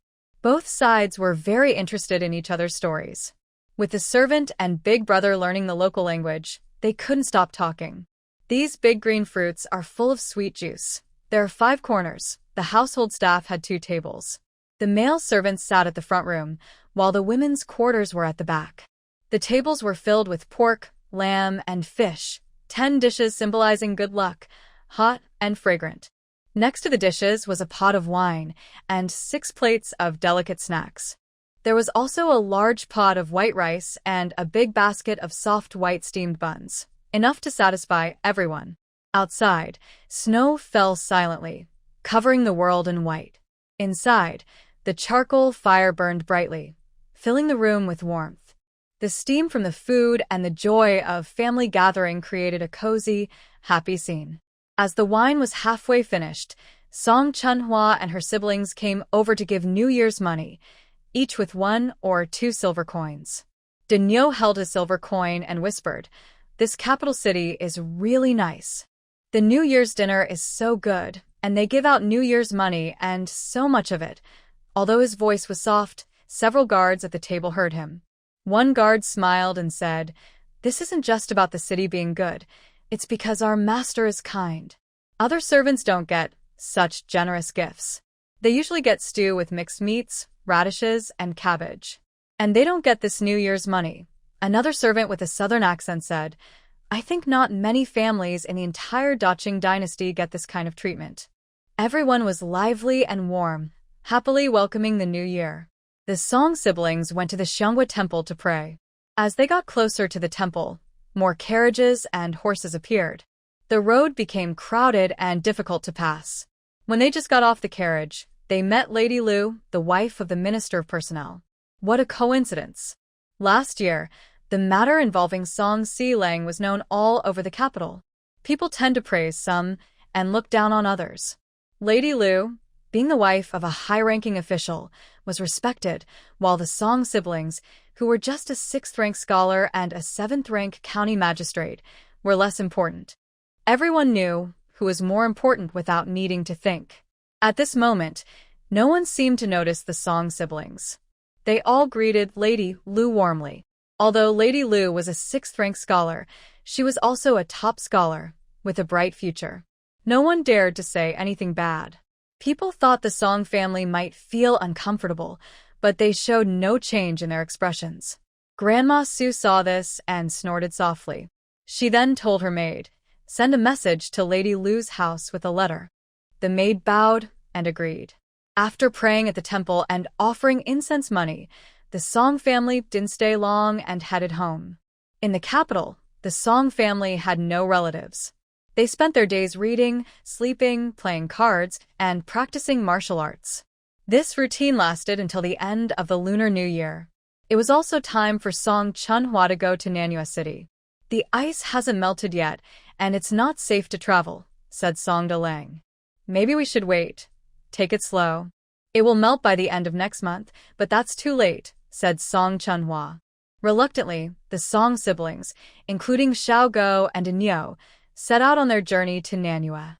Both sides were very interested in each other's stories. With the servant and big brother learning the local language, they couldn't stop talking. These big green fruits are full of sweet juice. There are 5 corners. The household staff had 2 tables. The male servants sat at the front room, while the women's quarters were at the back. The tables were filled with pork, lamb, and fish, 10 dishes symbolizing good luck, hot and fragrant. Next to the dishes was a pot of wine and 6 plates of delicate snacks. There was also a large pot of white rice and a big basket of soft white steamed buns, enough to satisfy everyone. Outside, snow fell silently, covering the world in white. Inside, the charcoal fire burned brightly, filling the room with warmth. The steam from the food and the joy of family gathering created a cozy, happy scene. As the wine was halfway finished, Song Chunhua and her siblings came over to give New Year's money, each with 1 or 2 silver coins. Dinyo held a silver coin and whispered, "This capital city is really nice. The New Year's dinner is so good, and they give out New Year's money and so much of it." Although his voice was soft, several guards at the table heard him. One guard smiled and said, "This isn't just about the city being good. It's because our master is kind. Other servants don't get such generous gifts. They usually get stew with mixed meats, radishes, and cabbage. And they don't get this New Year's money." Another servant with a southern accent said, "I think not many families in the entire Dacheng dynasty get this kind of treatment." Everyone was lively and warm, happily welcoming the new year. The Song siblings went to the Xianghua temple to pray. As they got closer to the temple, more carriages and horses appeared. The road became crowded and difficult to pass. When they just got off the carriage, they met Lady Lu, the wife of the Minister of Personnel. What a coincidence! Last year, the matter involving Song Si-Lang was known all over the capital. People tend to praise some and look down on others. Lady Lu, being the wife of a high-ranking official, was respected, while the Song siblings, who were just a 6th-rank scholar and a 7th-rank county magistrate, were less important. Everyone knew who was more important without needing to think. At this moment, no one seemed to notice the Song siblings. They all greeted Lady Lu warmly. Although Lady Lu was a 6th-rank scholar, she was also a top scholar, with a bright future. No one dared to say anything bad. People thought the Song family might feel uncomfortable, but they showed no change in their expressions. Grandma Su saw this and snorted softly. She then told her maid, "Send a message to Lady Lu's house with a letter." The maid bowed and agreed. After praying at the temple and offering incense money, the Song family didn't stay long and headed home. In the capital, the Song family had no relatives. They spent their days reading, sleeping, playing cards, and practicing martial arts. This routine lasted until the end of the Lunar New Year. It was also time for Song Chunhua to go to Manhwa City. "The ice hasn't melted yet, and it's not safe to travel," said Song Dalang. "Maybe we should wait. Take it slow. It will melt by the end of next month, but that's too late," said Song Chunhua. Reluctantly, the Song siblings, including Xiao Go and Dinyo, set out on their journey to Manhwa.